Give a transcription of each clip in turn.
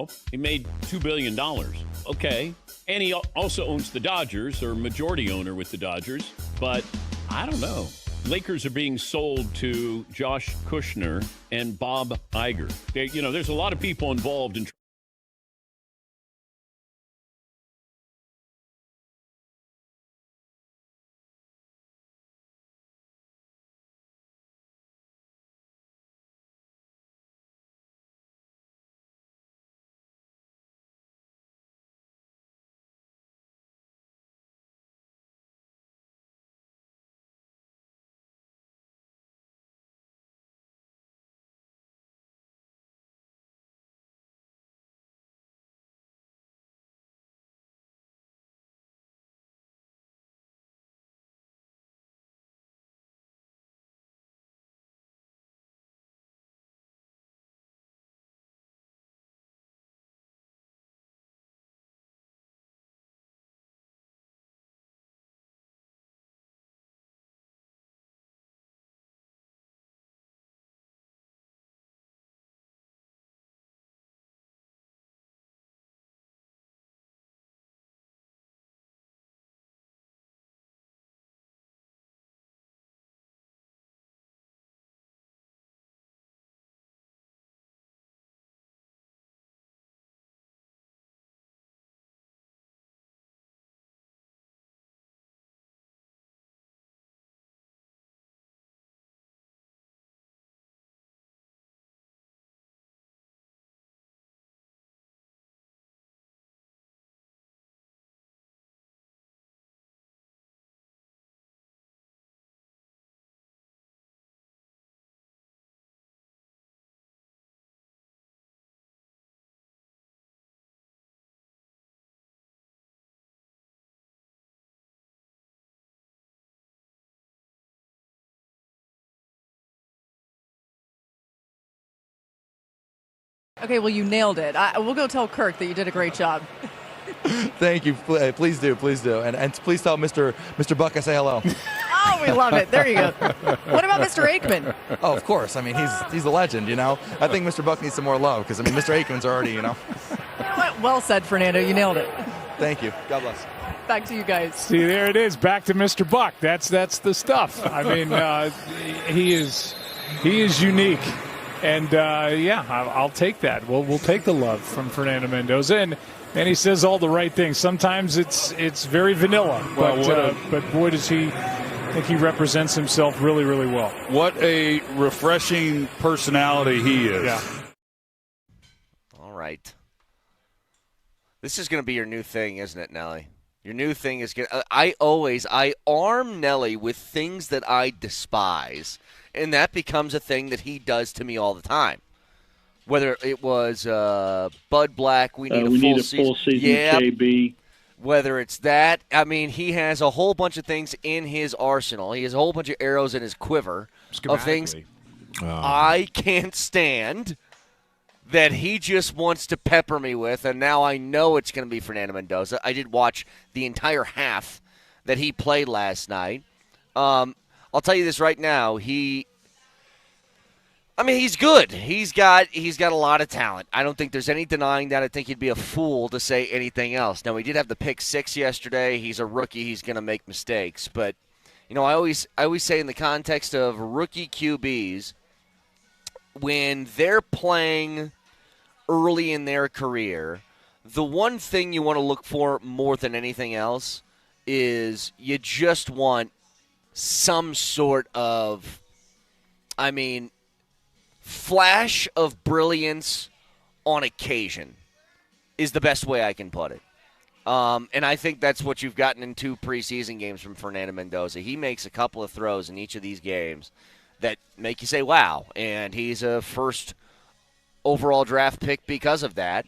Well, he made $2 billion. Okay. And he also owns the Dodgers, or majority owner with the Dodgers. But I don't know. Lakers are being sold to Josh Kushner and Bob Iger. There's a lot of people involved in. Okay, well, you nailed it. We'll go tell Kirk that you did a great job. Thank you. Please do. And please tell Mr. Buck I say hello. Oh, we love it. There you go. What about Mr. Aikman? Oh, of course. I mean, he's a legend, I think Mr. Buck needs some more love because, Mr. Aikman's already, Well said, Fernando. You nailed it. Thank you. God bless. Back to you guys. See, there it is. Back to Mr. Buck. That's the stuff. I mean, he is unique. And, I'll take that. We'll take the love from Fernando Mendoza. And he says all the right things. Sometimes it's very vanilla. But boy, does he think he represents himself really, really well. What a refreshing personality he is. Yeah. All right. This is going to be your new thing, isn't it, Nelly? Your new thing is I arm Nelly with things that I despise, and that becomes a thing that he does to me all the time. Whether it was Bud Black, we need a full season KB. Whether it's that, he has a whole bunch of things in his arsenal. He has a whole bunch of arrows in his quiver of things I can't stand that he just wants to pepper me with, and now I know it's going to be Fernando Mendoza. I did watch the entire half that he played last night. I'll tell you this right now. He's good. He's got a lot of talent. I don't think there's any denying that. I think he'd be a fool to say anything else. Now, he did have the pick 6 yesterday. He's a rookie. He's going to make mistakes. But, I always say in the context of rookie QBs, when they're playing early in their career, the one thing you want to look for more than anything else is you just want some sort of, flash of brilliance on occasion is the best way I can put it. And I think that's what you've gotten in 2 preseason games from Fernando Mendoza. He makes a couple of throws in each of these games that make you say, wow, and he's a first overall draft pick because of that.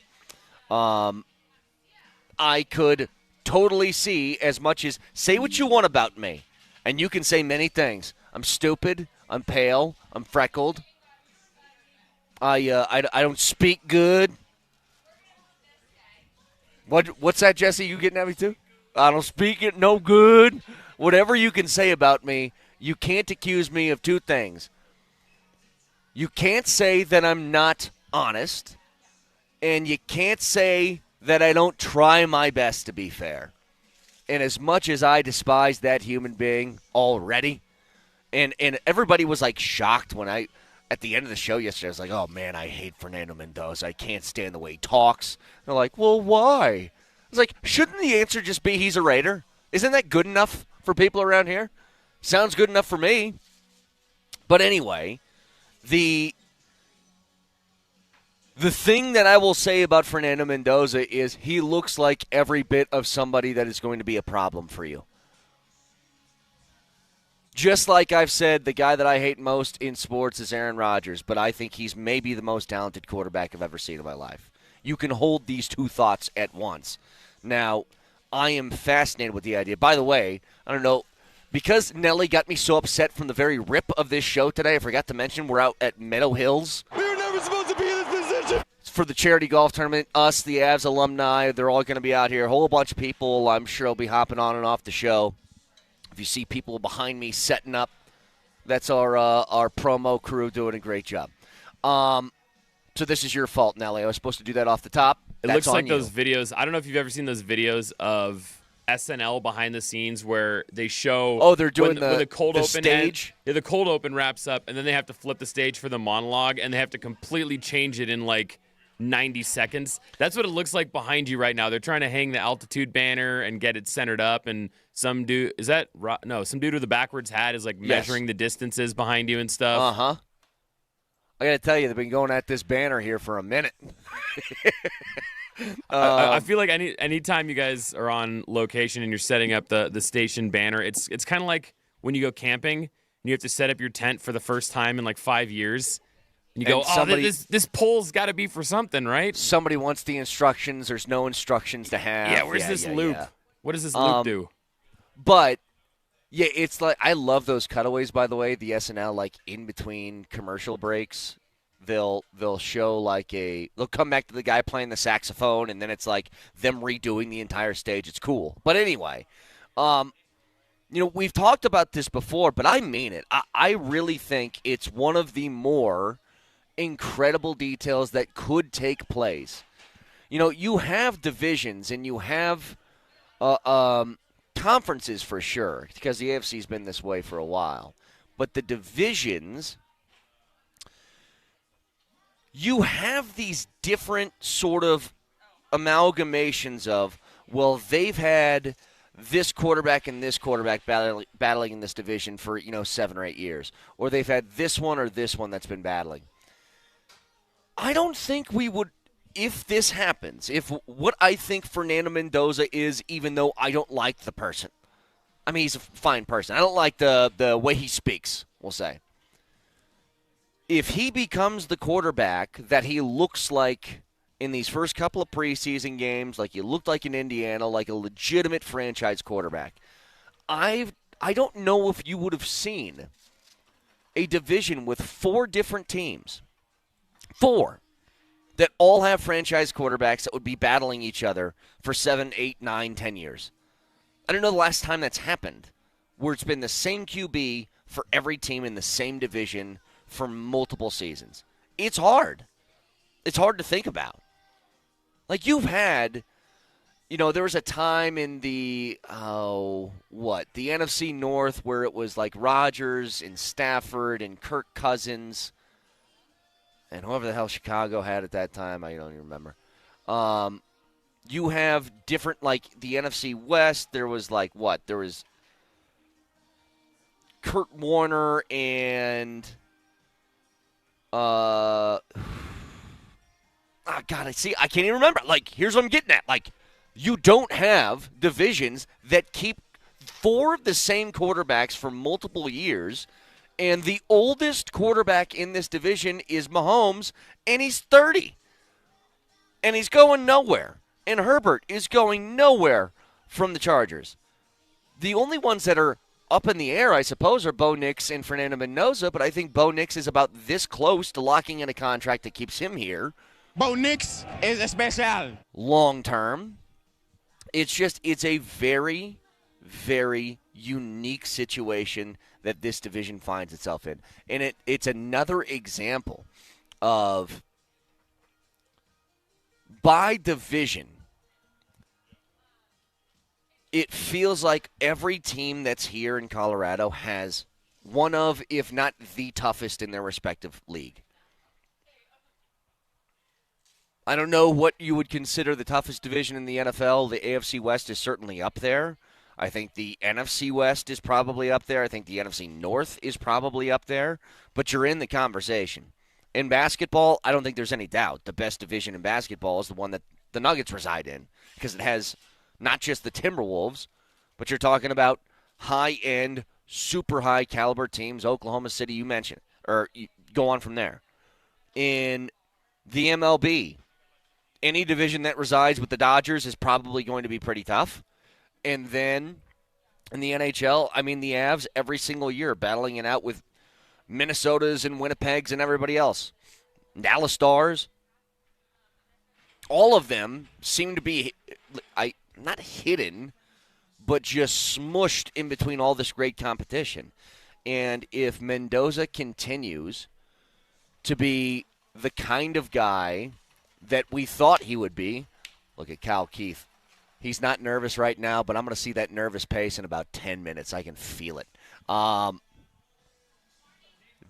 I could totally see, as much as say what you want about me, and you can say many things. I'm stupid, I'm pale, I'm freckled, I don't speak good. What's that, Jesse? You getting at me too? I don't speak it no good. Whatever you can say about me, you can't accuse me of 2 things. You can't say that I'm not honest, And you can't say that I don't try my best to be fair. And as much as I despise that human being already, and everybody was like shocked when at the end of the show yesterday, I was like, oh man, I hate Fernando Mendoza. I can't stand the way he talks. They're like, well, why? I was like, shouldn't the answer just be he's a Raider? Isn't that good enough for people around here? Sounds good enough for me. But anyway, the thing that I will say about Fernando Mendoza is he looks like every bit of somebody that is going to be a problem for you. Just like I've said, the guy that I hate most in sports is Aaron Rodgers, but I think he's maybe the most talented quarterback I've ever seen in my life. You can hold these two thoughts at once. Now, I am fascinated with the idea. By the way, I don't know, because Nelly got me so upset from the very rip of this show today, I forgot to mention we're out at Meadow Hills. We were never supposed to be in this position. For the charity golf tournament, us, the Avs alumni, they're all going to be out here. A whole bunch of people, I'm sure, will be hopping on and off the show. If you see people behind me setting up, that's our promo crew doing a great job. So this is your fault, Nelly. I was supposed to do that off the top. It looks like those videos. I don't know if you've ever seen those videos of SNL behind the scenes where they show. Oh, they're doing when the cold open stage. The cold open wraps up, and then they have to flip the stage for the monologue, and they have to completely change it in like 90 seconds. That's what it looks like behind you right now. They're trying to hang the altitude banner and get it centered up, and some dude some dude with a backwards hat is like measuring the distances behind you and stuff. Uh-huh. I got to tell you, they've been going at this banner here for a minute. I feel like anytime you guys are on location and you're setting up the station banner, it's kind of like when you go camping and you have to set up your tent for the first time in like 5 years. And you go, this pole's got to be for something, right? Somebody wants the instructions. There's no instructions to have. Yeah, where's this loop? Yeah. What does this loop do? But, yeah, it's like, I love those cutaways, by the way, the SNL, like, in between commercial breaks. They'll show, like, they'll come back to the guy playing the saxophone, and then it's, like, them redoing the entire stage. It's cool. But anyway, we've talked about this before, but I mean it. I really think it's one of the more incredible details that could take place. You have divisions, and you have conferences for sure, because the AFC's been this way for a while. But the divisions, you have these different sort of amalgamations of, well, they've had this quarterback and this quarterback battling in this division for, 7 or 8 years. Or they've had this one or this one that's been battling. I don't think we would, if this happens, if what I think Fernando Mendoza is, even though I don't like the person. I mean, he's a fine person. I don't like the way he speaks, we'll say. If he becomes the quarterback that he looks like in these first couple of preseason games, like he looked like in Indiana, like a legitimate franchise quarterback, I don't know if you would have seen a division with 4 different teams, 4, that all have franchise quarterbacks that would be battling each other for 7, 8, 9, 10 years. I don't know the last time that's happened, where it's been the same QB for every team in the same division for multiple seasons. It's hard. It's hard to think about. Like, you've had, there was a time in the NFC North where it was like Rodgers and Stafford and Kirk Cousins and whoever the hell Chicago had at that time. I don't even remember. You have different, like the NFC West, there was like what? There was Kurt Warner and God, I can't even remember. Like, here's what I'm getting at. Like, you don't have divisions that keep 4 of the same quarterbacks for multiple years, and the oldest quarterback in this division is Mahomes, and he's 30. And he's going nowhere. And Herbert is going nowhere from the Chargers. The only ones that are up in the air, I suppose, are Bo Nix and Fernando Mendoza, but I think Bo Nix is about this close to locking in a contract that keeps him here. Bo Nix is special. Long term. It's a very, very unique situation that this division finds itself in. And it's another example of by division, it feels like every team that's here in Colorado has one of, if not the toughest in their respective league. I don't know what you would consider the toughest division in the NFL. The AFC West is certainly up there. I think the NFC West is probably up there. I think the NFC North is probably up there. But you're in the conversation. In basketball, I don't think there's any doubt. The best division in basketball is the one that the Nuggets reside in, because it has not just the Timberwolves, but you're talking about high-end, super high-caliber teams. Oklahoma City, you mentioned, or you go on from there. In the MLB, any division that resides with the Dodgers is probably going to be pretty tough. And then in the NHL, I mean, the Avs every single year battling it out with Minnesotas and Winnipegs and everybody else. Dallas Stars. All of them seem to be, not hidden, but just smushed in between all this great competition. And if Mendoza continues to be the kind of guy that we thought he would be, look at Cal Keith. He's not nervous right now, but I'm going to see that nervous pace in about 10 minutes. I can feel it.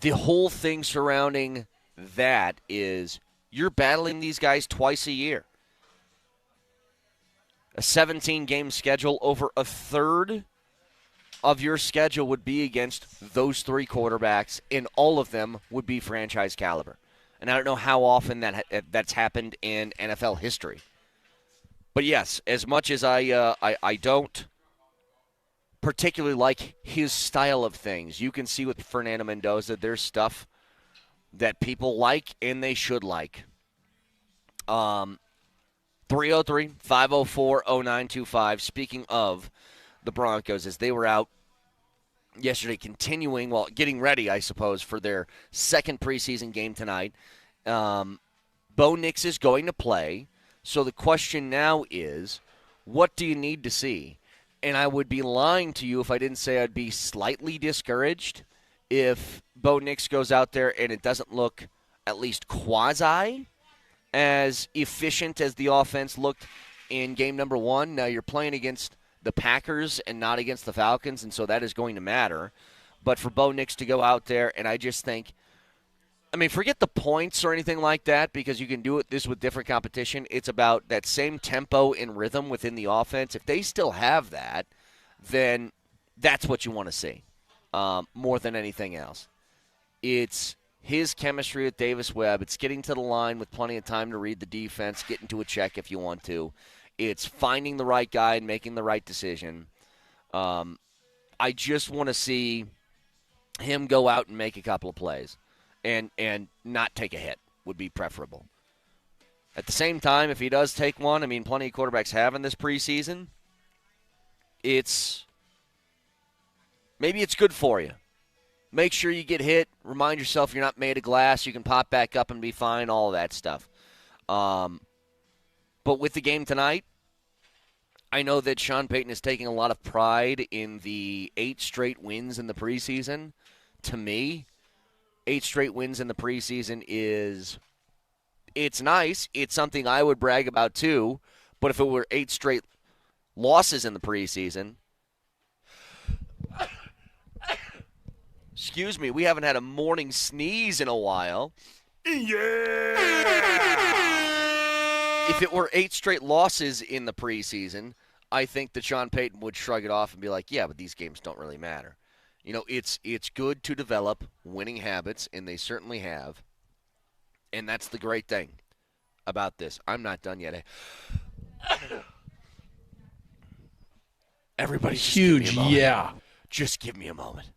The whole thing surrounding that is you're battling these guys twice a year. A 17-game schedule, over a third of your schedule would be against those three quarterbacks, and all of them would be franchise caliber. And I don't know how often that's happened in NFL history. But yes, as much as I don't particularly like his style of things, you can see with Fernando Mendoza, there's stuff that people like and they should like. 303-504-0925. Speaking of the Broncos, as they were out yesterday getting ready, I suppose, for their second preseason game tonight. Bo Nix is going to play. So the question now is, what do you need to see? And I would be lying to you if I didn't say I'd be slightly discouraged if Bo Nix goes out there and it doesn't look at least quasi as efficient as the offense looked in game number one. Now you're playing against the Packers and not against the Falcons, and so that is going to matter. But for Bo Nix to go out there, and I just think, forget the points or anything like that, because you can do this with different competition. It's about that same tempo and rhythm within the offense. If they still have that, then that's what you want to see more than anything else. It's his chemistry with Davis Webb. It's getting to the line with plenty of time to read the defense, get into a check if you want to. It's finding the right guy and making the right decision. I just want to see him go out and make a couple of plays. And not take a hit would be preferable. At the same time, if he does take one, plenty of quarterbacks have in this preseason, maybe it's good for you. Make sure you get hit. Remind yourself you're not made of glass. You can pop back up and be fine, all of that stuff. But with the game tonight, I know that Sean Payton is taking a lot of pride in the 8 straight wins in the preseason. To me, 8 straight wins in the preseason it's nice. It's something I would brag about too. But if it were 8 straight losses in the preseason, excuse me, we haven't had a morning sneeze in a while. Yeah. If it were 8 straight losses in the preseason, I think that Sean Payton would shrug it off and be like, yeah, but these games don't really matter. It's good to develop winning habits, and they certainly have. And that's the great thing about this. I'm not done yet. Everybody just huge, give me a moment. yeah. Just give me a moment.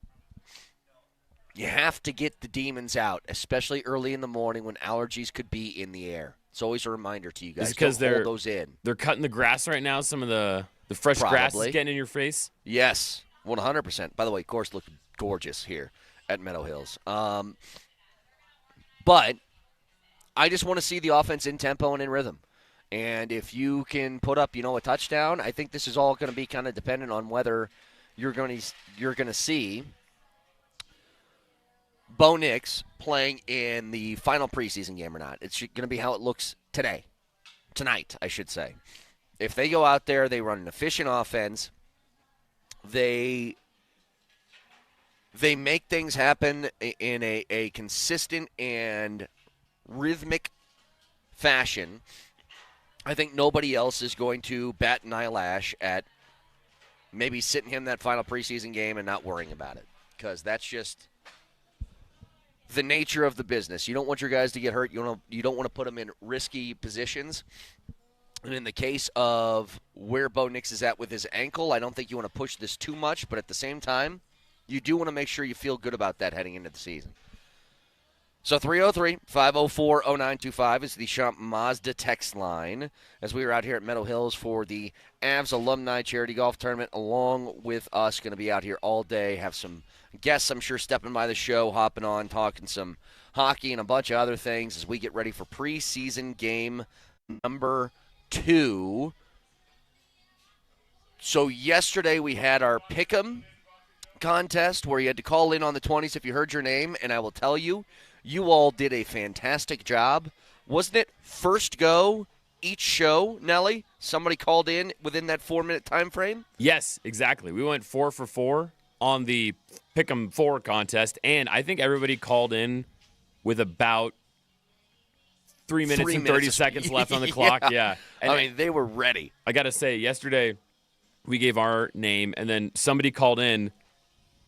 You have to get the demons out, especially early in the morning when allergies could be in the air. It's always a reminder to you guys. Is it because hold those in. They're cutting the grass right now? Some of the fresh grass is getting in your face? Yes, 100%. By the way, course looked gorgeous here at Meadow Hills. But I just want to see the offense in tempo and in rhythm. And if you can put up, a touchdown, I think this is all going to be kind of dependent on whether you're going to see Bo Nix playing in the final preseason game or not. It's going to be how it looks today. tonight, I should say. If they go out there, they run an efficient offense, they make things happen in a consistent and rhythmic fashion, I think nobody else is going to bat an eyelash at maybe sitting him that final preseason game and not worrying about it, because that's just the nature of the business. You don't want your guys to get hurt. You don't want to put them in risky positions. And in the case of where Bo Nix is at with his ankle, I don't think you want to push this too much, but at the same time, you do want to make sure you feel good about that heading into the season. So 303-504-0925 is the Champ Mazda text line as we are out here at Meadow Hills for the Avs Alumni Charity Golf Tournament. Along with us, going to be out here all day, have some guests, I'm sure, stepping by the show, hopping on, talking some hockey and a bunch of other things as we get ready for preseason game number 2. So yesterday we had our Pick'em contest where you had to call in on the 20s if you heard your name, and I will tell you, you all did a fantastic job. Wasn't it first go each show, Nelly? Somebody called in within that 4-minute time frame? Yes, exactly. We went 4 for 4 on the Pick'em 4 contest, and I think everybody called in with about 3 minutes and 30 seconds left on the clock. Yeah. And I mean, they were ready. I got to say, yesterday we gave our name, and then somebody called in.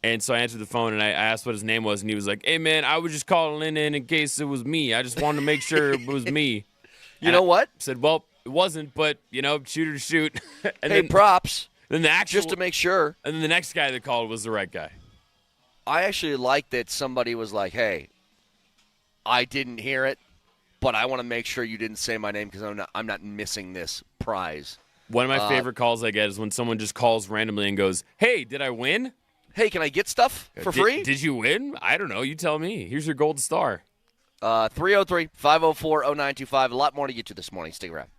And so I answered the phone, and I asked what his name was, and he was like, hey, man, I was just calling in case it was me. I just wanted to make sure it was me. You know what? I said, well, it wasn't, but, shoot or to shoot. And hey, then, props. Then the actual, just to make sure. And then the next guy that called was the right guy. I actually like that somebody was like, hey, I didn't hear it, but I want to make sure you didn't say my name because I'm not missing this prize. One of my favorite calls I get is when someone just calls randomly and goes, hey, did I win? Hey, can I get stuff for free? Did you win? I don't know. You tell me. Here's your gold star. 303-504-0925. A lot more to get to this morning. Stick around.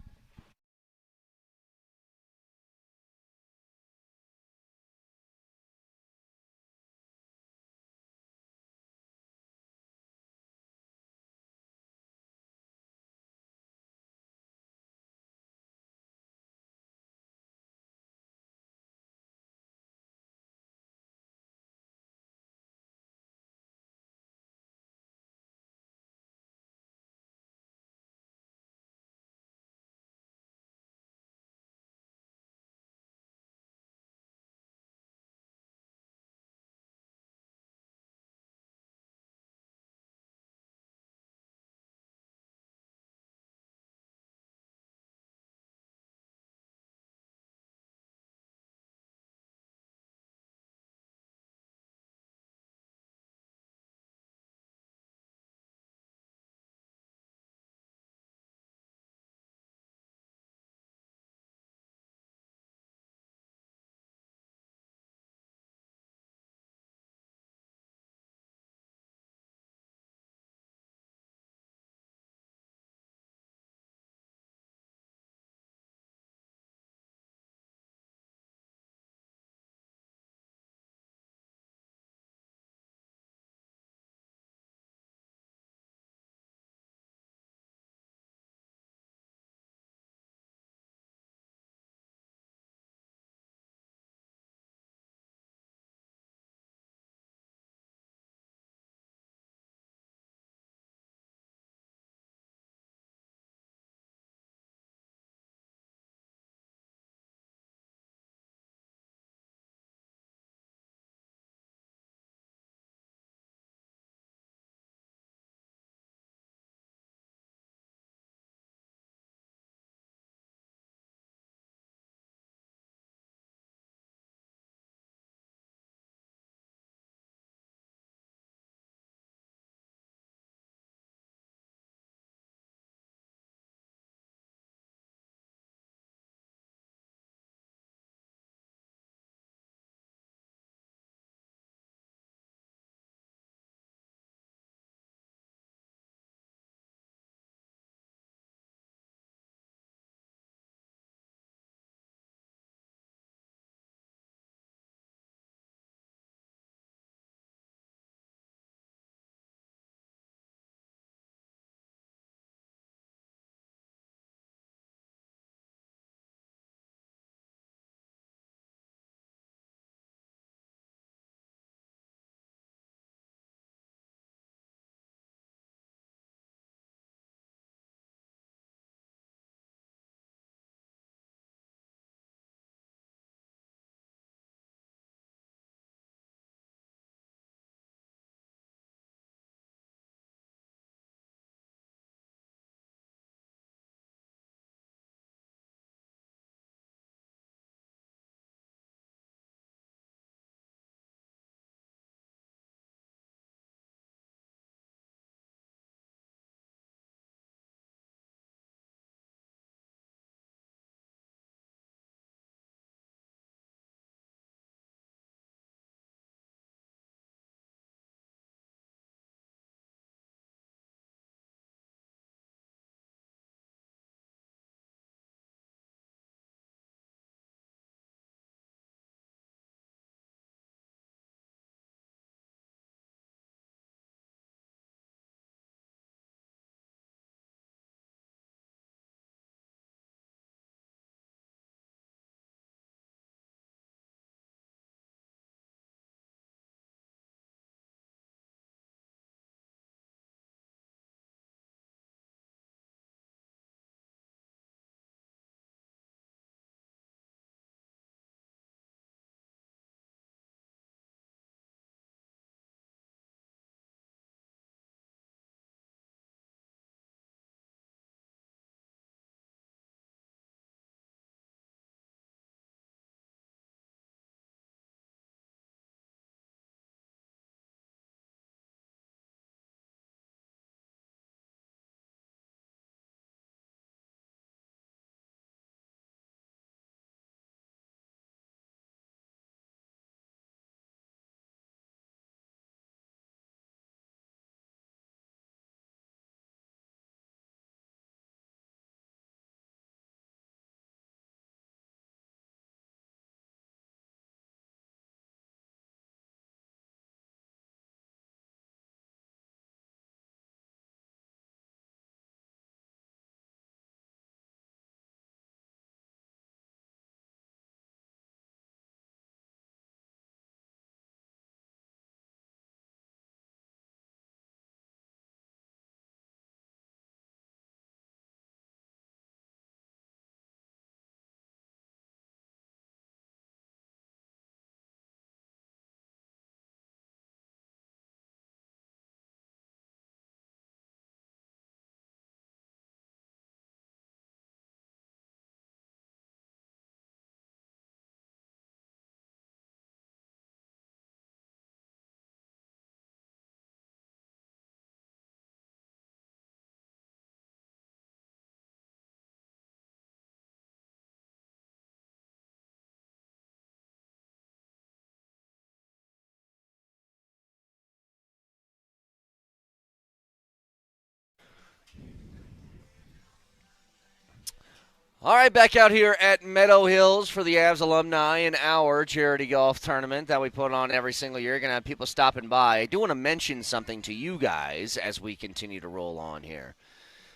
All right, back out here at Meadow Hills for the Avs alumni in our charity golf tournament that we put on every single year. Going to have people stopping by. I do want to mention something to you guys as we continue to roll on here,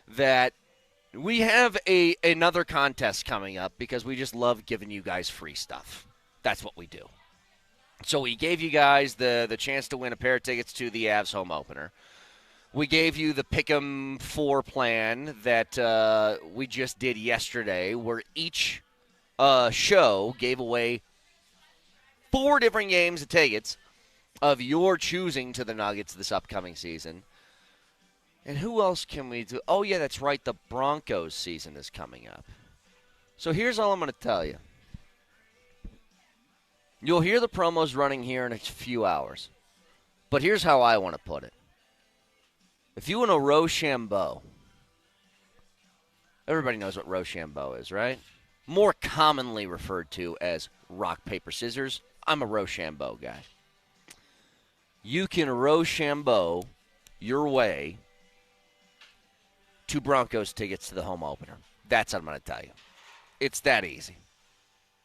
that we have another contest coming up because we just love giving you guys free stuff. That's what we do. So we gave you guys the chance to win a pair of tickets to the Avs home opener. We gave you the Pick'em 4 plan that we just did yesterday, where each show gave away 4 different games of tickets of your choosing to the Nuggets this upcoming season. And who else can we do? Oh, yeah, that's right. The Broncos season is coming up. So here's all I'm going to tell you. You'll hear the promos running here in a few hours. But here's how I want to put it. If you want a Rochambeau, everybody knows what Rochambeau is, right? More commonly referred to as rock, paper, scissors. I'm a Rochambeau guy. You can Rochambeau your way to Broncos tickets to the home opener. That's what I'm going to tell you. It's that easy.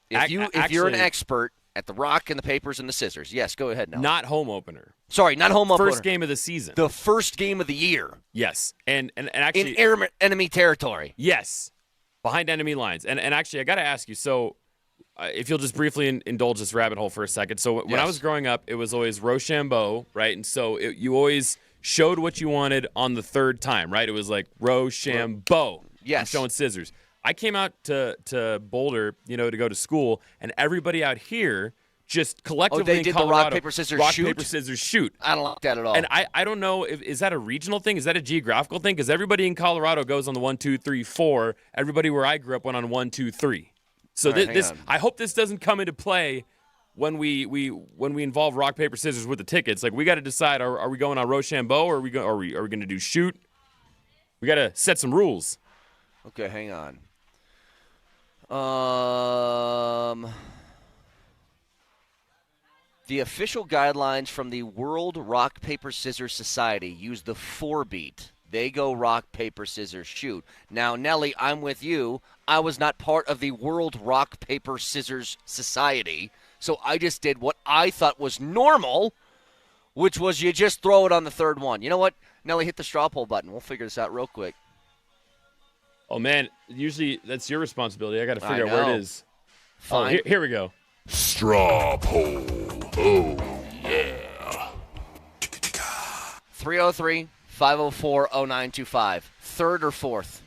If you're an expert at the rock and the papers and the scissors, yes, go ahead now. Not home opener. Sorry, not home opener. First game of the season. The first game of the year. Yes. And actually. In enemy territory. Yes. Behind enemy lines. And actually, I got to ask you, so if you'll just briefly indulge this rabbit hole for a second. So when I was growing up, it was always Rochambeau, right? And so you always showed what you wanted on the third time, right? It was like Rochambeau. Yes. I'm showing scissors. I came out to Boulder, to go to school, and everybody out here just collectively they did in Colorado, the rock, paper, scissors, rock, shoot? paper, scissors, shoot. I don't like that at all. And I don't know, is that a regional thing? Is that a geographical thing? Because everybody in Colorado goes on the 1, 2, 3, 4. Everybody where I grew up went on 1, 2, 3. So I hope this doesn't come into play when we involve rock, paper, scissors with the tickets. Like, we got to decide: are we going on Rochambeau, or are we going to do shoot? We got to set some rules. Okay, hang on. The official guidelines from the World Rock, Paper, Scissors Society use the 4-beat. They go rock, paper, scissors, shoot. Now, Nelly, I'm with you. I was not part of the World Rock, Paper, Scissors Society, so I just did what I thought was normal, which was you just throw it on the third one. You know what? Nelly, hit the straw poll button. We'll figure this out real quick. Oh, man, usually that's your responsibility. I got to figure out where it is. Fine. Oh, here we go. Straw poll. Oh, yeah. 303-504-0925. Third or fourth?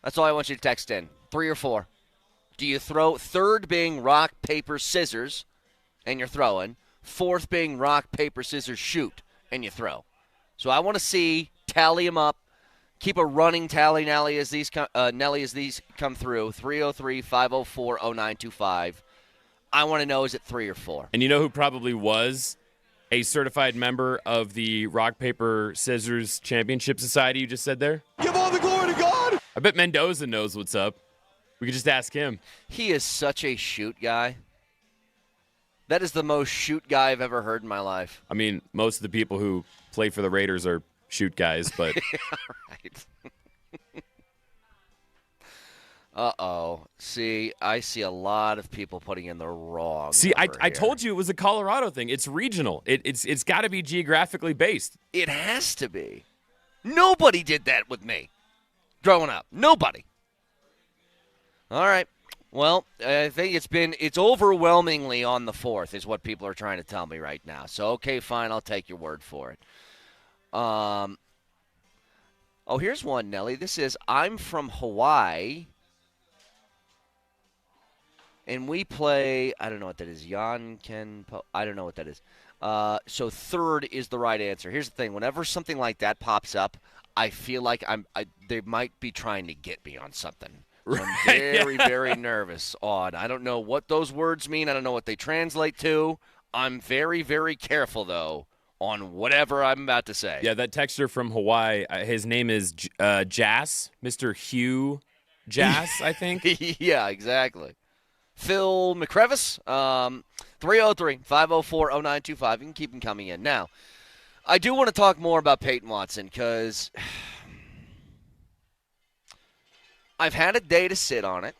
That's all I want you to text in. 3 or 4. Do you throw third being rock, paper, scissors, and you're throwing? Fourth being rock, paper, scissors, shoot, and you throw. So I want to see, tally them up. Keep a running tally, Nelly, as these come through. 303-504-0925. I want to know, is it 3 or 4? And you know who probably was a certified member of the Rock, Paper, Scissors Championship Society you just said there? Give all the glory to God. I bet Mendoza knows what's up. We could just ask him. He is such a shoot guy. That is the most shoot guy I've ever heard in my life. I mean, most of the people who play for the Raiders are shoot guys, but... Yeah, right. Uh-oh. See, I see a lot of people putting in the wrong I told you it was a Colorado thing. It's regional. It's got to be geographically based. It has to be. Nobody did that with me growing up. Nobody. All right. Well, I think it's overwhelmingly on the 4th is what people are trying to tell me right now. So, okay, fine. I'll take your word for it. Oh, here's one, Nelly. This is, I'm from Hawaii. And we play, I don't know what that is, I don't know what that is. So third is the right answer. Here's the thing. Whenever something like that pops up, I feel like they might be trying to get me on something. So I'm very, very nervous on. I don't know what those words mean. I don't know what they translate to. I'm very, very careful, though, on whatever I'm about to say. Yeah, that texter from Hawaii, his name is Jass, Mr. Hugh Jass, I think. Yeah, exactly. Phil McCrevis, 303-504-0925. You can keep them coming in. Now, I do want to talk more about Peyton Watson because I've had a day to sit on it.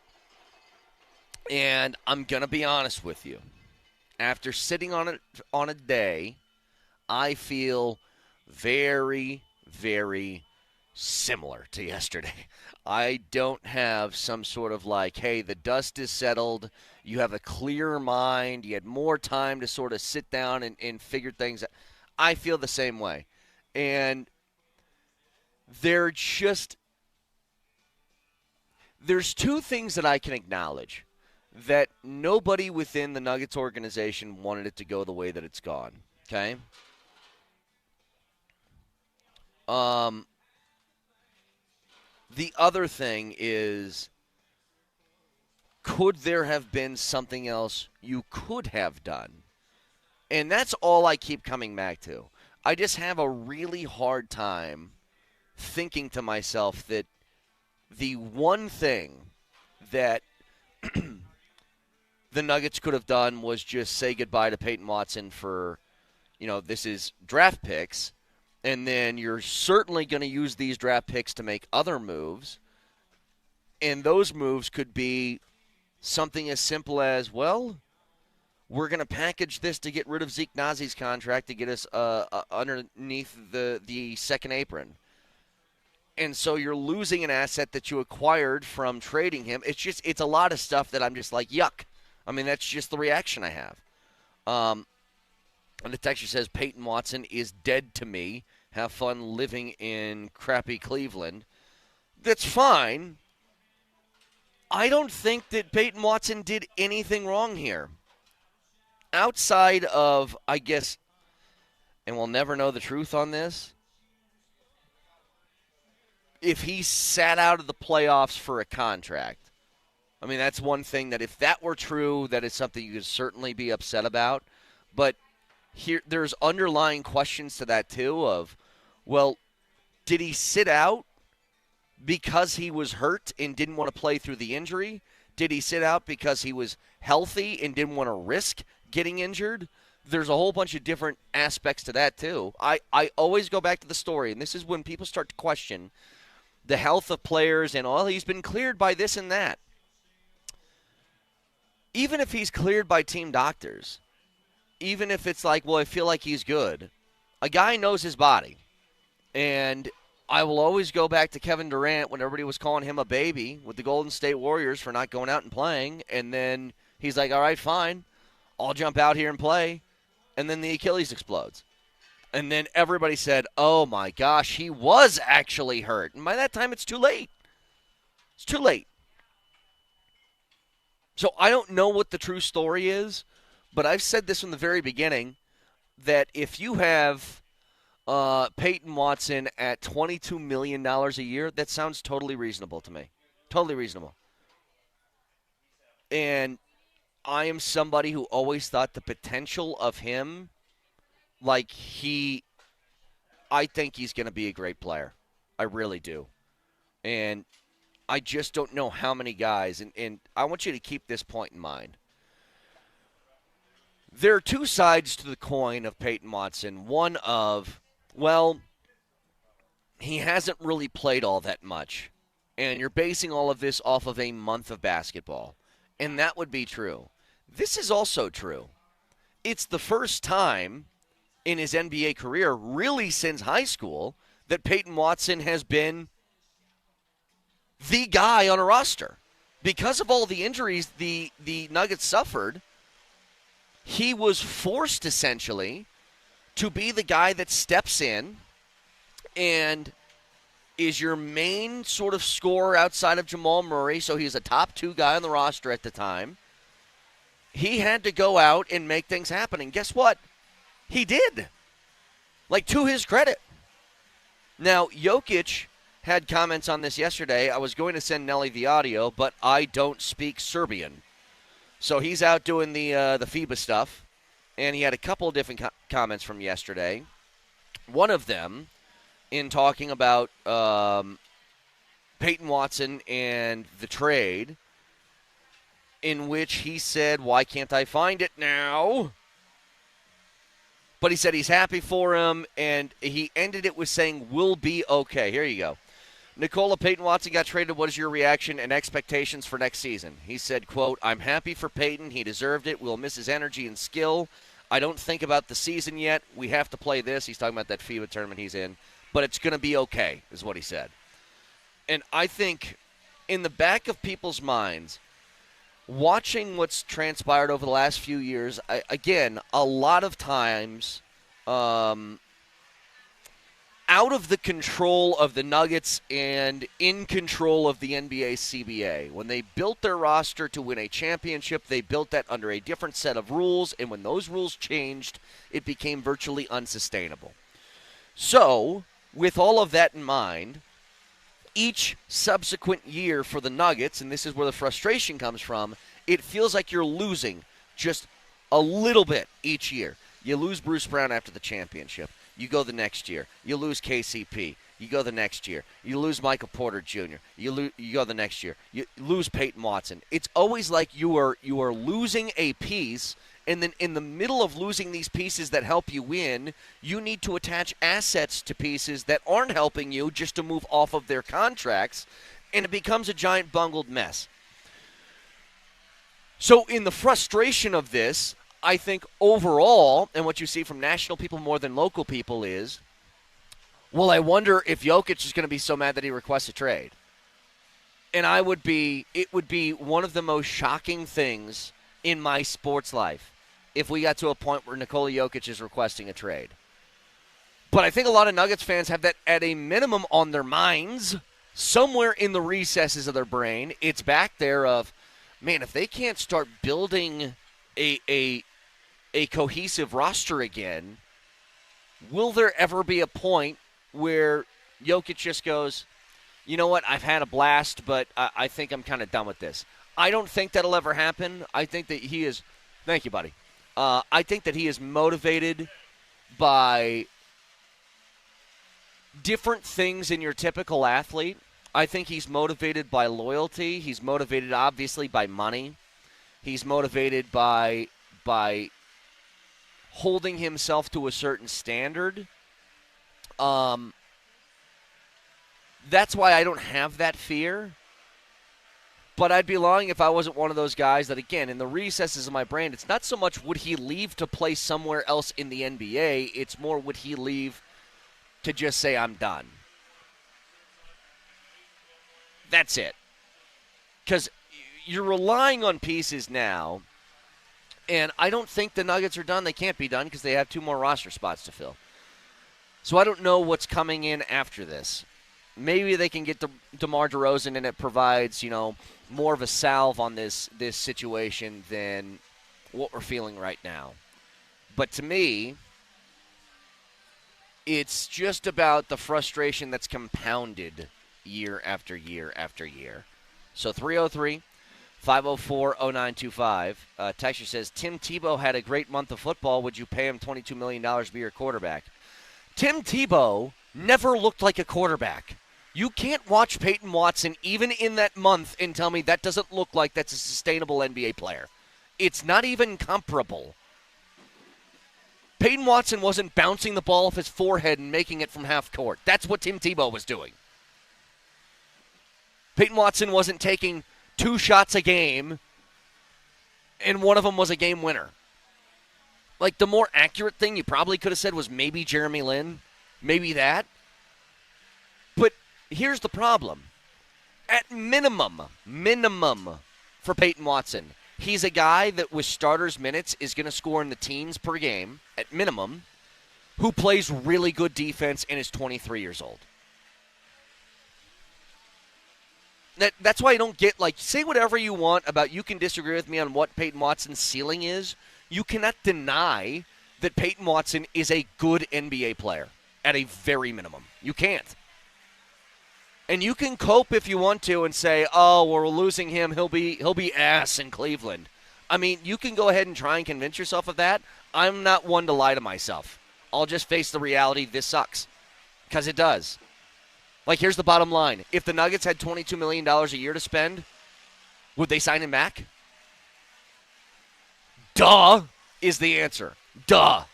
And I'm going to be honest with you. After sitting on it on a day, I feel very, very similar to yesterday. I don't have some sort of like, hey, the dust is settled. You have a clearer mind. You had more time to sort of sit down and figure things out. I feel the same way. And there's two things that I can acknowledge. That nobody within the Nuggets organization wanted it to go the way that it's gone. Okay? The other thing is, could there have been something else you could have done? And that's all I keep coming back to. I just have a really hard time thinking to myself that the one thing that the Nuggets could have done was just say goodbye to Peyton Watson for, this is draft picks, and then you're certainly going to use these draft picks to make other moves, and those moves could be something as simple as, well, we're going to package this to get rid of Zeke Nazi's contract to get us underneath the second apron. And so you're losing an asset that you acquired from trading him. It's a lot of stuff that I'm just like, yuck. I mean, that's just the reaction I have. And the texture says, Peyton Watson is dead to me. Have fun living in crappy Cleveland. That's fine. I don't think that Peyton Watson did anything wrong here. Outside of, I guess, and we'll never know the truth on this, if he sat out of the playoffs for a contract. I mean, that's one thing that if that were true, that is something you could certainly be upset about. But there's underlying questions to that, too, of, well, did he sit out because he was hurt and didn't want to play through the injury? Did he sit out because he was healthy and didn't want to risk getting injured? There's a whole bunch of different aspects to that, too. I always go back to the story, and this is when people start to question the health of players and, oh, he's been cleared by this and that. Even if he's cleared by team doctors, even if it's like, well, I feel like he's good, a guy knows his body. And I will always go back to Kevin Durant when everybody was calling him a baby with the Golden State Warriors for not going out and playing. And then he's like, all right, fine, I'll jump out here and play. And then the Achilles explodes. And then everybody said, oh, my gosh, he was actually hurt. And by that time, it's too late. It's too late. So I don't know what the true story is, but I've said this from the very beginning, that if you have Peyton Watson at $22 million a year, that sounds totally reasonable to me. Totally reasonable. And I am somebody who always thought the potential of him, I think he's going to be a great player. I really do. And I just don't know how many guys, and I want you to keep this point in mind. There are two sides to the coin of Peyton Watson. One of, well, he hasn't really played all that much, and you're basing all of this off of a month of basketball, and that would be true. This is also true. It's the first time in his NBA career, really since high school, that Peyton Watson has been the guy on a roster. Because of all the injuries the Nuggets suffered, he was forced essentially to be the guy that steps in and is your main sort of scorer outside of Jamal Murray, so he's a top 2 guy on the roster at the time. He had to go out and make things happen, and guess what? He did. To his credit. Now, Jokic had comments on this yesterday. I was going to send Nelly the audio, but I don't speak Serbian. So he's out doing the FIBA stuff, and he had a couple of different comments from yesterday. One of them in talking about Peyton Watson and the trade, in which he said, why can't I find it now? But he said he's happy for him, and he ended it with saying, we'll be okay. Here you go. Nicola, Peyton Watson got traded. What is your reaction and expectations for next season? He said, quote, I'm happy for Peyton. He deserved it. We'll miss his energy and skill. I don't think about the season yet. We have to play this. He's talking about that FIBA tournament he's in. But it's going to be okay, is what he said. And I think in the back of people's minds, watching what's transpired over the last few years, again, a lot of times out of the control of the Nuggets and in control of the NBA CBA. When they built their roster to win a championship, they built that under a different set of rules, and when those rules changed, it became virtually unsustainable. So, with all of that in mind, each subsequent year for the Nuggets, and this is where the frustration comes from, it feels like you're losing just a little bit each year. You lose Bruce Brown after the championship. You go the next year. You lose KCP. You go the next year. You lose Michael Porter Jr. You go the next year. You lose Peyton Watson. It's always like you are losing a piece, and then in the middle of losing these pieces that help you win, you need to attach assets to pieces that aren't helping you just to move off of their contracts, and it becomes a giant bungled mess. So in the frustration of this, I think overall, and what you see from national people more than local people is, well, I wonder if Jokic is going to be so mad that he requests a trade. And it would be one of the most shocking things in my sports life if we got to a point where Nikola Jokic is requesting a trade. But I think a lot of Nuggets fans have that at a minimum on their minds, somewhere in the recesses of their brain. It's back there of, man, if they can't start building a cohesive roster again, will there ever be a point where Jokic just goes, you know what, I've had a blast, but I think I'm kind of done with this. I don't think that'll ever happen. I think that he is – thank you, buddy. I think that he is motivated by different things in your typical athlete. I think he's motivated by loyalty. He's motivated, obviously, by money. He's motivated by holding himself to a certain standard. That's why I don't have that fear. But I'd be lying if I wasn't one of those guys that, again, in the recesses of my brain, it's not so much would he leave to play somewhere else in the NBA, it's more would he leave to just say I'm done. That's it. Because you're relying on pieces now, and I don't think the Nuggets are done. They can't be done because they have 2 more roster spots to fill. So I don't know what's coming in after this. Maybe they can get DeMar DeRozan, and it provides, more of a salve on this situation than what we're feeling right now. But to me, it's just about the frustration that's compounded year after year after year. So 303-504-0925. Texture says, Tim Tebow had a great month of football. Would you pay him $22 million to be your quarterback? Tim Tebow never looked like a quarterback. You can't watch Peyton Watson even in that month and tell me that doesn't look like that's a sustainable NBA player. It's not even comparable. Peyton Watson wasn't bouncing the ball off his forehead and making it from half court. That's what Tim Tebow was doing. Peyton Watson wasn't taking 2 shots a game, and one of them was a game winner. Like, the more accurate thing you probably could have said was maybe Jeremy Lin, maybe that. But here's the problem. At minimum for Peyton Watson, he's a guy that with starters minutes is going to score in the teens per game, at minimum, who plays really good defense and is 23 years old. That's why I don't get, say whatever you want about, you can disagree with me on what Peyton Watson's ceiling is. You cannot deny that Peyton Watson is a good NBA player at a very minimum. You can't. And you can cope if you want to and say, oh, we're losing him. He'll be ass in Cleveland. I mean, you can go ahead and try and convince yourself of that. I'm not one to lie to myself. I'll just face the reality this sucks. Because it does. Here's the bottom line. If the Nuggets had $22 million a year to spend, would they sign him back? Duh is the answer. Duh.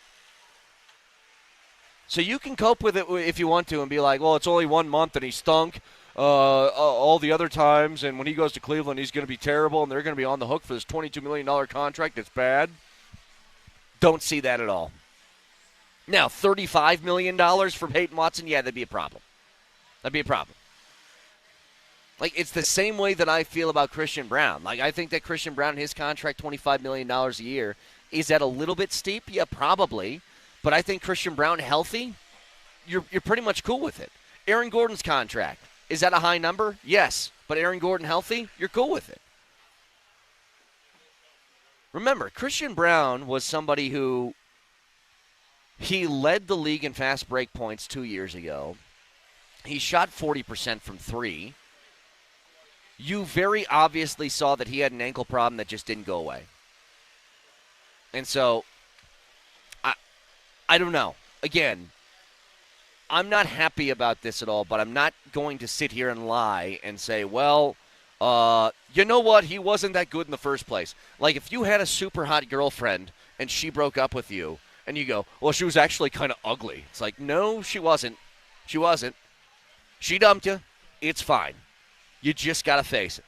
So you can cope with it if you want to and be like, well, it's only 1 month and he stunk. all the other times, and when he goes to Cleveland, he's going to be terrible, and they're going to be on the hook for this $22 million contract that's bad. Don't see that at all. Now, $35 million for Peyton Watson, yeah, that'd be a problem. That'd be a problem. Like, it's the same way that I feel about Christian Brown. Like, I think that Christian Brown, his contract, $25 million a year, is that a little bit steep? Yeah, probably. But I think Christian Brown healthy, you're pretty much cool with it. Aaron Gordon's contract, is that a high number? Yes. But Aaron Gordon healthy, you're cool with it. Remember, Christian Brown was somebody who he led the league in fast break points 2 years ago. He shot 40% from three. You very obviously saw that he had an ankle problem that just didn't go away. And so, I don't know. Again, I'm not happy about this at all, but I'm not going to sit here and lie and say, well, you know what? He wasn't that good in the first place. Like, if you had a super hot girlfriend and she broke up with you, and you go, well, she was actually kind of ugly. It's like, no, she wasn't. She wasn't. She dumped you. It's fine. You just got to face it.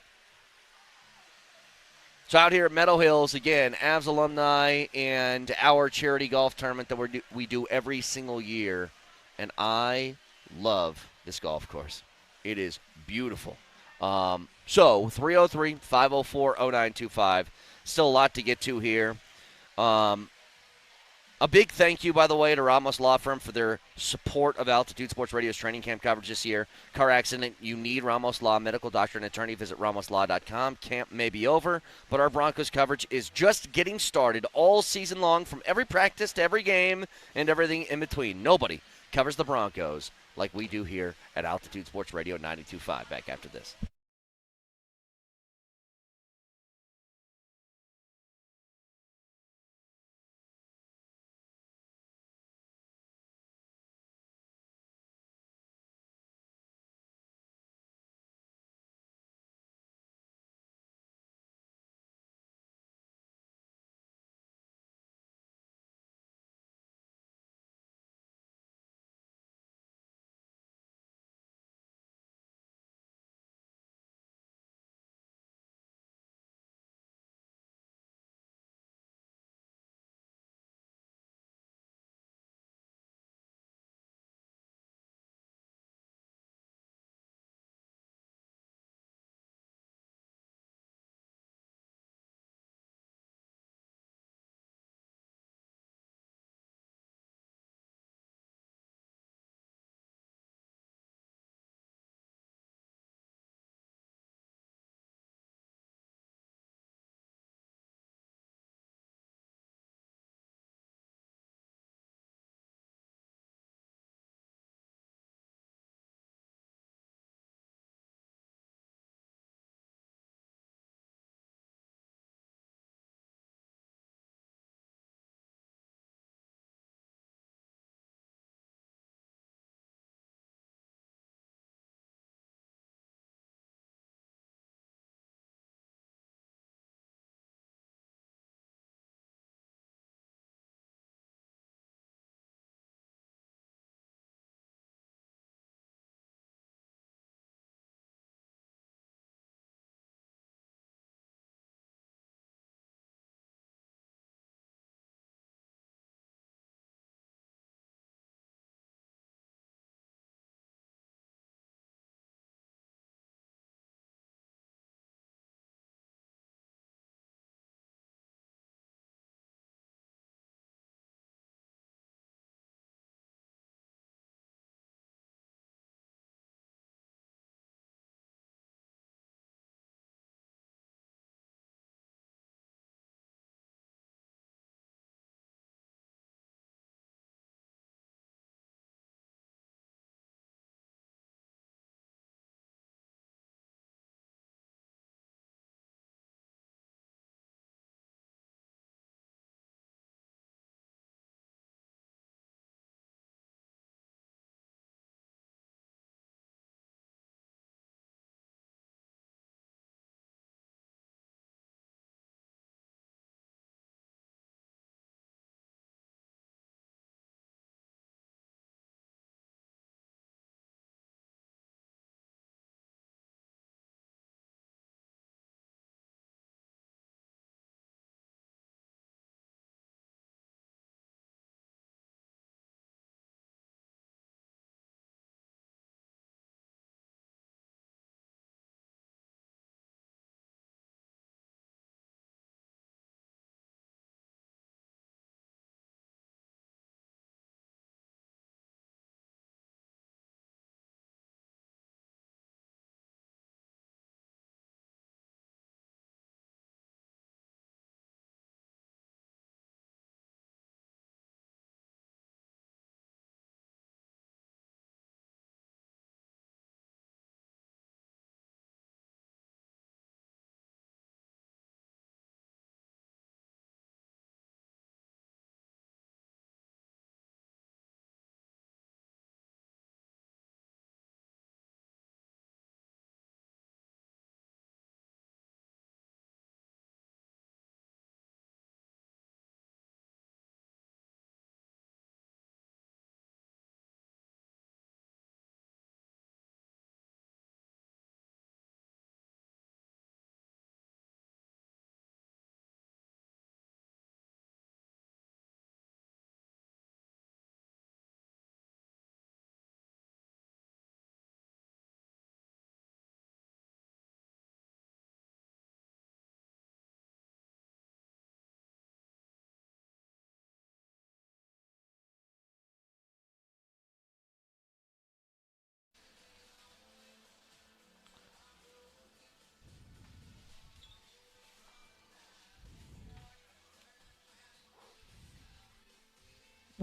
So out here at Meadow Hills, again, Avs alumni and our charity golf tournament that we do every single year. And I love this golf course. It is beautiful. So 303-504-0925. Still a lot to get to here. A big thank you, by the way, to Ramos Law Firm for their support of Altitude Sports Radio's training camp coverage this year. Car accident, you need Ramos Law, medical doctor and attorney. Visit ramoslaw.com. Camp may be over, but our Broncos coverage is just getting started all season long, from every practice to every game and everything in between. Nobody covers the Broncos like we do here at Altitude Sports Radio 92.5. Back after this.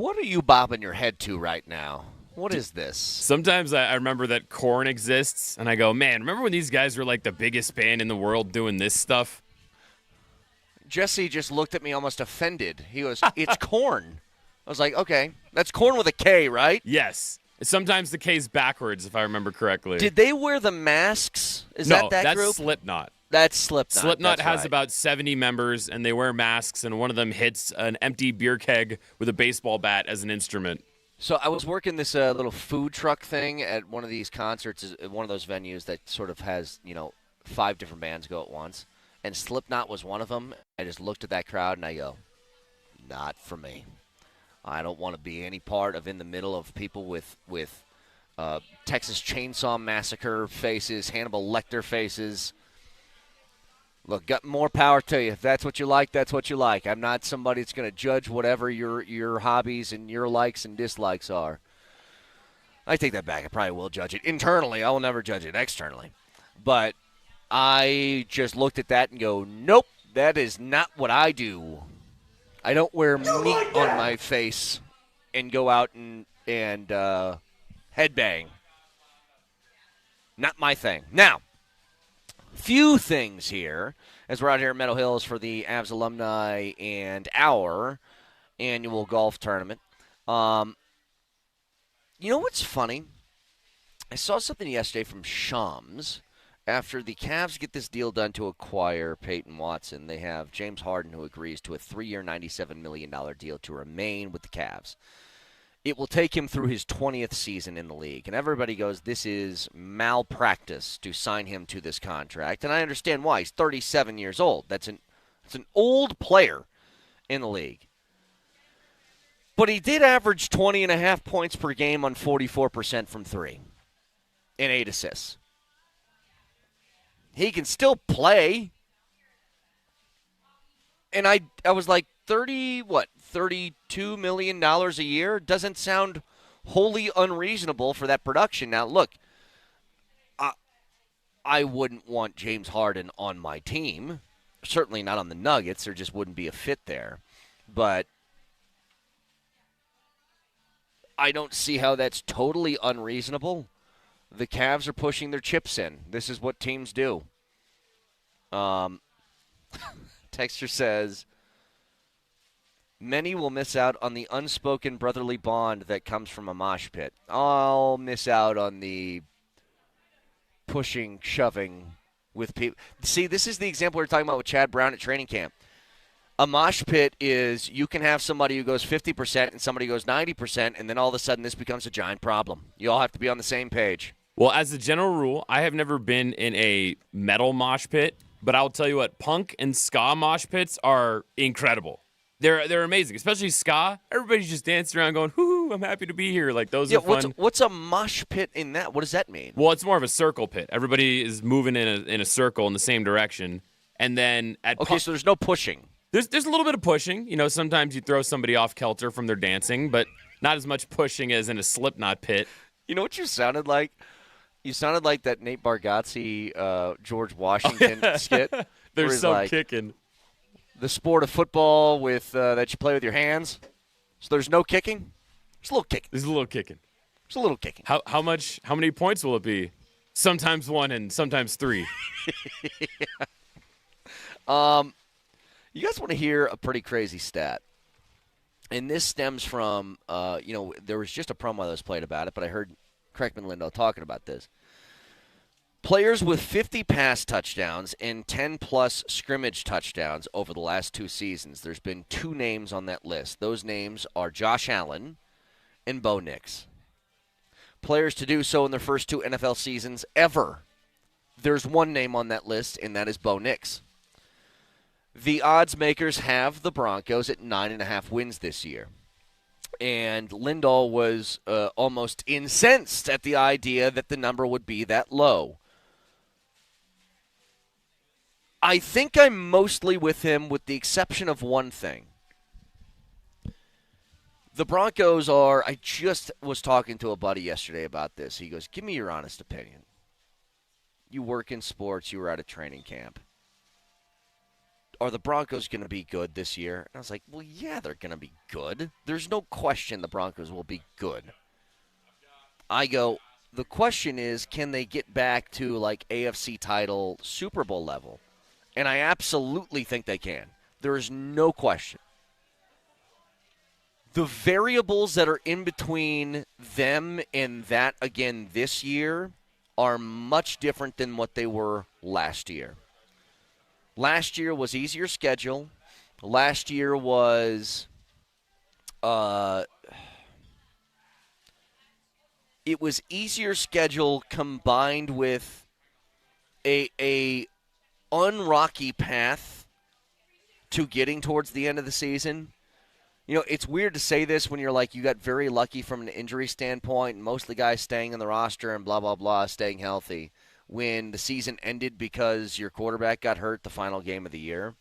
What are you bobbing your head to right now? What is this? Sometimes I remember that Korn exists, and I go, man, remember when these guys were like the biggest band in the world doing this stuff? Jesse just looked at me almost offended. He goes, it's Korn. I was like, okay, that's Korn with a K, right? Yes. Sometimes the K's backwards, if I remember correctly. Did they wear the masks? Is no, that that's group? Slipknot. That's Slipknot. Slipknot that's has right. about 70 members, and they wear masks, and one of them hits an empty beer keg with a baseball bat as an instrument. So I was working this little food truck thing at one of these concerts, one of those venues that sort of has, 5 different bands go at once. And Slipknot was one of them. I just looked at that crowd, and I go, not for me. I don't want to be any part of in the middle of people with Texas Chainsaw Massacre faces, Hannibal Lecter faces. Look, got more power to you. If that's what you like, that's what you like. I'm not somebody that's going to judge whatever your hobbies and your likes and dislikes are. I take that back. I probably will judge it internally. I will never judge it externally. But I just looked at that and go, nope, that is not what I do. I don't wear meat on my face and go out and headbang. Not my thing. Now, few things here as we're out here at Meadow Hills for the Avs alumni and our annual golf tournament. You know what's funny? I saw something yesterday from Shams. After the Cavs get this deal done to acquire Peyton Watson, they have James Harden who agrees to a 3-year, $97 million deal to remain with the Cavs. It will take him through his 20th season in the league. And everybody goes, this is malpractice to sign him to this contract. And I understand why. He's 37 years old. That's an old player in the league. But he did average 20.5 points per game on 44% from 3 and 8 assists. He can still play. And I was like, $32 million a year doesn't sound wholly unreasonable for that production. Now, look, I wouldn't want James Harden on my team. Certainly not on the Nuggets. There just wouldn't be a fit there. But I don't see how that's totally unreasonable. The Cavs are pushing their chips in. This is what teams do. Texture says, many will miss out on the unspoken brotherly bond that comes from a mosh pit. I'll miss out on the pushing, shoving with people. See, this is the example we were talking about with Chad Brown at training camp. A mosh pit is you can have somebody who goes 50% and somebody goes 90%, and then all of a sudden this becomes a giant problem. You all have to be on the same page. Well, as a general rule, I have never been in a metal mosh pit, but I'll tell you what, punk and ska mosh pits are incredible. They're amazing, especially ska. Everybody's just dancing around going, hoo, I'm happy to be here. Like, those are fun. What's a mosh pit in that? What does that mean? Well, it's more of a circle pit. Everybody is moving in a circle in the same direction. And then so there's no pushing. There's a little bit of pushing. Sometimes you throw somebody off kilter from their dancing, but not as much pushing as in a Slipknot pit. You know what you sounded like? You sounded like that Nate Bargatze, George Washington skit. There's some like, kicking. The sport of football with that you play with your hands. So there's no kicking? There's a little kicking. There's a little kicking. There's a little kicking. How many points will it be? Sometimes 1 and sometimes 3. Yeah. You guys want to hear a pretty crazy stat? And this stems from, there was just a promo that was played about it, but I heard Kreckman and Lindahl talking about this. Players with 50 pass touchdowns and 10-plus scrimmage touchdowns over the last 2 seasons. There's been 2 names on that list. Those names are Josh Allen and Bo Nix. Players to do so in their first 2 NFL seasons ever. There's 1 name on that list, and that is Bo Nix. The odds makers have the Broncos at 9.5 wins this year. And Lindahl was almost incensed at the idea that the number would be that low. I think I'm mostly with him with the exception of one thing. The Broncos are, I just was talking to a buddy yesterday about this. He goes, give me your honest opinion. You work in sports. You were at a training camp. are the Broncos going to be good this year? And I was like, well, yeah, they're going to be good. There's no question the Broncos will be good. I go, the question is, can they get back to like AFC title Super Bowl level? And I absolutely think they can. There is no question. The variables that are in between them and that again this year are much different than what they were last year. Last year was easier schedule. Last year was it was easier schedule combined with a unrocky path to getting towards the end of the season. You know, it's weird to say this when you're like, you got very lucky from an injury standpoint, and most of the guys staying in the roster and blah, blah, blah, staying healthy, when the season ended because your quarterback got hurt the final game of the year.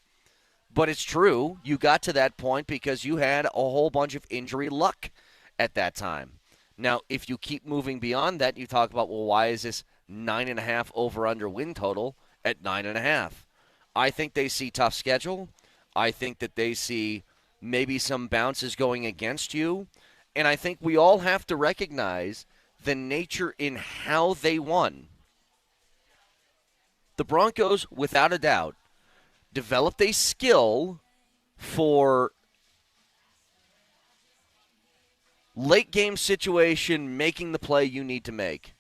But it's true. You got to that point because you had a whole bunch of injury luck at that time. Now, if you keep moving beyond that, you talk about, well, why is this 9.5 over-under win total at 9.5? I think they see tough schedule. I think that they see maybe some bounces going against you. And I think we all have to recognize the nature in how they won. The Broncos, without a doubt, developed a skill for late game situation, making the play you need to make.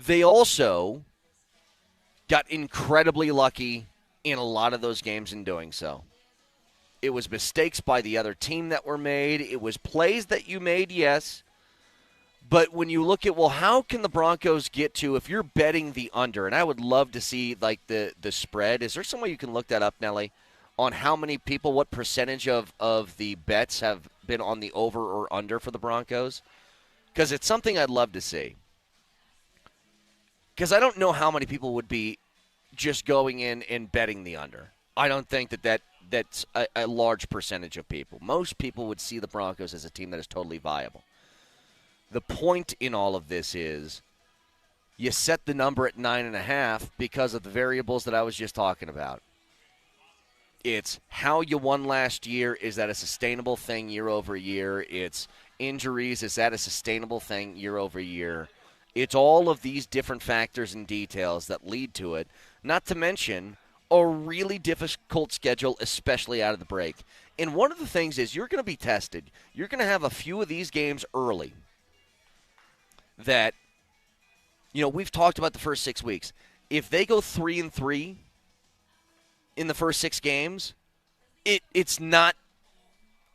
They also got incredibly lucky in a lot of those games in doing so. It was mistakes by the other team that were made. It was plays that you made, yes. But when you look at, well, how can the Broncos get to, if you're betting the under, and I would love to see like the spread. Is there some way you can look that up, Nelly, on how many people, what percentage of the bets have been on the over or under for the Broncos? Because it's something I'd love to see. Because I don't know how many people would be just going in and betting the under. I don't think that's a large percentage of people. Most people would see the Broncos as a team that is totally viable. The point in all of this is you set the number at 9.5 because of the variables that I was just talking about. It's how you won last year. Is that a sustainable thing year over year? It's injuries. Is that a sustainable thing year over year? It's all of these different factors and details that lead to it, not to mention a really difficult schedule, especially out of the break. And one of the things is you're going to be tested. You're going to have a few of these games early that, you know, we've talked about the first 6 weeks. If they go 3-3 in the first 6 games, it's not,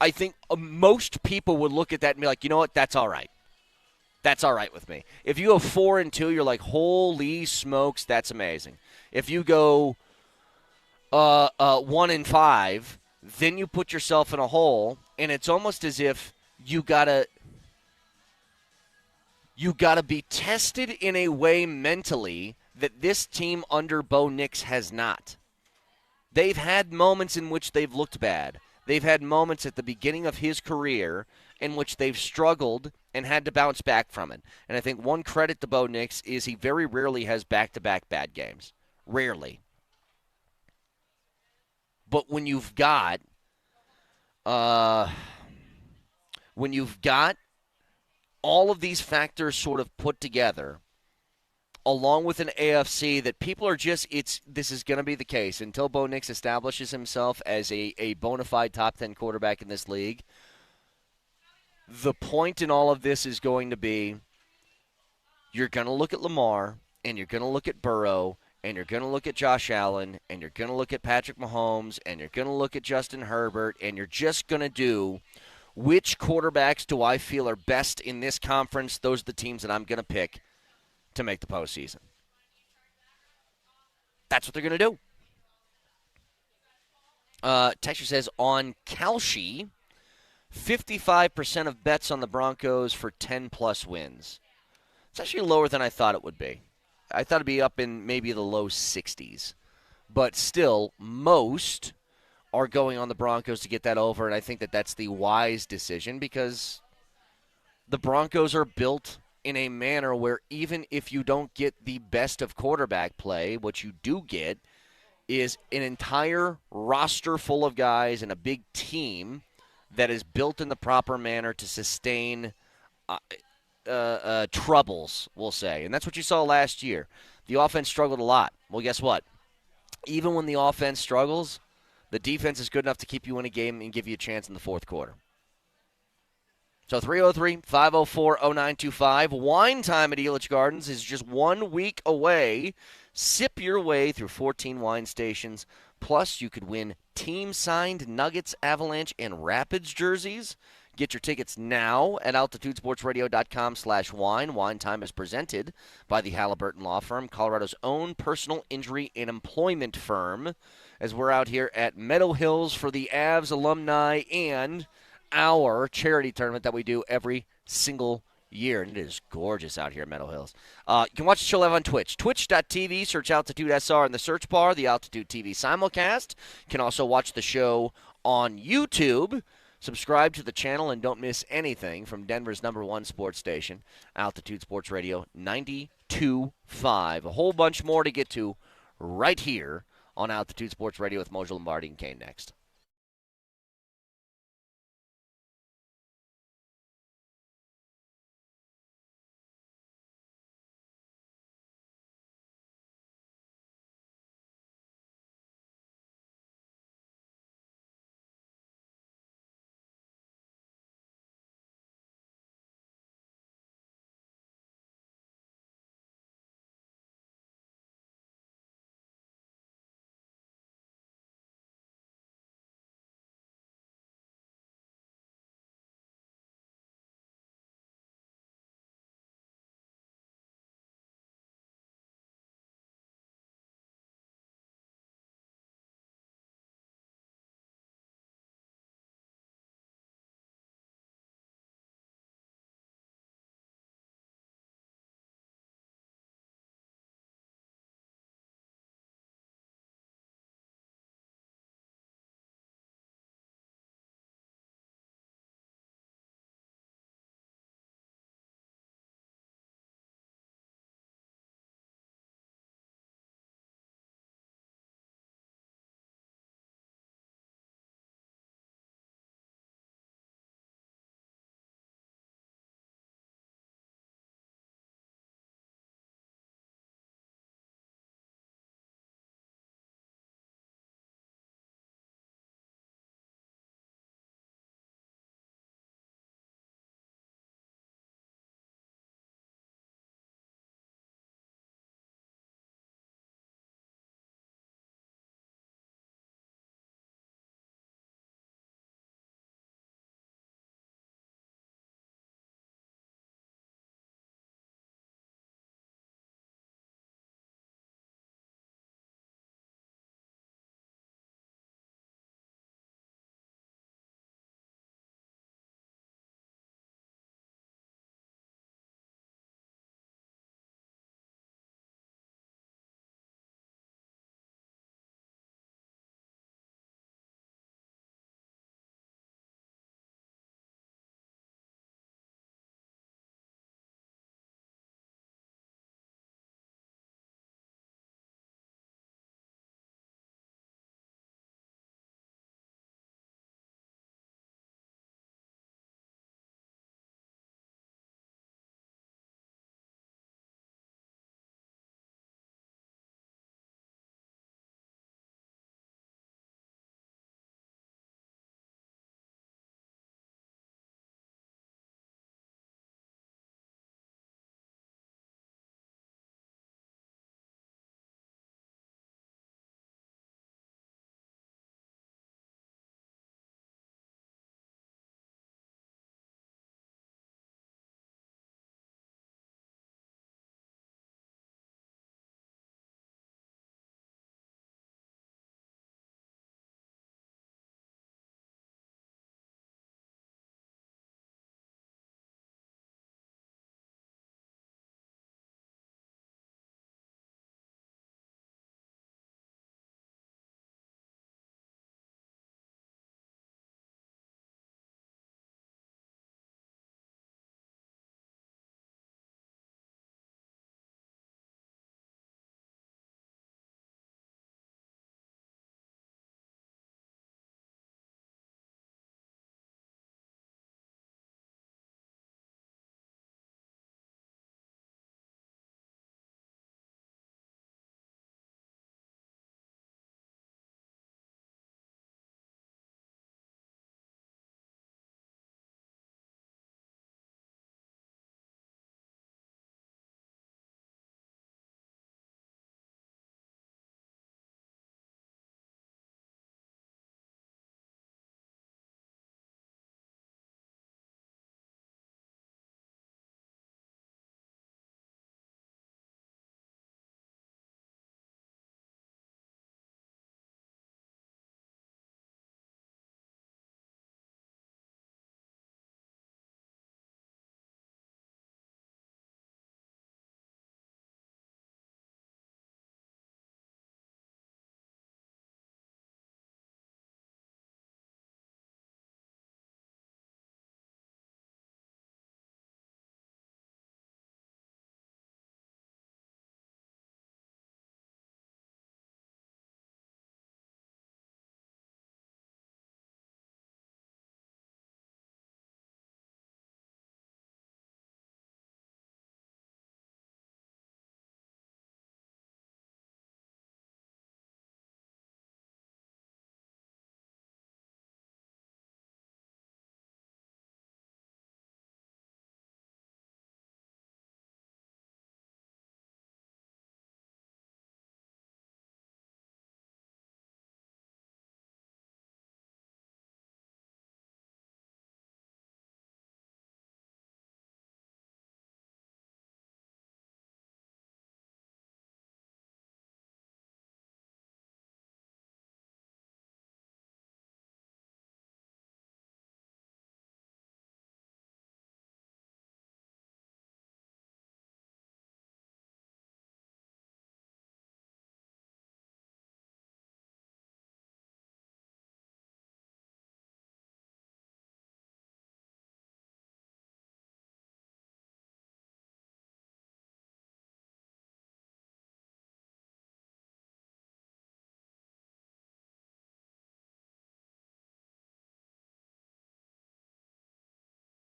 I think most people would look at that and be like, you know what, that's all right. That's all right with me. If you go 4-2, you're like, holy smokes, that's amazing. If you go 1-5, then you put yourself in a hole, and it's almost as if you gotta be tested in a way mentally that this team under Bo Nix has not. They've had moments in which they've looked bad. They've had moments at the beginning of his career in which they've struggled and had to bounce back from it. And I think one credit to Bo Nix is he very rarely has back-to-back bad games. Rarely. But when you've got all of these factors sort of put together, along with an AFC that people are just, this is going to be the case until Bo Nix establishes himself as a bona fide top 10 quarterback in this league. The point in all of this is going to be you're going to look at Lamar, and you're going to look at Burrow, and you're going to look at Josh Allen, and you're going to look at Patrick Mahomes, and you're going to look at Justin Herbert, and you're just going to do which quarterbacks do I feel are best in this conference. Those are the teams that I'm going to pick to make the postseason. That's what they're going to do. Texture says, on Kalshi, 55% of bets on the Broncos for 10-plus wins. It's actually lower than I thought it would be. I thought it'd be up in maybe the low 60s. But still, most are going on the Broncos to get that over, and I think that that's the wise decision because the Broncos are built in a manner where even if you don't get the best of quarterback play, what you do get is an entire roster full of guys and a big team that is built in the proper manner to sustain troubles, we'll say. And that's what you saw last year. The offense struggled a lot. Well, guess what? Even when the offense struggles, the defense is good enough to keep you in a game and give you a chance in the fourth quarter. So 303-504-0925. Wine time at Elitch Gardens is just 1 week away. Sip your way through 14 wine stations. Plus, you could win team-signed Nuggets, Avalanche, and Rapids jerseys. Get your tickets now at altitudesportsradio.com/wine. Wine time is presented by the Halliburton Law Firm, Colorado's own personal injury and employment firm, as we're out here at Meadow Hills for the Avs alumni and our charity tournament that we do every single year. And it is gorgeous out here at Meadow Hills. You can watch the show live on Twitch. Twitch.tv, search Altitude SR in the search bar, the Altitude TV simulcast. You can also watch the show on YouTube. Subscribe to the channel and don't miss anything from Denver's #1 sports station, Altitude Sports Radio 92.5. A whole bunch more to get to right here on Altitude Sports Radio with Moser, Lombardi, and Kane next.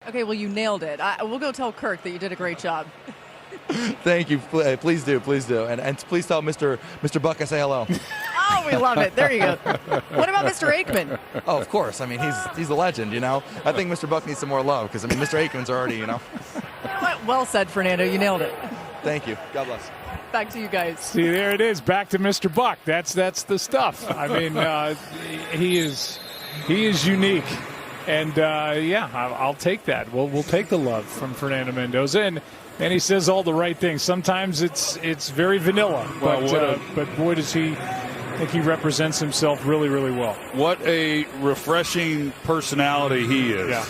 Okay, well, you nailed it. We'll go tell Kirk that you did a great job. Thank you. Please do. And please tell Mr. Buck I say hello. Oh, we love it. There you go. What about Mr. Aikman? Oh, of course. I mean, he's a legend, you know. I think Mr. Buck needs some more love because, I mean, Mr. Aikman's already, you know. Well said, Fernando. You nailed it. Thank you. God bless. Back to you guys. See, there it is. Back to Mr. Buck. That's the stuff. I mean, he is unique. And, I'll take that. We'll take the love from Fernando Mendoza. And he says all the right things. Sometimes it's very vanilla. But boy, does he think he represents himself really, really well. What a refreshing personality he is. Yeah.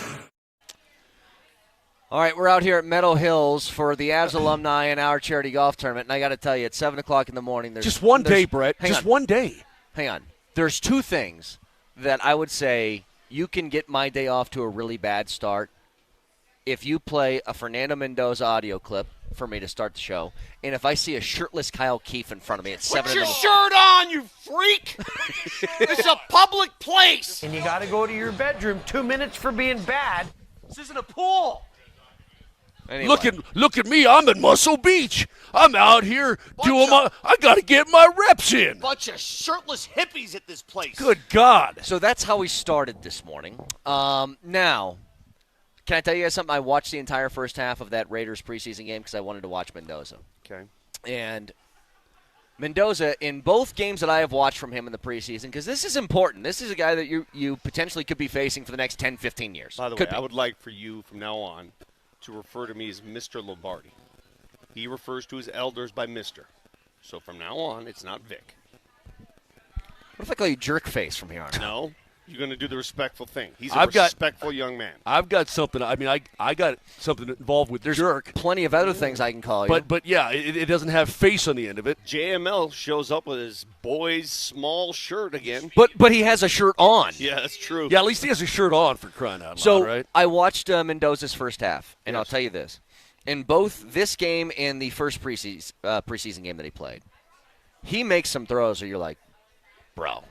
All right, we're out here at Meadow Hills for the Avs alumni and our charity golf tournament. And I got to tell you, at 7 o'clock in the morning, just one day, Brett. Just one day. Hang on. There's two things that I would say you can get my day off to a really bad start if you play a Fernando Mendoza audio clip for me to start the show, and if I see a shirtless Kyle Keefe in front of me at 7 Put your shirt on, you freak! It's a public place! And you got to go to your bedroom 2 minutes for being bad. This isn't a pool. Anyway. Look at me. I'm in Muscle Beach. I'm out here I got to get my reps in. Bunch of shirtless hippies at this place. Good God. So that's how we started this morning. Now, can I tell you guys something? I watched the entire first half of that Raiders preseason game because I wanted to watch Mendoza. Okay. And Mendoza, in both games that I have watched from him in the preseason, because this is important. This is a guy that you potentially could be facing for the next 10, 15 years. By the way, I would like for you from now on to refer to me as Mr. Lombardi. He refers to his elders by Mr. So from now on, it's not Vic. What if I call you jerk face from here on out? No. You're going to do the respectful thing. He's a respectful young man. I've got something. I mean, I got something involved with jerk. Plenty of other things I can call you. But yeah, it doesn't have face on the end of it. JML shows up with his boy's small shirt again. But he has a shirt on. Yeah, that's true. Yeah, at least he has a shirt on, for crying out loud, so right? I watched Mendoza's first half, and I'll tell you this. In both this game and the first preseason game that he played, he makes some throws where you're like, bro,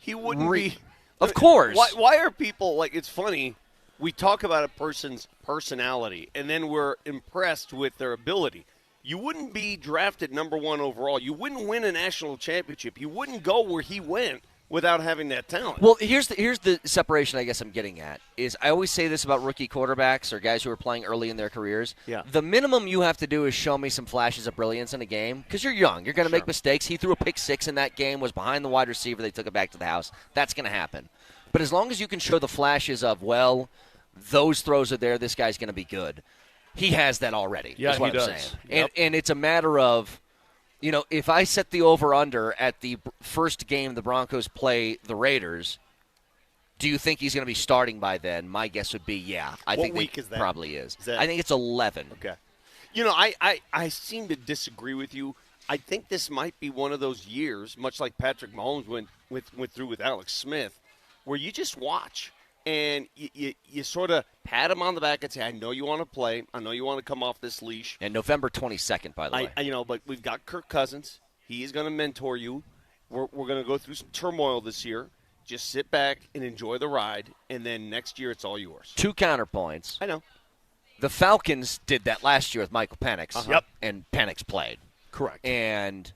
He wouldn't be. Of course. Why are people, like, it's funny, we talk about a person's personality, and then we're impressed with their ability. You wouldn't be drafted number 1 overall. You wouldn't win a national championship. You wouldn't go where he went without having that talent. Well, here's the separation I guess I'm getting at is I always say this about rookie quarterbacks or guys who are playing early in their careers. Yeah. The minimum you have to do is show me some flashes of brilliance in a game because you're young. You're going to make mistakes. He threw a pick 6 in that game, was behind the wide receiver. They took it back to the house. That's going to happen. But as long as you can show the flashes of, well, those throws are there, this guy's going to be good. He has that already. Yeah, is what he I'm does. saying. Yep. And it's a matter of, you know, if I set the over-under at the first game the Broncos play the Raiders, do you think he's going to be starting by then? My guess would be, yeah. I What think week is that? Probably is. that? I think it's 11. Okay. You know, I seem to disagree with you. I think this might be one of those years, much like Patrick Mahomes went through with Alex Smith, where you just watch and you sort of pat him on the back and say, I know you want to play. I know you want to come off this leash. And November 22nd, by the way. But we've got Kirk Cousins. He is going to mentor you. We're going to go through some turmoil this year. Just sit back and enjoy the ride, and then next year it's all yours. 2 counterpoints. I know. The Falcons did that last year with Michael Penix. Yep. And Penix played. Correct. And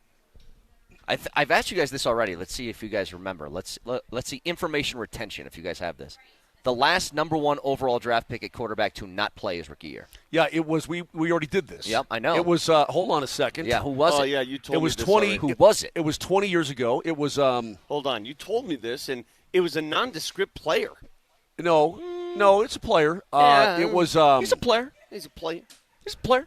I've asked you guys this already. Let's see if you guys remember. Let's see information retention if you guys have this. The last number 1 overall draft pick at quarterback to not play his rookie year. Yeah, it was. We already did this. Yep, I know. It was. Hold on a second. Yeah, who was it? Oh, yeah, you told me It was this 20. already. Who was it? It was 20 years ago. It was. Hold on. You told me this, and it was a nondescript player. No, it's a player. Yeah, it was. He's a player. He's a player. He's a player.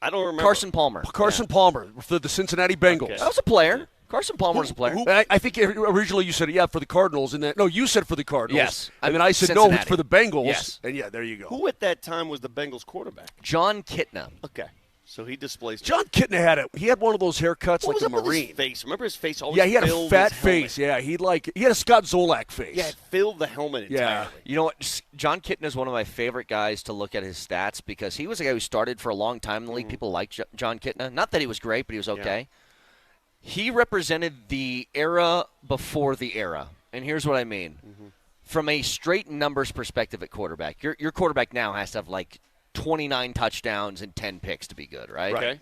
I don't remember. Carson Palmer. Palmer for the Cincinnati Bengals. Okay. That was a player. Carson Palmer was a player. I think originally you said, for the Cardinals. No, you said for the Cardinals. Yes. And then I said, Cincinnati. no, it's for the Bengals. Yes. And, there you go. Who at that time was the Bengals quarterback? John Kitna. Okay. So he displaced John Kitna had one of those haircuts what like was a up with Marine. his face? Remember his face always Yeah, he had a filled fat his helmet? face. Yeah, he had a Scott Zolak face. Yeah, it filled the helmet entirely. You know what? John Kitna is one of my favorite guys to look at his stats because he was a guy who started for a long time in the league. People like John Kitna. Not that he was great, but he was okay. Yeah. He represented the era before the era. And here's what I mean. from a straight numbers perspective at quarterback, your quarterback now has to have like 29 touchdowns and 10 picks to be good, right? Okay.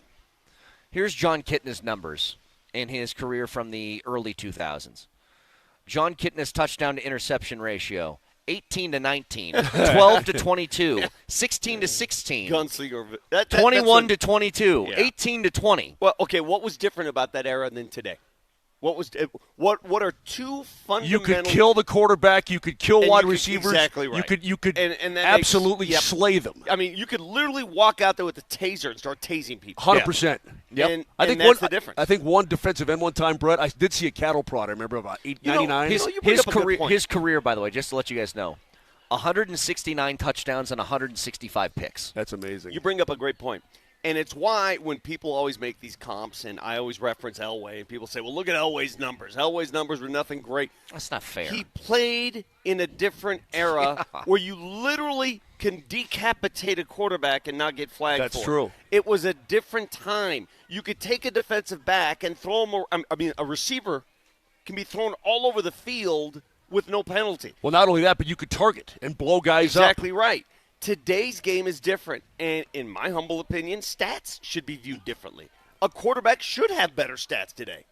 Here's John Kitna's numbers in his career from the early 2000s. John Kitna's touchdown to interception ratio, 18 to 19, 12 to 22, 16 to 16, Gunslinger. 21 to 22, 18 to 20. Well, okay, what was different about that era than today? What are two fundamental? You could kill the quarterback. You could kill wide receivers. Exactly right. You could and that absolutely slay them. I mean, you could literally walk out there with a taser and start tasing people. 100%. Yep. And that's the difference. I think one defensive end one time, Brett, I did see a cattle prod. I remember about 899. His career, by the way, just to let you guys know, 169 touchdowns and 165 picks. That's amazing. You bring up a great point. And it's why when people always make these comps, and I always reference Elway, and people say, well, look at Elway's numbers. Elway's numbers were nothing great. That's not fair. He played in a different era where you literally can decapitate a quarterback and not get flagged for it. That's true. It was a different time. You could take a defensive back and throw him – a receiver can be thrown all over the field with no penalty. Well, not only that, but you could target and blow guys up. up. Exactly right. Today's game is different, and in my humble opinion, stats should be viewed differently. A quarterback should have better stats today.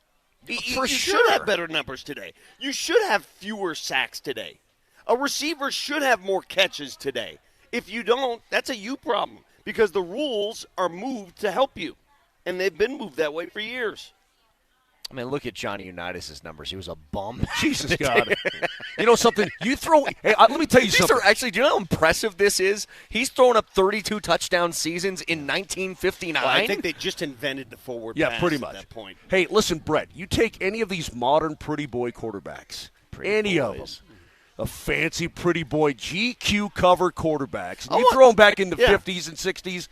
You should have better numbers today. You should have fewer sacks today. A receiver should have more catches today. If you don't, that's a you problem because the rules are moved to help you, and they've been moved that way for years. I mean, look at Johnny Unitas' numbers. He was a bum. Jesus, God. You know something? You throw – hey, let me tell you something. Actually, do you know how impressive this is? He's thrown up 32 touchdown seasons in 1959. Well, I think they just invented the forward pass pretty much. At that point. Hey, listen, Brett, you take any of these modern pretty boy quarterbacks, any of them, a fancy pretty boy GQ cover quarterbacks, and you throw them back in the 50s and 60s,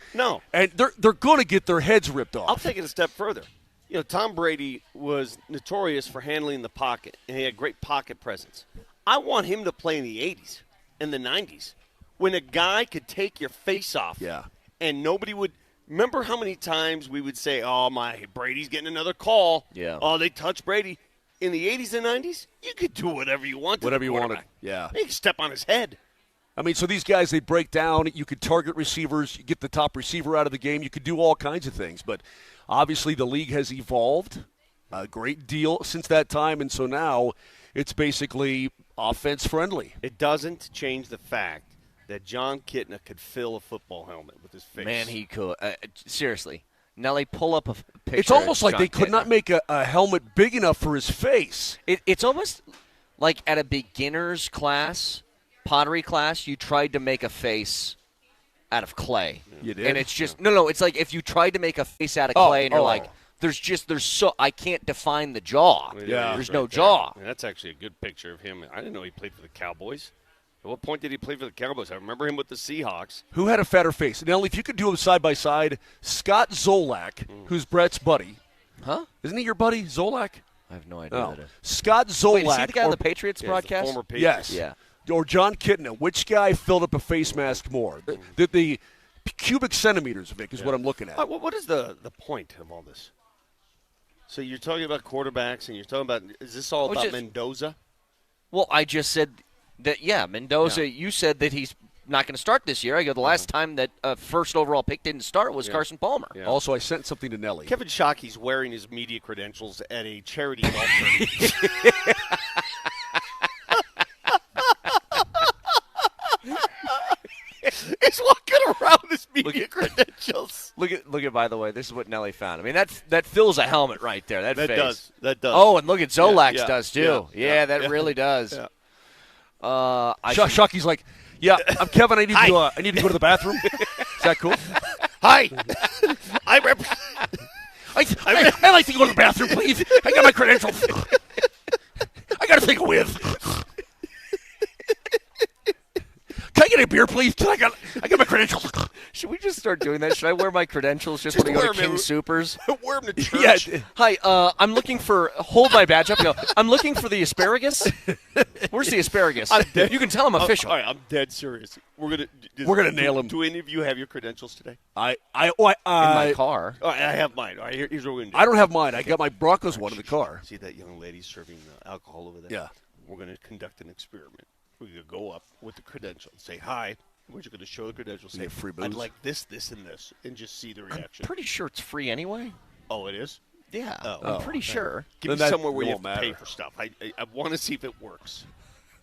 and they're going to get their heads ripped off. I'll take it a step further. You know, Tom Brady was notorious for handling the pocket, and he had great pocket presence. I want him to play in the 80s and the 90s when a guy could take your face off and nobody would – remember how many times we would say, oh, Brady's getting another call. Yeah. Oh, they touched Brady. In the 80s and 90s, you could do whatever you wanted. Whatever you wanted, yeah. You could step on his head. I mean, so these guys, they break down. You could target receivers. You get the top receiver out of the game. You could do all kinds of things. But obviously the league has evolved a great deal since that time, and so now it's basically offense-friendly. It doesn't change the fact that John Kitna could fill a football helmet with his face. Man, he could. Seriously. Nelly, pull up a picture. It's almost like John they could not make a helmet big enough for his face. It's almost like at a beginner's class, pottery class, you tried to make a face out of clay. You did? And it's just no, it's like if you tried to make a face out of clay and you're like, I can't define the jaw. Yeah. There's no jaw. Yeah, that's actually a good picture of him. I didn't know he played for the Cowboys. At what point did he play for the Cowboys? I remember him with the Seahawks. Who had a fatter face? Now, if you could do them side by side, Scott Zolak, who's Brett's buddy. Huh? Isn't he your buddy, Zolak? I have no idea who that is. Scott Zolak. Wait, is he the guy on the Patriots broadcast? The former Patriots. Yes. Yeah. Or John Kitna. Which guy filled up a face mask more? The cubic centimeters of it is what I'm looking at. What is the point of all this? So you're talking about quarterbacks, and you're talking about – is this all about Mendoza? Well, I just said that, Mendoza, you said that he's not going to start this year. I go, the last time that first overall pick didn't start was Carson Palmer. Yeah. Also, I sent something to Nelly. Kevin Shockey's wearing his media credentials at a charity golf tournament. He's walking around with his media credentials. Look at. By the way, this is what Nelly found. I mean, that fills a helmet right there. That face. That does. Oh, and look at Zolak's does too. That really does. Yeah. Shockey's like, I'm Kevin. I need to go to the bathroom. Is that cool? Hi. I like to go to the bathroom, please. I got my credentials. I got to take a whiff. Can I get a beer, please? I got my credentials. Should we just start doing that? Should I wear my credentials just when I go to King Soopers? Wear them to church. Yeah. Hi, I'm looking for – hold my badge up. I'm looking for the asparagus. Where's the asparagus? You can tell I'm official. All right, I'm dead serious. We're gonna nail him. Do any of you have your credentials today? In my car. Oh, I have mine. All right, here's what we're going to do. I don't have mine. I got my Broncos one in the car. See that young lady serving alcohol over there? Yeah. We're going to conduct an experiment. We're going to go up with the credential and say, hi. We're just going to show the credential. Say, free I'd booze? like this, this, and this, and just see the reaction. Pretty sure it's free anyway. Oh, it is? Yeah, Oh. I'm pretty sure. Give me Then that somewhere where you have won't to pay matter. for stuff. I want to see if it works.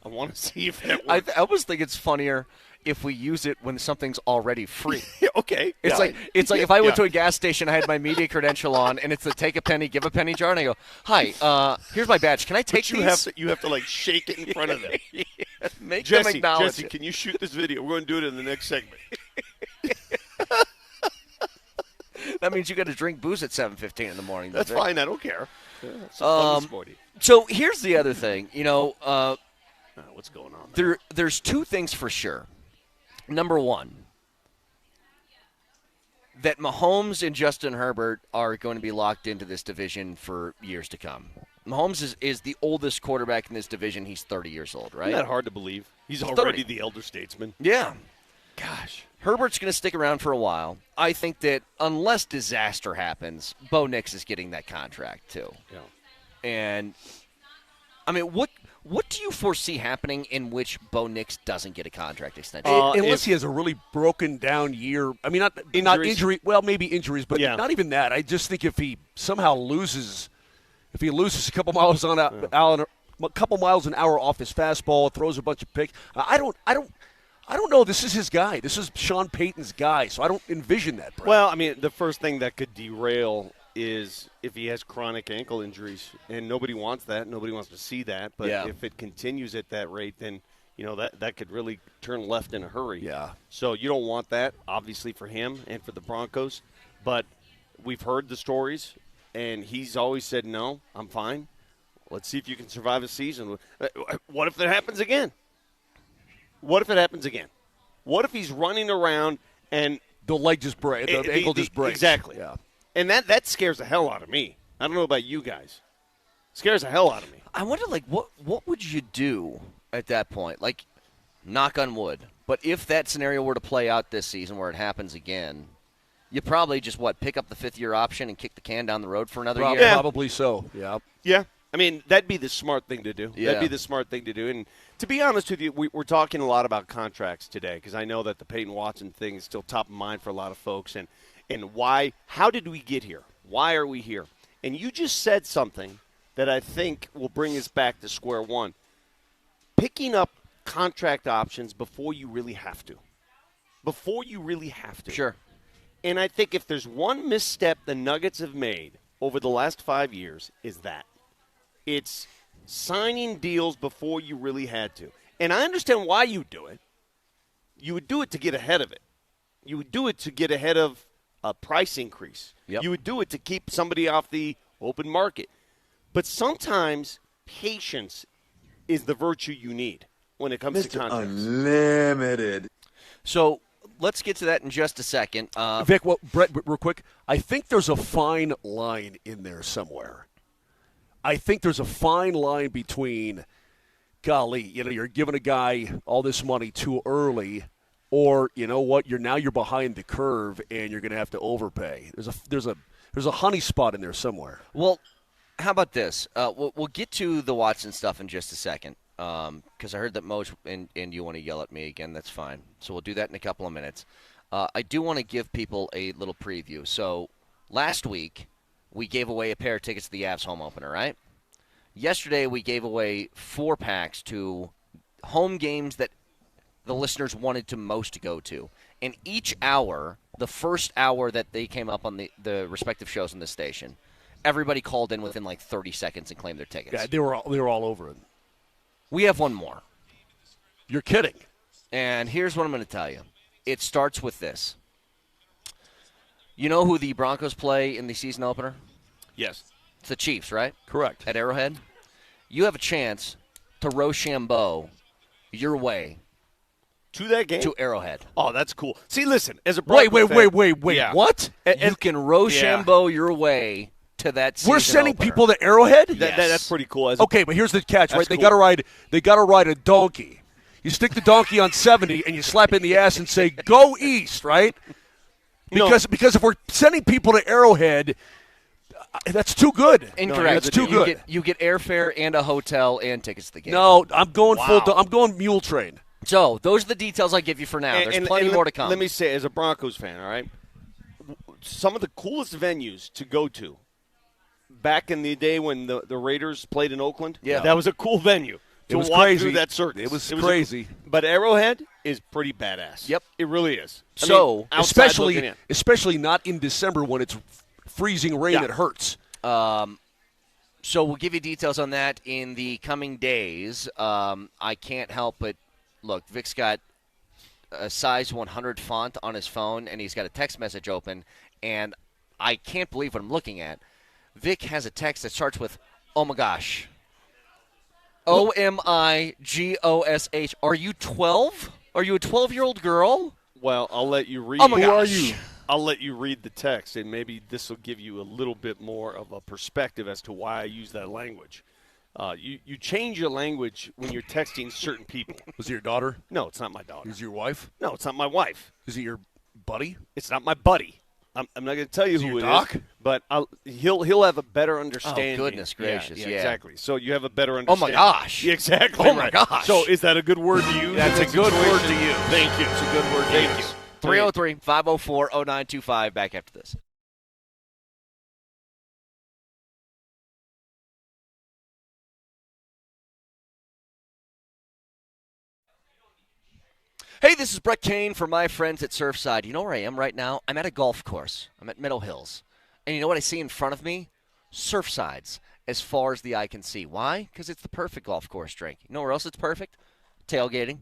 I want to see if it works. I almost think it's funnier if we use it when something's already free. Okay. It's like if I went to a gas station, I had my media credential on, and it's the take a penny, give a penny jar, and I go, "Hi, here's my badge. Can I take these?" You have to like shake it in front of them. Make them Jesse, acknowledge Jesse, it. can you shoot this video? We're going to do it in the next segment. That means you got to drink booze at 7:15 in the morning. That's it? fine. I don't care. It's fun and sporty. So here's the other thing. What's going on? There's two things for sure. Number one, that Mahomes and Justin Herbert are going to be locked into this division for years to come. Mahomes is the oldest quarterback in this division. He's 30 years old, right? Isn't that hard to believe? He's 30. already the elder statesman. Yeah. Gosh. Herbert's going to stick around for a while. I think that unless disaster happens, Bo Nix is getting that contract too. Yeah. And, I mean, what do you foresee happening in which Bo Nix doesn't get a contract extension? Unless he has a really broken down year. I mean, not injury. Well, maybe injuries, but not even that. I just think if he somehow loses, a couple miles an hour off his fastball, throws a bunch of picks. I don't know. This is his guy. This is Sean Payton's guy. So I don't envision that. Brett. Well, I mean, the first thing that could derail is if he has chronic ankle injuries, and nobody wants that. Nobody wants to see that. But if it continues at that rate, then that could really turn left in a hurry. Yeah. So you don't want that, obviously, for him and for the Broncos. But we've heard the stories, and he's always said, no, I'm fine. Let's see if you can survive a season. What if that happens again? What if it happens again? What if he's running around and the leg just breaks, the ankle just breaks? Exactly. Yeah. And that scares the hell out of me. I don't know about you guys. Scares the hell out of me. I wonder, what would you do at that point? Like, knock on wood. But if that scenario were to play out this season where it happens again, you probably just, pick up the fifth-year option and kick the can down the road for another year? Yeah. Probably so, yeah. Yeah. I mean, that'd be the smart thing to do. Yeah. That'd be the smart thing to do. And to be honest with you, we're talking a lot about contracts today because I know that the Peyton Watson thing is still top of mind for a lot of folks. And why? How did we get here? Why are we here? And you just said something that I think will bring us back to square one. Picking up contract options before you really have to. Before you really have to. Sure. And I think if there's one misstep the Nuggets have made over the last 5 years is that. It's signing deals before you really had to. And I understand why you do it. You would do it to get ahead of it. You would do it to get ahead of a price increase. Yep. You would do it to keep somebody off the open market. But sometimes patience is the virtue you need when it comes to contracts. Unlimited. So let's get to that in just a second. Vic, Brett, real quick, I think there's a fine line in there somewhere. I think there's a fine line between, golly, you're giving a guy all this money too early, or you know what, you're behind the curve and you're going to have to overpay. There's a honey spot in there somewhere. Well, how about this? We'll get to the Watson stuff in just a second because I heard that Moj and you want to yell at me again. That's fine. So we'll do that in a couple of minutes. I do want to give people a little preview. So last week, we gave away a pair of tickets to the Avs home opener, right? Yesterday, we gave away 4 packs to home games that the listeners wanted to most go to. And each hour, the first hour that they came up on the respective shows on the station, everybody called in within like 30 seconds and claimed their tickets. Yeah, they were all over it. We have one more. You're kidding. And here's what I'm going to tell you. It starts with this. You know who the Broncos play in the season opener? Yes. It's the Chiefs, right? Correct. At Arrowhead. You have a chance to Rochambeau your way to that game? To Arrowhead. Oh, that's cool. See, listen, as a Broncos Wait. Yeah. What? You can Rochambeau your way to that season We're sending opener. people to Arrowhead? Yes. That's pretty cool. Okay, but here's the catch, right? That's They cool. got to ride a donkey. You stick the donkey on 70 and you slap it in the ass and say, "Go east," right? Because if we're sending people to Arrowhead, That's too good. Incorrect. That's too good. You get airfare and a hotel and tickets to the game. No, I'm going I'm going mule train. So those are the details I give you for now. There's plenty more to come. Let me say, as a Broncos fan, all right, some of the coolest venues to go to back in the day when the Raiders played in Oakland, that was a cool venue. It was walk crazy. through that circus. It was crazy. But Arrowhead is pretty badass. Yep. It really is. Especially not in December when it's freezing rain that hurts. So we'll give you details on that in the coming days. I can't help but look, Vic's got a size 100 font on his phone, and he's got a text message open, and I can't believe what I'm looking at. Vic has a text that starts with, "Oh my gosh." OMIGOSH. Are you 12? Are you a 12-year-old girl? Well, I'll let you read. Oh my Who gosh. are you? I'll let you read the text, and maybe this will give you a little bit more of a perspective as to why I use that language. You change your language when you're texting certain people. Was it your daughter? No, it's not my daughter. Is it your wife? No, it's not my wife. Is it your buddy? It's not my buddy. I'm not going to tell you who it is, but he'll have a better understanding. Oh, goodness gracious, yeah. Exactly. So you have a better Oh, understanding. my gosh. Yeah, exactly. Oh, my gosh. So is that a good word to use? That's a good word to use. Thank you. It's a good word to use. 303-504-0925. Back after this. Hey, this is Brett Kane from my friends at Surfside. You know where I am right now? I'm at a golf course. I'm at Meadow Hills. And you know what I see in front of me? Surfsides, as far as the eye can see. Why? Because it's the perfect golf course drink. You know where else it's perfect? Tailgating.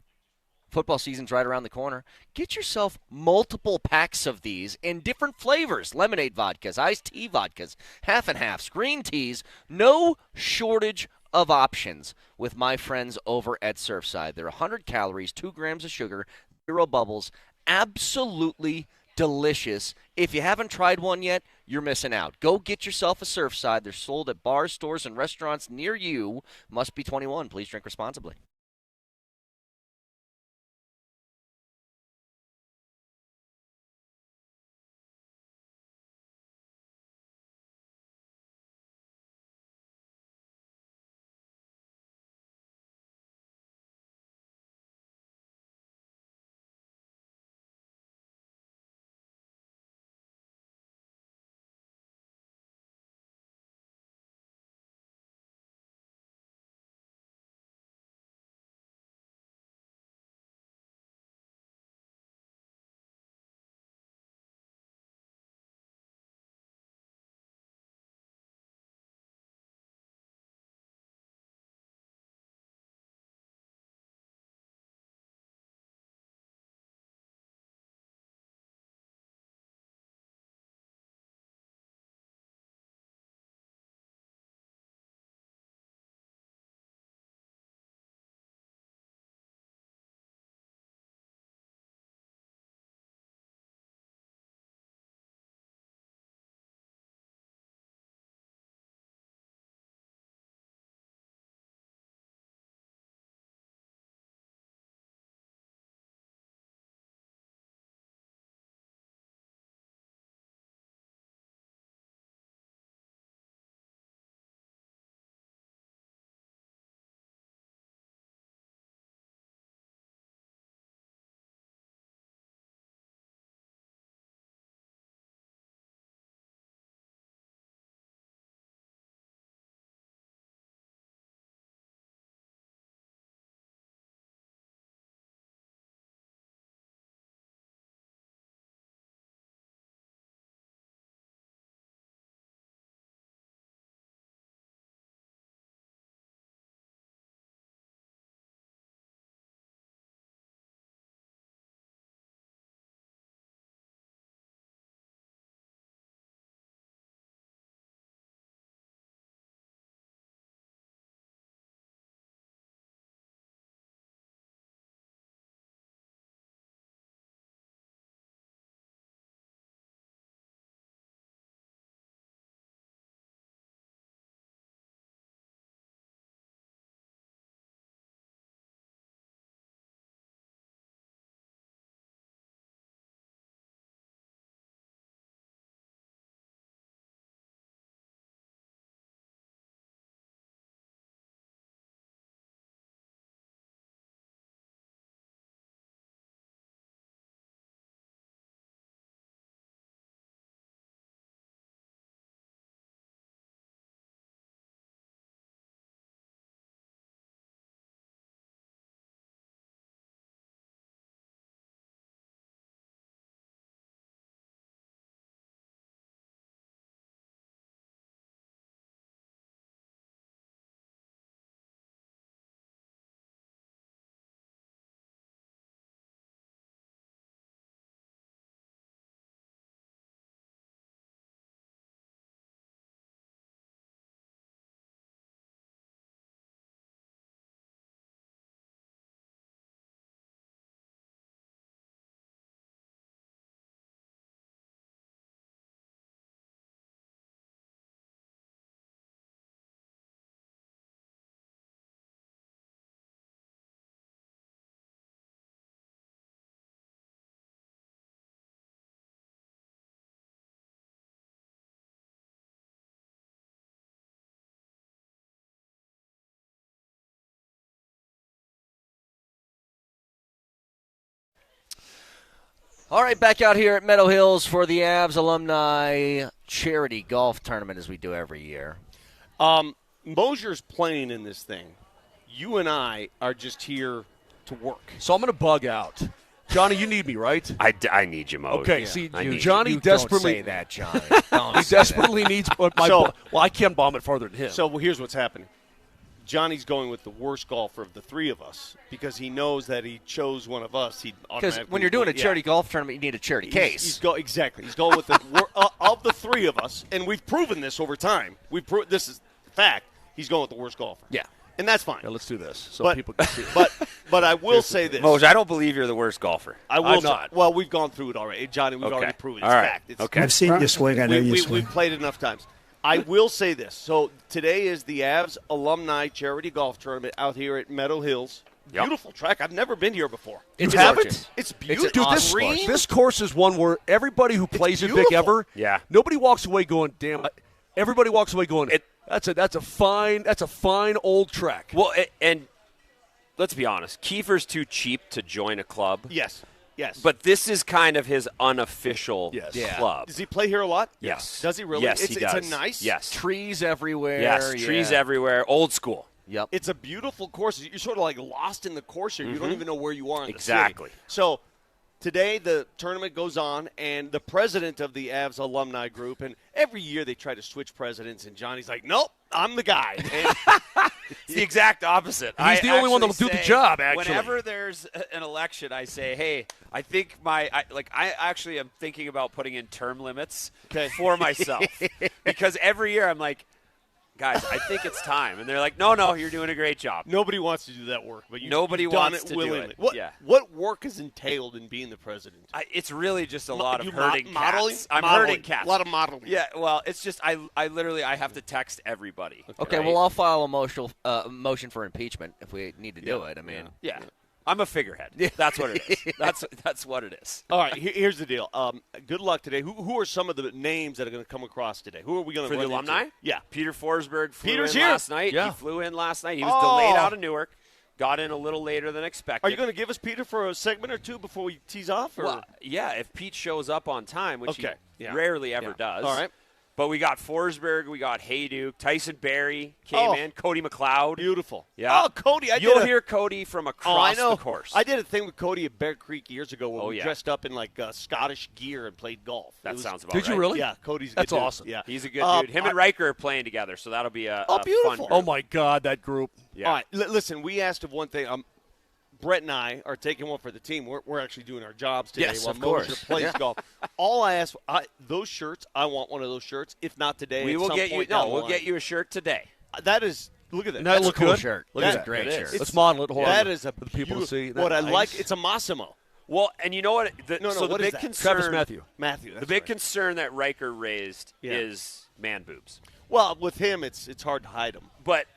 Football season's right around the corner. Get yourself multiple packs of these in different flavors. Lemonade vodkas, iced tea vodkas, half and halves, green teas. No shortage of options with my friends over at Surfside. They're 100 calories, 2 grams of sugar, 0 bubbles. Absolutely delicious. If you haven't tried one yet, you're missing out. Go get yourself a Surfside. They're sold at bars, stores, and restaurants near you. Must be 21. Please drink responsibly. All right, back out here at Meadow Hills for the Avs Alumni Charity Golf Tournament as we do every year. Moser's playing in this thing. You and I are just here to work. So I'm going to bug out. Johnny, you need me, right? I need you, Mo. Okay, yeah, see, You desperately. don't say that, Johnny. He desperately needs my ball. Well, I can't bomb it farther than him. So here's what's happening. Johnny's going with the worst golfer of the three of us because he knows that he chose one of us. Because when you're doing a charity golf tournament, you need a charity case. Exactly. He's going with the of the three of us, and we've proven this over time. This is fact. He's going with the worst golfer. Yeah. And that's fine. Yeah, let's do this so people can see it. But I will say this. Moj, I don't believe you're the worst golfer. I'm not. Well, we've gone through it already. Johnny, we've already proven it's fact. Okay. I've seen you swing. I know you swing. We've played enough times. I will say this. So today is the Avs Alumni Charity Golf Tournament out here at Meadow Hills. Yep. Beautiful track. I've never been here before. You haven't? It's beautiful. Dude, this course is one where everybody who plays it, Vic, ever, nobody walks away going, damn. Everybody walks away going, that's a fine old track. Well, and let's be honest, Kiefer's too cheap to join a club. Yes. But this is kind of his unofficial club. Does he play here a lot? Yes. Does he really? Yes, he does. It's a nice. Yes. Trees everywhere. Yes, trees everywhere. Old school. Yep. It's a beautiful course. You're sort of like lost in the course here. You don't even know where you are in exactly. the city. So today the tournament goes on, and the president of the Avs alumni group, and every year they try to switch presidents, and Johnny's like, nope, I'm the guy. It's the exact opposite. He's the only one that'll do the job, actually. Whenever there's an election, I say, hey, I think I actually am thinking about putting in term limits for myself. Because every year I'm like, guys, I think it's time. And they're like, no, you're doing a great job. Nobody wants to do that work, but nobody wants to willingly. do it. What work is entailed in being the president? It's really just a lot of herding modeling? cats. I'm herding cats. A lot of modeling. Yeah, well, it's just I literally have to text everybody. Okay, right? well, I'll file a motion for impeachment if we need to do it. I mean, yeah. I'm a figurehead. That's what it is. That's what it is. All right, here's the deal. Good luck today. Who are some of the names that are going to come across today? Who are we going to for the alumni? Into? Yeah, Peter Forsberg flew in here last night. Yeah. He flew in last night. He was delayed out of Newark. Got in a little later than expected. Are you going to give us Peter for a segment or two before we tease off? Or? Well, yeah, if Pete shows up on time, which he rarely ever does. All right. But we got Forsberg, we got Hayduke, Tyson Barrie came in, Cody McLeod. Beautiful. Yeah. Oh, Cody. You'll hear Cody from across the course. I did a thing with Cody at Bear Creek years ago where we dressed up in like Scottish gear and played golf. That sounds about right. Did you really? Yeah, Cody's a That's good dude. awesome. Yeah. He's a good dude. Him and Riker are playing together, so that'll be a fun beautiful. group. Oh, my God, that group. Yeah. All right, listen, we asked of one thing. Brett and I are taking one for the team. We're actually doing our jobs today while Moser plays golf. All I asked, those shirts, I want one of those shirts. If not today, we will get you. No, we'll get you a shirt today. That is. Look at that. That's a cool good shirt. That's a great shirt. Let's model it. That is a for the people to see. What I like, it's a Massimo. Well, and you know what? So the big concern, Travis Matthew. The big concern that Riker raised is man boobs. Well, with him, it's hard to hide them. But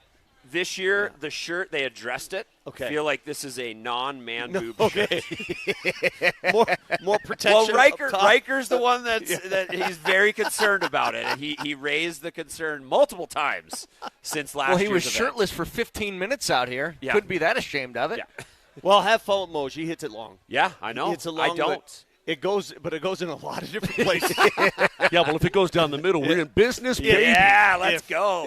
this year, the shirt, they addressed it. Okay. I feel like this is a non-man boob shirt. more protection. Well, Riker's the one that he's very concerned about it. He raised the concern multiple times since last year. Well, he was shirtless for 15 minutes out here. Yeah. Couldn't be that ashamed of it. Yeah. Well, have fun with Moj. He hits it long. Yeah, I know. He hits it long. I don't. It goes in a lot of different places. Yeah, well, if it goes down the middle, we're in business, baby. Yeah, let's go. All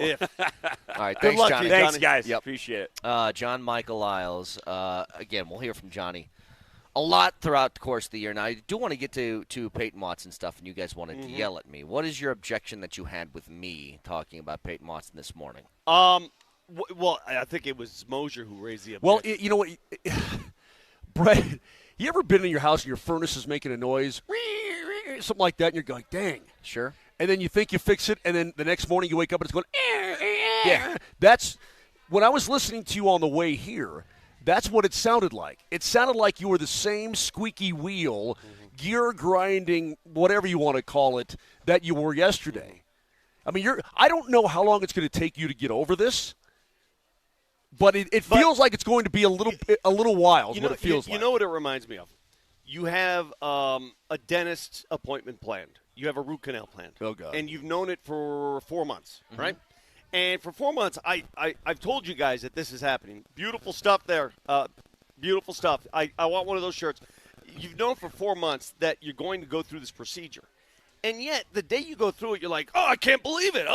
right, Good thanks, luck, Johnny. Thanks, guys. Appreciate it. John Michael Lyles. Again, we'll hear from Johnny a lot throughout the course of the year. Now, I do want to get to Peyton Watson stuff, and you guys wanted to yell at me. What is your objection that you had with me talking about Peyton Watson this morning? Well, I think it was Moser who raised the objection. Well, you know what, Brett, you ever been in your house and your furnace is making a noise, something like that, and you're going, dang. Sure. And then you think you fix it, and then the next morning you wake up and it's going, yeah. That's when I was listening to you on the way here. That's what it sounded like. It sounded like you were the same squeaky wheel, gear grinding, whatever you want to call it, that you were yesterday. I mean, I don't know how long it's going to take you to get over this. But it feels like it's going to be a little while. Is what it feels like. You know what it reminds me of? You have a dentist appointment planned. You have a root canal planned. Oh, God. And you've known it for 4 months, right? And for 4 months, I've told you guys that this is happening. Beautiful stuff there. Beautiful stuff. I want one of those shirts. You've known for 4 months that you're going to go through this procedure. And yet, the day you go through it, you're like, oh, I can't believe it.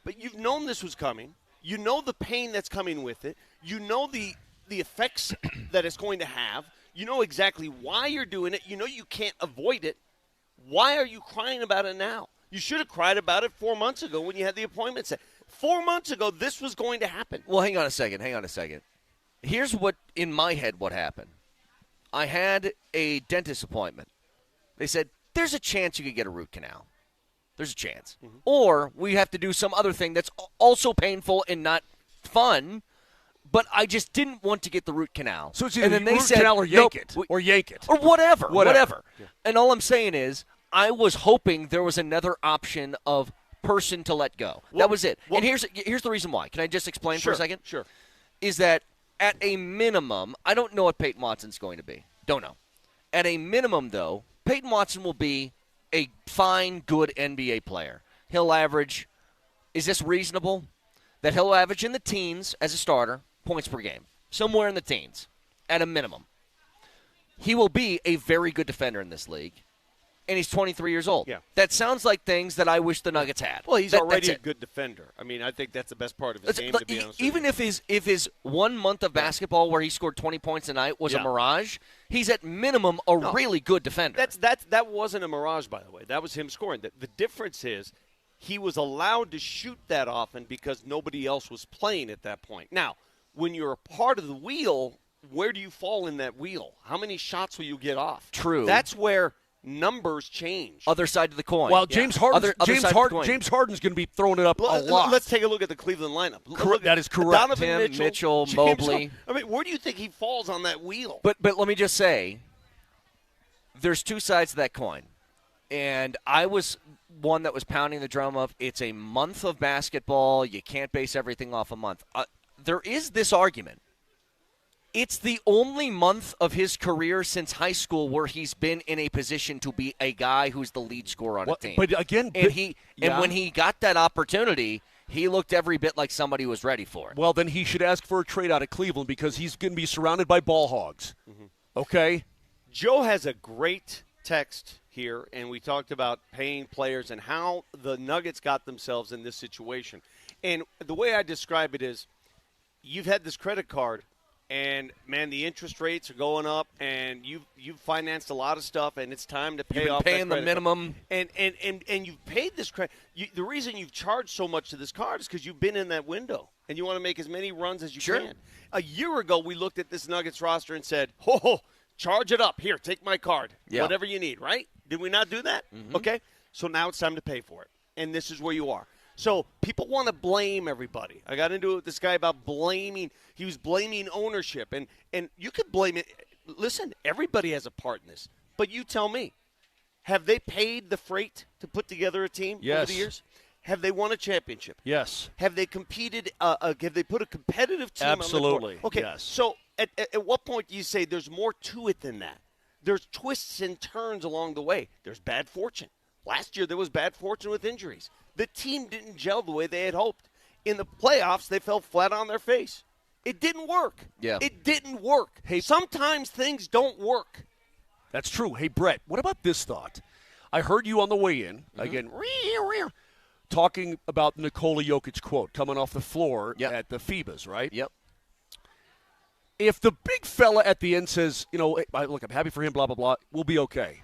But you've known this was coming. You know the pain that's coming with it. You know the effects that it's going to have. You know exactly why you're doing it. You know you can't avoid it. Why are you crying about it now? You should have cried about it 4 months ago when you had the appointment set. 4 months ago, this was going to happen. Well, hang on a second. Here's what, in my head, what happened. I had a dentist appointment. They said, there's a chance you could get a root canal. There's a chance. Mm-hmm. Or we have to do some other thing that's also painful and not fun, but I just didn't want to get the root canal. So it's either root canal or yank it. Or yank it. Or whatever. Yeah. And all I'm saying is, I was hoping there was another option of person to let go. That was it. And here's the reason why. Can I just explain for a second? Sure. Is that at a minimum, I don't know what Peyton Watson's going to be. Don't know. At a minimum, though, Peyton Watson will be a fine, good NBA player. He'll average, is this reasonable? That he'll average in the teens as a starter, points per game. Somewhere in the teens, at a minimum. He will be a very good defender in this league. And he's 23 years old. Yeah. That sounds like things that I wish the Nuggets had. Well, he's already a good defender. I mean, I think that's the best part of his game, to be honest even with you. if his 1 month of basketball where he scored 20 points a night was a mirage, he's at minimum a really good defender. That wasn't a mirage, by the way. That was him scoring. The difference is he was allowed to shoot that often because nobody else was playing at that point. Now, when you're a part of the wheel, where do you fall in that wheel? How many shots will you get off? True. That's where numbers change. Other side of the coin. Well, James Harden's going to be throwing it up a lot. Let's take a look at the Cleveland lineup. That is correct. Donovan Mitchell, Mobley. I mean, where do you think he falls on that wheel? But let me just say, there's two sides to that coin. And I was one that was pounding the drum of it's a month of basketball. You can't base everything off a month. There is this argument. It's the only month of his career since high school where he's been in a position to be a guy who's the lead scorer on a team. But again, and when he got that opportunity, he looked every bit like somebody was ready for it. Well, then he should ask for a trade out of Cleveland because he's going to be surrounded by ball hogs. Mm-hmm. Okay? Joe has a great text here, and we talked about paying players and how the Nuggets got themselves in this situation. And the way I describe it is you've had this credit card, and, man, the interest rates are going up, and you've financed a lot of stuff, and it's time to pay off that paying the minimum. And you've paid this credit. The reason you've charged so much to this card is because you've been in that window, and you want to make as many runs as you can. A year ago, we looked at this Nuggets roster and said, charge it up. Here, take my card. Yeah. Whatever you need, right? Did we not do that? Mm-hmm. Okay. So now it's time to pay for it, and this is where you are. So people want to blame everybody. I got into it with this guy about blaming. He was blaming ownership. And you could blame it. Listen, everybody has a part in this. But you tell me, have they paid the freight to put together a team over the years? Have they won a championship? Yes. Have they competed? Have they put a competitive team on the court? Okay, yes. So at what point do you say there's more to it than that? There's twists and turns along the way. There's bad fortune. Last year there was bad fortune with injuries. The team didn't gel the way they had hoped. In the playoffs, they fell flat on their face. It didn't work. Yeah. It didn't work. Hey, sometimes things don't work. That's true. Hey, Brett, what about this thought? I heard you on the way in, again, talking about the Nikola Jokic quote coming off the floor at the FIBAs, right? Yep. If the big fella at the end says, look, I'm happy for him, blah, blah, blah, we'll be okay.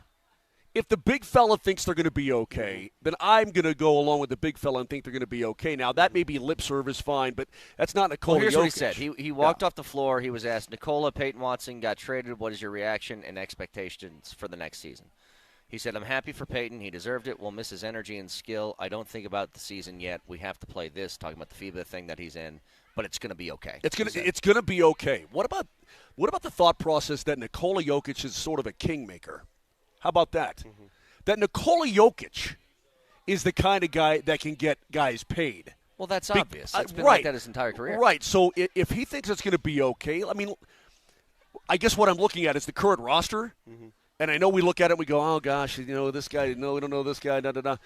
If the big fella thinks they're going to be okay, then I'm going to go along with the big fella and think they're going to be okay. Now, that may be lip service, fine, but that's not Nikola Jokic. Here's what he said. He walked off the floor. He was asked, Nikola, Peyton Watson got traded. What is your reaction and expectations for the next season? He said, I'm happy for Peyton. He deserved it. We'll miss his energy and skill. I don't think about the season yet. We have to play this, talking about the FIBA thing that he's in, but it's going to be okay. It's going to be okay. What about the thought process that Nikola Jokic is sort of a kingmaker? How about that? Mm-hmm. That Nikola Jokic is the kind of guy that can get guys paid. Well, that's obvious. It's been like that his entire career. Right. So if he thinks it's going to be okay, I mean, I guess what I'm looking at is the current roster. Mm-hmm. And I know we look at it and we go, oh, gosh, this guy, no, we don't know this guy, da-da-da.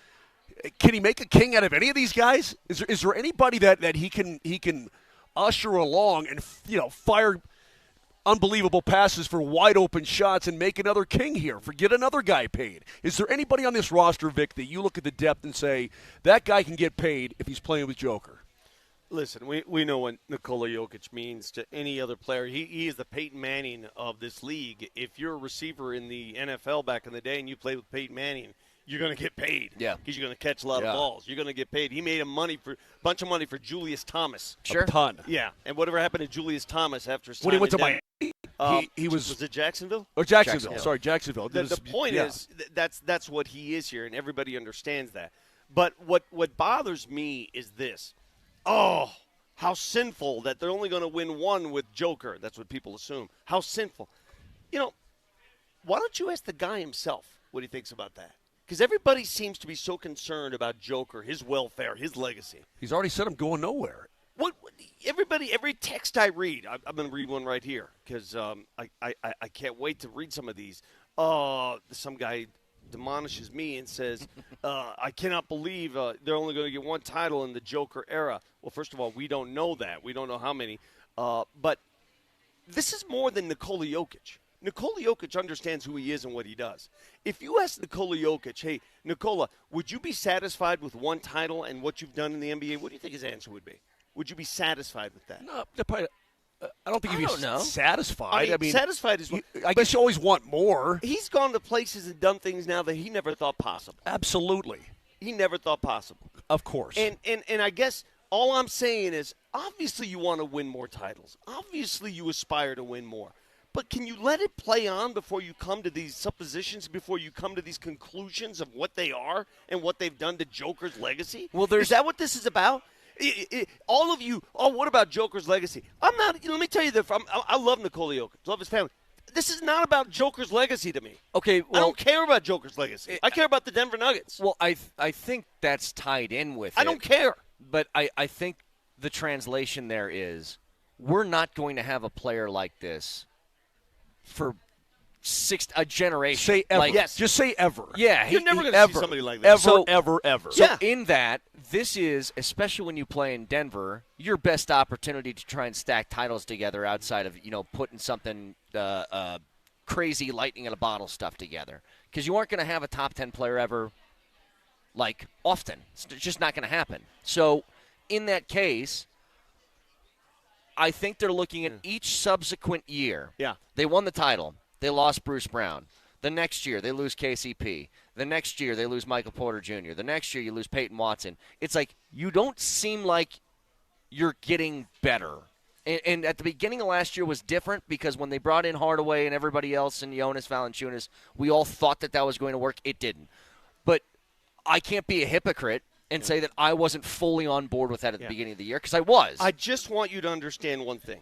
Can he make a king out of any of these guys? Is there anybody that he can usher along and, fire unbelievable passes for wide open shots and make another king here. Get another guy paid. Is there anybody on this roster, Vic, that you look at the depth and say, that guy can get paid if he's playing with Joker? Listen, we know what Nikola Jokic means to any other player. He is the Peyton Manning of this league. If you're a receiver in the NFL back in the day and you play with Peyton Manning, you're going to get paid. Yeah. Because you're going to catch a lot of balls. You're going to get paid. He made a bunch of money for Julius Thomas. Sure. A ton. Yeah. And whatever happened to Julius Thomas after his time When he went to Miami? He was it Jacksonville? Or Jacksonville. Sorry, Jacksonville. The point is that's what he is here, and everybody understands that. But what bothers me is this. Oh, how sinful that they're only going to win one with Joker. That's what people assume. How sinful. Why don't you ask the guy himself what he thinks about that? Because everybody seems to be so concerned about Joker, his welfare, his legacy. He's already said I'm going nowhere. Every text I read, I'm going to read one right here because I can't wait to read some of these. Some guy demolishes me and says, I cannot believe they're only going to get one title in the Joker era. Well, first of all, we don't know that. We don't know how many. But this is more than Nikola Jokic. Nikola Jokic understands who he is and what he does. If you ask Nikola Jokic, hey, Nikola, would you be satisfied with one title and what you've done in the NBA? What do you think his answer would be? Would you be satisfied with that? No, probably, I don't think he'd be satisfied. I mean, satisfied is I guess you always want more. He's gone to places and done things now that he never thought possible. Absolutely. He never thought possible. Of course. And I guess all I'm saying is, obviously you want to win more titles. Obviously you aspire to win more. But can you let it play on before you come to these suppositions, before you come to these conclusions of what they are and what they've done to Joker's legacy? Well, is that what this is about? All of you, what about Joker's legacy? I'm not. Let me tell you this. I love Nikola Jokic. Love his family. This is not about Joker's legacy to me. Okay, well, I don't care about Joker's legacy. I care about the Denver Nuggets. Well, I think that's tied in with it. I don't care. But I think the translation there is we're not going to have a player like this for a generation. Say ever. Yes. Just say ever. Yeah. You're never going to see somebody like that. Ever. So in that, this is, especially when you play in Denver, your best opportunity to try and stack titles together outside of, putting something crazy lightning in a bottle stuff together. Because you aren't going to have a top 10 player ever, often. It's just not going to happen. So in that case, I think they're looking at each subsequent year. Yeah. They won the title. They lost Bruce Brown. The next year, they lose KCP. The next year, they lose Michael Porter Jr. The next year, you lose Peyton Watson. It's like you don't seem like you're getting better. And at the beginning of last year was different because when they brought in Hardaway and everybody else and Jonas Valanciunas, we all thought that was going to work. It didn't. But I can't be a hypocrite and say that I wasn't fully on board with that at the beginning of the year because I was. I just want you to understand one thing.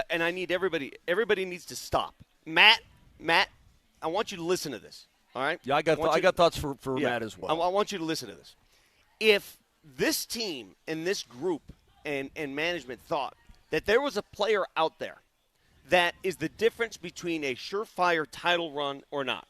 And I need everybody needs to stop. Matt, I want you to listen to this, all right? Yeah, I got thoughts for Matt as well. I want you to listen to this. If this team and this group and management thought that there was a player out there that is the difference between a surefire title run or not,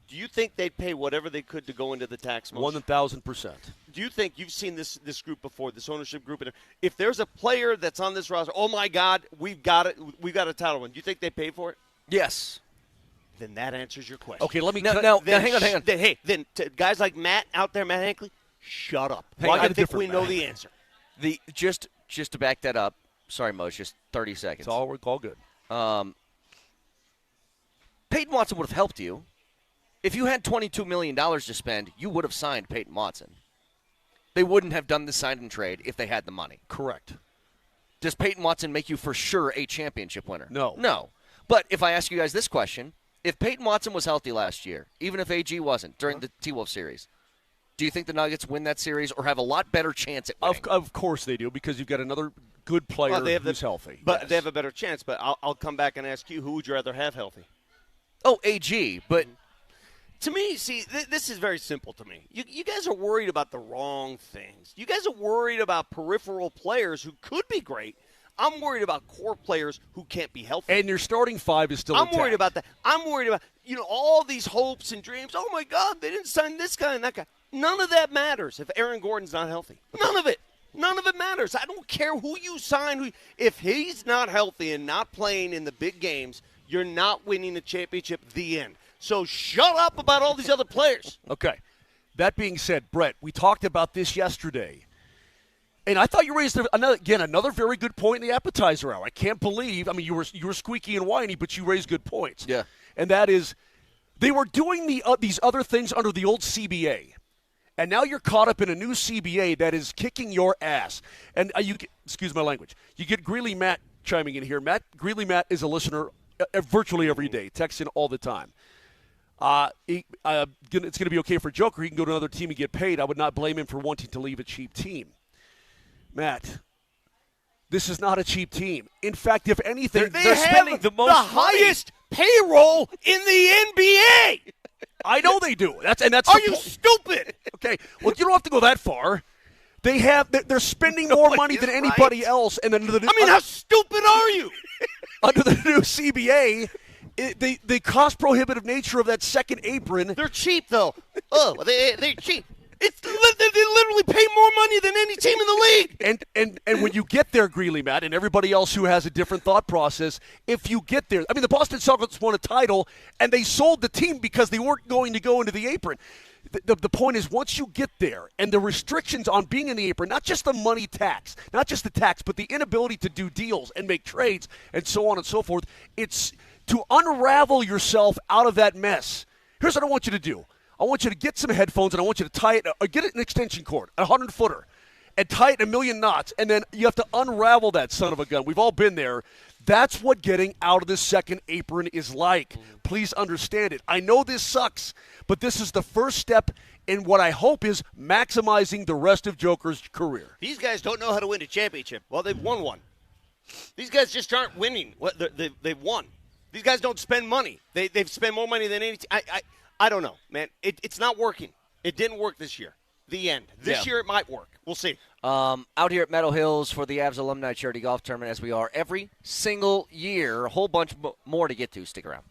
do you think they'd pay whatever they could to go into the tax motion? 1,000%. Do you think you've seen this group before, this ownership group? If there's a player that's on this roster, oh my God, we've got it, we've got a title run. Do you think they pay for it? Yes. Then that answers your question. Okay, let me now hang on. Then guys like Matt out there, Matt Hankley, shut up. I think we know the answer. Just to back that up. Sorry, Mose, just 30 seconds. It's all good. Peyton Watson would have helped you. If you had $22 million to spend, you would have signed Peyton Watson. They wouldn't have done the sign and trade if they had the money. Correct. Does Peyton Watson make you for sure a championship winner? No. But if I ask you guys this question, if Peyton Watson was healthy last year, even if AG wasn't during the T-Wolf series, do you think the Nuggets win that series or have a lot better chance at winning? Of course they do because you've got another good player who's healthy. But they have a better chance. But I'll come back and ask you, who would you rather have healthy? Oh, AG, but to me, see, this is very simple to me. You guys are worried about the wrong things. You guys are worried about peripheral players who could be great. I'm worried about core players who can't be healthy. And your starting five is still intact. I'm worried about that. I'm worried about, all these hopes and dreams. Oh, my God, they didn't sign this guy and that guy. None of that matters if Aaron Gordon's not healthy. None of it. None of it matters. I don't care who you sign. If he's not healthy and not playing in the big games, you're not winning a championship. The end. So shut up about all these other players. Okay. That being said, Brett, we talked about this yesterday. And I thought you raised another very good point in the appetizer hour. I can't believe. I mean, you were squeaky and whiny, but you raised good points. Yeah. And that is, they were doing these other things under the old CBA, and now you're caught up in a new CBA that is kicking your ass. And excuse my language. You get Greeley Matt chiming in here. Greeley Matt is a listener virtually every day, texts in all the time. It's going to be okay for Joker. He can go to another team and get paid. I would not blame him for wanting to leave a cheap team. Matt, this is not a cheap team. In fact, if anything, they're spending the highest payroll in the NBA. I know they do. That's Are you stupid? Okay, well, you don't have to go that far. They're spending more money than anybody else. And how stupid are you? Under the new CBA, the cost prohibitive nature of that second apron. They're cheap, though. They're cheap. They literally pay more money than any team in the league. And when you get there, Greeley, Matt, and everybody else who has a different thought process, if you get there, I mean, the Boston Celtics won a title, and they sold the team because they weren't going to go into the apron. The point is, once you get there, and the restrictions on being in the apron, not just the money tax, not just the tax, but the inability to do deals and make trades and so on and so forth, it's to unravel yourself out of that mess. Here's what I want you to do. I want you to get some headphones, and I want you to tie it, or get an extension cord, a 100-footer, and tie it in a million knots, and then you have to unravel that son of a gun. We've all been there. That's what getting out of the second apron is like. Please understand it. I know this sucks, but this is the first step in what I hope is maximizing the rest of Joker's career. These guys don't know how to win a championship. Well, they've won one. These guys just aren't winning. They've won. These guys don't spend money. They've spent more money than any team. I don't know, man. It's not working. It didn't work this year. The end. This year it might work. We'll see. Out here at Meadow Hills for the Avs Alumni Charity Golf Tournament, as we are every single year. A whole bunch more to get to. Stick around.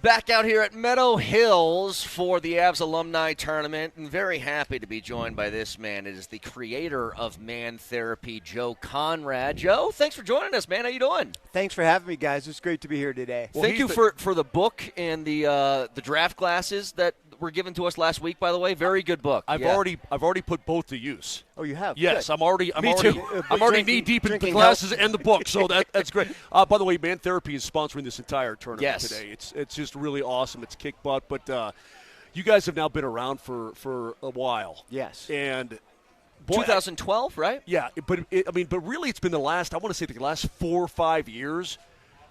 Back out here at Meadow Hills for the Avs Alumni Tournament, and very happy to be joined by this man. It is the creator of Man Therapy, Joe Conrad. Joe, thanks for joining us, man. How you doing? Thanks for having me, guys. It's great to be here today. Well, thank you for the book and the draft glasses that were given to us last week. By the way, very good book. I've already put both to use. Oh, you have? Yes, Good. I'm already knee deep in the glasses and the book, so that's great. By the way, Man Therapy is sponsoring this entire tournament today. It's just really awesome. It's kick butt, but you guys have now been around for a while. Yes. And 2012, right? Yeah, but really, it's been the last 4 or 5 years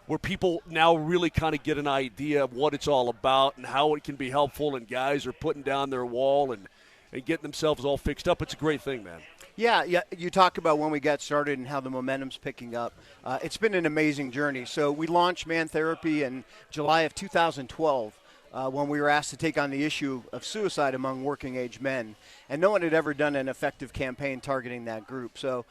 where people now really kind of get an idea of what it's all about and how it can be helpful, and guys are putting down their wall and getting themselves all fixed up. It's a great thing, man. Yeah, you talk about when we got started and how the momentum's picking up. It's been an amazing journey. So we launched Man Therapy in July of 2012 when we were asked to take on the issue of suicide among working-age men. And no one had ever done an effective campaign targeting that group. So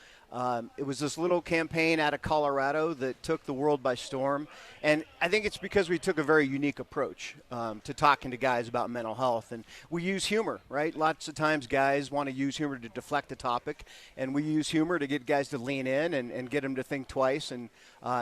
it was this little campaign out of Colorado that took the world by storm. And I think it's because we took a very unique approach to talking to guys about mental health. And we use humor, right? Lots of times guys want to use humor to deflect a topic. And we use humor to get guys to lean in and get them to think twice. And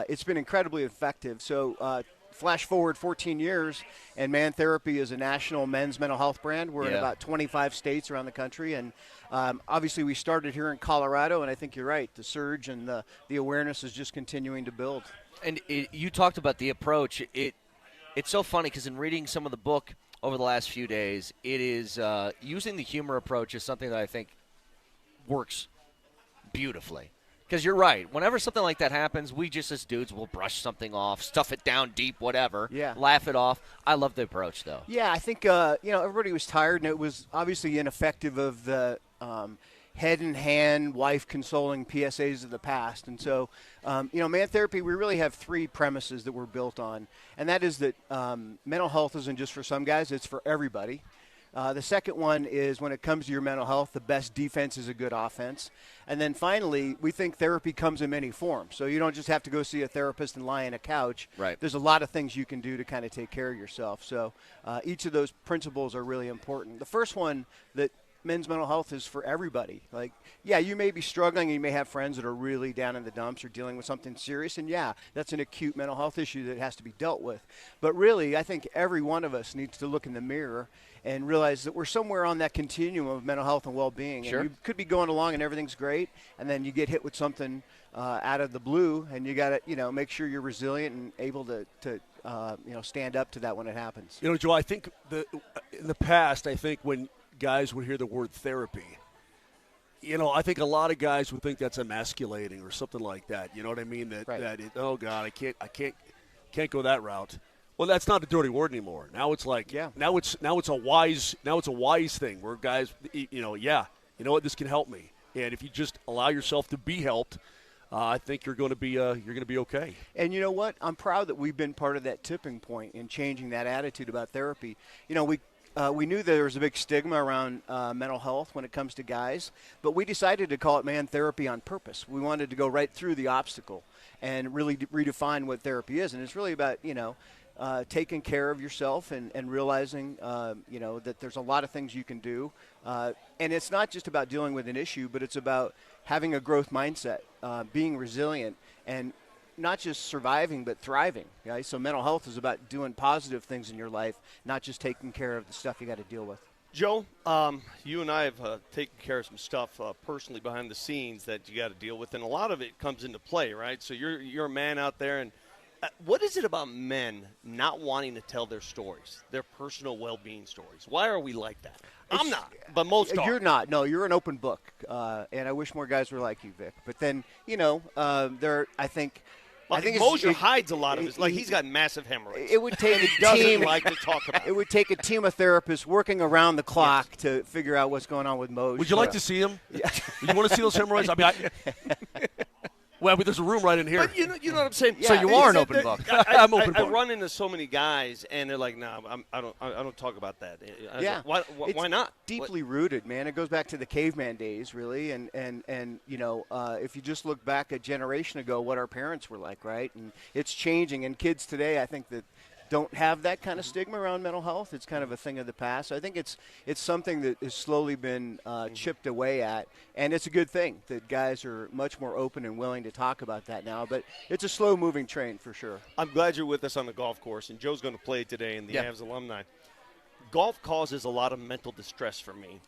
it's been incredibly effective. So flash forward 14 years, and Man Therapy is a national men's mental health brand. We're in about 25 states around the country. And obviously we started here in Colorado, and I think you're right. The surge and the awareness is just continuing to build. And you talked about the approach. It's so funny because in reading some of the book over the last few days, it is using the humor approach is something that I think works beautifully. Because you're right. Whenever something like that happens, we just as dudes will brush something off, stuff it down deep, whatever, laugh it off. I love the approach, though. Yeah, I think everybody was tired, and it was obviously ineffective of the head in hand, wife consoling PSAs of the past. And so, Man Therapy, we really have three premises that we're built on, and that is that mental health isn't just for some guys; it's for everybody. The second one is when it comes to your mental health, the best defense is a good offense. And then finally, we think therapy comes in many forms. So you don't just have to go see a therapist and lie on a couch. Right. There's a lot of things you can do to kind of take care of yourself. So each of those principles are really important. The first one, that men's mental health is for everybody. Like, yeah, you may be struggling, and you may have friends that are really down in the dumps or dealing with something serious, and yeah, that's an acute mental health issue that has to be dealt with. But really, I think every one of us needs to look in the mirror and realize that we're somewhere on that continuum of mental health and well-being. Sure. And you could be going along and everything's great, and then you get hit with something out of the blue, and you got to, make sure you're resilient and able to stand up to that when it happens. Joe, I think in the past, when guys would hear the word therapy, I think a lot of guys would think that's emasculating or something like that. You know what I mean? Oh God, I can't go that route. Well, that's not a dirty word anymore. Now it's like, now it's a wise thing where guys, you know what, this can help me. And if you just allow yourself to be helped, I think you're going to be okay. And you know what? I'm proud that we've been part of that tipping point in changing that attitude about therapy. We knew there was a big stigma around mental health when it comes to guys, but we decided to call it Man Therapy on purpose. We wanted to go right through the obstacle and really redefine what therapy is. And it's really about, taking care of yourself and realizing, that there's a lot of things you can do. And it's not just about dealing with an issue, but it's about having a growth mindset, being resilient, and not just surviving, but thriving. Right? So mental health is about doing positive things in your life, not just taking care of the stuff you got to deal with. Joe, you and I have taken care of some stuff personally behind the scenes that you got to deal with, and a lot of it comes into play, right? So you're a man out there, and what is it about men not wanting to tell their stories, their personal well-being stories? Why are we like that? I'm not, but most are. You're not. No, you're an open book, and I wish more guys were like you, Vic. But then, I think Moser hides a lot of his. Like, he's got massive hemorrhoids. It would take a team like to talk about. It would take a team of therapists working around the clock to figure out what's going on with Moser. Would you like to see him? Yeah. You want to see those hemorrhoids? Well, there's a room right in here. But you know what I'm saying? Yeah, so you are an open book. I'm open book. I run into so many guys, and they're like, "No, I don't talk about that." Like, why not? Deeply rooted, man. It goes back to the caveman days, really. And if you just look back a generation ago, what our parents were like, right? And it's changing. And kids today, I think that don't have that kind of stigma around mental health. It's kind of a thing of the past. So I think it's something that has slowly been chipped away at, and it's a good thing that guys are much more open and willing to talk about that now. But it's a slow-moving train for sure. I'm glad you're with us on the golf course, and Joe's going to play today in the Avs alumni. Golf causes a lot of mental distress for me.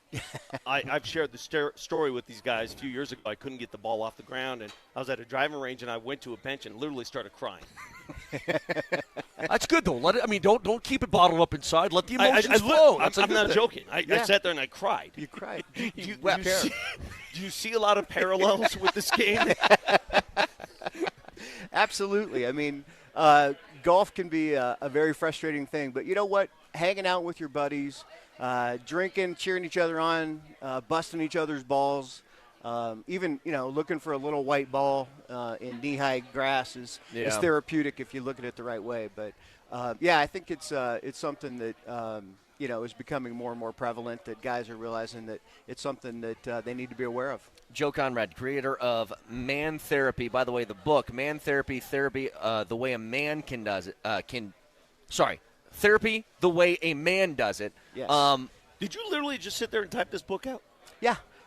I've shared the story with these guys a few years ago. I couldn't get the ball off the ground, and I was at a driving range, and I went to a bench and literally started crying. That's good, though. Don't keep it bottled up inside. Let the emotions flow. I'm not joking. I sat there and I cried. You cried. Do you see a lot of parallels with this game? Absolutely. I mean, golf can be a very frustrating thing, but you know what? Hanging out with your buddies, drinking, cheering each other on, busting each other's balls, even looking for a little white ball in knee-high grass is therapeutic if you look at it the right way. But I think it's something that is becoming more and more prevalent. That guys are realizing that it's something that they need to be aware of. Joe Conrad, creator of Man Therapy. By the way, the book Man Therapy, the way a man Therapy, the way a man does it. Yes. Did you literally just sit there and type this book out?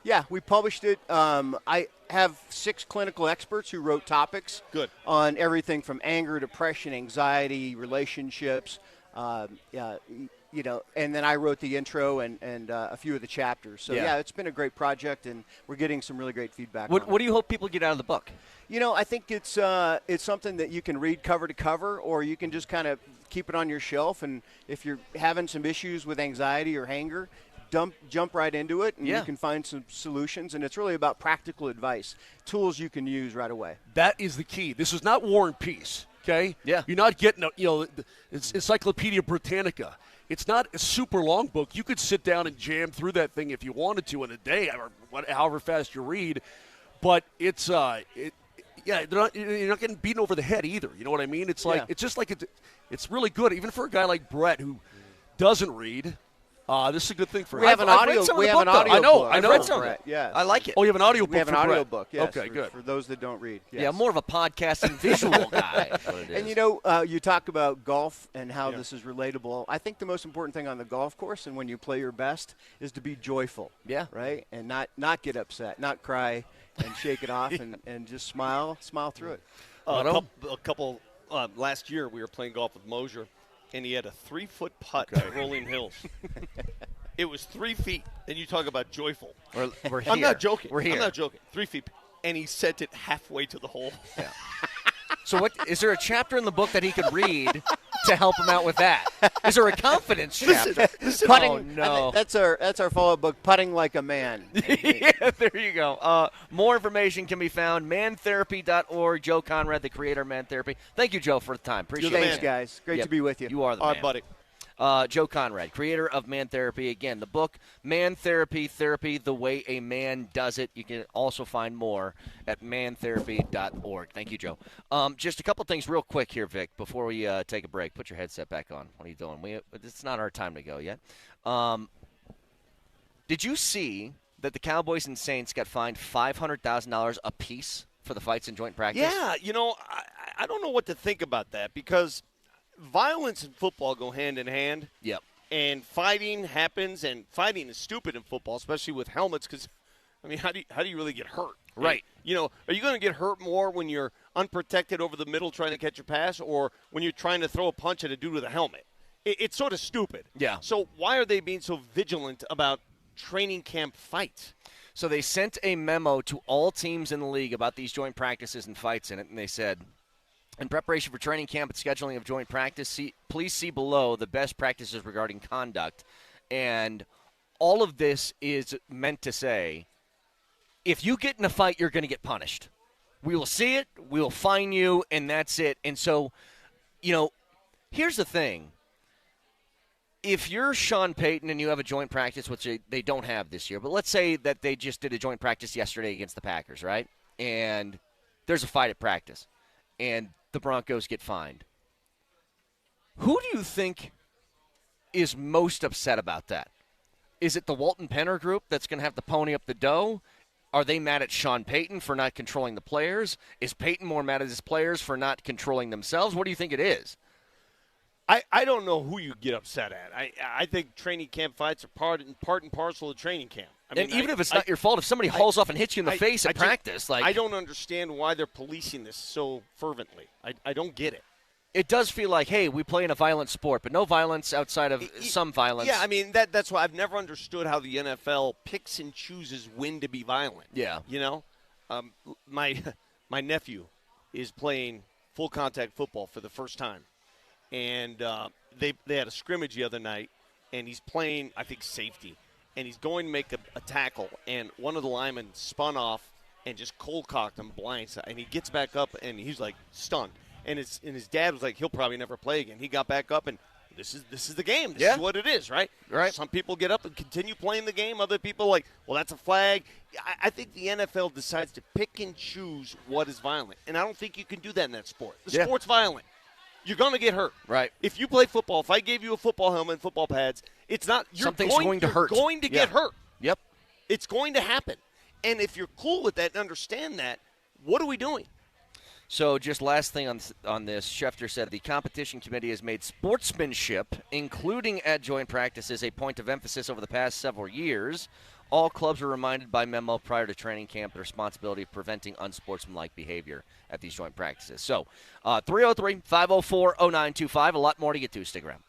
Yeah, we published it. I have 6 clinical experts who wrote topics on everything from anger, depression, anxiety, relationships, and then I wrote the intro and a few of the chapters. So, it's been a great project, and we're getting some really great feedback. What do you hope people get out of the book? I think it's something that you can read cover to cover, or you can just kind of keep it on your shelf. And if you're having some issues with anxiety or anger, jump right into it, and you can find some solutions. And it's really about practical advice, tools you can use right away. That is the key. This is not War and Peace, okay? Yeah. You're not getting it's Encyclopedia Britannica. It's not a super long book. You could sit down and jam through that thing if you wanted to in a day, or however fast you read. But it's you're not getting beaten over the head either. You know what I mean? It's like it's just like it's really good, even for a guy like Brett who doesn't read. This is a good thing for him. We have an audio book. I know. Yeah, I like it. Oh, you have an audio book. We have an for audio Brett. book. Yes, okay, good. For those that don't read. Yes. Yeah, more of a podcast and visual guy. That's what it is. And you talk about golf and how this is relatable. I think the most important thing on the golf course and when you play your best is to be joyful. Yeah. Right, and not get upset, not cry, and shake it off, and just smile through it. A couple last year we were playing golf with Moser, and he had a 3-foot putt at Rolling Hills. It was 3 feet, and you talk about joyful. We're here. I'm not joking. We're here. I'm not joking. 3 feet, and he sent it halfway to the hole. Yeah. So what is there a chapter in the book that he could read to help him out with that? Is there a confidence chapter? Listen, putting, oh, no. That's our follow-up book, Putting Like a Man. Yeah, there you go. More information can be found, mantherapy.org. Joe Conrad, the creator of Man Therapy. Thank you, Joe, for the time. Appreciate it. Thanks, guys. Great to be with you. You are the man. Buddy. Joe Conrad, creator of Man Therapy. Again, the book, Man Therapy, the way a man does it. You can also find more at mantherapy.org. Thank you, Joe. Just a couple things real quick here, Vic, before we take a break. Put your headset back on. What are you doing? It's not our time to go yet. Did you see that the Cowboys and Saints got fined $500,000 apiece for the fights in joint practice? Yeah, I don't know what to think about that, because violence and football go hand in hand. Yep. And fighting happens, and fighting is stupid in football, especially with helmets, because, how do you really get hurt? Right. Are you going to get hurt more when you're unprotected over the middle trying to catch a pass, or when you're trying to throw a punch at a dude with a helmet? It's sort of stupid. Yeah. So why are they being so vigilant about training camp fights? So they sent a memo to all teams in the league about these joint practices and fights in it, and they said, in preparation for training camp and scheduling of joint practice, please see below the best practices regarding conduct. And all of this is meant to say, if you get in a fight, you're going to get punished. We will see it, we will fine you, and that's it. And so, here's the thing. If you're Sean Payton and you have a joint practice, which they don't have this year, but let's say that they just did a joint practice yesterday against the Packers, right? And there's a fight at practice, and the Broncos get fined. Who do you think is most upset about that? Is it the Walton Penner group that's going to have to pony up the dough? Are they mad at Sean Payton for not controlling the players? Is Payton more mad at his players for not controlling themselves? What do you think it is? I don't know who you get upset at. I think training camp fights are part and parcel of training camp. I mean, and even if it's not your fault, if somebody hauls off and hits you in the face at practice, I don't understand why they're policing this so fervently. I don't get it. It does feel like, hey, we play in a violent sport, but no violence outside of some violence. Yeah, I mean, that's why I've never understood how the NFL picks and chooses when to be violent. Yeah. You know, my nephew is playing full contact football for the first time, and they had a scrimmage the other night, and he's playing, I think, safety, and he's going to make a tackle, and one of the linemen spun off and just cold cocked him blindside, and he gets back up, and he's like stunned. And his dad was like, he'll probably never play again. He got back up, and this is the game. This is what it is, right? Right. Some people get up and continue playing the game. Other people are like, well, that's a flag. I think the NFL decides to pick and choose what is violent, and I don't think you can do that in that sport. The sport's violent. You're going to get hurt. Right. If you play football, if I gave you a football helmet and football pads, it's not – something's going to hurt. You're going to get hurt. Yep. It's going to happen. And if you're cool with that and understand that, what are we doing? So just last thing on this, Schefter said the competition committee has made sportsmanship, including at joint practices, a point of emphasis over the past several years. All clubs are reminded by memo prior to training camp the responsibility of preventing unsportsmanlike behavior at these joint practices. So 303-504-0925, a lot more to get to. Stick around.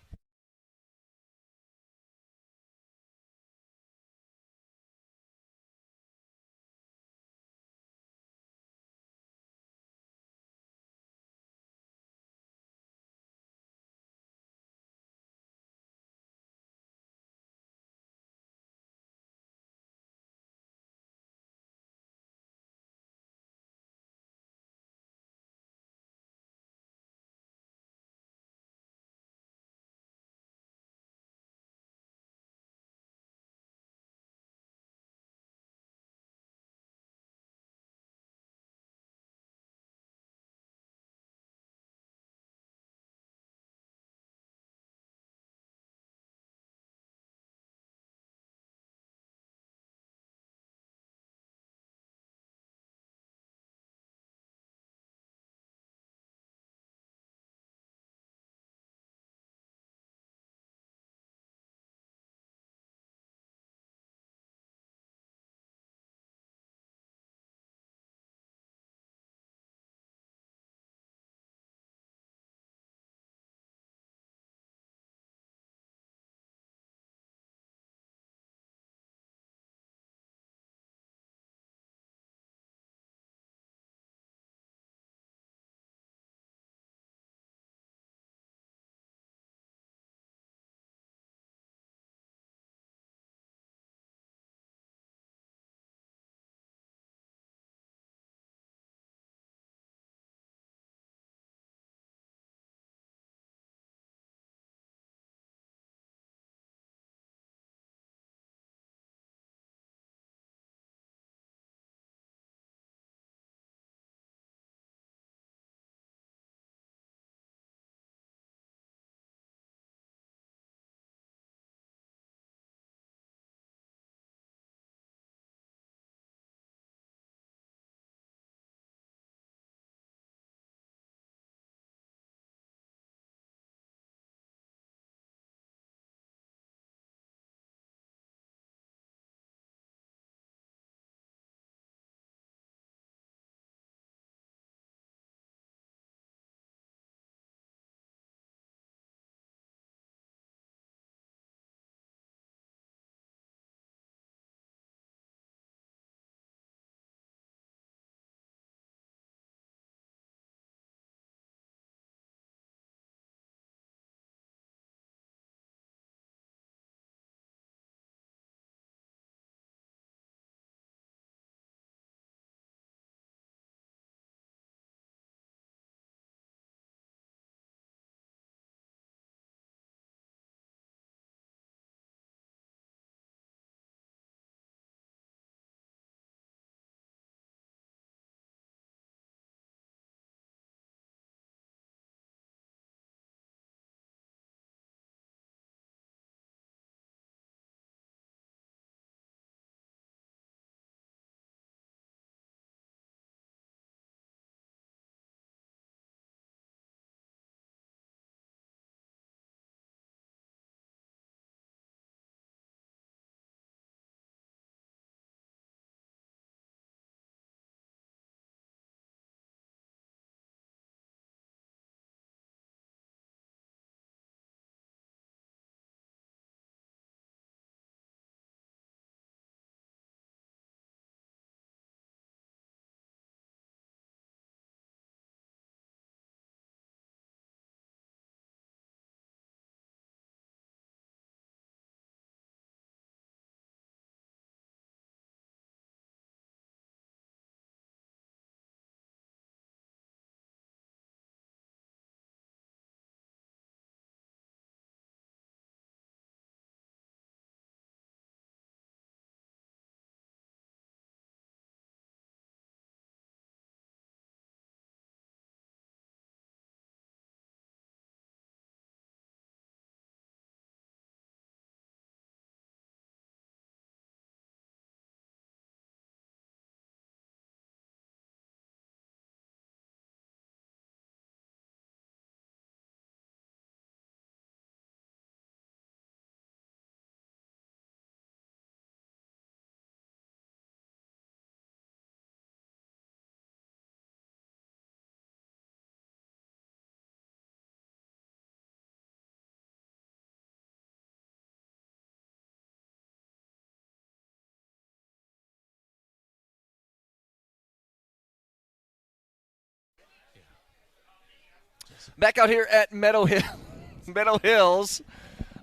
Back out here at Meadow Hills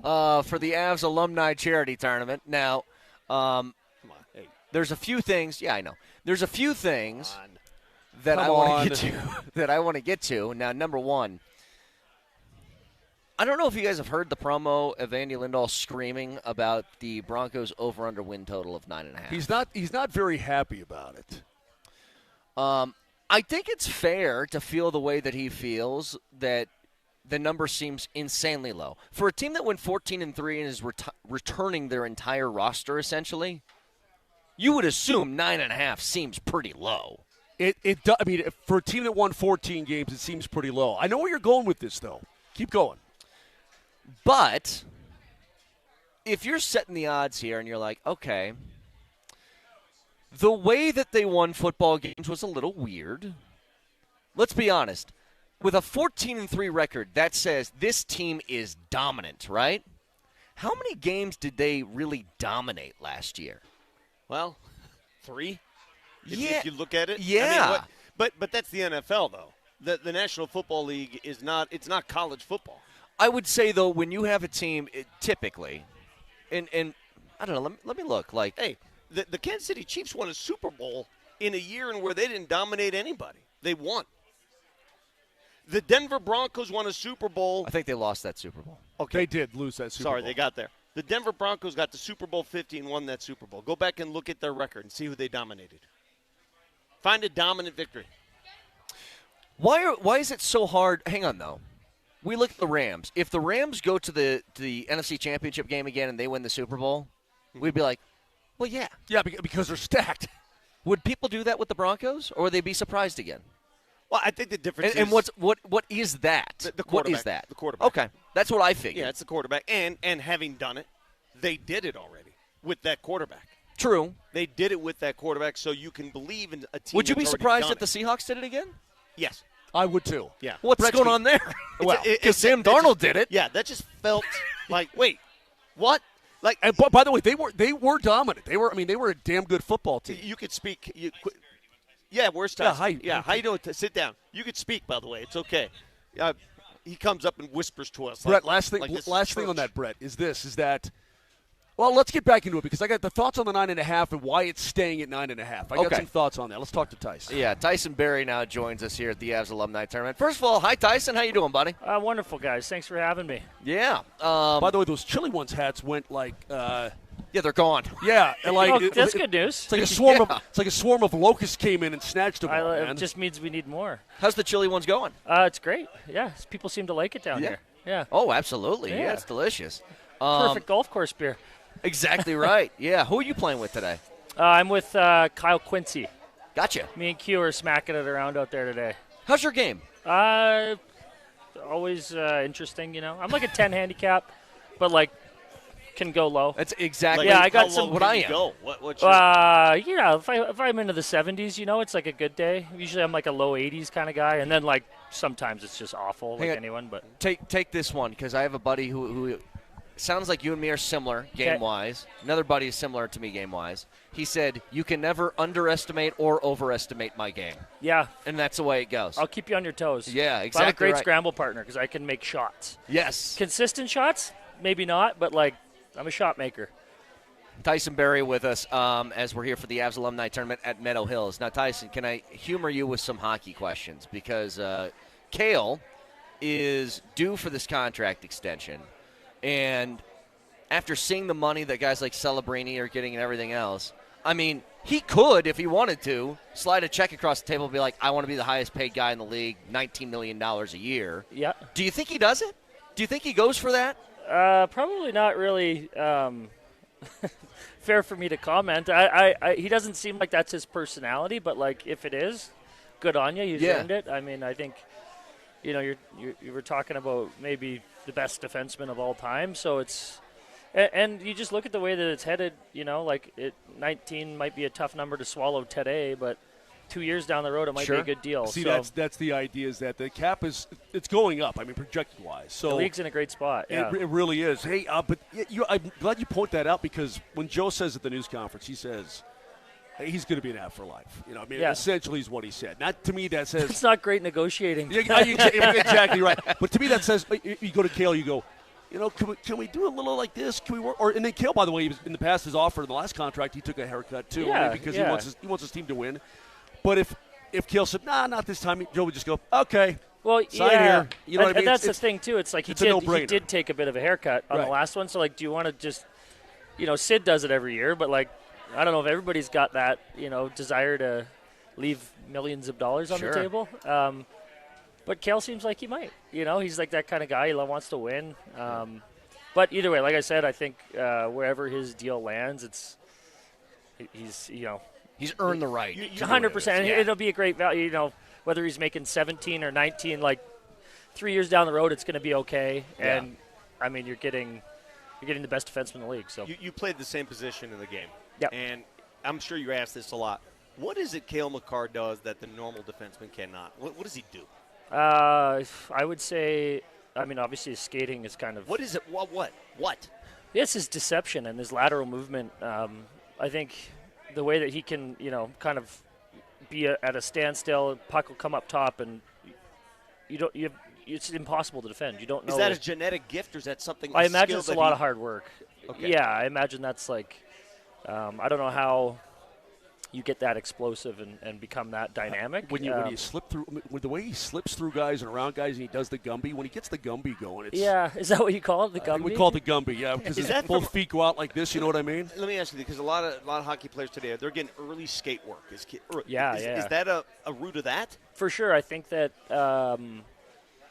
for the Avs Alumni Charity Tournament. Now, there's a few things. Yeah, I know. There's a few things that I want to get to. Now, number one, I don't know if you guys have heard the promo of Andy Lindahl screaming about the Broncos over-under win total of 9.5. He's not very happy about it. I think it's fair to feel the way that he feels, that the number seems insanely low. For a team that went 14-3 and is returning their entire roster, essentially, you would assume 9.5 seems pretty low. I mean, for a team that won 14 games, it seems pretty low. I know where you're going with this, though. Keep going. But if you're setting the odds here and you're like, okay, the way that they won football games was a little weird. Let's be honest. With a 14-3 record, that says this team is dominant, right? How many games did they really dominate last year? Well, 3. Yeah. If you look at it. Yeah. I mean, but that's the NFL, though. The National Football League is not – it's not college football. I would say, though, when you have a team, typically, and I don't know, let me look. Like, hey, the Kansas City Chiefs won a Super Bowl in a year in where they didn't dominate anybody. They won. The Denver Broncos won a Super Bowl. I think they lost that Super Bowl. Okay. They did lose that Super Bowl. Sorry, they got there. The Denver Broncos got to Super Bowl 50 and won that Super Bowl. Go back and look at their record and see who they dominated. Find a dominant victory. Why is it so hard? Hang on, though. We look at the Rams. If the Rams go to the NFC Championship game again and they win the Super Bowl, we'd be like, well, yeah. Yeah, because they're stacked. Would people do that with the Broncos, or would they be surprised again? Well, I think the difference is... And what is that? The quarterback. What is that? The quarterback. Okay, that's what I figured. Yeah, it's the quarterback. And having done it, they did it already with that quarterback. True. They did it with that quarterback, so you can believe in a team. Would you be surprised if the Seahawks did it again? Yes. I would too. Yeah. What's going on there? Well, because Sam Darnold did it. Yeah, that just felt like, wait, what? Like, and by the way, they were dominant. They were a damn good football team. You could speak. Yeah, where's Tyson? How you doing? Sit down. You could speak, by the way. It's okay. He comes up and whispers to us. Brett, last thing on that, Brett, is that. Well, let's get back into it because I got the thoughts on the 9.5 and why it's staying at 9.5. I got some thoughts on that. Let's talk to Tyson. Yeah, Tyson Berry now joins us here at the Avs Alumni Tournament. First of all, hi Tyson, how you doing, buddy? Wonderful, guys. Thanks for having me. Yeah. By the way, those Chili Ones hats went like. Yeah, they're gone. Yeah, and like that's good news. It's like a swarm of a swarm of locusts came in and snatched them all. It just means we need more. How's the Chili Ones going? It's great. Yeah, people seem to like it down here. Yeah. Oh, absolutely. Yeah, it's delicious. Perfect golf course beer. Exactly right. Yeah. Who are you playing with today? I'm with Kyle Quincy. Gotcha. Me and Q are smacking it around out there today. How's your game? Always interesting, you know. I'm like a 10 handicap, but like can go low. That's exactly. I got some. What I am. Go? What's if I'm into the 70s, you know, it's like a good day. Usually I'm like a low 80s kind of guy, and then like sometimes it's just awful, like anyone. But take this one because I have a buddy who sounds like you and me are similar game-wise. Another buddy is similar to me game-wise. He said, you can never underestimate or overestimate my game. Yeah. And that's the way it goes. I'll keep you on your toes. Yeah, exactly. But I'm a great scramble partner because I can make shots. Yes. Consistent shots? Maybe not, but, like, I'm a shot maker. Tyson Berry with us as we're here for the Avs Alumni Tournament at Meadow Hills. Now, Tyson, can I humor you with some hockey questions? Because Cale is due for this contract extension. And after seeing the money that guys like Celebrini are getting and everything else, I mean, he could, if he wanted to, slide a check across the table and be like, I want to be the highest paid guy in the league, $19 million a year. Yeah. Do you think he does it? Do you think he goes for that? Probably not really fair for me to comment. He doesn't seem like that's his personality, but, like, if it is, good on you. You've earned it. I mean, I think, you know, you were talking about maybe – the best defenseman of all time, so it's and you just look at the way that it's headed, you know, like 19 might be a tough number to swallow today, but 2 years down the road it might be a good deal. See, so that's the idea, is that the cap it's going up, I mean, projected wise. So the league's in a great spot. Yeah. It really is. Hey, but I'm glad you point that out because when Joe says at the news conference, he says, he's going to be an F for life. You know, I mean, Yeah. essentially is what he said. Not to me that says It's not great negotiating. Yeah, exactly right. But to me that says you go to Kale, you go, you know, can we do a little like this? Can we work? And then Kale, by the way, he was, in the past, his offer in the last contract, he took a haircut too, Yeah, because yeah. he wants his team to win. But if Kale said, nah, not this time, Joe would just go, okay. Well, sign yeah, here. You know what I mean? And that's the thing too. It's like he it's a no-brainer. did take a bit of a haircut on Right. the last one. So like, do you want to just, Sid does it every year, but like, I don't know if everybody's got that, desire to leave millions of dollars on Sure. the table. But Kale seems like he might. He's like that kind of guy. He wants to win. But either way, like I said, I think wherever his deal lands, He's earned the right. 100%. Yeah. It'll be a great value. Whether he's making 17 or 19, like 3 years down the road, it's going to be okay. Yeah. And I mean, you're getting the best defenseman in the league. So You played the same position in the game. Yep. And I'm sure you're asked this a lot. What is it Cale Makar does that the normal defenseman cannot? What does he do? I would say, obviously his skating is kind of. What is it? What? Yes, his deception and his lateral movement. I think the way that he can, kind of be at a standstill, puck will come up top, and it's impossible to defend. You don't know. Is that a genetic gift, or is that something? I imagine it's a lot of hard work. Okay. Yeah, I imagine that's like, I don't know how you get that explosive and become that dynamic. When you slip through, with the way he slips through guys and around guys, and he does the Gumby. When he gets the Gumby going, it's is that what you call it, the Gumby? we call it the Gumby, yeah, because his both feet go out like this. You know what I mean? Let me ask you, because a lot of hockey players today, they're getting early skate work. Is Yeah. that a root of that? For sure, I think that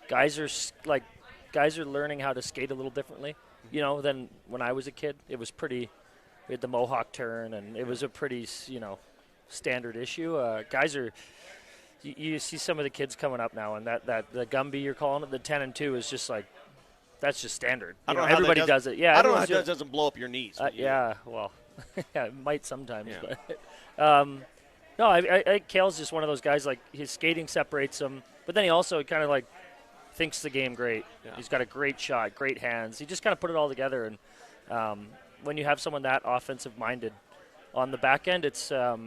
guys are learning how to skate a little differently, than when I was a kid. It was we had the Mohawk turn, and it was a pretty, standard issue. Guys are, you see some of the kids coming up now, and that the Gumby you're calling it, the 10 and 2 is just like, that's just standard. I don't know how everybody that does it. Yeah, I don't know how that doesn't blow up your knees. Yeah, well, yeah, it might sometimes, but no, I Kale's just one of those guys. Like his skating separates him, but then he also kind of like thinks the game great. Yeah. He's got a great shot, great hands. He just kind of put it all together. And when you have someone that offensive minded on the back end, it's a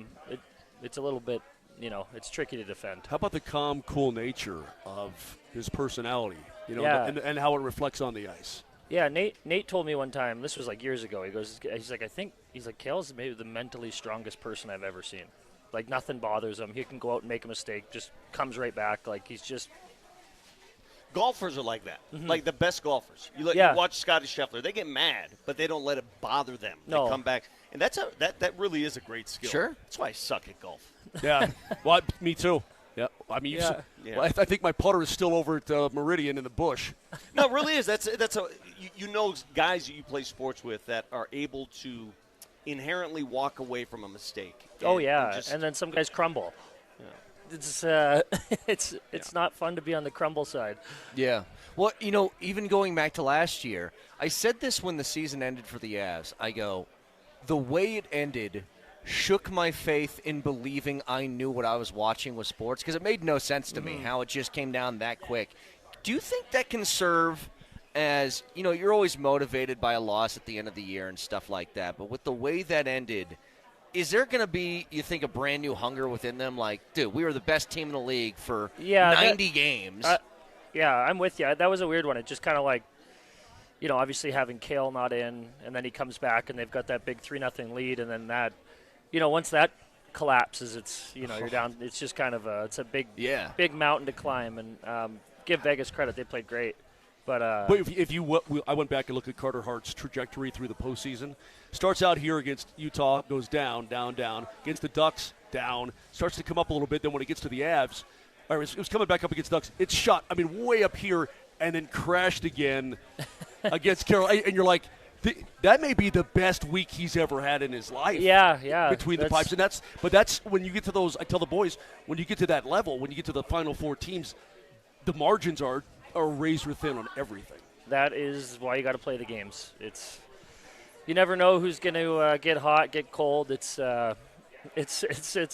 little bit, it's tricky to defend. How about the calm, cool nature of his personality? Yeah. and how it reflects on the ice. Yeah, Nate told me one time, this was like years ago, he's like, Kale's maybe the mentally strongest person I've ever seen. Like, nothing bothers him. He can go out and make a mistake, just comes right back. Like, he's just... Golfers are like that, like the best golfers. You watch Scotty Scheffler; they get mad, but they don't let it bother them. No. They come back, and that really is a great skill. Sure, that's why I suck at golf. Yeah, well, me too. Yeah, I mean, well, I think my putter is still over at Meridian in the bush. No, it really is. That's guys that you play sports with that are able to inherently walk away from a mistake. And then some guys crumble. Yeah. It's not fun to be on the crumble side. Yeah. Well, even going back to last year, I said this when the season ended for the Avs. I go, the way it ended shook my faith in believing I knew what I was watching was sports, because it made no sense to me how it just came down that quick. Do you think that can serve as, you're always motivated by a loss at the end of the year and stuff like that, but with the way that ended, is there going to be, you think, a brand new hunger within them? Like, dude, we were the best team in the league for 90 games. Yeah, I'm with you. That was a weird one. It just kind of like, obviously having Kale not in, and then he comes back, and they've got that big 3-0 lead, and then that, once that collapses, it's, you're down. It's just kind of it's a big mountain to climb. And give Vegas credit. They played great. But I went back and looked at Carter Hart's trajectory through the postseason. Starts out here against Utah, goes down, down, down. Against the Ducks, down. Starts to come up a little bit. Then when it gets to the Avs, it was coming back up against Ducks. It's shot, way up here, and then crashed again against Carolina. And you're like, that may be the best week he's ever had in his life. Yeah. Between the pipes, and that's when you get to those. I tell the boys, when you get to that level, when you get to the Final Four teams, the margins are razor thin on everything. That is why you got to play the games. You never know who's going to get hot, get cold. It's a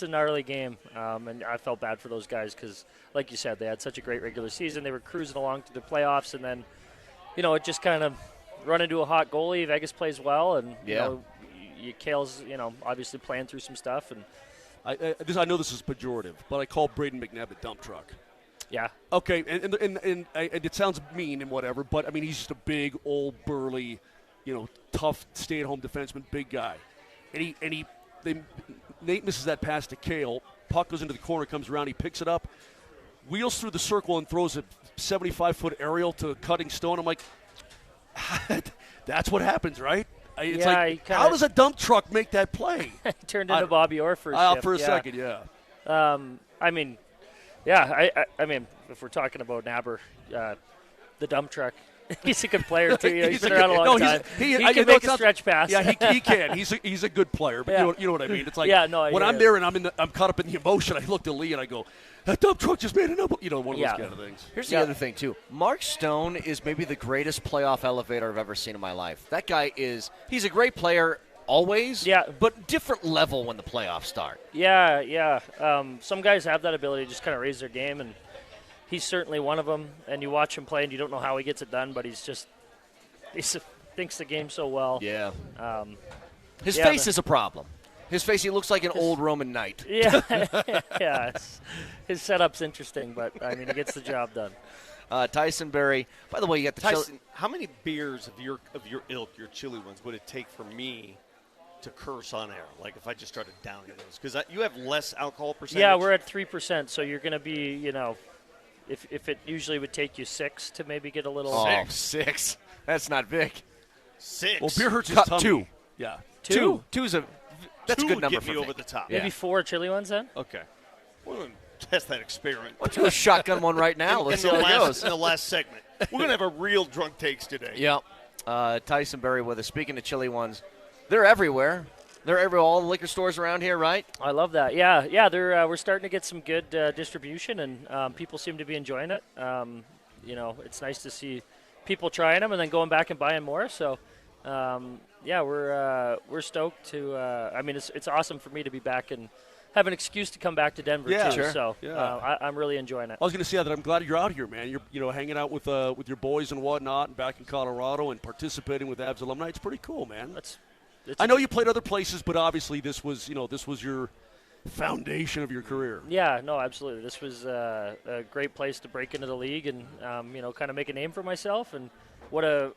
gnarly game, and I felt bad for those guys because, like you said, they had such a great regular season. They were cruising along to the playoffs, and then, it just kind of run into a hot goalie. Vegas plays well, and Kale's, obviously playing through some stuff. And I know this is pejorative, but I call Braden McNabb a dump truck. Yeah. Okay, and it sounds mean and whatever, but, I mean, he's just a big, old, burly, tough stay-at-home defenseman, big guy. Nate misses that pass to Kale. Puck goes into the corner, comes around, he picks it up, wheels through the circle and throws a 75-foot aerial to a cutting stone. I'm like, that's what happens, right? It's like, how does a dump truck make that play? He turned into Bobby Orr for a shift. For a second, yeah. I mean, if we're talking about Nabber, the dump truck, he's a good player too. He's been around a long time. He can make a stretch pass. Yeah, he can. He's a good player. But you know what I mean. It's like when I'm there and I'm caught up in the emotion, I look to Lee and I go, that dump truck just made another. One of those kind of things. Here's the other thing too. Mark Stone is maybe the greatest playoff elevator I've ever seen in my life. That guy he's a great player always. Yeah, but different level when the playoffs start. Yeah. Some guys have that ability to just kind of raise their game, and he's certainly one of them. And you watch him play, and you don't know how he gets it done, but he thinks the game so well. Yeah. His face is a problem. His face, he looks like an old Roman knight. Yeah. Yeah. His setup's interesting, but, I mean, he gets the job done. Tyson Berry. By the way, you got the Tyson, how many beers of your ilk, your chili ones, would it take for me to curse on air? Like if I just started downing those? Because you have less alcohol percentage. Yeah, we're at 3%, so you're going to be, if it usually would take you 6 to maybe get a little. Oh, 6. That's not big. 6. Well, beer hurts his tummy. 2. Yeah. 2. That's a good number get for me me. over the top. Maybe 4 chili ones then. Okay. We're going to test that experiment. Why don't you shotgun one right now? Let's see how it goes. In the last segment. We're going to have a real drunk takes today. Yeah. Tyson Berry with us. Speaking of chili ones, they're everywhere. They're everywhere. All the liquor stores around here, right? I love that. Yeah. We're starting to get some good distribution, and people seem to be enjoying it. It's nice to see people trying them and then going back and buying more. So, we're stoked to. It's awesome for me to be back and have an excuse to come back to Denver too. Sure. So I'm really enjoying it. I was going to say that I'm glad you're out here, man. You're hanging out with your boys and whatnot, and back in Colorado and participating with Avs alumni. It's pretty cool, man. I know you played other places, but obviously this was your foundation of your career. Yeah, no, absolutely. This was a great place to break into the league and kind of make a name for myself. And what a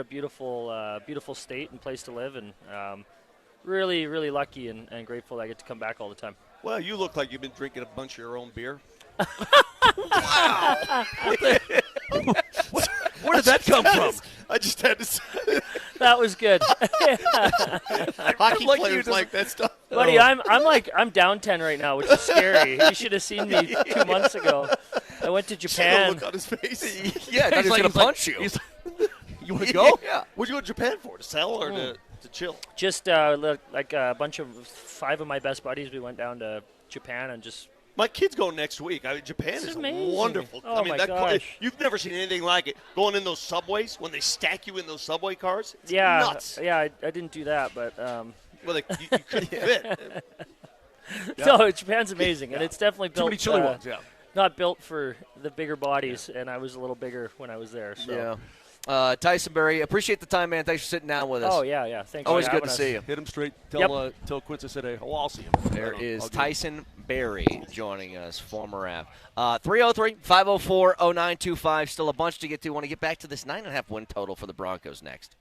beautiful state and place to live. And really, really lucky and grateful that I get to come back all the time. Well, you look like you've been drinking a bunch of your own beer. Wow. Where did that come from? I just had to say. That was good. Hockey players like that stuff. Buddy, I'm down 10 right now, which is scary. You should have seen me 2 months ago. I went to Japan. Look on his face. Yeah, he's going to punch you. You want to go? Yeah. What'd you go to Japan for? To sell or to chill? Just like a bunch of 5 of my best buddies. We went down to Japan and just. My kid's going next week. Japan is amazing. Wonderful. Oh, my gosh. You've never seen anything like it. Going in those subways, when they stack you in those subway cars, it's yeah, nuts. Yeah, I didn't do that, but. Well, you couldn't fit. No, Japan's amazing, and it's definitely built. Too many chili ones, yeah. Not built for the bigger bodies, and I was a little bigger when I was there. So. Yeah. Tyson Berry, appreciate the time, man. Thanks for sitting down with us. Oh, yeah. Thanks. Always for good to us. see you. Hit him straight. Tell Quince I said, hey, I'll see him. There is Tyson Berry joining us, former Av. 303-504-0925. Still a bunch to get to. Want to get back to this 9.5 win total for the Broncos next.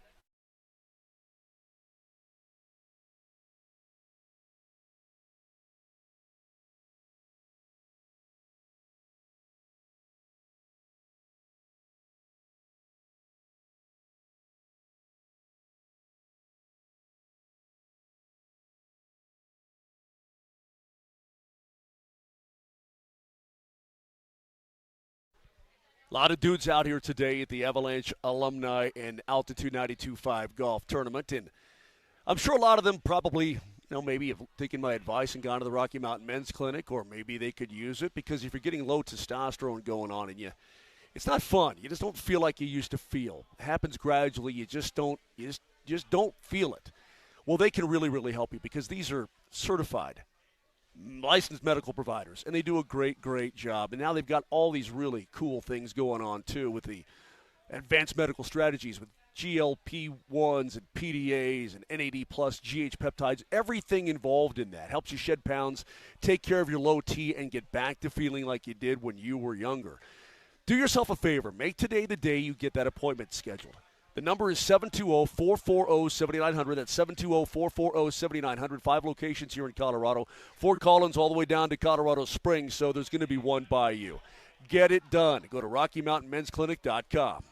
A lot of dudes out here today at the Avalanche Alumni and Altitude 92.5 Golf Tournament, and I'm sure a lot of them probably, maybe have taken my advice and gone to the Rocky Mountain Men's Clinic, or maybe they could use it, because if you're getting low testosterone going on in you, it's not fun. You just don't feel like you used to feel. It happens gradually. You just don't feel it. Well, they can really, really help you, because these are certified licensed medical providers, and they do a great, great job. And now they've got all these really cool things going on, too, with the advanced medical strategies with GLP-1s and PDAs and NAD+, GH peptides, everything involved in that. Helps you shed pounds, take care of your low T, and get back to feeling like you did when you were younger. Do yourself a favor. Make today the day you get that appointment scheduled. The number is 720-440-7900. That's 720-440-7900. 5 locations here in Colorado. Fort Collins all the way down to Colorado Springs, so there's going to be one by you. Get it done. Go to RockyMountainMen'sClinic.com.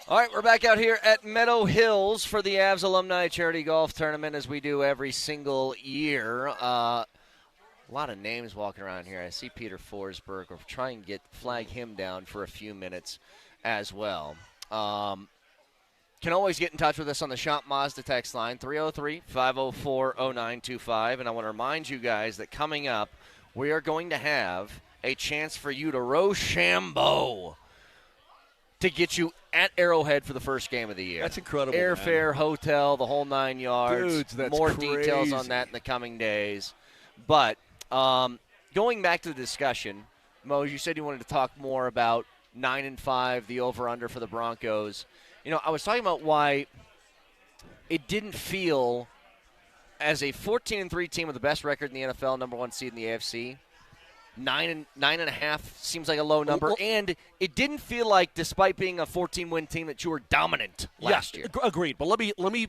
All right, we're back out here at Meadow Hills for the Avs Alumni Charity Golf Tournament, as we do every single year. A lot of names walking around here. I see Peter Forsberg. We'll try and flag him down for a few minutes as well. Can always get in touch with us on the Shop Mazda text line, 303-504-0925. And I want to remind you guys that coming up, we are going to have a chance for you to Rochambeau to get you at Arrowhead for the first game of the year. That's incredible. Airfare, man. hotel, the whole 9 yards. Dudes, that's More crazy. details on that in the coming days. But going back to the discussion, Mo, you said you wanted to talk more about 9-5, the over-under for the Broncos. You know, I was talking about why it didn't feel, as a 14-3 team with the best record in the NFL, number one seed in the AFC, 9.5 seems like a low number, and it didn't feel like, despite being a 14-win team, that you were dominant last year. Agreed. But let me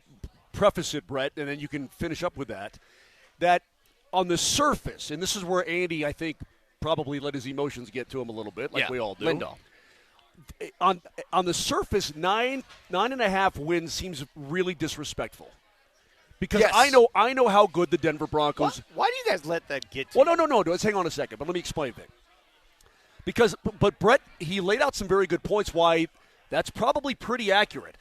preface it, Brett, and then you can finish up with that. That on the surface, and this is where Andy, I think, probably let his emotions get to him a little bit, like we all do. Lindahl. On the surface, 9.5 wins seems really disrespectful. Because I know how good the Denver Broncos. Why do you guys let that get to you? Well, no. Let's hang on a second, but let me explain things. Because, but Brett, he laid out some very good points why that's probably pretty accurate.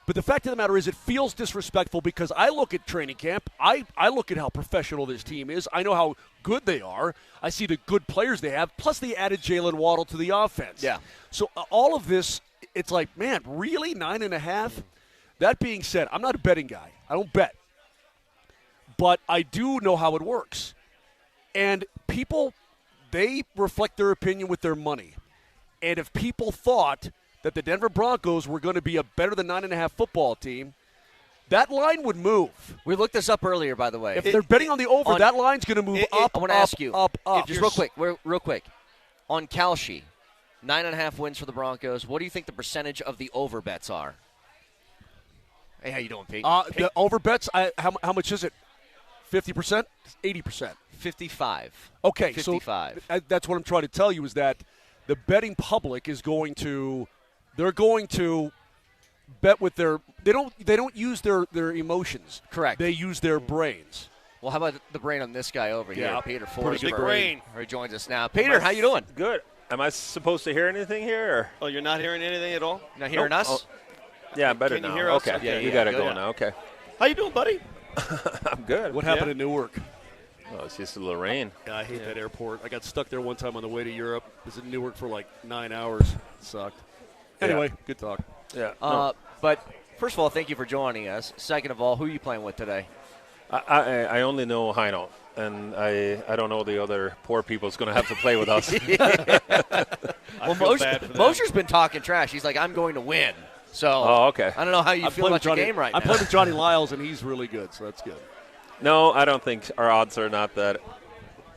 But the fact of the matter is, it feels disrespectful because I look at training camp. I look at how professional this team is. I know how good they are. I see the good players they have. Plus, they added Jalen Waddle to the offense. Yeah. So all of this, it's like, man, really 9.5? That being said, I'm not a betting guy. I don't bet. But I do know how it works. And people, they reflect their opinion with their money. And if people thought that the Denver Broncos were going to be a better than 9.5 football team, that line would move. We looked this up earlier, by the way. If they're betting on the over, that line's going to move up, I want to ask you, up. Just real quick. On Kalshi, 9.5 wins for the Broncos. What do you think the percentage of the over bets are? Hey, how you doing, Pete? The over bets, how much is it? 50%? 80%? 55. Okay, 55. So that's what I'm trying to tell you is that the betting public is going to – they're going to bet with their – they don't use their emotions. Correct. They use their brains. Well, how about the brain on this guy over here, Peter Forsberg? Big brain. He joins us now. Peter, how you doing? Good. Am I supposed to hear anything here? Or? Oh, you're not hearing anything at all? You're not hearing us? Oh. Yeah, better Can now. You hear us? Okay. Yeah, you got it going now. Okay. How you doing, buddy? I'm good. What happened in Newark? Oh, it's just a little rain. Yeah, I hate that airport. I got stuck there one time on the way to Europe. I was in Newark for like 9 hours. It sucked. Anyway, good talk. Yeah. But first of all, thank you for joining us. Second of all, who are you playing with today? I only know Heino, and I don't know the other poor people's going to have to play with us. Well, Moser's been talking trash. He's like, I'm going to win. So okay. I don't know how you feel about your game right now. I'm playing with Johnny Lyles, and he's really good, so that's good. No, I don't think our odds are not that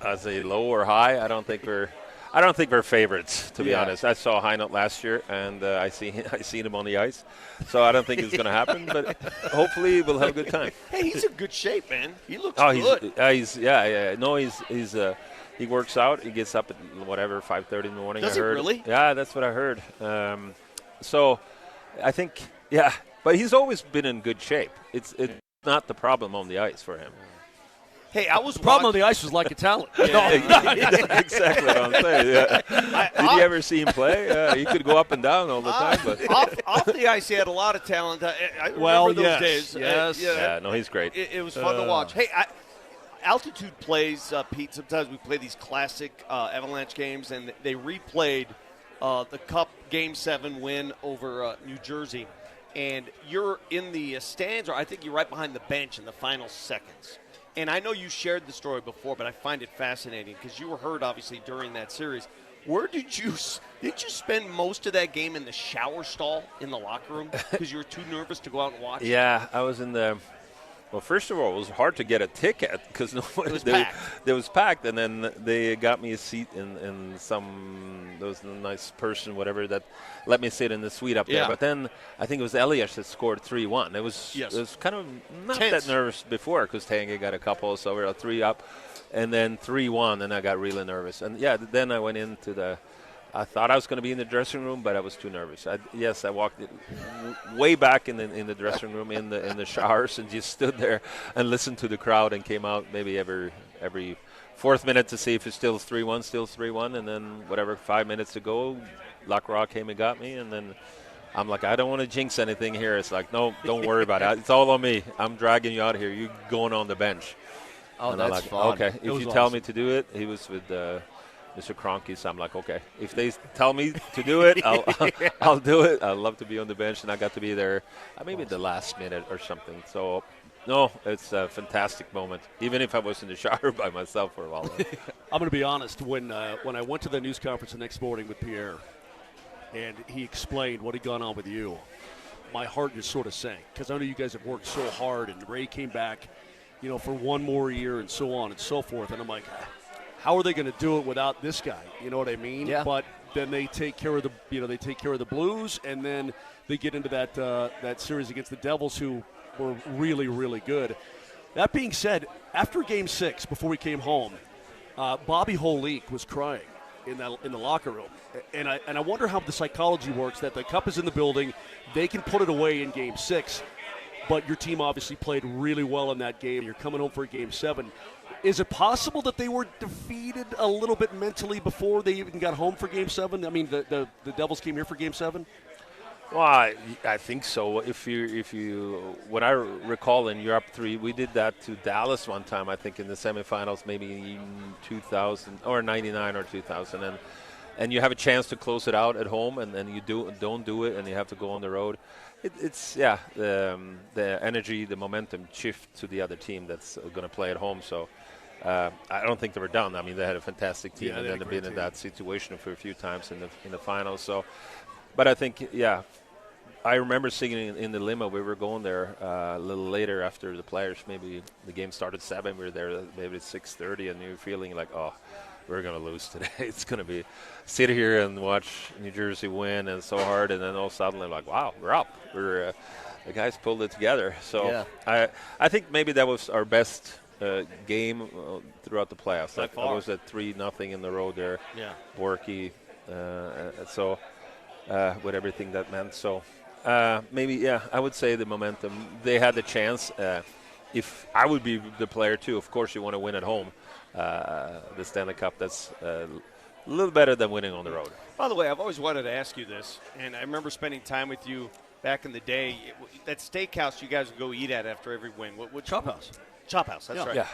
as a low or high. I don't think we're favorites, to be honest. I saw Heino last year, and I seen him on the ice, so I don't think it's going to happen. But hopefully, we'll have a good time. Hey, he's in good shape, man. He looks good. No, he works out. He gets up at 5:30 in the morning. Does I heard. He really? Yeah, that's what I heard. So I think, but he's always been in good shape. It's not the problem on the ice for him. Hey, I was the problem on the ice was like a talent. Exactly what I'm saying. Yeah. Did you ever see him play? He could go up and down all the time. But off the ice, he had a lot of talent. I remember those days. Yes. No, he's great. It was fun to watch. Hey, altitude plays, Pete. Sometimes we play these classic Avalanche games, and they replayed the Cup Game 7 win over New Jersey. And you're in the stands, or I think you're right behind the bench in the final seconds. And I know you shared the story before, but I find it fascinating because you were hurt, obviously, during that series. Where did you spend most of that game in the shower stall in the locker room because you were too nervous to go out and watch? Yeah, I was in the. Well, first of all, it was hard to get a ticket because it was packed, and then they got me a seat in there was a nice person, whatever, that let me sit in the suite up there. But then I think it was Elias that scored 3-1. It was kind of not tense. that nervous before because Tanguy got a couple, so we were 3 up, and then 3-1, and I got really nervous. And then I went into I thought I was going to be in the dressing room, but I was too nervous. I walked way back in the dressing room, in the showers, and just stood there and listened to the crowd, and came out maybe every fourth minute to see if it's still 3-1, and then 5 minutes to go, Lacroix came and got me, and then I'm like, I don't want to jinx anything here. It's like, no, don't worry about it. It's all on me. I'm dragging you out of here. You're going on the bench. Oh, and that's fun. Okay, if you tell me to do it, he was with Mr. Kroenke, so I'm like, okay. If they tell me to do it, I'll do it. I'd love to be on the bench, and I got to be there maybe the last minute or something. So, no, it's a fantastic moment, even if I was in the shower by myself for a while. I'm going to be honest. When I went to the news conference the next morning with Pierre, and he explained what had gone on with you, my heart just sort of sank because I know you guys have worked so hard, and Ray came back, for one more year and so on and so forth. And I'm like, how are they going to do it without this guy? You know what I mean? Yeah. But then they take care of the Blues, and then they get into that series against the Devils, who were really, really good. That being said, after Game 6, before we came home, Bobby Holik was crying in the locker room, and I wonder how the psychology works. That the cup is in the building, they can put it away in Game 6, but your team obviously played really well in that game. You're coming home for Game 7. Is it possible that they were defeated a little bit mentally before they even got home for Game 7? I mean, the Devils came here for Game 7. Well, I think so. If you, what I recall in Europe 3, we did that to Dallas one time. I think in the semifinals, maybe in 2000 or 99 or 2000, and you have a chance to close it out at home, and then you don't do it, and you have to go on the road. The energy, the momentum shift to the other team that's going to play at home. So I don't think they were done. I mean, they had a fantastic team, and then they've been in that situation for a few times in the finals. So. But I think, I remember singing in the limo. We were going there a little later after the players. Maybe the game started 7. We were there maybe at 6:30, and you were feeling like, oh, we're going to lose today. It's going to be sit here and watch New Jersey win, and so hard. And then all of a sudden, like, wow, we're up. The guys pulled it together. So I think maybe that was our best game throughout the playoffs. That was at 3-0 in the road there. Yeah. Borky. With everything that meant. So maybe, I would say the momentum. They had the chance. If I would be the player too, of course you want to win at home. The Stanley Cup, that's a little better than winning on the road. By the way, I've always wanted to ask you this, and I remember spending time with you back in the day. That steakhouse you guys would go eat at after every win. What Chop House. Chop House, that's right. Yeah.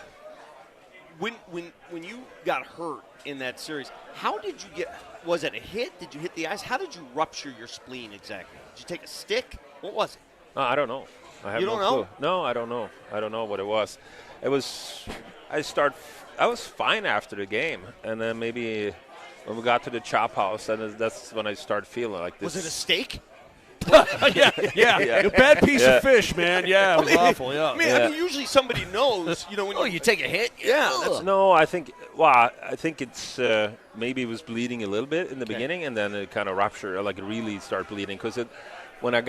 When you got hurt in that series, how did you get? Was it a hit? Did you hit the ice? How did you rupture your spleen exactly? Did you take a stick? What was it? I don't know. I have you don't no know? clue. No, I don't know. I don't know what it was. It was. I was fine after the game, and then maybe when we got to the Chop House, and that's when I started feeling like this. Was it a steak? yeah. A bad piece of fish, man. Yeah, it was awful. Yeah. I mean, usually somebody knows. When you take a hit. No, I think. Well, I think it's maybe it was bleeding a little bit in the beginning, and then it kind of ruptured, like it really started bleeding. Because when I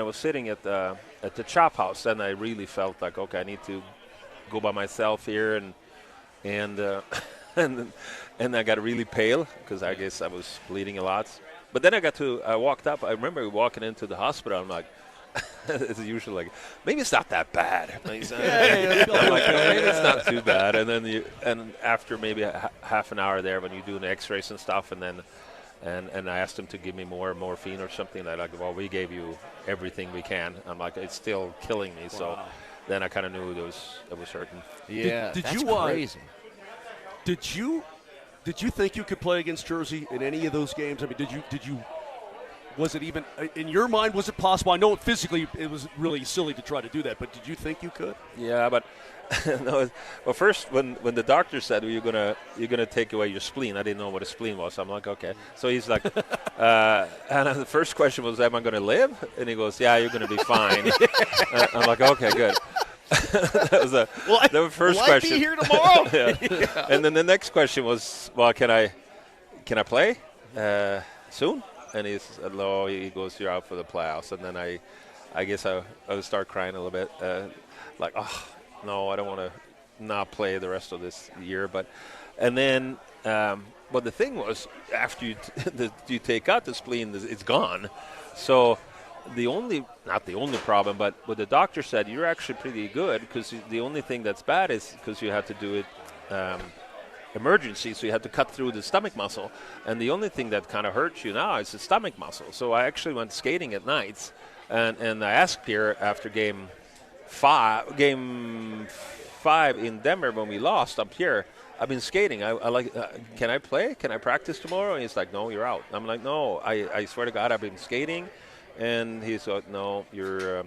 was sitting at the Chop House, then I really felt like, okay, I need to go by myself here, and I got really pale because I guess I was bleeding a lot. But then I walked up. I remember walking into the hospital. I'm like, it's usually like, maybe it's not that bad. I'm like, maybe it's not too bad. And then after maybe half an hour there, when you do the X-rays and stuff, and I asked them to give me more morphine or something. They're like, well, we gave you everything we can. I'm like, it's still killing me. Wow. So then I kind of knew it was hurting. Yeah, did that's you, crazy. Did you think you could play against Jersey in any of those games? I mean, did you? Was it even in your mind? Was it possible? I know physically it was really silly to try to do that, but did you think you could? Yeah, but no. Well, first when the doctor said, well, you're gonna take away your spleen, I didn't know what a spleen was. I'm like, okay. So he's like, and the first question was, am I gonna live? And he goes, yeah, you're gonna be fine. I'm like, okay, good. That was the first question. Will I be here tomorrow? Yeah. And then the next question was, well, can I play soon? And he goes, you're out for the playoffs. And then I guess I would start crying a little bit, like, oh no, I don't want to not play the rest of this year. And then the thing was, after you take out the spleen, it's gone. So. Not the only problem, but what the doctor said, you're actually pretty good, because the only thing that's bad is because you have to do it emergency, so you have to cut through the stomach muscle, and the only thing that kind of hurts you now is the stomach muscle. So I actually went skating at nights, and I asked Pierre after game five in Denver when we lost up here, I've been skating. I like. Can I play? Can I practice tomorrow? And he's like, no, you're out. I'm like, no, I swear to God, I've been skating. And he said, no, you're.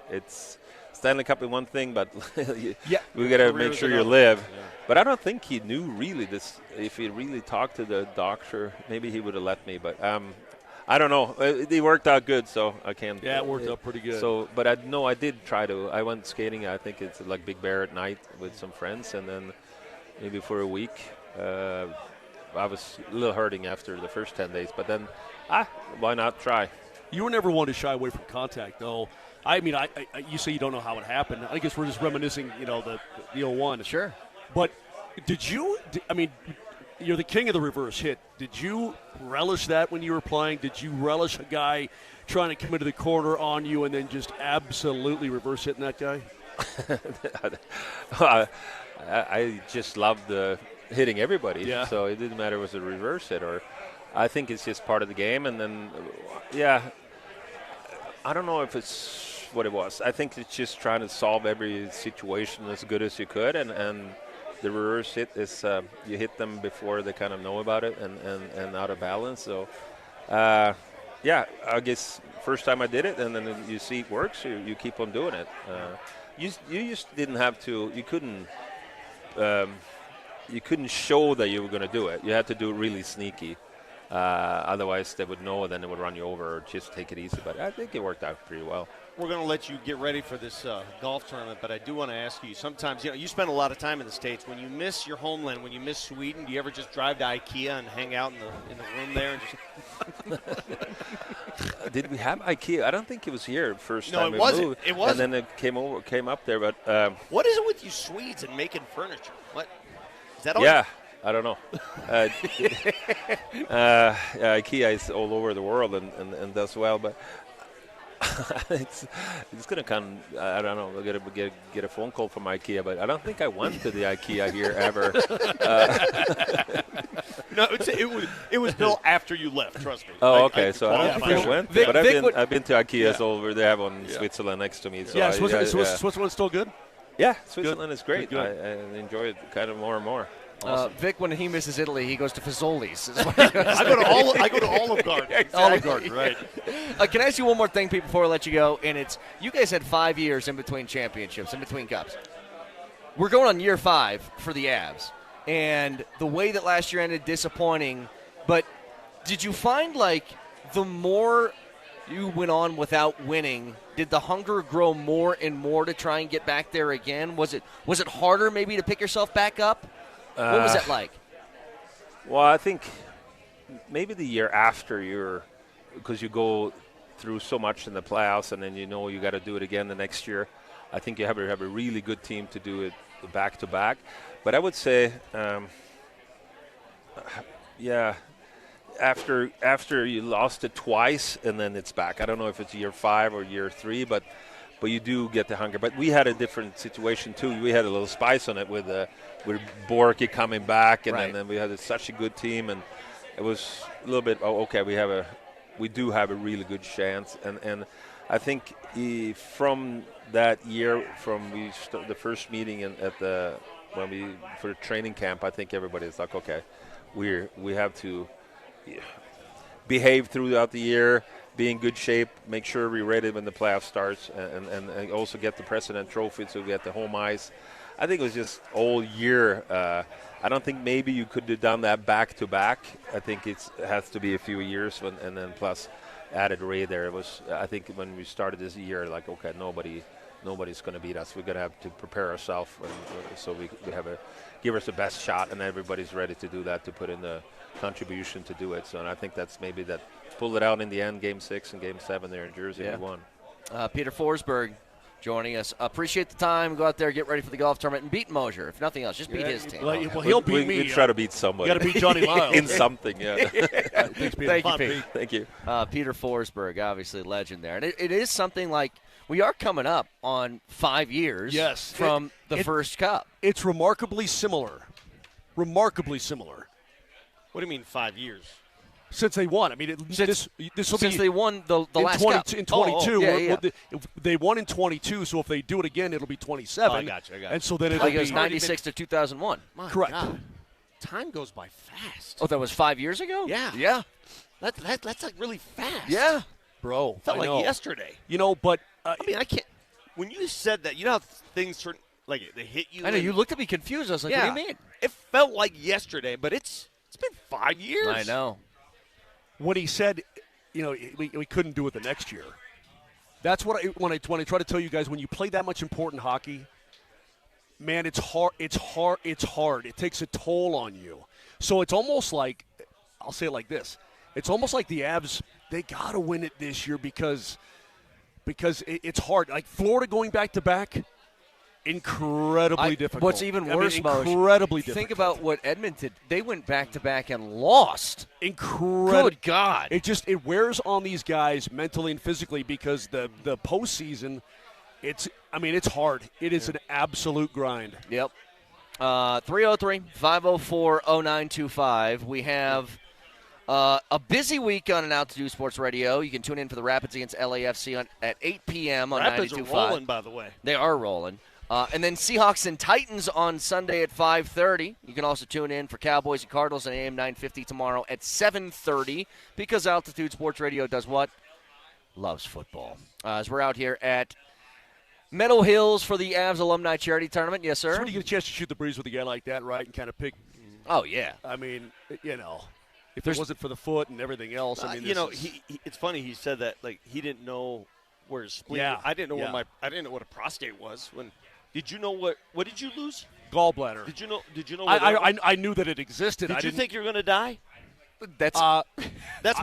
It's Stanley Cup is one thing, but we got to make sure you live. Yeah. But I don't think he knew really this. If he really talked to the doctor, maybe he would have let me. But I don't know. It worked out good, so I can't. Yeah, it worked out pretty good. So, but I did try to. I went skating. I think it's like Big Bear at night with some friends, and then maybe for a week. I was a little hurting after the first 10 days, but then, why not try? You were never one to shy away from contact, though. I mean, you say you don't know how it happened. I guess we're just reminiscing, the 01. Sure. But you're the king of the reverse hit. Did you relish that when you were playing? Did you relish a guy trying to come into the corner on you and then just absolutely reverse hitting that guy? I just loved hitting everybody. Yeah. So it didn't matter if it was a reverse hit or I think it's just part of the game. And then, I don't know if it's what it was. I think it's just trying to solve every situation as good as you could. And the reverse hit is you hit them before they kind of know about it and out of balance. So, I guess first time I did it, and then you see it works, you keep on doing it. You just didn't have to. You couldn't show that you were going to do it. You had to do it really sneaky. Otherwise, they would know, and then they would run you over or just take it easy. But I think it worked out pretty well. We're going to let you get ready for this golf tournament, but I do want to ask you, sometimes, you spend a lot of time in the States. When you miss your homeland, when you miss Sweden, do you ever just drive to IKEA and hang out in the room there? And just Did we have IKEA? I don't think it was here first No, time it we wasn't. moved. It wasn't. And then it came up there. But what is it with you Swedes and making furniture? What? Is that all? Yeah. I don't know. IKEA is all over the world and does well, but it's going to come. I don't know. We're going to get a phone call from IKEA, but I don't think I went to the IKEA here ever. No, it was built after you left. Trust me. Oh, okay. So I don't think I went, but I've been to IKEA's Yeah. over. They have one in Switzerland next to me. So Yeah, Switzerland's still good? Yeah, Switzerland is great. Good. I enjoy it kind of more and more. Awesome. Vic, when he misses Italy, he goes to Fazoli's. I go to Olive Garden. Exactly. Olive Garden, right? Can I ask you one more thing, Pete, before I let you go? And it's you guys had 5 years in between championships, in between cups. We're going on year 5 for the Avs, and the way that last year ended, disappointing. But did you find the more you went on without winning, did the hunger grow more and more to try and get back there again? Was it harder maybe to pick yourself back up? What was that like? Well, I think maybe the year after because you go through so much in the playoffs and then you got to do it again the next year. I think you have to have a really good team to do it back to back. But I would say, after you lost it twice and then it's back. I don't know if it's year 5 or year 3, but you do get the hunger. But we had a different situation too. We had a little spice on it with Borky coming back, and then we had such a good team, and it was a little bit. Oh, okay, we do have a really good chance, and I think from that year, the first meeting for the training camp, I think everybody's like, okay, we have to behave throughout the year. Be in good shape, make sure we're ready when the playoff starts, and also get the President Trophy so we get the home ice. I think it was just all year. I don't think maybe you could have done that back to back. I think it has to be a few years, and then plus added Ray there. It was. I think when we started this year, okay, nobody's going to beat us. We're going to have to prepare ourselves, so we give us the best shot, and everybody's ready to do that, to put in the contribution to do it. So, and I think that's maybe that. Pulled it out in the end, Game 6 and Game 7 there in Jersey. We won. Peter Forsberg joining us. Appreciate the time. Go out there, get ready for the golf tournament, and beat Moser. If nothing else, just beat his team. Well, he'll beat me. We try to beat somebody. You got to beat Johnny Lyles. In something, yeah. Thanks, Peter. Thank you, Pete. Thank you. Peter Forsberg, obviously a legend there. And it is something like we are coming up on 5 years from the first cup. It's remarkably similar. Remarkably similar. What do you mean 5 years? Since they won. I mean, this will be since they won the last cup. In 22. Yeah. They won in 22, so if they do it again, it'll be 27. Oh, I got you. And so then it'll be 96 to 2001. My correct. God. Time goes by fast. Oh, that was 5 years ago? Yeah. Yeah. That's like really fast. Yeah. Bro. Felt like yesterday. But I mean, I can't. When you said that, you know how things turn, they hit you. I know. You looked at me confused. I was like, what do you mean? It felt like yesterday, but it's been 5 years. I know. When he said, we couldn't do it the next year, that's what when I try to tell you guys, when you play that much important hockey, man, it's hard. It takes a toll on you. So it's almost like, I'll say it like this. It's almost like the Avs, they got to win it this year because it's hard. Like Florida going back-to-back, incredibly difficult. What's even worse, incredibly difficult. Think about what Edmonton, they went back-to-back and lost. Incredible. Good God. It wears on these guys mentally and physically because the postseason, it's hard. It is an absolute grind. Yep. 303-504-0925. We have a busy week on an Altitude Sports Radio. You can tune in for the Rapids against LAFC at 8 p.m. on 92.5. Rapids are rolling, by the way. They are rolling. And then Seahawks and Titans on Sunday at 5:30. You can also tune in for Cowboys and Cardinals on AM 950 tomorrow at 7:30 because Altitude Sports Radio does what? Loves football. As we're out here at Meadow Hills for the Avs Alumni Charity Tournament. Yes, sir. So when you get a chance to shoot the breeze with a guy like that, right, and kind of pick. Oh, yeah. I mean, if it wasn't for the foot and everything else, it's funny he said that like he didn't know where his spleen. Yeah. I didn't know I didn't know what a prostate was. Did you know what did you lose? Gallbladder. Did you know? I knew that it existed. Did you think you were going to die? That's my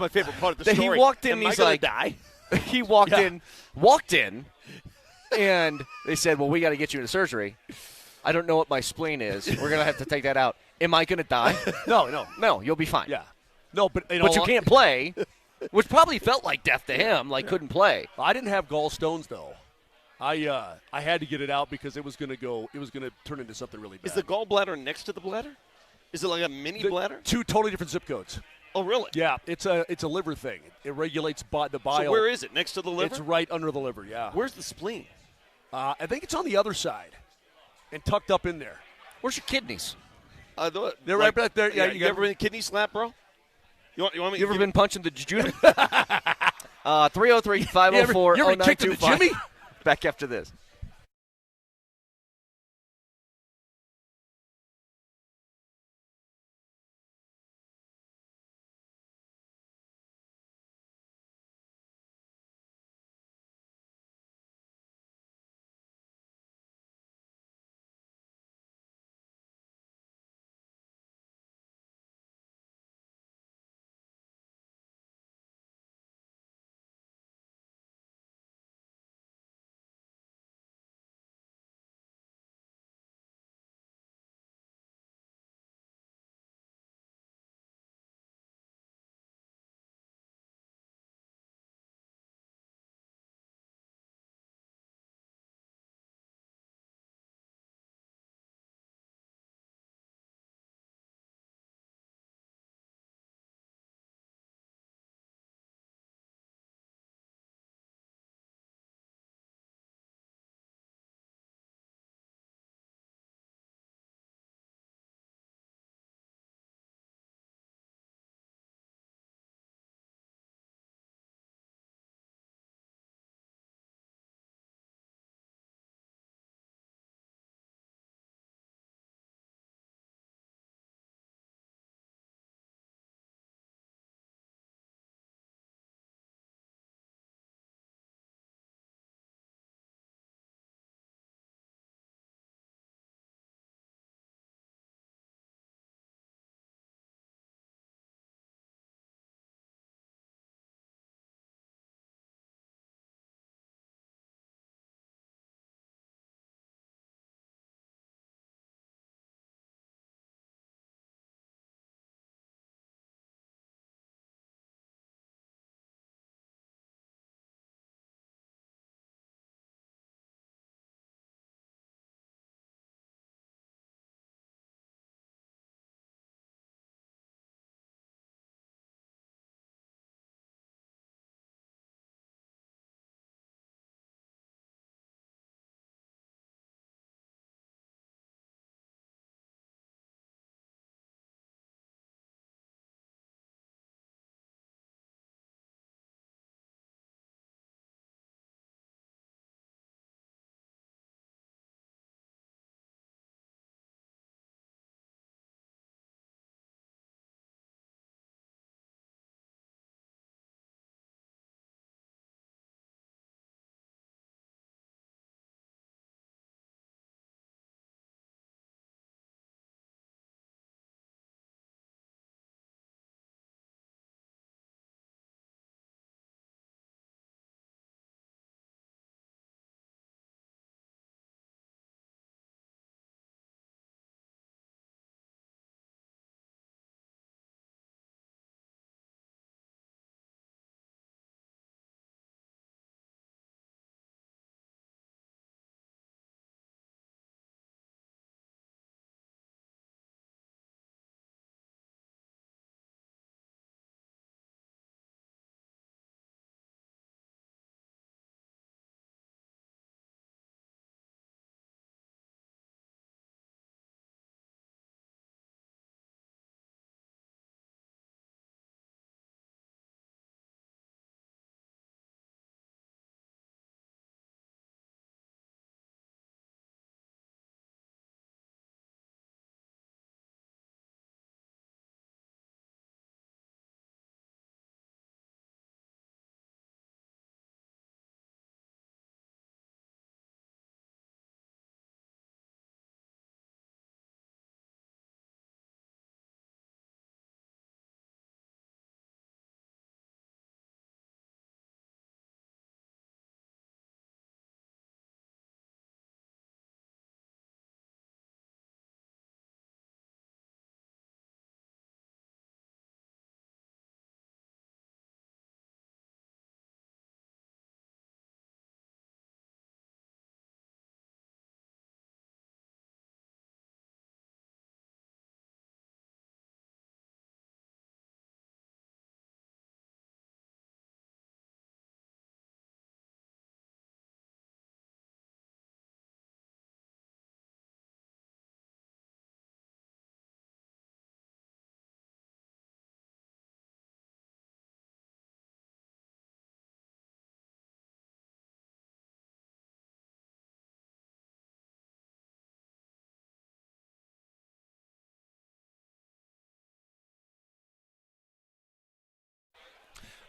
favorite part of the story. He walked in. Am He's I like, die? He walked in, and they said, "Well, we got to get you into surgery." I don't know what my spleen is. We're gonna have to take that out. Am I gonna die? No. You'll be fine. Yeah. No, but you can't play, which probably felt like death to him. Like couldn't play. I didn't have gallstones though. I had to get it out because it was gonna turn into something really bad. Is the gallbladder next to the bladder? Is it like a mini bladder? Two totally different zip codes. Oh, really? Yeah, it's a liver thing. It regulates the bile. So where is it? Next to the liver? It's right under the liver. Yeah. Where's the spleen? I think it's on the other side, and tucked up in there. Where's your kidneys? They're right back there. Yeah, you ever been kidney slap, bro? You want me? You ever been punching the jujitsu? 303-504-0925. You ever kicked in the Jimmy? Back after this.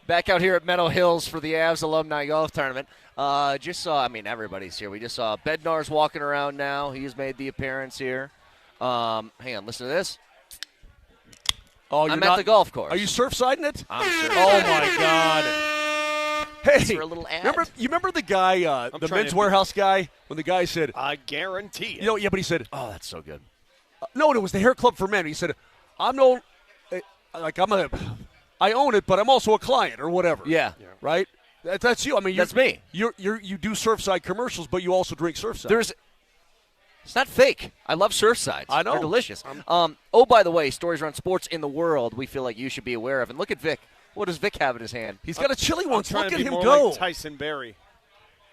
Back out here at Meadow Hills for the Avs Alumni Golf Tournament. Just saw, everybody's here. We just saw Bednar's walking around now. He's made the appearance here. Hang on, listen to this. Oh, I'm at the golf course. Are you surf-siding it? I'm surf-siding. Oh, my God. Hey, for a little ad. remember the guy, the Men's Warehouse guy, when the guy said, I guarantee it. Yeah, but he said, oh, that's so good. No, it was the Hair Club for Men. He said, I own it, but I'm also a client or whatever. Yeah. Right? That's you. That's me. You do Surfside commercials, but you also drink Surfside. It's not fake. I love Surfsides. I know. They're delicious. By the way, stories around sports in the world we feel like you should be aware of. And look at Vic. What does Vic have in his hand? He's got a chili one. Look at him more go. Like Tyson Berry.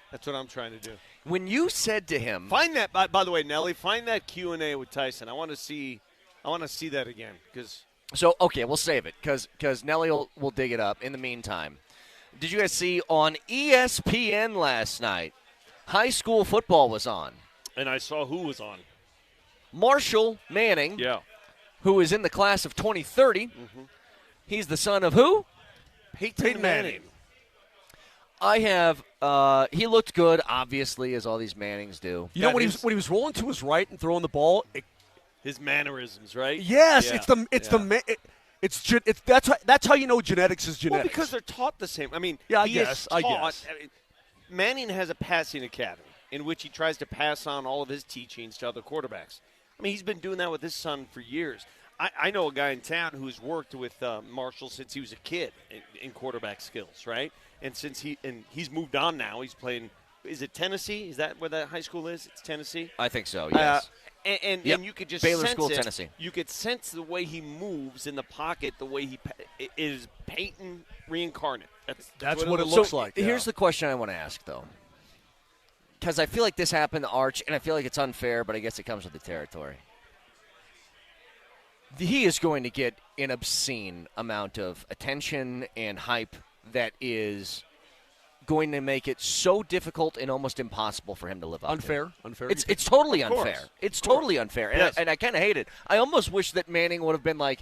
That's what I'm trying to do. When you said to him, find that. By the way, Nelly, find that Q&A with Tyson. I want to see that again because. So okay, we'll save it because Nelly will dig it up. In the meantime, did you guys see on ESPN last night? High school football was on, and I saw who was on. Marshall Manning. Yeah. Who is in the class of 2030. Mm-hmm. He's the son of who? Peyton Manning. I have. He looked good, obviously, as all these Mannings do. You know when he was rolling to his right and throwing the ball. His mannerisms, right? Yes, yeah. That's how you know genetics is genetics. Well, because they're taught the same. I mean, yeah, I guess. Manning has a passing academy in which he tries to pass on all of his teachings to other quarterbacks. I mean, he's been doing that with his son for years. I know a guy in town who's worked with Marshall since he was a kid in quarterback skills, right? And he's moved on now. He's playing. Is it Tennessee? Is that where that high school is? It's Tennessee. I think so. Yes. And you could just Baylor sense School, it. Tennessee. You could sense the way he moves in the pocket, the way it is Peyton reincarnate. That's what it looks like. Here's the question I want to ask, though, because I feel like this happened to Arch, and I feel like it's unfair, but I guess it comes with the territory. He is going to get an obscene amount of attention and hype that is going to make it so difficult and almost impossible for him to live up Unfair? It's totally Of unfair. course. It's totally unfair. Yes. And I kind of hate it. I almost wish that Manning would have been like,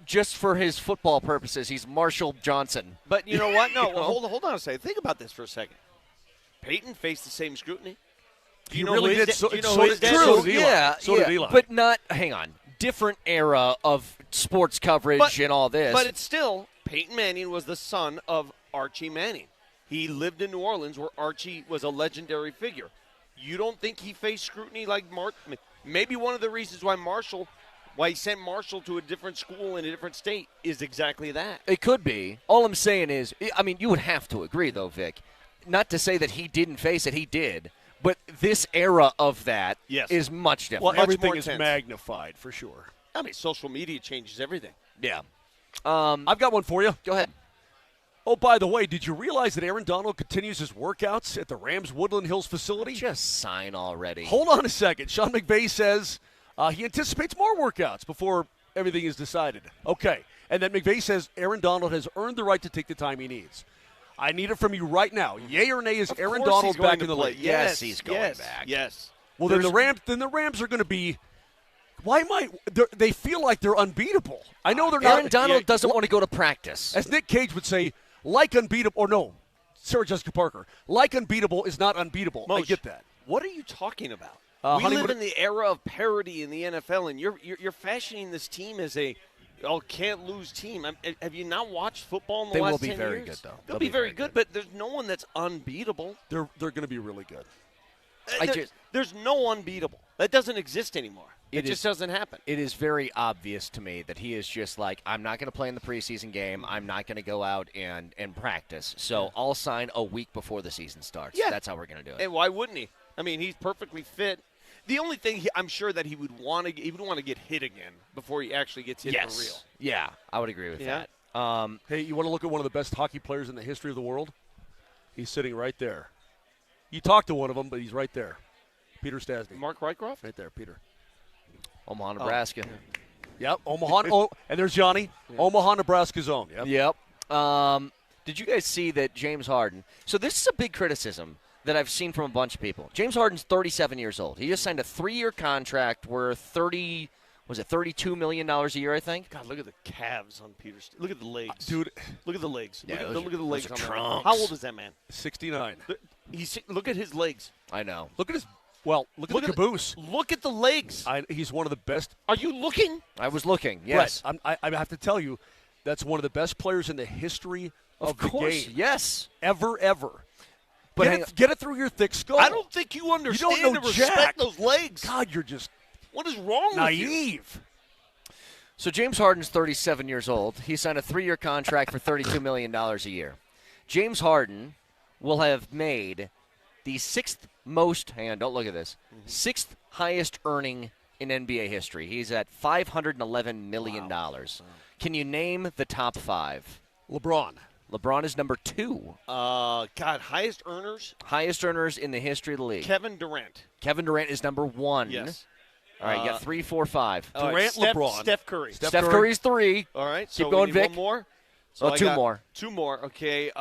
just for his football purposes, he's Marshall Johnson. But you know what? No, well, hold on a second. Think about this for a second. Peyton faced the same scrutiny. He really did. So did Eli. Yeah, So did Eli. But not, hang on, different era of sports coverage and all this. But it's still, Peyton Manning was the son of Archie Manning. He lived in New Orleans where Archie was a legendary figure. You don't think he faced scrutiny like maybe one of the reasons why he sent Marshall to a different school in a different state is exactly that. It could be. All I'm saying is, you would have to agree, though, Vic. Not to say that he didn't face it, he did. But this era of that is much different. Well, much everything more is intense. magnified, for sure. I mean, social media changes everything. Yeah. I've got one for you. Go ahead. Oh, by the way, did you realize that Aaron Donald continues his workouts at the Rams Woodland Hills facility? Just sign already. Hold on a second. Sean McVay says he anticipates more workouts before everything is decided. Okay. And then McVay says Aaron Donald has earned the right to take the time he needs. I need it from you right now. Yay or nay, is Aaron Donald back in the league? Yes, he's going back. Yes. Well, then the Rams are going to be. They feel like they're unbeatable. I know they're not. Aaron Donald doesn't want to go to practice. As Nick Cage would say, like unbeatable, or no, Sarah Jessica Parker, like unbeatable is not unbeatable. I get that. What are you talking about? We live in the era of parity in the NFL, and you're fashioning this team as a can't lose team. Have you not watched football in the last 10 years? They will be very good, though. They'll be very good, but there's no one that's unbeatable. They're going to be really good. There's no unbeatable. That doesn't exist anymore. It just doesn't happen. It is very obvious to me that he is just like, I'm not going to play in the preseason game. I'm not going to go out and practice. So I'll sign a week before the season starts. Yeah. That's how we're going to do it. And why wouldn't he? I mean, he's perfectly fit. The only thing I'm sure that he would want to get hit again before he actually gets hit for real. Yeah, I would agree with that. Hey, you want to look at one of the best hockey players in the history of the world? He's sitting right there. You talked to one of them, but he's right there. Peter Stastny. Mark Rycroft? Right there, Peter. Omaha, Nebraska. Yep, Omaha. And there's Johnny. Yeah. Omaha, Nebraska's own. Yep. Did you guys see that James Harden? So this is a big criticism that I've seen from a bunch of people. James Harden's 37 years old. He just signed a 3-year contract worth $31 was it $32 million a year, I think? God, look at the calves on Peters. Look at the legs. Dude. Look at the legs. Yeah, look at the legs on trunks. that. How old is that man? 69. Look at his legs. I know. Look at his look at the caboose. Look at the legs. He's one of the best. Are you looking? I was looking, yes. Brett, I have to tell you, that's one of the best players in the history of the game. Yes. Ever. But get it through your thick skull. I don't think you understand don't know and respect jack. those legs. God, you're just what is wrong naive. with you? So James Harden's 37 years old. He signed a 3-year contract for $32 million a year. James Harden will have made the sixth most, hang on, don't look at this, sixth highest earning in NBA history. He's at $511 million. Wow. Can you name the top 5? LeBron. LeBron is number 2. God, highest earners? Highest earners in the history of the league. Kevin Durant. Kevin Durant is number 1. Yes. All right, you got 3, 4, 5. Durant, LeBron. Steph Curry. Steph Curry's 3. All right. Keep so going, we need Vic. One more? So I 2 got more. 2 more. Okay.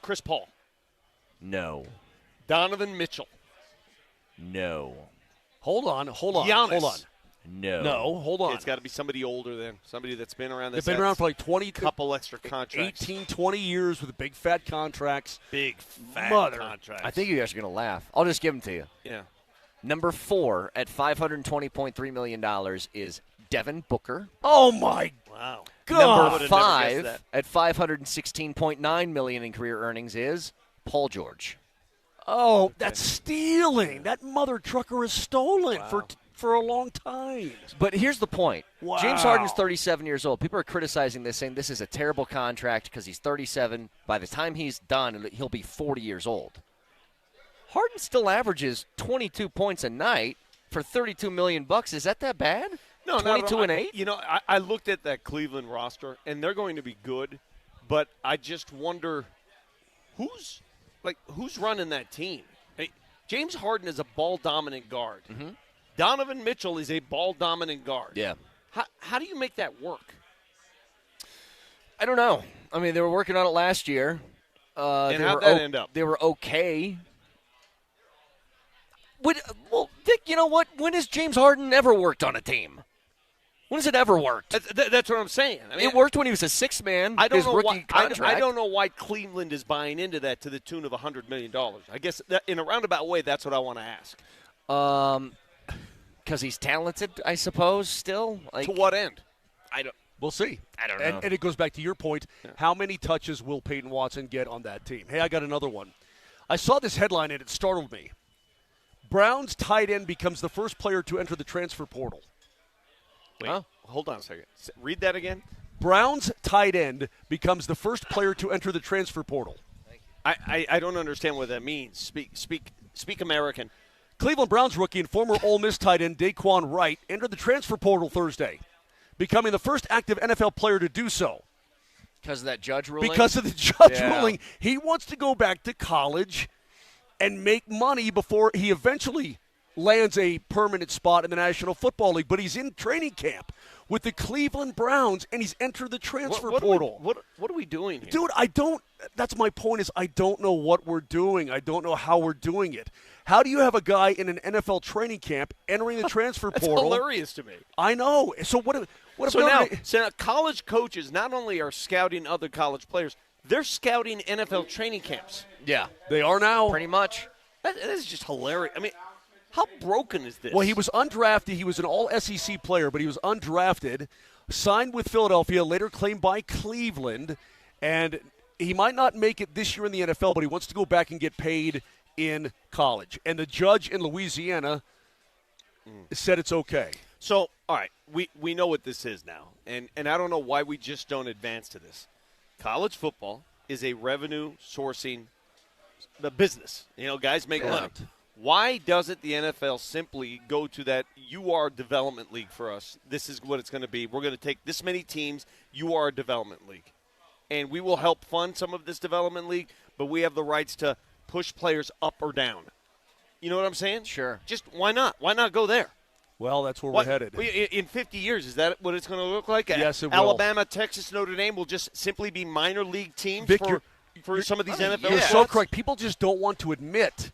Chris Paul. No. Donovan Mitchell. No. Hold on. Giannis. Hold on. No, hold on. It's got to be somebody older than somebody that's been around. They've been around for like 20, couple extra contracts, 18, 20 years with big fat contracts. Big fat contracts. I think you guys are going to laugh. I'll just give them to you. Yeah. Number 4 at $520.3 million is Devin Booker. Oh my! Wow. Number 5 at $516.9 million in career earnings is Paul George. Oh, that's stealing. That mother trucker is stolen for a long time. But here's the point. Wow. James Harden's 37 years old. People are criticizing this, saying this is a terrible contract because he's 37. By the time he's done, he'll be 40 years old. Harden still averages 22 points a night for $32 million. Is that bad? No, 22 and 8. You know, I looked at that Cleveland roster, and they're going to be good, but I just wonder who's running that team. Hey, James Harden is a ball-dominant guard. Mm-hmm. Donovan Mitchell is a ball-dominant guard. Yeah. How do you make that work? I don't know. I mean, they were working on it last year. And how'd that end up? They were okay. Well, Vic, you know what? When has James Harden ever worked on a team? When has it ever worked? That's what I'm saying. I mean, it worked when he was a sixth man. I don't know rookie why. contract. I don't know why Cleveland is buying into that to the tune of $100 million. I guess that, in a roundabout way, that's what I want to ask. Because he's talented, I suppose. Still, to what end? We'll see. I don't know. And it goes back to your point. Yeah. How many touches will Peyton Watson get on that team? Hey, I got another one. I saw this headline and it startled me. Browns tight end becomes the first player to enter the transfer portal. Wait, hold on a second. Read that again. Browns tight end becomes the first player to enter the transfer portal. I don't understand what that means. Speak American. Cleveland Browns rookie and former Ole Miss tight end Daquan Wright entered the transfer portal Thursday, becoming the first active NFL player to do so. Because of that judge ruling? Because of the judge ruling. He wants to go back to college and make money before he eventually lands a permanent spot in the National Football League. But he's in training camp with the Cleveland Browns, and he's entered the transfer portal. What are we doing here? Dude, that's my point is I don't know what we're doing. I don't know how we're doing it. How do you have a guy in an NFL training camp entering the transfer portal? That's hilarious to me. I know. So now college coaches not only are scouting other college players, they're scouting NFL training camps. Yeah. They are now. Pretty much. That is just hilarious. I mean, how broken is this? Well, he was undrafted. He was an all-SEC player, but he was undrafted, signed with Philadelphia, later claimed by Cleveland, and he might not make it this year in the NFL, but he wants to go back and get paid in college. And the judge in Louisiana said it's okay. So, all right, we know what this is now, and I don't know why we just don't advance to this. College football is a revenue-sourcing business. You know, guys make money. Why doesn't the NFL simply go to that, you are a development league for us. This is what it's going to be. We're going to take this many teams. You are a development league. And we will help fund some of this development league, but we have the rights to push players up or down. You know what I'm saying? Sure. Just why not? Why not go there? Well, that's where we're headed. In 50 years, is that what it's going to look like? Yes, it will. Alabama, Texas, Notre Dame will just simply be minor league teams Vic, for some of these NFL You're spots? so correct. People just don't want to admit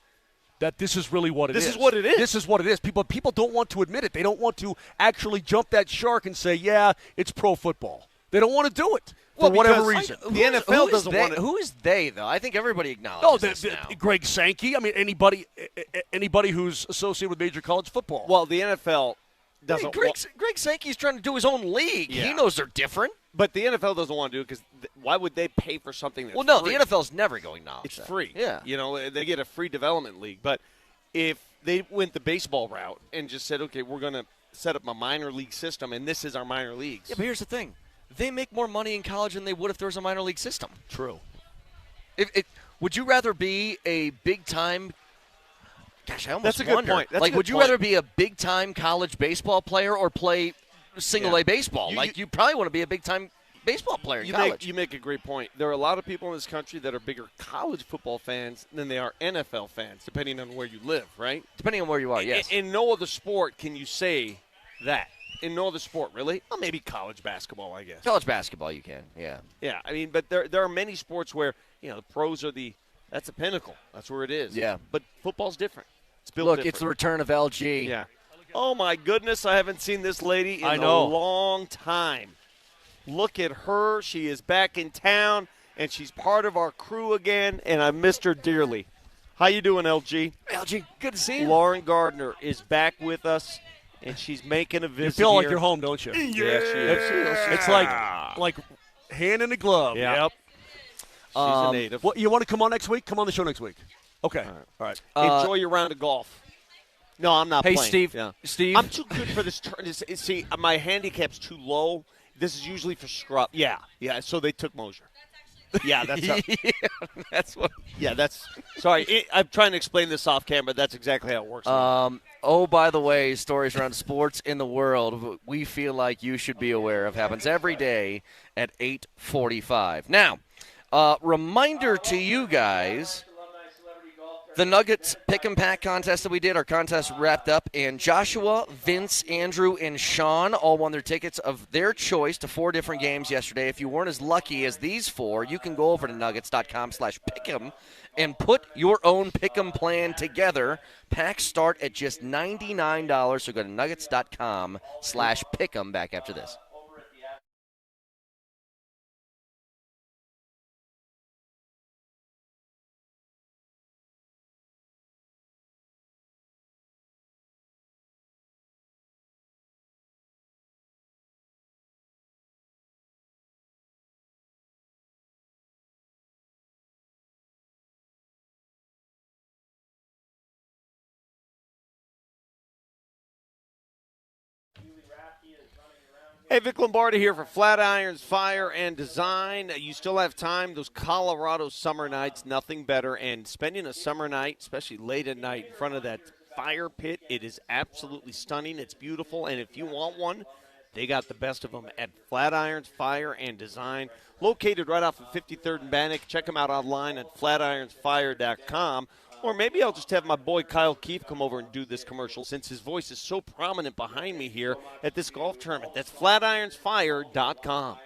that this is really what it is. This is what it is. This is what it is. People don't want to admit it. They don't want to actually jump that shark and say, yeah, it's pro football. They don't want to do it for whatever reason. The NFL doesn't want to. Who is they, though? I think everybody acknowledges this now. Greg Sankey. I mean, anybody who's associated with major college football. Well, the NFL doesn't. Greg Sankey's trying to do his own league. Yeah. He knows they're different. But the NFL doesn't want to do it because why would they pay for something that's free? The NFL's never going to. It's free. Yeah. You know, they get a free development league. But if they went the baseball route and just said, okay, we're going to set up a minor league system, and this is our minor leagues. Yeah, but here's the thing. They make more money in college than they would if there was a minor league system. True. Would you rather be a big-time – gosh, I almost That's a good wonder. point. That's a good would you point. rather be a big-time college baseball player or play single-A baseball? You probably want to be a big-time baseball player in college. You make a great point. There are a lot of people in this country that are bigger college football fans than they are NFL fans, depending on where you live, right? Depending on where you are, yes. In no other sport can you say that. In no other sport, really? Well, maybe college basketball, I guess. College basketball, you can, yeah. Yeah, I mean, but there are many sports where, the pros are that's a pinnacle. That's where it is. Yeah. But football's different. It's built Look, different. it's the return of LG. Yeah. Oh, my goodness, I haven't seen this lady in a long time. Look at her. She is back in town, and she's part of our crew again, and I missed her dearly. How you doing, LG? LG, good to see you. Lauren Gardner is back with us. And she's making a visit. You feel like here. you're home, don't you? Yeah, she is. It's like hand in a glove. Yeah. Yep. She's a native. What, you want to come on next week? Come on the show next week. Okay. All right. Enjoy your round of golf. No, I'm not hey, playing. Steve. Yeah. Steve. I'm too good for this turn. See, my handicap's too low. This is usually for scrub. Yeah. So they took Moser. Yeah, that's what. Yeah, that's. Sorry, I'm trying to explain this off camera. That's exactly how it works. By the way, stories around sports in the world we feel like you should be aware of happens every day at 8:45. Now, reminder to you guys. The Nuggets pick and pack contest that we did, our contest wrapped up, and Joshua, Vince, Andrew, and Sean all won their tickets of their choice to 4 different games yesterday. If you weren't as lucky as these 4, you can go over to nuggets.com/pick'em and put your own pick'em plan together. Packs start at just $99, so go to nuggets.com/pick'em back after this. Hey, Vic Lombardi here for Flatirons Fire and Design. You still have time. Those Colorado summer nights, nothing better. And spending a summer night, especially late at night, in front of that fire pit, it is absolutely stunning. It's beautiful. And if you want one, they got the best of them at Flatirons Fire and Design. Located right off of 53rd and Bannock. Check them out online at flatironsfire.com. Or maybe I'll just have my boy Kyle Keefe come over and do this commercial since his voice is so prominent behind me here at this golf tournament. That's flatironsfire.com.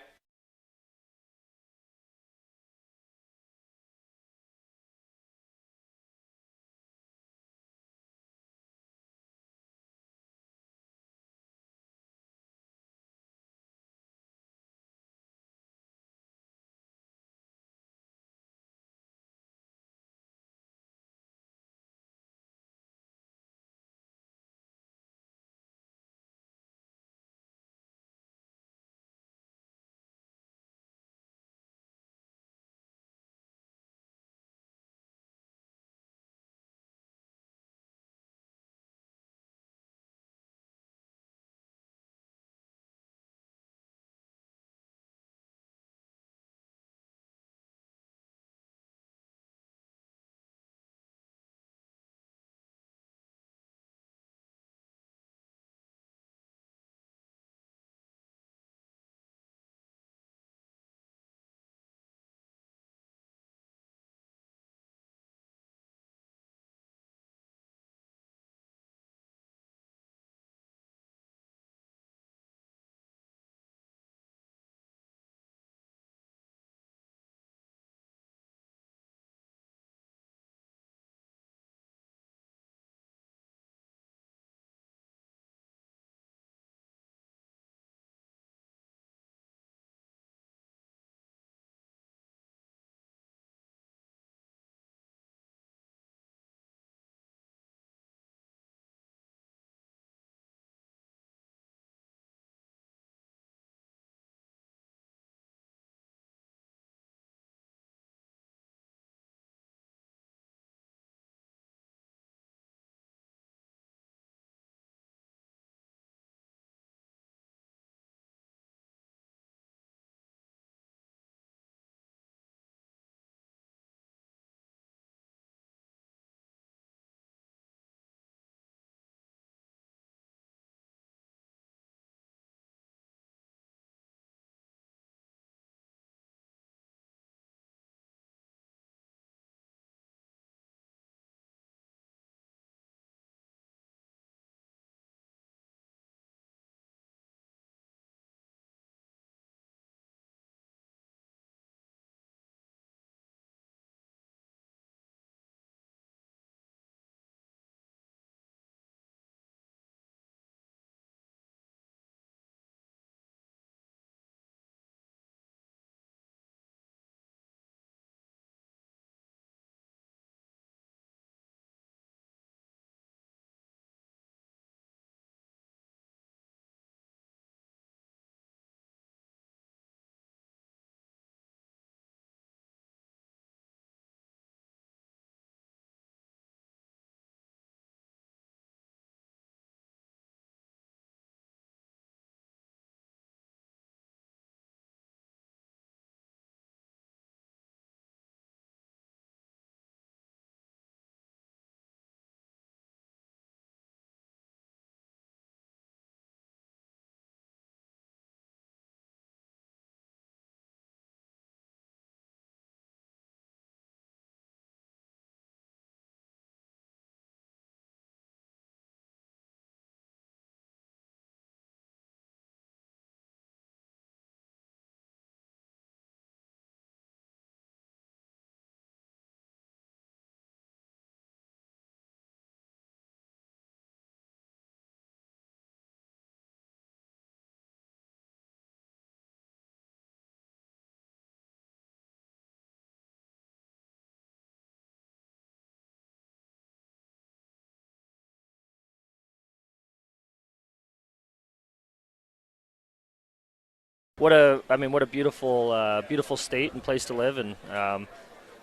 What a beautiful state and place to live, and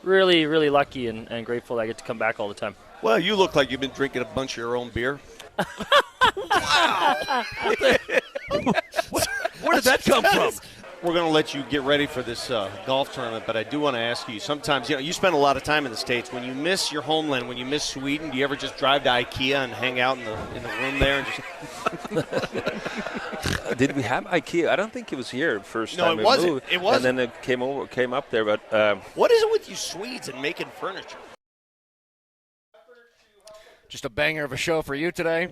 really, really lucky and grateful that I get to come back all the time. Well, you look like you've been drinking a bunch of your own beer. Wow. Where did that come from? We're going to let you get ready for this golf tournament, but I do want to ask you, sometimes, you spend a lot of time in the States. When you miss your homeland, when you miss Sweden, do you ever just drive to IKEA and hang out in the room there? And just Did we have IKEA? I don't think it was here first No, time it we wasn't. moved. It wasn't. And then it came up there. But what is it with you Swedes and making furniture? Just a banger of a show for you today.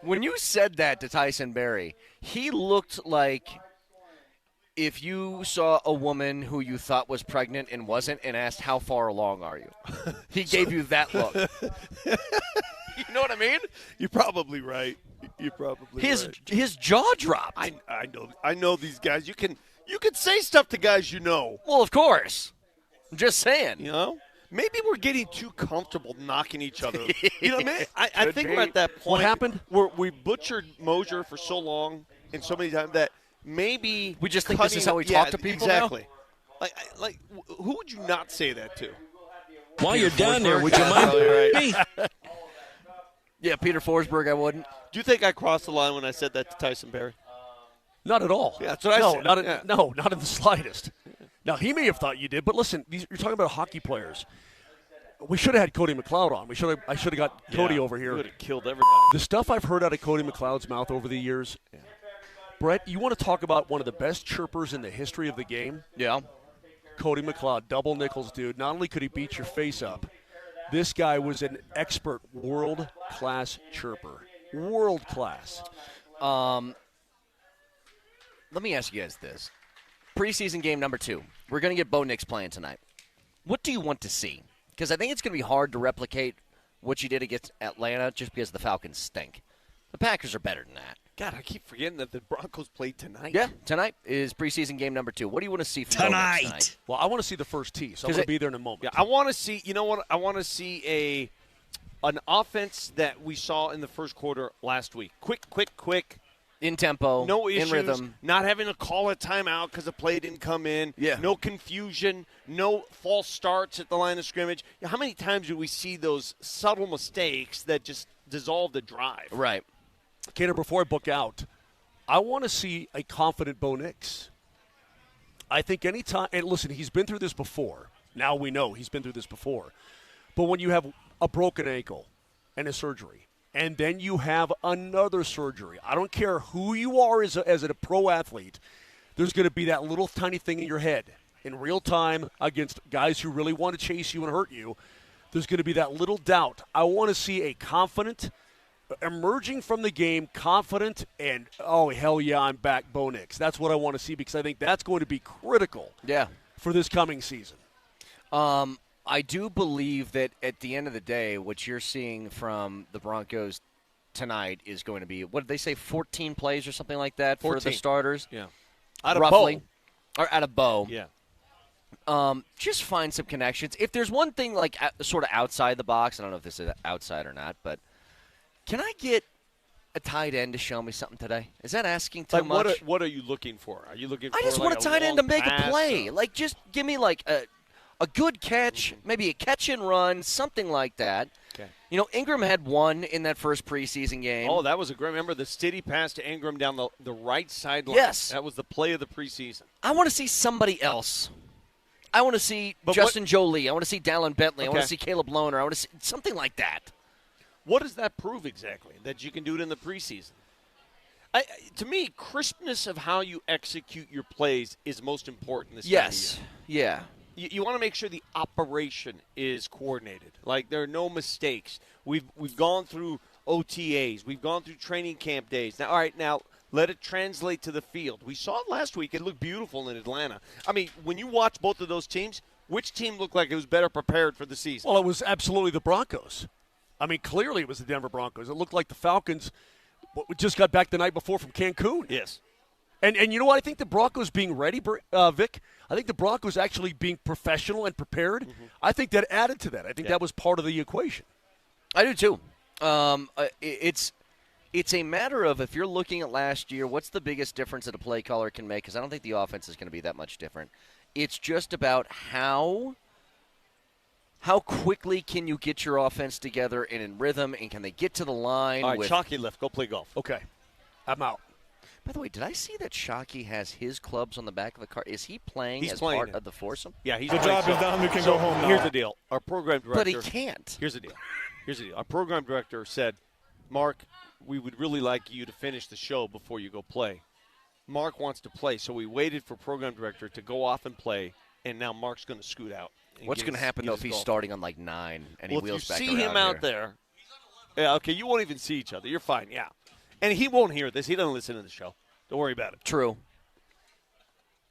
When you said that to Tyson Berry, he looked like if you saw a woman who you thought was pregnant and wasn't and asked, how far along are you? He gave you that look. You know what I mean? You're probably right. His jaw dropped. I know these guys. You can say stuff to guys you know. Well, of course. I'm just saying. Maybe we're getting too comfortable knocking each other. You know what I mean? I think we're at that point. What happened? Where we butchered Moser for so long and so many times that maybe we just think this is how we talk to people exactly. now? Like, who would you not say that to? While you're down there, would you mind me? Yeah, Peter Forsberg, I wouldn't. Do you think I crossed the line when I said that to Tyson Berry? Not at all. Yeah, that's what I said. Not in the slightest. Now, he may have thought you did, but listen, you're talking about hockey players. We should have had Cody McLeod on. I should have got Cody over here. Would have killed everybody. The stuff I've heard out of Cody McLeod's mouth over the years. Brett, you want to talk about one of the best chirpers in the history of the game? Yeah. Cody McLeod, double nickels, dude. Not only could he beat your face up, this guy was an expert world-class chirper. World-class. Let me ask you guys this. Preseason game number 2. We're going to get Bo Nix playing tonight. What do you want to see? Because I think it's going to be hard to replicate what you did against Atlanta just because the Falcons stink. The Packers are better than that. God, I keep forgetting that the Broncos played tonight. Yeah, tonight is preseason game number 2. What do you want to see from Bo Nix tonight? Well, I want to see the first tee, so I'm going to be there in a moment. Yeah, I want to see, you know what? I want to see an offense that we saw in the first quarter last week. Quick. In tempo, no issues, in rhythm. Not having to call a timeout because the play didn't come in. Yeah. No confusion, no false starts at the line of scrimmage. How many times do we see those subtle mistakes that just dissolve the drive? Right. Kater, before I book out, I want to see a confident Bo Nix. I think anytime, and listen, he's been through this before. Now we know he's been through this before. But when you have a broken ankle and a surgery, and then you have another surgery, I don't care who you are as a pro athlete, there's going to be that little tiny thing in your head in real time against guys who really want to chase you and hurt you. There's going to be that little doubt. I want to see a confident, emerging from the game, confident, and, oh, hell yeah, I'm back, Bo Nix. That's what I want to see because I think that's going to be critical for this coming season. I do believe that at the end of the day, what you're seeing from the Broncos tonight is going to be, what did they say, 14 plays or something like that 14. for the starters? Yeah. Out of Bo. Or out of Bo. Yeah. Just find some connections. If there's one thing like sort of outside the box, I don't know if this is outside or not, but can I get a tight end to show me something today? Is that asking too much? What are you looking for? Are you looking for I just like want a tight end to make a play. Or? Like, just give me like a good catch, maybe a catch and run, something like that. Okay. You know, Ingram had one in that first preseason game. Oh, that was a great. Remember the steady pass to Ingram down the right sideline? Yes. That was the play of the preseason. I want to see somebody else. I want to see Justin Jolie. I want to see Dallin Bentley. I want to see Caleb Lohner. I want to see something like that. What does that prove exactly? That you can do it in the preseason? To me, crispness of how you execute your plays is most important this time of year. Yeah. You want to make sure the operation is coordinated. Like there are no mistakes. We've gone through OTAs. We've gone through training camp days. Now, all right, now let it translate to the field. We saw it last week. It looked beautiful in Atlanta. I mean, when you watch both of those teams, which team looked like it was better prepared for the season? Well, it was absolutely the Broncos. I mean, clearly it was the Denver Broncos. It looked like the Falcons just got back the night before from Cancun. Yes. And you know what? I think the Broncos being ready, Vic, I think the Broncos actually being professional and prepared, I think that added to that. I think that was part of the equation. I do too. It's a matter of if you're looking at last year, what's the biggest difference that a play caller can make? Because I don't think the offense is going to be that much different. It's just about how quickly can you get your offense together and in rhythm, and can they get to the line? All right, Shockey left. Go play golf. Okay. I'm out. By the way, did I see that Shockey has his clubs on the back of the car? Is he playing He's as playing part it. of the foursome? Yeah, he's The playing. job is done. We can So go home now. Here's the deal. Our program director. But he can't. Here's the deal. Our program director said, Mark, we would really like you to finish the show before you go play. Mark wants to play, so we waited for program director to go off and play, and now Mark's going to scoot out. What's going to happen, though, if he's starting on, 9 and he wheels back around if you see him out there, yeah, okay, you won't even see each other. You're fine, yeah. And he won't hear this. He doesn't listen to the show. Don't worry about it. True.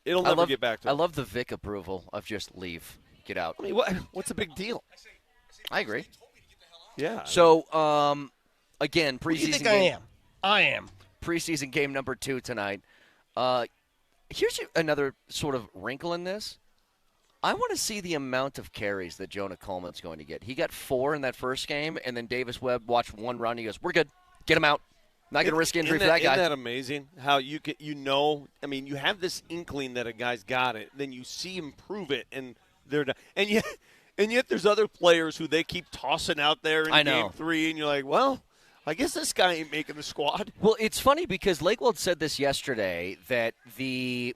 It'll never get back to him. I love the Vic approval of just leave, get out. I mean, what's the big deal? I agree. Yeah. So, again, preseason Who do you think game. I am? Preseason game number 2 tonight. Here's another sort of wrinkle in this. I want to see the amount of carries that Jonah Coleman's going to get. He got 4 in that first game, and then Davis Webb watched 1 run. He goes, "We're good. Get him out. Not going to risk injury for that guy." Isn't that amazing? How you have this inkling that a guy's got it, then you see him prove it, and they're not. And yet there's other players who they keep tossing out there in game 3, and you're like, well, I guess this guy ain't making the squad. Well, it's funny because Lakewell said this yesterday that the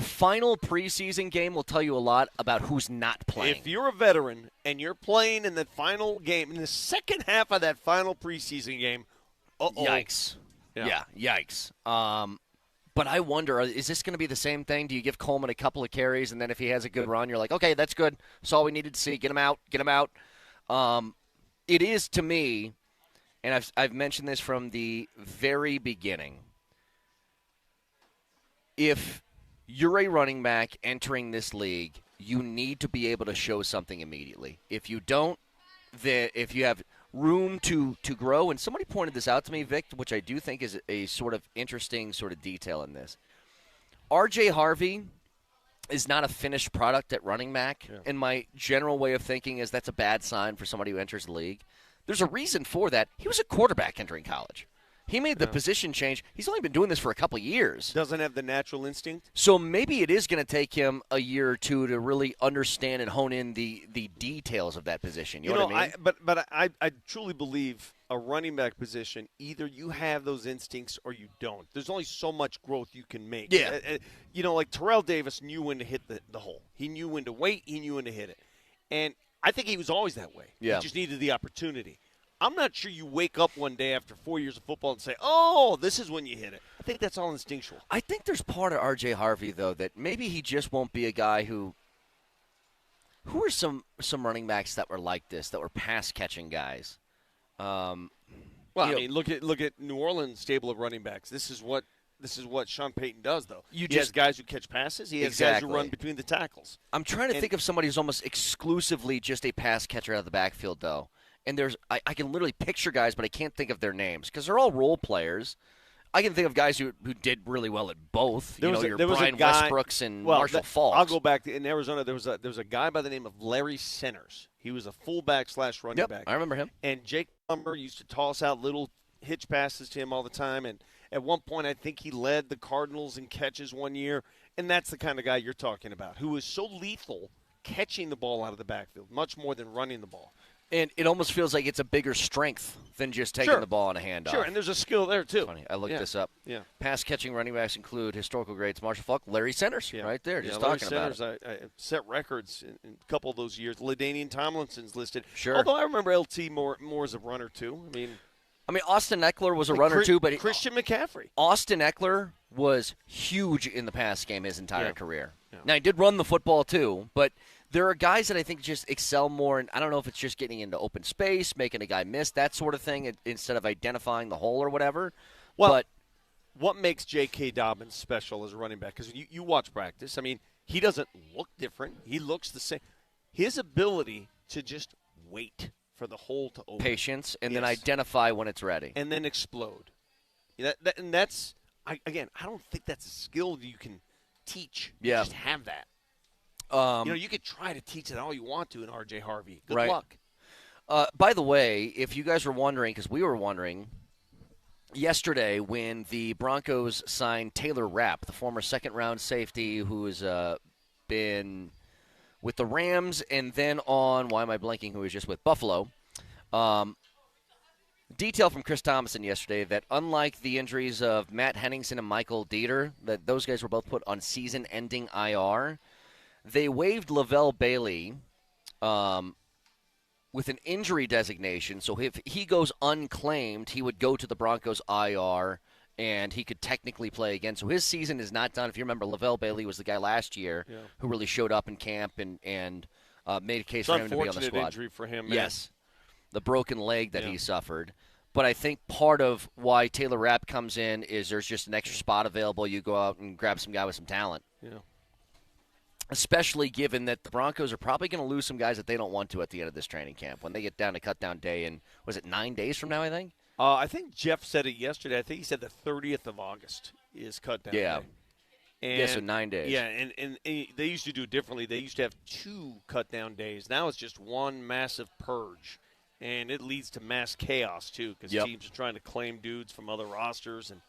final preseason game will tell you a lot about who's not playing. If you're a veteran and you're playing in the final game, in the second half of that final preseason game, yikes. Yeah, yikes. But I wonder, is this going to be the same thing? Do you give Coleman a couple of carries, and then if he has a good run, you're like, okay, that's good. That's all we needed to see. Get him out. It is, to me, and I've mentioned this from the very beginning, if you're a running back entering this league, you need to be able to show something immediately. If you don't, if you have room to grow, and somebody pointed this out to me, Vic, which I do think is a sort of interesting sort of detail in this. R.J. Harvey is not a finished product at running back, and my general way of thinking is that's a bad sign for somebody who enters the league. There's a reason for that. He was a quarterback entering college. He made the position change. He's only been doing this for a couple years. Doesn't have the natural instinct. So maybe it is going to take him a year or two to really understand and hone in the details of that position. You know what I mean? But I truly believe a running back position, either you have those instincts or you don't. There's only so much growth you can make. Yeah. Like Terrell Davis knew when to hit the hole. He knew when to wait. He knew when to hit it. And I think he was always that way. Yeah. He just needed the opportunity. I'm not sure you wake up one day after 4 years of football and say, oh, this is when you hit it. I think that's all instinctual. I think there's part of R.J. Harvey, though, that maybe he just won't be a guy who are some running backs that were like this, that were pass-catching guys? Look at New Orleans' stable of running backs. This is what Sean Payton does, though. He has guys who catch passes. He has guys who run between the tackles. I'm trying to think of somebody who's almost exclusively just a pass catcher out of the backfield, though. And I can literally picture guys, but I can't think of their names because they're all role players. I can think of guys who did really well at both. There was Brian Westbrooks and Marshall Faulk. I'll go back in Arizona. There was a guy by the name of Larry Centers. He was a fullback / running back. I remember him. And Jake Plummer used to toss out little hitch passes to him all the time. And at one point, I think he led the Cardinals in catches one year. And that's the kind of guy you're talking about, who is so lethal catching the ball out of the backfield, much more than running the ball. And it almost feels like it's a bigger strength than just taking the ball on a handoff. Sure, and there's a skill there, too. Funny. I looked this up. Yeah. Pass-catching running backs include historical greats Marshall Faulk, Larry Centers, right there, just Larry talking Centers, about it. I set records in a couple of those years. LaDainian Tomlinson's listed. Sure. Although I remember LT more as a runner, too. I mean, Austin Eckler was a runner, too. But Christian McCaffrey. Austin Eckler was huge in the pass game his entire career. Yeah. Now, he did run the football, too, but there are guys that I think just excel more, and I don't know if it's just getting into open space, making a guy miss, that sort of thing, instead of identifying the hole or whatever. Well, what makes J.K. Dobbins special as a running back? Because you watch practice. I mean, he doesn't look different. He looks the same. His ability to just wait for the hole to open. Patience, and then identify when it's ready. And then explode. And that's, I don't think that's a skill you can teach. You just have that. You could try to teach it all you want to in R.J. Harvey. Good luck. By the way, if you guys were wondering, because we were wondering, yesterday when the Broncos signed Taylor Rapp, the former second-round safety who has been with the Rams and then on, why am I blanking, who was just with Buffalo. Detail from Chris Thomason yesterday that unlike the injuries of Matt Henningsen and Michael Dieter, that those guys were both put on season-ending IR, they waived Lavelle Bailey with an injury designation. So if he goes unclaimed, he would go to the Broncos IR, and he could technically play again. So his season is not done. If you remember, Lavelle Bailey was the guy last year who really showed up in camp and made a case for him to be on the squad. Unfortunate injury for him, man. Yes, the broken leg that he suffered. But I think part of why Taylor Rapp comes in is there's just an extra spot available. You go out and grab some guy with some talent. Yeah. Especially given that the Broncos are probably going to lose some guys that they don't want to at the end of this training camp when they get down to cut-down day in, was it 9 days from now, I think? I think Jeff said it yesterday. I think he said the 30th of August is cut-down day. And, so 9 days. Yeah, and they used to do it differently. They used to have 2 cut-down days. Now it's just one massive purge, and it leads to mass chaos, too, because teams are trying to claim dudes from other rosters, and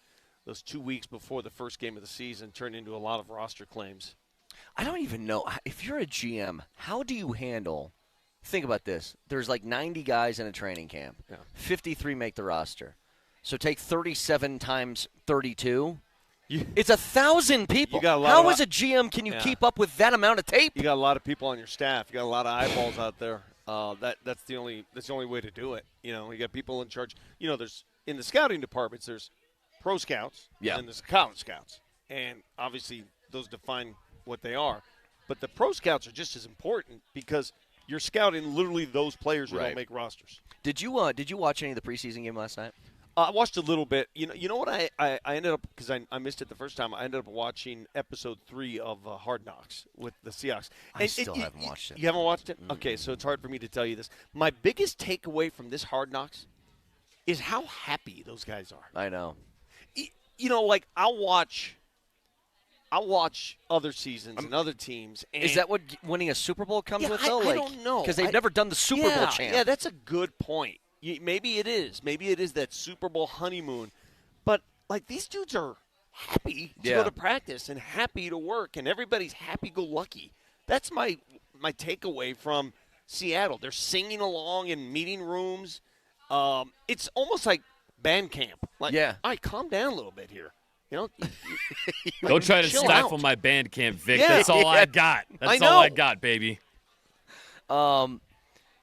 those 2 weeks before the first game of the season turn into a lot of roster claims. I don't even know. If you're a GM, how do you handle – think about this. There's like 90 guys in a training camp. 53 make the roster. So take 37 times 32. It's 1,000 people. How as a GM can you keep up with that amount of tape? You got a lot of people on your staff. You got a lot of eyeballs out there. That's the only way to do it. You know, you got people in charge. You know, there's in the scouting departments, there's pro scouts and there's college scouts. And obviously those define what they are. But the pro scouts are just as important because you're scouting literally those players who don't make rosters. Did you watch any of the preseason game last night? I watched a little bit. You know what I ended up, because I missed it the first time, I ended up watching episode 3 of Hard Knocks with the Seahawks. I still haven't watched it. You haven't watched it? Okay, so it's hard for me to tell you this. My biggest takeaway from this Hard Knocks is how happy those guys are. I know. You know, like I'll watch other seasons and other teams. And is that what winning a Super Bowl comes with, though? I don't know. Because they've never done the Super Bowl champ. Yeah, that's a good point. Maybe it is. Maybe it is that Super Bowl honeymoon. But, like, these dudes are happy to go to practice and happy to work, and everybody's happy-go-lucky. That's my takeaway from Seattle. They're singing along in meeting rooms. It's almost like band camp. Like, all right, calm down a little bit here. You know, Don't try to stifle my band camp, Vic. That's all I got. That's all I got, baby.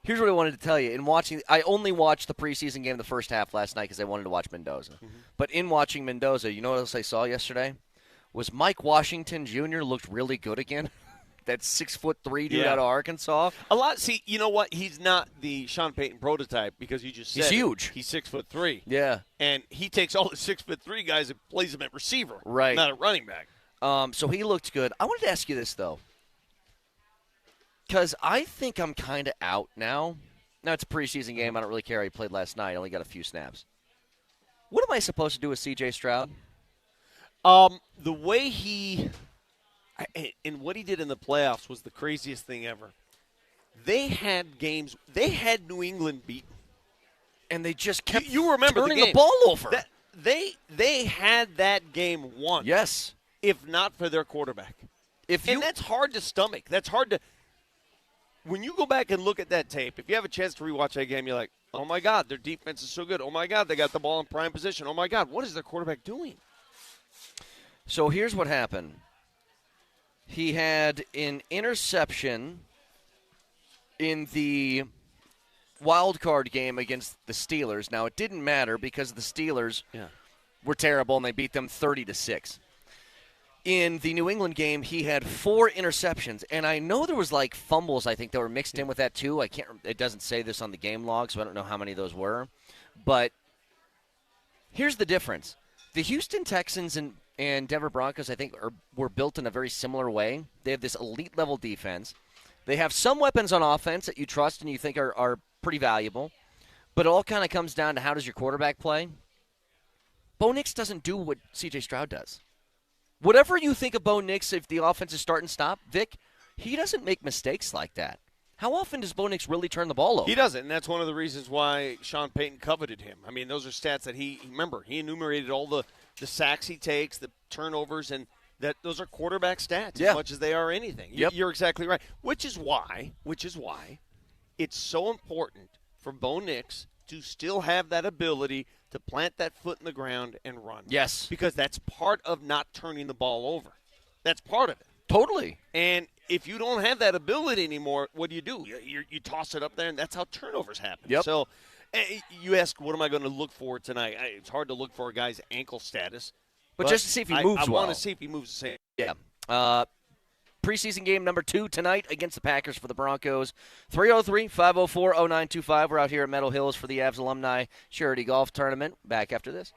Here's what I wanted to tell you. In watching, I only watched the preseason game the first half last night because I wanted to watch Mendoza. But in watching Mendoza, you know what else I saw yesterday? Was Mike Washington Jr. looked really good again. That 6'3" dude out of Arkansas. A lot. See, you know what? He's not the Sean Payton prototype because you just said he's huge. He's 6'3". Yeah, and he takes all the 6'3" guys and plays them at receiver, right? Not at running back. So he looked good. I wanted to ask you this though, because I think I'm kind of out now. Now it's a preseason game. I don't really care. He played last night. I only got a few snaps. What am I supposed to do with C.J. Stroud? The way he. And what he did in the playoffs was the craziest thing ever. They had games. They had New England beaten, and they just kept you remember turning the ball over. They had that game won. Yes, if not for their quarterback. And that's hard to stomach. That's hard to. When you go back and look at that tape, if you have a chance to rewatch that game, you're like, oh my God, their defense is so good. Oh my God, they got the ball in prime position. Oh my God, what is their quarterback doing? So here's what happened. He had an interception in the wild card game against the Steelers. Now, it didn't matter because the Steelers were terrible, and they beat them 30-6. In the New England game, he had 4 interceptions, and I know there was like fumbles, I think, that were mixed in with that too. It doesn't say this on the game log, so I don't know how many of those were. But here's the difference. The Houston Texans and Denver Broncos, I think, were built in a very similar way. They have this elite-level defense. They have some weapons on offense that you trust and you think are pretty valuable. But it all kind of comes down to how does your quarterback play. Bo Nix doesn't do what C.J. Stroud does. Whatever you think of Bo Nix, if the offense is start and stop, Vic, he doesn't make mistakes like that. How often does Bo Nix really turn the ball over? He doesn't, and that's one of the reasons why Sean Payton coveted him. I mean, those are stats that he enumerated all the sacks he takes, the turnovers, and that those are quarterback stats as much as they are anything. You're exactly right. Which is why it's so important for Bo Nix to still have that ability to plant that foot in the ground and run. Yes. Because that's part of not turning the ball over. That's part of it. Totally. And if you don't have that ability anymore, what do? You toss it up there, and that's how turnovers happen. Yep. So you ask, what am I going to look for tonight? It's hard to look for a guy's ankle status. But just to see if he moves I well. want to see if he moves the same. Yeah. Preseason game number 2 tonight against the Packers for the Broncos. 303-504-0925. We're out here at Meadow Hills for the Avs Alumni Charity Golf Tournament. Back after this.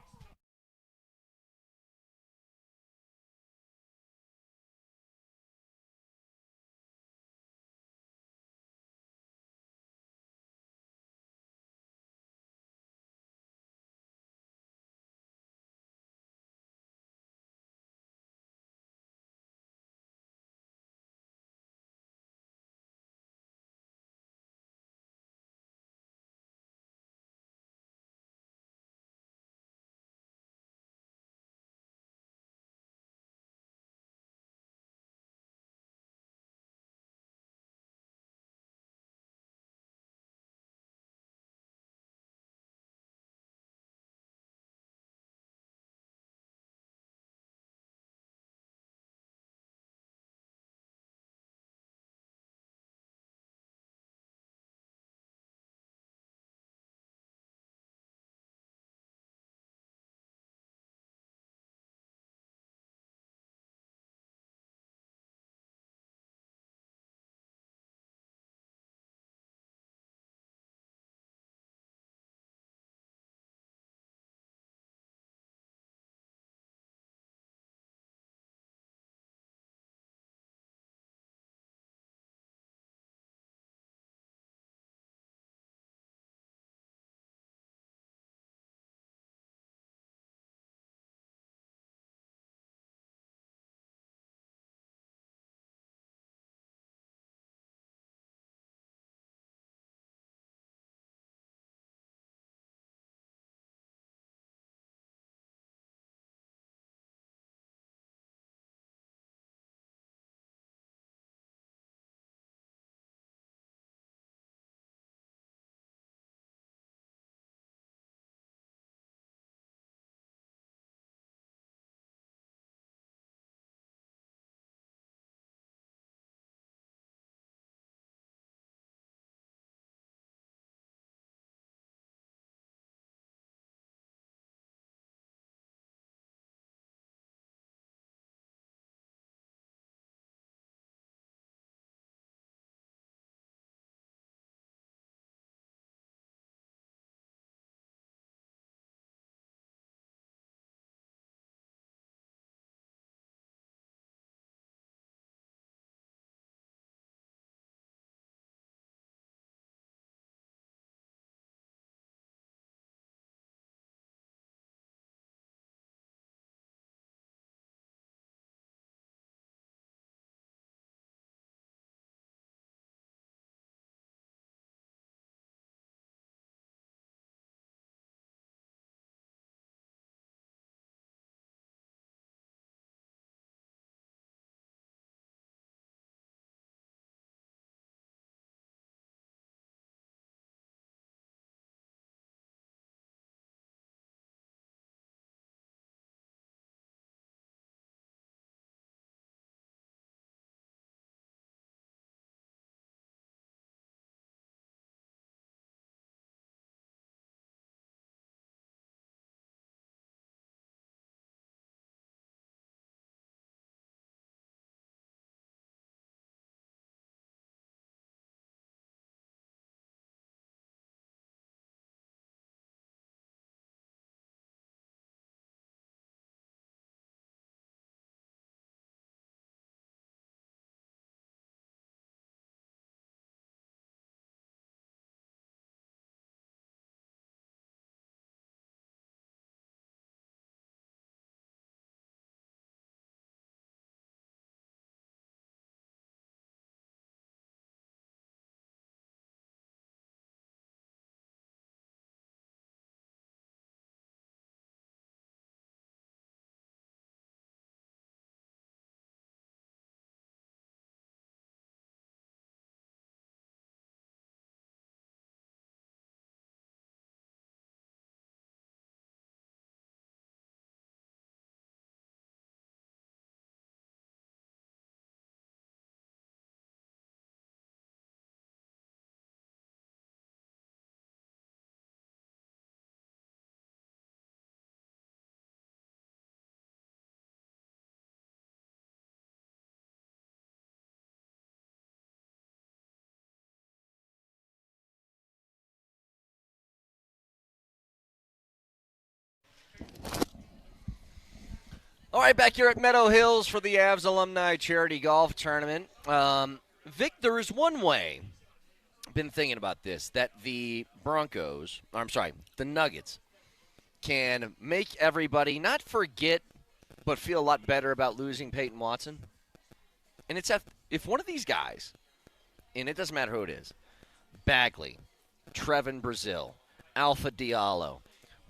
All right, back here at Meadow Hills for the Avs Alumni Charity Golf Tournament. Vic, there is one way, I've been thinking about this, that the the Nuggets can make everybody not forget but feel a lot better about losing Peyton Watson. And it's if one of these guys, and it doesn't matter who it is, Bagley, Trevin Brazil, Alpha Diallo,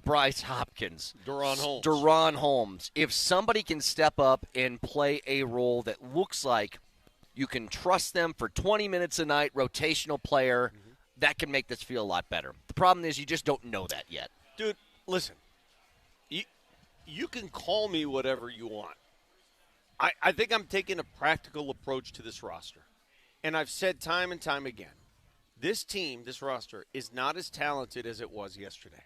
Bryce Hopkins, Deron Holmes. If somebody can step up and play a role that looks like you can trust them for 20 minutes a night, rotational player, that can make this feel a lot better. The problem is you just don't know that yet. Dude, listen. You can call me whatever you want. I think I'm taking a practical approach to this roster. And I've said time and time again, this team, this roster, is not as talented as it was yesterday.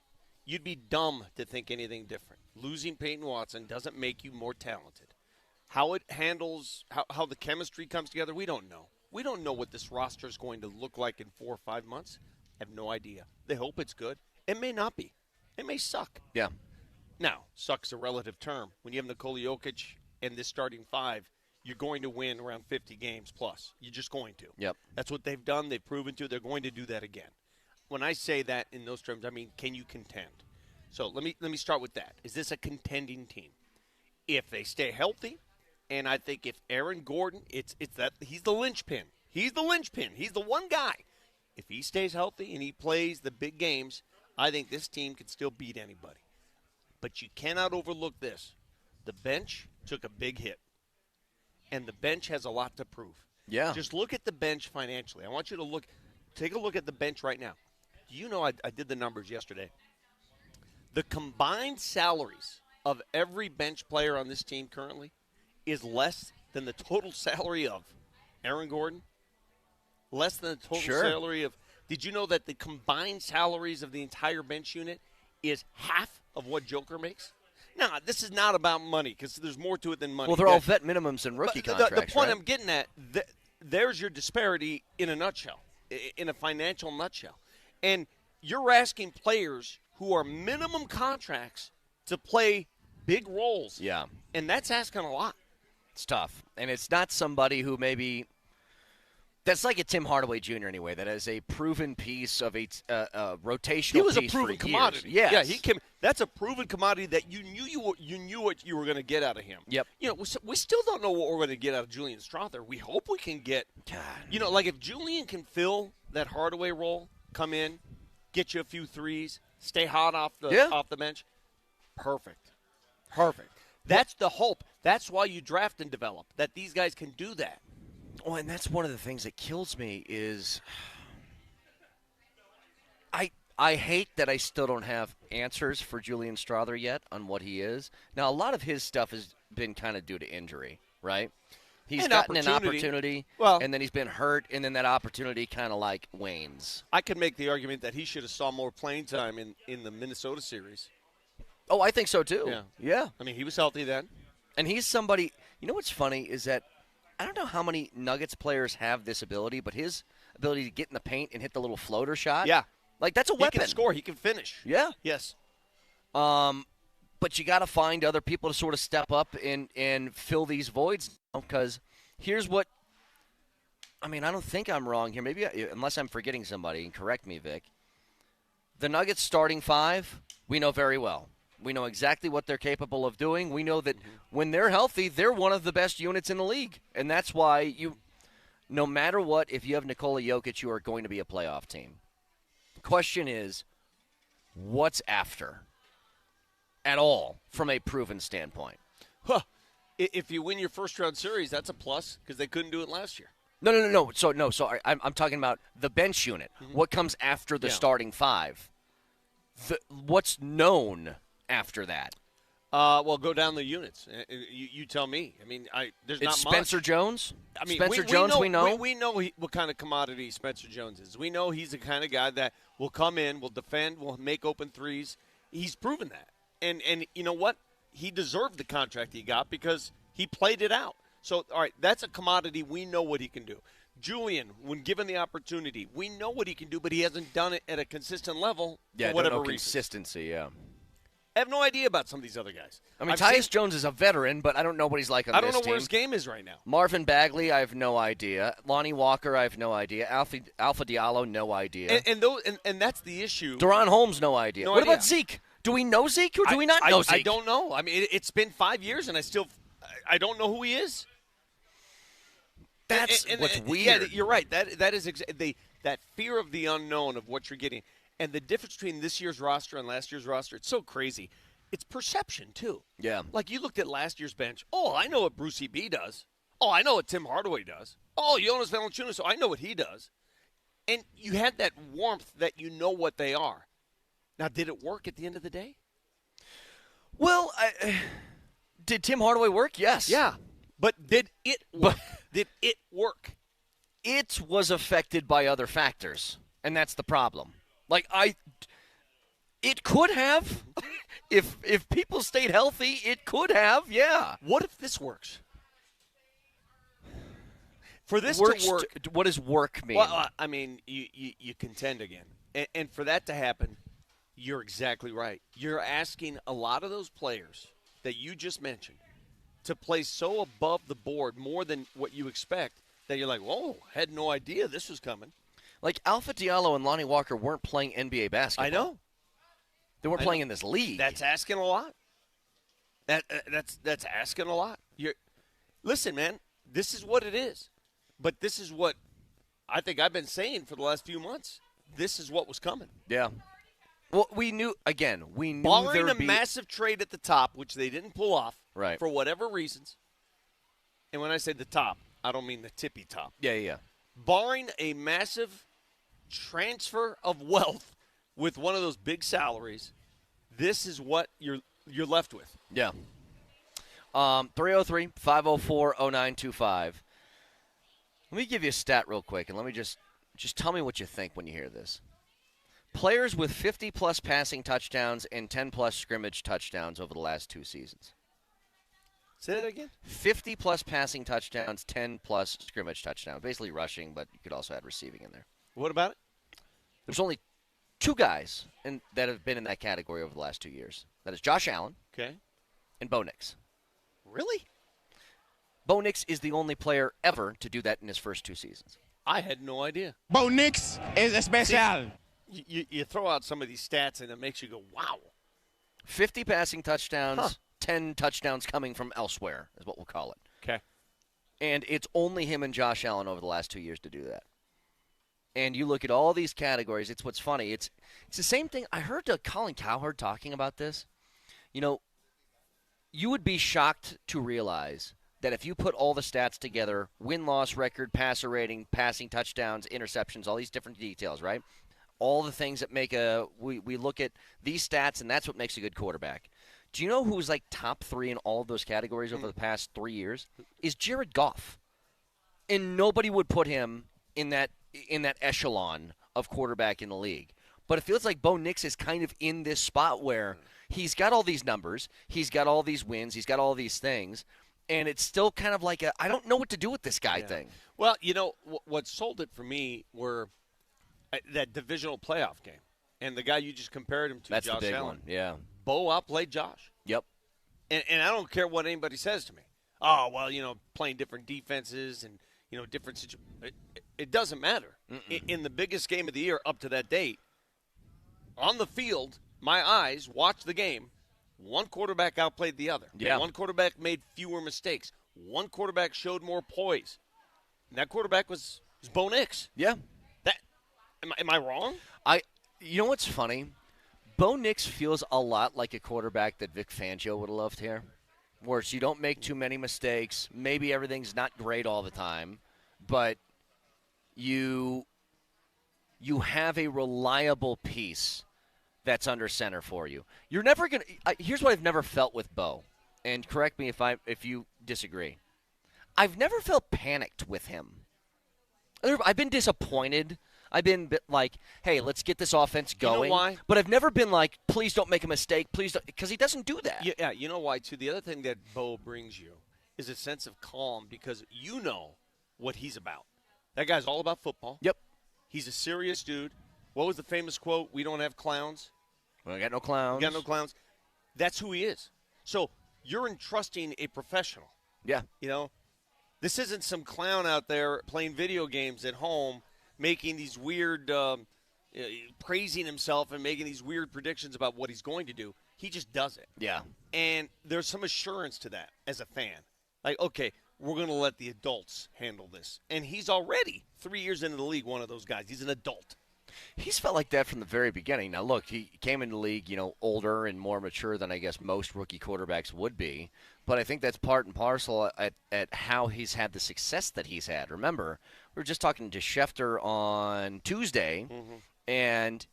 You'd be dumb to think anything different. Losing Peyton Watson doesn't make you more talented. How it handles, how the chemistry comes together, we don't know. We don't know what this roster is going to look like in 4 or 5 months. I have no idea. They hope it's good. It may not be. It may suck. Yeah. Now, suck's a relative term. When you have Nikola Jokic and this starting five, you're going to win around 50 games plus. You're just going to. Yep. That's what they've done. They've proven to. They're going to do that again. When I say that in those terms, I mean, can you contend? So let me start with that. Is this a contending team? If they stay healthy, and I think if Aaron Gordon, it's that he's the linchpin. He's the linchpin. He's the one guy. If he stays healthy and he plays the big games, I think this team can still beat anybody. But you cannot overlook this. The bench took a big hit, and the bench has a lot to prove. Yeah. Just look at the bench financially. I want you to take a look at the bench right now. You know, I did the numbers yesterday. The combined salaries of every bench player on this team currently is less than the total salary of Aaron Gordon, less than the total salary of – did you know that the combined salaries of the entire bench unit is half of what Joker makes? Now, this is not about money because there's more to it than money. Well, they're all vet minimums and rookie contracts, The point right? I'm getting at, there's your disparity in a nutshell, in a financial nutshell. And you're asking players who are minimum contracts to play big roles. Yeah. And that's asking a lot. It's tough. And it's not somebody who maybe – that's like a Tim Hardaway Jr. anyway, that is a proven piece of a rotational He was a piece proven for commodity. Years. Yes. Yeah, he came. That's a proven commodity that you knew what you were going to get out of him. Yep. You know, we still don't know what we're going to get out of Julian Strother. We hope we can get – you know, like if Julian can fill that Hardaway role, come in, get you a few threes, stay hot off the bench, perfect. That's the hope. That's why you draft and develop, that these guys can do that. Oh, and that's one of the things that kills me is I hate that I still don't have answers for Julian Strother yet on what he is. Now, a lot of his stuff has been kind of due to injury, right? He's gotten an opportunity, and then he's been hurt, and then that opportunity kind of like wanes. I could make the argument that he should have saw more playing time in the Minnesota series. Oh, I think so too. Yeah. I mean, he was healthy then. And he's somebody – you know what's funny is that I don't know how many Nuggets players have this ability, but his ability to get in the paint and hit the little floater shot. Yeah. Like, that's a weapon. He can score. He can finish. Yeah. Yes. But you got to find other people to sort of step up and fill these voids, because here's what – I mean, I don't think I'm wrong here. Maybe unless I'm forgetting somebody, and correct me, Vic. The Nuggets starting five, we know very well. We know exactly what they're capable of doing. We know that when they're healthy, they're one of the best units in the league. And that's why no matter what, if you have Nikola Jokic, you are going to be a playoff team. The question is, what's after at all from a proven standpoint? If you win your first-round series, that's a plus because they couldn't do it last year. No. Sorry. I'm talking about the bench unit. What comes after the starting five? What's known after that? Well, go down the units. You tell me. I mean, there's not much. Spencer Jones? I mean, Spencer Jones, we know. We know what kind of commodity Spencer Jones is. We know he's the kind of guy that will come in, will defend, will make open threes. He's proven that. And you know what? He deserved the contract he got because he played it out. So, all right, that's a commodity. We know what he can do. Julian, when given the opportunity, we know what he can do, but he hasn't done it at a consistent level for whatever reason. Consistency, yeah. I have no idea about some of these other guys. I mean, Tyus Jones is a veteran, but I don't know what he's like on this team. I don't know where his game is right now. Marvin Bagley, I have no idea. Lonnie Walker, I have no idea. Alpha Diallo, no idea. And that's the issue. Duron Holmes, no idea. No what idea. about Zeke? Do we know Zeke or do we not know Zeke? I don't know. I mean, it's been 5 years, and I don't know who he is. That's what's weird. Yeah, you're right. That is that fear of the unknown of what you're getting. And the difference between this year's roster and last year's roster, it's so crazy. It's perception, too. Yeah. Like, you looked at last year's bench. Oh, I know what Brucey B does. Oh, I know what Tim Hardaway does. Oh, Jonas Valanciunas, so I know what he does. And you had that warmth that you know what they are. Now, did it work at the end of the day? Well, did Tim Hardaway work? Yes. Yeah. But did it work? Did it work? It was affected by other factors, and that's the problem. Like, it could have. If people stayed healthy, it could have, yeah. What if this works? For this Works to work, what does work mean? Well, I mean, you contend again, and for that to happen, you're exactly right. You're asking a lot of those players that you just mentioned to play so above the board more than what you expect that you're like, whoa, had no idea this was coming. Like Alpha Diallo and Lonnie Walker weren't playing NBA basketball. I know. They weren't playing in this league. That's asking a lot. That's asking a lot. Listen, man, this is what it is. But this is what I think I've been saying for the last few months. This is what was coming. Yeah. Well, we knew barring a massive trade at the top, which they didn't pull off right. for whatever reasons. And when I say the top, I don't mean the tippy top. Yeah. Barring a massive transfer of wealth with one of those big salaries, this is what you're left with. Yeah. 303-504-0925. Let me give you a stat real quick, and let me just tell me what you think when you hear this. Players with 50-plus passing touchdowns and 10-plus scrimmage touchdowns over the last 2 seasons. Say that again? 50-plus passing touchdowns, 10-plus scrimmage touchdowns. Basically rushing, but you could also add receiving in there. What about it? There's only 2 guys that have been in that category over the last 2 years. That is Josh Allen and Bo Nix. Really? Bo Nix is the only player ever to do that in his first 2 seasons. I had no idea. Bo Nix is especial. You throw out some of these stats, and it makes you go, wow. 50 passing touchdowns, 10 touchdowns coming from elsewhere is what we'll call it. Okay. And it's only him and Josh Allen over the last 2 years to do that. And you look at all these categories, it's what's funny. It's the same thing. I heard Colin Cowherd talking about this. You know, you would be shocked to realize that if you put all the stats together, win-loss record, passer rating, passing touchdowns, interceptions, all these different details, right? All the things that make we look at these stats, and that's what makes a good quarterback. Do you know who's like top 3 in all of those categories over the past 3 years? Is Jared Goff. And nobody would put him in that echelon of quarterback in the league. But it feels like Bo Nix is kind of in this spot where he's got all these numbers, he's got all these wins, he's got all these things, and it's still kind of like I don't know what to do with this guy thing. Well, you know, what sold it for me were that divisional playoff game. And the guy you just compared him to, That's Josh the big Allen. one, yeah. Bo outplayed Josh. Yep. And I don't care what anybody says to me. Oh, well, you know, playing different defenses and, you know, different situations. It doesn't matter. In the biggest game of the year up to that date, on the field, my eyes watched the game. One quarterback outplayed the other. Yeah. One quarterback made fewer mistakes. One quarterback showed more poise. And that quarterback was Bo Nix. Yeah. Am I wrong? You know what's funny? Bo Nix feels a lot like a quarterback that Vic Fangio would have loved here, where you don't make too many mistakes. Maybe everything's not great all the time, but you have a reliable piece that's under center for you. You're never going to – here's what I've never felt with Bo, and correct me if you disagree. I've never felt panicked with him. I've been disappointed. I've been like, hey, let's get this offense going. You know why? But I've never been like, please don't make a mistake. Please don't, because he doesn't do that. Yeah, you know why, too? The other thing that Bo brings you is a sense of calm because you know what he's about. That guy's all about football. Yep. He's a serious dude. What was the famous quote? We don't have clowns. We got no clowns. We got no clowns. that's who he is. So you're entrusting a professional. Yeah. This isn't some clown out there playing video games at home, making these weird, praising himself and making these weird predictions about what he's going to do. He just does it. Yeah. And there's some assurance to that as a fan. Like, okay, we're going to let the adults handle this. And he's already 3 years into the league, one of those guys. He's an adult. He's felt like that from the very beginning. Now, look, he came into the league, older and more mature than I guess most rookie quarterbacks would be. But I think that's part and parcel at how he's had the success that he's had. Remember, we were just talking to Schefter on Tuesday, and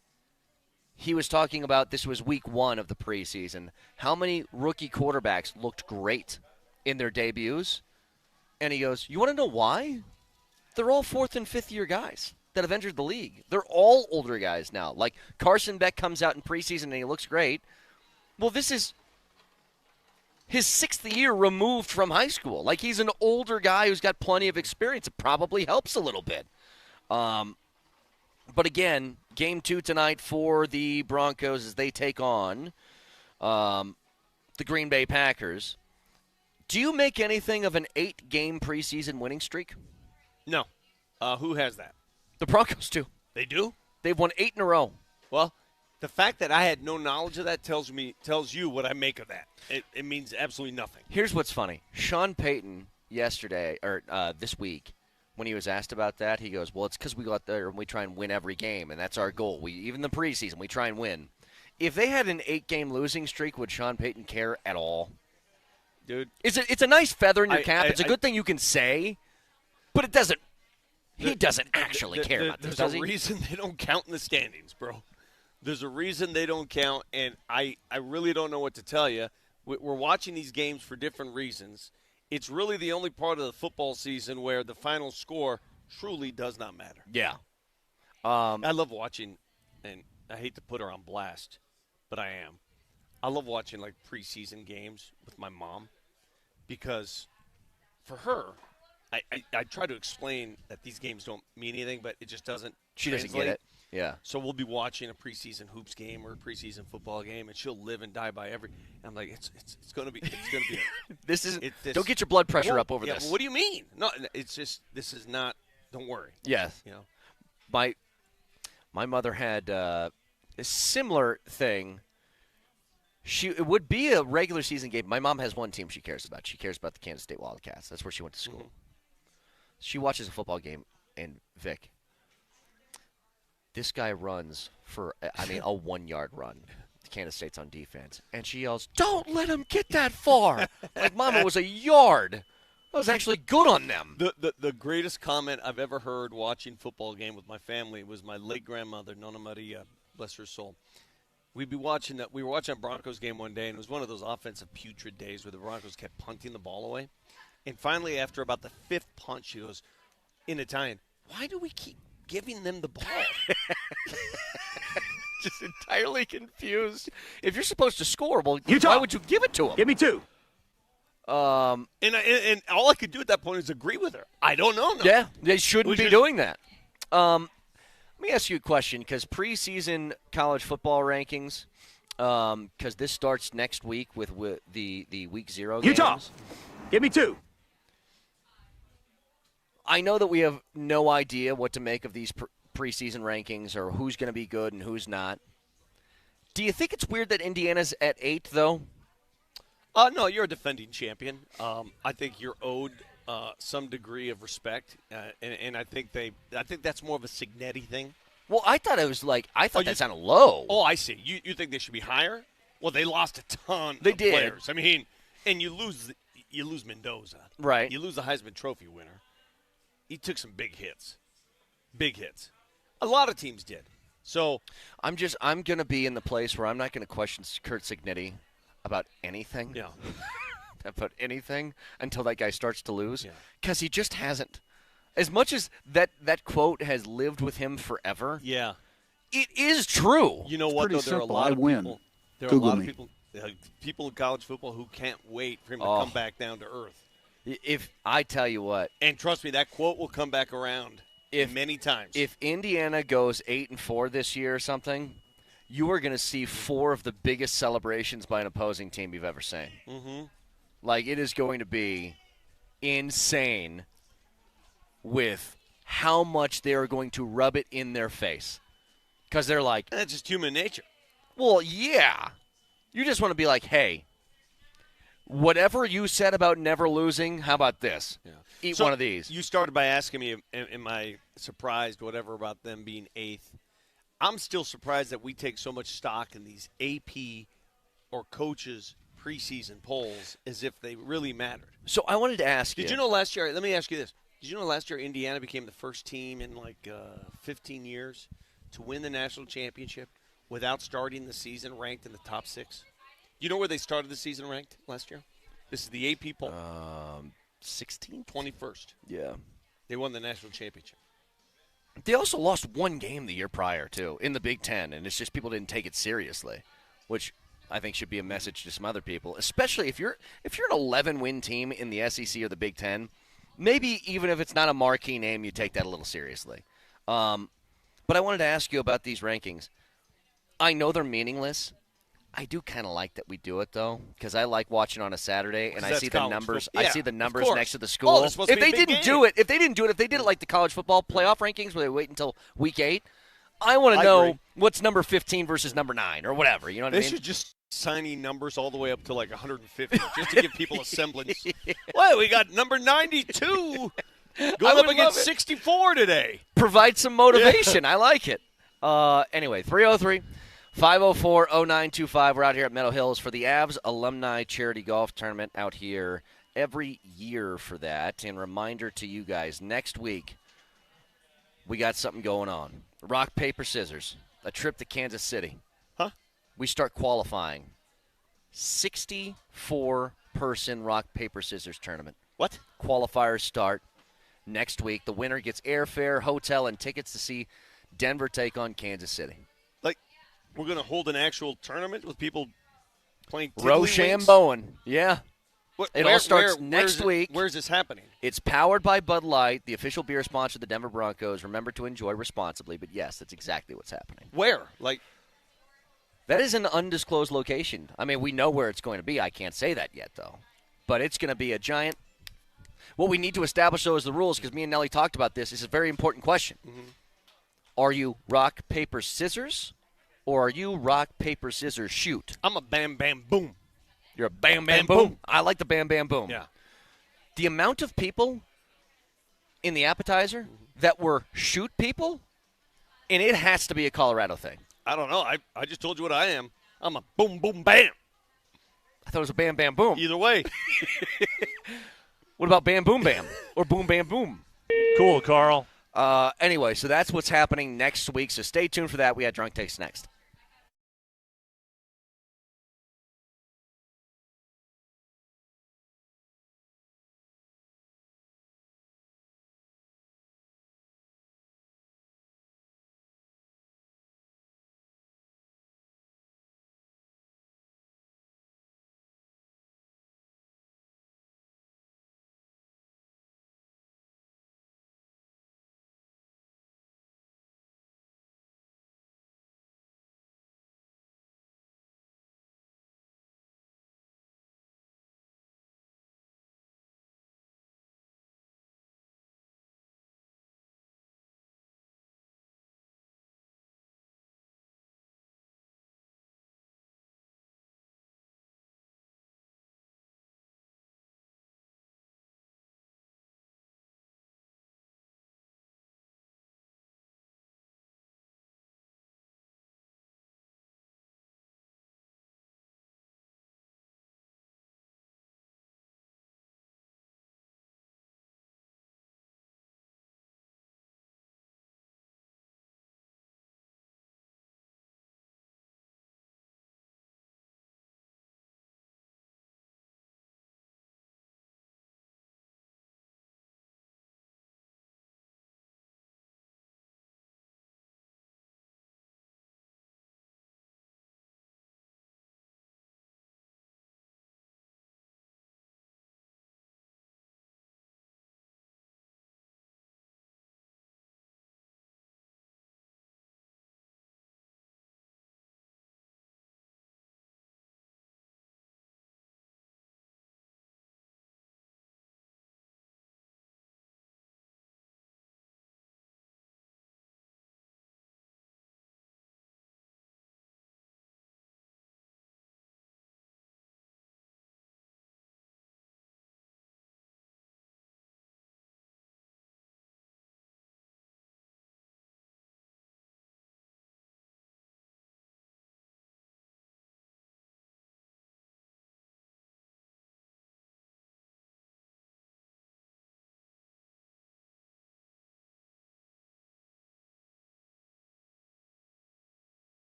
he was talking about this was week 1 of the preseason. How many rookie quarterbacks looked great in their debuts? And he goes, you want to know why? They're all 4th and 5th year guys that have entered the league. They're all older guys now. Like Carson Beck comes out in preseason and he looks great. Well, this is his 6th year removed from high school. Like he's an older guy who's got plenty of experience. It probably helps a little bit. But again, game 2 tonight for the Broncos as they take on the Green Bay Packers. Do you make anything of an 8-game preseason winning streak? No. Who has that? The Broncos do. They do? They've won 8 in a row. Well, the fact that I had no knowledge of that tells you what I make of that. It means absolutely nothing. Here's what's funny. Sean Payton yesterday, or this week, when he was asked about that, he goes, well, it's because we go out there and we try and win every game, and that's our goal. Even the preseason, we try and win. If they had an 8-game losing streak, would Sean Payton care at all? Dude. It's a nice feather in your cap. It's a good thing you can say, but it doesn't. He doesn't actually care about this, does he? There's a reason they don't count in the standings, bro. There's a reason they don't count, and I really don't know what to tell you. We're watching these games for different reasons. It's really the only part of the football season where the final score truly does not matter. Yeah. I love watching, and I hate to put her on blast, but I am. I love watching, like, preseason games with my mom because for her – I try to explain that these games don't mean anything, but it just doesn't. She doesn't get it. Yeah. So we'll be watching a preseason hoops game or a preseason football game, and she'll live and die by every. And I'm like, it's going to be. This is. Don't get your blood pressure up over this. Well, what do you mean? No, it's just this is not. Don't worry. Yes. My mother had a similar thing. It would be a regular season game. My mom has one team she cares about. She cares about the Kansas State Wildcats. That's where she went to school. She watches a football game, and Vic, this guy runs for, a 1-yard run. Kansas State's on defense. And she yells, don't let him get that far. Like, Mama, was a yard. That was actually good on them. The greatest comment I've ever heard watching football game with my family was my late grandmother, Nonna Maria, bless her soul. We were watching a Broncos game one day, and it was one of those offensive putrid days where the Broncos kept punting the ball away. And finally, after about the 5th punch, she goes, in Italian, why do we keep giving them the ball? Just entirely confused. If you're supposed to score, well, why would you give it to them? Give me 2. And all I could do at that point is agree with her. I don't know. No. Yeah, they shouldn't be doing that. Let me ask you a question, because preseason college football rankings, because this starts next week with the Week 0 games. Utah, give me 2. I know that we have no idea what to make of these preseason rankings or who's going to be good and who's not. Do you think it's weird that Indiana's at 8, though? No, you're a defending champion. I think you're owed some degree of respect, and I think that's more of a Signetti thing. Well, I thought it was that sounded low. Oh, I see. You think they should be higher? Well, they lost a ton of did. players. I mean, and you lose Mendoza. Right. You lose the Heisman Trophy winner. He took some big hits. Big hits. A lot of teams did. So I'm going to be in the place where I'm not going to question Kurt Signetti about anything. Yeah. About anything until that guy starts to lose. Because he just hasn't. As much as that quote has lived with him forever. Yeah. It is true. You know what, though? There are a lot of people. There are a lot of people in college football who can't wait for him to come back down to earth. If I tell you what. And trust me, that quote will come back around many times. If Indiana goes 8-4 this year or something, you are going to see 4 of the biggest celebrations by an opposing team you've ever seen. Mm-hmm. Like, it is going to be insane with how much they are going to rub it in their face. Because they're like... That's just human nature. Well, yeah. You just want to be like, hey, whatever you said about never losing, how about this? Yeah. Eat So one of these. You started by asking me, am I surprised, whatever, about them being 8th? I'm still surprised that we take so much stock in these AP or coaches' preseason polls as if they really mattered. So I wanted to ask you. Did you know last year – let me ask you this. Did you know last year Indiana became the first team in 15 years to win the national championship without starting the season ranked in the top 6? You know where they started the season ranked last year? This is the AP poll. 16th? 21st. Yeah. They won the national championship. They also lost one game the year prior, too, in the Big Ten, and it's just people didn't take it seriously, which I think should be a message to some other people, especially if you're an 11-win team in the SEC or the Big Ten. Maybe even if it's not a marquee name, you take that a little seriously. But I wanted to ask you about these rankings. I know they're meaningless. I do kind of like that we do it, though, because I like watching on a Saturday, and I see the numbers. Yeah, I see the numbers next to the school. Well, if they didn't do it, if they did it like the college football playoff rankings where they wait until week 8, I want to know what's number 15 versus number 9 or whatever. You know what I mean? They should just signing numbers all the way up to 150 just to give people a semblance. Well, we got number 92 going up against 64 today. Provide some motivation. Yeah. I like it. Anyway, 303-504-0925. We're out here at Meadow Hills for the Avs Alumni Charity Golf Tournament out here every year for that. And reminder to you guys, next week we got something going on. Rock, paper, scissors. A trip to Kansas City. Huh? We start qualifying. 64-person rock, paper, scissors tournament. What? Qualifiers start next week. The winner gets airfare, hotel, and tickets to see Denver take on Kansas City. We're going to hold an actual tournament with people playing Rochambeauing. Yeah. It all starts next week. Where's this happening? It's powered by Bud Light, the official beer sponsor of the Denver Broncos. Remember to enjoy responsibly, but yes, that's exactly what's happening. Where? That is an undisclosed location. I mean, we know where it's going to be. I can't say that yet, though. But it's going to be a giant – what we need to establish, though, is the rules, because me and Nelly talked about this. It's a very important question. Mm-hmm. Are you rock, paper, scissors? Or are you rock, paper, scissors, shoot? I'm a bam, bam, boom. You're a bam, bam, boom. I like the bam, bam, boom. Yeah. The amount of people in the appetizer that were shoot people, and it has to be a Colorado thing. I don't know. I just told you what I am. I'm a boom, boom, bam. I thought it was a bam, bam, boom. Either way. What about bam, boom, bam? Or boom, bam, boom? Cool, Carl. Anyway, so that's what's happening next week, so stay tuned for that. We got Drunk Takes next.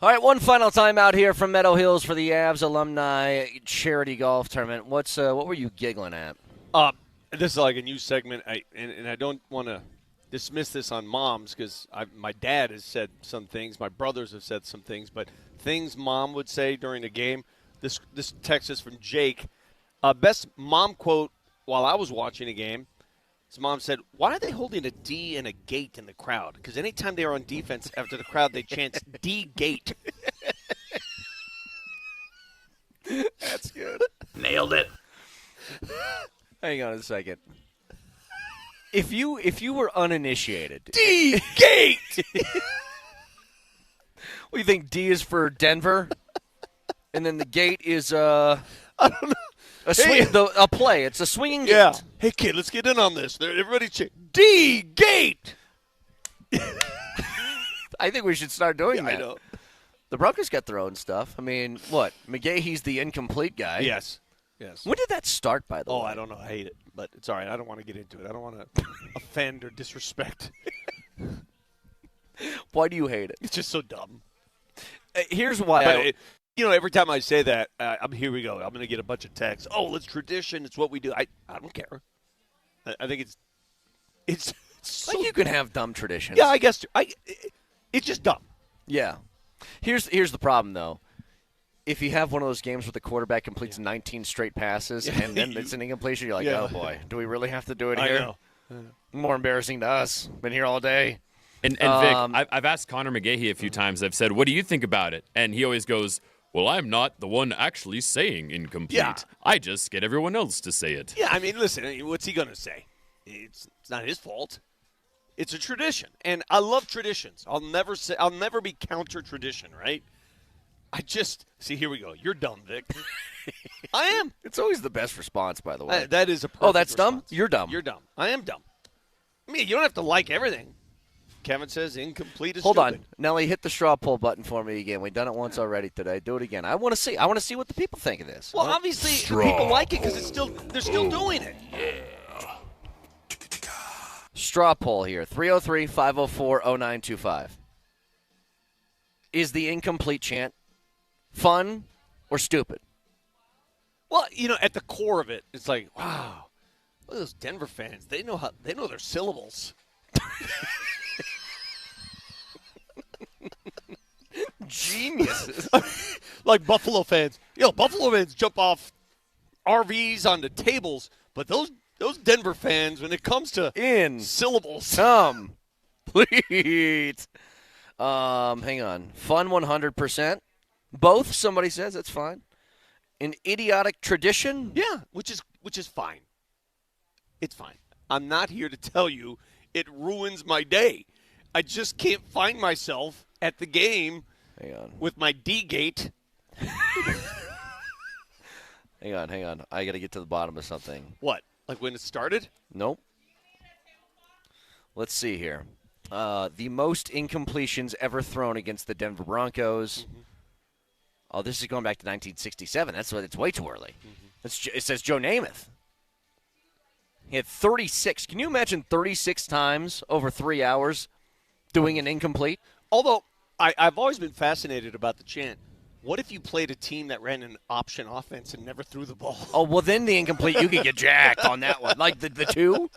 All right, one final time out here from Meadow Hills for the Avs Alumni Charity Golf Tournament. What were you giggling at? This is like a new segment, and I don't want to dismiss this on moms because my dad has said some things, my brothers have said some things, but things mom would say during the game. This text is from Jake. Best mom quote while I was watching a game. His mom said, "Why are they holding a D and a gate in the crowd? Because anytime they were on defense after the crowd, they chant D gate." That's good. Nailed it. Hang on a second. If you were uninitiated, D gate. What do you think? D is for Denver, and then the gate is I don't know. a play. It's a swinging gate. Yeah. Hey kid, let's get in on this. Everybody chant D gate. I think we should start doing that. I know. The Broncos got their own stuff. I mean, what? McGahee's the incomplete guy. Yes. When did that start, by the way? Oh, I don't know. I hate it, but it's all right. I don't want to get into it. I don't want to offend or disrespect. Why do you hate it? It's just so dumb. Here's why. Every time I say that, here we go. I'm going to get a bunch of texts. Oh, it's tradition. It's what we do. I don't care. I think it's so you can have dumb traditions. Yeah, I guess. It's just dumb. Yeah. Here's the problem, though. If you have one of those games where the quarterback completes 19 straight passes and then it's an incompletion, you're like, oh, boy, do we really have to do it here? I know. More embarrassing to us. Been here all day. And Vic, I've asked Connor McGahey a few times. I've said, what do you think about it? And he always goes, well, I'm not the one actually saying incomplete. Yeah. I just get everyone else to say it. Yeah, I mean, listen, what's he going to say? It's not his fault. It's a tradition, and I love traditions. I'll never be counter tradition, right? I just see. Here we go. You're dumb, Vic. I am. It's always the best response, by the way. That is a perfect that's response. dumb. You're dumb. You're dumb. I am dumb. I mean, you don't have to like everything. Kevin says incomplete is Hold stupid. on, Nelly, hit the straw poll button for me again. We've done it once already today. Do it again. I want to see. I want to see what the people think of this. Well, obviously, people like it because they're still doing it. Straw poll here, 303-504-0925. Is the incomplete chant fun or stupid? Well, at the core of it, it's like, wow, look at those Denver fans. They know their syllables. Geniuses. Like Buffalo fans. Buffalo fans jump off RVs onto tables, but those Denver fans, when it comes to syllables. Please. Hang on. Fun 100%. Both, somebody says. That's fine. An idiotic tradition? Yeah, which is fine. It's fine. I'm not here to tell you it ruins my day. I just can't find myself at the game with my D-gate. Hang on. I got to get to the bottom of something. What? Like when it started? Nope. Let's see here. The most incompletions ever thrown against the Denver Broncos. Mm-hmm. Oh, this is going back to 1967. It's way too early. Mm-hmm. It says Joe Namath. He had 36. Can you imagine 36 times over 3 hours doing an incomplete? Although I've always been fascinated about the chant. What if you played a team that ran an option offense and never threw the ball? Oh, well, then the incomplete, you could get jacked on that one. Like the two?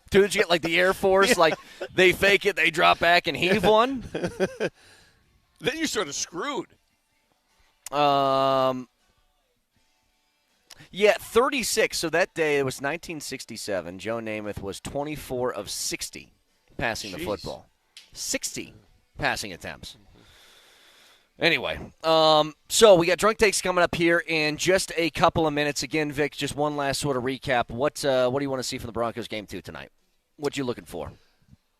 Two that you get, like the Air Force, yeah. Like they fake it, they drop back and heave one? Then you're sort of screwed. Yeah, 36. So that day, it was 1967. Joe Namath was 24 of 60 passing the football. 60 passing attempts. Anyway, so we got Drunk Takes coming up here in just a couple of minutes. Again, Vic, just one last sort of recap. What do you want to see from the Broncos game 2 tonight? What you looking for?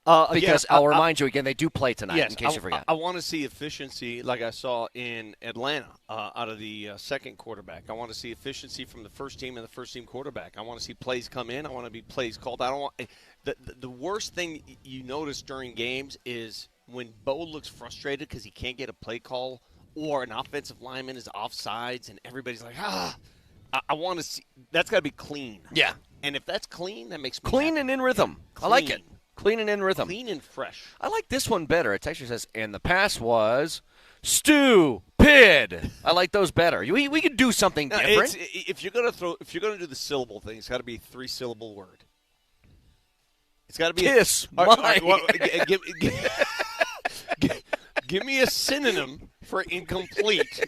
Because I'll remind you again, they do play tonight, in case you forgot. I want to see efficiency like I saw in Atlanta out of the second quarterback. I want to see efficiency from the first team and the first team quarterback. I want to see plays come in. I want to be plays called. I don't want the worst thing you notice during games is when Bo looks frustrated because he can't get a play call or an offensive lineman is offsides and everybody's like, I want to see – that's got to be clean. Yeah. And if that's clean, that makes me clean happy. and in rhythm. Yeah, I like it. Clean and in rhythm. Clean and fresh. I like this one better. It actually says, and the pass was Stupid. I like those better. We could do something different. If you're gonna do the syllable thing, it's got to be a 3-syllable word. It's got to be Kiss. Give me a synonym for incomplete,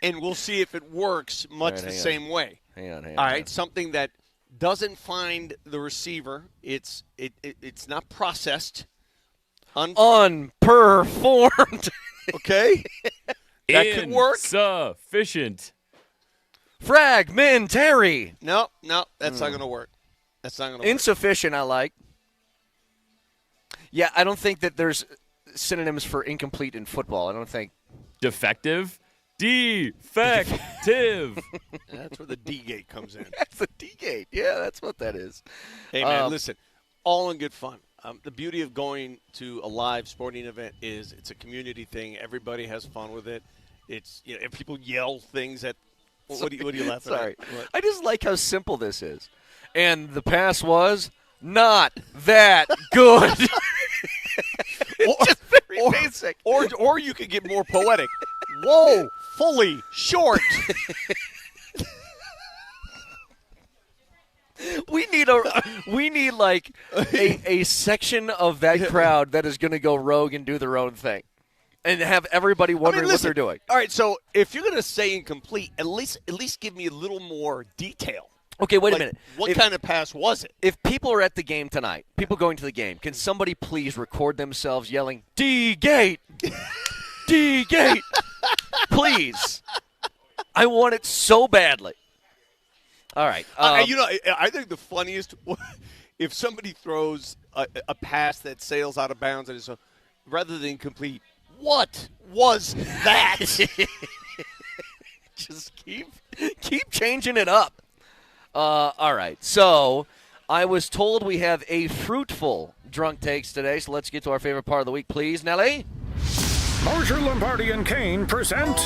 and we'll see if it works much the same way. Hang on. All right, something that doesn't find the receiver. It's not processed. Unperformed. Okay, that could work. Insufficient. Fragmentary. No, that's not going to work. That's not going to work. Insufficient, I like. Yeah, I don't think that there's synonyms for incomplete in football. I don't think. Defective. Defective. That's where the D-gate comes in. That's the D-gate. Yeah, that's what that is. Hey, man, listen, all in good fun. The beauty of going to a live sporting event is it's a community thing. Everybody has fun with it. It's if people yell things at what are you laughing Sorry. at? What? I just like how simple this is. And the pass was not that good. It's just very basic. Or you could get more poetic. Whoa, fully short. We need like a section of that crowd that is going to go rogue and do their own thing, and have everybody wondering what they're doing. All right, so if you're going to say incomplete, at least give me a little more detail. Okay, wait a minute. What kind of pass was it? If people are at the game tonight, people going to the game, can somebody please record themselves yelling D-gate, D-gate, please? I want it so badly. All right. I think the funniest, if somebody throws a pass that sails out of bounds and is rather than complete, what was that? Just keep changing it up. All right. So I was told we have a fruitful drunk takes today, so let's get to our favorite part of the week, please, Nelly. Moser, Lombardi, and Kane present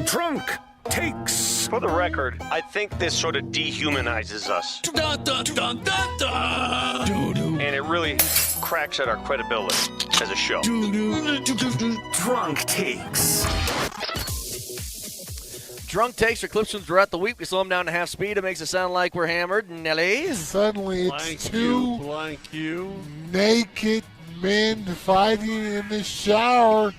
Drunk Takes. For the record, I think this sort of dehumanizes us. And it really cracks at our credibility as a show. Drunk Takes. Drunk takes are clips from throughout the week. We slow them down to half speed. It makes it sound like we're hammered. Nelly? Suddenly it's two naked men fighting in the shower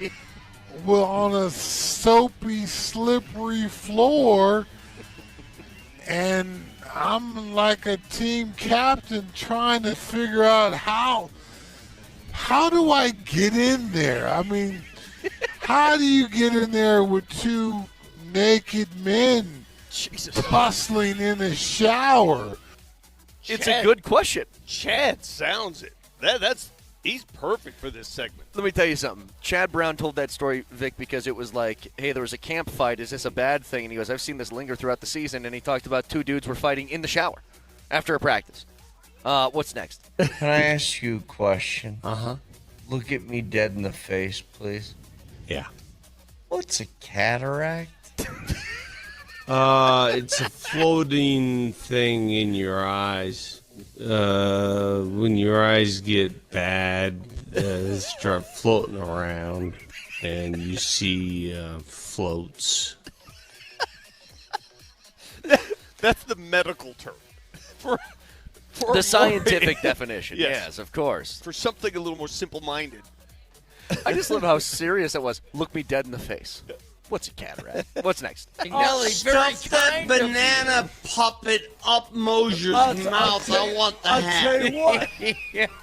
on a soapy, slippery floor. And I'm like a team captain trying to figure out how do I get in there? I mean, how do you get in there with two naked men bustling in the shower? It's a good question. Chad sounds it. He's perfect for this segment. Let me tell you something. Chad Brown told that story, Vic, because it was like, hey, there was a camp fight. Is this a bad thing? And he goes, I've seen this linger throughout the season. And he talked about two dudes were fighting in the shower after a practice. What's next? Can I ask you a question? Uh-huh. Look at me dead in the face, please. Yeah. What's a cataract? It's a floating thing in your eyes. When your eyes get bad, they start floating around, and you see floats. That's the medical term. For the scientific definition, yes, of course. For something a little more simple-minded. I just love how serious it was. Look me dead in the face. What's a cataract? What's next? Nelly, stuff that banana puppet up Moser's mouth. I want the hat. I'll tell you what.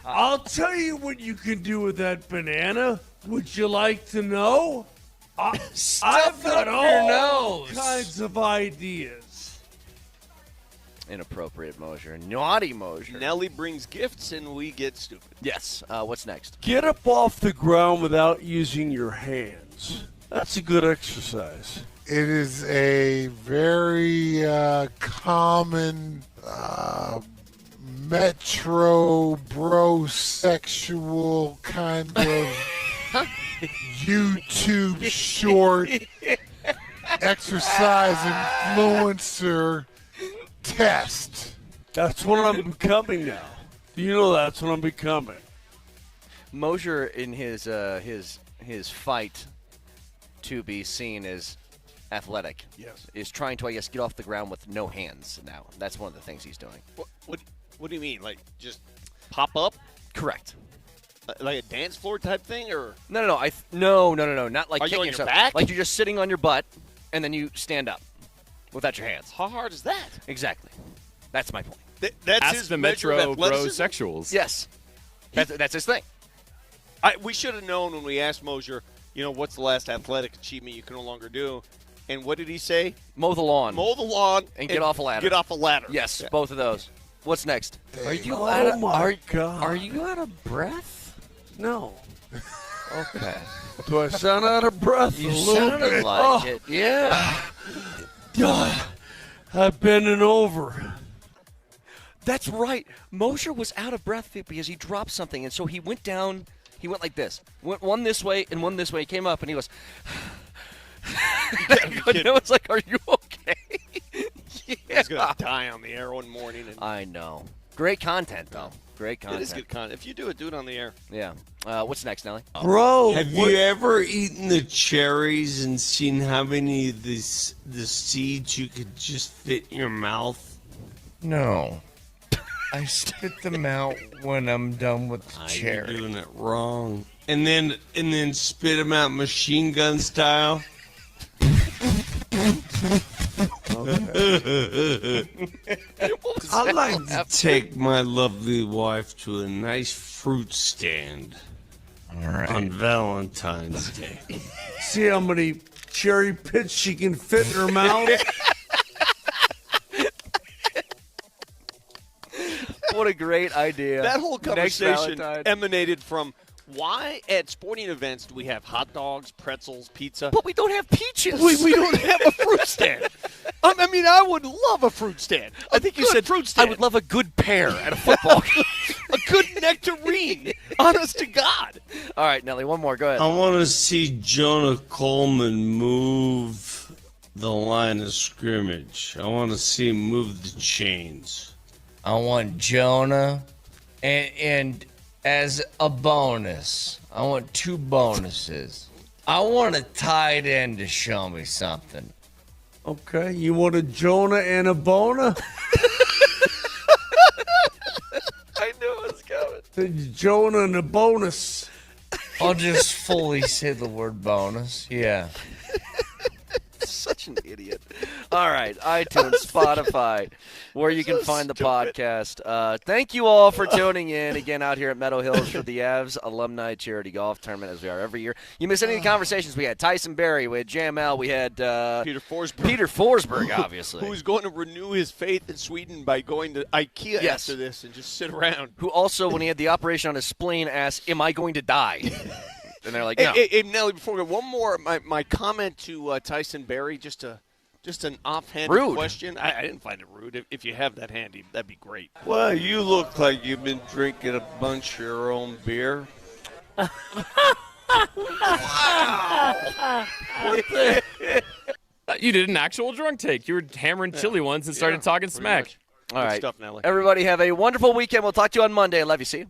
I'll tell you what you can do with that banana. Would you like to know? I've got all kinds of ideas. Inappropriate Moser. Naughty Moser. Nelly brings gifts and we get stupid. Yes. What's next? Get up off the ground without using your hands. That's a good exercise. It is a very common metro brosexual kind of YouTube short exercise influencer test. That's what I'm becoming now. You know that's what I'm becoming. Moser in his his fight to be seen as athletic. Yes. Is trying to, I guess, get off the ground with no hands now. That's one of the things he's doing. What do you mean? Like just pop up? Correct. Like a dance floor type thing, or No. No. Not like Are you kicking on your yourself. back? Like you're just sitting on your butt, and then you stand up without your hands. How hard is that? Exactly. That's my point. That's Ask his the measure of Metro athleticism? Brosexuals. Yes. That's his thing. We should have known when we asked Moser, what's the last athletic achievement you can no longer do? And what did he say? Mow the lawn. Mow the lawn and get off a ladder. Get off a ladder. Yes, Yeah. both of those. What's next? Are you God. Are you out of breath? No. Okay. Do I sound out of breath? You a little sounded bit? like it. Yeah. I've been and over. That's right. Moser was out of breath because he dropped something, and so he went down. He went like this. Went one this way and one this way. He came up, and he goes. And I was like, "Are you okay?" He's gonna die on the air one morning. I know. Great content, though. Great content. It is good content. If you do it on the air. Yeah. What's next, Nelly? Bro, have you ever eaten the cherries and seen how many of the seeds you could just fit in your mouth? No. I spit them out when I'm done with the cherry. You're doing it wrong. And then spit them out machine gun style. I'd like to take my lovely wife to a nice fruit stand on Valentine's Day. See how many cherry pits she can fit in her mouth? What a great idea. That whole Next conversation Valentine. emanated from why at sporting events do we have hot dogs, pretzels, pizza? But we don't have peaches. We don't have a fruit stand. I mean, I would love a fruit stand. I think you said fruit stand. I would love a good pear at a football game. A good nectarine. Honest to God. All right, Nelly, one more. Go ahead. I want to see Jonah Coleman move the line of scrimmage. I want to see him move the chains. I want Jonah, and as a bonus, I want 2 bonuses. I want a tight end to show me something. Okay, you want a Jonah and a Bona? I knew it was coming. The Jonah and a bonus. I'll just fully say the word bonus. Yeah. Such an idiot. All right, iTunes, Spotify, where you can find the podcast. Thank you all for tuning in again out here at Meadow Hills for the Avs Alumni Charity Golf Tournament, as we are every year. You miss any of the conversations we had? Tyson Berry, we had JML, we had Peter Forsberg, obviously. Who's going to renew his faith in Sweden by going to IKEA after this and just sit around. Who also, when he had the operation on his spleen, asked, "Am I going to die?" And they're like, "No." Hey, Nelly, before we go, one more. My comment to Tyson Berry, just an offhanded question. I didn't find it rude. If you have that handy, that'd be great. Well, you look like you've been drinking a bunch of your own beer. You did an actual drunk take. You were hammering chili once and started talking smack. All right. Stuff, Nelly. Everybody have a wonderful weekend. We'll talk to you on Monday. Love you. See you.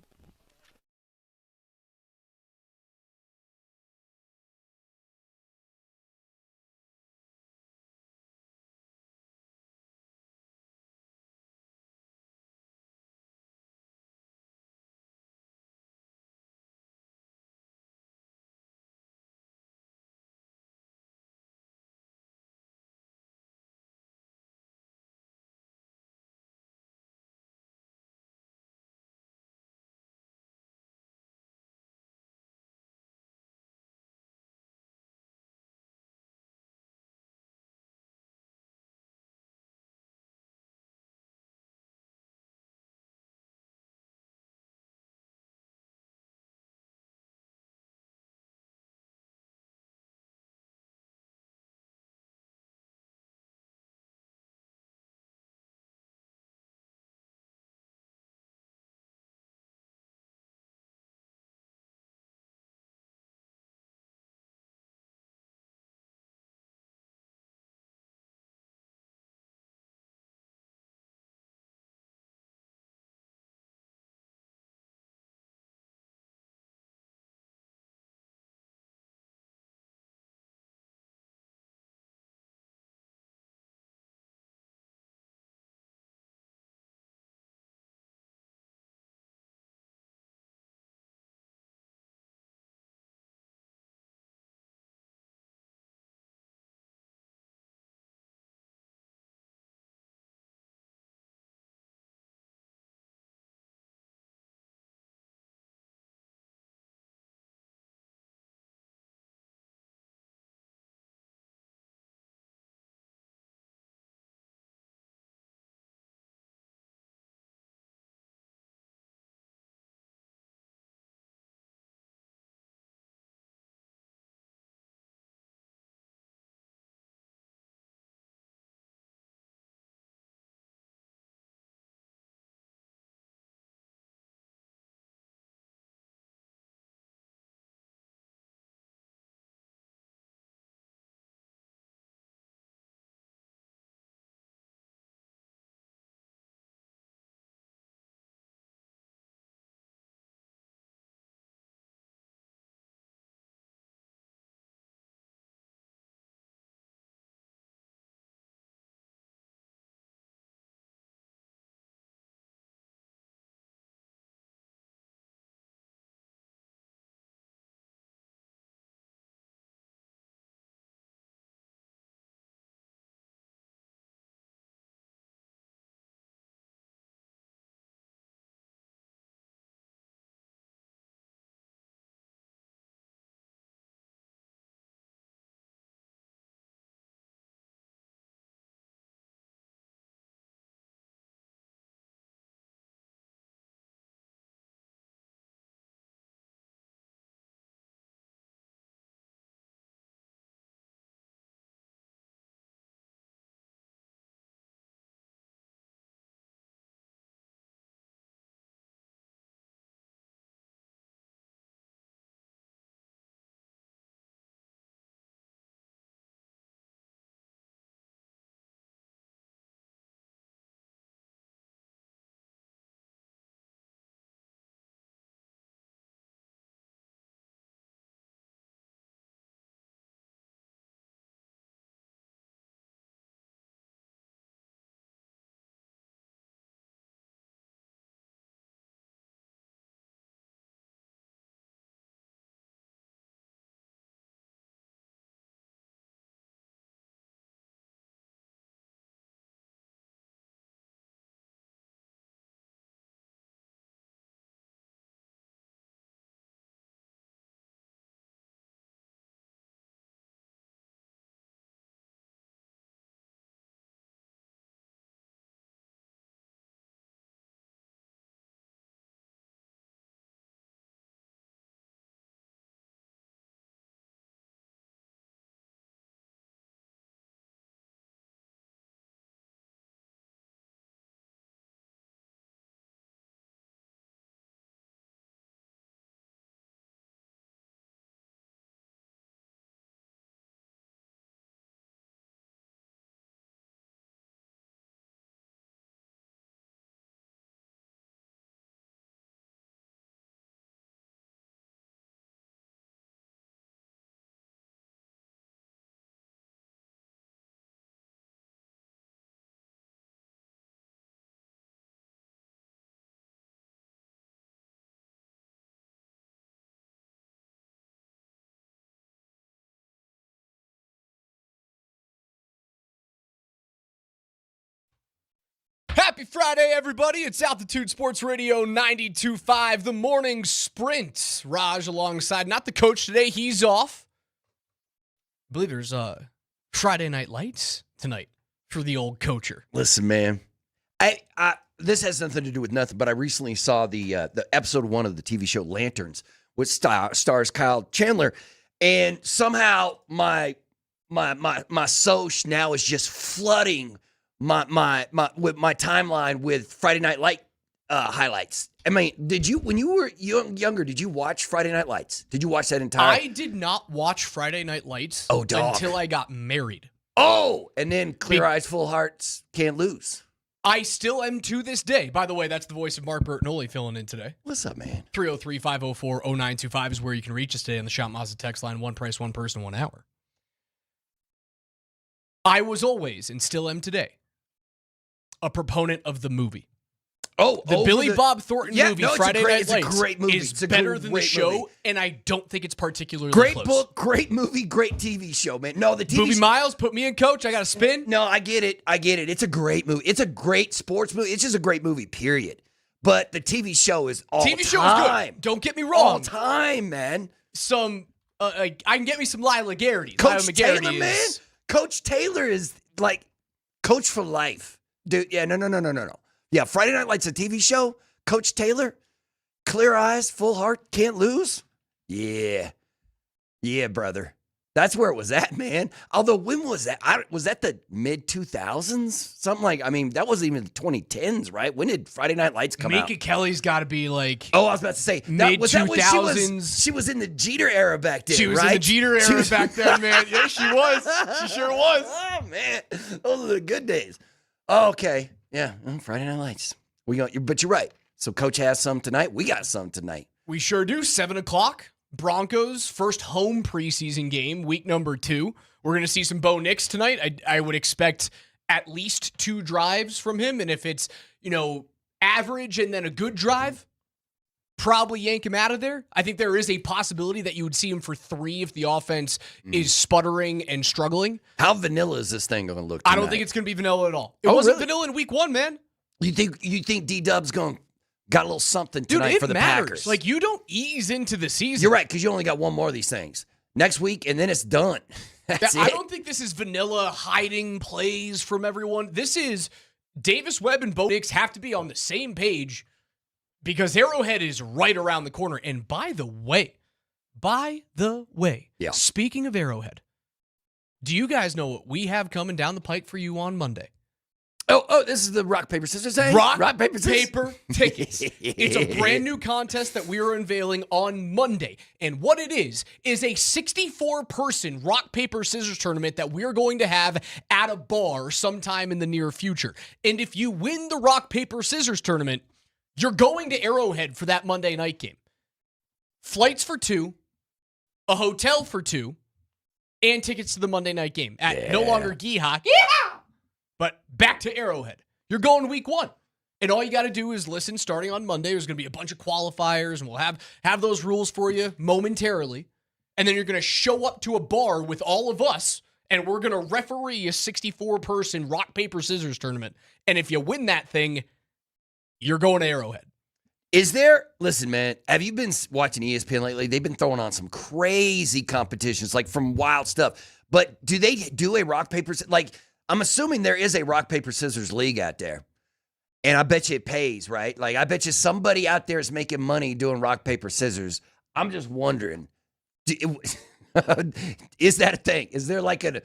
Happy Friday, everybody. It's Altitude Sports Radio 92.5, the morning sprint. Raj alongside, not the coach today. He's off. I believe there's Friday Night Lights tonight for the old coacher. Listen, man, I this has nothing to do with nothing, but I recently saw the episode 1 of the TV show Lanterns, which stars Kyle Chandler, and somehow my soch now is just flooding my timeline with Friday Night Light highlights. I mean, did you, when you were younger, did you watch Friday Night Lights? Did you watch that entire? I did not watch Friday Night Lights until I got married. Oh, and then Clear Eyes, Full Hearts, Can't Lose. I still am to this day. By the way, that's the voice of Mark Bertinoli filling in today. What's up, man? 303-504-0925 is where you can reach us today on the Shop Mazda text line. One price, one person, 1 hour. I was always, and still am today, a proponent of the movie. The Billy Bob Thornton movie, Friday Night Lights, it's a great movie. is better than the show, and I don't think it's particularly great close. Book, great movie, great TV show, man. No, the TV movie Miles, put me in coach. I got to spin. No, I get it. It's a great movie. It's a great sports movie. It's just a great movie, period. But the TV show is all TV show time. is good. Don't get me wrong. All time, man. I can get me some Lila Garrity. Coach Lila Taylor, Garrity man. Coach Taylor is like coach for life. Dude, yeah, no. Yeah, Friday Night Lights, a TV show. Coach Taylor, Clear Eyes, Full Heart, Can't Lose. Yeah, brother. That's where it was at, man. Although, when was that? Was that the mid-2000s? Something like, I mean, that wasn't even the 2010s, right? When did Friday Night Lights come out? Minka Kelly's got to be like... Oh, I was about to say, mid-2000s. She was in the Jeter era back then, She was in the Jeter era back then, man. Yeah, she was. She sure was. Oh, man. Those are the good days. Oh, okay. Yeah, Friday Night Lights. But you're right. So Coach has some tonight. We got some tonight. We sure do. 7 o'clock. Broncos, first home preseason game, week number 2. We're going to see some Bo Nix tonight. I would expect at least 2 drives from him. And if it's, average and then a good drive, probably yank him out of there. I think there is a possibility that you would see him for 3 if the offense is sputtering and struggling. How vanilla is this thing going to look tonight? I don't think it's going to be vanilla at all. It wasn't vanilla in week 1, man. You think D-Dub's got a little something tonight for the Packers? Like, you don't ease into the season. You're right, because you only got one more of these things. Next week, and then it's done. That's it. I don't think this is vanilla hiding plays from everyone. This is Davis Webb and Bo Nix have to be on the same page because Arrowhead is right around the corner. And by the way, speaking of Arrowhead, do you guys know what we have coming down the pike for you on Monday? Oh, this is the rock, paper, scissors thing? Rock, paper tickets. It's a brand new contest that we are unveiling on Monday. And what it is a 64-person rock, paper, scissors tournament that we're going to have at a bar sometime in the near future. And if you win the rock, paper, scissors tournament, you're going to Arrowhead for that Monday night game. Flights for 2, a hotel for 2, and tickets to the Monday night game at no longer Geehaw. But back to Arrowhead. You're going week 1. And all you got to do is listen starting on Monday. There's going to be a bunch of qualifiers, and we'll have those rules for you momentarily. And then you're going to show up to a bar with all of us, and we're going to referee a 64-person rock, paper, scissors tournament. And if you win that thing, you're going to Arrowhead. Listen, man, have you been watching ESPN lately? They've been throwing on some crazy competitions, like from wild stuff. But do they do a rock, paper, like... I'm assuming there is a rock, paper, scissors league out there. And I bet you it pays, right? Like, I bet you somebody out there is making money doing rock, paper, scissors. I'm just wondering, is that a thing? Is there like an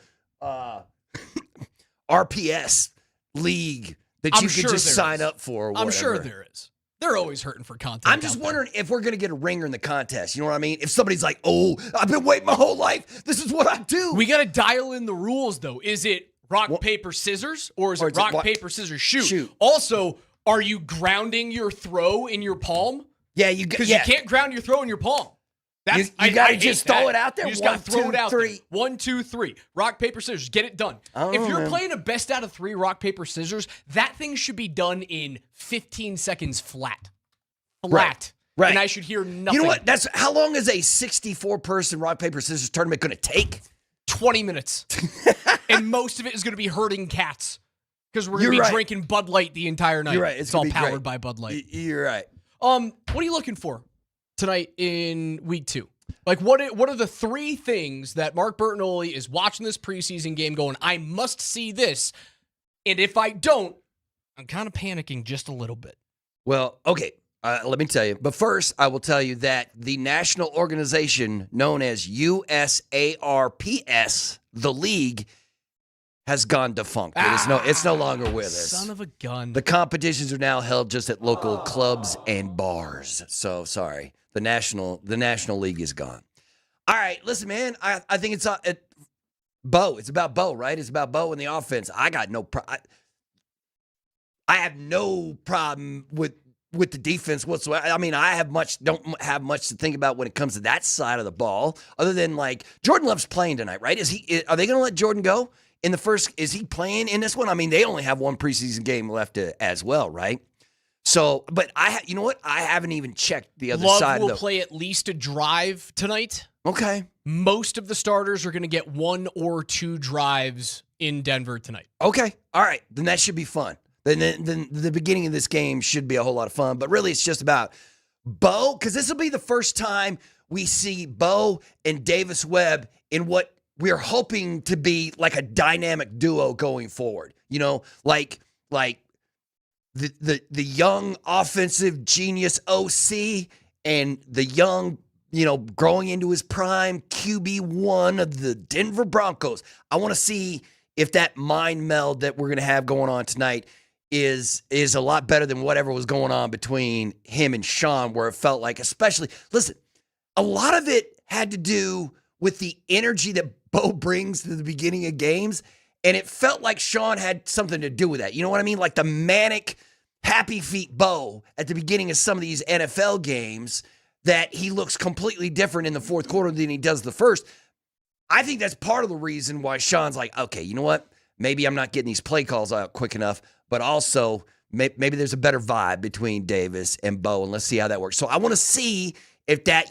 RPS league that you could just sign up for or whatever? I'm sure there is. They're always hurting for content. I'm just wondering if we're going to get a ringer in the contest. You know what I mean? If somebody's like, oh, I've been waiting my whole life. This is what I do. We got to dial in the rules, though. Is it rock, paper, scissors, or is it rock, paper, scissors, shoot? Also, are you grounding your throw in your palm? Yeah, because you can't ground your throw in your palm. That's you got to just throw it out there. You just got to throw it out there. 1, 2, 3. Rock, paper, scissors. Get it done. If you're playing a best out of 3 rock, paper, scissors, that thing should be done in 15 seconds flat. Right. And I should hear nothing. You know what? How long is a 64-person rock, paper, scissors tournament going to take? 20 minutes. And most of it is going to be herding cats. Because we're going to be drinking Bud Light the entire night. You're right. It's all powered great. by Bud Light. You're right. What are you looking for tonight in week 2? Like, what are the 3 things that Mark Bertinoli is watching this preseason game going, I must see this, and if I don't, I'm kind of panicking just a little bit. Well, okay, let me tell you. But first, I will tell you that the national organization known as USARPS, the league, has gone defunct. It's no longer with us. Son of a gun. The competitions are now held just at local clubs and bars. So sorry, the national league is gone. All right, listen, man. I think it's Bo. It's about Bo, right? It's about Bo and the offense. I got no problem. I have no problem with the defense whatsoever. I mean, don't have much to think about when it comes to that side of the ball, other than like Jordan Love's playing tonight, right? Are they going to let Jordan go? In the first, is he playing in this one? I mean, they only have one preseason game left as well, right? So, but you know what? I haven't even checked the other side. Love will play at least a drive tonight. Okay. Most of the starters are going to get 1 or 2 drives in Denver tonight. Okay. All right. Then that should be fun. Then the beginning of this game should be a whole lot of fun. But really, it's just about Bo, because this will be the first time we see Bo and Davis Webb in what we're hoping to be like a dynamic duo going forward. You know, like the young offensive genius OC and the young, growing into his prime QB1 of the Denver Broncos. I want to see if that mind meld that we're going to have going on tonight is a lot better than whatever was going on between him and Sean, where it felt like, especially, listen, a lot of it had to do with the energy that Bo brings to the beginning of games, and it felt like Sean had something to do with that. You know what I mean? Like the manic, happy feet Bo at the beginning of some of these NFL games, that he looks completely different in the fourth quarter than he does the first. I think that's part of the reason why Sean's like, okay, you know what? Maybe I'm not getting these play calls out quick enough, but also maybe there's a better vibe between Davis and Bo, and let's see how that works. So I want to see if that,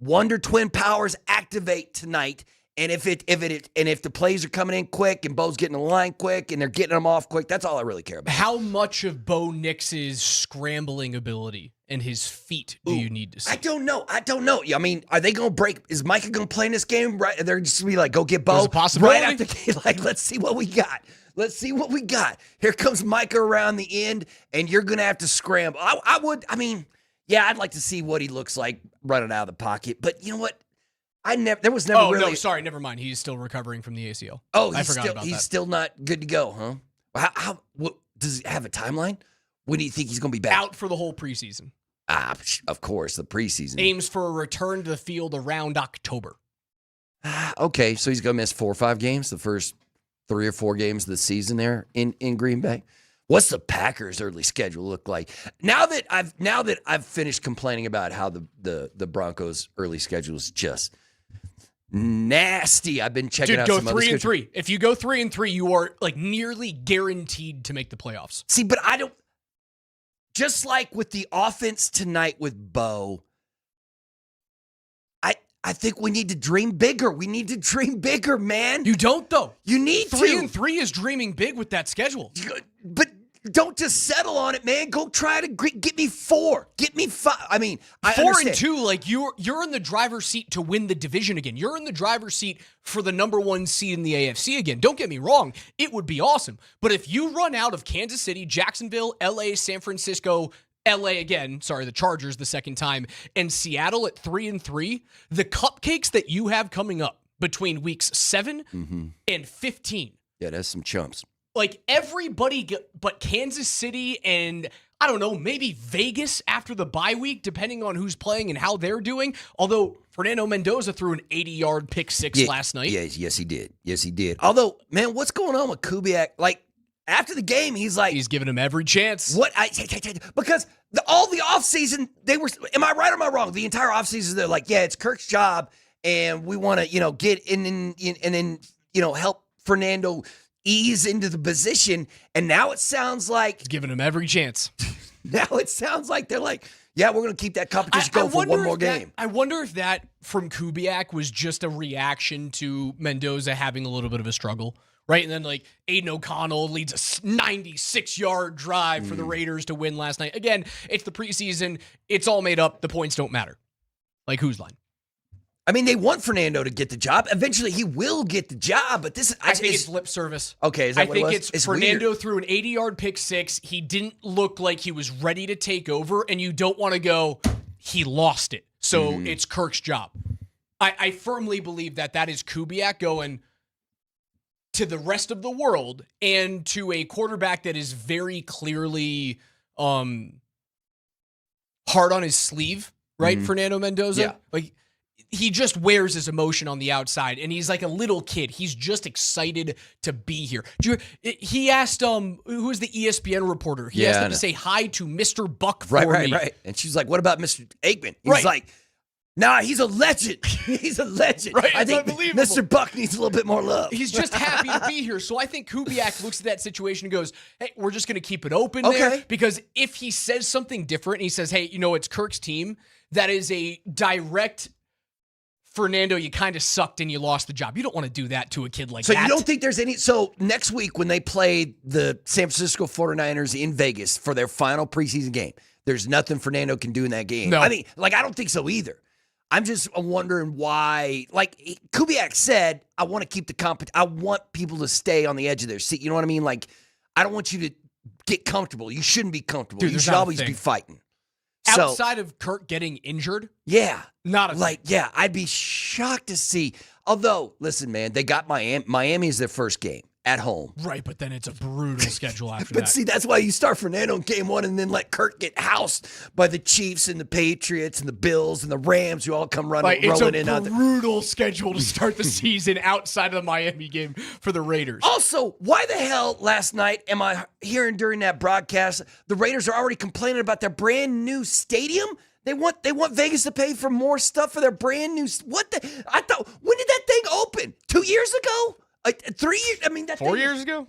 Wonder Twin powers activate tonight, and if the plays are coming in quick and Bo's getting the line quick and they're getting them off quick, that's all I really care about. How much of Bo Nix's scrambling ability and his feet do you need to see? I don't know. I mean, are they going to break? Is Micah going to play in this game? Right? They're just going to be like, go get Bo. There's a possibility. Right after the game, like, let's see what we got. Here comes Micah around the end, and you're going to have to scramble. I'd like to see what he looks like running out of the pocket. But you know what? There was never really. Oh, no, sorry, never mind. He's still recovering from the ACL. Oh, I forgot about that. He's still not good to go, huh? What, does he have a timeline? When do you think he's going to be back? Out for the whole preseason. Of course, the preseason. Aims for a return to the field around October. Okay, so he's going to miss 4 or 5 games, the first 3 or 4 games of the season there in Green Bay. What's the Packers' early schedule look like? Now that I've finished complaining about how the Broncos' early schedule is just nasty. I've been checking out some other schedules. Go 3-3. If you go 3-3, you are like nearly guaranteed to make the playoffs. See, but I don't. Just like with the offense tonight with Bo, I think we need to dream bigger. We need to dream bigger, man. You don't, though. You need 3-3 is dreaming big with that schedule. But don't just settle on it, man. Go try to get me 4. Get me 5. I mean, 4-2, like you're in the driver's seat to win the division again. You're in the driver's seat for the number 1 seed in the AFC again. Don't get me wrong. It would be awesome. But if you run out of Kansas City, Jacksonville, LA, San Francisco, LA again, sorry, the Chargers the second time, and Seattle at 3-3, the cupcakes that you have coming up between weeks 7 and 15. Yeah, that's some chumps. Like everybody but Kansas City and, I don't know, maybe Vegas after the bye week, depending on who's playing and how they're doing. Although Fernando Mendoza threw an 80-yard pick six last night. Yes, he did. Yes, he did. Although, man, what's going on with Kubiak? Like, after the game, he's giving him every chance. Because all the offseason, they were, am I right or am I wrong? The entire offseason, they're like, yeah, it's Kirk's job, and we want to, get in and then, help Fernando ease into the position. And now it sounds like he's giving him every chance. Now it sounds like they're like, yeah, we're going to keep that competition going for one more game. I wonder if that from Kubiak was just a reaction to Mendoza having a little bit of a struggle right? And then like Aiden O'Connell leads a 96-yard drive for the Raiders to win last night. Again, it's the preseason. It's all made up. The points don't matter. Like whose line? I mean, they want Fernando to get the job. Eventually, he will get the job. But this, I think it's lip service. Okay, is that what it was? I think it's Fernando threw an 80-yard pick six. He didn't look like he was ready to take over, and you don't want to go, he lost it. So it's Kirk's job. I firmly believe that is Kubiak going to the rest of the world and to a quarterback that is very clearly hard on his sleeve, right? Fernando Mendoza. Yeah. Like, he just wears his emotion on the outside, and he's like a little kid. He's just excited to be here. He asked, who was the ESPN reporter? He asked him to say hi to Mr. Buck for me. Right. And she's like, what about Mr. Aikman? He's like, nah, he's a legend. He's a legend. Right, I think unbelievable. Mr. Buck needs a little bit more love. He's just happy to be here. So I think Kubiak looks at that situation and goes, hey, we're just going to keep it open there. Because if he says something different, and he says, hey, it's Kirk's team, that is a direct Fernando, you kind of sucked and you lost the job. You don't want to do that to a kid like that. So you don't think there's any... So next week when they play the San Francisco 49ers in Vegas for their final preseason game, there's nothing Fernando can do in that game. No. I mean, I don't think so either. I'm just wondering why... Like, Kubiak said, I want to keep the I want people to stay on the edge of their seat. You know what I mean? Like, I don't want you to get comfortable. You shouldn't be comfortable. Dude, you should always be fighting. Outside of Kirk getting injured? Yeah. Not a thing. Yeah, I'd be shocked to see. Although, listen, man, they got Miami. Miami is their first game at home. Right, but then it's a brutal schedule after But that. see, that's why you start Fernando in game one and then let Kirk get housed by the Chiefs and the Patriots and the Bills and the Rams who all come rolling in. It's a brutal schedule to start the season outside of the Miami game for the Raiders. Also, why the hell last night am I hearing during that broadcast the Raiders are already complaining about their brand new stadium? They want Vegas to pay for more stuff for their brand new. When did that thing open? 2 years ago? 3 years? I mean, 4 years ago?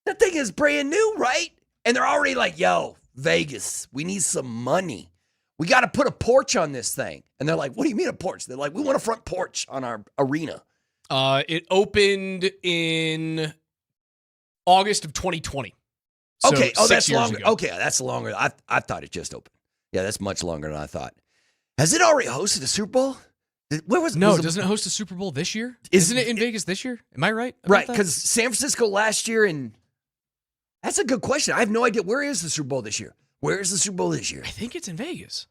That thing is brand new, right? And they're already like, yo, Vegas, we need some money. We got to put a porch on this thing. And they're like, what do you mean a porch? They're like, we want a front porch on our arena. It opened in August of 2020. So okay. Oh, that's 6 years longer. ago. Okay, that's longer. I thought it just opened. Yeah, that's much longer than I thought. Has it already hosted a Super Bowl? Doesn't it host a Super Bowl this year? Isn't it in Vegas this year? Am I right? Right, because San Francisco last year, and that's a good question. I have no idea. Where is the Super Bowl this year? Where is the Super Bowl this year? I think it's in Vegas.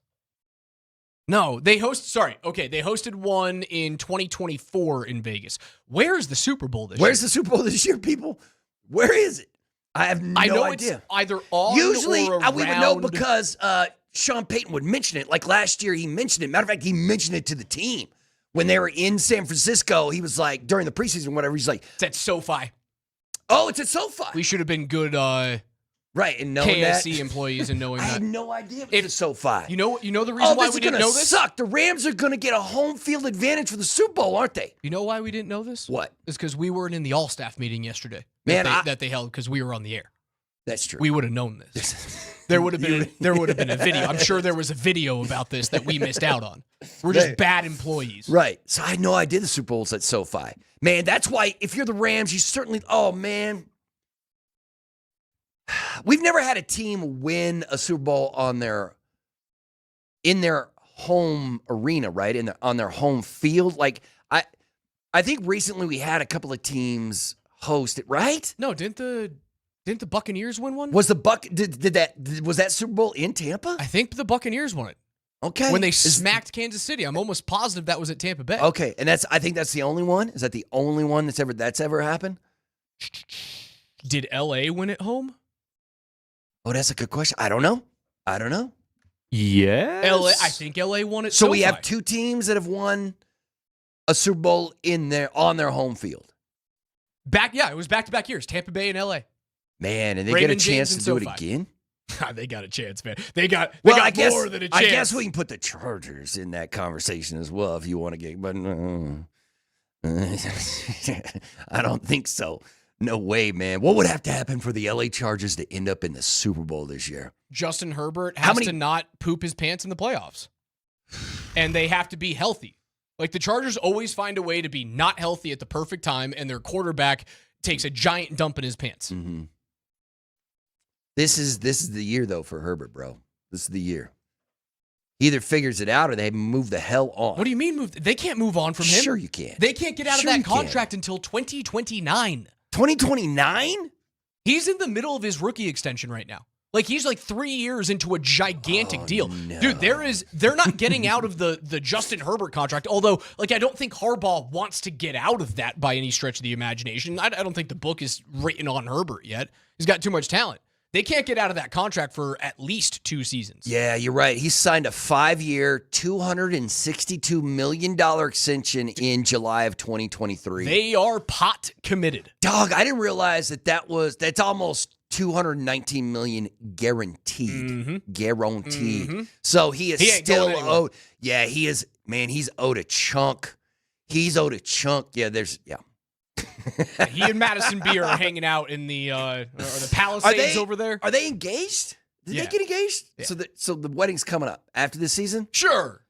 No, they hosted one in 2024 in Vegas. Where is the Super Bowl this year? Where's the Super Bowl this year, people? Where is it? I have no idea. It's either on Usually, or around. we would know because Sean Payton would mention it. Like last year, he mentioned it. Matter of fact, he mentioned it to the team. When they were in San Francisco, he was like, during the preseason, whatever, he's like... It's at SoFi. Oh, it's at SoFi. We should have been good right, and knowing KSC employees and knowing I that. had no idea it was at SoFi. You know the reason why we didn't know this? Suck. The Rams are going to get a home field advantage for the Super Bowl, aren't they? You know why we didn't know this? What? It's because we weren't in the all-staff meeting yesterday that they held because we were on the air. That's true. We would have known this. There would have been a video. I'm sure there was a video about this that we missed out on. We're just bad employees. Right. So I had no idea the Super Bowl's at SoFi. Man, that's why if you're the Rams, you certainly... Oh, man. We've never had a team win a Super Bowl in their home arena, right? On their home field. Like, I think recently we had a couple of teams host it, right? No, didn't the Buccaneers win one? Was that Super Bowl in Tampa? I think the Buccaneers won it. Okay. When they smacked Kansas City. I'm almost positive that was at Tampa Bay. Okay, and I think that's the only one? Is that the only one that's ever happened? Did LA win at home? Oh, that's a good question. I don't know. Yes. I think LA won it. So we have two teams that have won a Super Bowl on their home field. It was back-to-back years, Tampa Bay and LA. Man, and they Raymond get a chance James to do and it again? They got a chance, man. They got more than a chance. I guess we can put the Chargers in that conversation as well if you want to get, but I don't think so. No way, man. What would have to happen for the LA Chargers to end up in the Super Bowl this year? Justin Herbert has to not poop his pants in the playoffs. And they have to be healthy. Like the Chargers always find a way to be not healthy at the perfect time, and their quarterback takes a giant dump in his pants. Mm-hmm. This is the year, though, for Herbert, bro. This is the year. He either figures it out or they move the hell on. What do you mean move? They can't move on from him. Sure you can. They can't get out of that contract until 2029. 2029? He's in the middle of his rookie extension right now. Like, he's like 3 years into a gigantic deal. No. Dude, they're not getting out of the Justin Herbert contract, although, like, I don't think Harbaugh wants to get out of that by any stretch of the imagination. I don't think the book is written on Herbert yet. He's got too much talent. They can't get out of that contract for at least 2 seasons. Yeah, you're right. He signed a 5-year, $262 million extension in July of 2023. They are pot committed. Dog, I didn't realize that's almost $219 million guaranteed. Mm-hmm. Guaranteed. Mm-hmm. So he is still going owed. Yeah, he is. Man, he's owed a chunk. He's owed a chunk. Yeah, He and Madison Beer are hanging out in the Palisades over there. Are they engaged? Did they get engaged? Yeah. So the wedding's coming up after this season? Sure.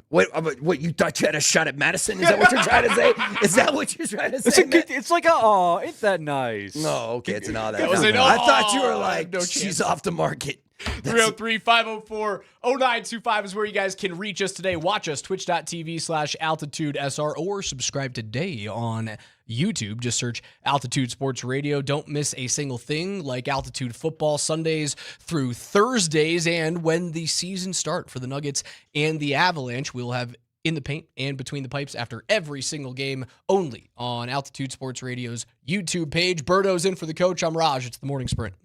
What you thought you had a shot at Madison? Is that what you're trying to say? Is that what you're trying to say? It's like ain't that nice? No, okay, it's an that. I thought you were like, she's off the market. 303-504-0925 is where you guys can reach us today. Watch us, twitch.tv/AltitudeSR, or subscribe today on YouTube. Just search Altitude Sports Radio. Don't miss a single thing like Altitude Football Sundays through Thursdays. And when the season starts for the Nuggets and the Avalanche, we'll have In the Paint and Between the Pipes after every single game, only on Altitude Sports Radio's YouTube page. Birdo's in for the coach. I'm Raj. It's the Morning Sprint.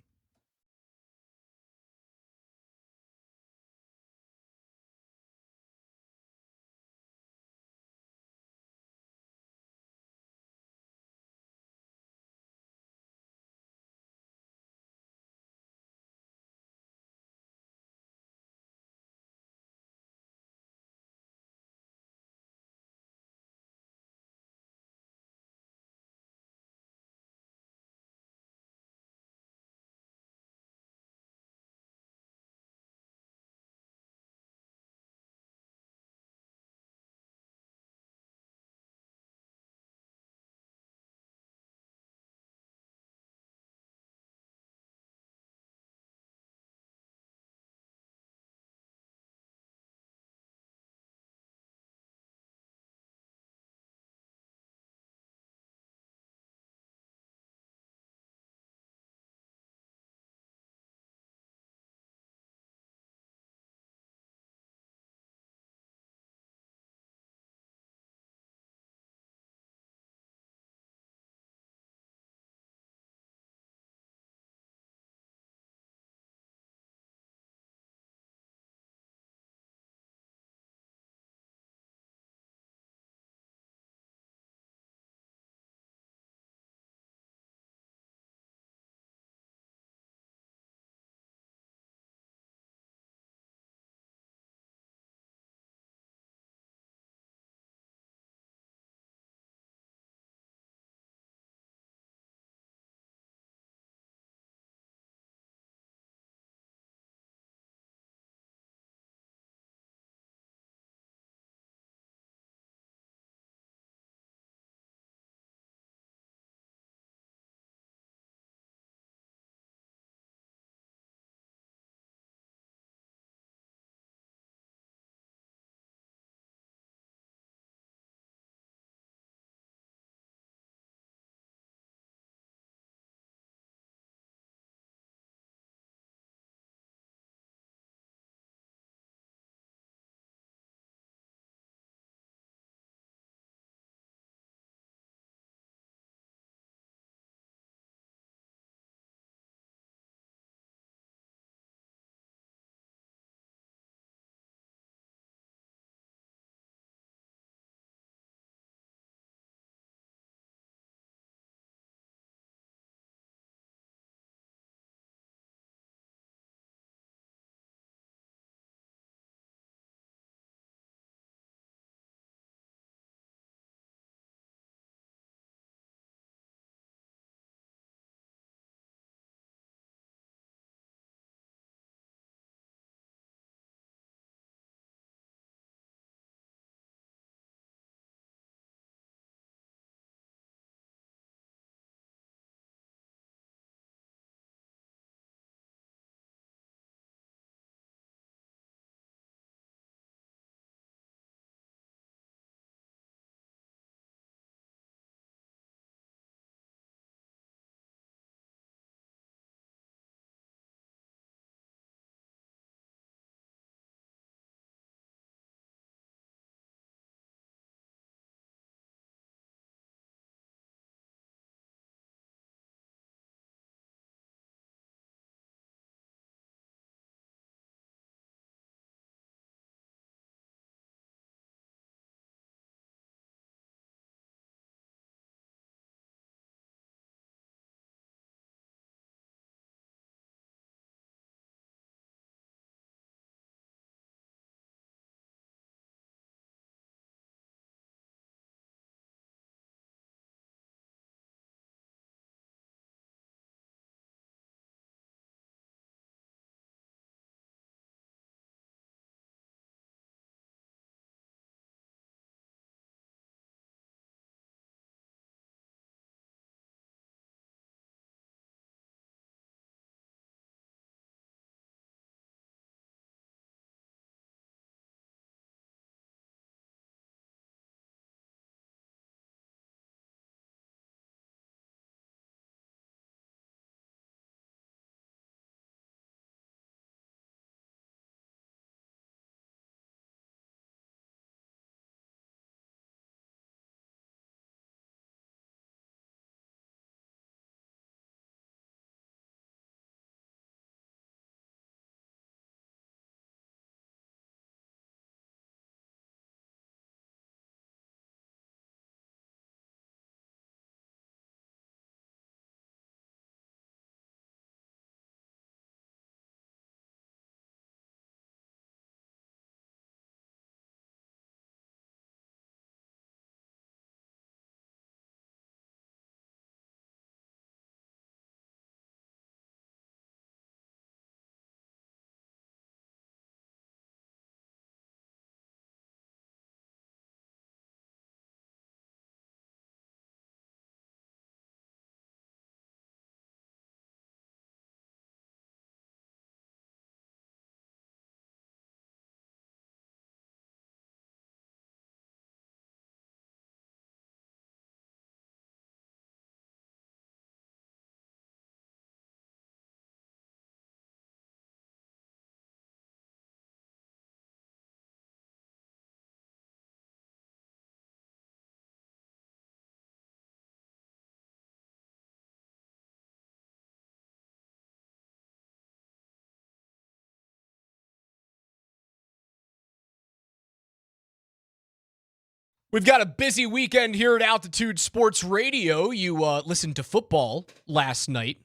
We've got a busy weekend here at Altitude Sports Radio. You listened to football last night,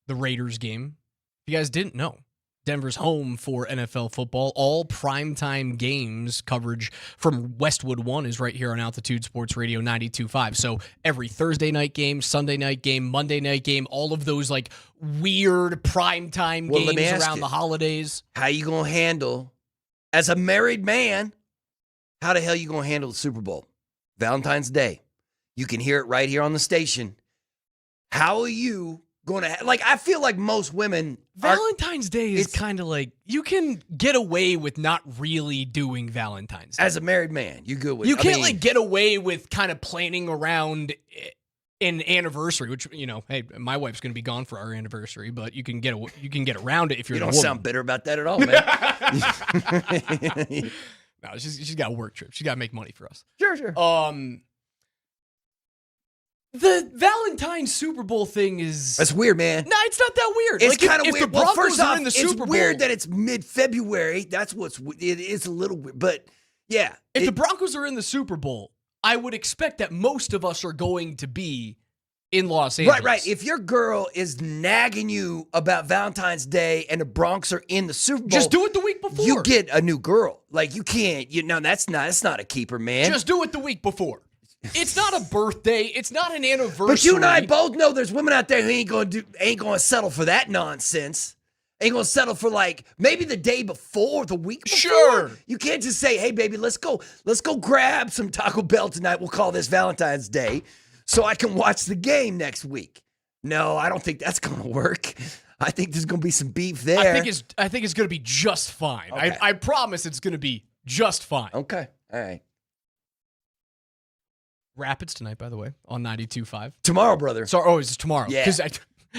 the Raiders game. If you guys didn't know, Denver's home for NFL football. All primetime games coverage from Westwood One is right here on Altitude Sports Radio 92.5. So every Thursday night game, Sunday night game, Monday night game, all of those like weird primetime games around the holidays. How you going to handle, as a married man, how the hell you going to handle the Super Bowl? Valentine's Day. You can hear it right here on the station. How are you going to, like, I feel like most women. Valentine's Day is kind of like, you can get away with not really doing Valentine's Day. As a married man, you good with it. You can't get away with kind of planning around an anniversary, which, you know, hey, my wife's going to be gone for our anniversary, but you can get around it if you're You a don't woman. sound bitter about that at all, man. No, she's got a work trip. She got to make money for us. Sure. The Valentine's Super Bowl thing is... That's weird, man. No, it's not that weird. It's kind of if weird. the Broncos Well, first are off, in the Super Bowl, it's weird that it's mid-February. That's it is a little weird. But, yeah. If the Broncos are in the Super Bowl, I would expect that most of us are going to be in Los Angeles. Right. If your girl is nagging you about Valentine's Day and the Broncos are in the Super Bowl, just do it the week before. You get a new girl. Like, you can't. That's not a keeper, man. Just do it the week before. It's not a birthday. It's not an anniversary. But you and I both know there's women out there who ain't going to settle for that nonsense. Ain't going to settle for, like, maybe the day before, the week before. Sure. You can't just say, hey, baby, let's go grab some Taco Bell tonight. We'll call this Valentine's Day so I can watch the game next week. No, I don't think that's going to work. I think there's going to be some beef there. I think it's going to be just fine. Okay. I promise it's going to be just fine. Okay. All right. Rapids tonight, by the way, on 92.5. Tomorrow, brother. Sorry, it's tomorrow. Yeah. Because I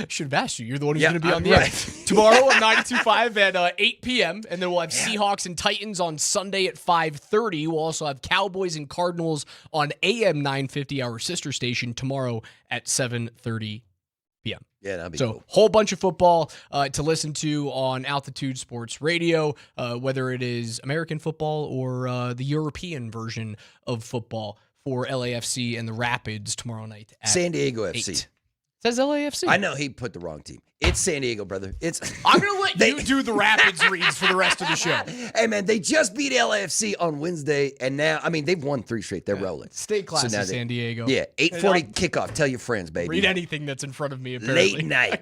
should have asked you. You're the one who's Yeah, going to be on the right. air. Tomorrow on 92.5 at 8 p.m. And then we'll have Seahawks and Titans on Sunday at 5:30. We'll also have Cowboys and Cardinals on AM 950, our sister station, tomorrow at 7:30 p.m. Yeah, that'd be so cool. Whole bunch of football to listen to on Altitude Sports Radio, whether it is American football or the European version of football for LAFC and the Rapids tomorrow night at San Diego 8. FC. Says LAFC. I know he put the wrong team. It's San Diego, brother. I'm going to let you do the Rapids reads for the rest of the show. Hey, man, they just beat LAFC on Wednesday, and now, they've won 3 straight. They're rolling. Stay classy, now San Diego. Yeah, 8:40 kickoff. Tell your friends, baby. Read anything that's in front of me, apparently. Late night.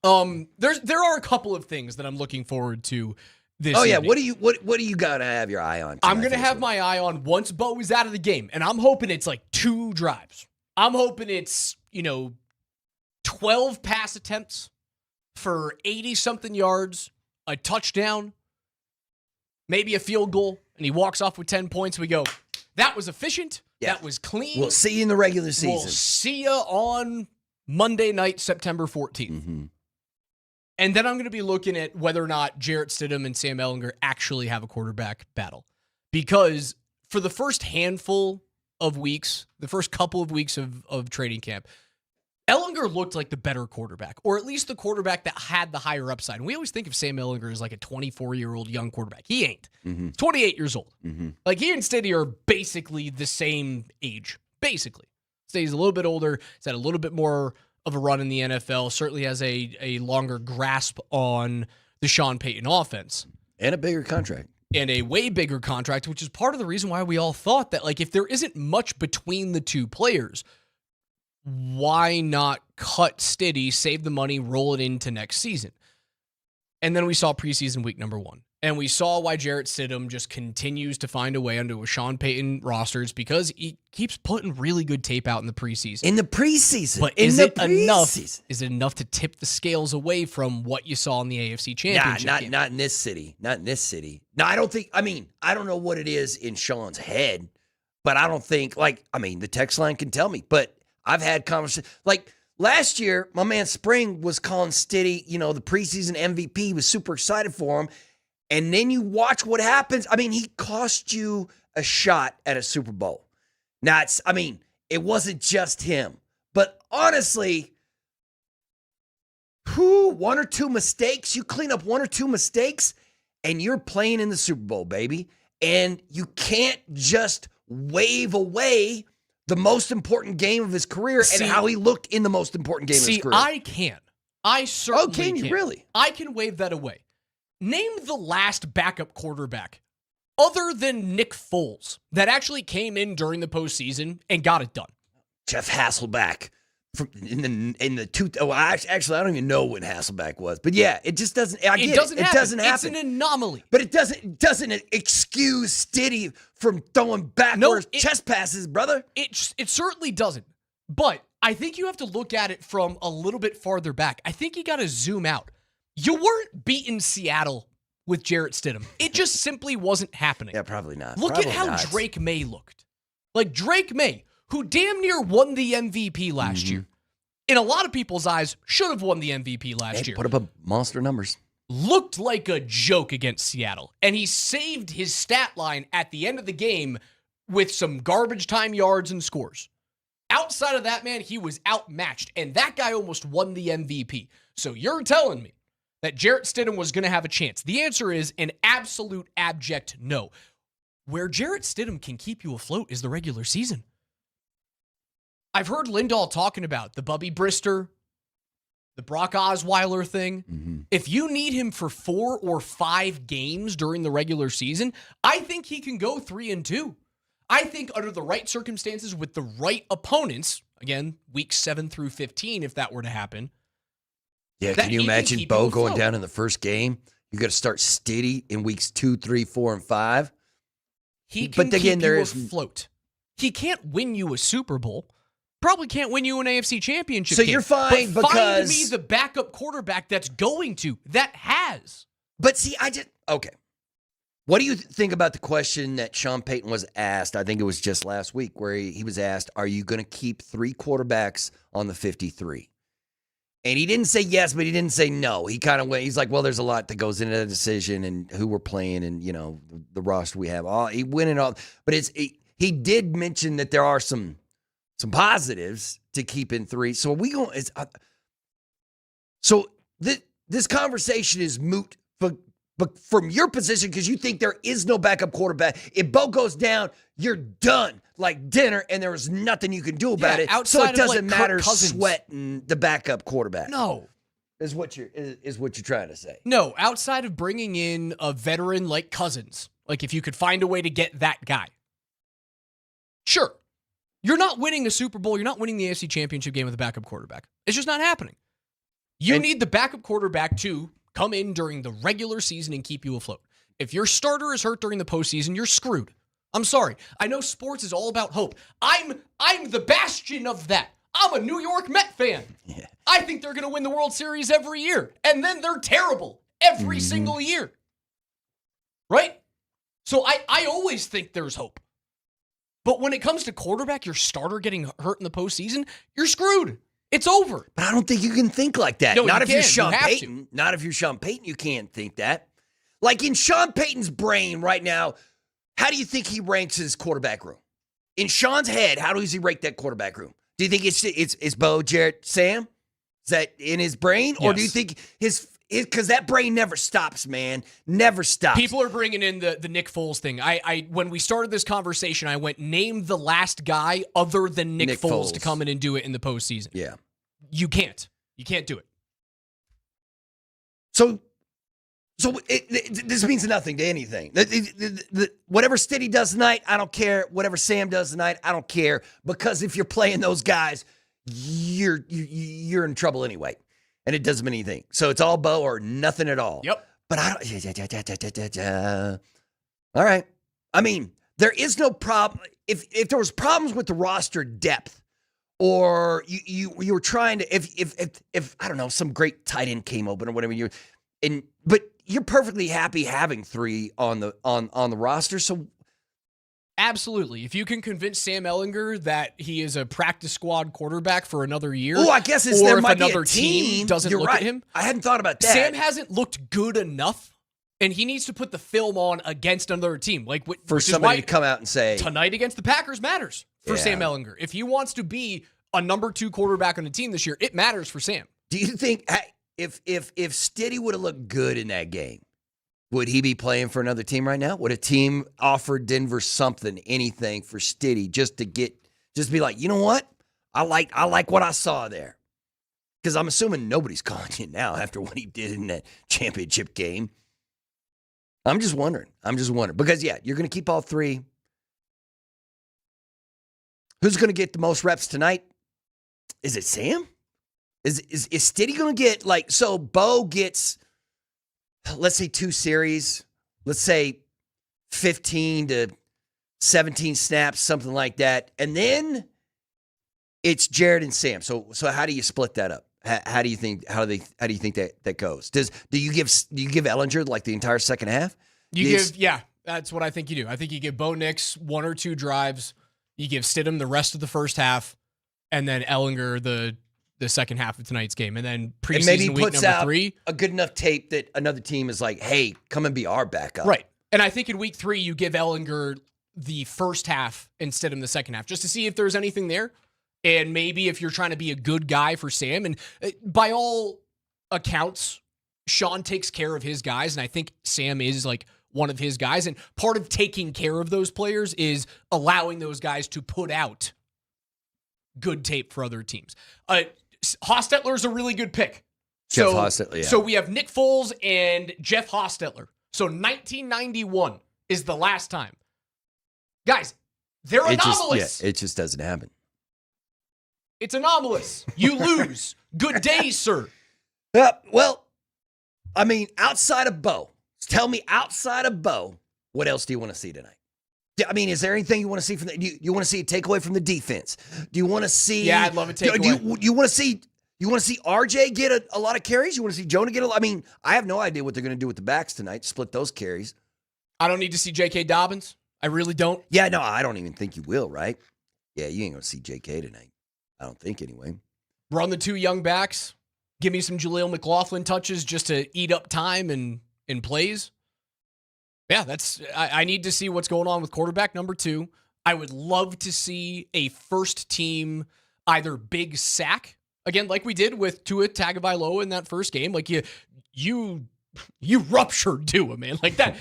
There are a couple of things that I'm looking forward to this Oh, yeah. evening. What do you got to have your eye on? I'm going to have my eye on once Bo is out of the game, and I'm hoping it's like 2 drives. I'm hoping it's, 12 pass attempts for 80-something yards, a touchdown, maybe a field goal, and he walks off with 10 points. We go, that was efficient. Yeah. That was clean. We'll see you in the regular season. We'll see you on Monday night, September 14th. Mm-hmm. And then I'm going to be looking at whether or not Jarrett Stidham and Sam Ehlinger actually have a quarterback battle. Because for the first handful of weeks, the first couple of weeks of training camp, Ehlinger looked like the better quarterback, or at least the quarterback that had the higher upside. And we always think of Sam Ehlinger as like a 24-year-old young quarterback. He ain't. Mm-hmm. 28 years old. Mm-hmm. Like, he and Stiddy are basically the same age. Basically. Stiddy's a little bit older. He's had a little bit more of a run in the NFL. Certainly has a longer grasp on the Sean Payton offense. And a bigger contract. And a way bigger contract, which is part of the reason why we all thought that, like, if there isn't much between the two players, why not cut Stiddy, save the money, roll it into next season? And then we saw preseason week number 1. And we saw why Jarrett Stidham just continues to find a way onto a Sean Payton roster. It's because he keeps putting really good tape out in the preseason. In the preseason. But is it enough? Is it enough to tip the scales away from what you saw in the AFC Championship game? Not in this city. Not in this city. No, I don't think, I don't know what it is in Sean's head, but I don't think, the text line can tell me, but I've had conversations. Like, last year, my man Spring was calling Stiddy, the preseason MVP. He was super excited for him. And then you watch what happens. He cost you a shot at a Super Bowl. Now, it wasn't just him. But honestly, one or two mistakes, you clean up 1 or 2 mistakes, and you're playing in the Super Bowl, baby. And you can't just wave away the most important game of his career and how he looked in the most important game of his career. I can. I certainly can. You really? I can wave that away. Name the last backup quarterback other than Nick Foles that actually came in during the postseason and got it done. Jeff Hasselbeck. Actually, I don't even know when Hasselbeck was, but yeah, it just doesn't. It doesn't happen. It's an anomaly. But it doesn't excuse Stiddy from throwing backwards chest passes, brother. It certainly doesn't. But I think you have to look at it from a little bit farther back. I think you got to zoom out. You weren't beating Seattle with Jarrett Stidham. It just simply wasn't happening. Yeah, probably not. Look at how Drake May looked. Like Drake May, who damn near won the MVP last year. In a lot of people's eyes, should have won the MVP last year. Put up monster numbers. Looked like a joke against Seattle. And he saved his stat line at the end of the game with some garbage time yards and scores. Outside of that, man, he was outmatched. And that guy almost won the MVP. So you're telling me that Jarrett Stidham was going to have a chance? The answer is an absolute abject no. Where Jarrett Stidham can keep you afloat is the regular season. I've heard Lindahl talking about the Bubby Brister, the Brock Osweiler thing. If you need him for 4 or 5 games during the regular season, I think he can go 3-2. I think under the right circumstances with the right opponents, again, weeks 7 through 15, if that were to happen. Yeah, can you imagine Bo going down in the first game? You got to start Stiddy in weeks 2, 3, 4, and 5. He can keep you afloat. He can't win you a Super Bowl. Probably can't win you an AFC championship So game. you're fine but because... find me the backup quarterback that's going to, that has. But see, okay. What do you think about the question that Sean Payton was asked? I think it was just last week where he was asked, are you going to keep 3 quarterbacks on the 53? And he didn't say yes, but he didn't say no. He kind of went, he's like, well, there's a lot that goes into the decision and who we're playing and, you know, the roster we have. He went in all, but he did mention that there are some positives to keep in 3. So are we going? This conversation is moot, but from your position, because you think there is no backup quarterback. If Bo goes down, you're done like dinner, and there is nothing you can do about it. So it doesn't matter sweating the backup quarterback. No, is what you're trying to say. No, outside of bringing in a veteran like Cousins, like if you could find a way to get that guy, sure. You're not winning a Super Bowl. You're not winning the AFC Championship game with a backup quarterback. It's just not happening. You need the backup quarterback to come in during the regular season and keep you afloat. If your starter is hurt during the postseason, you're screwed. I'm sorry. I know sports is all about hope. I'm the bastion of that. I'm a New York Met fan. Yeah. I think they're going to win the World Series every year, and then they're terrible every single year. Right? So I always think there's hope. But when it comes to quarterback, your starter getting hurt in the postseason, you're screwed. It's over. But I don't think you can think like that. No, Not if you're you Sean Payton. Not if you're Sean Payton, you can't think that. Like in Sean Payton's brain right now, how do you think he ranks his quarterback room? In Sean's head, how does he rank that quarterback room? Do you think it's Bo, Jarrett, Sam? Is that in his brain? Or do you think because that brain never stops, man. Never stops. People are bringing in the Nick Foles thing. I when we started this conversation, I went, name the last guy other than Nick Foles to come in and do it in the postseason. Yeah. You can't. You can't do it. So this means nothing to anything. Whatever Stiddy does tonight, I don't care. Whatever Sam does tonight, I don't care. Because if you're playing those guys, you're in trouble anyway. And it doesn't mean anything. So it's all Bo or nothing at all. Yep. But I don't. All right. I mean, there is no problem. If there was problems with the roster depth, or you were trying to, if I don't know, some great tight end came open or whatever but you're perfectly happy having 3 on the roster. So. Absolutely. If you can convince Sam Ehlinger that he is a practice squad quarterback for another year, I guess there might be a team doesn't look at him. I hadn't thought about that. Sam hasn't looked good enough, and he needs to put the film on against another team. For somebody to come out and say tonight against the Packers matters for Sam Ehlinger. If he wants to be a number 2 quarterback on the team this year, it matters for Sam. Do you think if Stiddy would have looked good in that game, Would he be playing for another team right now? Would a team offer Denver something, anything for Stiddy just to be like, you know what? I like what I saw there. Because I'm assuming nobody's calling you now after what he did in that championship game. I'm just wondering. Because, yeah, you're going to keep all three. Who's going to get the most reps tonight? Is it Sam? Is Stiddy going to get, so Bo gets, let's say, 2 series. Let's say 15 to 17 snaps, something like that. And then it's Jared and Sam. So how do you split that up? How do you think that goes? Do you give Ellinger the entire second half? That's what I think you do. I think you give Bo Nix 1 or 2 drives. You give Stidham the rest of the first half, and then Ellinger the second half of tonight's game, and then preseason maybe week puts number out 3, a good enough tape that another team is like, hey, come and be our backup. Right. And I think in week 3 you give Ellinger the first half and Stidham the second half, just to see if there's anything there. And maybe if you're trying to be a good guy for Sam, and by all accounts, Sean takes care of his guys, and I think Sam is one of his guys. And part of taking care of those players is allowing those guys to put out good tape for other teams. Hostetler is a really good pick. Jeff Hostetler, yeah. So we have Nick Foles and Jeff Hostetler. So 1991 is the last time. Guys, they're anomalous. It just doesn't happen. It's anomalous. You lose. Good day, sir. Well, I mean, outside of Bo, tell me outside of Bo, what else do you want to see tonight? I mean, is there anything you want to see from the? Do you want to see a takeaway from the defense? Do you want to see? Yeah, I'd love a takeaway. Do you want to see? You want to see RJ get a lot of carries? You want to see Jonah get I mean, I have no idea what they're going to do with the backs tonight. Split those carries. I don't need to see J.K. Dobbins. I really don't. Yeah, no, I don't even think you will, right? Yeah, you ain't going to see J.K. tonight. I don't think anyway. Run the 2 young backs. Give me some Jaleel McLaughlin touches just to eat up time and plays. Yeah, I need to see what's going on with quarterback number 2. I would love to see a first team either big sack, again, like we did with Tua Tagovailoa in that first game. Like you ruptured Tua, man. Like that.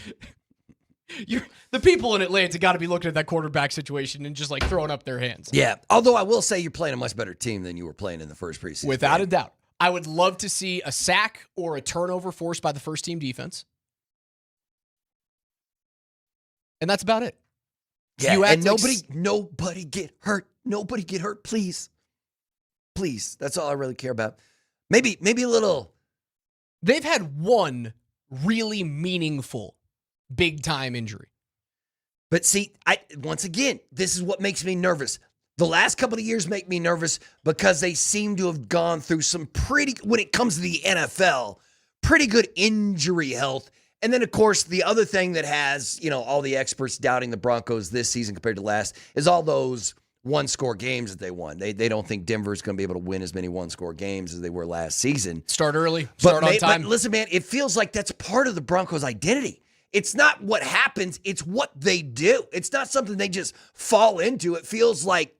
The people in Atlanta got to be looking at that quarterback situation and just throwing up their hands. Yeah, although I will say you're playing a much better team than you were playing in the first preseason. Without a doubt. I would love to see a sack or a turnover forced by the first team defense. And that's about it. Yeah, and nobody get hurt. Nobody get hurt, please. Please. That's all I really care about. Maybe a little. They've had one really meaningful big-time injury. But see, once again, this is what makes me nervous. The last couple of years make me nervous because they seem to have gone through some when it comes to the NFL, pretty good injury health. And then, of course, the other thing that has, all the experts doubting the Broncos this season compared to last is all those one-score games that they won. They don't think Denver's going to be able to win as many one-score games as they were last season. Start early, start on time. But listen, man, it feels like that's part of the Broncos' identity. It's not what happens, it's what they do. It's not something they just fall into. It feels like,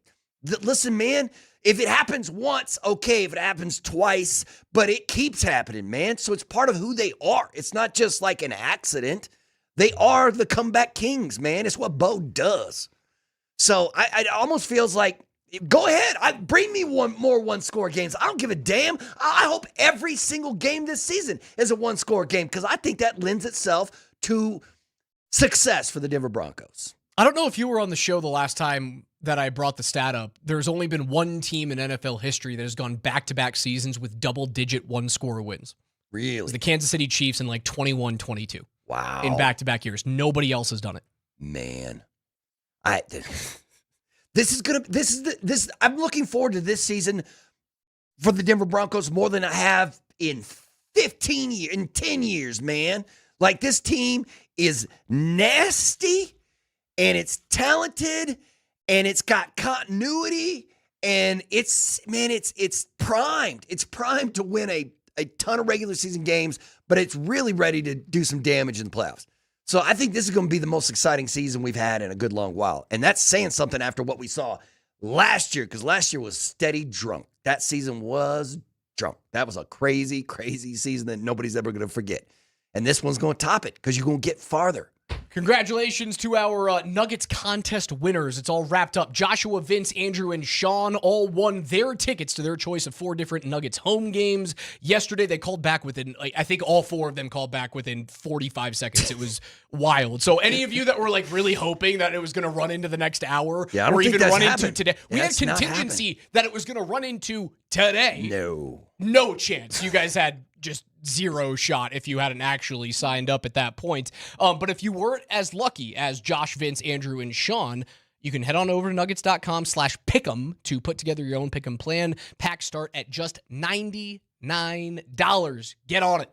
listen, man, if it happens once, okay. If it happens twice, but it keeps happening, man. So it's part of who they are. It's not just like an accident. They are the comeback kings, man. It's what Bo does. So it almost feels like, go ahead. Bring me more one-score games. I don't give a damn. I hope every single game this season is a one-score game because I think that lends itself to success for the Denver Broncos. I don't know if you were on the show the last time that I brought the stat up. There's only been one team in NFL history that has gone back-to-back seasons with double-digit one-score wins. Really? It was the Kansas City Chiefs in 21-22. Wow. In back-to-back years. Nobody else has done it. Man. I'm looking forward to this season for the Denver Broncos more than I have in 10 years, man. Like, this team is nasty, and it's talented, and it's got continuity, and it's primed. It's primed to win a ton of regular season games, but it's really ready to do some damage in the playoffs. So I think this is going to be the most exciting season we've had in a good long while. And that's saying something after what we saw last year, because last year was steady drunk. That season was drunk. That was a crazy, crazy season that nobody's ever going to forget. and this one's going to top it because you're going to get farther. Congratulations to our Nuggets contest winners. It's all wrapped up. Joshua, Vince, Andrew, and Sean all won their tickets to their choice of 4 different Nuggets home games. Yesterday, they called back within, I think all 4 of them called back within 45 seconds. It was wild. So any of you that were really hoping that it was going to run into the next hour or even run into today, we had contingency that it was going to run into today. No chance. You guys had just zero shot if you hadn't actually signed up at that point. But if you weren't as lucky as Josh, Vince, Andrew, and Sean, you can head on over to nuggets.com/pick'em to put together your own pick'em plan. Packs start at just $99. Get on it.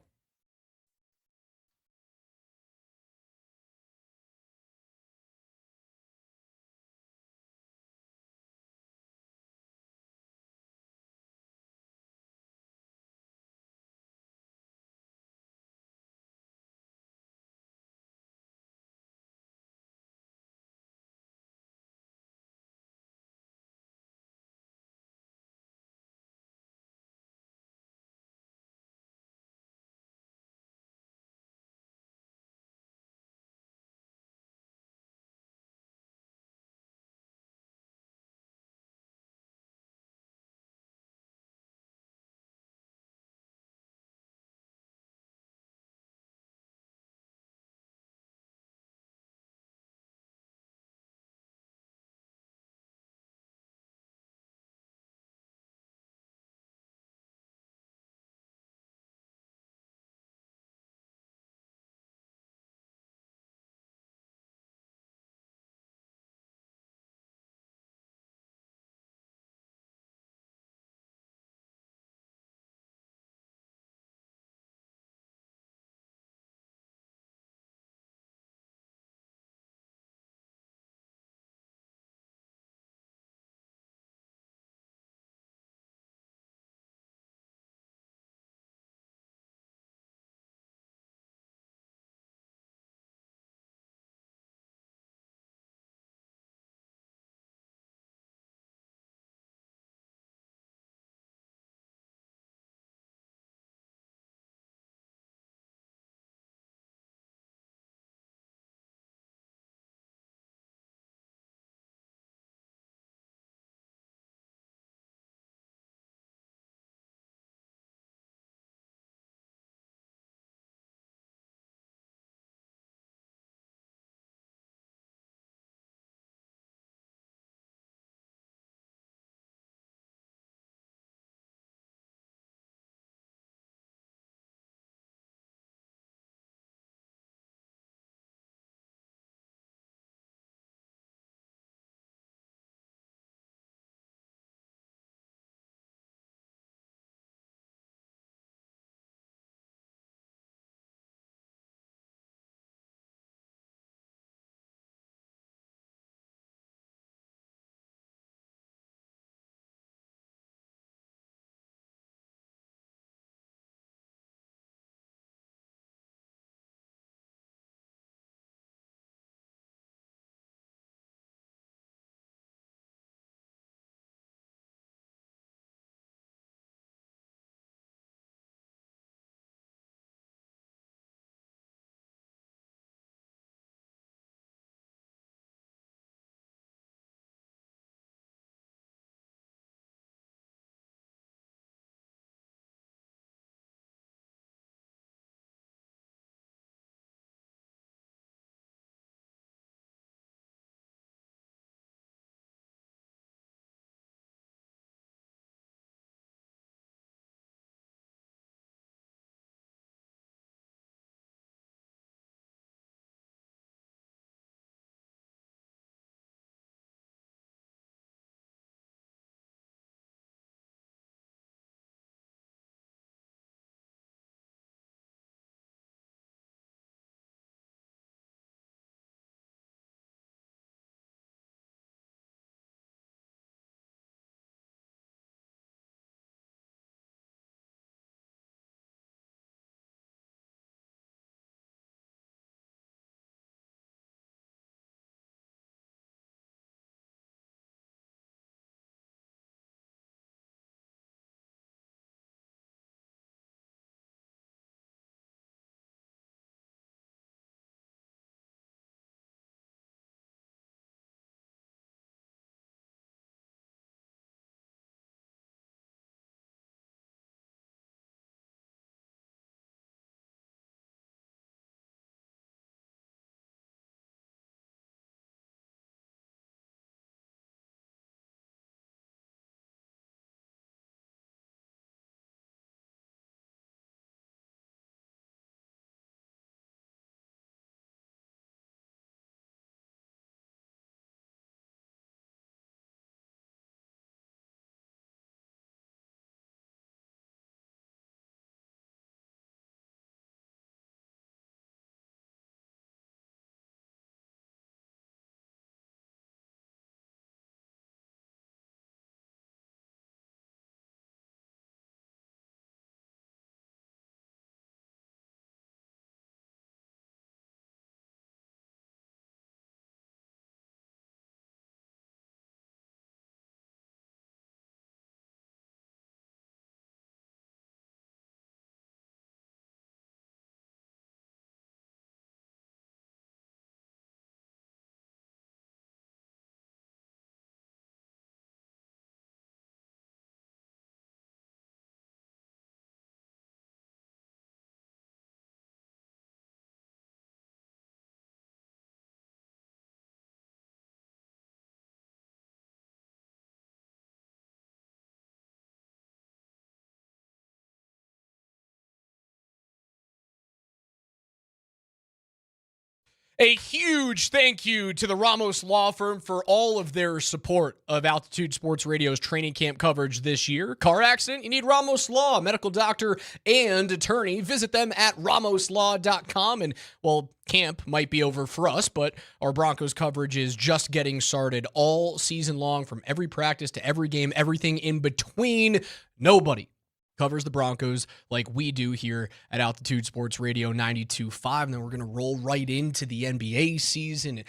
A huge thank you to the Ramos Law Firm for all of their support of Altitude Sports Radio's training camp coverage this year. Car accident? You need Ramos Law, medical doctor and attorney. Visit them at ramoslaw.com. And, well, camp might be over for us, but our Broncos coverage is just getting started all season long, from every practice to every game, everything in between. Nobody covers the Broncos like we do here at Altitude Sports Radio 92.5. And then we're going to roll right into the NBA season.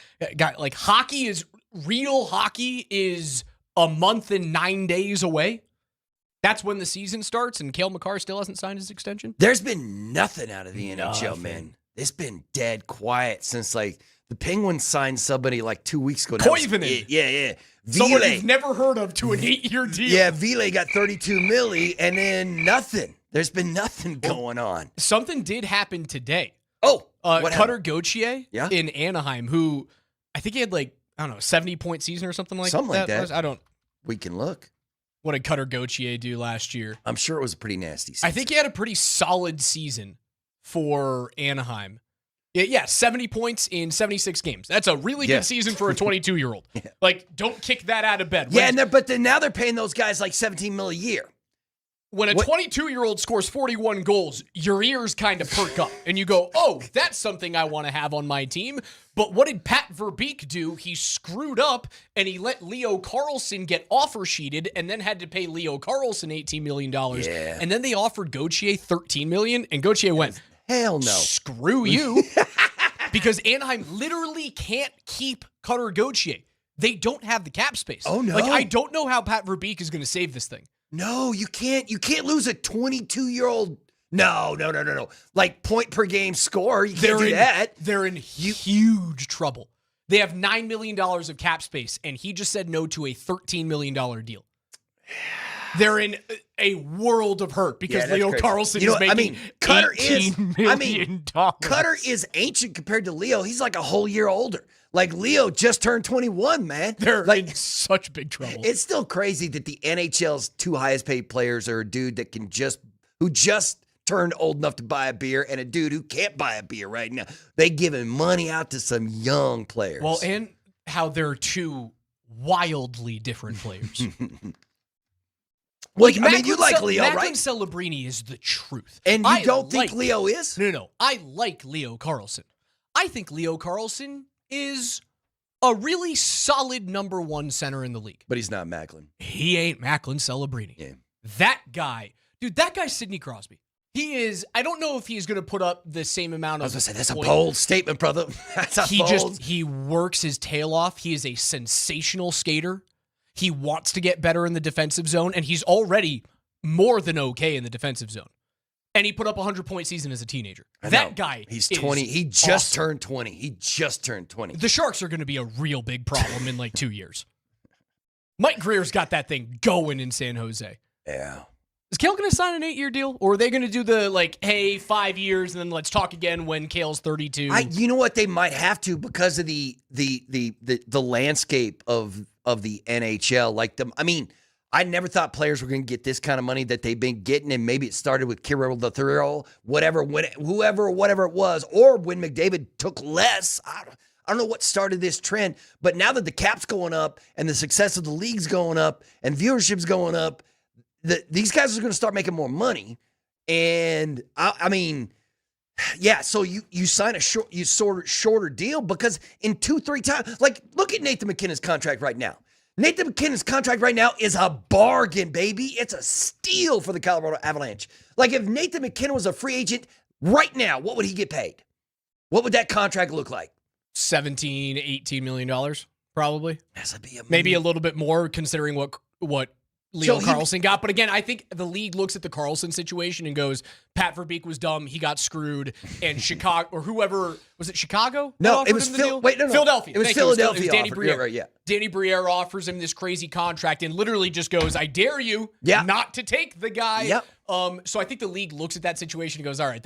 Like, real hockey is a month and 9 days away. That's when the season starts, and Cale Makar still hasn't signed his extension. There's been nothing out of the NHL, man. It's been dead quiet since, like, the Penguins signed somebody like 2 weeks ago. Koivunen. Yeah. Someone you've never heard of to an 8-year deal. Yeah, Ville got $32 million, and then nothing. There's been nothing going on. Something did happen today. Oh, Cutter Gauthier Yeah? in Anaheim, who I think he had 70-point season or something like that. Something like that. We can look. What did Cutter Gauthier do last year? I'm sure it was a pretty nasty season. I think he had a pretty solid season for Anaheim. Yeah, 70 points in 76 games. That's a really good season for a 22-year-old. Like, don't kick that out of bed. Yeah, but then now they're paying those guys like $17 million a year. When a 22-year-old scores 41 goals, your ears kind of perk up, and you go, oh, that's something I want to have on my team. But what did Pat Verbeek do? He screwed up, and he let Leo Carlsson get offer sheeted, and then had to pay Leo Carlsson $18 million. Yeah. And then they offered Gauthier $13 million, and Gauthier went, hell no. Screw you. Because Anaheim literally can't keep Cutter Gauthier. They don't have the cap space. Oh, no. Like, I don't know how Pat Verbeek is going to save this thing. No, you can't. You can't lose a 22-year-old. No. Like, point per game score. You can't do that. They're in huge trouble. They have $9 million of cap space, and he just said no to a $13 million deal. They're in a world of hurt because Leo Carlsson is making $18 million. Cutter is ancient compared to Leo. He's like a whole year older. Like, Leo just turned 21, man. They're in such big trouble. It's still crazy that the NHL's two highest paid players are a dude that who just turned old enough to buy a beer, and a dude who can't buy a beer right now. They giving money out to some young players. Well, and how they're two wildly different players. Well, I mean, you like Leo, right? Macklin Celebrini is the truth. And you don't think Leo is? No. I like Leo Carlsson. I think Leo Carlsson is a really solid number one center in the league. But he's not Macklin. He ain't Macklin Celebrini. Yeah. That guy's Sidney Crosby. He is, I don't know if he's going to put up the same amount of I was going to say, that's a bold statement, brother. He works his tail off. He is a sensational skater. He wants to get better in the defensive zone, and he's already more than okay in the defensive zone. And he put up a 100-point season as a teenager. That guy He's 20. He just turned 20. The Sharks are going to be a real big problem in like 2 years. Mike Greer's got that thing going in San Jose. Yeah. Is Cale going to sign an 8-year deal? Or are they going to do the, 5 years and then let's talk again when Cale's 32? You know what? They might have to because of the landscape of the NHL. I never thought players were going to get this kind of money that they've been getting, and maybe it started with Kirill the Thrill, whatever it was, or when McDavid took less. I don't know what started this trend, but now that the cap's going up and the success of the league's going up and viewership's going up, these guys are going to start making more money. And so you sign a shorter deal because in 2-3 times, look at Nathan McKinnon's contract right now. Nathan McKinnon's contract right now is a bargain, baby. It's a steal for the Colorado Avalanche. If Nathan McKinnon was a free agent right now, what would he get paid? What would that contract look like? $17, $18 million, probably. That'd be maybe a little bit more considering what Leo Carlsson got. But again, I think the league looks at the Carlsson situation and goes, Pat Verbeek was dumb. He got screwed. And Chicago, or whoever, was it Chicago? No, it was Philadelphia. It was Philadelphia. It was Danny Briere. Right, yeah. Danny Briere offers him this crazy contract and literally just goes, I dare you not to take the guy. Yep. So I think the league looks at that situation and goes, all right,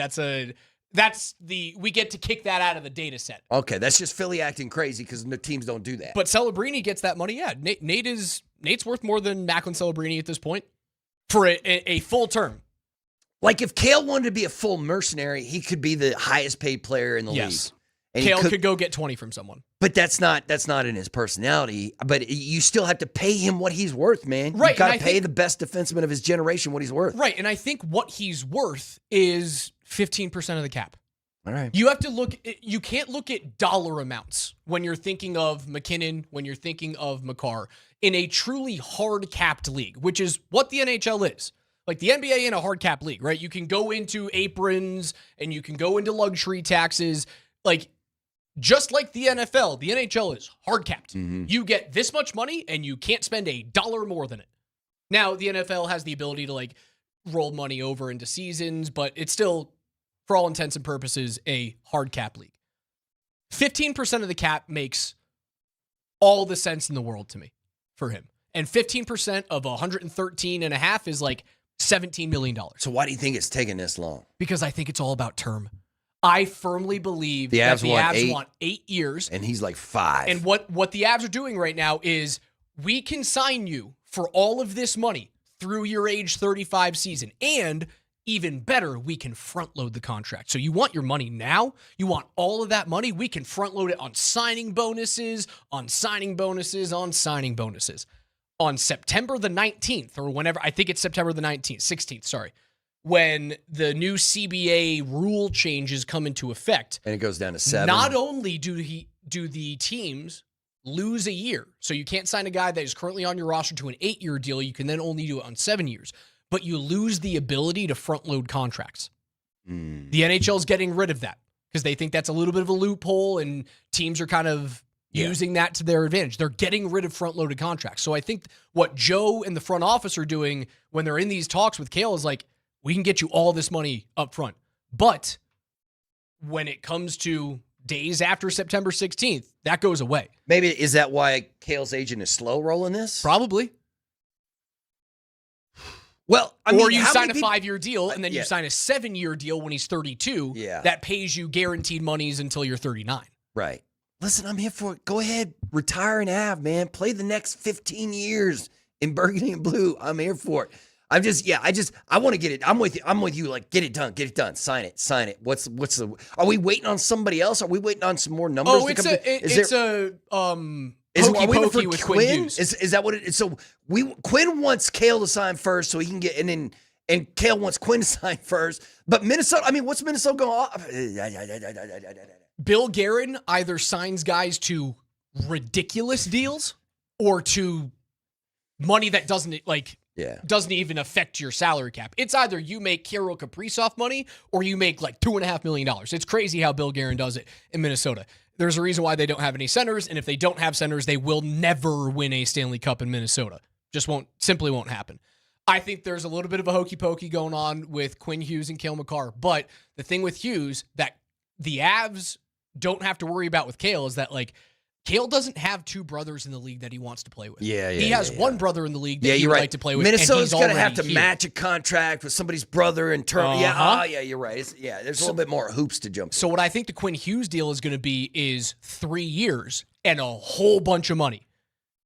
we get to kick that out of the data set. Okay, that's just Philly acting crazy because the teams don't do that. But Celebrini gets that money. Yeah, Nate's worth more than Macklin Celebrini at this point for a full term. If Cale wanted to be a full mercenary, he could be the highest paid player in the league. And Kale could go get 20 from someone. But that's not in his personality. But you still have to pay him what he's worth, man. Right, You got to and I pay think- the best defenseman of his generation what he's worth. Right, and I think what he's worth is 15% of the cap. All right. You have to you can't look at dollar amounts when you're thinking of McKinnon, when you're thinking of Makar in a truly hard capped league, which is what the NHL is. Like the NBA in a hard cap league, right? You can go into aprons and you can go into luxury taxes. Like, just like the NFL, the NHL is hard capped. You get this much money and you can't spend $1 more than it. Now, the NFL has the ability to like roll money over into seasons, but it's still, for all intents and purposes, a hard cap league. 15% of the cap makes all the sense in the world to me for him. And 15% of 113.5 is like $17 million. So why do you think it's taking this long? Because I think it's all about term. I firmly believe The that Avs the want Avs 8, want 8 years. And he's like 5. And what the Avs are doing right now is we can sign you for all of this money through your age 35 season. And even better, we can front load the contract. So you want your money now? You want all of that money? We can front load it on signing bonuses, on signing bonuses, on signing bonuses. On September the 19th, or whenever, I think it's September the 16th, sorry, when the new CBA rule changes come into effect. And it goes down to 7. Not only do the teams lose a year, so you can't sign a guy that is currently on your roster to an 8-year deal, you can then only do it on 7 years, but you lose the ability to front load contracts. The NHL is getting rid of that because they think that's a little bit of a loophole and teams are kind of using that to their advantage. They're getting rid of front-loaded contracts. So I think what Joe and the front office are doing when they're in these talks with Kale is like, we can get you all this money up front. But when it comes to days after September 16th, that goes away. Maybe is that why Kale's agent is slow rolling this? Probably. Well, I or mean, you how sign a many people- 5-year deal and then you sign a 7-year deal when he's 32. Yeah. That pays you guaranteed monies until you're 39. Right. Listen, I'm here for it. Go ahead, retire and have, man. Play the next 15 years in burgundy and blue. I'm here for it. I want to get it. I'm with you. Like, get it done. Sign it. What's the? Are we waiting on somebody else? Are we waiting on some more numbers? Oh, it's a are we waiting pokey for with Quinn? Quinn Hughes. Is that what it is? So Quinn wants Kale to sign first, so he can get and Kale wants Quinn to sign first. But Minnesota, I mean, what's Minnesota going off? Bill Guerin either signs guys to ridiculous deals or to money that doesn't even affect your salary cap. It's either you make Kirill Kaprizov money or you make like $2.5 million. It's crazy how Bill Guerin does it in Minnesota. There's a reason why they don't have any centers, and if they don't have centers, they will never win a Stanley Cup in Minnesota. Simply won't happen. I think there's a little bit of a hokey pokey going on with Quinn Hughes and Cale Makar, but the thing with Hughes that the Avs don't have to worry about with Kale is that, like, Kale doesn't have two brothers in the league that he wants to play with. He has one brother in the league that he would like to play with. Minnesota's going to have to match a contract with somebody's brother in turn. You're right. There's a little bit more hoops to jump. So what I think the Quinn Hughes deal is going to be is 3 years and a whole bunch of money.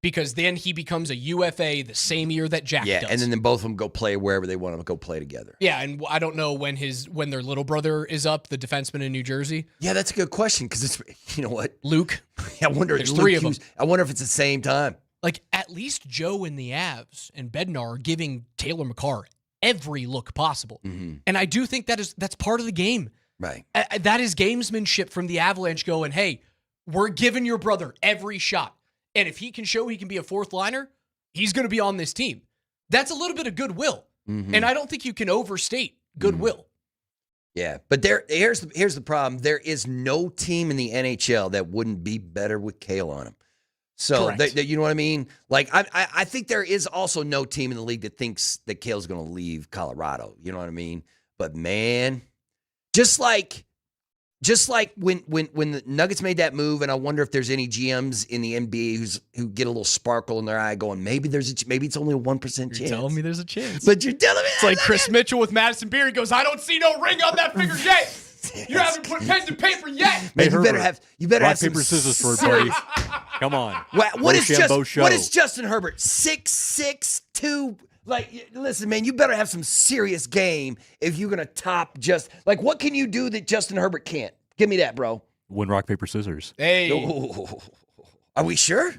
Because then he becomes a UFA the same year that Jack does. And then both of them go play wherever they want to go play together. Yeah, and I don't know when their little brother is up, the defenseman in New Jersey. Yeah, that's a good question because it's, you know what? Luke. I wonder. There's 3 of them. I wonder if it's the same time. Like, at least Joe and the Avs and Bednar are giving Taylor Makar every look possible. Mm-hmm. And I do think that's part of the game. Right. That is gamesmanship from the Avalanche going, hey, we're giving your brother every shot. And if he can show he can be a fourth liner, he's going to be on this team. That's a little bit of goodwill. Mm-hmm. And I don't think you can overstate goodwill. Yeah, but here's the problem. There is no team in the NHL that wouldn't be better with Kale on him. So, you know what I mean? Like, I think there is also no team in the league that thinks that Kale's going to leave Colorado. You know what I mean? But, man, just like when the Nuggets made that move, and I wonder if there's any GMs in the NBA who get a little sparkle in their eye going, maybe it's only a 1% chance. You're telling me there's a chance. But you're telling me it's like Chris Mitchell with Madison Beer. He goes, I don't see no ring on that finger yet. You haven't put pen to paper yet. Man, you better have rock, some paper, scissors for it, buddy. Come on. What is Justin Herbert? 6'6", Like, listen, man, you better have some serious game if you're going to top what can you do that Justin Herbert can't? Give me that, bro. Win rock, paper, scissors. Hey. Oh. Are we sure?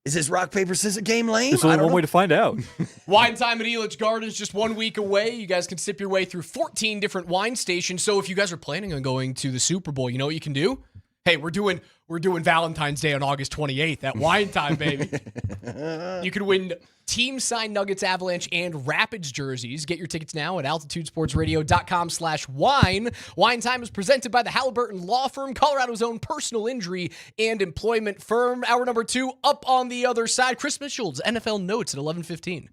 Is this rock, paper, scissors game lame? There's only one way to find out. Wine time at Elitch Gardens just 1 week away. You guys can sip your way through 14 different wine stations. So if you guys are planning on going to the Super Bowl, you know what you can do? Hey, we're doing Valentine's Day on August 28th at Wine Time, baby. You can win team signed Nuggets, Avalanche, and Rapids jerseys. Get your tickets now at altitudesportsradio.com/wine. Wine Time is presented by the Halliburton Law Firm, Colorado's own personal injury and employment firm. Hour number 2 up on the other side. Chris Mitchell's NFL Notes at 11:15.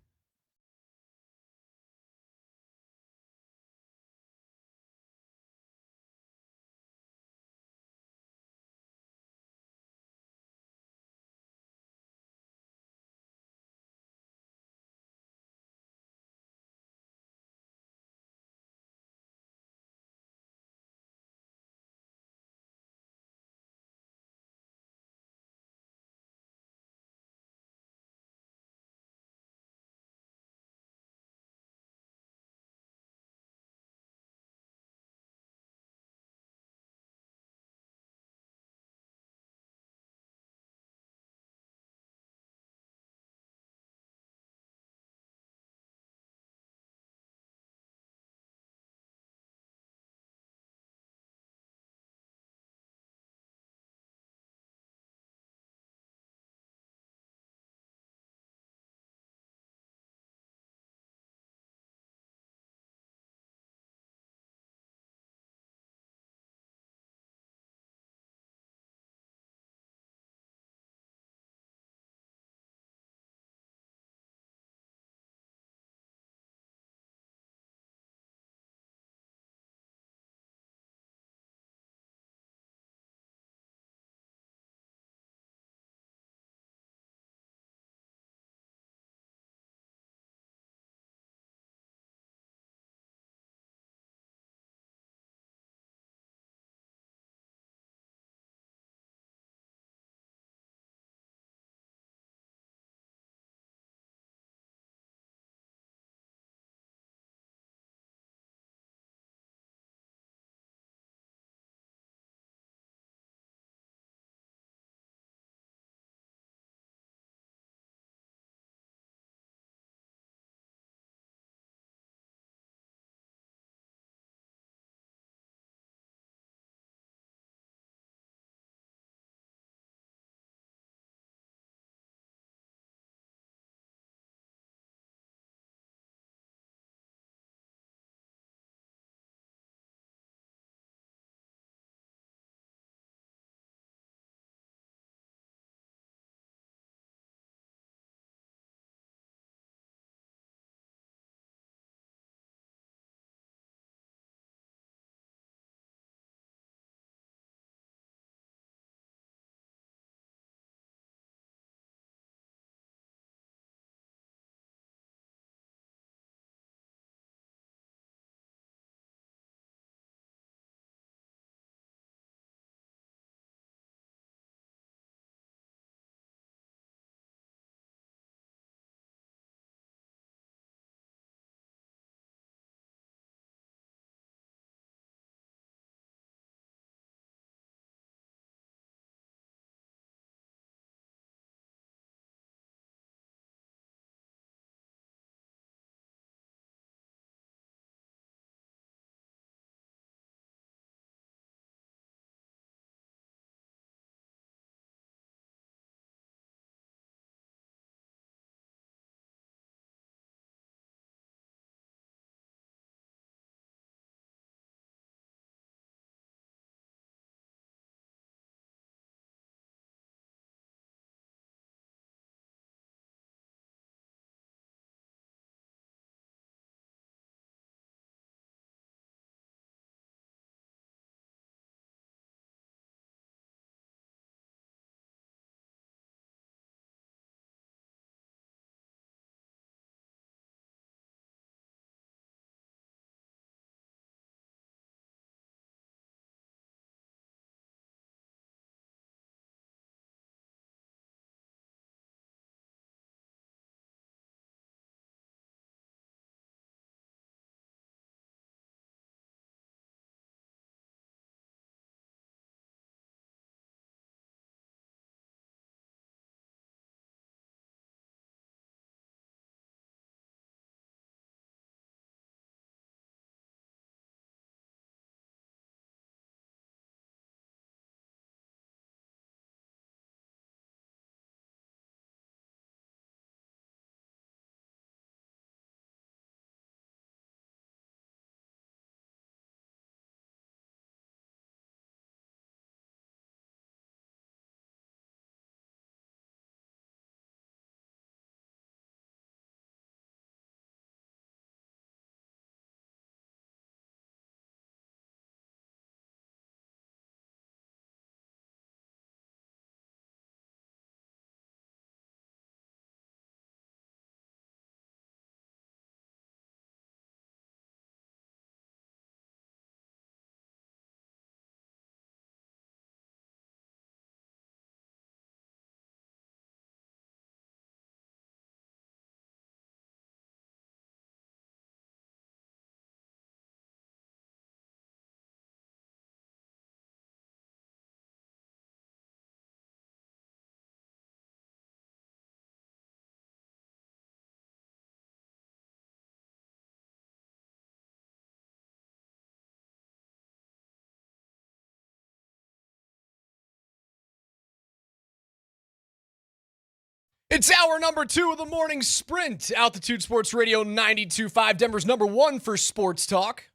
It's hour number 2 of the morning sprint. Altitude Sports Radio 92.5, Denver's number 1 for sports talk.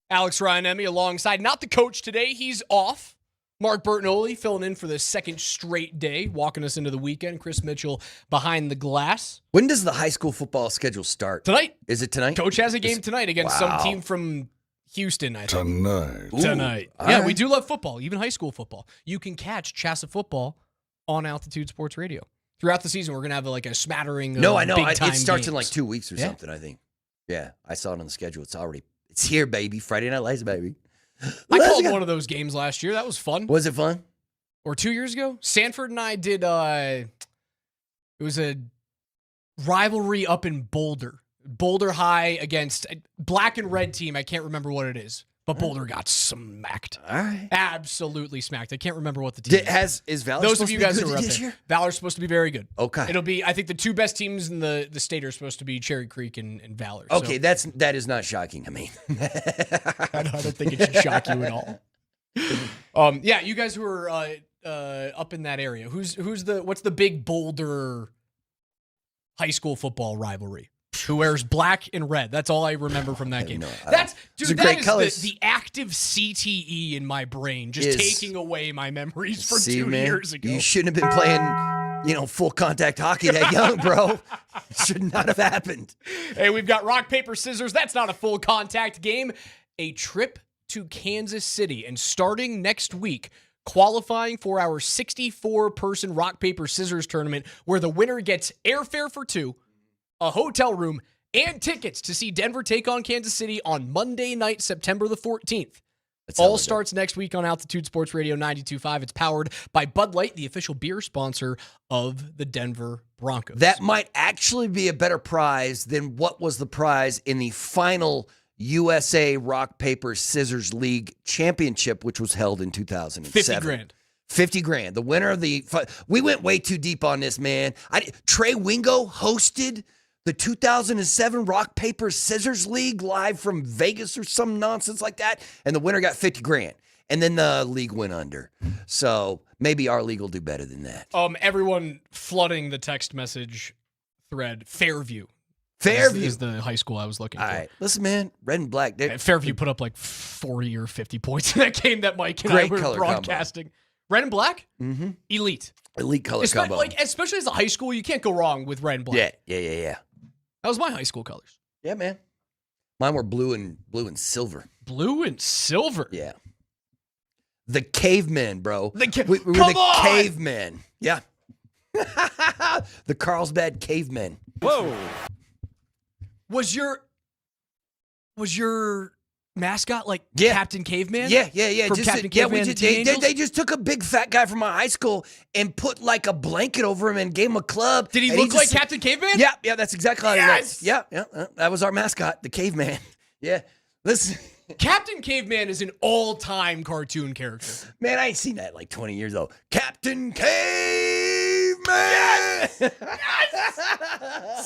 Alex Ryan-Emmy alongside, not the coach today, he's off. Mark Bertinoli filling in for the second straight day, walking us into the weekend. Chris Mitchell behind the glass. When does the high school football schedule start? Tonight. Is it tonight? Coach has a game tonight against some team from Houston, I think. Tonight. Ooh, Yeah, right. we do love football, even high school football. You can catch Chassa football on Altitude Sports Radio. Throughout the season, we're going to have a smattering of I know. big-time It starts games. in like 2 weeks or something, I think. Yeah, I saw it on the schedule. It's here, baby. Friday Night Lights, baby. I called one of those games last year. That was fun. Was it fun? Or 2 years ago? Sanford and I did, it was a rivalry up in Boulder. Boulder High against a black and red team. I can't remember what it is. But Boulder got smacked. All right. Absolutely smacked. I can't remember what the team Is Valor Those supposed of you to be guys good who are up this there. year? Valor's supposed to be very good. Okay. It'll be, I think the two best teams in the state are supposed to be Cherry Creek and Valor. Okay, So that is not shocking. I mean, I don't think it should shock you at all. Yeah, you guys who are up in that area, what's the big Boulder high school football rivalry? Who wears black and red? That's all I remember from that game. That is the active CTE in my brain, just taking away my memories from 2 years ago. You shouldn't have been playing, full contact hockey that young, bro. Should not have happened. Hey, we've got rock, paper, scissors. That's not a full contact game. A trip to Kansas City, and starting next week, qualifying for our 64-person rock, paper, scissors tournament, where the winner gets airfare for 2, a hotel room, and tickets to see Denver take on Kansas City on Monday night, September the 14th. All starts next week on Altitude Sports Radio 92.5. It's powered by Bud Light, the official beer sponsor of the Denver Broncos. That might actually be a better prize than what was the prize in the final USA Rock, Paper, Scissors League Championship, which was held in 2007. $50 grand. The winner of we went way too deep on this, man. Trey Wingo hosted the 2007 Rock, Paper, Scissors League live from Vegas or some nonsense like that, and the winner got $50 grand. And then the league went under. So maybe our league will do better than that. Everyone flooding the text message thread. Fairview is the high school I was looking for. All right. Listen, man, red and black. Fairview put up like 40 or 50 points in that game that Mike and I were broadcasting. Combo. Red and black? Mm-hmm. Elite color combo. Especially as a high school, you can't go wrong with red and black. Yeah. That was my high school colors. Yeah, man. Mine were blue and silver. Blue and silver? Yeah. The cavemen, bro. We were Come the on! cavemen. Yeah. The Carlsbad cavemen. Whoa. Was your mascot like Captain Caveman? Yeah. From Captain Caveman and the Teen Angels? They just took a big fat guy from my high school and put like a blanket over him and gave him a club. Did he look like Captain Caveman? Yeah, that's exactly how he was. Yeah. That was our mascot, the caveman. Yeah. Listen. Captain Caveman is an all-time cartoon character. Man, I ain't seen that in like 20 years though. Captain Caveman! Yes!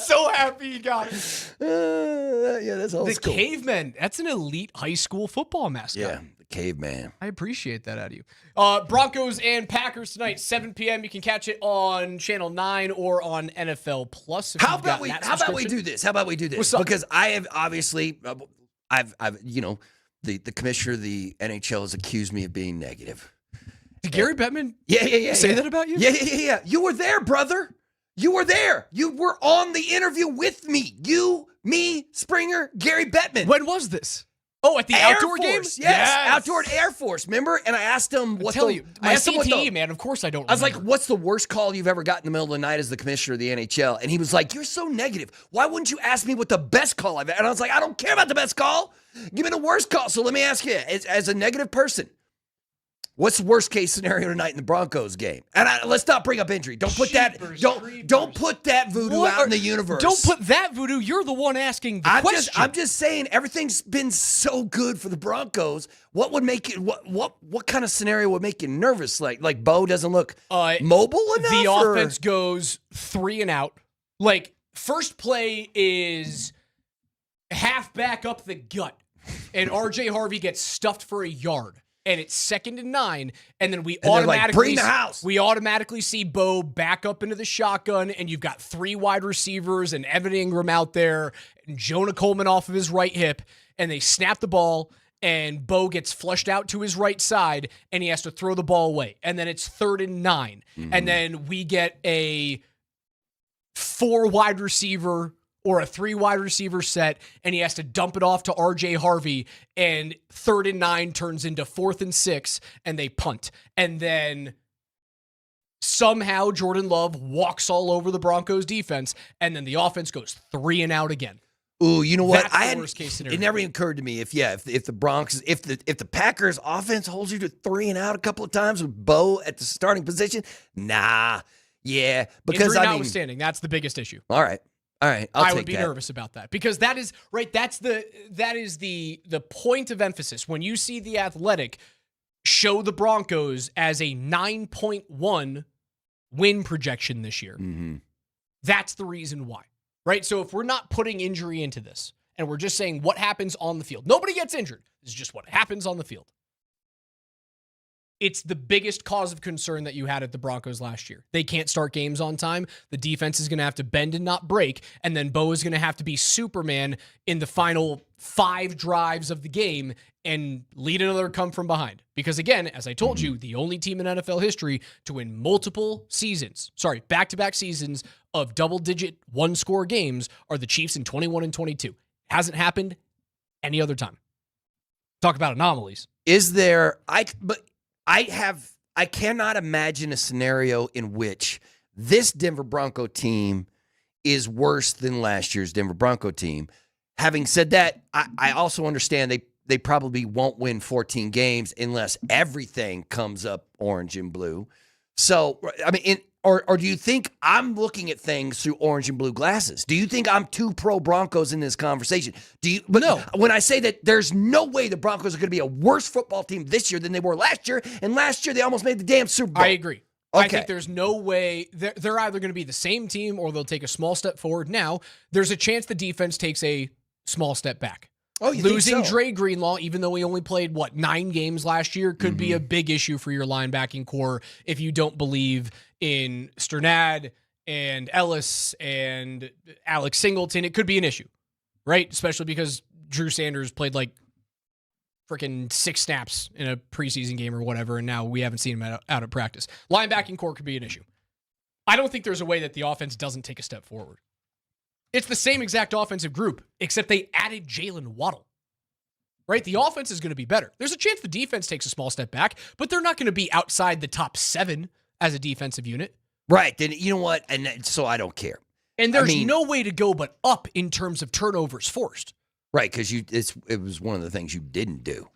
So happy you got it. Yeah, that's old school. The Caveman. That's an elite high school football mascot. Yeah, the caveman. I appreciate that out of you. Broncos and Packers tonight, 7 p.m. You can catch it on Channel 9 or on NFL Plus. How about we do this? What's up? Because I have obviously, I've the commissioner of the NHL has accused me of being negative. Did Gary Bettman say that about you? Yeah. You were there, brother. You were there. You were on the interview with me. You, me, Springer, Gary Bettman. When was this? Oh, at the outdoor games? Yes, outdoor at Air Force. Remember? And I asked him what my CTE, man, of course I don't remember. I was like, what's the worst call you've ever got in the middle of the night as the commissioner of the NHL? And he was like, you're so negative. Why wouldn't you ask me what the best call I've had? And I was like, I don't care about the best call. Give me the worst call. So let me ask you, as a negative what's the worst case scenario tonight in the Broncos game? And let's not bring up injury. Don't put that voodoo out in the universe. Don't put that voodoo. You're the one asking the question. I'm just saying everything's been so good for the Broncos. What would make it? What kind of scenario would make you nervous? Like Bo doesn't look mobile enough. The offense goes 3 and out. Like first play is half back up the gut, and RJ Harvey gets stuffed for a yard. and it's 2nd and 9, and then we And they're like, automatically "Bring the house." we automatically see Bo back up into the shotgun, and you've got 3 wide receivers and Evan Ingram out there, and Jonah Coleman off of his right hip, and they snap the ball, and Bo gets flushed out to his right side, and he has to throw the ball away, and then it's 3rd and 9, and then we get a 4 wide receiver or a 3 wide receiver set, and he has to dump it off to RJ Harvey, and 3rd and 9 turns into 4th and 6, and they punt. And then somehow Jordan Love walks all over the Broncos defense, and then the offense goes 3 and out again. Ooh, you know what? That's the worst case scenario. It never even occurred to me if the Broncos, if the Packers offense holds you to 3 and out a couple of times with Bo at the starting position, because Injury notwithstanding, that's the biggest issue. All right, I would be nervous about that because that is right. That is the point of emphasis when you see The Athletic show the Broncos as a 9.1 win projection this year. That's the reason why, right? So if we're not putting injury into this and we're just saying what happens on the field, nobody gets injured. This is just what happens on the field. It's the biggest cause of concern that you had at the Broncos last year. They can't start games on time. The defense is going to have to bend and not break. And then Bo is going to have to be Superman in the final 5 drives of the game and lead another come from behind. Because again, as I told you, the only team in NFL history to win back-to-back seasons of double-digit one-score games are the Chiefs in 21 and 22. Hasn't happened any other time. Talk about anomalies. I cannot imagine a scenario in which this Denver Bronco team is worse than last year's Denver Bronco team. Having said that, I also understand they probably won't win 14 games unless everything comes up orange and blue. So, I mean, or do you think I'm looking at things through orange and blue glasses? Do you think I'm too pro Broncos in this conversation? No. When I say that there's no way the Broncos are going to be a worse football team this year than they were last year, and last year they almost made the damn Super Bowl. I agree. Okay. I think there's no way they're either going to be the same team or they'll take a small step forward. Now, there's a chance the defense takes a small step back. Oh, you Losing think so? Dre Greenlaw, even though he only played, 9 games last year, could be a big issue for your linebacking core if you don't believe in Sternad and Ellis and Alex Singleton. It could be an issue, right? Especially because Drew Sanders played like freaking 6 snaps in a preseason game or whatever, and now we haven't seen him out of practice. Linebacking core could be an issue. I don't think there's a way that the offense doesn't take a step forward. It's the same exact offensive group, except they added Jalen Waddle, right? The offense is going to be better. There's a chance the defense takes a small step back, but they're not going to be outside the top 7 as a defensive unit. Right. Then you know what? And so I don't care. And there's no way to go but up in terms of turnovers forced. Right, because it was one of the things you didn't do.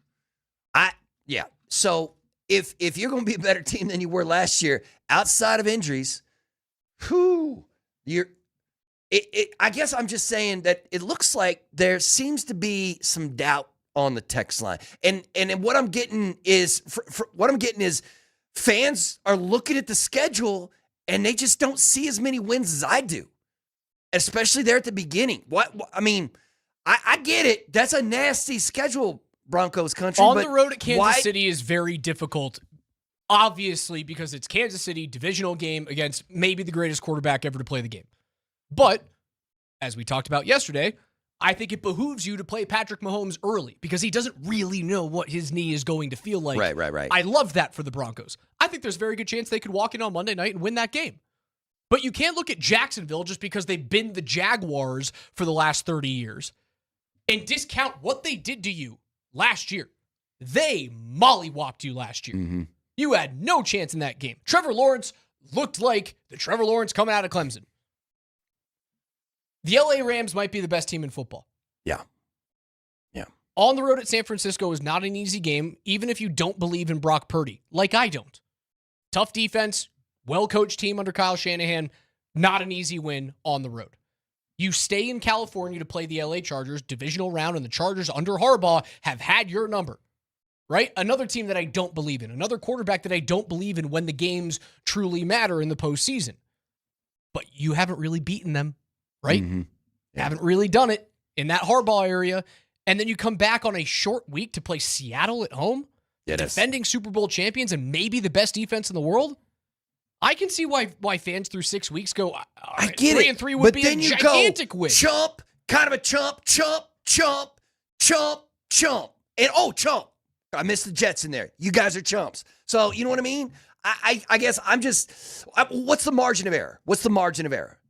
So if you're going to be a better team than you were last year, outside of injuries, I guess I'm just saying that it looks like there seems to be some doubt on the text line, and what I'm getting is fans are looking at the schedule and they just don't see as many wins as I do, especially there at the beginning. I get it. That's a nasty schedule, Broncos country. On the road at Kansas City is very difficult, obviously, because it's Kansas City, divisional game against maybe the greatest quarterback ever to play the game. But, as we talked about yesterday, I think it behooves you to play Patrick Mahomes early because he doesn't really know what his knee is going to feel like. Right. I love that for the Broncos. I think there's a very good chance they could walk in on Monday night and win that game. But you can't look at Jacksonville just because they've been the Jaguars for the last 30 years and discount what they did to you last year. They mollywopped you last year. Mm-hmm. You had no chance in that game. Trevor Lawrence looked like the Trevor Lawrence coming out of Clemson. The LA Rams might be the best team in football. Yeah. On the road at San Francisco is not an easy game, even if you don't believe in Brock Purdy, like I don't. Tough defense, well-coached team under Kyle Shanahan, not an easy win on the road. You stay in California to play the LA Chargers, divisional round, and the Chargers under Harbaugh have had your number, right? Another team that I don't believe in, another quarterback that I don't believe in when the games truly matter in the postseason. But you haven't really beaten them, right? Mm-hmm. Yeah. Haven't really done it in that Harbaugh area. And then you come back on a short week to play Seattle at home. defending Super Bowl champions and maybe the best defense in the world. I can see why fans through 6 weeks go, I get 3-3 would be a then you gigantic go, win. Chump, kind of a chump. And chump. I missed the Jets in there. You guys are chumps. So, you know what I mean? I guess what's the margin of error?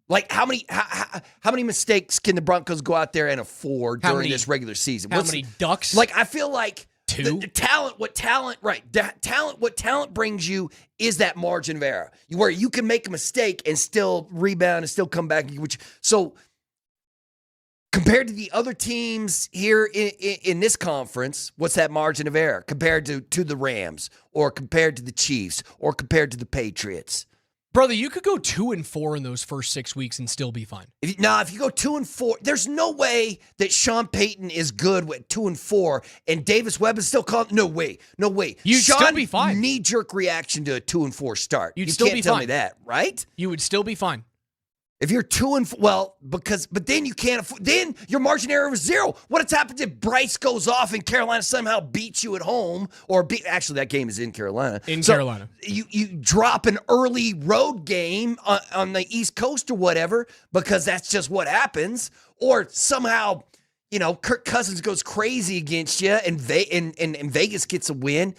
Like, how many mistakes can the Broncos go out there and afford during this regular season? How many ducks? Like, I feel like 2? the talent, what talent brings you is that margin of error where you can make a mistake and still rebound and still come back. So compared to the other teams here in this conference, what's that margin of error compared to the Rams or compared to the Chiefs or compared to the Patriots? Brother, you could go 2-4 in those first 6 weeks and still be fine. If you go 2-4, there's no way that Sean Payton is good with 2-4 and Davis Webb is still calling. No way. You'd still be fine. Knee-jerk reaction to a 2-4 start. You'd you still can't be tell fine. me that, right? You would still be fine. If you're 2-4, but then you can't afford, then your margin error is 0. What has happened if Bryce goes off and Carolina somehow beats you at home actually that game is in Carolina. Carolina. You drop an early road game on the East Coast or whatever because that's just what happens. Or somehow, Kirk Cousins goes crazy against you and Vegas gets a win.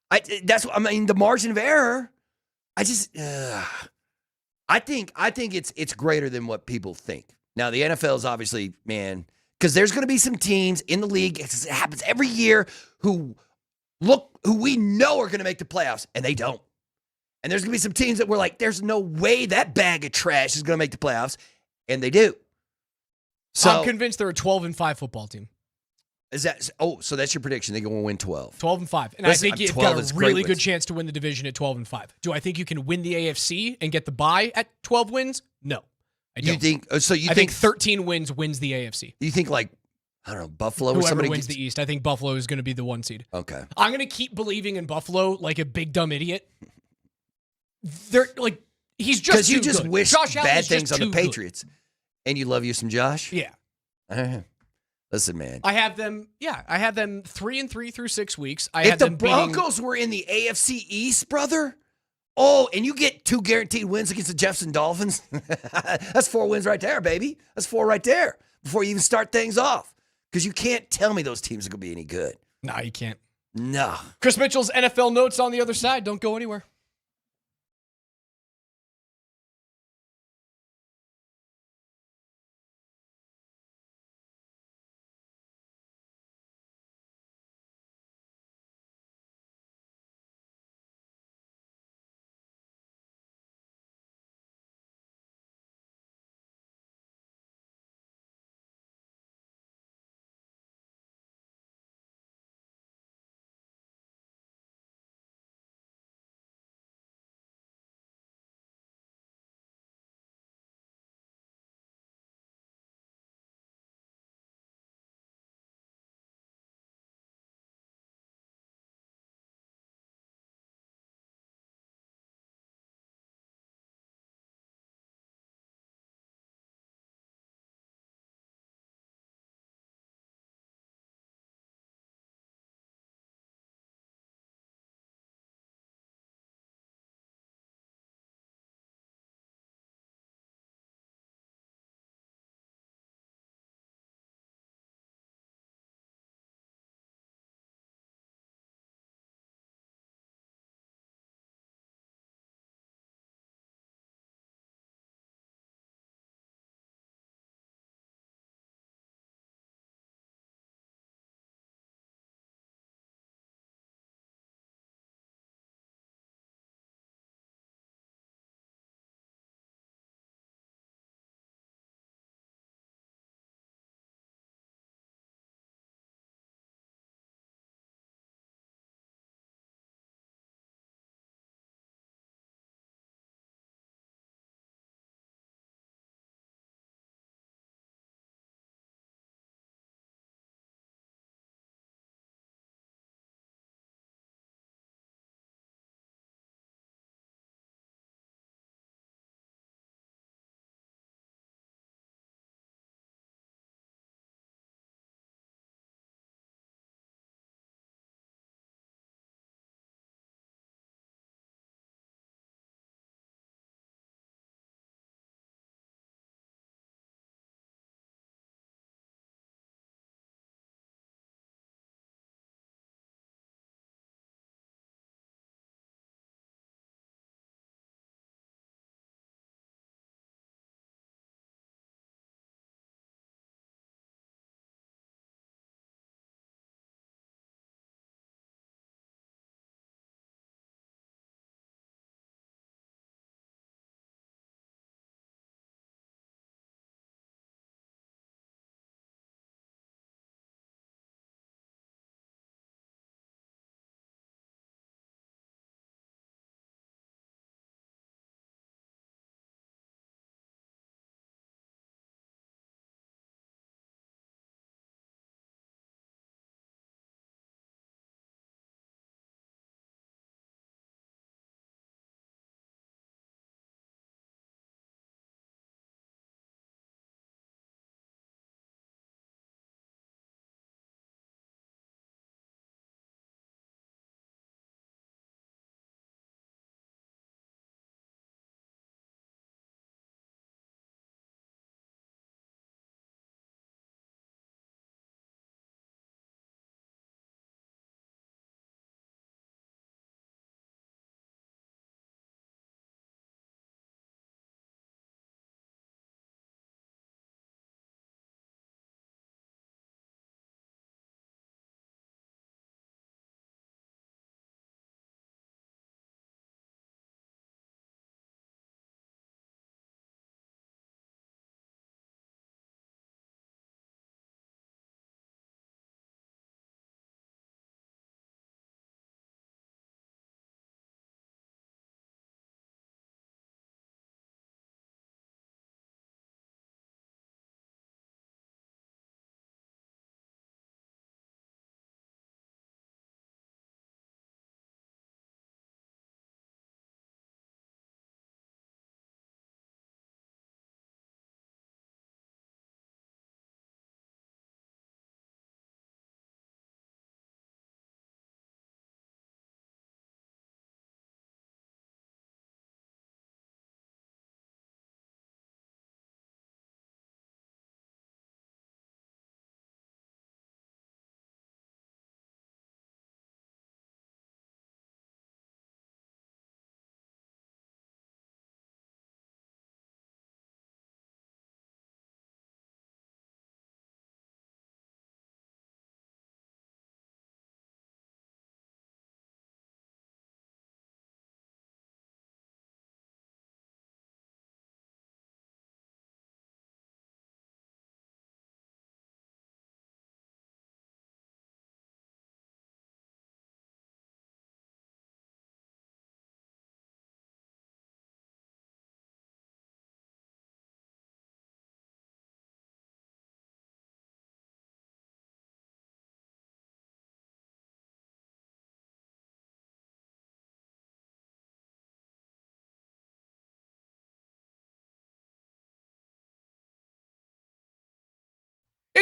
The margin of error, I think it's greater than what people think. Now, the NFL is obviously, man, because there's going to be some teams in the league, it happens every year, who we know are going to make the playoffs, and they don't. And there's going to be some teams that we're like, there's no way that bag of trash is going to make the playoffs, and they do. So I'm convinced they're a 12-5 football team. So that's your prediction. They're going to win 12. 12-5. And I think you've got a really good chance to win the division at 12-5. Do I think you can win the AFC and get the bye at 12 wins? No. I don't. I think 13 wins the AFC. You think Buffalo Whoever or somebody wins the East. I think Buffalo is going to be the 1 seed. Okay. I'm going to keep believing in Buffalo like a big dumb idiot. They're like he's just because you just good. wish Josh Allen bad is things just on the too Patriots, and you love you some Josh. Yeah. Listen, man. I have them 3-3 through 6 weeks. If the Broncos were in the AFC East, brother, and you get 2 guaranteed wins against the Jefferson Dolphins, that's 4 wins right there, baby. That's 4 right there before you even start things off. Because you can't tell me those teams are going to be any good. No, you can't. No. Chris Mitchell's NFL notes on the other side. Don't go anywhere.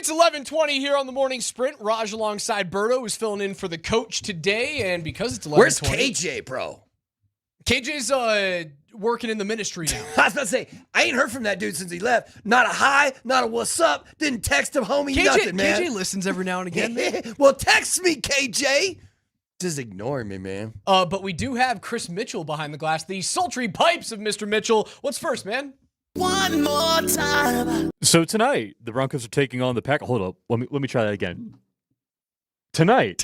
It's 11:20 here on the Morning Sprint. Raj alongside Berto is filling in for the coach today, and because it's 11:20. Where's KJ, bro? KJ's working in the ministry now. I was about to say, I ain't heard from that dude since he left. Not a hi, not a what's up. Didn't text him, homie, nothing, man. KJ listens every now and again, man. Well, text me, KJ. Just ignore me, man. But we do have Chris Mitchell behind the glass. The sultry pipes of Mr. Mitchell. What's first, man? One more time. So tonight, the Broncos are taking on the Packers. Hold up. Let me try that again. Tonight.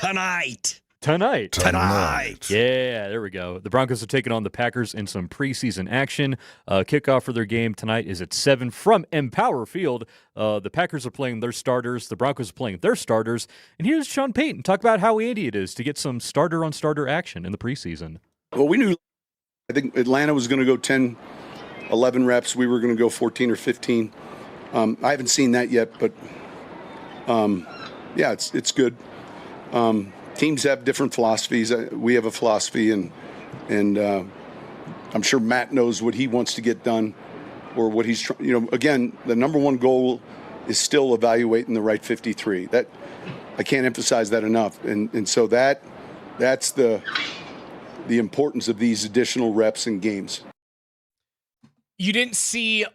Yeah, there we go. The Broncos are taking on the Packers in some preseason action. Kickoff for their game tonight is at 7 from Empower Field. The Packers are playing their starters. The Broncos are playing their starters. And here's Sean Payton talk about how handy it is to get some starter-on-starter action in the preseason. Well, we knew, I think Atlanta was going to go 10, 11 reps. We were going to go 14 or 15. I haven't seen that yet, but yeah, it's good. Teams have different philosophies. We have a philosophy, and I'm sure Matt knows what he wants to get done, or what he's trying. You know, again, the number one goal is still evaluating the right 53. That I can't emphasize that enough, and so that's the importance of these additional reps and games. You didn't see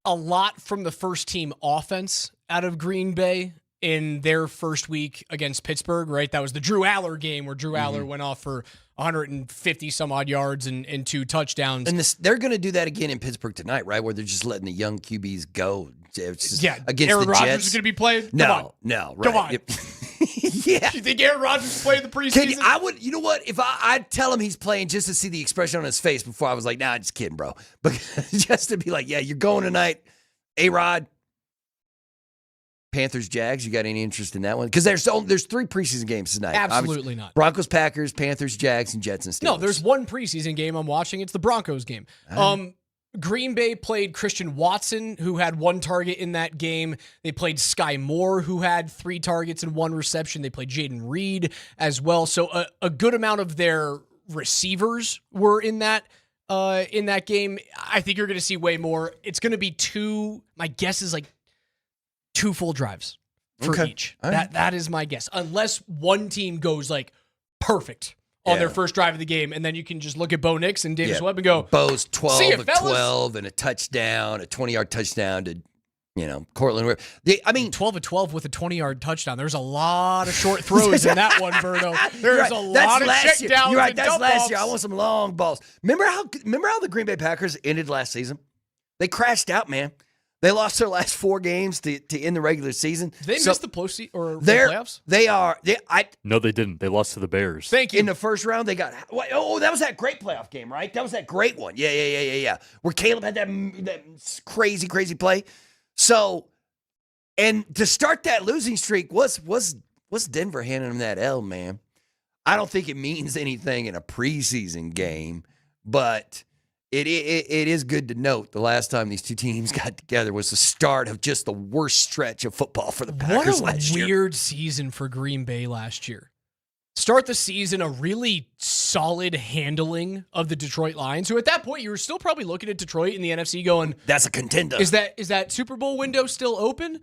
a lot from the first team offense out of Green Bay in their first week against Pittsburgh, right? That was the Drew Aller game where Drew Aller went off for 150 some odd yards and 2 touchdowns. And they're going to do that again in Pittsburgh tonight, right? Where they're just letting the young QBs go. Against Aaron the Rodgers Jets. is going to be played? No, right. Come on. Yeah. You think Aaron Rodgers played the preseason? I would, you know what? If I'd tell him he's playing just to see the expression on his face before I was like, nah, I'm just kidding, bro. But just to be like, yeah, you're going tonight. A-Rod. Panthers, Jags, you got any interest in that one? Because there's 3 preseason games tonight. Absolutely not. Broncos, Packers, Panthers, Jags, and Jets and Steelers. No, there's one preseason game I'm watching. It's the Broncos game. Green Bay played Christian Watson, who had 1 target in that game. They played Sky Moore, who had 3 targets and 1 reception. They played Jaden Reed as well. So a good amount of their receivers were in that game. I think you're going to see way more. It's going to be 2. My guess is like 2 full drives for each. Right. That is my guess. Unless one team goes like perfect on their first drive of the game, and then you can just look at Bo Nix and Davis Webb and go, Bo's 12 see ya, of fellas. 12 and a touchdown, a 20-yard touchdown to, Cortland. 12 of 12 with a 20-yard touchdown. There's a lot of short throws in that one, Berto. There's a lot of checkdowns. You're right. And That's dump last offs. year. I want some long balls. Remember how the Green Bay Packers ended last season? They crashed out, man. They lost their last 4 games to end the regular season. Did they miss the postseason or the playoffs? No, they didn't. They lost to the Bears. Thank you. In the first round, they got. Oh, that was that great playoff game, right? That was that great one. Yeah. Where Caleb had that crazy play. So, and to start that losing streak, what's Denver handing them that L, man? I don't think it means anything in a preseason game, but it is good to note the last time these 2 teams got together was the start of just the worst stretch of football for the Packers last year. What a weird season for Green Bay last year. Start the season a really solid handling of the Detroit Lions, who at that point you were still probably looking at Detroit in the NFC going, that's a contender. Is that Super Bowl window still open?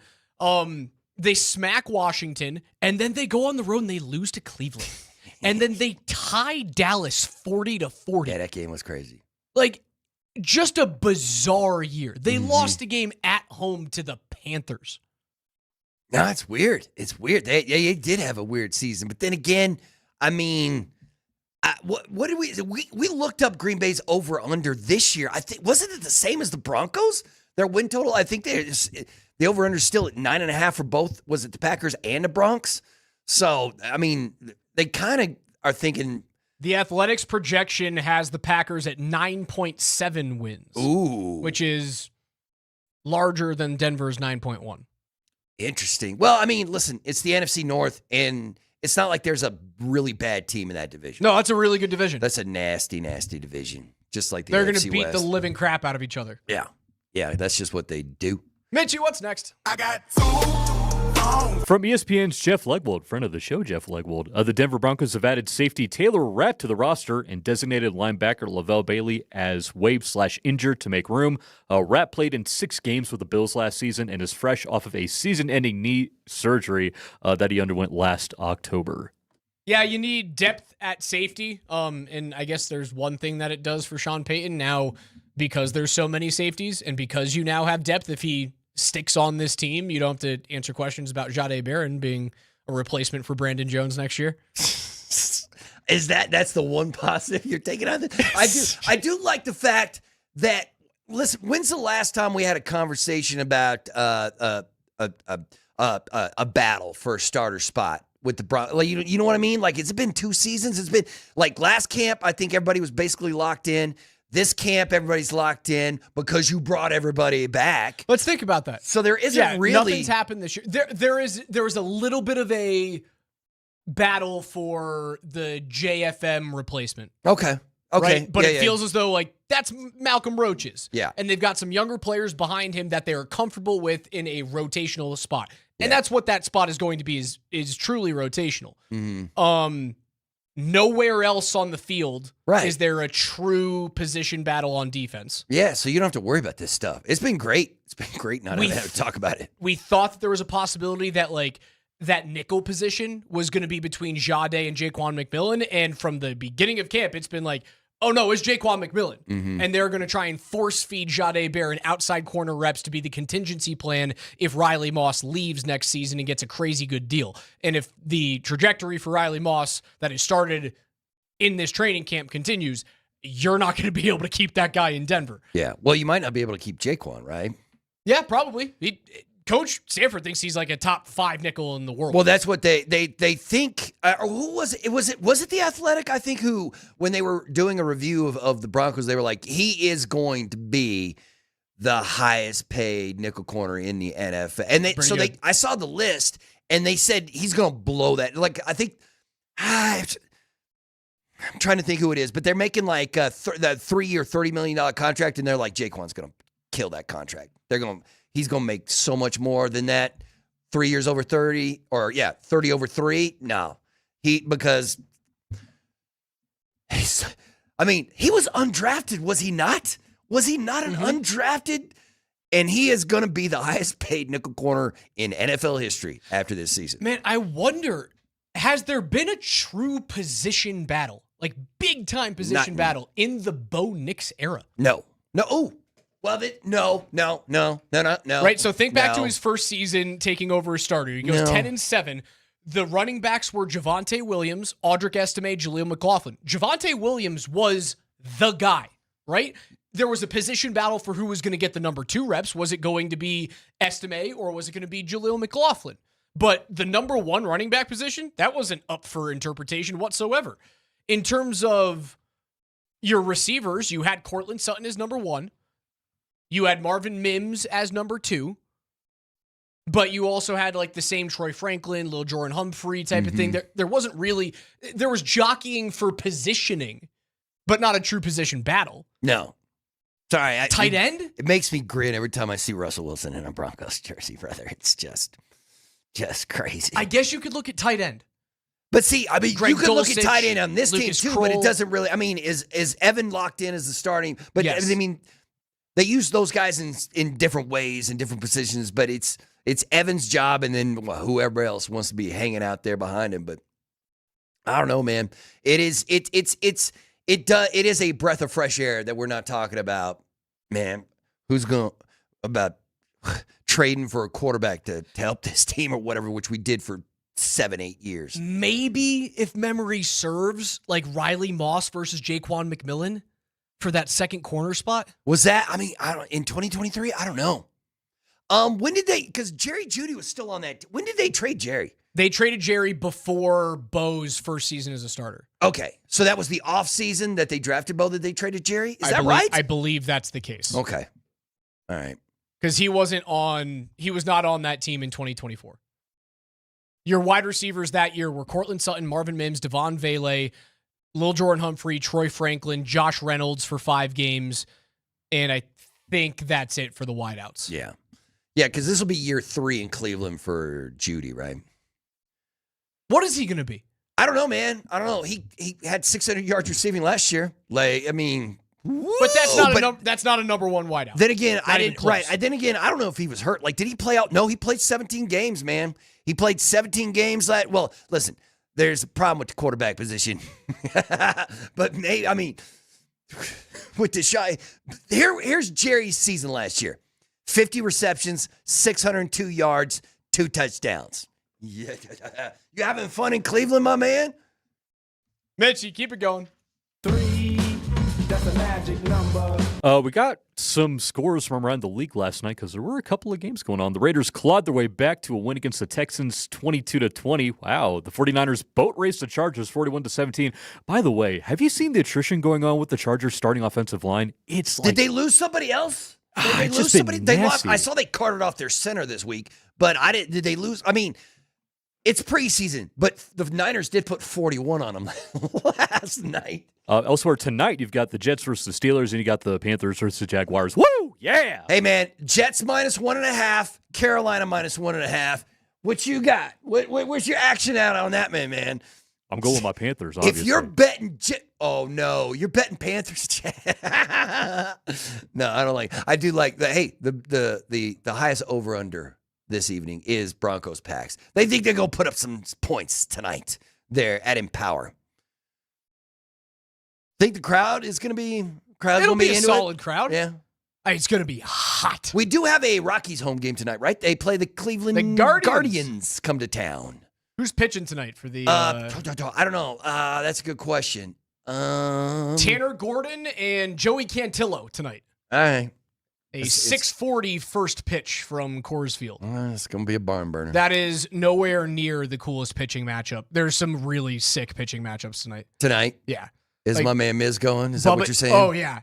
They smack Washington, and then they go on the road and they lose to Cleveland. And then they tie Dallas 40-40. Yeah, that game was crazy. Like, just a bizarre year. They lost a game at home to the Panthers. No, it's weird. It's weird. They did have a weird season. But then again, I mean, what did we looked up Green Bay's over-under this year. I think, wasn't it the same as the Broncos? Their win total, I think the over-under is still at 9.5 for both. Was it the Packers and the Bronx? So, I mean, they kind of are thinking. The Athletics projection has the Packers at 9.7 wins. Ooh. Which is larger than Denver's 9.1. Interesting. Well, I mean, listen, it's the NFC North, and it's not like there's a really bad team in that division. No, that's a really good division. That's a nasty, nasty division. Just like the They're NFC going to beat West. the living crap out of each other. Yeah. Yeah, that's just what they do. Mitchie, what's next? I got 2 From ESPN's Jeff Legwold, friend of the show, Jeff Legwold, the Denver Broncos have added safety Taylor Rapp to the roster and designated linebacker Lavelle Bailey as waived/injured to make room. Rapp played in 6 games with the Bills last season and is fresh off of a season-ending knee surgery that he underwent last October. Yeah, you need depth at safety, and I guess there's one thing that it does for Sean Payton now, because there's so many safeties and because you now have depth. If he sticks on this team, you don't have to answer questions about Jahdae Barron being a replacement for Brandon Jones next year. That's the one positive you're taking out of it? I do like the fact that, listen, when's the last time we had a conversation about a battle for a starter spot with the Broncos? Like, you know what I mean? Like, it's been 2 seasons. It's been like last camp, I think everybody was basically locked in. This camp, everybody's locked in because you brought everybody back. Let's think about that. So there isn't really nothing's happened this year. There was a little bit of a battle for the JFM replacement. Okay. Right? But it feels as though like that's Malcolm Roach's. Yeah. And they've got some younger players behind him that they're comfortable with in a rotational spot. And that's what that spot is going to be, is truly rotational. Mm-hmm. Nowhere else on the field Right. is there a true position battle on defense. Yeah, so you don't have to worry about this stuff. It's been great. It's been great not having to talk about it. We thought that there was a possibility that like that nickel position was going to be between Jahdae and Jaquan McMillan, and from the beginning of camp, it's been like, oh no, it's Jaquan McMillan. Mm-hmm. And they're going to try and force feed Jahdae Barron outside corner reps to be the contingency plan if Riley Moss leaves next season and gets a crazy good deal. And if the trajectory for Riley Moss that has started in this training camp continues, you're not going to be able to keep that guy in Denver. Yeah. Well, you might not be able to keep Jaquan, right? Yeah, probably. Coach Sanford thinks he's like a top 5 nickel in the world. Well, that's what they think. Who was it? Was it The Athletic? I think who, when they were doing a review of the Broncos, they were like, he is going to be the highest paid nickel corner in the NFL. And I saw the list, and they said he's going to blow that. Like, I think I'm trying to think who it is, but they're making like that 3-year, $30 million contract, and they're like, Jaquan's going to kill that contract. He's going to make so much more than that. 3 years over 30, 30 over 3. No, because he was undrafted, was he not? Was he not an undrafted? And he is going to be the highest paid nickel corner in NFL history after this season. Man, I wonder, has there been a true position battle, like big time position battle in the Bo Nix era? No. Oh. Love it. No. Right, so think back to his first season taking over as starter. He goes 10-7. The running backs were Javonte Williams, Audric Estime, Jaleel McLaughlin. Javonte Williams was the guy, right? There was a position battle for who was going to get the number 2 reps. Was it going to be Estime or was it going to be Jaleel McLaughlin? But the number 1 running back position, that wasn't up for interpretation whatsoever. In terms of your receivers, you had Cortland Sutton as number 1. You had Marvin Mims as number 2, but you also had like the same Troy Franklin, Lil Jordan Humphrey type of thing. There wasn't really, there was jockeying for positioning, but not a true position battle. No. Sorry. Tight end? It makes me grin every time I see Russell Wilson in a Broncos jersey, brother. It's just crazy. I guess you could look at tight end. But see, I mean, Greg you could look Dulcich, at tight end on this Lucas team too, Kroll. but it doesn't really, I mean, is Evan locked in as the starting? But Yes. I mean, they use those guys in different ways, in different positions, but it's Evan's job, and then whoever else wants to be hanging out there behind him. But I don't know, man. It is a breath of fresh air that we're not talking about, man. Who's going about trading for a quarterback to help this team or whatever, which we did for 7-8 years. Maybe, if memory serves, like Riley Moss versus Jaquan McMillan for that second corner spot. Was that, I mean, in 2023? I don't know. When did they, because Jerry Jeudy was still on that. When did they trade Jerry? They traded Jerry before Bo's first season as a starter. Okay. So that was the offseason that they drafted Bo that they traded Jerry? Is that right? I believe that's the case. Okay. All right. Because he was not on that team in 2024. Your wide receivers that year were Cortland Sutton, Marvin Mims, Devon Vele, Lil Jordan Humphrey, Troy Franklin, Josh Reynolds for 5 games, and I think that's it for the wideouts. Yeah. Yeah, because this will be year 3 in Cleveland for Judy, right? What is he going to be? I don't know, man. I don't know. He had 600 yards receiving last year. Like, I mean, but that's not a number one wideout. Then again, Not even close. Then again, I don't know if he was hurt. Like, did he play out? No, he played 17 games, man. He played 17 games. Well, listen, there's a problem with the quarterback position, but maybe, I mean, with Deshaun, here's Jerry's season last year: 50 receptions, 602 yards, 2 touchdowns. Yeah, you having fun in Cleveland, my man? Mitchie, keep it going. 3, that's a magic number. We got some scores from around the league last night because there were a couple of games going on. The Raiders clawed their way back to a win against the Texans 22-20. Wow. The 49ers boat raced the Chargers 41-17. By the way, have you seen the attrition going on with the Chargers starting offensive line? It's like, did they lose somebody else? Did they it's lose just been somebody? They lost. nasty. I saw they carted off their center this week, but did they lose? I mean, it's preseason, but the Niners did put 41 on them last night. Elsewhere tonight, you've got the Jets versus the Steelers, and you got the Panthers versus the Jaguars. Woo! Yeah! Hey, man, Jets -1.5, Carolina -1.5. What you got? Where's your action out on that, man? I'm going with my Panthers, obviously. If you're betting oh, no, you're betting Panthers. No, I don't like. I do like the. Hey, the highest over/under this evening is Broncos Packs. They think they're gonna put up some points tonight there at Empower. Think the crowd is gonna be. It'll be a into solid it? crowd. Yeah. It's going to be hot. We do have a Rockies home game tonight, right? They play the Cleveland Guardians come to town. Who's pitching tonight for the? I don't know. That's a good question. Tanner Gordon and Joey Cantillo tonight. All right. A 6:40 first pitch from Coors Field. It's going to be a barn burner. That is nowhere near the coolest pitching matchup. There's some really sick pitching matchups tonight. Tonight? Yeah. Is my man Miz going? Is that what you're saying? Oh, yeah.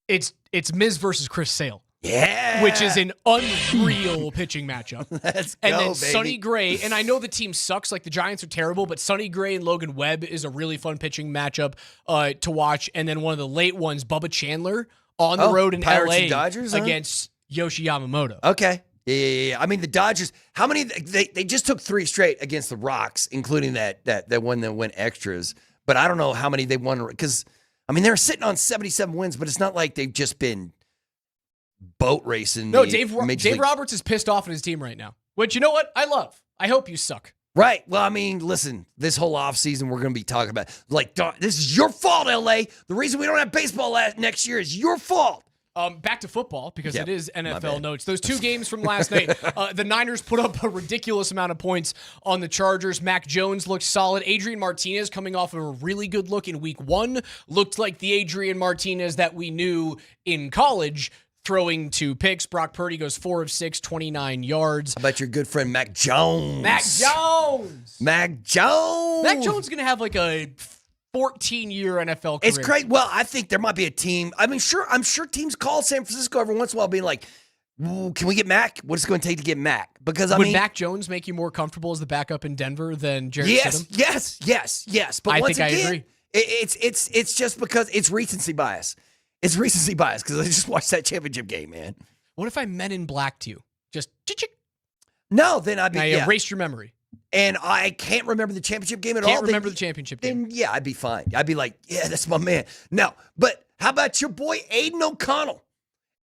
It's Miz versus Chris Sale. Yeah. Which is an unreal pitching matchup. Let's and go, then baby. Sonny Gray, and I know the team sucks, like the Giants are terrible, but Sonny Gray and Logan Webb is a really fun pitching matchup to watch. And then one of the late ones, Bubba Chandler on the road in Pirates LA and Dodgers, huh? against Yoshi Yamamoto. Okay. Yeah. I mean, the Dodgers, how many? They just took 3 straight against the Rocks, including that one that went extras. But I don't know how many they won because, I mean, they're sitting on 77 wins, but it's not like they've just been boat racing. No, Dave Roberts is pissed off at his team right now, which, you know what? I love. I hope you suck. Right. Well, I mean, listen, this whole offseason we're going to be talking about, like, this is your fault, LA. The reason we don't have baseball next year is your fault. Back to football, because Yep, it is my NFL bad. notes. Those 2 games from last night, the Niners put up a ridiculous amount of points on the Chargers. Mac Jones looked solid. Adrian Martinez, coming off of a really good look in week 1, looked like the Adrian Martinez that we knew in college, throwing 2 picks. Brock Purdy goes 4 of 6, 29 yards. How about your good friend Mac Jones? Mac Jones is going to have like a 14-year NFL career. It's great. Well, I think there might be a team. I mean, I'm sure teams call San Francisco every once in a while being like, can we get Mac? What's it going to take to get Mac? Because, Would Mac Jones make you more comfortable as the backup in Denver than Jarrett Stidham? Yes. But I once think again, I agree. It's just because it's recency bias. It's recency bias because I just watched that championship game, man. What if I Men in Black to you? Just No, then I'd be. I Yeah. erased your memory. And I can't remember the championship game at all. Can't remember the championship game. Then, yeah, I'd be fine. I'd be like, yeah, that's my man. No, but how about your boy Aiden O'Connell?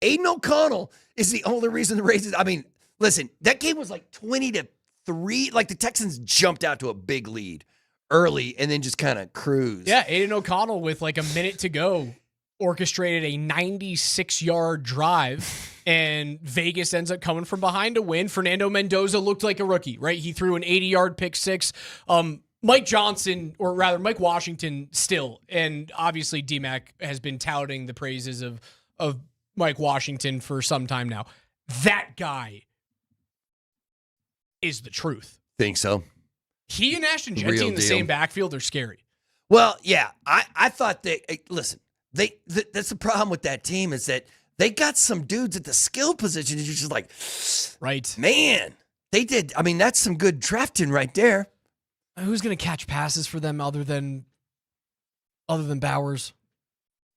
Aiden O'Connell is the only reason the Raiders. I mean, listen, that game was like 20-3. Like the Texans jumped out to a big lead early and then just kind of cruised. Yeah, Aiden O'Connell with like a minute to go orchestrated a 96-yard drive, and Vegas ends up coming from behind to win. Fernando Mendoza looked like a rookie, right? He threw an 80-yard pick 6. Mike Washington still, and obviously DMac has been touting the praises of Mike Washington for some time now. That guy is the truth. Think so? He and Ashton Jeanty in the same backfield are scary. Well, yeah, I thought that. Listen, that's the problem with that team is that they got some dudes at the skill position. You're just like, right, man. They did. I mean, that's some good drafting right there. Who's going to catch passes for them other than Bowers?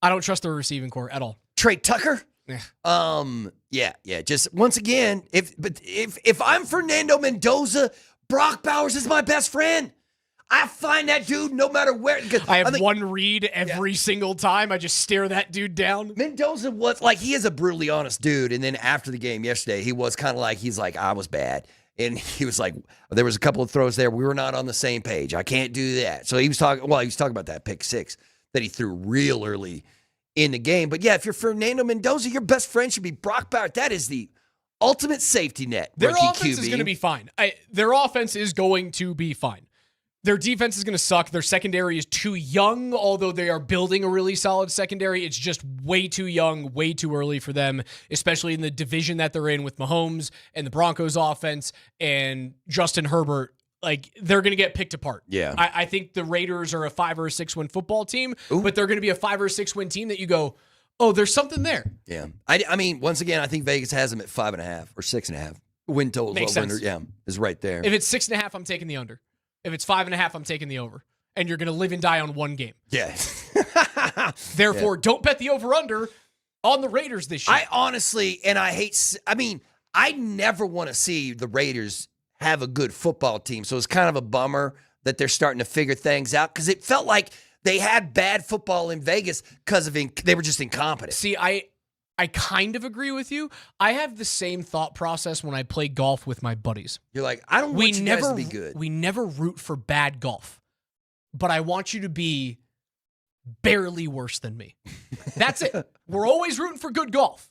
I don't trust their receiving core at all. Trey Tucker? Yeah. Just once again, if I'm Fernando Mendoza, Brock Bowers is my best friend. I find that dude no matter where. I have one read every single time. I just stare that dude down. Mendoza was like, he is a brutally honest dude. And then after the game yesterday, he was kind of like, he's like, I was bad. And he was like, there was a couple of throws there. We were not on the same page. I can't do that. So he was talking about that pick 6 that he threw real early in the game. But yeah, if you're Fernando Mendoza, your best friend should be Brock Bowers. That is the ultimate safety net. Their rookie offense QB. is going to be fine. Their offense is going to be fine. Their defense is going to suck. Their secondary is too young, although they are building a really solid secondary. It's just way too young, way too early for them, especially in the division that they're in with Mahomes and the Broncos offense and Justin Herbert. Like, they're going to get picked apart. Yeah. I think the Raiders are a 5 or a 6 win football team, but they're going to be a 5 or a 6 win team that you go, oh, there's something there. Yeah. I mean, once again, I think Vegas has them at 5.5 or 6.5. Win total. Makes sense. Yeah, is right there. If it's 6.5, I'm taking the under. If it's 5.5, I'm taking the over. And you're going to live and die on one game. Yeah. Therefore, don't bet the over-under on the Raiders this year. I honestly, and I never want to see the Raiders have a good football team. So it's kind of a bummer that they're starting to figure things out because it felt like they had bad football in Vegas because they were just incompetent. See, I kind of agree with you. I have the same thought process when I play golf with my buddies. You're like, I don't want you guys to be good. We never root for bad golf, but I want you to be barely worse than me. That's it. We're always rooting for good golf.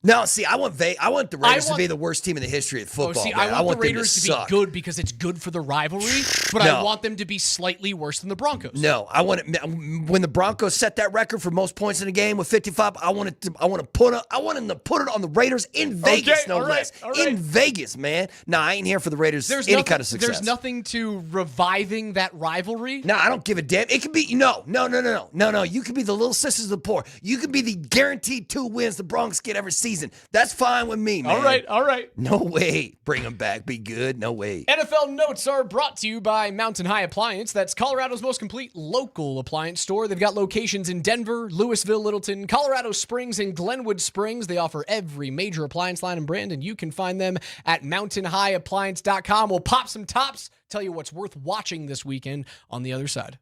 No, see, I want the Raiders to be the worst team in the history of football. I want the Raiders to be good because it's good for the rivalry, but I want them to be slightly worse than the Broncos. No, I want it when the Broncos set that record for most points in a game with 55. I want them to put it on the Raiders in Vegas, less. In Vegas, man. No, I ain't here for the Raiders. Kind of success. There's nothing to reviving that rivalry. No, I don't give a damn. It could be no. You could be the little sisters of the poor. You could be the guaranteed 2 wins the Broncos get every season. That's fine with me, man. All right. No way. Bring them back. Be good. No way. NFL Notes are brought to you by Mountain High Appliance. That's Colorado's most complete local appliance store. They've got locations in Denver, Louisville, Littleton, Colorado Springs, and Glenwood Springs. They offer every major appliance line and brand, and you can find them at mountainhighappliance.com. We'll pop some tops, tell you what's worth watching this weekend on the other side.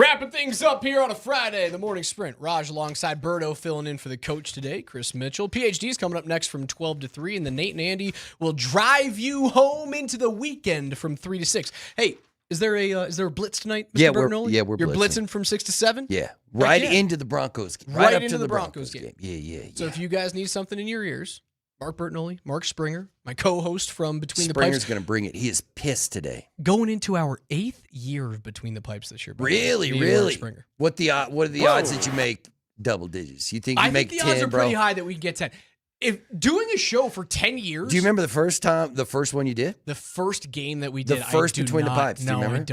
Wrapping things up here on a Friday, the morning sprint. Raj alongside Berto filling in for the coach today, Chris Mitchell. PhD's coming up next from 12 to 3, and then Nate and Andy will drive you home into the weekend from 3 to 6. Hey, is there a blitz tonight, Mr. Bertinoli? We're You're blitzing. blitzing from 6 to 7? Yeah, right into the Broncos. Right up into to the Broncos game. Yeah. So if you guys need something in your ears, Mark Bertinoli, Mark Springer, my co-host from Between the Springer's Pipes. going to bring it. He is pissed today. Going into our 8th year of Between the Pipes this year. Really? Mark Springer. What are the odds that you make double digits? You think you I make think the 10, odds are bro? pretty high that we can get 10. If doing a show for 10 years. Do you remember the first one you did? The first game that we did. The first Between the Pipes. No, do you remember? I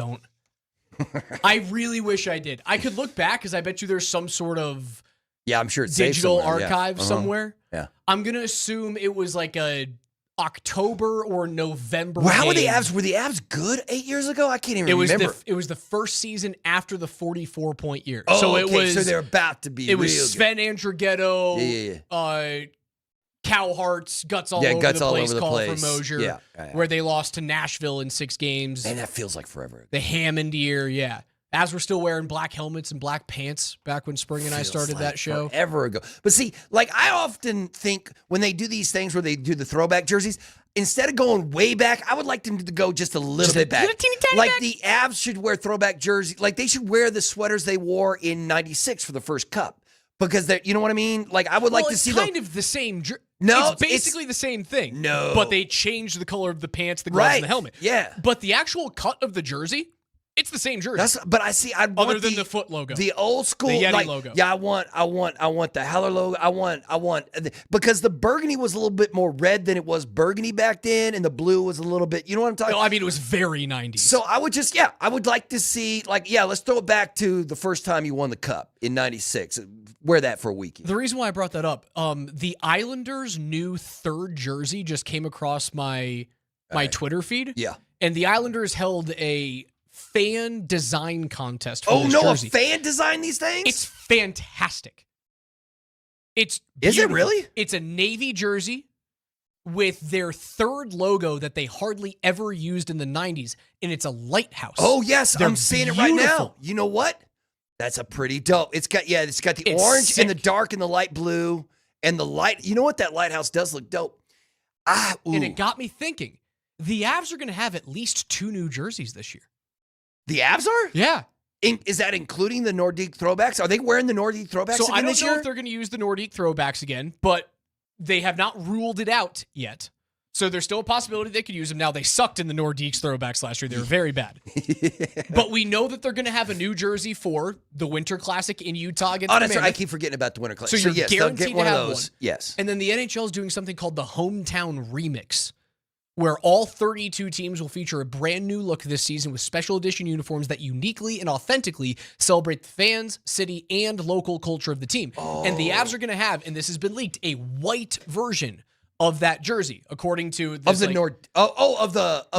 don't. I really wish I did. I could look back because I bet you there's some sort of I'm sure it's digital somewhere. archive somewhere. Yeah. I'm going to assume it was like a October or November Well, how were the game. Avs? Were the Avs good 8 years ago? I can't even remember. It was the first season after the 44-point year. Oh, so it okay. was. So they're about to be. It was real Sven Andrighetto, Cow Hearts, guts all over guts the all place, over the call place. from Moser, Yeah. where they lost to Nashville in 6 games. And that feels like forever ago. The Hammond year, yeah. As we're still wearing black helmets and black pants back when Spring and I Feels started like that show. forever ago. But see, like I often think when they do these things where they do the throwback jerseys, instead of going way back, I would like them to go just a little bit back. Like the Avs should wear throwback jerseys. Like they should wear the sweaters they wore in '96 for the first cup. Because you know what I mean? Like I would like to see it's kind of the same. No, it's basically the same thing. No, but they changed the color of the pants, the gloves, and the helmet. Yeah, but the actual cut of the jersey, it's the same jersey. But I see. Other than the foot logo, the old school, the Yeti logo. Yeah, I want the Heller logo. I want because the burgundy was a little bit more red than it was burgundy back then, and the blue was a little bit. You know what I'm talking? No, I mean it was very 90s. So I would like to see let's throw it back to the first time you won the cup in '96. Wear that for a weekend. The reason why I brought that up, the Islanders' new third jersey just came across my Twitter feed. Yeah, and the Islanders held a fan design contest for this jersey. A fan designed these things? It's fantastic. It's beautiful. Is it really? It's a navy jersey with their third logo that they hardly ever used in the 90s, and it's a lighthouse. Oh, yes, They're I'm seeing it right now. beautiful. You know what? That's a pretty dope. It's got the It's orange sick. and the dark and the light blue and the light. You know what? That lighthouse does look dope. And it got me thinking, the Avs are going to have at least 2 new jerseys this year. The Avs are? Yeah. Is that including the Nordique throwbacks? Are they wearing the Nordique throwbacks So again I don't this know year? if they're going to use the Nordique throwbacks again, but they have not ruled it out yet. So there's still a possibility they could use them. Now, they sucked in the Nordiques throwbacks last year. They were very bad. But we know that they're going to have a new jersey for the Winter Classic in Utah against Oh, that's right. I Mammoth. keep forgetting about the Winter Classic. So you're yes, they'll guaranteed get one to of have those. one. Yes. And then the NHL is doing something called the Hometown Remix, where all 32 teams will feature a brand new look this season with special edition uniforms that uniquely and authentically celebrate the fans, city, and local culture of the team. And the Avs are going to have, and this has been leaked, a white version of that jersey, according to this,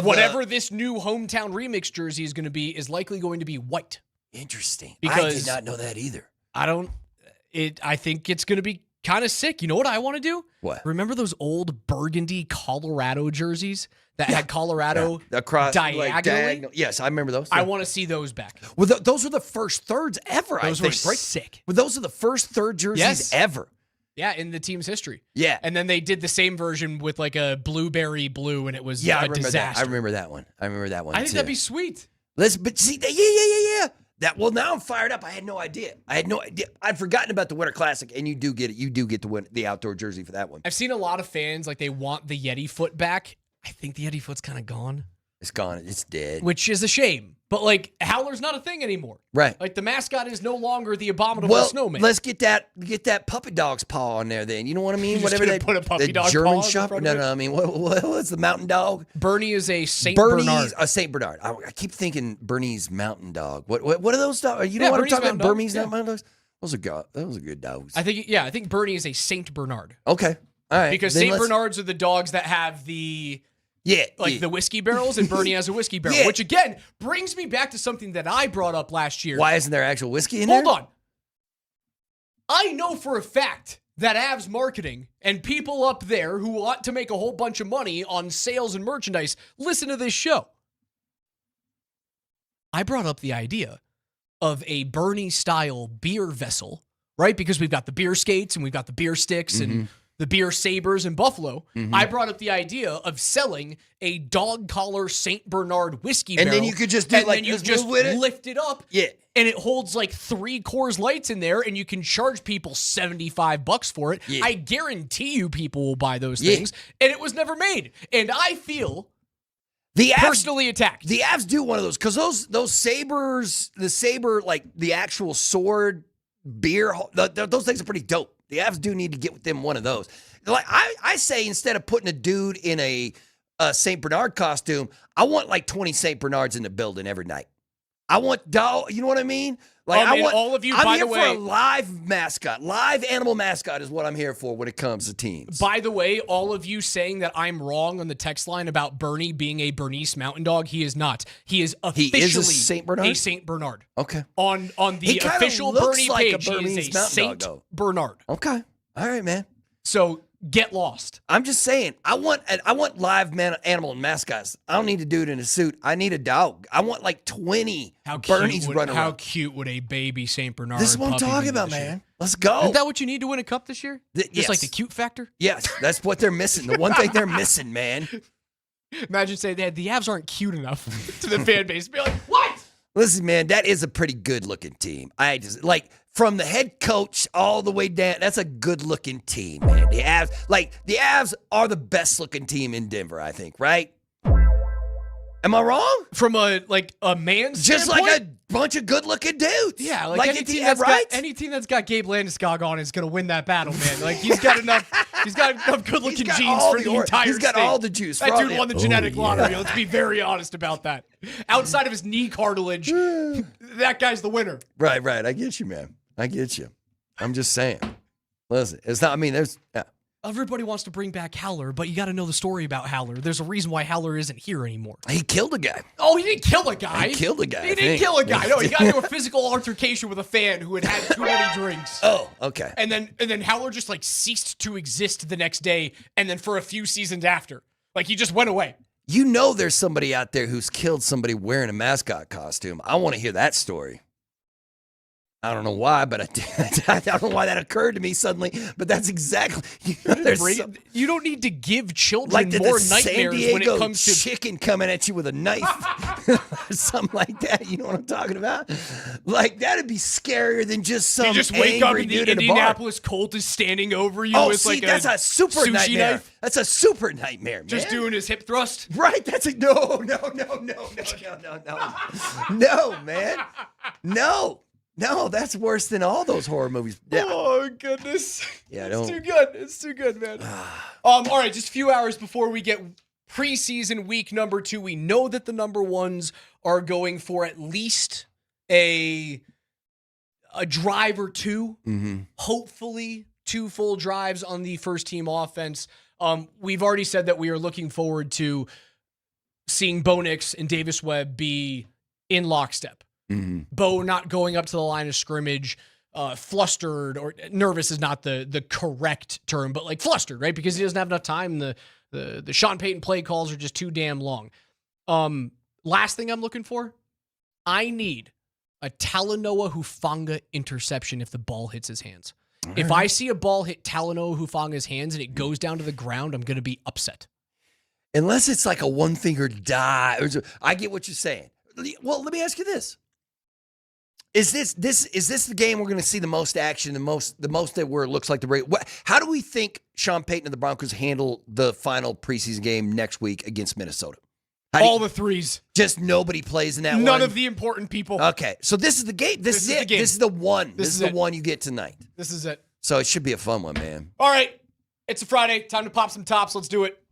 whatever this new Hometown Remix jersey is going to be, is likely going to be white. Interesting. Because I did not know that either. I think it's going to be kind of sick. You know what I want to do? What? Remember those old burgundy Colorado jerseys that had Colorado across diagonally? diagonal. Yes, I remember those. I want to see those back. Well, those were the first thirds ever. Those I were think, right? sick. Well, those are the first third jerseys ever. Yeah, in the team's history. Yeah. And then they did the same version with like a blueberry blue, and it was I a remember disaster. that. I remember that one. I think that'd be sweet. But see, yeah. Now I'm fired up. I had no idea. I'd forgotten about the Winter Classic, and you do get it. You do get the outdoor jersey for that one. I've seen a lot of fans, like, they want the Yeti foot back. I think the Yeti foot's kind of gone. It's gone. It's dead. Which is a shame. But, like, Howler's not a thing anymore. Right. Like, the mascot is no longer the abominable snowman. Let's get that puppy dog's paw on there then. You know what I mean? You're just Whatever gonna that put a puppy the dog German paw in Shepherd. front of No, it? I mean, what's the mountain dog? Bernie is a Saint Bernard. A Saint Bernard. I keep thinking Bernese mountain dog. What are those dogs? You know what Bernese I'm talking about? mountain dog. Burmese Yeah. mountain dogs. Those are good dogs. I think Bernie is a Saint Bernard. Okay. All right. Because Then Saint let's- Bernards are the dogs that have the the whiskey barrels, and Bernie has a whiskey barrel, which again brings me back to something that I brought up last year. Why isn't there actual whiskey in there? Hold on. I know for a fact that Avs marketing and people up there who want to make a whole bunch of money on sales and merchandise listen to this show. I brought up the idea of a Bernie-style beer vessel, right? Because we've got the beer skates and we've got the beer sticks and the beer sabers in Buffalo. I brought up the idea of selling a dog collar St. Bernard whiskey And barrel. then you could just do and like then you this just with it? lift it up. Yeah. And it holds like 3 Coors Lights in there, and you can charge people $75 for it. Yeah. I guarantee you people will buy those Yeah. things. And it was never made. And I feel the Avs, personally attacked. The Avs do one of those because those sabers, the saber, like the actual sword beer, those things are pretty dope. The Avs do need to get with them one of those. Like I say, instead of putting a dude in a St. Bernard costume, I want like 20 St. Bernards in the building every night. I want dog. You know what I mean? Like I want all of you. I'm by here the way, for a live mascot, live animal mascot is what I'm here for when it comes to teams. By the way, all of you saying that I'm wrong on the text line about Bernie being a Bernese Mountain Dog, he is not. He is officially a St. Bernard. A St. Bernard. Okay. On the He kinda official looks Bernie like a page, he Bernese is a Mountain St. Dog, though. Bernard. Okay. All right, man. So get lost. I'm just saying, I want live animal and mascots. I don't need a dude in a suit. I need a dog. I want like 20 Bernies running How around. cute would a baby St. Bernard? This is what I'm puppy talking be about, this year? man. Let's go. Isn't that what you need to win a cup this year? Just yes. like the cute factor? Yes, that's what they're missing. The one thing they're missing, man. Imagine saying that the Avs aren't cute enough to the fan base. Be like, what? Listen, man, that is a pretty good-looking team. I just like from the head coach all the way down. That's a good-looking team, man. The Avs are the best-looking team in Denver, I think. Right? Am I wrong? From a man's just standpoint? like a bunch of good-looking dudes. Yeah, like any team that's got Gabe Landeskog on is going to win that battle, man. Like he's got enough good-looking genes for the entire He's got state. all the juice. That dude won the genetic lottery. Let's be very honest about that. Outside of his knee cartilage, that guy's the winner. Right. I get you, man. I get you. I'm just saying. Listen, it's not. I mean, there's. Yeah. Everybody wants to bring back Haller, but you got to know the story about Haller. There's a reason why Haller isn't here anymore. He killed a guy. Oh, he didn't kill a guy. He killed a guy. He didn't kill a guy. No, he got into a physical altercation with a fan who had too many drinks. Oh, okay. And then Haller just ceased to exist the next day, and then for a few seasons after, he just went away. You know, there's somebody out there who's killed somebody wearing a mascot costume. I want to hear that story. I don't know why, but I don't know why that occurred to me suddenly. But that's exactly you don't need to give children like more the nightmares San Diego when it comes to chicken coming at you with a knife, or something like that. You know what I'm talking about? Like that'd be scarier than just some. You just wake up angry and dude the in a bar. Indianapolis Colt is standing over you Oh, with see, a that's a super sushi nightmare. knife. That's a super nightmare, man. Just doing his hip thrust. Right. That's a no, man. No, that's worse than all those horror movies. Yeah. Oh goodness. Yeah, it's too good. It's too good, man. All right, just a few hours before we get preseason week number 2. We know that the number ones are going for at least a drive or two. Mm-hmm. Hopefully 2 full drives on the first team offense. We've already said that we are looking forward to seeing Bo Nix and Davis Webb be in lockstep. Mm-hmm. Bo not going up to the line of scrimmage, flustered or nervous is not the correct term, but flustered, right? Because he doesn't have enough time. The Sean Payton play calls are just too damn long. Last thing I'm looking for, I need a Talanoa Hufanga interception if the ball hits his hands. If I see a ball hit Talanoa Hufanga's hands and it goes down to the ground, I'm going to be upset. Unless it's like a one-finger dive. I get what you're saying. Well, let me ask you this. Is this the game we're going to see the most action, the most that where it looks like the rate? How do we think Sean Payton and the Broncos handle the final preseason game next week against Minnesota? All the threes. Just nobody plays in that one? None of the important people. Okay, so this is the game. This is it. The game. This is the one. This is the it. one you get tonight. This is it. So it should be a fun one, man. All right. It's a Friday. Time to pop some tops. Let's do it.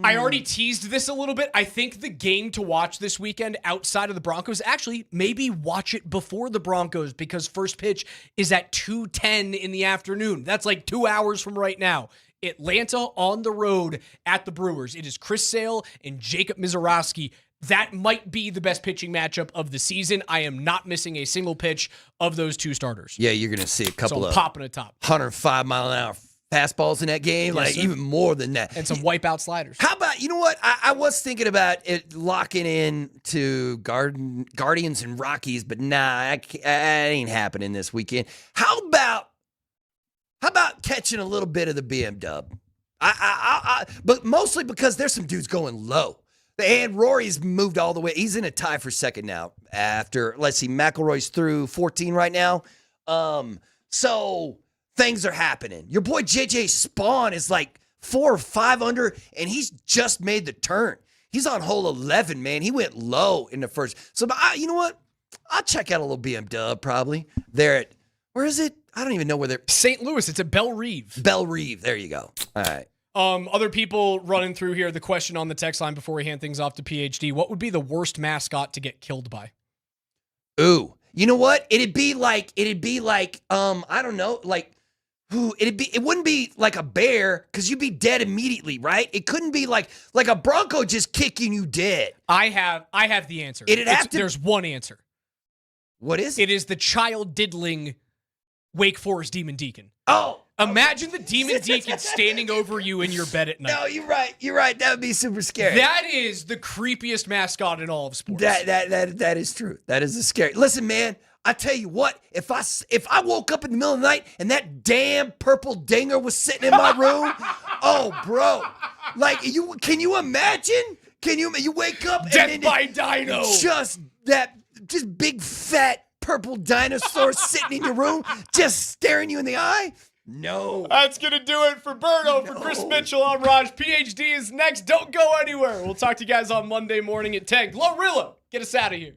I already teased this a little bit. I think the game to watch this weekend outside of the Broncos, actually, maybe watch it before the Broncos because first pitch is at 2:10 in the afternoon. That's 2 hours from right now. Atlanta on the road at the Brewers. It is Chris Sale and Jacob Mizorowski. That might be the best pitching matchup of the season. I am not missing a single pitch of those 2 starters. Yeah, you're going to see a couple so I'm of popping a top. 105-mile-an-hour fastballs in that game, Yes, sir. even more than that. And some wipeout sliders. How about, you know what? I was thinking about it locking in to Guardians and Rockies, but nah, that ain't happening this weekend. How about catching a little bit of the BM dub? But mostly because there's some dudes going low. And Rory's moved all the way. He's in a tie for second now after, let's see, McElroy's through 14 right now. So things are happening. Your boy JJ Spawn is like 4 or 5 under, and he's just made the turn. He's on hole 11, man. He went low in the first. So, you know what? I'll check out a little BM dub probably. They're at, where is it? I don't even know where they're. St. Louis. It's at Belle Reve. Belle Reve. There you go. All right. Other people running through here, the question on the text line before we hand things off to PhD, what would be the worst mascot to get killed by? Ooh, you know what? It'd be like, I don't know, it wouldn't be like a bear because you'd be dead immediately, right? It couldn't be like a Bronco just kicking you dead. I have the answer. There's one answer. What is it? It is the child diddling Wake Forest Demon Deacon. Oh. Imagine the Demon Deacon standing over you in your bed at night. No, you're right. You're right. That would be super scary. That is the creepiest mascot in all of sports. That is true. That is scary. Listen, man, I tell you what, if I woke up in the middle of the night and that damn purple dinger was sitting in my room, oh, bro. Like, can you imagine? You wake up Death and by Dino. Just big fat purple dinosaur sitting in your room, just staring you in the eye? No. That's going to do it for Berto. For Chris Mitchell, I'm Raj. PhD is next. Don't go anywhere. We'll talk to you guys on Monday morning at 10. Glorilla, get us out of here.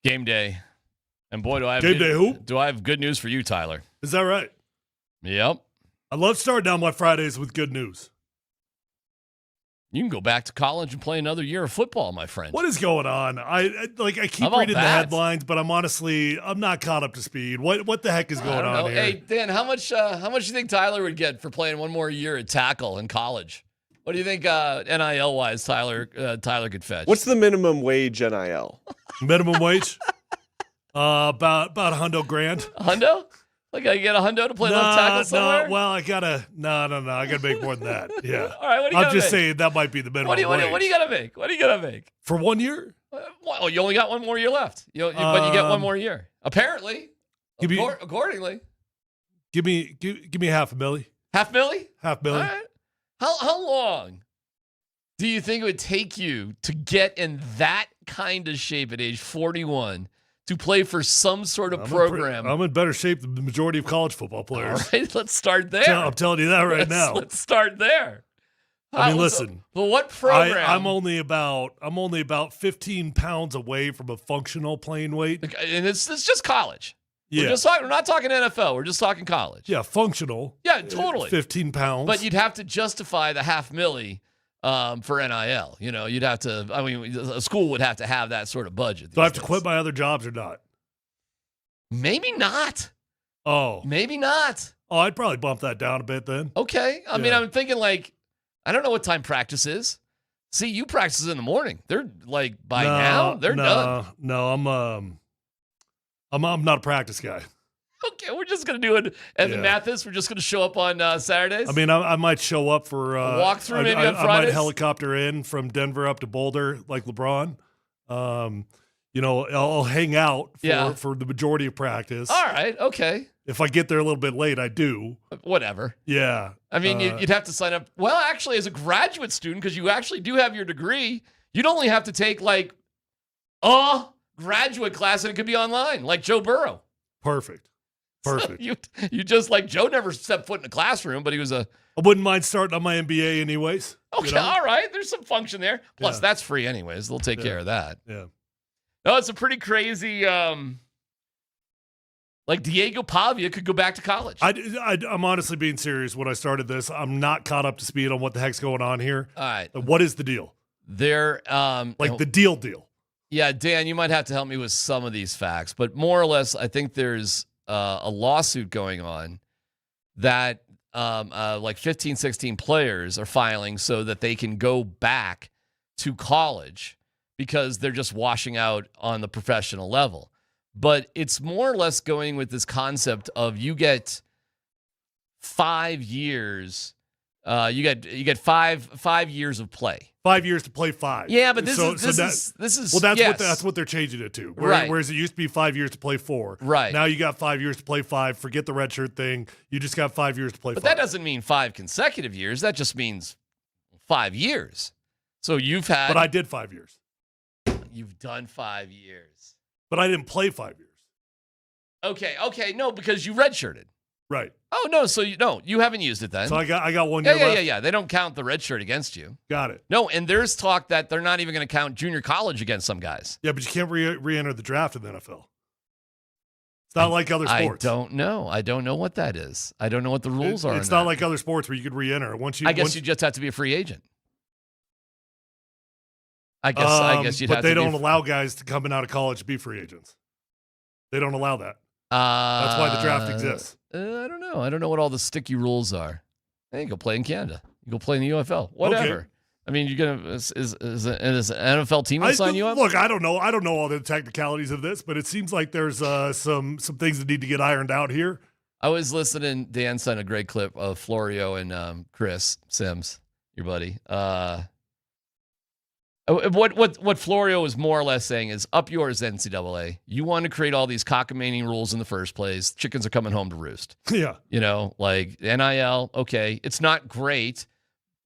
Game day. And boy, do I have Game day who? Do I have good news for you, Tyler. Is that right? Yep. I love starting out my Fridays with good news. You can go back to college and play another year of football, my friend. What is going on? I keep How about reading the that? headlines, but I'm not caught up to speed. What the heck is going on here? Hey, Dan, how much do you think Tyler would get for playing one more year at tackle in college? What do you think NIL wise Tyler could fetch? What's the minimum wage NIL? Minimum wage? About $100,000. Hundo? Like I get a hundo to play left tackle somewhere? No, well, I gotta make more than that. Yeah. All right, what do you I'm gotta just make? saying that might be the minimum What do you wage. gotta make? What do you gotta make? For 1 year? Well, you only got one more year left. But you get one more year. Apparently. Accordingly. Give me $500,000. $500,000? $500,000. All right. How long do you think it would take you to get in that kind of shape at age 41 to play for some sort of program? I'm in better shape than the majority of college football players. All right, let's start there. I'm telling you that right now. Let's start there. I mean, listen. But what program? I'm only about 15 pounds away from a functional playing weight. And it's just college. Yeah. We're not talking NFL. We're just talking college. Yeah, functional. Yeah, totally. 15 pounds. But you'd have to justify the $500,000 for NIL. You'd have to. I mean, a school would have to have that sort of budget. Do I have to quit my other jobs or not? Maybe not. Oh. Maybe not. Oh, I'd probably bump that down a bit then. Okay. I mean, I'm thinking I don't know what time practice is. See, you practice in the morning. They're now they're done. No, I'm not a practice guy. Okay, we're just gonna do it. Evan Mathis, we're just gonna show up on Saturdays. I mean, I might show up for a walkthrough maybe on Fridays. I might helicopter in from Denver up to Boulder like LeBron. I'll hang out for the majority of practice. All right, okay. If I get there a little bit late, I do. Whatever. Yeah. I mean, you'd have to sign up. Well, actually, as a graduate student, because you actually do have your degree, you'd only have to take a graduate class, and it could be online, like Joe Burrow. Perfect. So you just Joe never stepped foot in a classroom, but he was I wouldn't mind starting on my MBA anyways. Okay, all right. There's some function there. Plus, that's free anyways. They'll take care of that. Yeah. No, it's a pretty crazy. Diego Pavia could go back to college. I'm honestly being serious. When I started this, I'm not caught up to speed on what the heck's going on here. All right. What is the deal? They're the deal. Yeah, Dan, you might have to help me with some of these facts, but more or less, I think there's a lawsuit going on that 15, 16 players are filing so that they can go back to college because they're just washing out on the professional level. But it's more or less going with this concept of you get 5 years. You get five years of play. 5 years to play 5. Yeah, but this is well, that's what they're changing it to. Right. Whereas it used to be 5 years to play 4. Right. Now you got 5 years to play 5. Forget the redshirt thing. You just got 5 years to play 5. But that doesn't mean 5 consecutive years. That just means 5 years. So you've had. But I did 5 years. You've done 5 years. But I didn't play 5 years. Okay. No, because you redshirted. Right. Oh no, so you haven't used it then. So I got 1 year left. Yeah. They don't count the red shirt against you. Got it. No, and there's talk that they're not even going to count junior college against some guys. Yeah, but you can't re-enter the draft in the NFL. It's not like other sports. I don't know. I don't know what that is. I don't know what the rules are. It's not like other sports where you could re-enter. I guess you just have to be a free agent. I guess you'd have to. But they don't allow guys to come in out of college to be free agents. They don't allow that. That's why the draft exists. I don't know. I don't know what all the sticky rules are. Hey, you go play in Canada. You go play in the UFL. Whatever. Okay. I mean, you're gonna is an NFL team gonna sign you up? Look, I don't know. I don't know all the technicalities of this, but it seems like there's some things that need to get ironed out here. I was listening. Dan sent a great clip of Florio and Chris Sims, your buddy. What Florio is more or less saying is up yours, NCAA. You want to create all these cockamamie rules in the first place. Chickens are coming home to roost. Yeah. NIL, okay, it's not great,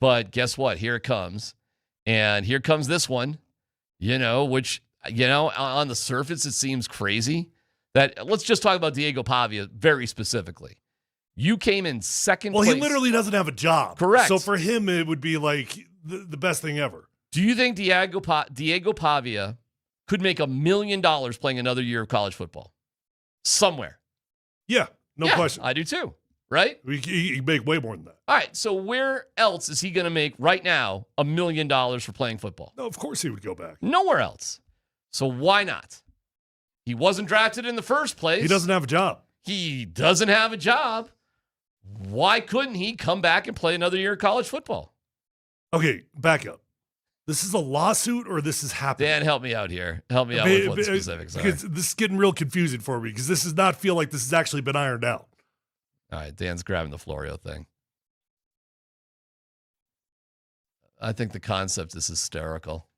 but guess what? Here it comes. And here comes this one, which, on the surface, it seems crazy. Let's just talk about Diego Pavia very specifically. You came in second place. Well, he literally doesn't have a job. Correct. So for him, it would be like the best thing ever. Do you think Diego Pavia could make $1 million playing another year of college football somewhere. Yeah, no question. I do too, right? He make way more than that. All right, so where else is he going to make right now $1 million for playing football? No, of course he would go back. Nowhere else. So why not? He wasn't drafted in the first place. He doesn't have a job. He doesn't have a job. Why couldn't he come back and play another year of college football? Okay, back up. This is a lawsuit or this is happening? Dan, help me out here. Help me out with what the specifics are. Because this is getting real confusing for me because this does not feel like this has actually been ironed out. All right, Dan's grabbing the Florio thing. I think the concept is hysterical.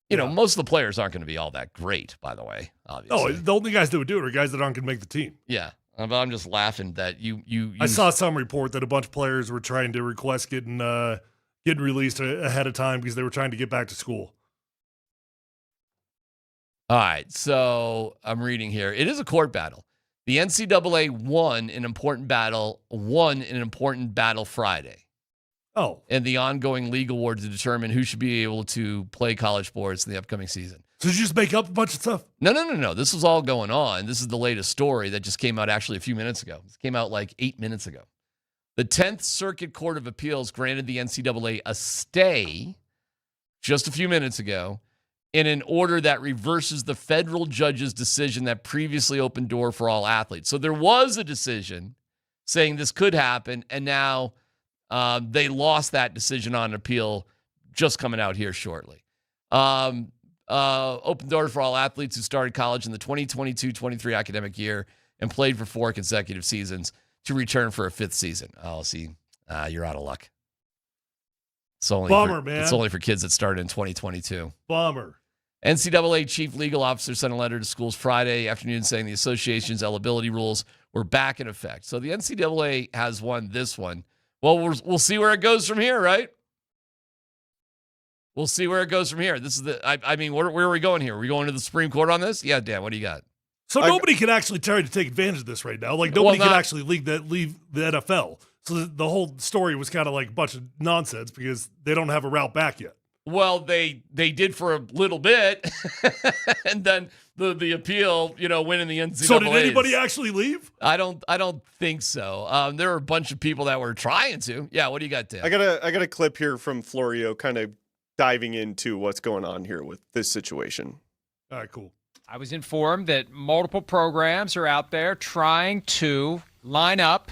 You know, most of the players aren't going to be all that great, by the way, obviously. Oh, the only guys that would do it are guys that aren't going to make the team. Yeah, but I'm just laughing that you I saw some report that a bunch of players were trying to request getting released ahead of time because they were trying to get back to school. All right, so I'm reading here. It is a court battle. The NCAA won an important battle Friday. Oh. And the ongoing legal war to determine who should be able to play college sports in the upcoming season. So did you just make up a bunch of stuff? No. This was all going on. This is the latest story that just came out actually a few minutes ago. It came out like 8 minutes ago. The 10th Circuit Court of Appeals granted the NCAA a stay just a few minutes ago in an order that reverses the federal judge's decision that previously opened door for all athletes. So there was a decision saying this could happen, and now they lost that decision on appeal just coming out here shortly. Open doors for all athletes who started college in the 2022-23 academic year and played for 4 consecutive seasons to return for a 5th season. Oh, see, you're out of luck. It's only man. It's only for kids that started in 2022. Bummer. NCAA chief legal officer sent a letter to schools Friday afternoon saying the association's eligibility rules were back in effect. So the NCAA has won this one. Well, we'll see where it goes from here, right? We'll see where it goes from here. This is I mean, where are we going here? Are we going to the Supreme Court on this? Yeah, Dan, what do you got? So nobody can actually try to take advantage of this right now. Like nobody can actually leave the NFL. So the whole story was kind of like a bunch of nonsense because they don't have a route back yet. Well, they did for a little bit, and then the appeal, winning the NCAA. So did anybody actually leave? I don't think so. There were a bunch of people that were trying to. Yeah, what do you got, Dan? I got a clip here from Florio, kind of diving into what's going on here with this situation. All right, cool. I was informed that multiple programs are out there trying to line up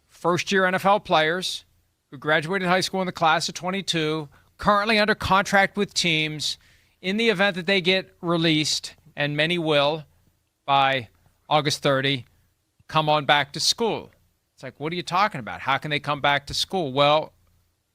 first-year NFL players who graduated high school in the class of 22, currently under contract with teams, in the event that they get released, and many will, by August 30, come on back to school. It's like, what are you talking about? How can they come back to school? Well,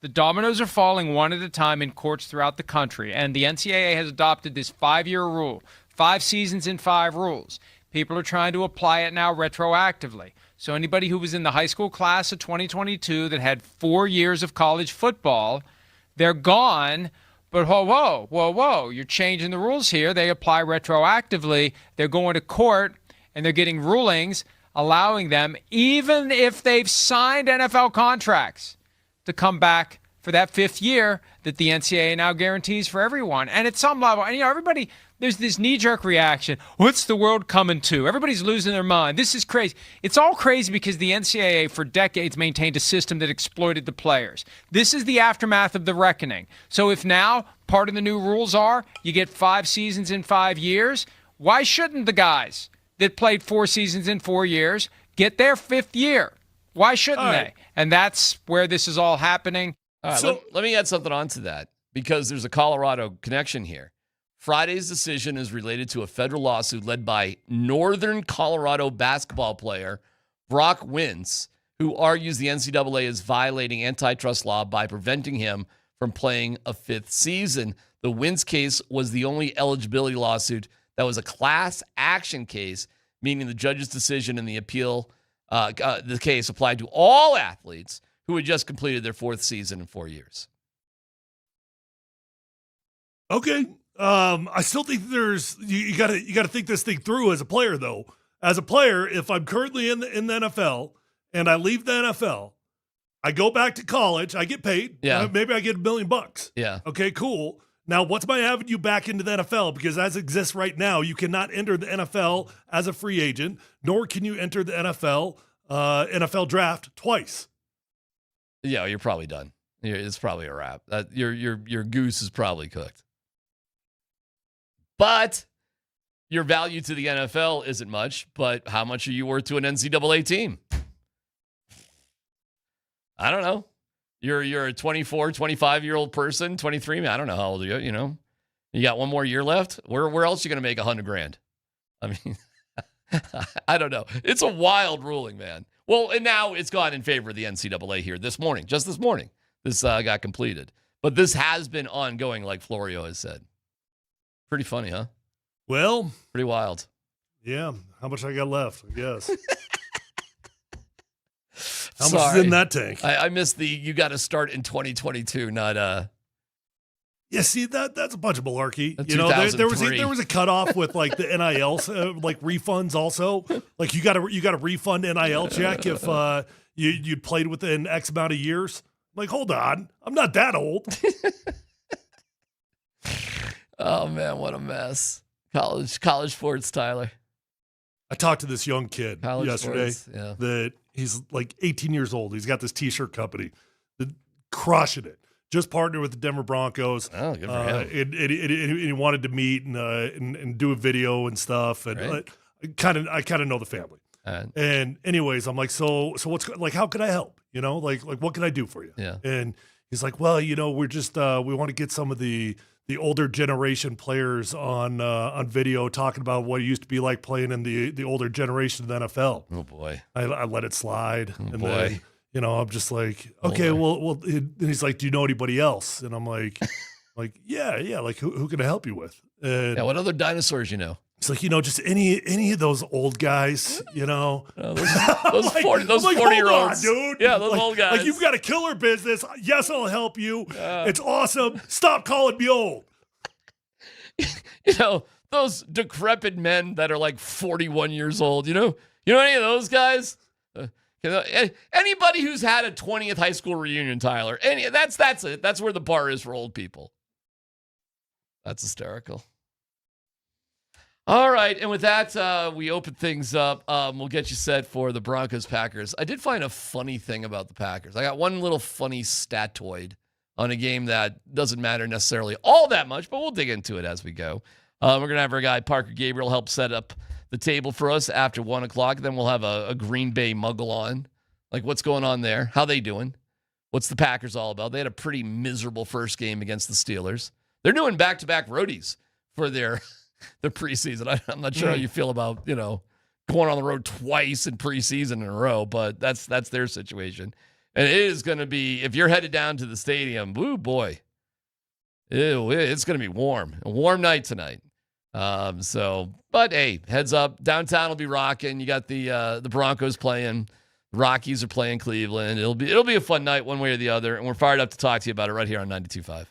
the dominoes are falling one at a time in courts throughout the country, and the NCAA has adopted this 5-year rule, 5 seasons and 5 rules. People are trying to apply it now retroactively. So anybody who was in the high school class of 2022 that had 4 years of college football, they're gone. But whoa, you're changing the rules here. They apply retroactively. They're going to court, and they're getting rulings allowing them, even if they've signed NFL contracts, to come back for that 5th year that the NCAA now guarantees for everyone. And at some level, and everybody, there's this knee-jerk reaction. What's the world coming to? Everybody's losing their mind. This is crazy. It's all crazy because the NCAA for decades maintained a system that exploited the players. This is the aftermath of the reckoning. So if now part of the new rules are you get 5 seasons in 5 years, why shouldn't the guys that played 4 seasons in 4 years get their 5th year? Why shouldn't they? And that's where this is all happening. All right, so let me add something onto that because there's a Colorado connection here. Friday's decision is related to a federal lawsuit led by Northern Colorado basketball player Brock Wintz, who argues the NCAA is violating antitrust law by preventing him from playing a 5th season. The Wintz case was the only eligibility lawsuit that was a class action case, meaning the judge's decision in the appeal, the case applied to all athletes who had just completed their 4th season in 4 years. Okay. I still think there's you got to think this thing through as a player, though. As a player, if I'm currently in the NFL and I leave the NFL, I go back to college, I get paid. Yeah. Maybe I get $1 million. Yeah. Okay, cool. Now, what's my avenue back into the NFL? Because as it exists right now, you cannot enter the NFL as a free agent, nor can you enter the NFL draft twice. Yeah, you're probably done. It's probably a wrap. Your goose is probably cooked. But your value to the NFL isn't much. But how much are you worth to an NCAA team? I don't know. You're a 24, 25-year-old person, 23. I don't know how old are you, You got one more year left? Where else are you going to make $100,000? I mean, I don't know. It's a wild ruling, man. Well, and now it's gone in favor of the NCAA here this morning. Just this morning, this got completed. But this has been ongoing, like Florio has said. Pretty funny, huh? Well. Pretty wild. Yeah. How much I got left, I guess. How much is in that tank? I missed you got to start in 2022, not Yeah, see that's a bunch of malarkey. There was a cutoff with like the NIL like refunds also. Like you got to refund NIL check if you'd played within X amount of years. Like, hold on, I'm not that old. Oh man, what a mess! College sports, Tyler. I talked to this young kid yesterday yeah. that he's like 18 years old. He's got this T-shirt company, crushing it. Just partnered with the Denver Broncos. Oh, good for him. And he wanted to meet and do a video and stuff. And I kind of know the family. And anyways, I'm like, so what's like? How could I help? Like what can I do for you? Yeah. And he's like, well, we're just we want to get some of the older generation players on video talking about what it used to be like playing in the older generation of the NFL. Oh boy. I let it slide. Oh and boy. then, I'm just like, okay, well, and he's like, do you know anybody else? And I'm like, yeah, like who can I help you with? And yeah, what other dinosaurs you know? It's like, just any of those old guys, those like, 40-year-olds, dude. Yeah, those old guys. Like, you've got a killer business. Yes, I'll help you. It's awesome. Stop calling me old. Those decrepit men that are like 41 years old. You know any of those guys? Anybody who's had a 20th high school reunion, Tyler. That's it. That's where the bar is for old people. That's hysterical. All right, and with that, we open things up. We'll get you set for the Broncos-Packers. I did find a funny thing about the Packers. I got one little funny statoid on a game that doesn't matter necessarily all that much, but we'll dig into it as we go. We're going to have our guy Parker Gabriel help set up the table for us after 1 o'clock. Then we'll have a Green Bay muggle on. Like, what's going on there? How they doing? What's the Packers all about? They had a pretty miserable first game against the Steelers. They're doing back-to-back roadies for the preseason. I'm not sure how you feel about, going on the road twice in preseason in a row, but that's their situation. And it is going to be, if you're headed down to the stadium, woo boy, it's going to be warm. A warm night tonight. But hey, heads up, downtown will be rocking. You got the Broncos playing, the Rockies are playing Cleveland. It'll be a fun night one way or the other, and we're fired up to talk to you about it right here on 92.5.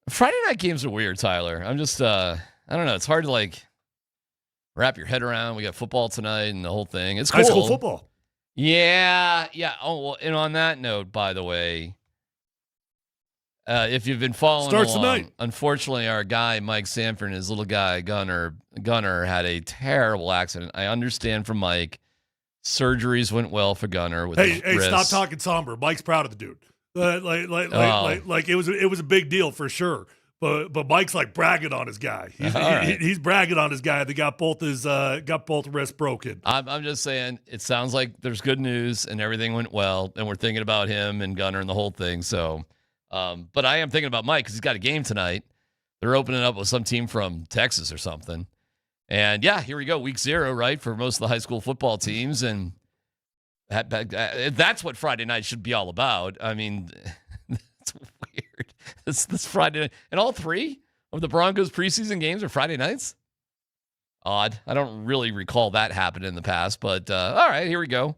Friday night games are weird, Tyler. I'm just, I don't know. It's hard to like wrap your head around. We got football tonight and the whole thing. It's cool. High school football. Yeah. Oh, well, and on that note, by the way, if you've been following Starts along, tonight. Unfortunately, our guy, Mike Sanford, and his little guy, Gunner, had a terrible accident. I understand from Mike, surgeries went well for Gunner. With his Hey, wrist. stop talking somber. Mike's proud of the dude. Like it was a big deal for sure. But Mike's like bragging on his guy. He's bragging on his guy. They got both wrists broken. I'm just saying, it sounds like there's good news and everything went well, and we're thinking about him and Gunner and the whole thing. So, but I am thinking about Mike because he's got a game tonight. They're opening up with some team from Texas or something. And yeah, here we go, week 0, right, for most of the high school football teams. And that's what Friday night should be all about. I mean, it's weird. This Friday night. And all 3 of the Broncos preseason games are Friday nights? Odd. I don't really recall that happening in the past. But all right, here we go.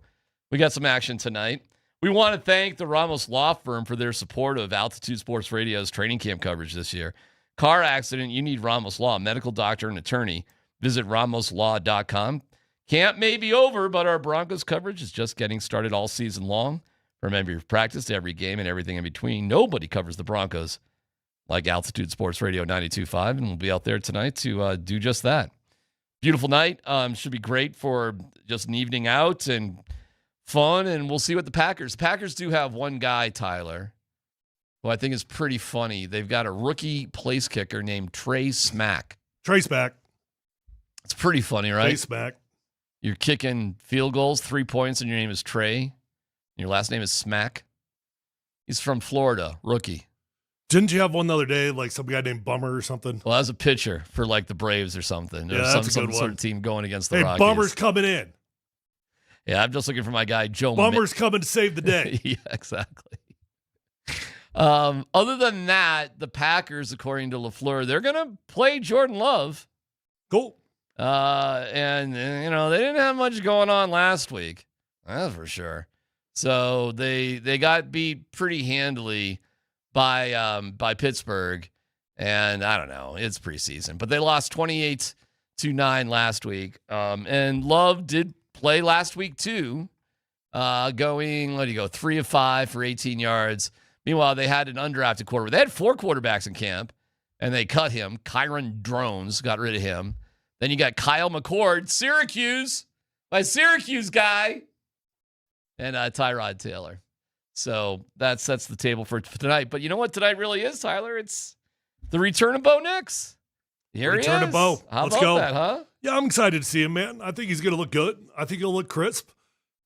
We got some action tonight. We want to thank the Ramos Law Firm for their support of Altitude Sports Radio's training camp coverage this year. Car accident, you need Ramos Law, medical doctor and attorney. Visit ramoslaw.com. Camp may be over, but our Broncos coverage is just getting started all season long. From every practice to every game and everything in between, nobody covers the Broncos like Altitude Sports Radio 92.5, and we'll be out there tonight to do just that. Beautiful night. Should be great for just an evening out and fun, and we'll see what the Packers. The Packers do have one guy, Tyler, who I think is pretty funny. They've got a rookie place kicker named Trey Smack. Trey Smack. It's pretty funny, right? Trey Smack. You're kicking field goals, 3 points, and your name is Trey. Your last name is Smack. He's from Florida, rookie. Didn't you have one the other day, like some guy named Bummer or something? Well, that was a pitcher for like the Braves or something. Yeah, Or that's a some good sort one. of team going against the Hey, Rockies. Bummer's coming in. Yeah, I'm just looking for my guy, Joe. Bummer's coming to save the day. Yeah, exactly. Other than that, the Packers, according to LaFleur, they're going to play Jordan Love. Cool. And, you know, they didn't have much going on last week. That's for sure. So they got beat pretty handily by Pittsburgh. And I don't know, it's preseason. But they lost 28-9 last week. And Love did play last week too. Going, 3 of 5 for 18 yards. Meanwhile, they had an undrafted quarterback. They had 4 quarterbacks in camp, and they cut him. Kyron Drones got rid of him. Then you got Kyle McCord, Syracuse, my Syracuse guy, and Tyrod Taylor. So that sets the table for tonight. But you know what tonight really is, Tyler? It's the return of Bo Nix. Here Return he of is. Bo. How Let's about go. that, huh? Yeah, I'm excited to see him, man. I think he's going to look good. I think he'll look crisp.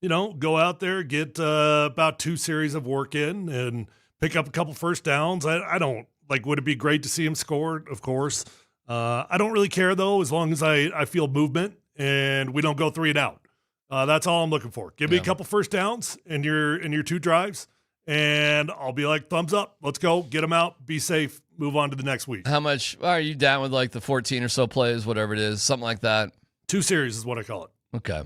You know, go out there, get about 2 series of work in, and pick up a couple first downs. I don't, would it be great to see him score? Of course. I don't really care, though, as long as I feel movement and we don't go 3 and out. That's all I'm looking for. Give me a couple first downs in your 2 drives, and I'll be like, thumbs up. Let's go. Get them out. Be safe. Move on to the next week. How much are you down with, the 14 or so plays, whatever it is, something like that? 2 series is what I call it. Okay.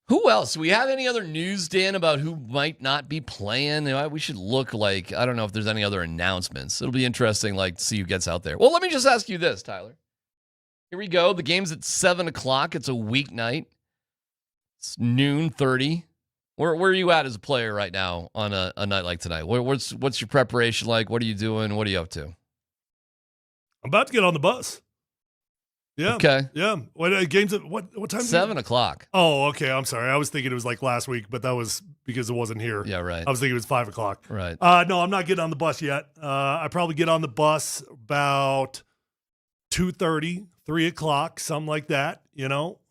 Who else? Do we have any other news, Dan, about who might not be playing? We should look I don't know if there's any other announcements. It'll be interesting, to see who gets out there. Well, let me just ask you this, Tyler. Here we go. The game's at 7 o'clock. It's a weeknight. It's noon 30. Where are you at as a player right now on a night like tonight? What's your preparation like? What are you doing? What are you up to? I'm about to get on the bus. Yeah. Okay. Yeah. What games at what time? 7 o'clock. Oh, okay. I'm sorry. I was thinking it was last week, but that was because it wasn't here. Yeah, right. I was thinking it was 5 o'clock. Right. No, I'm not getting on the bus yet. I probably get on the bus about 2:30, 3 o'clock, something like that.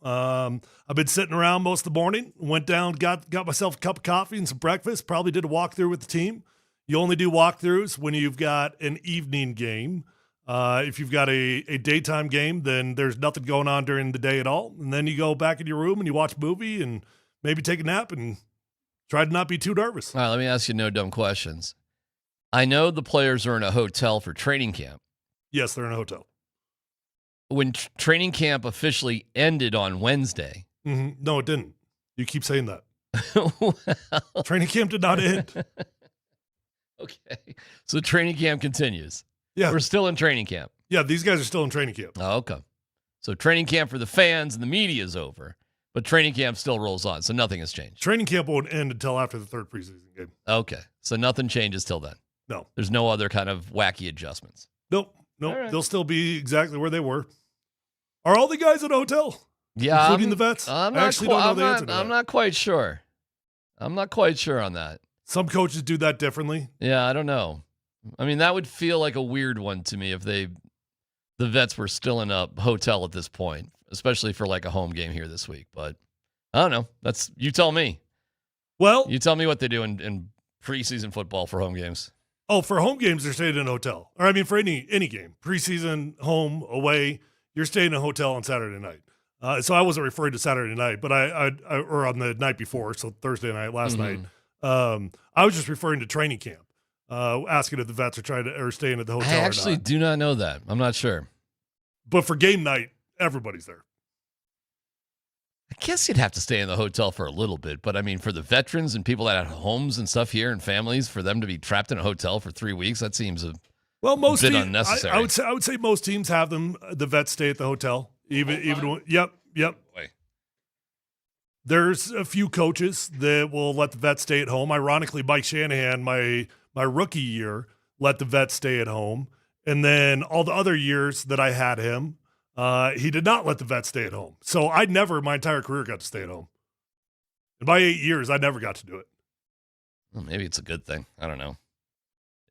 I've been sitting around most of the morning. Went down, got myself a cup of coffee and some breakfast. Probably did a walkthrough with the team. You only do walkthroughs when you've got an evening game. If you've got a daytime game, then there's nothing going on during the day at all. And then you go back in your room and you watch a movie and maybe take a nap and try to not be too nervous. All right, let me ask you no dumb questions. I know the players are in a hotel for training camp. Yes, they're in a hotel. When training camp officially ended on Wednesday. Mm-hmm. No, it didn't. You keep saying that. Training camp did not end. Okay. So training camp continues. Yeah. We're still in training camp. Yeah, these guys are still in training camp. Oh, okay. So training camp for the fans and the media is over, but training camp still rolls on, so nothing has changed. Training camp won't end until after the third preseason game. Okay. So nothing changes till then. No. There's no other kind of wacky adjustments. Nope. right. They'll still be exactly where they were. Are all the guys at a hotel? Yeah. Including the vets? I'm I not actually don't know the answer to that. I'm not quite sure. I'm not quite sure on that. Some coaches do that differently. Yeah, I don't know. I mean, that would feel like a weird one to me if the vets were still in a hotel at this point, especially for like a home game here this week. But I don't know. That's you tell me. Well, you tell me what they do in preseason football for home games. Oh, for home games, they're staying in a hotel. Or I mean, for any game, preseason, home, away, you're staying in a hotel on Saturday night. So I wasn't referring to Saturday night, but I or on the night before, so Thursday night, last night. I was just referring to training camp. Asking if the vets are staying at the hotel. I actually do not know that. I'm not sure. But for game night, everybody's there. I guess you'd have to stay in the hotel for a little bit, but I mean, for the veterans and people that have homes and stuff here and families, for them to be trapped in a hotel for 3 weeks, that seems a bit unnecessary. I would say most teams have the vets stay at the hotel. Yep. Wait. There's a few coaches that will let the vets stay at home. Ironically, Mike Shanahan, my rookie year, let the vets stay at home. And then all the other years that I had him, he did not let the vets stay at home. So I never, my entire career, got to stay at home. In my 8 years, I never got to do it. Well, maybe it's a good thing. I don't know.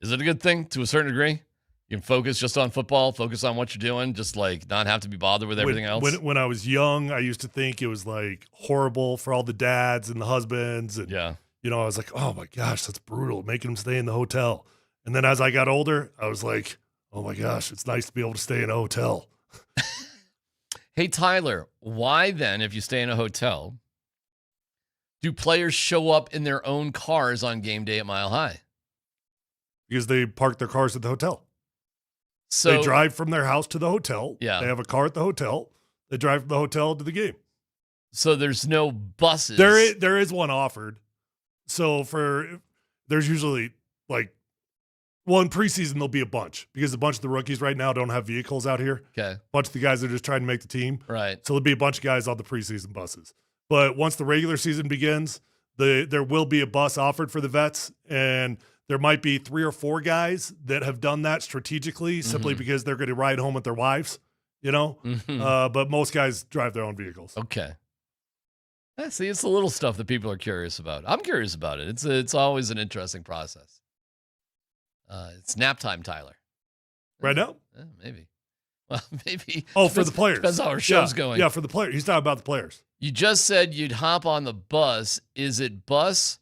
Is it a good thing to a certain degree? You can focus just on football, focus on what you're doing, just like not have to be bothered with everything else. When I was young, I used to think it was like horrible for all the dads and the husbands. And, I was like, oh my gosh, that's brutal, making them stay in the hotel. And then as I got older, I was like, oh my gosh, it's nice to be able to stay in a hotel. Hey, Tyler, why then, if you stay in a hotel, do players show up in their own cars on game day at Mile High? Because they park their cars at the hotel. So they drive from their house to the hotel. Yeah. They have a car at the hotel. They drive from the hotel to the game. So there's no buses. There is one offered. So there's usually in preseason there'll be a bunch because a bunch of the rookies right now don't have vehicles out here. Okay. A bunch of the guys are just trying to make the team. Right. So there'll be a bunch of guys on the preseason buses. But once the regular season begins, there will be a bus offered for the vets, and there might be 3 or 4 guys that have done that strategically simply because they're going to ride home with their wives, But most guys drive their own vehicles. Okay. Yeah, see, it's the little stuff that people are curious about. I'm curious about it. It's always an interesting process. It's nap time, Tyler. Right now? Maybe. Well, maybe. Oh, for the players. Depends how our show's going. Yeah, for the players. He's talking about the players. You just said you'd hop on the bus. Is it bus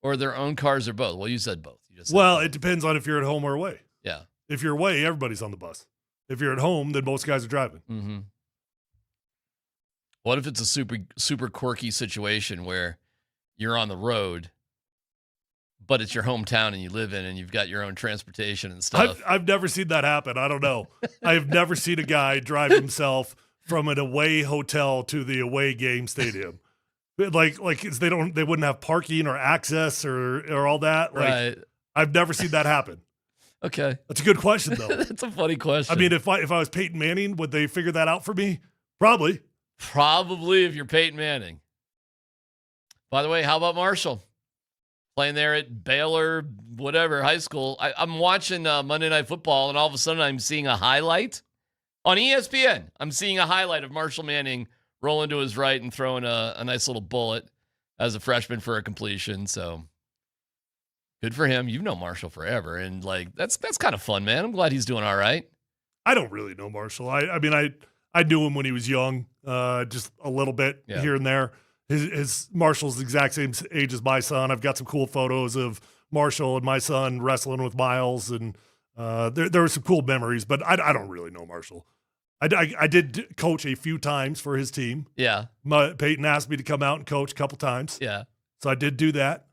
or their own cars or both? Well, you said both. It depends on if you're at home or away. Yeah. If you're away, everybody's on the bus. If you're at home, then most guys are driving. Mm-hmm. What if it's a super quirky situation where you're on the road, but it's your hometown and you live in and you've got your own transportation and stuff? I've never seen that happen. I don't know. I've never seen a guy drive himself from an away hotel to the away game stadium. They wouldn't have parking or access or all that. Right. I've never seen that happen. Okay. That's a good question, though. That's a funny question. I mean, if I was Peyton Manning, would they figure that out for me? Probably. Probably if you're Peyton Manning. By the way, how about Marshall? Playing there at Baylor, whatever, high school. I'm watching Monday Night Football, and all of a sudden I'm seeing a highlight on ESPN. I'm seeing a highlight of Marshall Manning rolling to his right and throwing a nice little bullet as a freshman for a completion. So good for him. You've known Marshall forever, and that's kind of fun, man. I'm glad he's doing all right. I don't really know Marshall. I mean, I knew him when he was young, just a little bit here and there. His Marshall's the exact same age as my son. I've got some cool photos of Marshall and my son wrestling with Miles, and there were some cool memories. But I don't really know Marshall. I did coach a few times for his team. Yeah. Peyton asked me to come out and coach a couple times. Yeah. So I did do that.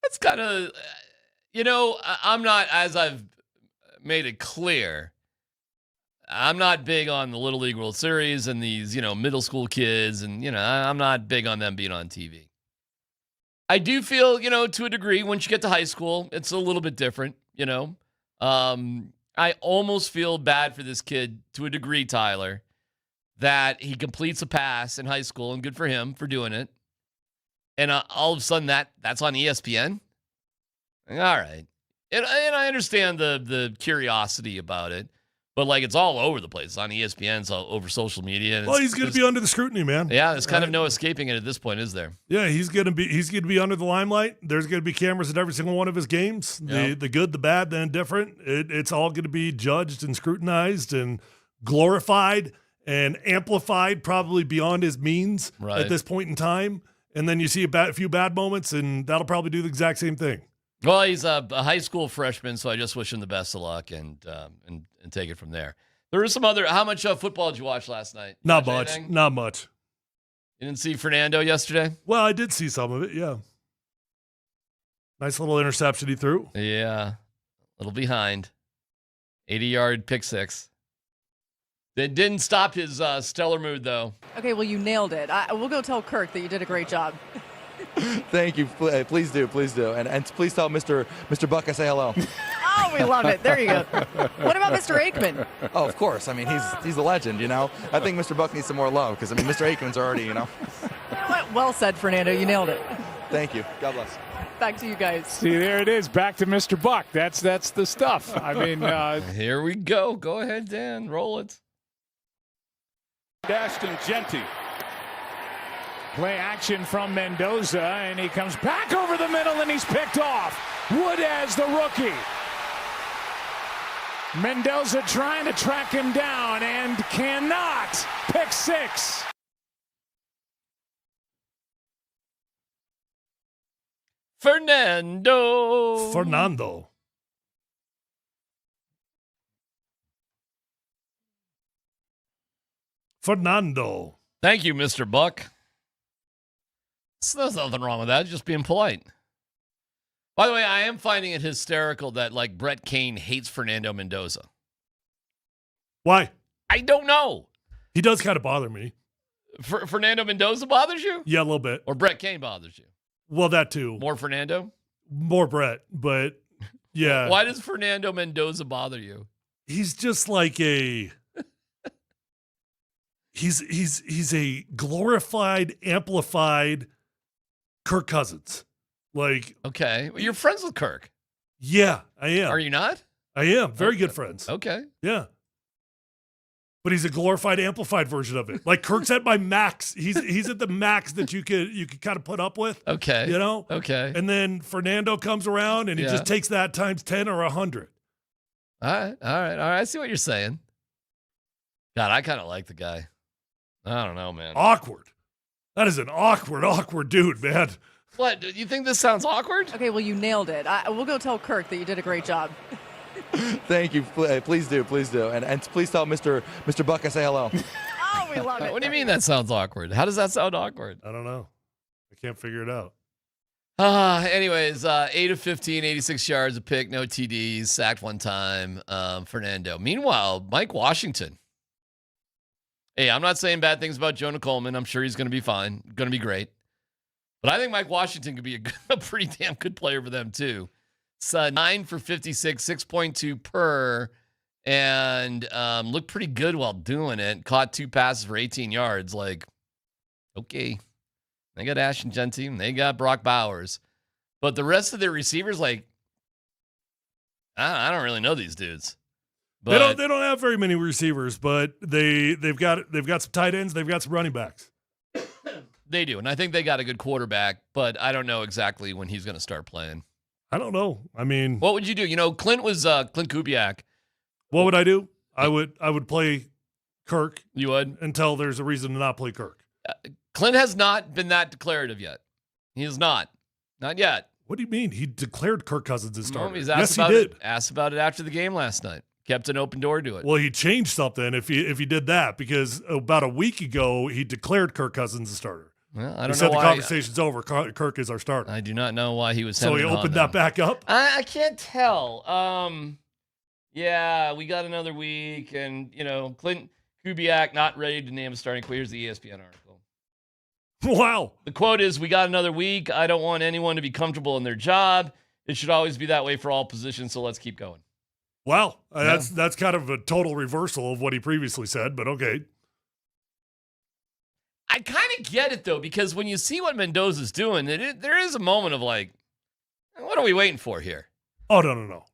That's kind of, I'm not, as I've made it clear, I'm not big on the Little League World Series and these, middle school kids. And, I'm not big on them being on TV. I do feel, to a degree, once you get to high school, it's a little bit different, I almost feel bad for this kid to a degree, Tyler, that he completes a pass in high school, and good for him for doing it. And all of a sudden that's on ESPN? All right. And I understand the curiosity about it. But, it's all over the place. It's on ESPN, it's all over social media. And he's going to be under the scrutiny, man. Yeah, there's kind of no escaping it at this point, is there? Yeah, he's going to be under the limelight. There's going to be cameras at every single one of his games. Yep. The good, the bad, the indifferent. It's all going to be judged and scrutinized and glorified and amplified probably beyond his means at this point in time. And then you see a few bad moments, and that'll probably do the exact same thing. Well, he's a high school freshman, so I just wish him the best of luck and take it from there. There was some other. How much football did you watch last night? Not much. Anything? Not much. You didn't see Fernando yesterday? Well, I did see some of it. Yeah. Nice little interception he threw. Yeah, a little behind. 80-yard pick six. That didn't stop his stellar mood, though. Okay, well, you nailed it. We'll go tell Kirk that you did a great job. Thank you. Please do. And please tell Mr. Buck I say hello. Oh, we love it. There you go. What about Mr. Aikman? Oh, of course. I mean, he's a legend, I think Mr. Buck needs some more love because, Mr. Aikman's already, Well said, Fernando. You nailed it. Thank you. God bless. Back to you guys. See, there it is. Back to Mr. Buck. That's the stuff. I mean, here we go. Go ahead, Dan. Roll it. Ashton Genty. Play action from Mendoza, and he comes back over the middle, and he's picked off. Woodaz, the rookie. Mendoza trying to track him down and cannot. Pick six. Fernando. Thank you, Mr. Buck. There's nothing wrong with that. Just being polite. By the way, I am finding it hysterical that Brett Kane hates Fernando Mendoza. Why? I don't know. He does kind of bother me. Fernando Mendoza bothers you? Yeah, a little bit. Or Brett Kane bothers you? Well, that too. More Fernando? More Brett, but yeah. Why does Fernando Mendoza bother you? He's just like a... He's a glorified, amplified Kirk Cousins. Okay. Well, you're friends with Kirk. Yeah, I am. Are you not? I am. Very good friends. Okay. Yeah. But he's a glorified, amplified version of it. Kirk's at my max. He's at the max that you could kind of put up with. Okay. Okay. And then Fernando comes around and he just takes that times 10 or 100. All right. I see what you're saying. God, I kind of like the guy. I don't know, man. Awkward. That is an awkward dude, man. What? Do you think this sounds awkward? Okay, well, you nailed it. We'll go tell Kirk that you did a great job. Thank you. Please do. And please tell Mr. Buck I say hello. Oh, we love it. What do you mean that sounds awkward? How does that sound awkward? I don't know. I can't figure it out. Anyways, 8 of 15, 86 yards, a pick, no TDs, sacked one time. Fernando. Meanwhile, Mike Washington. Hey, I'm not saying bad things about Jonah Coleman. I'm sure he's going to be fine, going to be great. But I think Mike Washington could be a pretty damn good player for them, too. It's 9 for 56, 6.2 per, and looked pretty good while doing it. Caught 2 passes for 18 yards. Okay. They got Ashton Genty, and they got Brock Bowers. But the rest of their receivers, I don't really know these dudes. But they don't have very many receivers, but they've got some tight ends, they've got some running backs. They do, and I think they got a good quarterback, but I don't know exactly when he's going to start playing. I don't know. I mean, what would you do? Clint Kubiak. What would I do? I would play Kirk. You would? Until there's a reason to not play Kirk. Clint has not been that declarative yet. He is not. Not yet. What do you mean? He declared Kirk Cousins as starter. Yes, he did. Asked about it after the game last night. Kept an open door to it. Well, he changed something if he did that, because about a week ago he declared Kirk Cousins a starter. Well, I don't know said why. The conversation's over. Kirk is our starter. I do not know why he was. So he opened that back up. I can't tell. Yeah, we got another week, and Clint Kubiak not ready to name a starting quarterback. Here's the ESPN article. Wow. The quote is, "We got another week. I don't want anyone to be comfortable in their job. It should always be that way for all positions, so let's keep going." Wow. That's kind of a total reversal of what he previously said, but okay. I kind of get it, though, because when you see what Mendoza's doing, there is a moment of like, what are we waiting for here? Oh, no.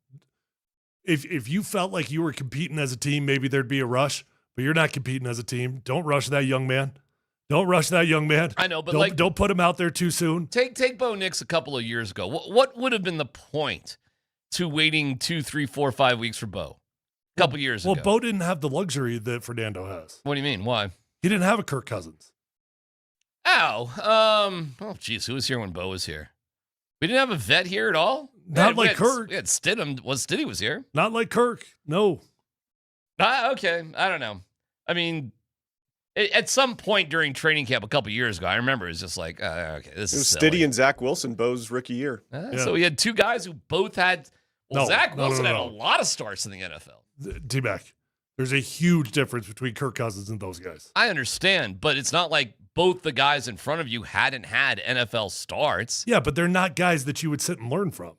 If you felt like you were competing as a team, maybe there'd be a rush, but you're not competing as a team. Don't rush that young man. Don't rush that young man. I know, but don't put him out there too soon. Take Bo Nix a couple of years ago. What would have been the point to waiting 2, 3, 4, 5 weeks for Bo? A couple years ago. Well, Bo didn't have the luxury that Fernando has. What do you mean? Why? He didn't have a Kirk Cousins. Geez, who was here when Bo was here? We didn't have a vet here at all? Not like Kirk. We had Stidham. Stiddy was here. Not like Kirk. No. Okay. I don't know. I mean, at some point during training camp a couple years ago, I remember it was just like, okay, this is silly. Stiddy and Zach Wilson, Bo's rookie year. So we had two guys who both had. Well, Zach Wilson had a No. lot of starts in the NFL. DMac, there's a huge difference between Kirk Cousins and those guys. I understand, but it's not like both the guys in front of you hadn't had NFL starts. Yeah, but they're not guys that you would sit and learn from.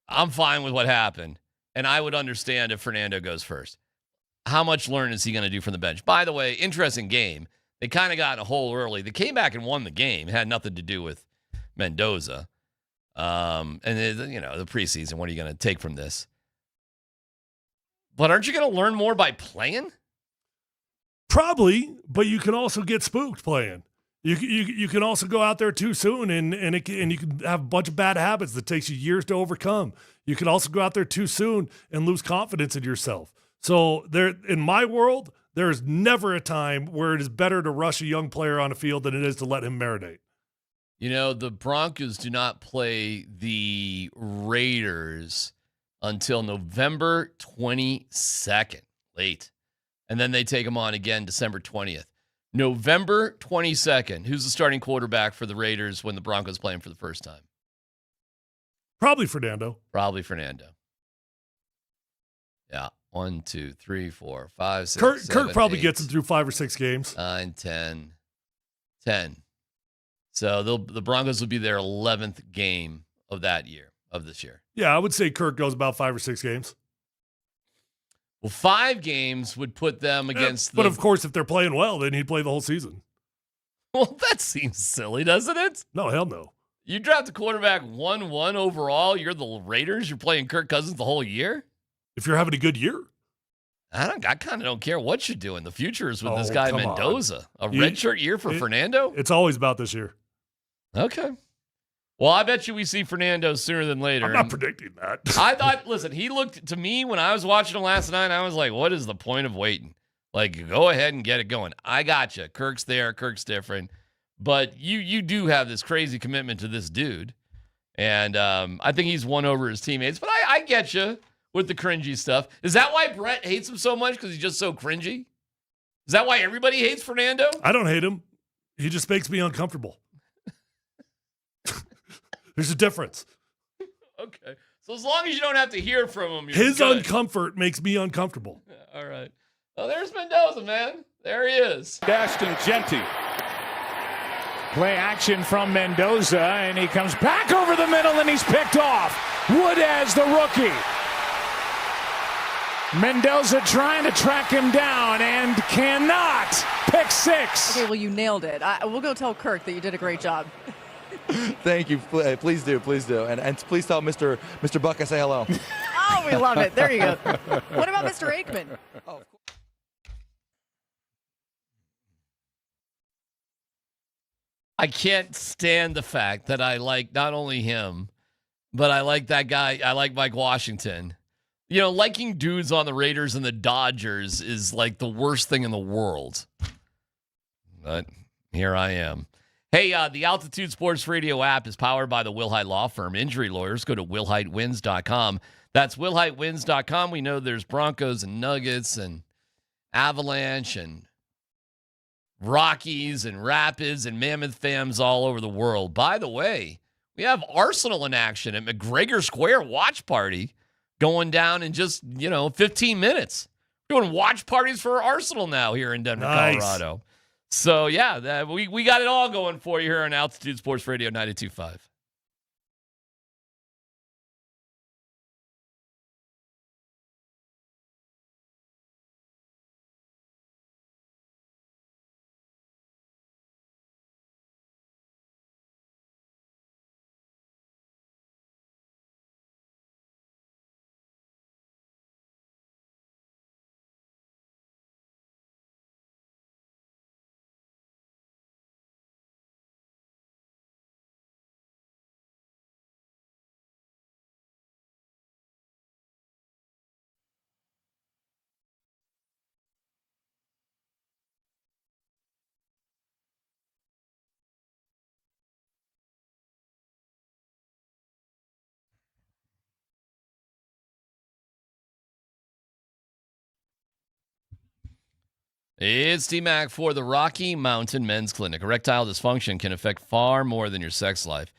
I'm fine with what happened, and I would understand if Fernando goes first. How much learn is he going to do from the bench? By the way, interesting game. They kind of got in a hole early. They came back and won the game. It had nothing to do with Mendoza. And the preseason, what are you going to take from this? But aren't you going to learn more by playing? Probably, but you can also get spooked playing. You can also go out there too soon and you can have a bunch of bad habits that takes you years to overcome. You can also go out there too soon and lose confidence in yourself. So there, in my world, there is never a time where it is better to rush a young player on a field than it is to let him marinate. You know, the Broncos do not play the Raiders until November 22nd, late. And then they take them on again December 20th. November 22nd, who's the starting quarterback for the Raiders when the Broncos play him for the first time? Probably Fernando. Yeah. 1, 2, 3, 4, 5, 6, Kirk 7, probably 8, gets him through 5 or 6 games. 9, 10. So the Broncos will be their 11th game of this year. Yeah, I would say Kirk goes about 5 or 6 games. Well, 5 games would put them against But of course, if they're playing well, then he'd play the whole season. Well, that seems silly, doesn't it? No, hell no. You draft a quarterback 1-1 overall. You're the Raiders. You're playing Kirk Cousins the whole year? If you're having a good year. I kind of don't care what you're doing. The future is with this guy Mendoza. On. A redshirt year for Fernando? It's always about this year. Okay. Well, I bet you we see Fernando sooner than later. I'm not predicting that. I thought, listen, he looked to me when I was watching him last night, I was like, what is the point of waiting? Like, go ahead and get it going. I got you. Kirk's there. Kirk's different. But you do have this crazy commitment to this dude. And I think he's won over his teammates. But I get you with the cringy stuff. Is that why Brett hates him so much? Because he's just so cringy? Is that why everybody hates Fernando? I don't hate him. He just makes me uncomfortable. There's a difference. Okay. So as long as you don't have to hear from him, you're His good. uncomfort makes me uncomfortable. All right. Oh, there's Mendoza, man. There he is. Ashton Genty. Play action from Mendoza, and he comes back over the middle, and he's picked off. Wood as the rookie. Mendoza trying to track him down and cannot. Pick 6. Okay, well, you nailed it. We'll go tell Kirk that you did a great job. Thank you. Please do. And please tell Mr. Buck I say hello. Oh, we love it. There you go. What about Mr. Aikman? I can't stand the fact that I like not only him, but I like that guy. I like Mike Washington. You know, liking dudes on the Raiders and the Dodgers is like the worst thing in the world. But here I am. Hey, the Altitude Sports Radio app is powered by the Wilhite Law Firm. Injury lawyers, go to WilhiteWins.com. That's WilhiteWins.com. We know there's Broncos and Nuggets and Avalanche and Rockies and Rapids and Mammoth fans all over the world. By the way, we have Arsenal in action at McGregor Square watch party going down in just, 15 minutes. We're doing watch parties for Arsenal now here in Denver, Nice. Colorado. So, yeah, we got it all going for you here on Altitude Sports Radio 92.5. It's DMac for the Rocky Mountain Men's Clinic. Erectile dysfunction can affect far more than your sex life.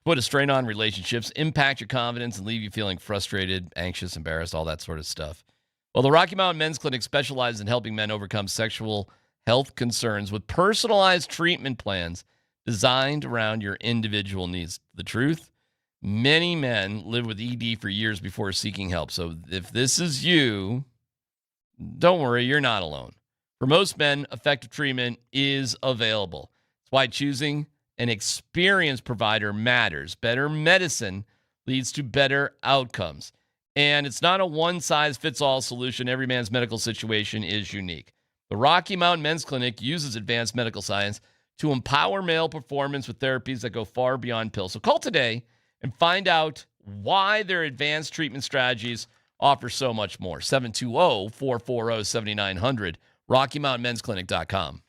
Put a strain on relationships, impact your confidence, and leave you feeling frustrated, anxious, embarrassed, all that sort of stuff. Well, the Rocky Mountain Men's Clinic specializes in helping men overcome sexual health concerns with personalized treatment plans designed around your individual needs. The truth? Many men live with ED for years before seeking help. So if this is you, don't worry, you're not alone. For most men, effective treatment is available. That's why choosing an experienced provider matters. Better medicine leads to better outcomes. And it's not a one-size-fits-all solution. Every man's medical situation is unique. The Rocky Mountain Men's Clinic uses advanced medical science to empower male performance with therapies that go far beyond pills. So call today and find out why their advanced treatment strategies offer so much more. 720-440-7900. RockyMountainMen'sClinic.com.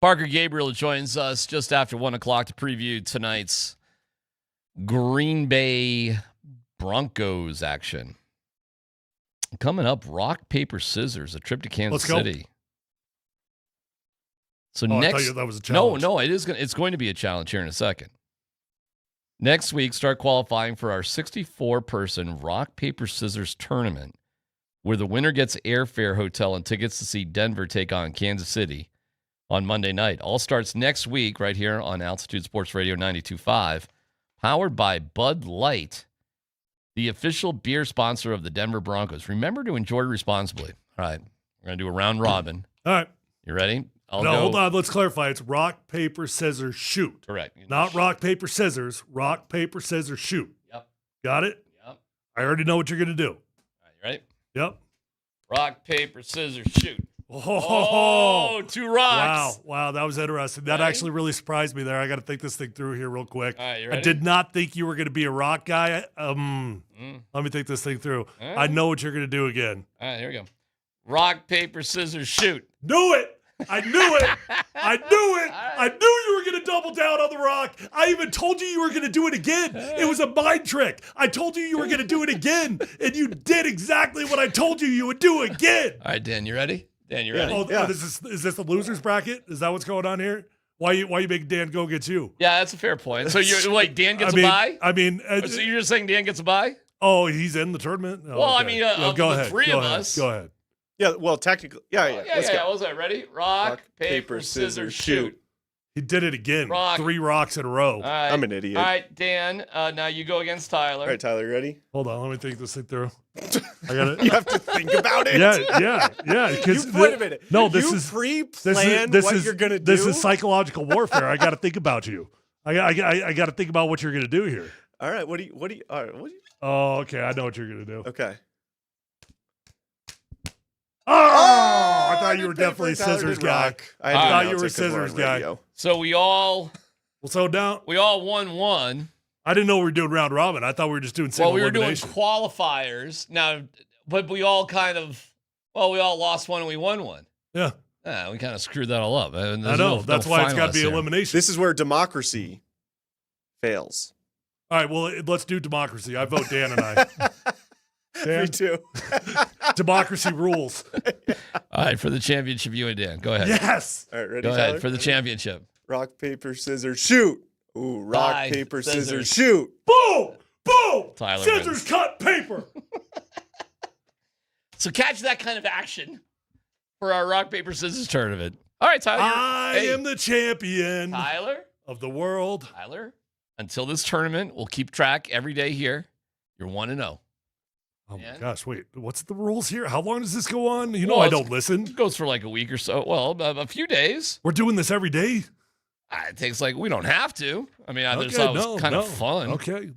Parker Gabriel joins us just after 1 o'clock to preview tonight's Green Bay Broncos action. Coming up, rock, paper, scissors, a trip to Kansas City. So next, I thought that was a challenge. No, it's going to be a challenge here in a second. Next week, start qualifying for our 64-person rock, paper, scissors tournament, where the winner gets airfare, hotel, and tickets to see Denver take on Kansas City on Monday night. All starts next week right here on Altitude Sports Radio 92.5, powered by Bud Light, the official beer sponsor of the Denver Broncos. Remember to enjoy responsibly. All right, we're going to do a round robin. All right. You ready? Hold on. Let's clarify. It's rock, paper, scissors, shoot. Correct. Not rock, paper, scissors. Rock, paper, scissors, shoot. Yep. Got it? Yep. I already know what you're going to do. All right, you ready? Yep. Rock, paper, scissors, shoot. Oh, 2 rocks. Wow, that was interesting. That actually really surprised me there. I got to think this thing through here real quick. All right, you ready? I did not think you were going to be a rock guy. Let me think this thing through. Right. I know what you're going to do again. All right, here we go. Rock, paper, scissors, shoot. Knew it. I knew it. I knew it. I knew you were going to double down on the rock. I even told you were going to do it again. It was a mind trick. I told you were going to do it again, and you did exactly what I told you would do again. All right, Dan, you ready? Dan, you ready? Is this the losers bracket? Is that what's going on here? Why you making Dan go against you? Yeah, that's a fair point. So Dan gets a bye? So you're just saying Dan gets a bye? Oh, he's in the tournament? Well, okay. Of the three of us. Go ahead. Yeah, well, technically, yeah. Let's go. What was that? Ready? Rock, paper, scissors, shoot. He did it again. Rock. 3 rocks in a row. Right. I'm an idiot. All right, Dan, now you go against Tyler. All right, Tyler, you ready? Hold on, let me think this thing through. I got it. You have to think about it. Yeah. Wait a minute. No, this pre-plan what you're going to do? This is psychological warfare. I got to think about you. I got to think about what you're going to do here. All right, what do you? Oh, okay, I know what you're going to do. Okay. I thought you were definitely a scissors guy. I thought you were a scissors guy. So we all won 1. I didn't know we were doing round robin. I thought we were just doing single elimination. Doing qualifiers now, but we all we all lost 1 and we won 1. Yeah. We kind of screwed that all up. I know. That's why it's got to be elimination. This is where democracy fails. All right, well, let's do democracy. I vote Dan and I. Dan? Me too. Democracy rules. All right, for the championship, you and Dan. Go ahead. Yes. All right, ready, Go Tyler? ahead for the championship. Rock, paper, scissors, shoot. Ooh, rock, paper, scissors, shoot. Boom! Boom! Tyler scissors, wins. cut, paper. So catch that kind of action for our rock, paper, scissors tournament. All right, Tyler. I am the champion. Tyler? Of the world. Tyler, until this tournament, we'll keep track every day here. You're 1-0. Oh my gosh, wait, what's the rules here? How long does this go on? I don't listen. It goes for like a week or so. Well, a few days. We're doing this every day? It takes we don't have to. I mean, I just thought it was kind of fun. Okay.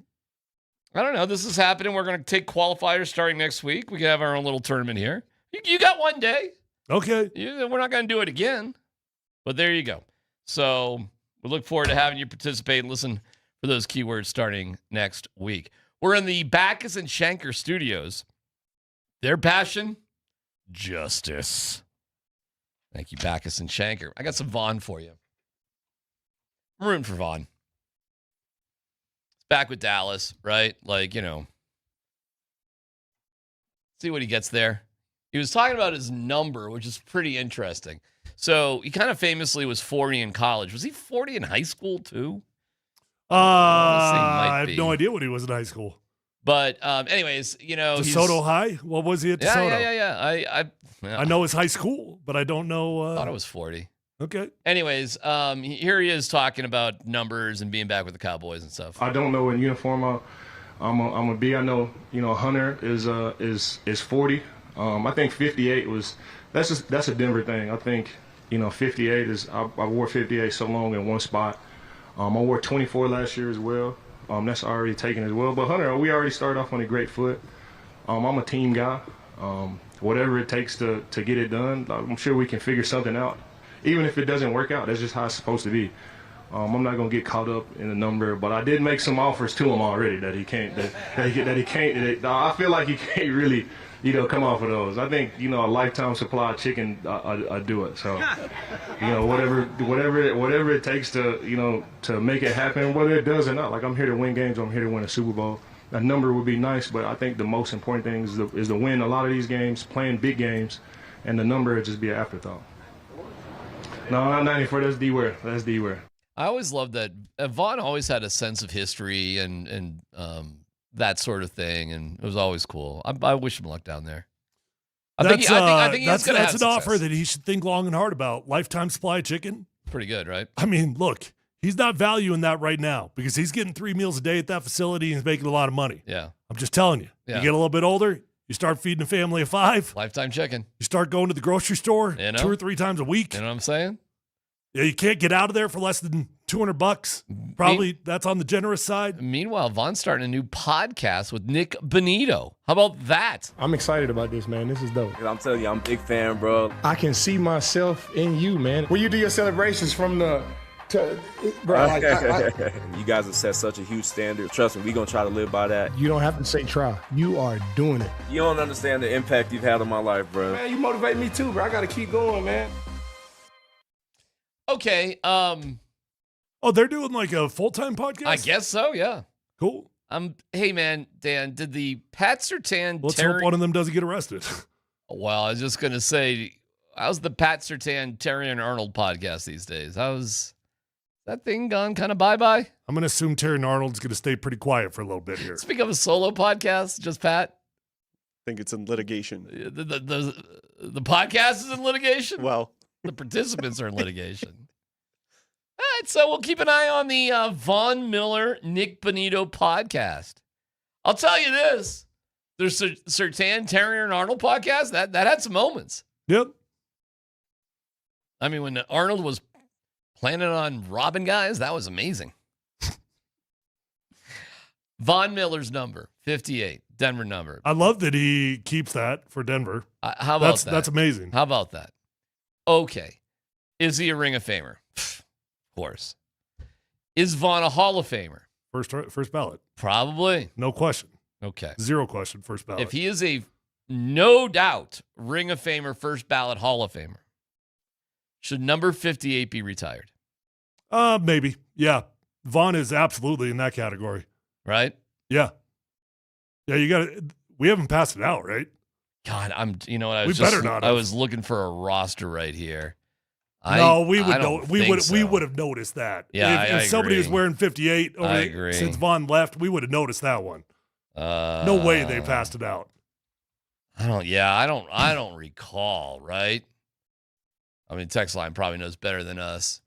I don't know. This is happening. We're going to take qualifiers starting next week. We can have our own little tournament here. You got 1 day. Okay. We're not going to do it again. But there you go. So we look forward to having you participate and listen for those keywords starting next week. We're in the Backus and Shanker studios. Their passion, justice. Thank you, Backus and Shanker. I got some Vaughn for you. I'm rooting for Vaughn. It's back with Dallas, right? See what he gets there. He was talking about his number, which is pretty interesting. So he kind of famously was 40 in college. Was he 40 in high school too? I have no idea what he was in high school. But anyways, DeSoto High? What was he at DeSoto? Yeah. I know his high school, but I don't know. I thought it was 40. Okay. Anyways, here he is talking about numbers and being back with the Cowboys and stuff. I don't know in uniform. I'm a B. I know Hunter is 40. I think 58 that's a Denver thing. I think 58 is I wore 58 so long in one spot. I wore 24 last year as well. That's already taken as well. But Hunter, we already started off on a great foot. I'm a team guy. Whatever it takes to get it done, I'm sure we can figure something out. Even if it doesn't work out, that's just how it's supposed to be. I'm not gonna get caught up in the number, but I did make some offers to him already that he can't. I feel like he can't really, come off of those. I think a lifetime supply of chicken, I do it. So, whatever it takes to to make it happen, whether it does or not. Like I'm here to win games. I'm here to win a Super Bowl. A number would be nice, but I think the most important thing is to win a lot of these games, playing big games, and the number would just be an afterthought. No, not 94. That's D-Ware. That's D-Ware. I always loved that. Vaughn always had a sense of history and that sort of thing, and it was always cool. I wish him luck down there. I think he's going to have That's an success. offer that he should think long and hard about. Lifetime supply of chicken. Pretty good, right? I mean, look, he's not valuing that right now because he's getting 3 meals a day at that facility and he's making a lot of money. Yeah. I'm just telling you. Yeah. You get a little bit older, you start feeding a family of 5. Lifetime chicken. You start going to the grocery store 2 or 3 times a week. You know what I'm saying? Yeah, you can't get out of there for less than $200. Probably that's on the generous side. Meanwhile, Vaughn's starting a new podcast with Nick Benito. How about that? I'm excited about this, man. This is dope. I'm telling you, I'm a big fan, bro. I can see myself in you, man. When you do your celebrations from the bro, you guys have set such a huge standard. Trust me, we're going to try to live by that. you don't have to say try. You are doing it. You don't understand the impact you've had on my life, bro. Man, you motivate me too, bro. I got to keep going, man. Okay. Oh, they're doing like a full-time podcast? I guess so, yeah. Cool. Hey, man, Dan, did the Pat Surtain... Let's hope one of them doesn't get arrested. Well, I was just going to say, how's the Pat Surtain, Terry and Arnold podcast these days? How's that thing gone kind of bye-bye? I'm going to assume Terry and Arnold's going to stay pretty quiet for a little bit here. Speaking of a solo podcast, just Pat? I think it's in litigation. The podcast is in litigation? Well... The participants are in litigation. All right, so we'll keep an eye on the Von Miller, Nick Benito podcast. I'll tell you this. There's Surtain, Terrier, and Arnold podcast. That had some moments. Yep. I mean, when Arnold was planning on robbing guys, that was amazing. Von Miller's number, 58, Denver number. I love that he keeps that for Denver. How about that? That's amazing. How about that? Okay. Is he a Ring of Famer? Of course. Is Vaughn a Hall of Famer? First ballot. Probably. No question. Okay. 0 question, first ballot. If he is a no doubt Ring of Famer, first ballot Hall of Famer, should number 58 be retired? Maybe. Yeah. Vaughn is absolutely in that category. Right? Yeah. Yeah, we haven't passed it out, right? God, I was looking for a roster right here. We would have noticed that. Yeah, if somebody was wearing 58 since Vaughn left, we would have noticed that one. No way they passed it out. I don't recall, right? I mean, text line probably knows better than us.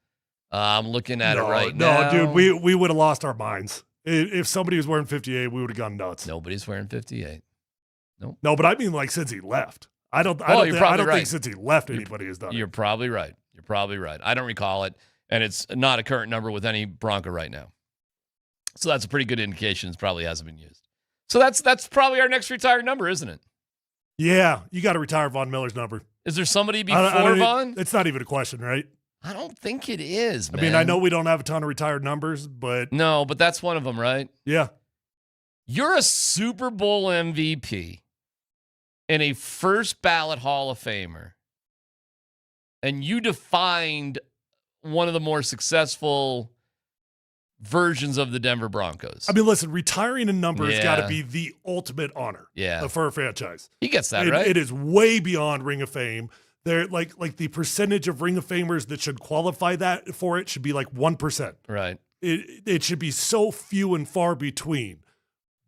I'm looking at it right now. No, dude, we would have lost our minds. If somebody was wearing 58, we would have gone nuts. Nobody's wearing 58. Nope. No, but I mean, like, since he left. I don't think since he left anybody has done it. You're probably right. I don't recall it, and it's not a current number with any Bronco right now. So that's a pretty good indication. It probably hasn't been used. So that's probably our next retired number, isn't it? Yeah, you got to retire Von Miller's number. Is there somebody before Von? It's not even a question, right? I don't think it is, man. I mean, I know we don't have a ton of retired numbers, but... No, but that's one of them, right? Yeah. You're a Super Bowl MVP and a first ballot Hall of Famer, and you defined one of the more successful versions of the Denver Broncos. I mean, listen, retiring a number has got to be the ultimate honor for a franchise. He gets that, right? It is way beyond Ring of Fame. They're like the percentage of Ring of Famers that should qualify that for it should be like 1%. Right. It should be so few and far between.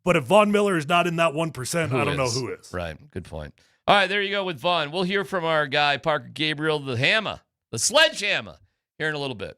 But if Von Miller is not in that 1%, I don't know who is. Right. Good point. All right, there you go with Von. We'll hear from our guy, Parker Gabriel, the sledgehammer, here in a little bit.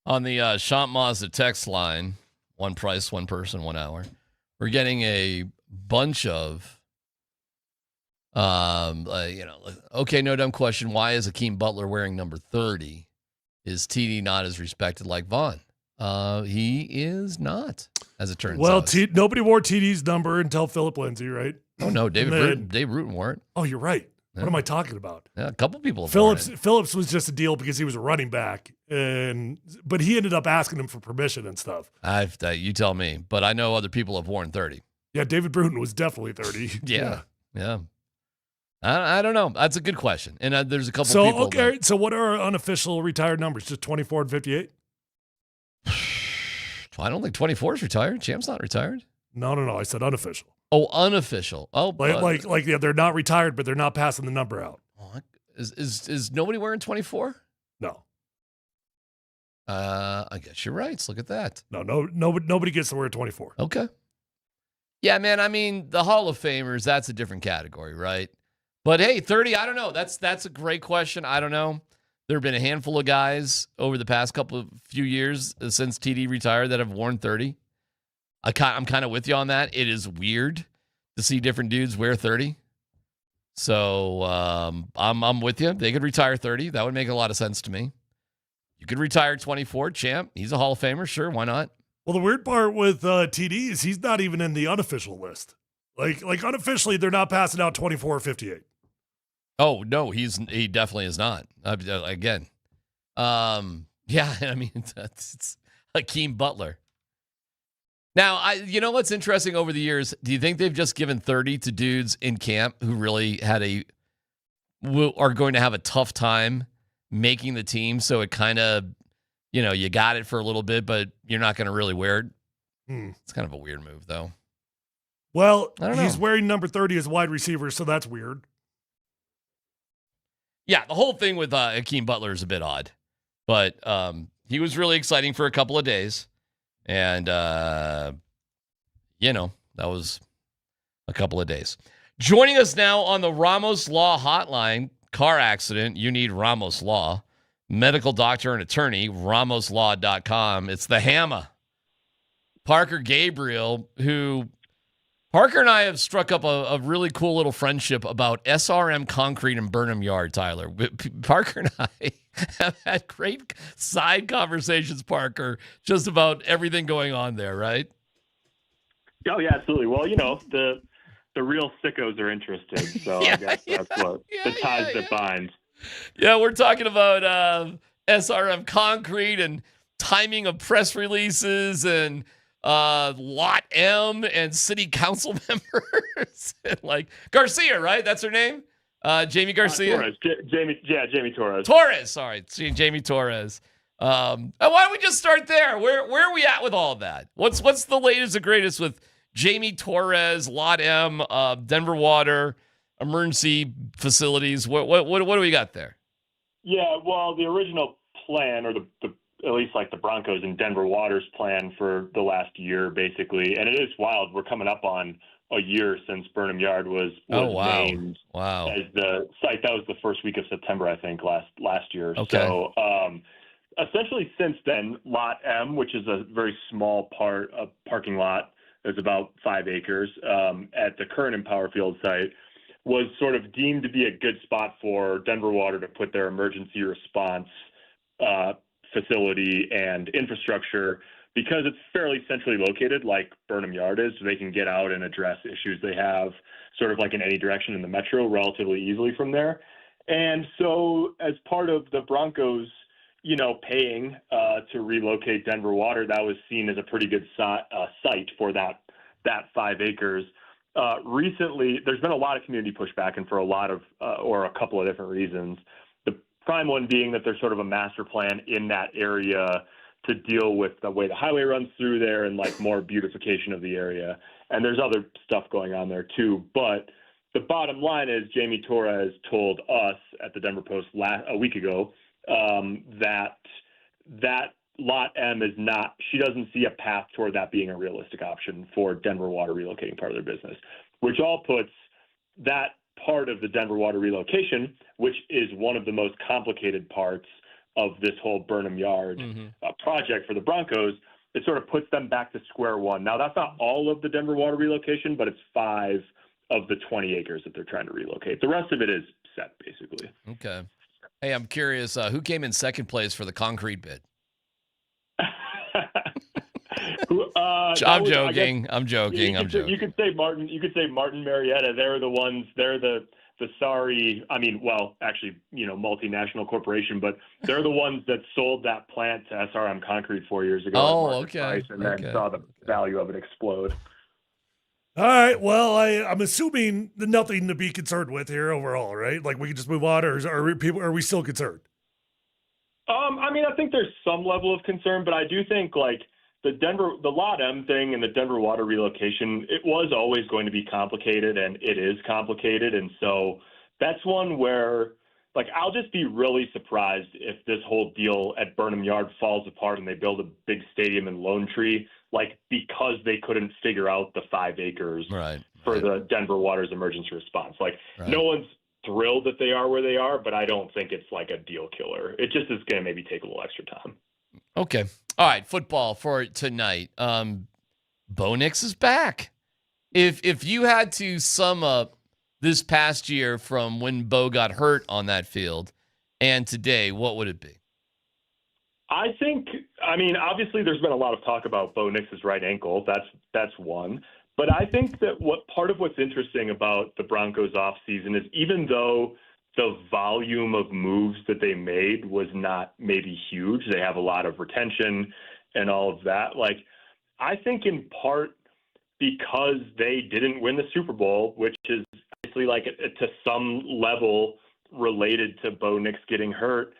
On the Champ Mazda text line, one price, one person, 1 hour. We're getting a bunch of, okay, no dumb question. Why is Hakeem Butler wearing number 30? Is TD not as respected like Vaughn? He is not, as it turns out. Well, nobody wore TD's number until Philip Lindsay, right? Oh, no, Dave Bruton wore it. Oh, you're right. Yeah. What am I talking about? Yeah, a couple people have Phillips was just a deal because he was a running back, but he ended up asking him for permission and stuff. You tell me, but I know other people have worn 30. Yeah, David Bruton was definitely 30. Yeah. I don't know. That's a good question, and there's a couple. So okay, so what are our unofficial retired numbers? Just 24 and 58. I don't think 24 is retired. Champ's not retired. No. I said unofficial. Oh, unofficial. Oh, yeah, they're not retired, but they're not passing the number out. Is nobody wearing 24? No. I guess you're right. Look at that. No, nobody gets to wear 24. Okay. Yeah, man. I mean, the Hall of Famers, that's a different category, right? But hey, 30, I don't know. That's a great question. I don't know. There have been a handful of guys over the past few years since TD retired that have worn 30. I'm kind of with you on that. It is weird to see different dudes wear 30. So I'm with you. They could retire 30. That would make a lot of sense to me. You could retire 24. Champ, he's a Hall of Famer. Sure, why not? Well, the weird part with TD is he's not even in the unofficial list. Like unofficially, they're not passing out 24 or 58. Oh no, he definitely is not. Again, yeah. I mean, it's Hakeem Butler. Now, you know what's interesting over the years? Do you think they've just given 30 to dudes in camp who really are going to have a tough time making the team? So it kind of, you got it for a little bit, but you're not going to really wear it. It's kind of a weird move, though. Well, I don't know. He's wearing number 30 as wide receiver, so that's weird. Yeah, the whole thing with Hakeem Butler is a bit odd, but he was really exciting for a couple of days. And, that was a couple of days. Joining us now on the Ramos Law Hotline, car accident, you need Ramos Law. Medical doctor and attorney, ramoslaw.com. It's the Hammer. Parker Gabriel, who Parker and I have struck up a really cool little friendship about SRM Concrete and Burnham Yard, Tyler. Parker and I have had great side conversations, Parker, just about everything going on there, right? Oh, yeah, absolutely. Well, the real sickos are interested, so I guess that's what the ties that bind. Yeah, we're talking about SRM Concrete and timing of press releases and Lot M and city council members. Like Garcia, right? That's her name? Jamie Garcia? Torres. Jamie Torres. Torres, sorry. Jamie Torres. Why don't we just start there? Where are we at with all of that? What's the latest and greatest with Jamie Torres, Lot M, Denver Water, emergency facilities? What do we got there? Yeah, well, the original plan, or the at least like the Broncos and Denver Water's plan for the last year, basically, and it is wild. We're coming up on a year since Burnham Yard was named as the site. That was the first week of September, I think, last year. Okay. So essentially since then, Lot M, which is a very small parking lot, is about 5 acres at the current Empower Field site, was sort of deemed to be a good spot for Denver Water to put their emergency response facility and infrastructure, because it's fairly centrally located like Burnham Yard is. So they can get out and address issues they have sort of like in any direction in the metro relatively easily from there. And so as part of the Broncos, paying to relocate Denver Water, that was seen as a pretty good site for that 5 acres. Recently, there's been a lot of community pushback, and for a lot of, or a couple of different reasons. The prime one being that there's sort of a master plan in that area to deal with the way the highway runs through there and like more beautification of the area. And there's other stuff going on there too. But the bottom line is Jamie Torres told us at the Denver Post a week ago that Lot M is not, she doesn't see a path toward that being a realistic option for Denver Water relocating part of their business, which all puts that part of the Denver Water relocation, which is one of the most complicated parts of this whole Burnham Yard project for the Broncos, it sort of puts them back to square one. Now, that's not all of the Denver water relocation, but it's 5 of the 20 acres that they're trying to relocate. The rest of it is set, basically. Okay. Hey, I'm curious, who came in second place for the concrete bid? I'm joking. I'm joking. You could say Martin. You could say Martin Marietta. They're the ones. They're the sorry. I mean, well, actually, multinational corporation, but they're the ones that sold that plant to SRM Concrete 4 years ago. Oh, okay. And then saw the value of it explode. All right. Well, I'm assuming nothing to be concerned with here overall, right? Like we can just move on, or are we still concerned? I mean, I think there's some level of concern, but I do think like the Lot M thing and the Denver water relocation, it was always going to be complicated, and it is complicated. And so that's one where, like, I'll just be really surprised if this whole deal at Burnham Yard falls apart and they build a big stadium in Lone Tree, like, because they couldn't figure out the 5 acres for the Denver Water's emergency response. Like, no one's thrilled that they are where they are, but I don't think it's like a deal killer. It just is going to maybe take a little extra time. Okay. All right. Football for tonight. Bo Nix is back. If you had to sum up this past year from when Bo got hurt on that field and today, what would it be? I mean, obviously there's been a lot of talk about Bo Nix's right ankle. That's one. But I think that part of what's interesting about the Broncos offseason is even though the volume of moves that they made was not maybe huge, they have a lot of retention and all of that. Like, I think in part because they didn't win the Super Bowl, which is obviously like to some level related to Bo Nix getting hurt,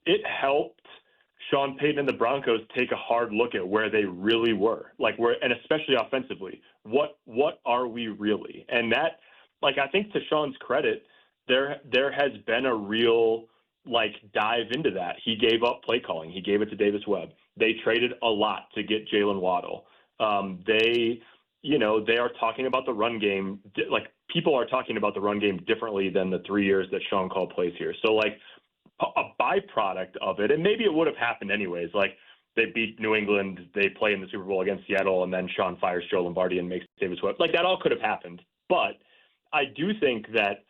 it helped Sean Payton and the Broncos take a hard look at where they really were, and especially offensively, what are we really? And that, like, I think to Sean's credit, there has been a real dive into that. He gave up play calling. He gave it to Davis Webb. They traded a lot to get Jalen Waddle. They are talking about the run game. People are talking about the run game differently than the 3 years that Sean called plays here. So a byproduct of it, and maybe it would have happened anyways. Like, they beat New England, they play in the Super Bowl against Seattle, and then Sean fires Joe Lombardi and makes Davis Webb. Like, that all could have happened. But I do think that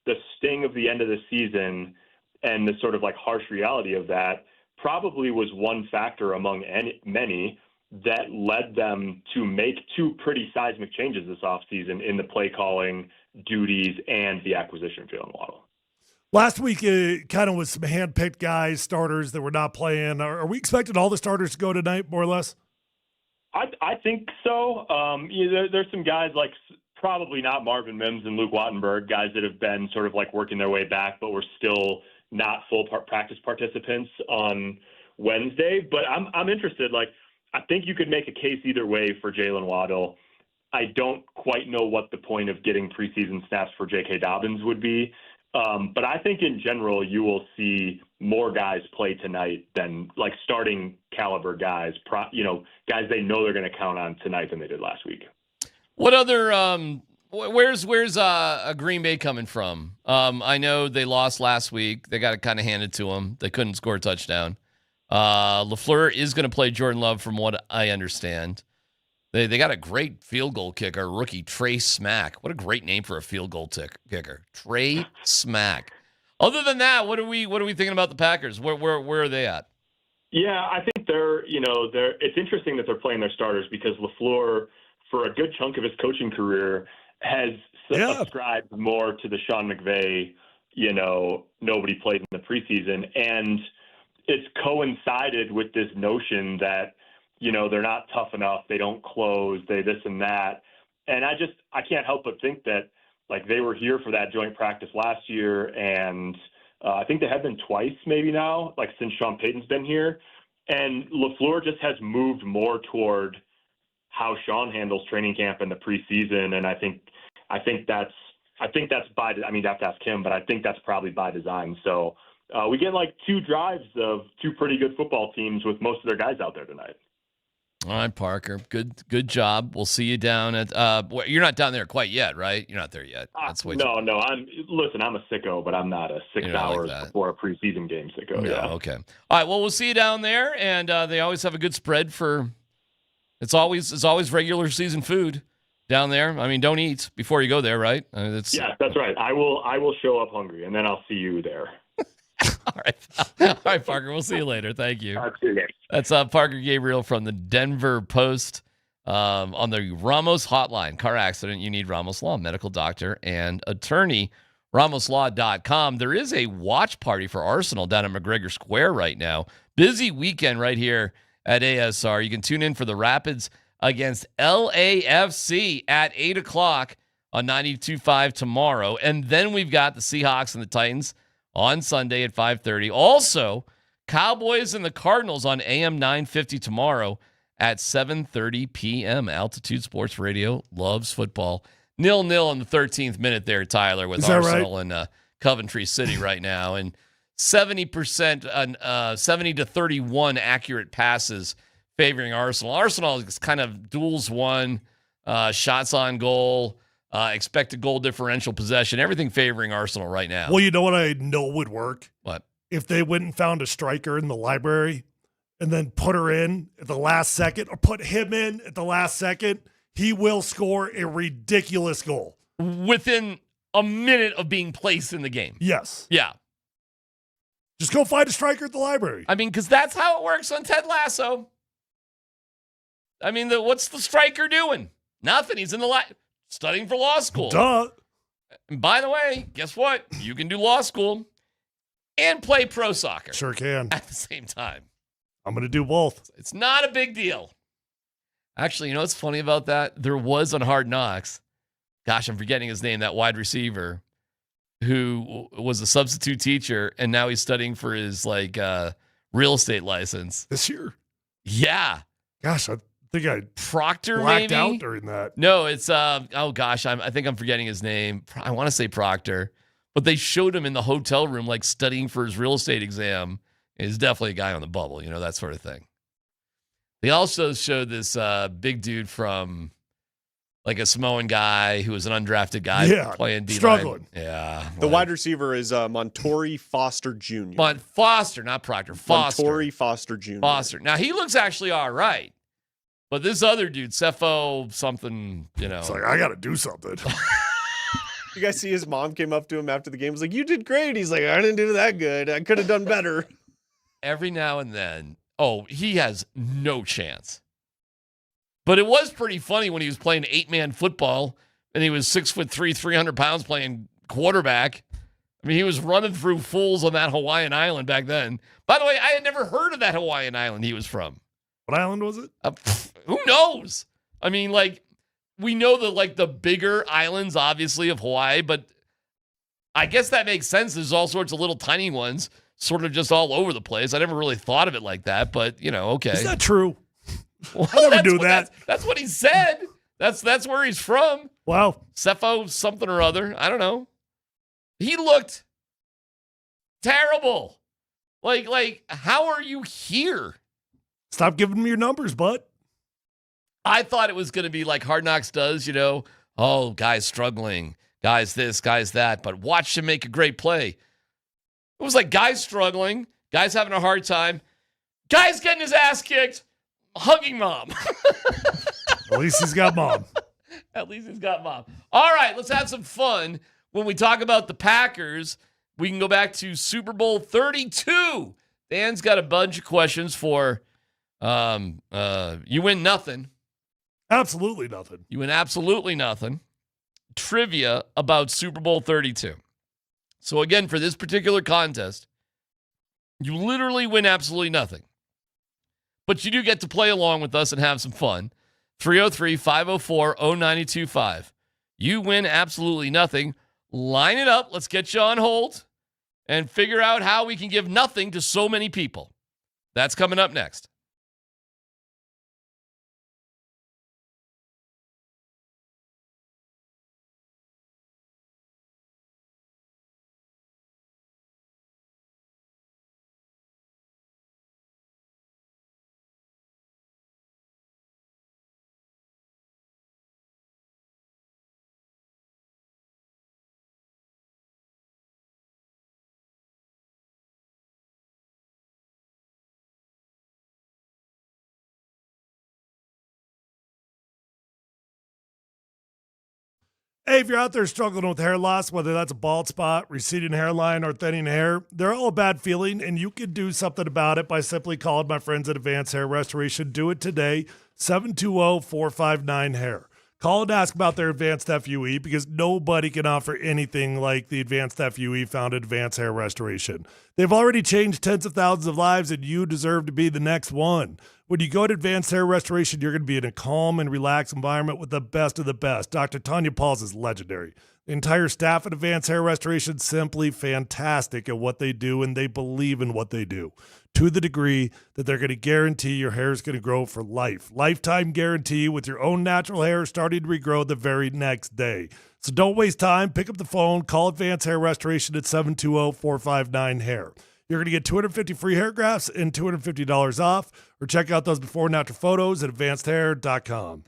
the sting of the end of the season and the sort of harsh reality of that probably was one factor among many that led them to make 2 pretty seismic changes this offseason in the play calling duties and the acquisition of Jalen Waddle. Last week, it kind of was some hand-picked guys, starters that were not playing. Are we expecting all the starters to go tonight, more or less? I think so. There's some guys probably not Marvin Mims and Luke Wattenberg, guys that have been sort of working their way back, but were still not full practice participants on Wednesday. But I'm interested. I think you could make a case either way for Jalen Waddle. I don't quite know what the point of getting preseason snaps for J.K. Dobbins would be. But I think in general, you will see more guys play tonight than starting caliber guys, guys they know they're going to count on tonight than they did last week. What other, where's Green Bay coming from? I know they lost last week. They got it kind of handed to them. They couldn't score a touchdown. LaFleur is going to play Jordan Love from what I understand. They got a great field goal kicker, rookie Trey Smack. What a great name for a field goal kicker, Trey Smack. Other than that, what are we thinking about the Packers? Where are they at? Yeah, I think they're it's interesting that they're playing their starters because LaFleur, for a good chunk of his coaching career, has subscribed more to the Sean McVay, nobody played in the preseason, and it's coincided with this notion that they're not tough enough. They don't close. They this and that. And I can't help but think that they were here for that joint practice last year. And I think they have been twice maybe now, since Sean Payton's been here. And LaFleur just has moved more toward how Sean handles training camp in the preseason. And I think that's by, you'd have to ask him, but I think that's probably by design. So we get 2 drives of 2 pretty good football teams with most of their guys out there tonight. All right, Parker. Good job. We'll see you down at. You're not down there quite yet, right? You're not there yet. That's way no. I'm a sicko, but I'm not a 6 hours before a preseason game sicko. No, yeah. Okay. All right. Well, we'll see you down there, and they always have a good spread for. It's always regular season food down there. I mean, don't eat before you go there, right? Yeah, that's right. I will show up hungry, and then I'll see you there. All right, Parker. We'll see you later. Thank you. That's Parker Gabriel from the Denver Post on the Ramos Hotline. Car accident, you need Ramos Law, medical doctor and attorney. RamosLaw.com. There is a watch party for Arsenal down at McGregor Square right now. Busy weekend right here at ASR. You can tune in for the Rapids against LAFC at 8 o'clock on 92.5 tomorrow. And then we've got the Seahawks and the Titans on Sunday at 5:30. Also, Cowboys and the Cardinals on AM 950 tomorrow at 7:30 p.m. Altitude Sports Radio loves football. 0-0 in the 13th minute there, Tyler, with Arsenal and Coventry City right now. And 70%, 70 to 31 accurate passes favoring Arsenal. Arsenal is kind of duels won, shots on goal, expected goal differential, possession, everything favoring Arsenal right now. Well, you know what I know would work? What? If they went and found a striker in the library and then put her in at the last second, or put him in at the last second, he will score a ridiculous goal. Within a minute of being placed in the game. Yes. Yeah. Just go find a striker at the library. I mean, because that's how it works on Ted Lasso. I mean, what's the striker doing? Nothing. He's in the studying for law school. Duh. And by the way, guess what? You can do law school and play pro soccer. Sure can. At the same time. I'm going to do both. It's not a big deal. Actually, you know what's funny about that? There was on Hard Knocks, gosh, I'm forgetting his name, that wide receiver who was a substitute teacher, and now he's studying for his real estate license. This year? Yeah. Gosh, I think I Proctor blacked maybe? out during that. No, it's I think I'm forgetting his name. I want to say Proctor, but they showed him in the hotel room studying for his real estate exam. He's definitely a guy on the bubble, that sort of thing. They also showed this big dude from a Samoan guy who was an undrafted guy playing D-line. Struggling. Yeah. The wide receiver is Montori Foster Jr. Foster, not Proctor. Foster. Montori Foster Jr. Foster. Now, he looks actually all right. But this other dude, Cepho something, It's like, I got to do something. You guys see his mom came up to him after the game, was like, you did great. He's like, I didn't do that good. I could have done better. Every now and then, he has no chance. But it was pretty funny when he was playing 8-man football and he was 6'3", 300 pounds playing quarterback. I mean, he was running through fools on that Hawaiian island back then. By the way, I had never heard of that Hawaiian island he was from. What island was it? Who knows? I mean, we know the bigger islands, obviously, of Hawaii, but I guess that makes sense. There's all sorts of little tiny ones sort of just all over the place. I never really thought of it like that, but, okay. Is that true? Well, I never do that. That's what he said. That's where he's from. Wow. Cepho something or other. I don't know. He looked terrible. How are you here? Stop giving me your numbers, bud. I thought it was going to be like Hard Knocks does, guys struggling, guys this, guys that, but watch him make a great play. It was like guys struggling, guys having a hard time, guys getting his ass kicked, hugging mom. At least he's got mom. At least he's got mom. All right, let's have some fun. When we talk about the Packers, we can go back to Super Bowl 32. Dan's got a bunch of questions for you win nothing. Absolutely nothing. You win absolutely nothing. Trivia about Super Bowl 32. So again, for this particular contest, you literally win absolutely nothing. But you do get to play along with us and have some fun. 303-504-0925. You win absolutely nothing. Line it up. Let's get you on hold and figure out how we can give nothing to so many people. That's coming up next. Hey, if you're out there struggling with hair loss, whether that's a bald spot, receding hairline, or thinning hair, they're all a bad feeling, and you can do something about it by simply calling my friends at Advanced Hair Restoration. Do it today, 720-459-HAIR. Call and ask about their Advanced FUE because nobody can offer anything like the Advanced FUE found at Advanced Hair Restoration. They've already changed tens of thousands of lives, and you deserve to be the next one. When you go to Advanced Hair Restoration, you're going to be in a calm and relaxed environment with the best of the best. Dr. Tanya Pauls is legendary. The entire staff at Advanced Hair Restoration is simply fantastic at what they do, and they believe in what they do to the degree that they're going to guarantee your hair is going to grow for life. Lifetime guarantee with your own natural hair starting to regrow the very next day. So don't waste time. Pick up the phone. Call Advanced Hair Restoration at 720-459-HAIR. You're going to get 250 free hair grafts and $250 off, or check out those before and after photos at advancedhair.com.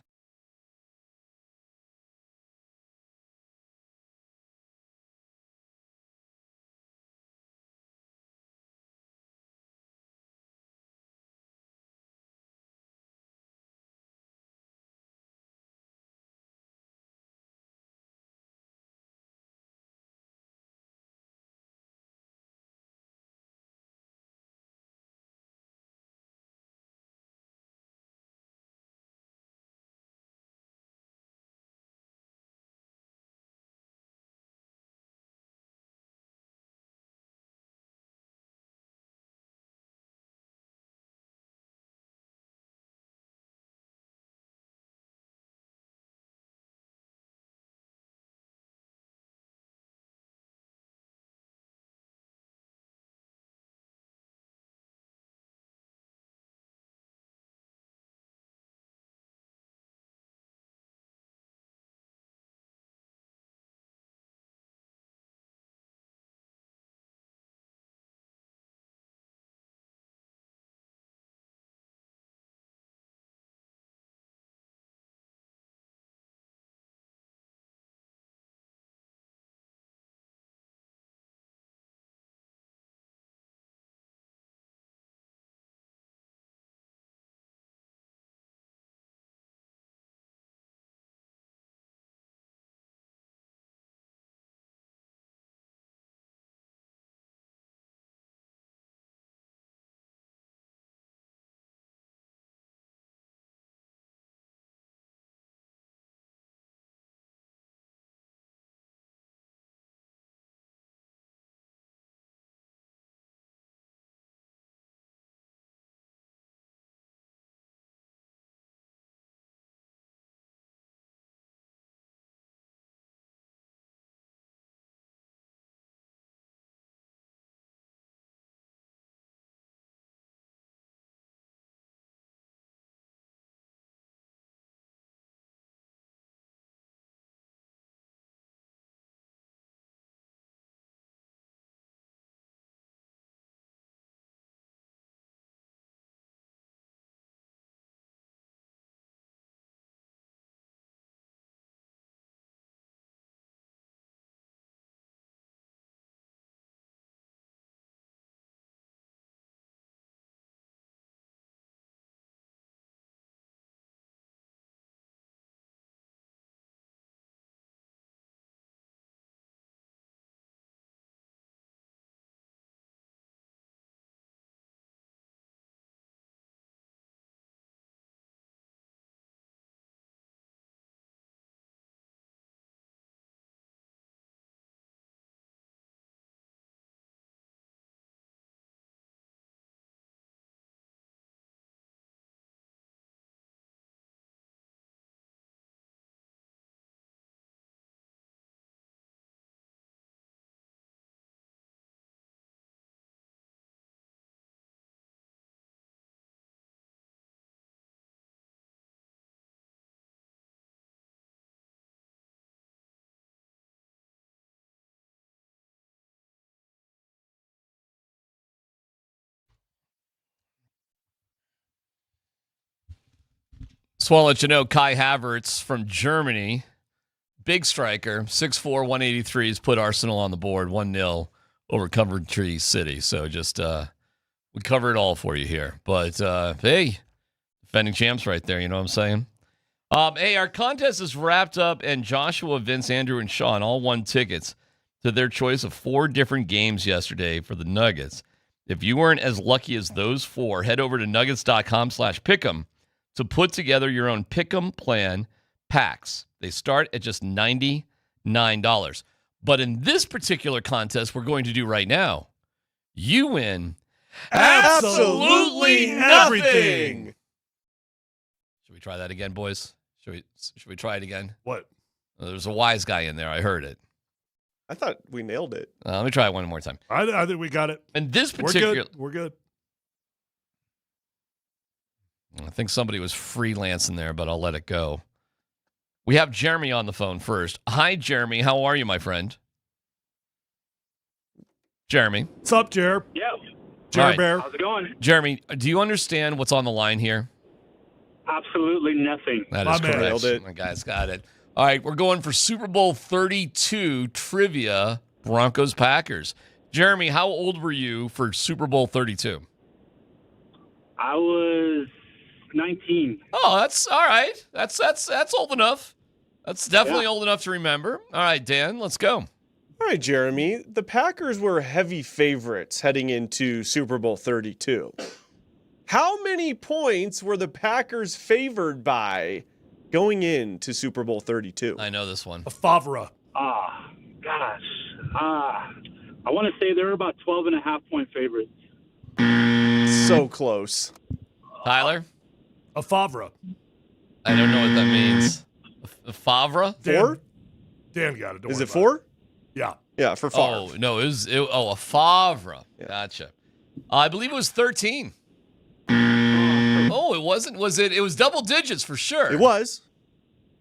Just want to let you know, Kai Havertz from Germany, big striker, 6'4", 183, has put Arsenal on the board, 1-0 over Coventry City. So just we cover it all for you here. But hey, defending champs right there, you know what I'm saying? Hey, our contest is wrapped up, and Joshua, Vince, Andrew, and Sean all won tickets to their choice of 4 different games yesterday for the Nuggets. If you weren't as lucky as those 4, head over to nuggets.com/pick'em to put together your own pick'em plan packs. They start at just $99. But in this particular contest we're going to do right now, you win absolutely nothing. Should we try that again, boys? Should we try it again? What? There's a wise guy in there. I heard it. I thought we nailed it. Let me try it one more time. I think we got it. And this particular, We're good. I think somebody was freelancing there, but I'll let it go. We have Jeremy on the phone first. Hi, Jeremy. How are you, my friend? Jeremy. What's up, Jer? Yeah. Jer right. Bear. How's it going? Jeremy, do you understand what's on the line here? Absolutely nothing. That is correct. Nailed it. My guy's got it. All right, we're going for Super Bowl 32 trivia, Broncos Packers. Jeremy, how old were you for Super Bowl 32? I was 19. Oh, that's all right. That's old enough. That's definitely old enough to remember. All right, Dan, let's go. All right, Jeremy. The Packers were heavy favorites heading into Super Bowl 32. How many points were the Packers favored by going into Super Bowl 32? I know this one. A Favre. Gosh. I want to say they were about 12.5-point favorites. So close. Tyler? A Favre. I don't know what that means. A Favre? 4? Dan got it. Is it 4? Yeah. Yeah, for Favre. Oh, no, a Favre. Yeah. Gotcha. I believe it was 13. Oh, it wasn't. Was it? It was double digits for sure. It was.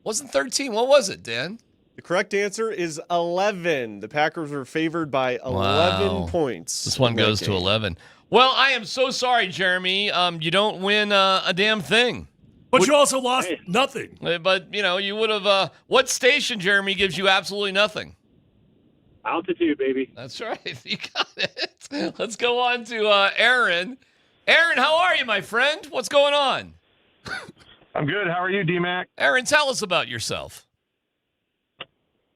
Wasn't 13. What was it, Dan? The correct answer is 11. The Packers were favored by 11 points. This one goes to 11. Well, I am so sorry, Jeremy. You don't win a damn thing. But you also lost nothing. But, you would have... what station, Jeremy, gives you absolutely nothing? Altitude, baby. That's right. You got it. Let's go on to Aaron. Aaron, how are you, my friend? What's going on? I'm good. How are you, DMac? Aaron, tell us about yourself.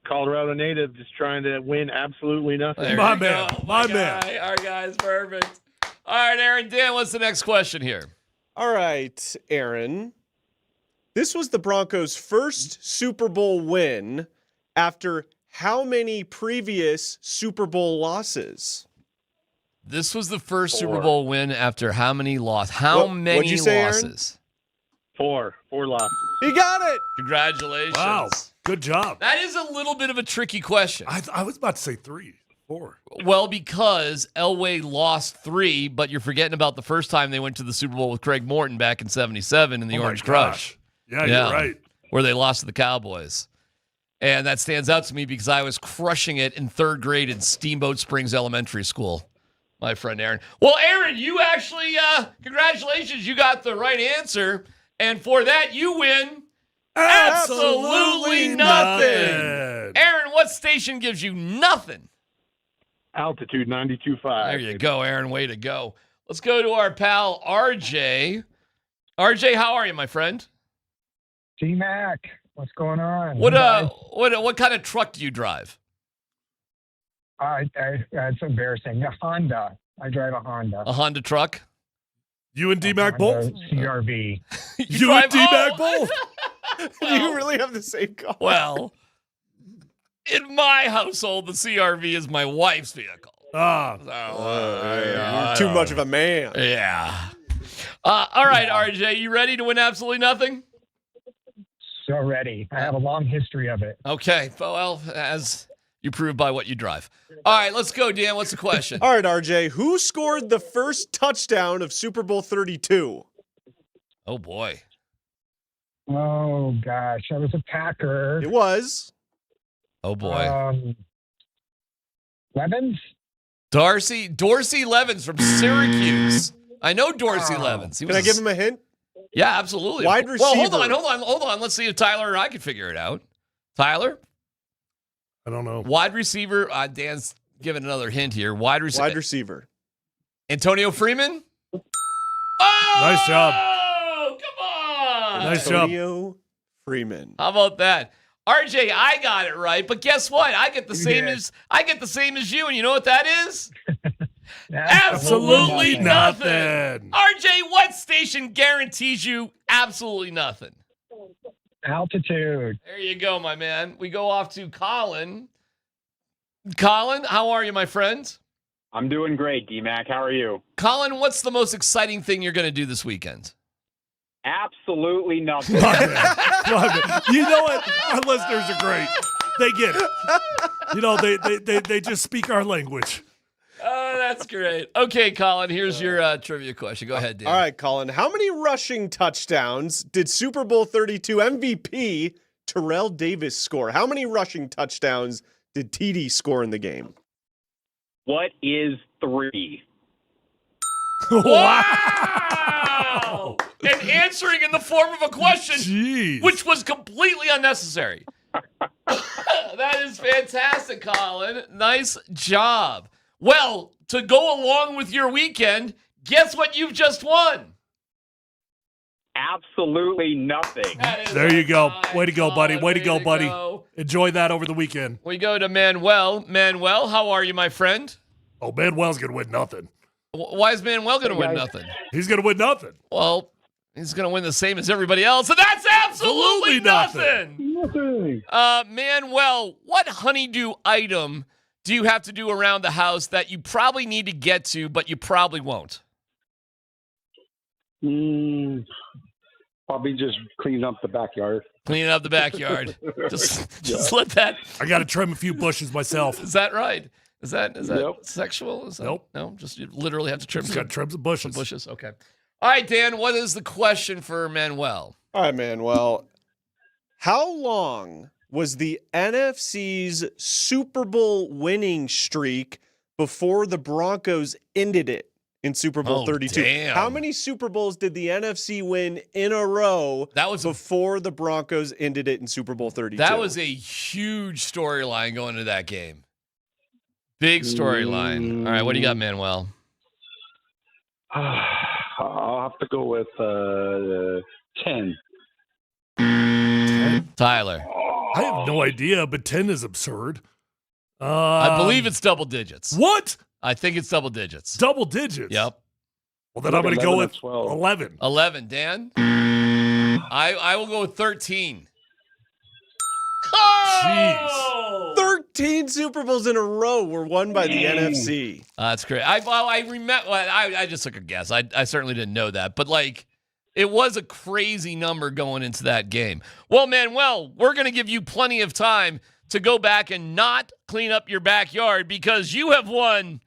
Colorado native, just trying to win absolutely nothing. My man. My man. All right, guys, perfect. All right, Aaron. Dan, what's the next question here? All right, Aaron. This was the Broncos' first Super Bowl win after how many previous Super Bowl losses? This was the first Super Bowl win after how many losses? How many what'd you say, losses? Aaron? 4 losses. He got it. Congratulations. Wow. Good job. That is a little bit of a tricky question. I was about to say 3, 4. Well, because Elway lost 3, but you're forgetting about the first time they went to the Super Bowl with Craig Morton back in '77 in the Orange Crush. Yeah, you're right. Where they lost to the Cowboys. And that stands out to me because I was crushing it in 3rd grade in Steamboat Springs Elementary School. My friend Aaron. Well, Aaron, you actually, congratulations, you got the right answer. And for that, you win absolutely nothing. Aaron, what station gives you nothing? Altitude 92.5. There you go, Aaron. Way to go. Let's go to our pal, RJ. RJ, how are you, my friend? DMac, what's going on? What kind of truck do you drive? It's embarrassing. A Honda. I drive a Honda. A Honda truck? You and DMac both? CRV. You and DMac both? You really have the same car. Well, in my household, the CRV is my wife's vehicle. You're too much of a man. Yeah. All right, RJ, you ready to win absolutely nothing? So ready. I have a long history of it. Okay. Well, as you prove by what you drive. All right, let's go, Dan. What's the question? All right, RJ. Who scored the first touchdown of Super Bowl 32? Oh, boy. Oh, gosh. I was a Packer. It was. Oh, boy. Levens? Dorsey Levens from Syracuse. I know Dorsey Levens. Can I give him a hint? Yeah, absolutely. Wide receiver. Well, hold on. Let's see if Tyler or I can figure it out. Tyler? I don't know. Wide receiver. Dan's giving another hint here. Wide receiver. Antonio Freeman? Oh! Nice job. Come on. Nice job. Antonio Freeman. How about that? RJ, I got it right, but guess what? I get the same as you, and you know what that is? Absolutely nothing. RJ, what station guarantees you absolutely nothing? Altitude. There you go, my man. We go off to Colin. Colin, how are you, my friend? I'm doing great, DMac. How are you? Colin, what's the most exciting thing you're going to do this weekend? Absolutely nothing. You know what? Our listeners are great. They get it. You know, they just speak our language. Oh, that's great. Okay, Colin, here's your trivia question. Go ahead, Dan. All right, Colin. How many rushing touchdowns did Super Bowl 32 MVP Terrell Davis score? How many rushing touchdowns did TD score in the game? What is 3? Wow! And answering in the form of a question, which was completely unnecessary. That is fantastic, Colin. Nice job. Well, to go along with your weekend, guess what you've just won? Absolutely nothing. There you go. Way to go, buddy. Way to go, buddy. Enjoy that over the weekend. We go to Manuel. Manuel, how are you, my friend? Oh, Manuel's going to win nothing. Why is Manuel going to win nothing? He's going to win nothing. Well, he's going to win the same as everybody else, and that's absolutely nothing. Manuel, what honeydew item do you have to do around the house that you probably need to get to, but you probably won't? Probably just clean up the backyard. Cleaning up the backyard. just let that. I got to trim a few bushes myself. Is that right? Is that sexual? Is that, nope. No, just you literally have to trim. Just got to trim some bushes. Some bushes. Okay. All right, Dan. What is the question for Manuel? All right, Manuel. How long was the NFC's Super Bowl winning streak before the Broncos ended it in Super Bowl 32? Damn. How many Super Bowls did the NFC win in a row before the Broncos ended it in Super Bowl 32? That was a huge storyline going into that game. Big storyline. All right, what do you got, Manuel? I'll have to go with 10. Tyler. I have no idea, but 10 is absurd. I believe it's double digits. What? I think it's double digits. Double digits? Yep. Well, then I'm going to go with 11. 11. Dan? I will go with 13. Jeez. 13 Super Bowls in a row were won by the NFC. That's great. I remember. I just took a guess. I certainly didn't know that, but it was a crazy number going into that game. Well, Manuel, we're going to give you plenty of time to go back and not clean up your backyard because you have won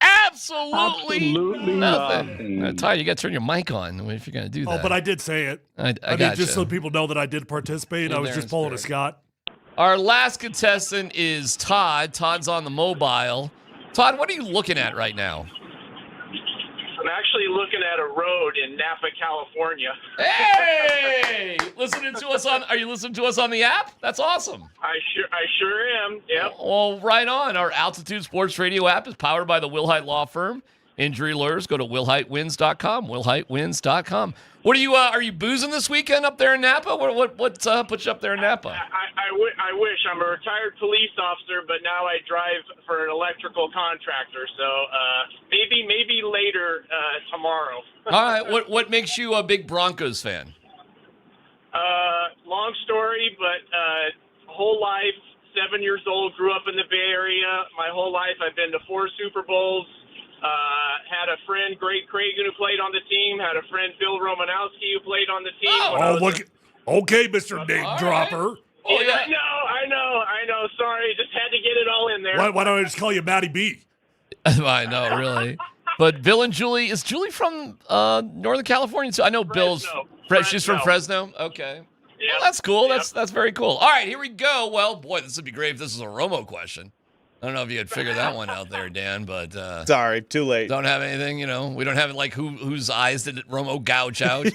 absolutely nothing. Ty, you got to turn your mic on if you're going to do that. Oh, but I did say it. I did, just so people know that I did participate. I was just pulling a Scott. Our last contestant is Todd. Todd's on the mobile. Todd, what are you looking at right now? I'm actually looking at a road in Napa, California. Hey! Are you listening to us on the app? That's awesome. I sure am. Yep. Well, right on. Our Altitude Sports Radio app is powered by the Wilhite Law Firm. Injury lawyers, go to wilhitewins.com. Wilhitewins.com. What are you boozing this weekend up there in Napa? What puts you up there in Napa? I wish. I'm a retired police officer, but now I drive for an electrical contractor. So maybe later tomorrow. All right. What makes you a big Broncos fan? Long story, but whole life, 7 years old, grew up in the Bay Area. My whole life, I've been to 4 Super Bowls. Had a friend, Greg Kreckman, who played on the team. Had a friend, Bill Romanowski, who played on the team. Oh, look. Okay, Mr. Name Dropper. Oh, yeah. I know. Sorry, just had to get it all in there. Why don't I just call you Matty B? I know, really. But Bill and Julie, is Julie from Northern California? So I know Bill's. She's from Fresno? Okay. Yep. Well, that's cool. Yep. That's very cool. All right, here we go. Well, boy, this would be great if this was a Romo question. I don't know if you had figured that one out there, Dan, but sorry, too late. Don't have anything, we don't have whose eyes did Romo gouge out?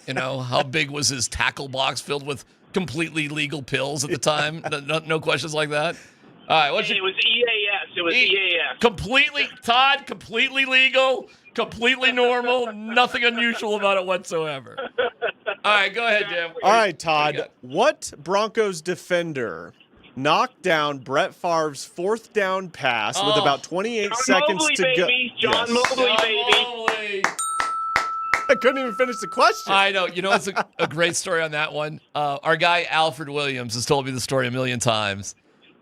Yeah. How big was his tackle box filled with completely legal pills at the time? No questions like that. All right, it was EAS. It was EAS. Completely legal, completely normal, nothing unusual about it whatsoever. All right, go ahead, Dan. All right, Todd. What Broncos defender knocked down Brett Favre's 4th down pass with about 28 seconds Mobley, to go? baby. John Mobley, baby. I couldn't even finish the question. I know. You know, it's a great story on that one. Our guy, Alfred Williams, has told me the story a million times.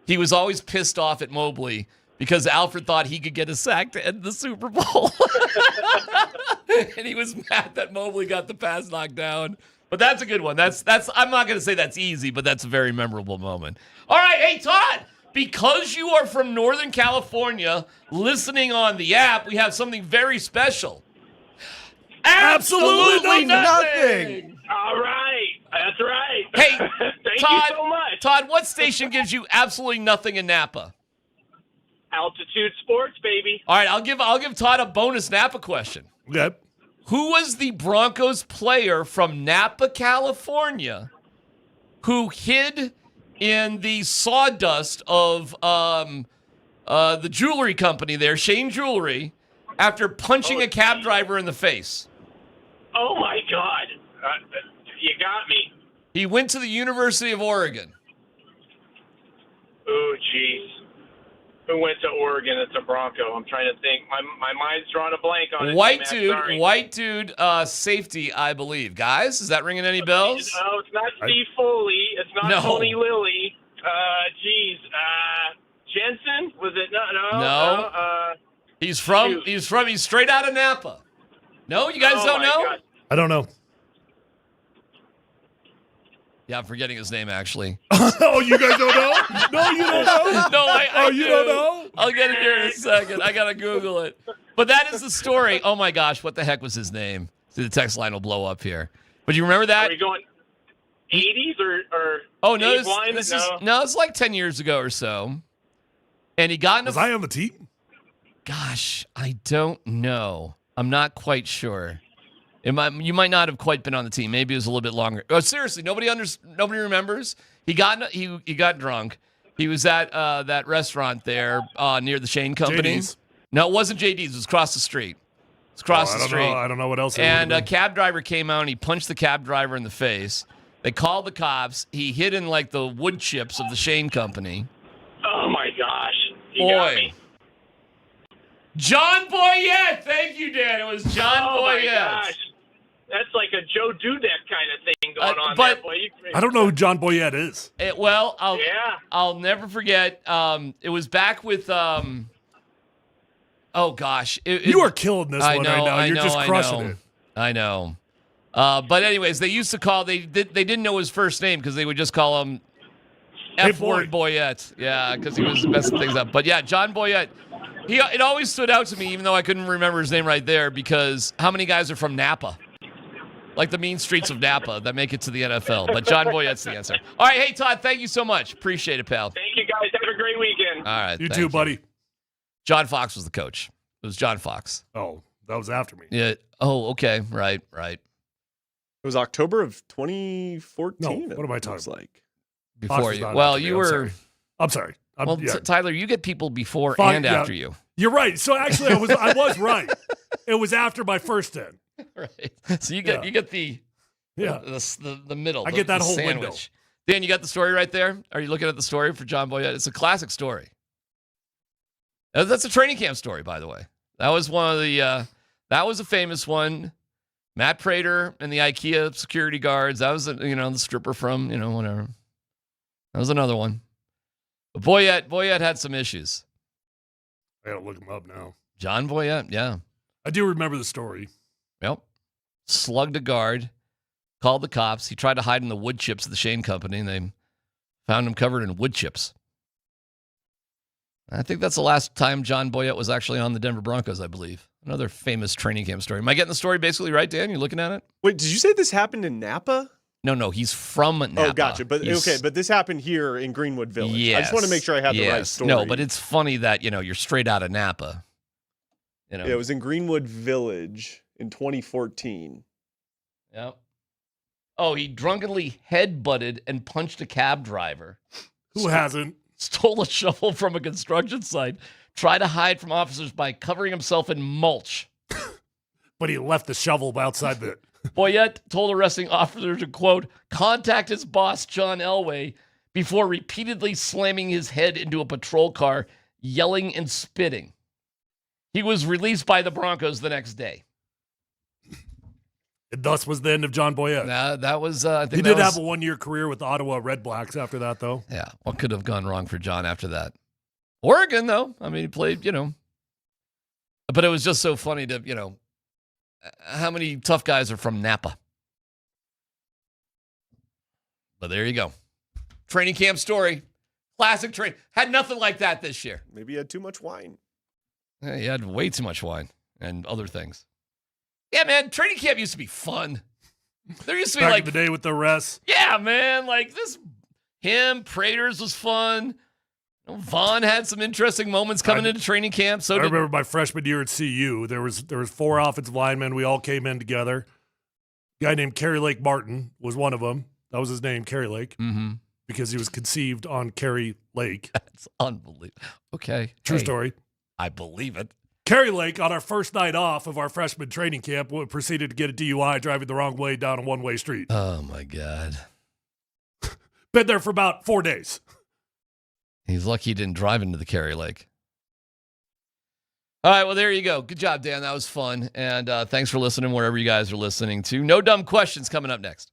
He was always pissed off at Mobley because Alfred thought he could get a sack to end the Super Bowl. And he was mad that Mobley got the pass knocked down. But that's a good one. That's. I'm not going to say that's easy, but that's a very memorable moment. All right, hey, Todd, because you are from Northern California, listening on the app, we have something very special. Absolutely nothing. All right. That's right. Hey, Thank Todd, you so much. Todd, what station gives you absolutely nothing in Napa? Altitude Sports, baby. All right, I'll give Todd a bonus Napa question. Okay. Who was the Broncos player from Napa, California, who hid in the sawdust of the jewelry company there, Shane Jewelry, after punching a cab driver in the face? Oh, my God. You got me. He went to the University of Oregon. Oh, jeez. Who went to Oregon? It's a Bronco. I'm trying to think. My mind's drawing a blank on it. White dude, safety, I believe. Guys, is that ringing any bells? No, it's not Steve Foley. It's not Tony Lilly. Jensen? Was it? No. He's straight out of Napa. No, you guys don't know? God. I don't know. Yeah, I'm forgetting his name, actually. Oh, you guys don't know? No, you don't know? No, I you don't know? I'll get it here in a second. I got to Google it. But that is the story. Oh, my gosh. What the heck was his name? See, the text line will blow up here. But you remember that? Are we going 80s or Oh, no. It's like 10 years ago or so. And he got in Was I on the team? Gosh, I don't know. I'm not quite sure. You might not have quite been on the team. Maybe it was a little bit longer. Oh, seriously, nobody remembers. He got drunk. He was at that restaurant there near the Shane Company. JD's. No, it wasn't JD's. It was across the street. It's across the street. I don't know what else. And a cab driver came out and he punched the cab driver in the face. They called the cops. He hid in like the wood chips of the Shane Company. Oh my gosh! You got me. John Boyette. Thank you, Dan. It was John Boyette. My gosh. That's like a Joe Dudek kind of thing going on but there, boy. I don't know who John Boyette is. I'll never forget. It was back with oh gosh, you are killing this one right now. You're just crushing it. I know. But anyways, they used to call they didn't know his first name because they would just call him F-word Boyette. Yeah, because he was messing things up. But yeah, John Boyette. It always stood out to me, even though I couldn't remember his name right there, because how many guys are from Napa? Like the mean streets of Napa that make it to the NFL. But John Boyette's the answer. All right, hey, Todd, thank you so much. Appreciate it, pal. Thank you, guys. Have a great weekend. All right. You too, buddy. John Fox was the coach. It was John Fox. Oh, that was after me. Yeah. Oh, okay. Right. It was October of 2014. No, what am I talking like? Before you. Well, you were. I'm sorry. Tyler, you get people before and after you. You're right. So actually, I was right. It was after my first 10. Right. So you get the middle. I get that whole sandwich. window. Dan, you got the story right there? Are you looking at the story for John Boyette? It's a classic story. That's a training camp story, by the way. That was one of the that was a famous one. Matt Prater and the IKEA security guards. That was the stripper from whatever. That was another one. But Boyette had some issues. I gotta look him up now. John Boyette, yeah. I do remember the story. Yep. Slugged a guard, called the cops. He tried to hide in the wood chips of the Shane Company, and they found him covered in wood chips. I think that's the last time John Boyette was actually on the Denver Broncos, I believe. Another famous training camp story. Am I getting the story basically right, Dan? You looking at it? Wait, did you say this happened in Napa? No, he's from Napa. Oh, gotcha. But but this happened here in Greenwood Village. Yes, I just want to make sure I have the right story. No, but it's funny that you're straight out of Napa. Yeah, it was in Greenwood Village in 2014. Yep. Oh, he drunkenly headbutted and punched a cab driver. Who hasn't? Stole a shovel from a construction site. Tried to hide from officers by covering himself in mulch. But he left the shovel outside Boyette told arresting officers to, quote, contact his boss, John Elway, before repeatedly slamming his head into a patrol car, yelling and spitting. He was released by the Broncos the next day. And thus was the end of John Boyette. That was, I think he did have a one-year career with the Ottawa Red Blacks after that, though. Yeah, what could have gone wrong for John after that? Oregon, though. I mean, he played, But it was just so funny to, how many tough guys are from Napa? But there you go. Training camp story. Classic train. Had nothing like that this year. Maybe he had too much wine. Yeah, he had way too much wine and other things. Yeah, man, training camp used to be fun. There used to be Back in the day with the rest. Yeah, man, Praters was fun. Vaughn had some interesting moments coming into training camp. I remember my freshman year at CU, there was 4 offensive linemen. We all came in together. A guy named Kerry Lake Martin was one of them. That was his name, Kerry Lake, because he was conceived on Kerry Lake. That's unbelievable. Okay. True story. I believe it. Kerry Lake, on our first night off of our freshman training camp, proceeded to get a DUI driving the wrong way down a one-way street. Oh, my God. Been there for about 4 days. He's lucky he didn't drive into the Kerry Lake. All right, well, there you go. Good job, Dan. That was fun. And thanks for listening wherever you guys are listening to. No Dumb Questions coming up next.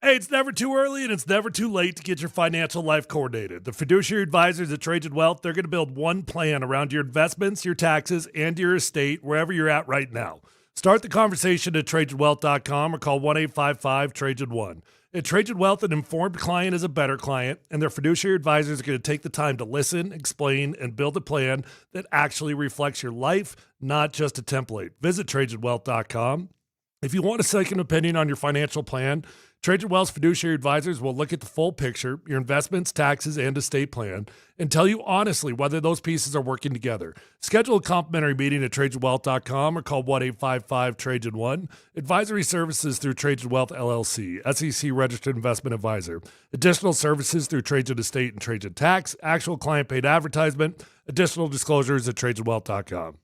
Hey, it's never too early and it's never too late to get your financial life coordinated. The fiduciary advisors at Trajan Wealth, they're going to build one plan around your investments, your taxes, and your estate wherever you're at right now. Start the conversation at TrajanWealth.com or call 1-855-TRAJAN1. At Trajan Wealth, an informed client is a better client, and their fiduciary advisors are going to take the time to listen, explain, and build a plan that actually reflects your life, not just a template. Visit TrajanWealth.com. If you want a second opinion on your financial plan, Trajan Wealth's fiduciary advisors will look at the full picture, your investments, taxes, and estate plan, and tell you honestly whether those pieces are working together. Schedule a complimentary meeting at TrajanWealth.com or call 1-855-TRAJAN1. Advisory services through Trajan Wealth LLC, SEC Registered Investment Advisor. Additional services through Trajan Estate and Trajan Tax. Actual client paid advertisement. Additional disclosures at TrajanWealth.com.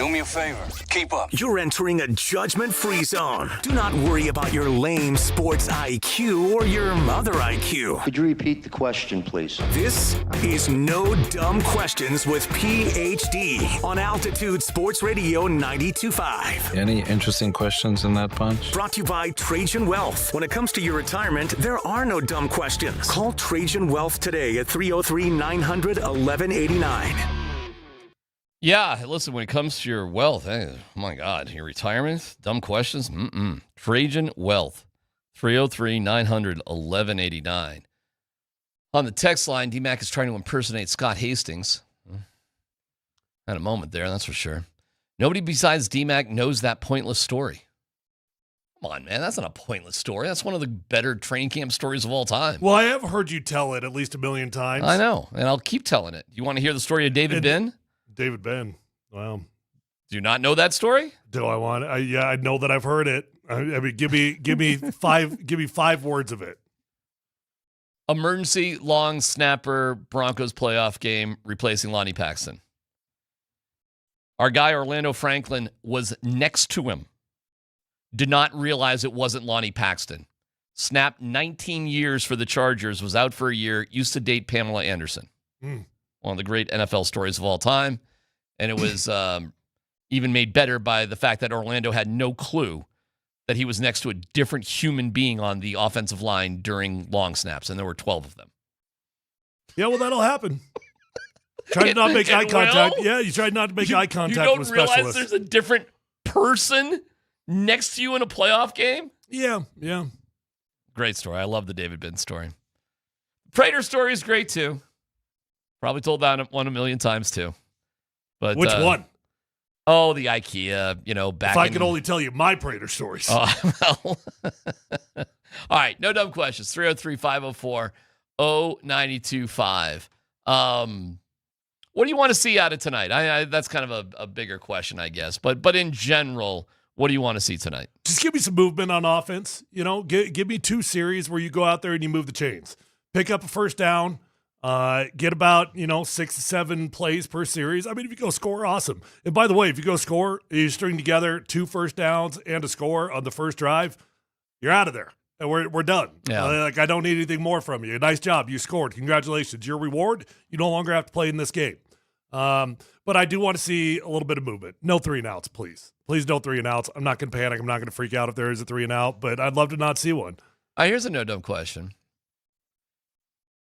Do me a favor. Keep up. You're entering a judgment-free zone. Do not worry about your lame sports IQ or your other IQ. Could you repeat the question, please? This is No Dumb Questions with PhD on Altitude Sports Radio 92.5. Any interesting questions in that bunch? Brought to you by Trajan Wealth. When it comes to your retirement, there are no dumb questions. Call Trajan Wealth today at 303-900-1189. Yeah, listen, when it comes to your wealth, oh my God, your retirement, dumb questions? Trajan Wealth, 303-900-1189. On the text line, DMac is trying to impersonate Scott Hastings. Had a moment there, that's for sure. Nobody besides DMac knows that pointless story. Come on, man, that's not a pointless story. That's one of the better training camp stories of all time. Well, I have heard you tell it at least a million times. I know, and I'll keep telling it. You want to hear the story of David Ben? David Ben. Wow. Do you not know that story? Do I want it? Yeah, I know that I've heard it. I mean, give me 5 words of it. Emergency long snapper Broncos playoff game replacing Lonnie Paxton. Our guy Orlando Franklin was next to him. Did not realize it wasn't Lonnie Paxton. Snapped 19 years for the Chargers, was out for a year, used to date Pamela Anderson. One of the great NFL stories of all time. And it was even made better by the fact that Orlando had no clue that he was next to a different human being on the offensive line during long snaps, and there were 12 of them. Yeah, well, that'll happen. Try to not make eye contact. Yeah, you try not to make eye contact with specialists. You don't realize there's a different person next to you in a playoff game? Yeah. Great story. I love the David Ben story. Prater story is great, too. Probably told that one a million times, too. But which one? Oh, the IKEA, back if I could only tell you my Prater stories. Well. All right, no dumb questions. 303-504-0925. What do you want to see out of tonight? That's kind of a bigger question, I guess. But in general, what do you want to see tonight? Just give me some movement on offense. Give me 2 series where you go out there and you move the chains. Pick up a first down. Get about, 6 to 7 plays per series. I mean, if you go score, awesome. And by the way, if you go score, you string together 2 first downs and a score on the first drive, you're out of there. And we're done. Yeah. I don't need anything more from you. Nice job. You scored. Congratulations. Your reward, you no longer have to play in this game. But I do want to see a little bit of movement. No 3-and-outs, please. Please no 3-and-outs. I'm not going to panic. I'm not going to freak out if there is a 3-and-out, but I'd love to not see one. Here's a no dumb question.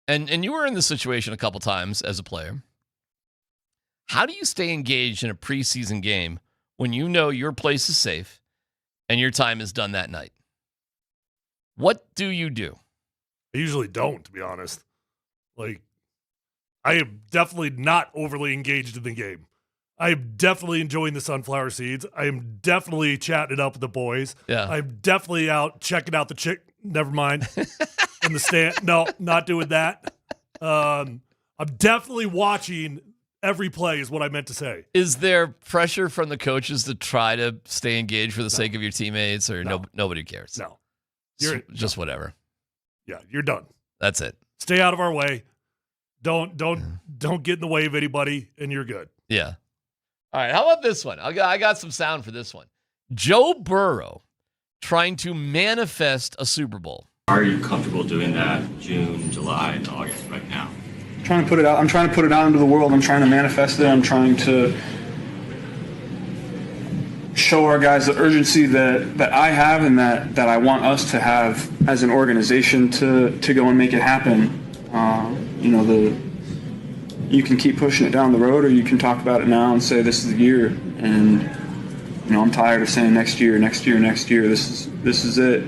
And you were in this situation a couple times as a player. How do you stay engaged in a preseason game when you know your place is safe and your time is done that night? What do you do? I usually don't, to be honest. I am definitely not overly engaged in the game. I am definitely enjoying the sunflower seeds. I am definitely chatting it up with the boys. Yeah. I'm definitely out checking out the chick. Never mind. In the stand. No, not doing that. I'm definitely watching every play is what I meant to say. Is there pressure from the coaches to try to stay engaged for the sake of your teammates, or nobody cares? No. Just whatever. Yeah, you're done. That's it. Stay out of our way. Don't get in the way of anybody, and you're good. Yeah. All right, how about this one? I got some sound for this one. Joe Burrow trying to manifest a Super Bowl. Are you comfortable doing that June, July, and August right now? Trying to put it out. I'm trying to put it out into the world. I'm trying to manifest it. I'm trying to show our guys the urgency that I have and that I want us to have as an organization to go and make it happen. You can keep pushing it down the road, or you can talk about it now and say this is the year. And I'm tired of saying next year. This is it.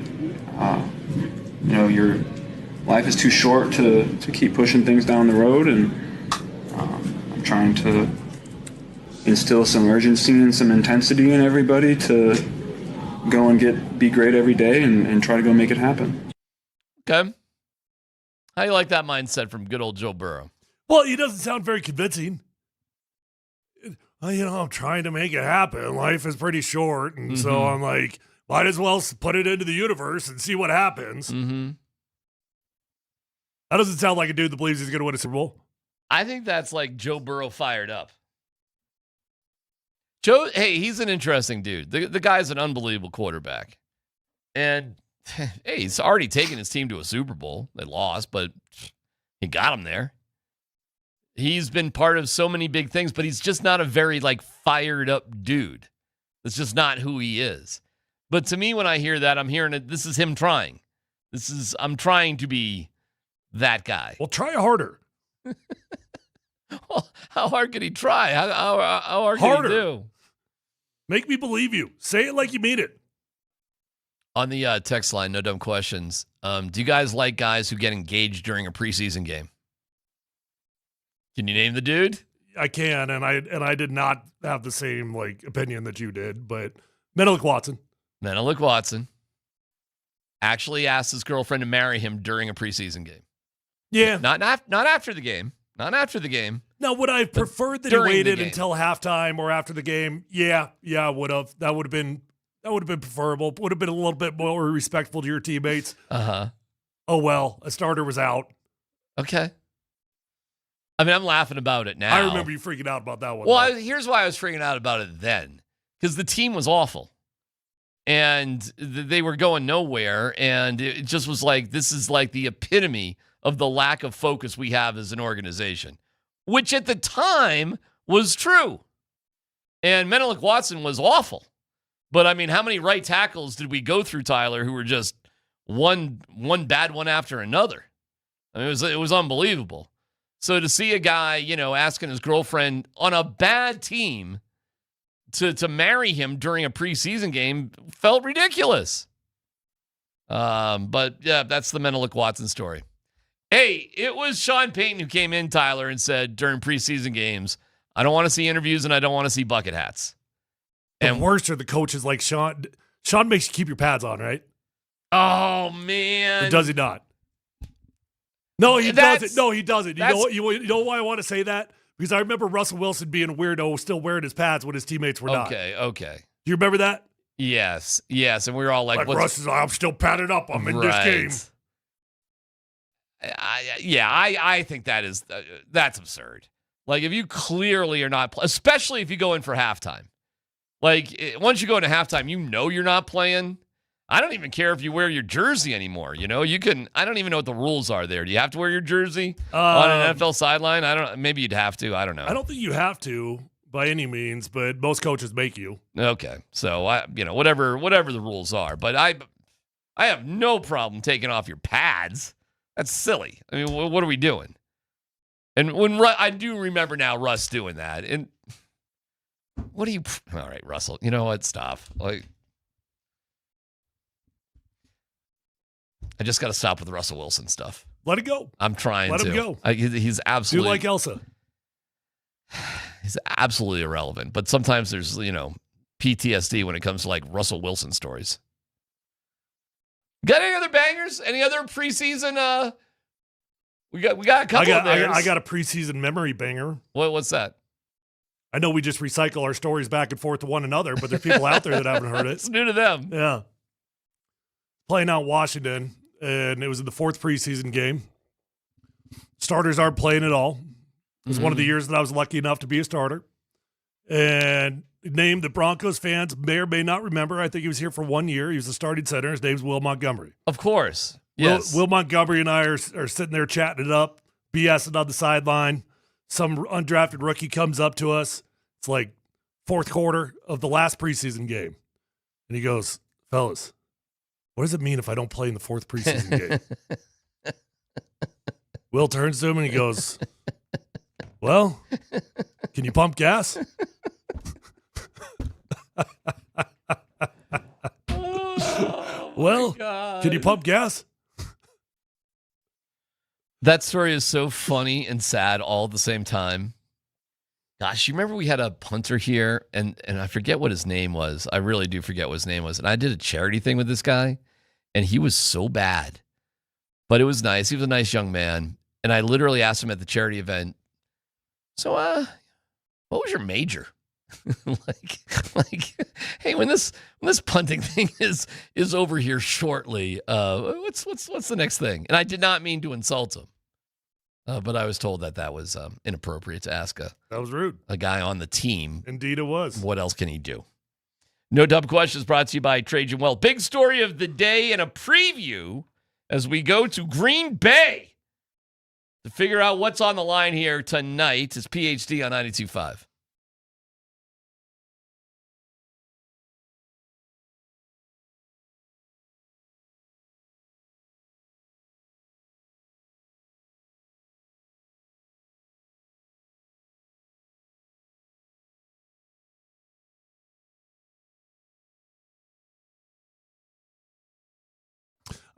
Your life is too short to keep pushing things down the road, and I'm trying to instill some urgency and some intensity in everybody to go and be great every day and try to go make it happen. Okay. How do you like that mindset from good old Joe Burrow? Well, he doesn't sound very convincing. I'm trying to make it happen. Life is pretty short, and so I'm like, might as well put it into the universe and see what happens. Mm-hmm. That doesn't sound like a dude that believes he's going to win a Super Bowl. I think that's like Joe Burrow fired up. Joe, hey, he's an interesting dude. The guy's an unbelievable quarterback. And, hey, he's already taken his team to a Super Bowl. They lost, but he got him there. He's been part of so many big things, but he's just not a very, fired up dude. That's just not who he is. But to me, when I hear that, I'm hearing it. This is him trying. I'm trying to be that guy. Well, try harder. Well, how hard could he try? How hard can he do? Make me believe you. Say it like you mean it. On the text line, no dumb questions. Do you guys like guys who get engaged during a preseason game? Can you name the dude? I can, and I did not have the same opinion that you did, but Menelik Watson. Menelik Watson actually asked his girlfriend to marry him during a preseason game. Yeah. Not after the game. Not after the game. Now, would I have preferred that he waited until halftime or after the game? Yeah, I would have. That would have been preferable. Would have been a little bit more respectful to your teammates. Uh-huh. Oh, well, a starter was out. Okay. I mean, I'm laughing about it now. I remember you freaking out about that one. Well, here's why I was freaking out about it then. Because the team was awful. And they were going nowhere. And it just was this is the epitome of the lack of focus we have as an organization. Which at the time was true. And Menelik Watson was awful. But, I mean, how many right tackles did we go through, Tyler, who were just one bad one after another? I mean, it was unbelievable. So to see a guy, asking his girlfriend on a bad team to marry him during a preseason game felt ridiculous. But, yeah, that's the Menelik Watson story. Hey, it was Sean Payton who came in, Tyler, and said during preseason games, I don't want to see interviews and I don't want to see bucket hats. And worse are the coaches like Sean. Sean makes you keep your pads on, right? Oh, man. Or does he not? No, he doesn't. No, he doesn't. You know why I want to say that? Because I remember Russell Wilson being a weirdo, still wearing his pads when his teammates were not. Okay. Do you remember that? Yes. And we were all like Russ is, I'm still padded up. I'm in this game. I think that's absurd. If you clearly are not, especially if you go in for halftime. Once you go into halftime, you're not playing. I don't even care if you wear your jersey anymore. You can. I don't even know what the rules are there. Do you have to wear your jersey on an NFL sideline? I don't. Maybe you'd have to. I don't know. I don't think you have to by any means, but most coaches make you. Okay, so whatever the rules are, but I have no problem taking off your pads. That's silly. I mean, what are we doing? And I do remember now Russ doing that. And what do you? All right, Russell. You know what? Stop. I just got to stop with the Russell Wilson stuff. Let it go. I'm trying to. Let him go. He's absolutely. Do like Elsa. He's absolutely irrelevant. But sometimes there's PTSD when it comes to Russell Wilson stories. Got any other bangers? Any other preseason? We got a couple of theirs. I got a preseason memory banger. What's that? I know we just recycle our stories back and forth to one another, but there's people out there that haven't heard it. It's new to them. Yeah. Playing out in Washington, and it was in the 4th preseason game. Starters aren't playing at all. It was one of the years that I was lucky enough to be a starter. And a name that Broncos fans may or may not remember. I think he was here for 1 year. He was the starting center. His name's Will Montgomery. Of course. Yes. Will Montgomery and I are sitting there chatting it up, BSing on the sideline. Some undrafted rookie comes up to us. It's 4th quarter of the last preseason game. And he goes, fellas, what does it mean if I don't play in the 4th preseason game? Will turns to him and he goes, well, can you pump gas? Well, can you pump gas? That story is so funny and sad all at the same time. Gosh, you remember we had a punter here, and I forget what his name was. I really do forget what his name was. And I did a charity thing with this guy, and he was so bad. But it was nice. He was a nice young man. And I literally asked him at the charity event, so, what was your major? Hey, when this punting thing is over here shortly, what's the next thing? And I did not mean to insult him. But I was told that was inappropriate to ask that was rude. A guy on the team. Indeed, it was. What else can he do? No Dumb Questions brought to you by Trajan Well. Big story of the day and a preview as we go to Green Bay to figure out what's on the line here tonight. It's PhD on 92.5.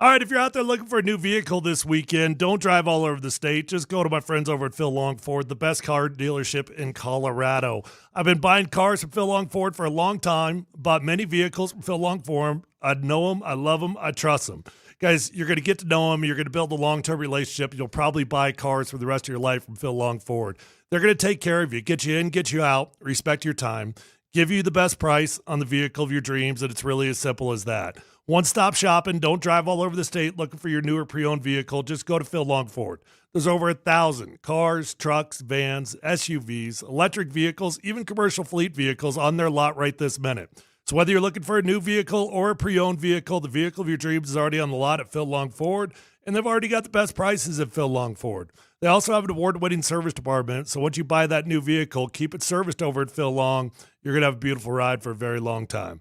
All right, if you're out there looking for a new vehicle this weekend, don't drive all over the state. Just go to my friends over at Phil Long Ford, the best car dealership in Colorado. I've been buying cars from Phil Long Ford for a long time, bought many vehicles from Phil Long Ford. I know them, I love them, I trust them. Guys, you're going to get to know them. You're going to build a long-term relationship. You'll probably buy cars for the rest of your life from Phil Long Ford. They're going to take care of you, get you in, get you out, respect your time, give you the best price on the vehicle of your dreams, and it's really as simple as that. One-stop shopping. Don't drive all over the state looking for your newer pre-owned vehicle. Just go to Phil Long Ford. There's over 1,000 cars, trucks, vans, SUVs, electric vehicles, even commercial fleet vehicles on their lot right this minute. So whether you're looking for a new vehicle or a pre-owned vehicle, the vehicle of your dreams is already on the lot at Phil Long Ford, and they've already got the best prices at Phil Long Ford. They also have an award-winning service department, so once you buy that new vehicle, keep it serviced over at Phil Long. You're going to have a beautiful ride for a very long time.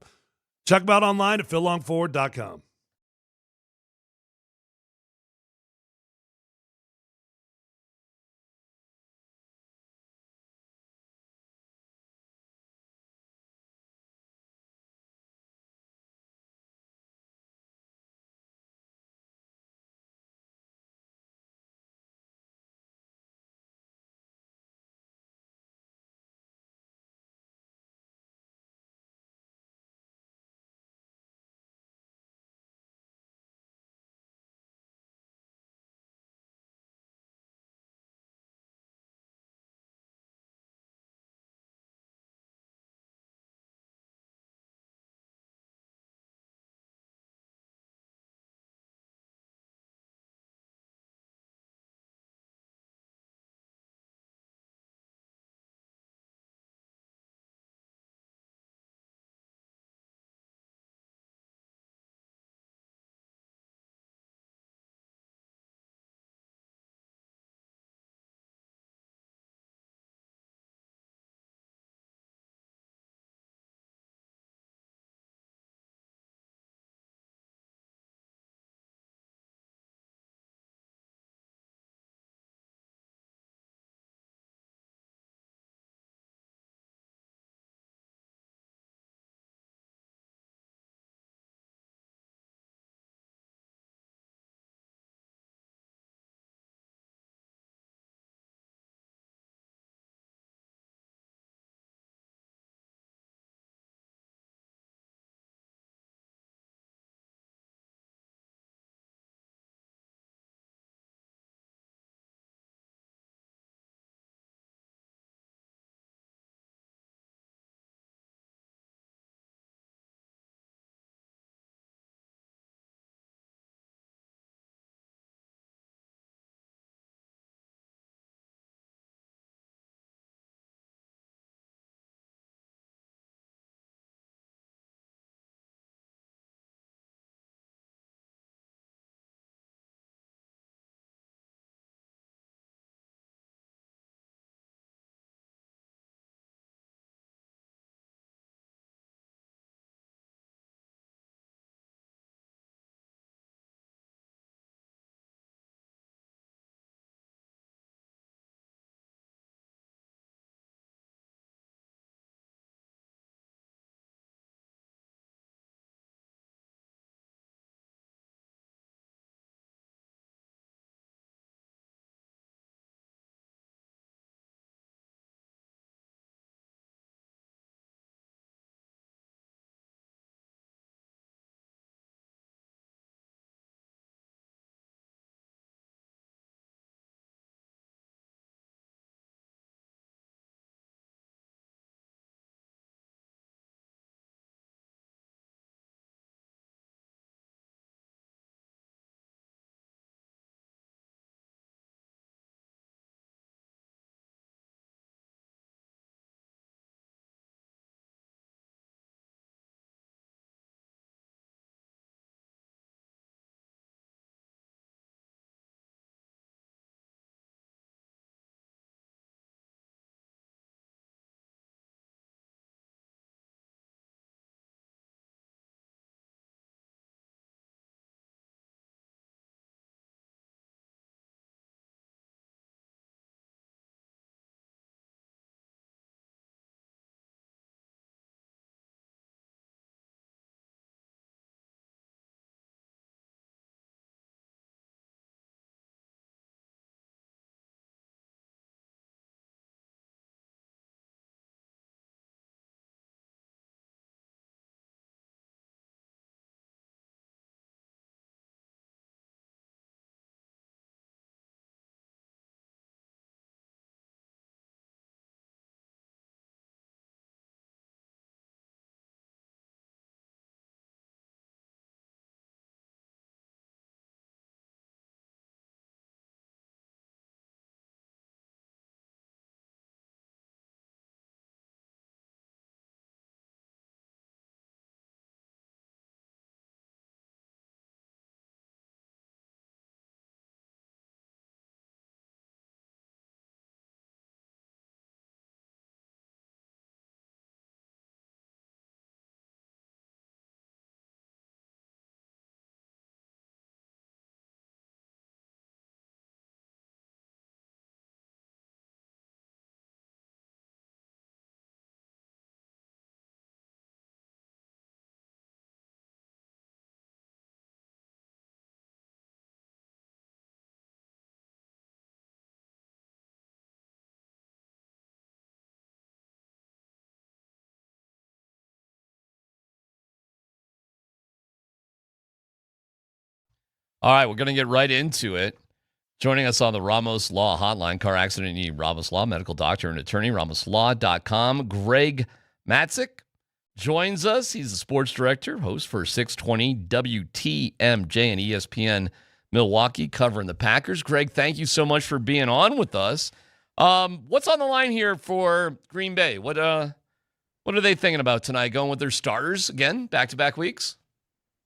Check them out online at phillongford.com. All right, we're going to get right into it. Joining us on the Ramos Law Hotline, car accident need Ramos Law, medical doctor and attorney, ramoslaw.com. Greg Matzik joins us. He's the sports director, host for 620 WTMJ and ESPN Milwaukee, covering the Packers. Greg, thank you so much for being on with us. What's on the line here for Green Bay? What are they thinking about tonight? Going with their starters again, back-to-back weeks?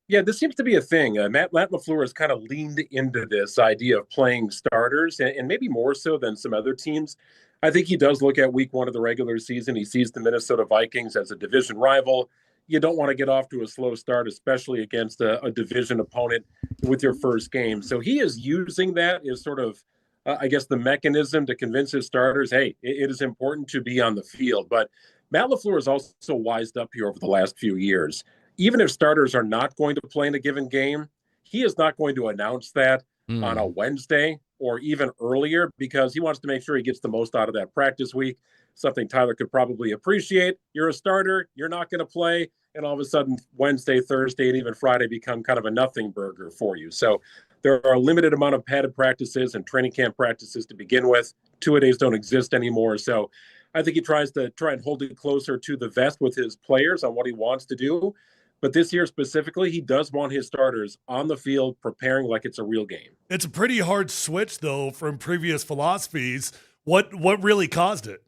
Yeah, this seems to be a thing. Matt LaFleur has kind of leaned into this idea of playing starters, and maybe more so than some other teams. I think he does look at week one of the regular season. He sees the Minnesota Vikings as a division rival. You don't want to get off to a slow start, especially against a division opponent with your first game. So he is using that as sort of, I guess, the mechanism to convince his starters, hey, it is important to be on the field. But Matt LaFleur has also wised up here over the last few years. Even if starters are not going to play in a given game, he is not going to announce that on a Wednesday or even earlier, because he wants to make sure he gets the most out of that practice week. Something Tyler could probably appreciate. You're a starter, you're not going to play, and all of a sudden Wednesday, Thursday, and even Friday become kind of a nothing burger for you. So there are a limited amount of padded practices and training camp practices to begin with. Two-a-days don't exist anymore. So I think he tries to hold it closer to the vest with his players on what he wants to do. But this year specifically, he does want his starters on the field preparing like it's a real game. It's a pretty hard switch, though, from previous philosophies. What really caused it?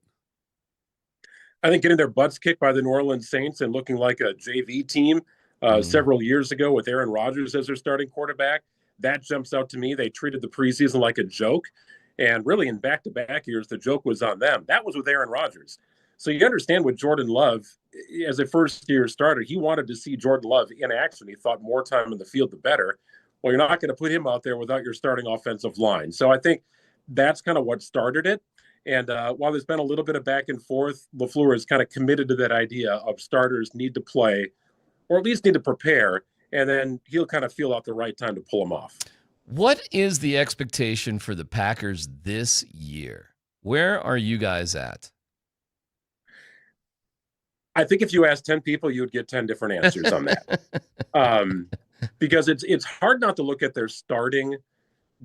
I think getting their butts kicked by the New Orleans Saints and looking like a JV team several years ago with Aaron Rodgers as their starting quarterback, that jumps out to me. They treated the preseason like a joke. And really, in back-to-back years, the joke was on them. That was with Aaron Rodgers. So you understand with Jordan Love, as a first-year starter, he wanted to see Jordan Love in action. He thought more time in the field, the better. Well, you're not going to put him out there without your starting offensive line. So I think that's kind of what started it. And while there's been a little bit of back and forth, LaFleur is kind of committed to that idea of starters need to play, or at least need to prepare, and then he'll kind of feel out the right time to pull them off. What is the expectation for the Packers this year? Where are you guys at? I think if you ask 10 people, you would get 10 different answers on that. Because it's hard not to look at their starting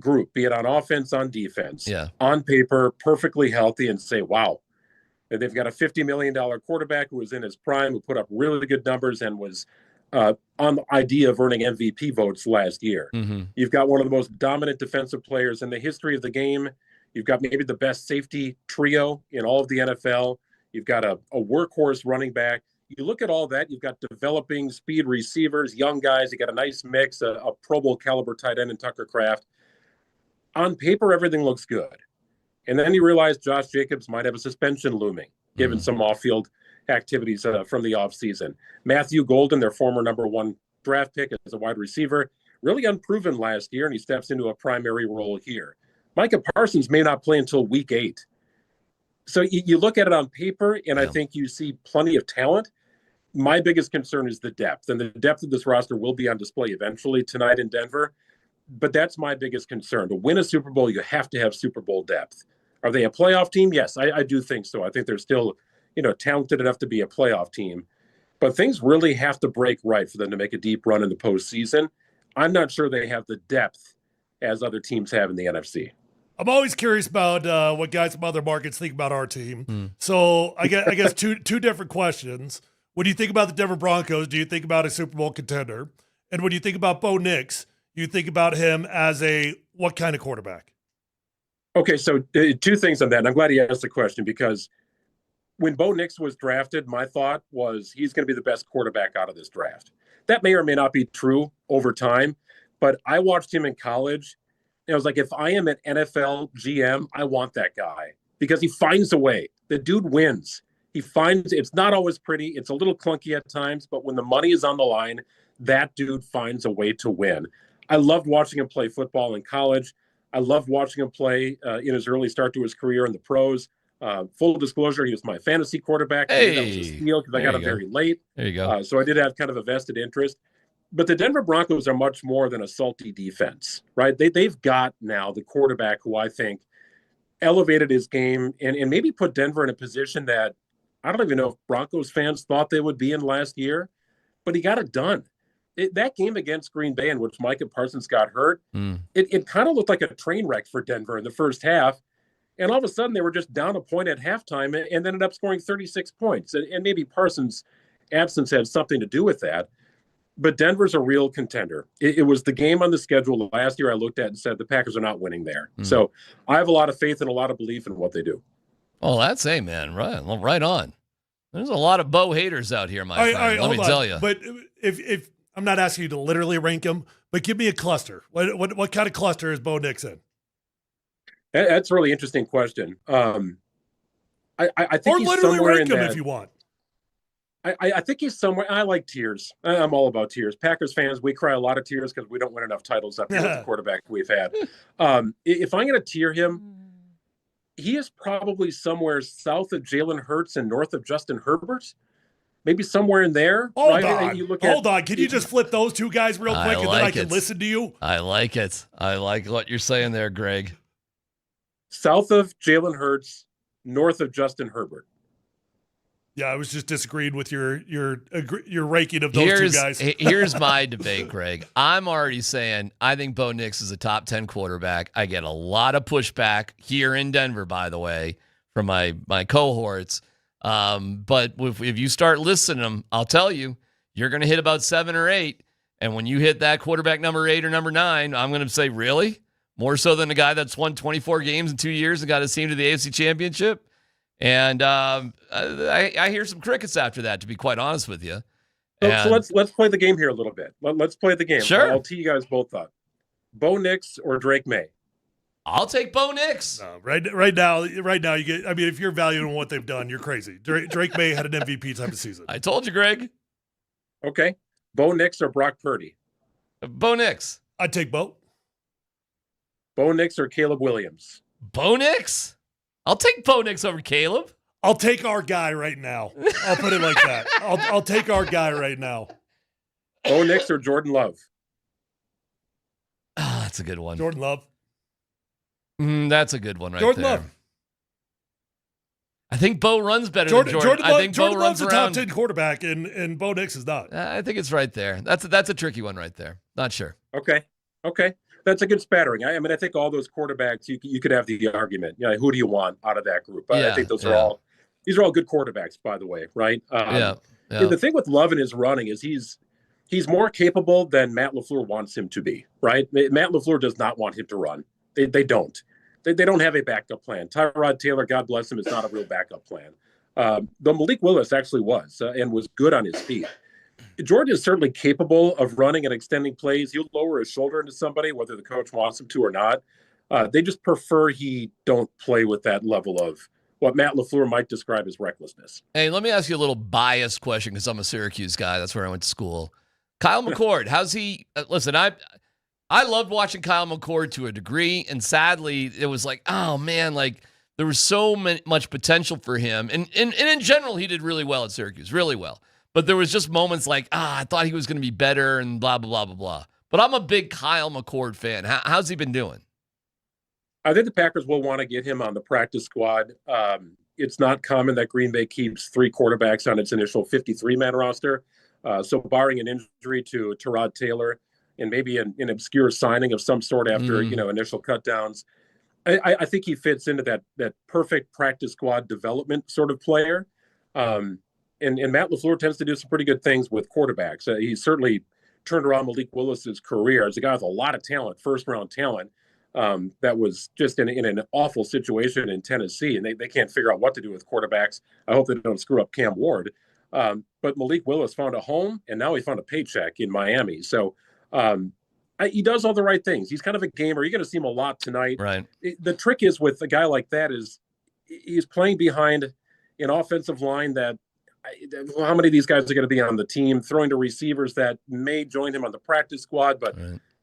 group, be it on offense, on defense, on paper, perfectly healthy, and say, wow, they've got a $50 million quarterback who was in his prime, who put up really good numbers and was on the idea of earning MVP votes last year. Mm-hmm. You've got one of the most dominant defensive players in the history of the game. You've got maybe the best safety trio in all of the NFL. You've got a workhorse running back. You look at all that, you've got developing speed receivers, young guys. You got a nice mix, a Pro Bowl caliber tight end in Tucker Kraft. On paper, everything looks good. And then you realize Josh Jacobs might have a suspension looming, given some off-field activities from the offseason. Matthew Golden, their former number one draft pick as a wide receiver, really unproven last year, and he steps into a primary role here. Micah Parsons may not play until week 8. So you look at it on paper, and I think you see plenty of talent. My biggest concern is the depth, and the depth of this roster will be on display eventually tonight in Denver. But that's my biggest concern. To win a Super Bowl, you have to have Super Bowl depth. Are they a playoff team? Yes, I do think so. I think they're still, talented enough to be a playoff team. But things really have to break right for them to make a deep run in the postseason. I'm not sure they have the depth as other teams have in the NFC. I'm always curious about what guys from other markets think about our team. So I guess two different questions. When you think about the Denver Broncos, do you think about a Super Bowl contender? And when you think about Bo Nix, you think about him as what kind of quarterback? Okay, so two things on that. And I'm glad he asked the question, because when Bo Nix was drafted, my thought was he's going to be the best quarterback out of this draft. That may or may not be true over time, but I watched him in college. And I was like, if I am an NFL GM, I want that guy, because he finds a way. The dude wins. It's not always pretty. It's a little clunky at times, but when the money is on the line, that dude finds a way to win. I loved watching him play football in college. I loved watching him play in his early start to his career in the pros. Full disclosure, he was my fantasy quarterback. Hey, that was a steal because I got him very late. There you go. So I did have kind of a vested interest. But the Denver Broncos are much more than a salty defense, right? They've got now the quarterback who I think elevated his game and maybe put Denver in a position that I don't even know if Broncos fans thought they would be in last year, but he got it done. that game against Green Bay in which Micah Parsons got hurt, it kind of looked like a train wreck for Denver in the first half. And all of a sudden they were just down a point at halftime and ended up scoring 36 points. And maybe Parsons' absence had something to do with that. But Denver's a real contender. It was the game on the schedule last year I looked at and said the Packers are not winning there. So I have a lot of faith and a lot of belief in what they do. Oh, that's man. Right on. There's a lot of Bo haters out here, my friend. Let me tell you. But if I'm not asking you to literally rank him, but give me a cluster. What kind of cluster is Bo Nix in? That's a really interesting question. I think or he's literally somewhere rank in him that, if you want. I think he's somewhere. I like tears. I'm all about tears. Packers fans, we cry a lot of tears because we don't win enough titles up here with the quarterback we've had. If I'm going to tier him, he is probably somewhere south of Jalen Hurts and north of Justin Herbert. Maybe somewhere in there. Hold on. Can you just flip those two guys real quick and then I can listen to you? I like it. I like what you're saying there, Greg. South of Jalen Hurts, north of Justin Herbert. Yeah, I was just disagreeing with your ranking of those two guys. Here's my debate, Greg. I'm already saying I think Bo Nix is a top 10 quarterback. I get a lot of pushback here in Denver, by the way, from my cohorts. But if you start listening them, I'll tell you, you're going to hit about 7 or 8. And when you hit that quarterback number 8 or number 9, I'm going to say, really? More so than a guy that's won 24 games in 2 years and got his team to the AFC Championship? And I hear some crickets after that, to be quite honest with you. So let's play the game here a little bit. Let's play the game. Sure. I'll tee you guys both up. Bo Nix or Drake May? I'll take Bo Nix. No, right now, you get. I mean, if you're valuing what they've done, you're crazy. Drake May had an MVP type of season. I told you, Greg. Okay. Bo Nix or Brock Purdy? Bo Nix. I'd take Bo. Bo Nix or Caleb Williams? Bo Nix. I'll take Bo Nix over Caleb. I'll take our guy right now. I'll put it like that. I'll take our guy right now. Bo Nix or Jordan Love? Ah, that's a good one. Jordan Love. That's a good one right Jordan there. Love. I think Bo runs better than Jordan. I think Jordan Bo Love's runs a around. top 10 quarterback, and Bo Nix is not. I think it's right there. That's a tricky one right there. Not sure. Okay. That's a good spattering. I mean, I think all those quarterbacks, you could have the argument. Who do you want out of that group? I think these are all good quarterbacks, by the way, right? The thing with Love and his running is he's more capable than Matt LaFleur wants him to be, right? Matt LaFleur does not want him to run. They don't. They don't have a backup plan. Tyrod Taylor, God bless him, is not a real backup plan. Though Malik Willis actually was and was good on his feet. Jordan is certainly capable of running and extending plays. He'll lower his shoulder into somebody, whether the coach wants him to or not. They just prefer he don't play with that level of what Matt LaFleur might describe as recklessness. Hey, let me ask you a little biased question because I'm a Syracuse guy. That's where I went to school. Kyle McCord, how's he? Listen, I loved watching Kyle McCord to a degree, and sadly, it was like, oh man, like there was so much potential for him, and in general, he did really well at Syracuse, really well. But there was just moments like, I thought he was going to be better, and blah blah blah blah blah. But I'm a big Kyle McCord fan. How's he been doing? I think the Packers will want to get him on the practice squad. It's not common that Green Bay keeps 3 quarterbacks on its initial 53-man roster. So barring an injury to Tyrod Taylor and maybe an obscure signing of some sort after initial cutdowns, I think he fits into that perfect practice squad development sort of player. And Matt LaFleur tends to do some pretty good things with quarterbacks. He certainly turned around Malik Willis's career as a guy with a lot of talent, first-round talent, that was just in an awful situation in Tennessee, and they can't figure out what to do with quarterbacks. I hope they don't screw up Cam Ward. But Malik Willis found a home, and now he found a paycheck in Miami. So he does all the right things. He's kind of a gamer. You're going to see him a lot tonight. Right. The trick is with a guy like that is he's playing behind an offensive line that how many of these guys are going to be on the team, throwing to receivers that may join him on the practice squad, but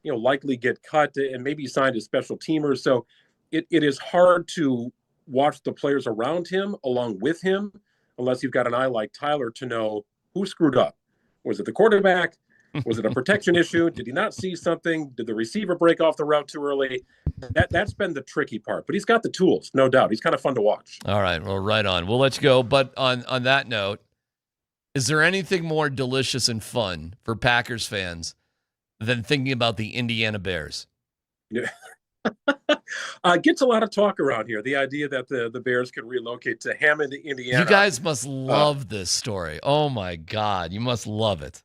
likely get cut and maybe signed as special teamers. So it is hard to watch the players around him along with him, unless you've got an eye like Tyler to know who screwed up. Was it the quarterback? Was it a protection issue? Did he not see something? Did the receiver break off the route too early? That's been the tricky part, but he's got the tools, no doubt. He's kind of fun to watch. All right. Well, right on. We'll let you go. But on that note, Is there anything more delicious and fun for Packers fans than thinking about the Indiana Bears? Yeah. Gets a lot of talk around here. The idea that the Bears could relocate to Hammond, Indiana. You guys must love this story. Oh my God, you must love it.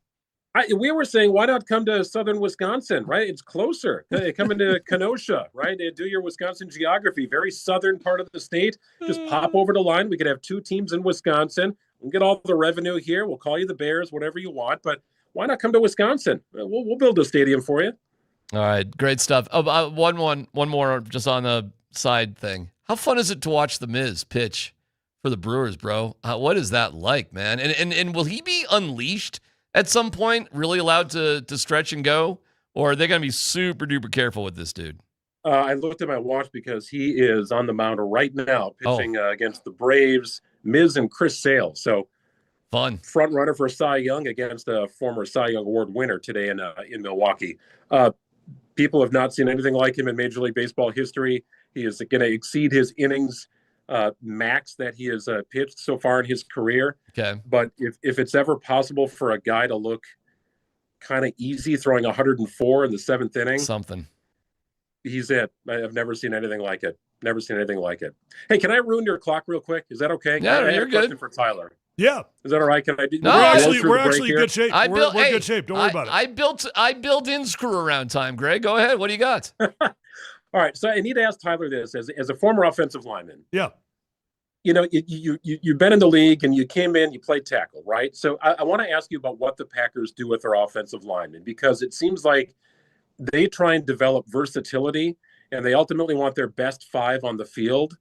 We were saying, why not come to southern Wisconsin, right? It's closer. Come into Kenosha, right? Do your Wisconsin geography, very southern part of the state. Just pop over the line. We could have 2 teams in Wisconsin. We'll get all the revenue here. We'll call you the Bears, whatever you want. But why not come to Wisconsin? We'll build a stadium for you. All right, great stuff. Oh, one more just on the side thing. How fun is it to watch the Miz pitch for the Brewers, bro? What is that like, man? And will he be unleashed at some point, really allowed to stretch and go? Or are they going to be super duper careful with this dude? I looked at my watch because he is on the mound right now pitching against the Braves, Miz and Chris Sale. So fun. Front runner for Cy Young against a former Cy Young Award winner today in Milwaukee. People have not seen anything like him in Major League Baseball history. He is going to exceed his innings max that he has pitched so far in his career. Okay. But if it's ever possible for a guy to look kind of easy throwing 104 in the 7th inning, he's it. I've never seen anything like it. Never seen anything like it. Hey, can I ruin your clock real quick? Is that okay? Yeah, you're good. Question for Tyler. Yeah. Is that all right? Can I do? No, we're actually in good shape. We're in good shape. Don't worry about it. I built in screw around time, Greg. Go ahead. What do you got? All right. So I need to ask Tyler this as a former offensive lineman. Yeah. You know, you've been in the league and you came in, you played tackle, right? So I want to ask you about what the Packers do with their offensive linemen, because it seems like they try and develop versatility and they ultimately want their best 5 on the field.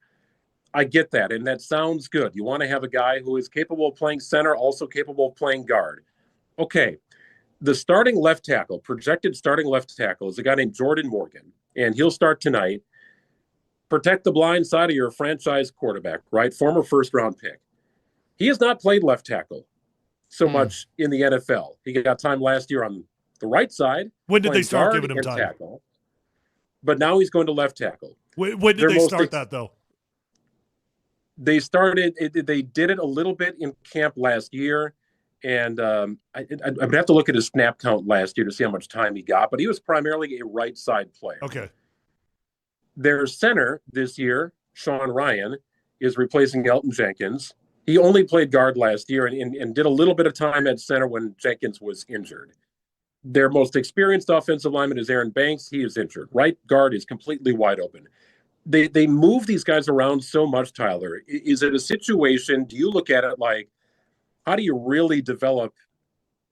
I get that, and that sounds good. You want to have a guy who is capable of playing center, also capable of playing guard. Okay, the starting left tackle, projected starting left tackle, is a guy named Jordan Morgan, and he'll start tonight. Protect the blind side of your franchise quarterback, right? Former first-round pick. He has not played left tackle so much in the NFL. He got time last year on the right side. When did they start giving him time? Tackle, but now he's going to left tackle. When did they start that, though? They started. They did it a little bit in camp last year, and I would have to look at his snap count last year to see how much time he got. But he was primarily a right side player. Okay. Their center this year, Sean Ryan, is replacing Elton Jenkins. He only played guard last year and did a little bit of time at center when Jenkins was injured. Their most experienced offensive lineman is Aaron Banks. He is injured. Right guard is completely wide open. They move these guys around so much, Tyler. Is it a situation, do you look at it like, how do you really develop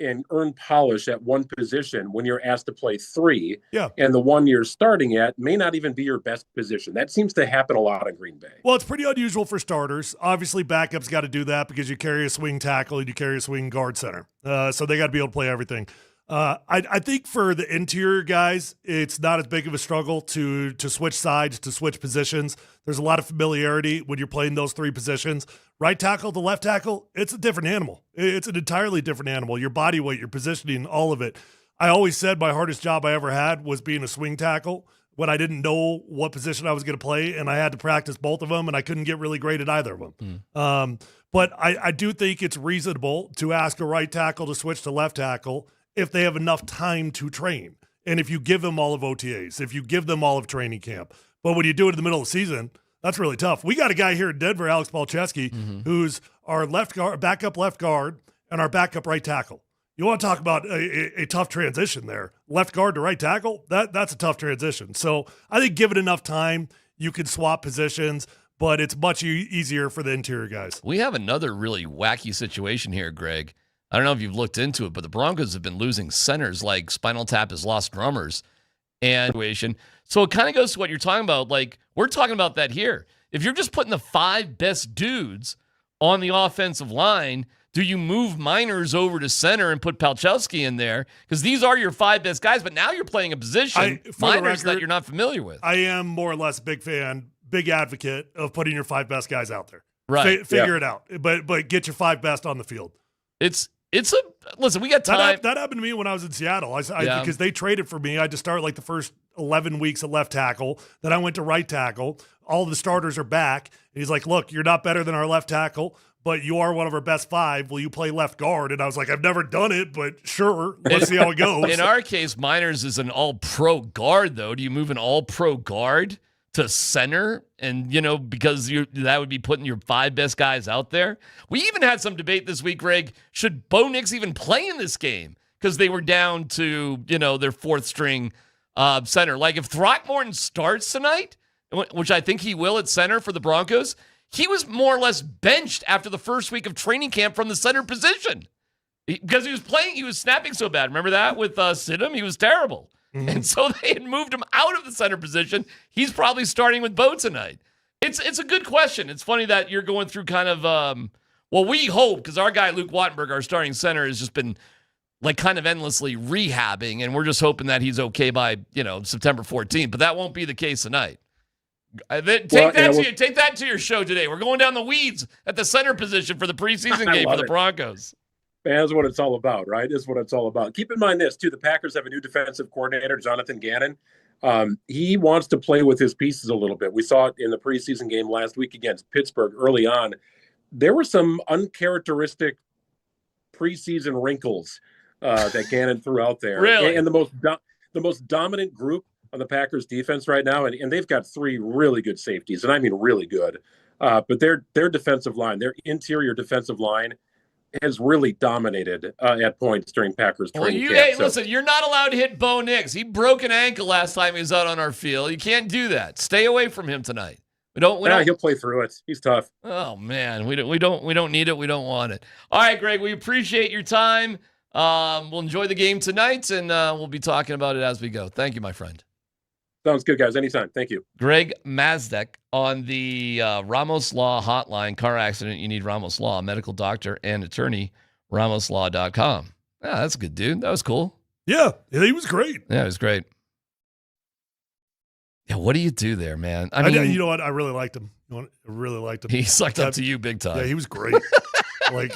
and earn polish at one position when you're asked to play 3? Yeah. And the one you're starting at may not even be your best position? That seems to happen a lot in Green Bay. Well, it's pretty unusual for starters. Obviously, backups got to do that because you carry a swing tackle and you carry a swing guard center. So they got to be able to play everything. I think for the interior guys, it's not as big of a struggle to switch sides, to switch positions. There's a lot of familiarity when you're playing those 3 positions. Right tackle to left tackle, it's a different animal. It's an entirely different animal. Your body weight, your positioning, all of it. I always said my hardest job I ever had was being a swing tackle when I didn't know what position I was going to play, and I had to practice both of them, and I couldn't get really great at either of them. But I do think it's reasonable to ask a right tackle to switch to left tackle if they have enough time to train. And if you give them all of OTAs, if you give them all of training camp. But when you do it in the middle of the season, that's really tough. We got a guy here in Denver, Alex Palczewski, who's our left guard, backup left guard, and our backup right tackle. You want to talk about a tough transition there. Left guard to right tackle, that's a tough transition. So I think given enough time, you can swap positions, but it's much easier for the interior guys. We have another really wacky situation here, Greg. I don't know if you've looked into it, but the Broncos have been losing centers like Spinal Tap has lost drummers. And so it kind of goes to what you're talking about. Like, we're talking about that here. If you're just putting the 5 best dudes on the offensive line, do you move Miners over to center and put Palczewski in there? Because these are your 5 best guys, but now you're playing a position, Miners, that you're not familiar with. I am more or less a big fan, big advocate of putting your 5 best guys out there. Right. Figure it out. But get your 5 best on the field. Listen, we got time. That happened to me when I was in Seattle. Because they traded for me. I had to start like the first 11 weeks at left tackle. Then I went to right tackle. All the starters are back. And he's like, look, you're not better than our left tackle, but you are one of our best 5. Will you play left guard? And I was like, I've never done it, but sure. Let's see how it goes. In our case, Miners is an all-pro guard, though. Do you move an all-pro guard to center? And, because that would be putting your 5 best guys out there. We even had some debate this week, Greg. Should Bo Nix even play in this game? Because they were down to, their 4th-string center. Like, if Throckmorton starts tonight, which I think he will at center for the Broncos, he was more or less benched after the first week of training camp from the center position because he was snapping so bad. Remember that with Sidham? He was terrible. Mm-hmm. And so they had moved him out of the center position. He's probably starting with Bo tonight. It's a good question. It's funny that you're going through kind of, we hope, because our guy Luke Wattenberg, our starting center, has just been like kind of endlessly rehabbing, and we're just hoping that he's okay by, September 14th. But that won't be the case tonight. Take that to your show today. We're going down the weeds at the center position for the preseason game for the Broncos. Man, that's what it's all about, right? That's what it's all about. Keep in mind this, too. The Packers have a new defensive coordinator, Jonathan Gannon. He wants to play with his pieces a little bit. We saw it in the preseason game last week against Pittsburgh early on. There were some uncharacteristic preseason wrinkles that Gannon threw out there. Really? And the most dominant group on the Packers defense right now, and they've got 3 really good safeties, and I mean really good. But their defensive line, their interior defensive line, has really dominated at points during Packers training camp. Listen, you're not allowed to hit Bo Nix. He broke an ankle last time he was out on our field. You can't do that. Stay away from him tonight. He'll play through it. He's tough. Oh man, we don't need it. We don't want it. All right, Greg, we appreciate your time. We'll enjoy the game tonight, and we'll be talking about it as we go. Thank you, my friend. Sounds good, guys. Anytime. Thank you. Greg Mazdek on the Ramos Law hotline. Car accident, you need Ramos Law. Medical doctor and attorney, ramoslaw.com. Ah, that's a good dude. That was cool. Yeah, he was great. Yeah, it was great. Yeah, what do you do there, man? I mean, you know what? I really liked him. I really liked him. He sucked up to you big time. Yeah, he was great. like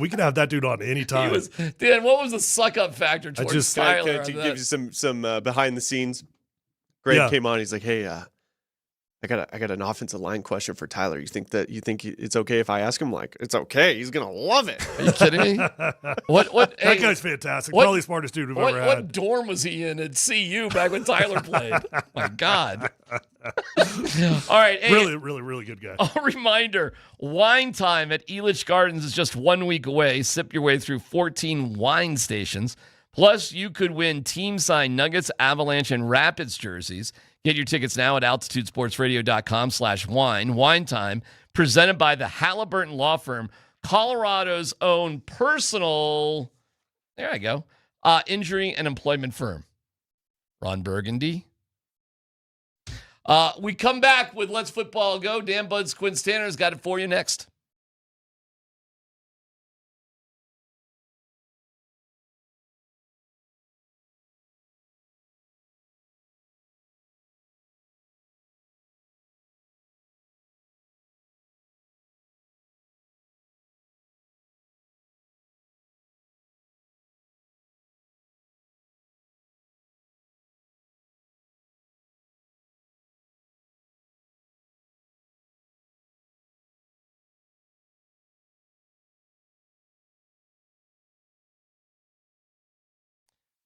we could have that dude on any time. Dan, what was the suck up factor towards Tyler? To give you some behind the scenes. Greg came on. He's like, "Hey, I got an offensive line question for Tyler. You think it's okay if I ask him?" Like, it's okay. He's gonna love it. Are you kidding me? What? That guy's fantastic. Probably the smartest dude we've ever had. What dorm was he in at CU back when Tyler played? My God. All right. Hey, really good guy. A reminder, Wine Time at Elitch Gardens is just 1 week away. Sip your way through 14 wine stations. Plus, you could win team-signed Nuggets, Avalanche, and Rapids jerseys. Get your tickets now at altitudesportsradio.com/wine. Wine Time, presented by the Halliburton Law Firm, Colorado's own personal, there I go, injury and employment firm. Ron Burgundy. We come back with Let's Football Go. Dan Buds, Quinn Stanner's got it for you next.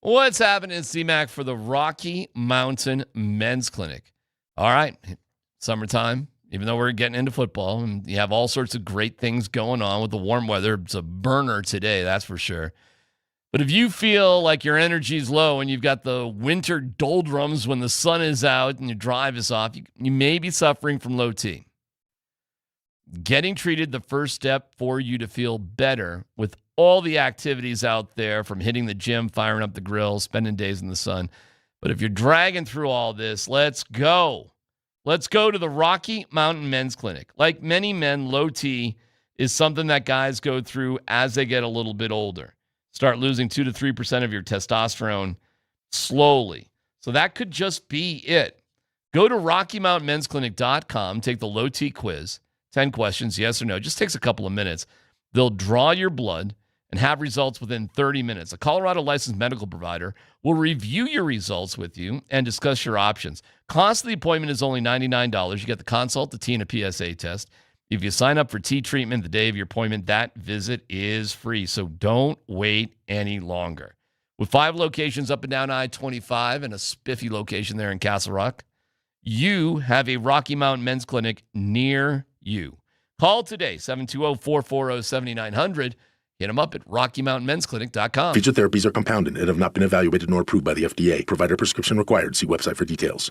What's happening? It's DMac for the Rocky Mountain Men's Clinic. All right, summertime, even though we're getting into football, and you have all sorts of great things going on with the warm weather. It's a burner today, that's for sure. But if you feel like your energy's low and you've got the winter doldrums when the sun is out and your drive is off, you may be suffering from low T. Getting treated, the first step for you to feel better with all the activities out there, from hitting the gym, firing up the grill, spending days in the sun. But if you're dragging through all this, let's go. Let's go to the Rocky Mountain Men's Clinic. Like many men, low T is something that guys go through as they get a little bit older. Start losing 2 to 3% of your testosterone slowly. So that could just be it. Go to RockyMountainMen'sClinic.com, take the low T quiz, 10 questions, yes or no. Just takes a couple of minutes. They'll draw your blood and have results within 30 minutes. A Colorado licensed medical provider will review your results with you and discuss your options. Cost of the appointment is only $99. You get the consult, the T, and a PSA test. If you sign up for tea treatment the day of your appointment, that visit is free. So don't wait any longer. With 5 locations up and down I-25 and a spiffy location there in Castle Rock, you have a Rocky Mountain Men's Clinic near you. Call today, 720-440-7900. Hit them up at RockyMountainMen'sClinic.com. Featured therapies are compounded and have not been evaluated nor approved by the FDA. Provider prescription required. See website for details.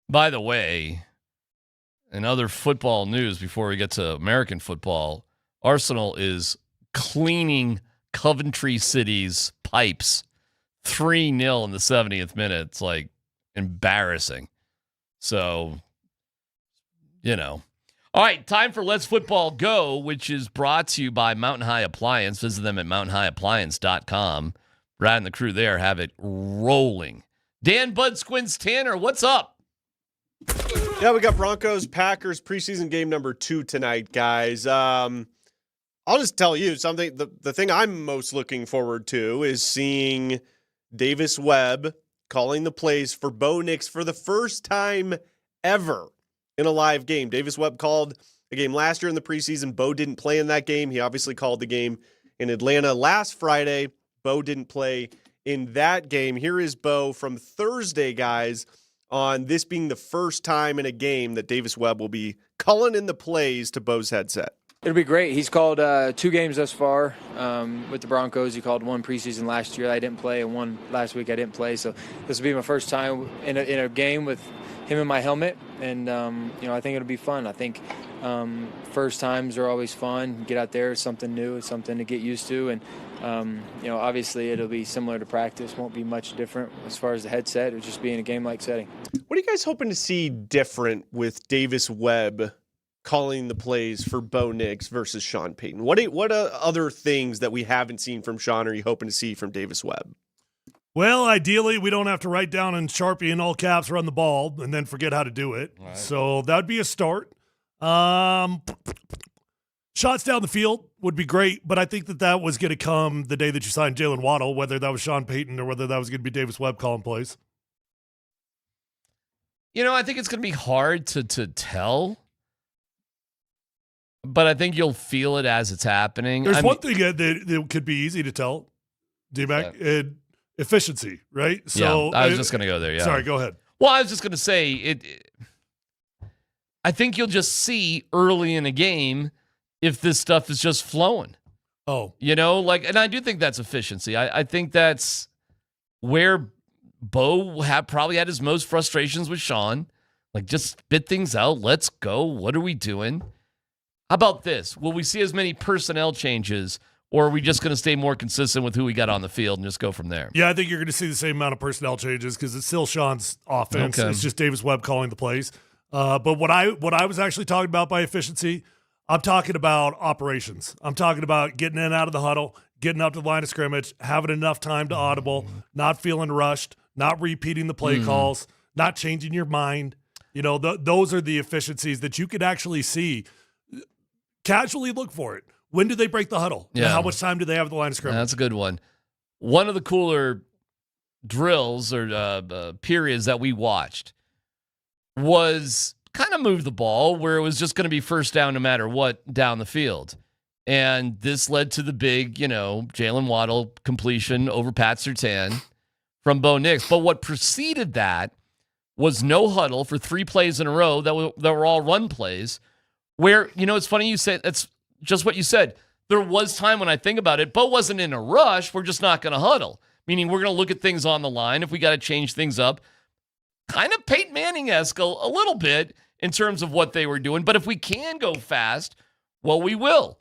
By the way, in other football news, before we get to American football, Arsenal is cleaning Coventry City's pipes 3-0 in the 70th minute. It's like embarrassing. So, All right, time for Let's Football Go, which is brought to you by Mountain High Appliance. Visit them at mountainhighappliance.com. Brad and the crew there have it rolling. Dan Bud Squints Tanner, what's up? Yeah, we got Broncos, Packers, preseason game number 2 tonight, guys. I'll just tell you something. The thing I'm most looking forward to is seeing Davis Webb calling the plays for Bo Nix for the first time ever in a live game. Davis Webb called a game last year in the preseason. Bo didn't play in that game. He obviously called the game in Atlanta last Friday. Bo didn't play in that game. Here is Bo from Thursday, guys, on this being the first time in a game that Davis Webb will be calling in the plays to Bo's headset. It'll be great. He's called 2 games thus far with the Broncos. He called 1 preseason last year I didn't play, and 1 last week I didn't play. So this will be my first time in a game with him in my helmet, and I think it'll be fun. I think first times are always fun. Get out there, it's something new, it's something to get used to, and obviously it'll be similar to practice. Won't be much different as far as the headset. It'll just be in a game-like setting. What are you guys hoping to see different with Davis Webb calling the plays for Bo Nix versus Sean Payton? What other things that we haven't seen from Sean are you hoping to see from Davis Webb? Well, ideally, we don't have to write down in Sharpie in all caps, run the ball, and then forget how to do it. Right. So that would be a start. Shots down the field would be great, but I think that was going to come the day that you signed Jalen Waddle, whether that was Sean Payton or whether that was going to be Davis Webb calling plays. I think it's going to be hard to tell, but I think you'll feel it as it's happening. There's one thing that could be easy to tell, DMac, efficiency, right? So I was just going to go there, yeah. Sorry, go ahead. Well, I was just going to say, I think you'll just see early in a game if this stuff is just flowing. Oh. And I do think that's efficiency. I think that's where Bo probably had his most frustrations with Sean. Like, just spit things out. Let's go. What are we doing? How about this? Will we see as many personnel changes, or are we just going to stay more consistent with who we got on the field and just go from there? Yeah, I think you're going to see the same amount of personnel changes because it's still Sean's offense. Okay. It's just Davis Webb calling the plays. But what I was actually talking about by efficiency, I'm talking about operations. I'm talking about getting in and out of the huddle, getting up to the line of scrimmage, having enough time to audible, not feeling rushed, not repeating the play calls, not changing your mind. Those are the efficiencies that you could actually see. Casually look for it. When do they break the huddle? Yeah. How much time do they have at the line of scrimmage? That's a good one. One of the cooler drills or periods that we watched was kind of move the ball where it was just going to be first down no matter what down the field. And this led to the big, Jalen Waddle completion over Pat Surtain from Bo Nix. But what preceded that was no huddle for 3 plays in a row that were all run plays where, it's funny you say that's just what you said. There was time when I think about it, Bo wasn't in a rush. We're just not going to huddle, meaning we're going to look at things on the line. If we got to change things up, kind of Peyton Manning-esque a little bit in terms of what they were doing. But if we can go fast, well, we will.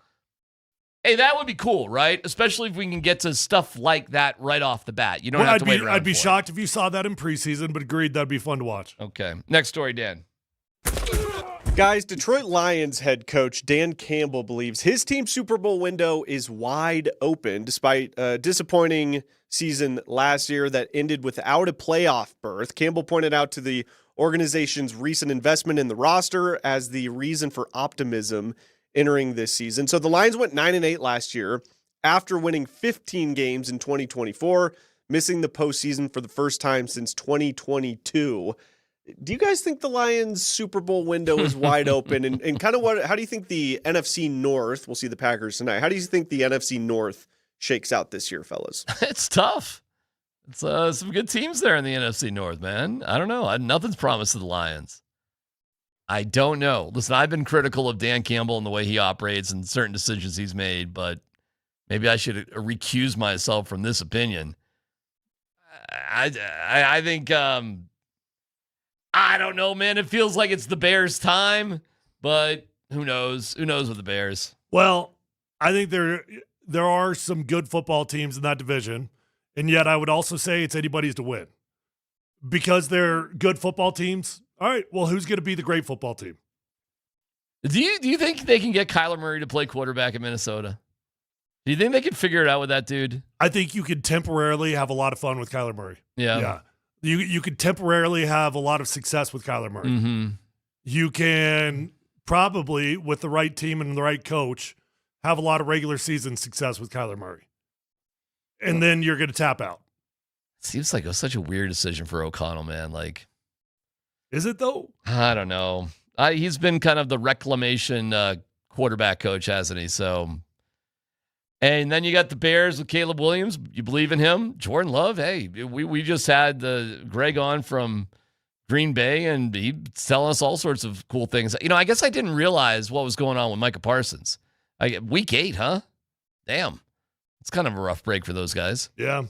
Hey, that would be cool, right? Especially if we can get to stuff like that right off the bat. You don't have to wait around. I'd be shocked if you saw that in preseason, but agreed that'd be fun to watch. Okay. Next story, Dan. Guys, Detroit Lions head coach Dan Campbell believes his team's Super Bowl window is wide open despite a disappointing season last year that ended without a playoff berth. Campbell pointed out to the organization's recent investment in the roster as the reason for optimism entering this season. So the Lions went 9-8 last year after winning 15 games in 2024, missing the postseason for the first time since 2022. Do you guys think the Lions Super Bowl window is wide open? And kind of how do you think the NFC North, we'll see the Packers tonight, how do you think the NFC North shakes out this year, fellas? It's tough. It's some good teams there in the NFC North, man. I don't know. Nothing's promised to the Lions. I don't know. Listen, I've been critical of Dan Campbell and the way he operates and certain decisions he's made, but maybe I should recuse myself from this opinion. I think I don't know, man. It feels like it's the Bears' time, but who knows? Who knows with the Bears? Well, I think there are some good football teams in that division, and yet I would also say it's anybody's to win. Because they're good football teams, all right, well, who's going to be the great football team? Do you think they can get Kyler Murray to play quarterback in Minnesota? Do you think they can figure it out with that dude? I think you could temporarily have a lot of fun with Kyler Murray. Yeah. You could temporarily have a lot of success with Kyler Murray. Mm-hmm. You can probably, with the right team and the right coach, have a lot of regular season success with Kyler Murray. And then you're going to tap out. Seems like it was such a weird decision for O'Connell, man. Like, is it though? I don't know. He's been kind of the reclamation quarterback coach, hasn't he? So, and then you got the Bears with Caleb Williams. You believe in him? Jordan Love. Hey, we just had Greg on from Green Bay, and he's telling us all sorts of cool things. You know, I guess I didn't realize what was going on with Micah Parsons. Week 8, huh? Damn, it's kind of a rough break for those guys. Yeah.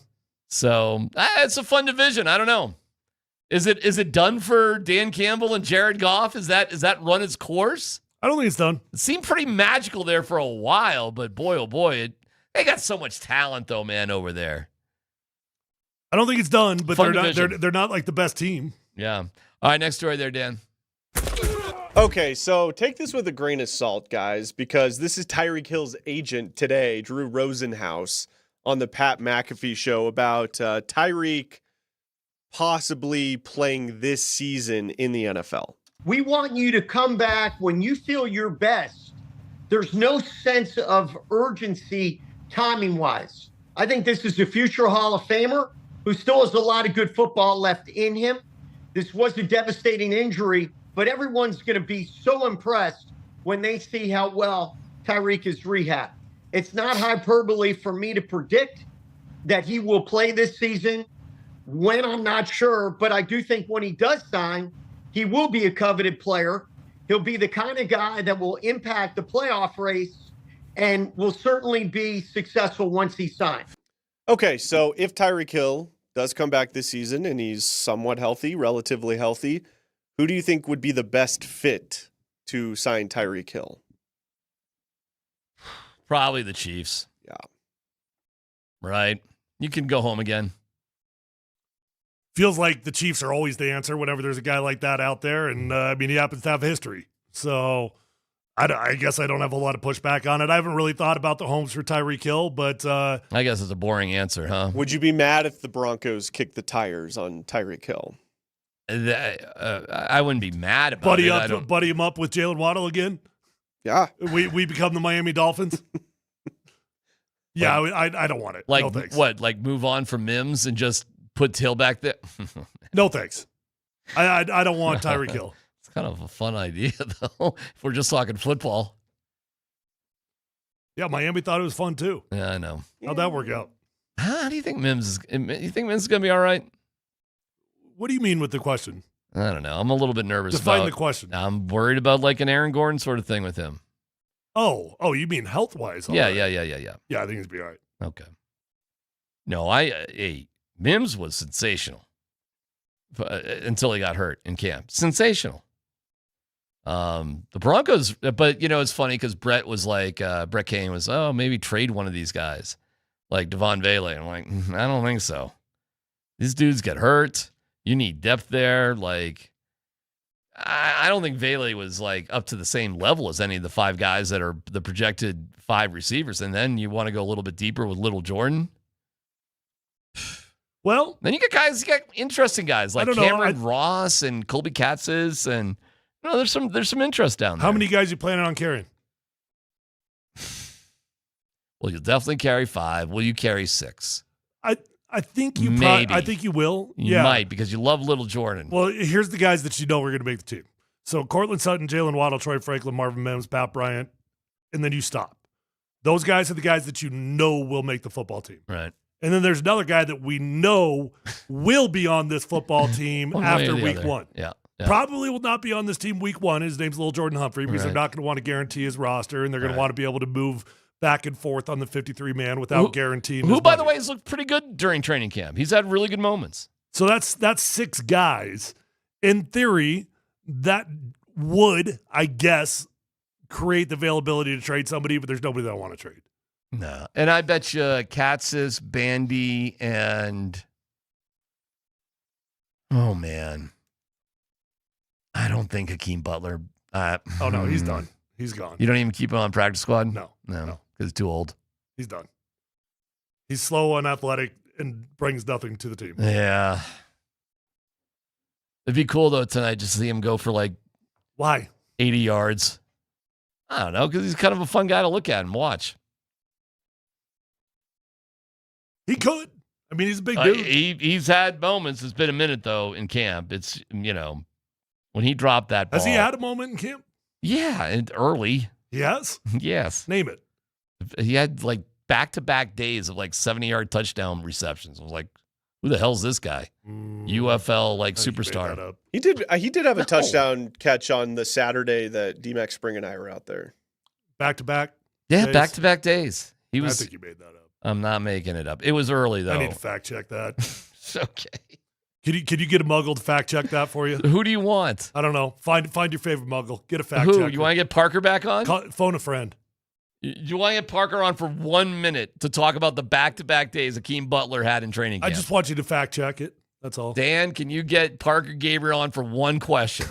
So it's a fun division. I don't know. Is it done for Dan Campbell and Jared Goff? Is that run its course? I don't think it's done. It seemed pretty magical there for a while, but boy, oh boy, they got so much talent though, man, over there. I don't think it's done, but Fun they're not like the best team. Yeah. All right, next story there, Dan. Okay, so take this with a grain of salt, guys, because this is Tyreek Hill's agent today, Drew Rosenhaus, on the Pat McAfee show about Tyreek possibly playing this season in the NFL. We want you to come back when you feel your best. There's no sense of urgency timing-wise. I think this is a future Hall of Famer who still has a lot of good football left in him. This was a devastating injury, but everyone's going to be so impressed when they see how well Tyreek is rehabbed. It's not hyperbole for me to predict that he will play this season. When, I'm not sure, but I do think when he does sign, he will be a coveted player. He'll be the kind of guy that will impact the playoff race and will certainly be successful once he signs. Okay, so if Tyreek Hill does come back this season and he's somewhat healthy, relatively healthy, who do you think would be the best fit to sign Tyreek Hill? Probably the Chiefs. Yeah. Right? You can go home again. Feels like the Chiefs are always the answer whenever there's a guy like that out there. And, he happens to have history. So I guess I don't have a lot of pushback on it. I haven't really thought about the homes for Tyreek Hill, but I guess it's a boring answer, huh? Would you be mad if the Broncos kicked the tires on Tyreek Hill? I wouldn't be mad about it. Buddy him up with Jalen Waddle again? Yeah. We become the Miami Dolphins? Yeah, I don't want it. Like, no thanks. What, like move on from Mims and just put Hill back there? No thanks. I don't want Tyreek Hill. It's kind of a fun idea, though, if we're just talking football. Yeah, Miami thought it was fun, too. Yeah, I know. How'd that work out? How do you think Mims is? You think Mims is going to be all right? What do you mean with the question? I don't know. I'm a little bit nervous Define the question. I'm worried about like an Aaron Gordon sort of thing with him. Oh, you mean health-wise? Yeah. Yeah, I think he's be all right. Okay. No, Mims was sensational until he got hurt in camp. Sensational. The Broncos, but it's funny because Brett Kane was, maybe trade one of these guys like Devon Vele. I'm like, I don't think so. These dudes get hurt. You need depth there. Like, I don't think Vele was like up to the same level as any of the 5 guys that are the projected 5 receivers. And then you want to go a little bit deeper with Little Jordan. Well, then you got interesting guys like Cameron Ross and Colby Katzis, and there's some interest down there. How many guys you planning on carrying? Well, you'll definitely carry 5. Will you carry 6? I think you maybe. I think you will. You might, because you love Little Jordan. Well, here's the guys that you know are going to make the team. So Cortland Sutton, Jalen Waddle, Troy Franklin, Marvin Mims, Pat Bryant, and then you stop. Those guys are the guys that you know will make the football team. Right. And then there's another guy that we know will be on this football team after week 1. Yeah. Probably will not be on this team week 1. His name's Little Jordan Humphrey because they're not going to want to guarantee his roster, and they're going to want to be able to move back and forth on the 53-man without guaranteeing. Who, by the way, has looked pretty good during training camp. He's had really good moments. So that's 6 guys. in theory, that would, I guess, create the availability to trade somebody, but there's nobody that I want to trade. No. And I bet you Katzis, Bandy, and oh, man. I don't think Hakeem Butler. Oh, no, he's done. He's gone. You don't even keep him on practice squad? No. Because he's too old. He's done. He's slow, unathletic, and brings nothing to the team. Yeah. It'd be cool, though, tonight just to see him go for Why? 80 yards. I don't know, because he's kind of a fun guy to look at and watch. He could. I mean, he's a big dude. He's had moments. It's been a minute, though, in camp. It's, when he dropped that ball. Has he had a moment in camp? Yeah, and early. He has? Yes. Name it. He had, back-to-back days of, 70-yard touchdown receptions. I was like, who the hell's this guy? UFL, superstar. He did have a touchdown catch on the Saturday that DMac Spring and I were out there. Back-to-back? Yeah, back-to-back days. I think you made that up. I'm not making it up. It was early, though. I need to fact-check that. Okay. Could you get a muggle to fact-check that for you? Who do you want? I don't know. Find your favorite muggle. Get a fact-checker. Who? You want to get Parker back on? Phone a friend. You want to get Parker on for 1 minute to talk about the back-to-back days Hakeem Butler had in training camp? I just want you to fact-check it. That's all. Dan, can you get Parker Gabriel on for one question?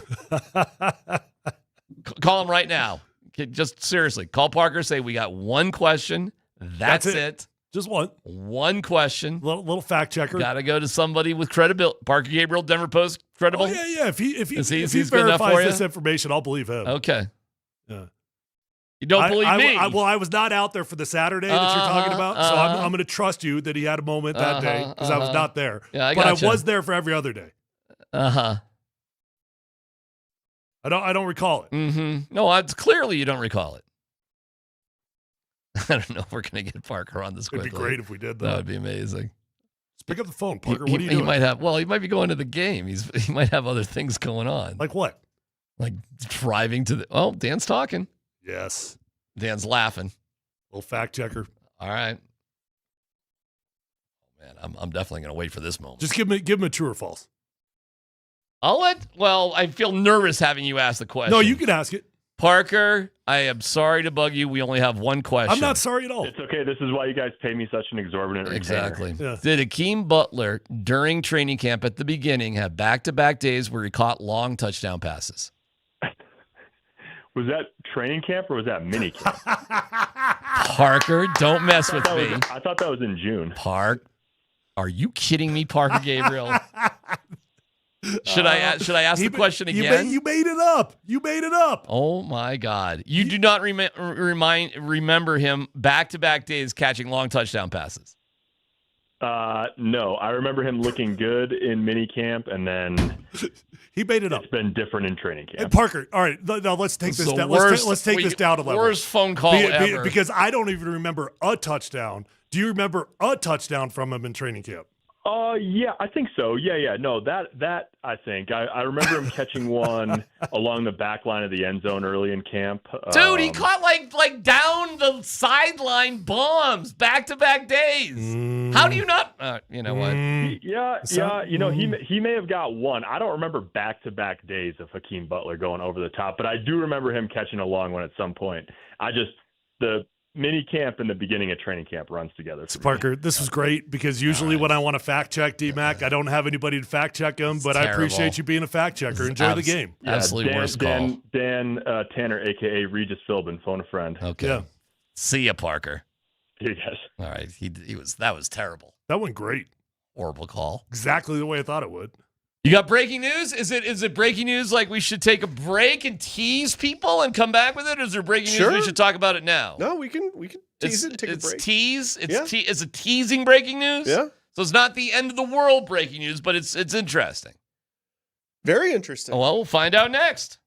Call him right now. Just seriously. Call Parker, say we got one question. That's it. Just one. One question. Little fact checker. Got to go to somebody with credibility. Parker Gabriel, Denver Post, credible? Oh, yeah. If he good enough for verifies you? this information, I'll believe him. Okay. Yeah. You don't believe me? I was not out there for the Saturday that you're talking about, so I'm going to trust you that he had a moment that day because I was not there. Yeah, but I was there for every other day. I don't recall it. Mm-hmm. No, it's clearly you don't recall it. I don't know if we're going to get Parker on this quickly. It'd be great if we did, though. That would be amazing. Just pick up the phone, Parker. What are you He doing? he might be going to the game. He might have other things going on. Like what? Like driving to the... Oh, Dan's talking. Yes. Dan's laughing. Little fact checker. All right. Man, I'm definitely going to wait for this moment. Just give him a true or false. Well, I feel nervous having you ask the question. No, you can ask it. Parker, I am sorry to bug you. We only have one question. I'm not sorry at all. It's okay. This is why you guys pay me such an exorbitant retainer. Exactly. Yeah. Did Hakeem Butler, during training camp at the beginning, have back-to-back days where he caught long touchdown passes? Was that training camp or was that mini camp? Parker, don't mess with me. I thought that was in June. Are you kidding me, Parker Gabriel? Should I ask the question again? You made it up. You made it up. Oh my God! You do not remember him back-to-back days catching long touchdown passes. No, I remember him looking good in mini camp, and then he made it up. It's been different in training camp. And Parker, all right, now let's take this down. Let's take this down a level. Worst phone call ever. Because I don't even remember a touchdown. Do you remember a touchdown from him in training camp? Yeah, I think so. Yeah. No, that I think. I remember him catching one along the back line of the end zone early in camp. Dude, he caught like down the sideline bombs back-to-back days. How do you not? You know what? Yeah. You know, he may have got one. I don't remember back-to-back days of Hakeem Butler going over the top, but I do remember him catching a long one at some point. The mini camp and the beginning of training camp runs together. Parker, this was great because usually when I want to fact check DMac, I don't have anybody to fact check him, but I appreciate you being a fact checker. Enjoy the game. Absolutely worst call. Dan Tanner, a.k.a. Regis Philbin, phone a friend. Okay. Yeah. See ya, Parker. See you guys. All right. That was terrible. That went great. Horrible call. Exactly the way I thought it would. You got breaking news? Is it breaking news like we should take a break and tease people and come back with it? Or is there breaking news we should talk about it now? No, we can tease it and take a break. It's tease? It's a teasing breaking news? Yeah. So it's not the end of the world breaking news, but it's interesting. Very interesting. Well, we'll find out next.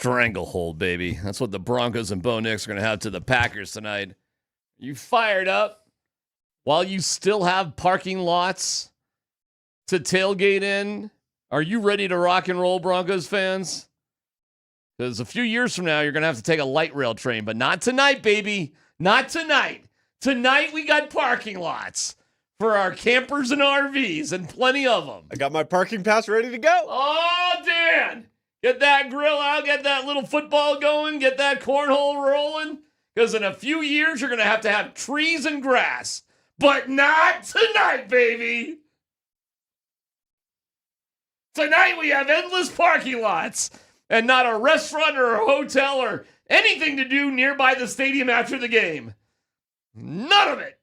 Stranglehold, baby. That's what the Broncos and Bo Nix are going to have to the Packers tonight. You fired up while you still have parking lots to tailgate in? Are you ready to rock and roll, Broncos fans? Because a few years from now, you're going to have to take a light rail train, but not tonight, baby. Not tonight. Tonight, we got parking lots for our campers and RVs, and plenty of them. I got my parking pass ready to go. Oh, Dan! Get that grill out, get that little football going, get that cornhole rolling, because in a few years, you're going to have trees and grass. But not tonight, baby! Tonight, we have endless parking lots and not a restaurant or a hotel or anything to do nearby the stadium after the game. None of it.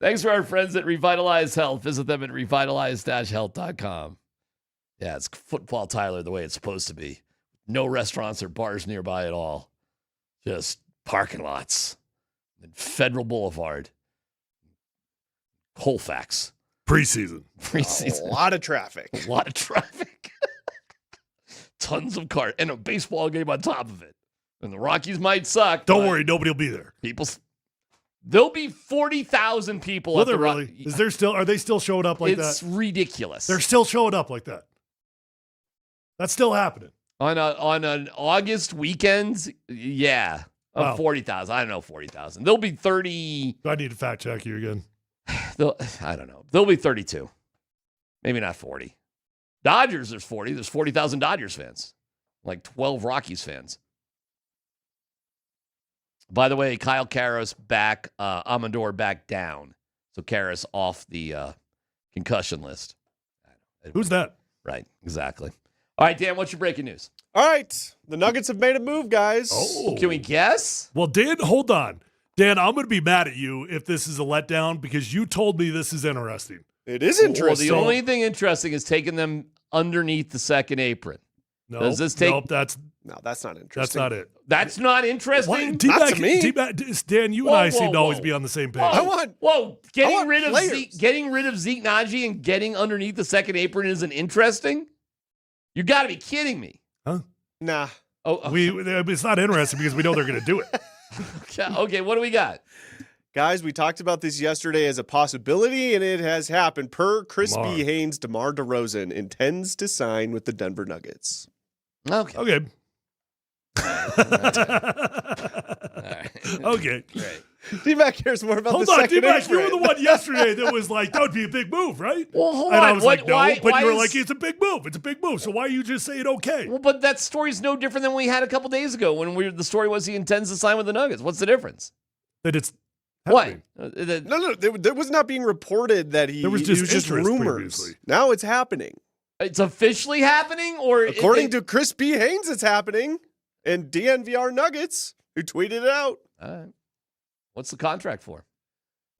Thanks for our friends at Revitalize Health. Visit them at revitalize-health.com. Yeah, it's football Tyler the way it's supposed to be. No restaurants or bars nearby at all. Just parking lots. And Federal Boulevard. Colfax. Preseason. A lot of traffic. A lot of traffic. Tons of cars. And a baseball game on top of it. And the Rockies might suck. Don't worry, nobody will be there. There'll be 40,000 people at the Rockies. Are they still showing up like that? It's ridiculous. They're still showing up like that. That's still happening. On an August weekend, yeah. Wow. 40,000. I don't know, 40,000. There'll be 30. Do I need to fact check you again? I don't know. There'll be 32. Maybe not 40. Dodgers, there's 40. There's 40,000 Dodgers fans. Like 12 Rockies fans. By the way, Kyle Karras back, Amador back down. So Karras off the concussion list. Who's that? Right, exactly. All right, Dan, what's your breaking news? All right. The Nuggets have made a move, guys. Oh. Can we guess? Well, Dan, hold on. Dan, I'm going to be mad at you if this is a letdown because you told me this is interesting. It is interesting. Well, the only thing interesting is taking them underneath the second apron. No, Does this take? Nope, that's not interesting. That's not it. That's not interesting? Not to me. Dan, you and I seem to always be on the same page. Getting rid of Zeke Naji and getting underneath the second apron isn't interesting? You got to be kidding me. Huh? Nah. Oh, it's not interesting because we know they're going to do it. Okay, what do we got? Guys, we talked about this yesterday as a possibility, and it has happened. Per Chris B. Haynes, DeMar DeRozan intends to sign with the Denver Nuggets. Okay. Okay. Okay. Great. DMac cares more about Hold the on, second DMac, apron. you were the one yesterday that was like, that would be a big move, right? Well, hold and on. I was like, no, but you were is- like, it's a big move. It's a big move. So why are you just saying okay? Well, but that story's no different than we had a couple days ago when the story was he intends to sign with the Nuggets. What's the difference? That it's what? happening. No, there was not being reported that he. There was it just was just interest rumors. previously. Now it's happening. It's officially happening, or According to Chris B. Haynes, it's happening, and DNVR Nuggets, who tweeted it out. All right. What's the contract for?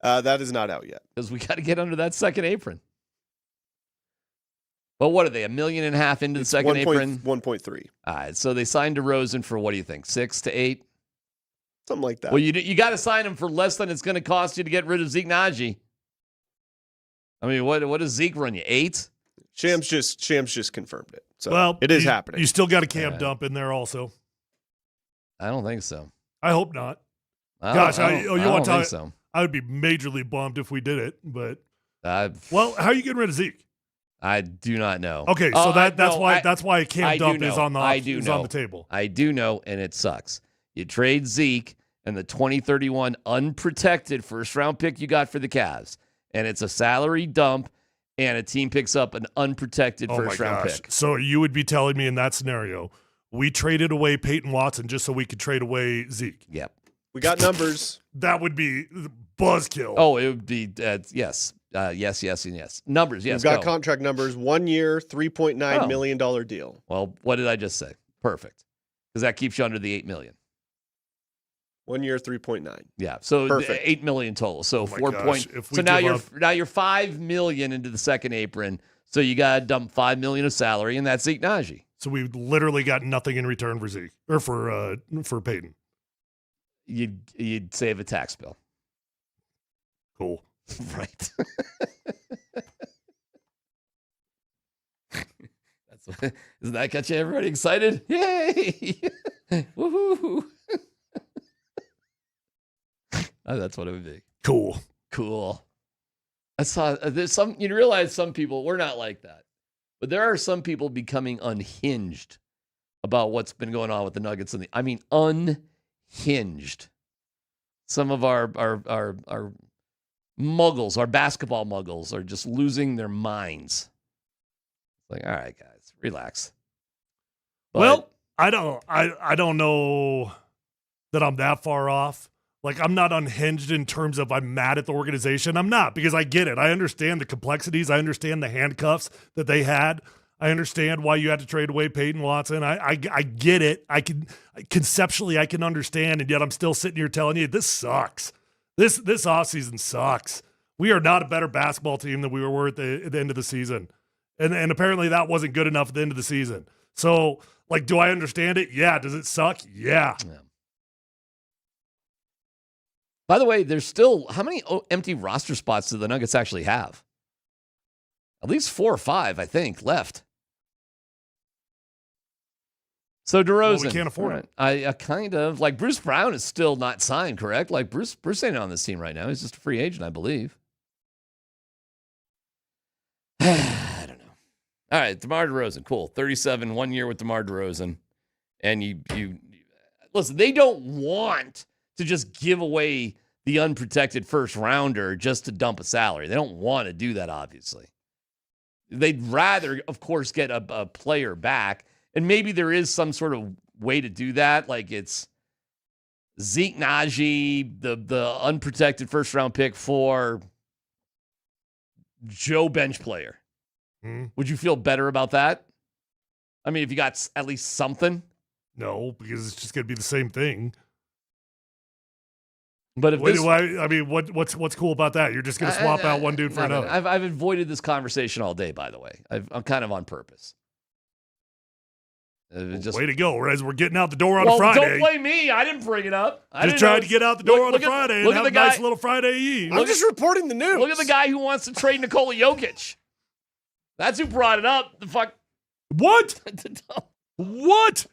That is not out yet. Because we got to get under that second apron. Well, what are they? $1.5 million into the second apron? 1.3. All right. So they signed DeRozan for what do you think? 6 to 8? Something like that. Well, you got to sign him for less than it's going to cost you to get rid of Zeke Naji. I mean, what does Zeke run you? 8? Shams just confirmed it. So well, it is happening. You still got a Cam dump in there also. I don't think so. I hope not. I want to think so. I would be majorly bummed if we did it, but well, how are you getting rid of Zeke? I do not know. Okay, so that's why a Cam dump is on the table. I do know, and it sucks. You trade Zeke and the 2031 unprotected first-round pick you got for the Cavs, and it's a salary dump, and a team picks up an unprotected first-round pick. So you would be telling me in that scenario, we traded away Peyton Watson just so we could trade away Zeke? Yep. We got numbers. That would be buzzkill. Oh, it would be yes. Yes, and yes. Numbers, yes. We've got contract numbers. 1 year, $3.9 million deal. Well, what did I just say? Perfect. Because that keeps you under the $8 million. 1 year, 3.9. Yeah. So Perfect. $8 million total. So gosh, So now you're $5 million into the second apron. So you got to dump $5 million of salary, and that's Zeke Naji. So we literally got nothing in return for Zeke or for Peyton. You'd save a tax bill. Cool. Right. Doesn't that get you everybody excited? Yay! Woohoo! That's what it would be. Cool. I saw there's some. You realize some people, we're not like that, but there are some people becoming unhinged about what's been going on with the Nuggets and unhinged. Some of our muggles, our basketball muggles, are just losing their minds. It's like, all right, guys, relax. But, well, I don't know that I'm that far off. Like, I'm not unhinged in terms of I'm mad at the organization. I'm not, because I get it. I understand the complexities. I understand the handcuffs that they had. I understand why you had to trade away Peyton Watson. I get it. Conceptually, I can understand, and yet I'm still sitting here telling you, this sucks. This offseason sucks. We are not a better basketball team than we were at the end of the season. And apparently that wasn't good enough at the end of the season. So, like, do I understand it? Yeah. Does it suck? Yeah. By the way, there's still, how many empty roster spots do the Nuggets actually have? At least 4 or 5, I think, left. So DeRozan. Well, we can't afford it. I kind of, like, Bruce Brown is still not signed, correct? Like, Bruce ain't on this team right now. He's just a free agent, I believe. I don't know. All right, DeMar DeRozan, cool. 37, 1 year with DeMar DeRozan. And you listen, they don't want to just give away the unprotected first rounder just to dump a salary. They don't want to do that, obviously. They'd rather, of course, get a player back. And maybe there is some sort of way to do that. Like it's Zeke Najee, the unprotected first round pick for Joe bench player. Would you feel better about that? I mean, if you got at least something? No, because it's just going to be the same thing. But if what's cool about that? You're just going to swap out one dude for another. I've avoided this conversation all day, by the way. I'm kind of on purpose. Way to go, as we're getting out the door on a Friday. Don't blame me. I didn't bring it up. Just trying to get out the door on a Friday and have a nice little Friday Eve. I'm just reporting the news. Look at the guy who wants to trade Nikola Jokic. That's who brought it up. The fuck. What? What?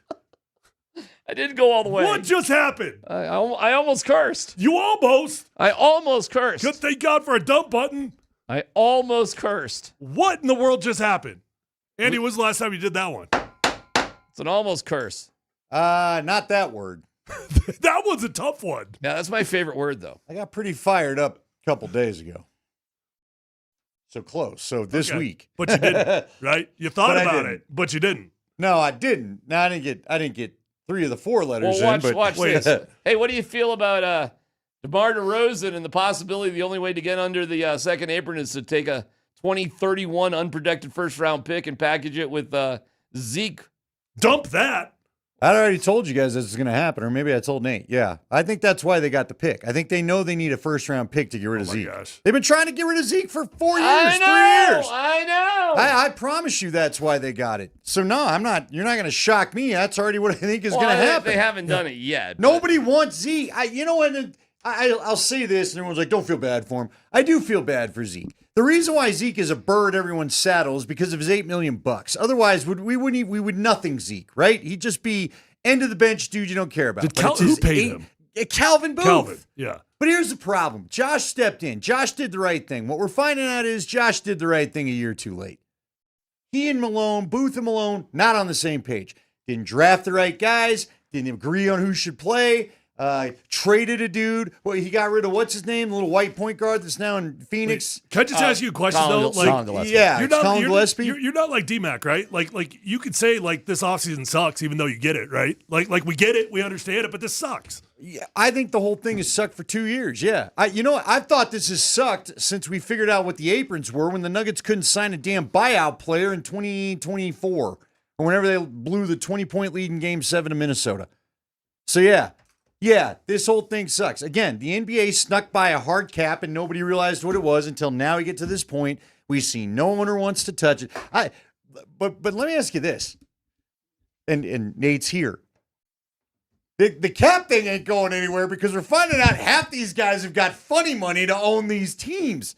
I didn't go all the way. What just happened? I almost cursed. You almost? I almost cursed. Good, thank God for a dump button. I almost cursed. What in the world just happened? Andy, when was the last time you did that one? It's an almost curse. Not that word. That one's a tough one. Yeah, that's my favorite word, though. I got pretty fired up a couple days ago. So close. So this week. But you didn't, right? You thought about it, but you didn't. No, I didn't. No, I didn't get 3 of the 4 letters well, in. But watch this. Hey, what do you feel about DeMar DeRozan and the possibility the only way to get under the second apron is to take a 2031 unprotected first-round pick and package it with Zeke? Dump that. I already told you guys this is going to happen, or maybe I told Nate. Yeah, I think that's why they got the pick. I think they know they need a first-round pick to get rid of Zeke. Gosh. They've been trying to get rid of Zeke for 4 years, 3 years. I know. I promise you that's why they got it. So, no, I'm not. You're not going to shock me. That's already what I think is going to happen. They haven't done it yet. Nobody wants Zeke. You know what? I'll say this, and everyone's like, don't feel bad for him. I do feel bad for Zeke. The reason why Zeke is a bird everyone's saddle is because of his $8 million. Otherwise, we would nothing Zeke, right? He'd just be end of the bench dude you don't care about. Who paid him? Calvin Booth. Calvin, yeah. But here's the problem. Josh stepped in. Josh did the right thing. What we're finding out is Josh did the right thing a year too late. He and Malone, Booth and Malone, not on the same page. Didn't draft the right guys. Didn't agree on who should play. Traded a dude. Well, he got rid of what's his name, the little white point guard that's now in Phoenix. Wait, can I just ask you a question though? Colin Gillespie. You're not like DMac, right? Like you could say like this offseason sucks, even though you get it, right? Like we get it, we understand it, but this sucks. Yeah, I think the whole thing has sucked for 2 years. Yeah, I've thought this has sucked since we figured out what the aprons were when the Nuggets couldn't sign a damn buyout player in 2024 or whenever they blew the 20-point lead in Game 7 to Minnesota. So yeah, this whole thing sucks. Again, the NBA snuck by a hard cap and nobody realized what it was until now we get to this point. We see no owner wants to touch it. But let me ask you this, and Nate's here. The cap thing ain't going anywhere because we're finding out half these guys have got funny money to own these teams.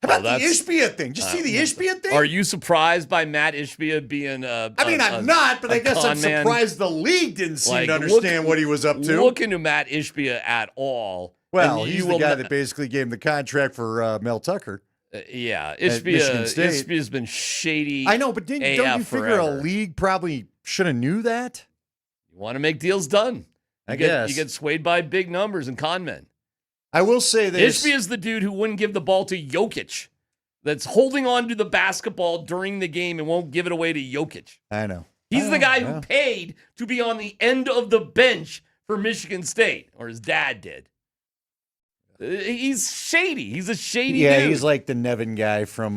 How about the Ishbia thing? Did you see the Ishbia thing? Are you surprised by Matt Ishbia being I'm not, but I guess I'm surprised the league didn't seem to understand what he was up to. Look into Matt Ishbia at all. Well, he's the guy that basically gave him the contract for Mel Tucker. Yeah, Ishbia's been shady. I know, but don't you figure a league probably should have knew that? You want to make deals done. I guess. You get swayed by big numbers and con men. I will say this. Ishbia is the dude who wouldn't give the ball to Jokic. That's holding on to the basketball during the game and won't give it away to Jokic. I know. He's the guy who paid to be on the end of the bench for Michigan State, or his dad did. He's shady. He's a shady dude. Yeah, he's like the Nevin guy from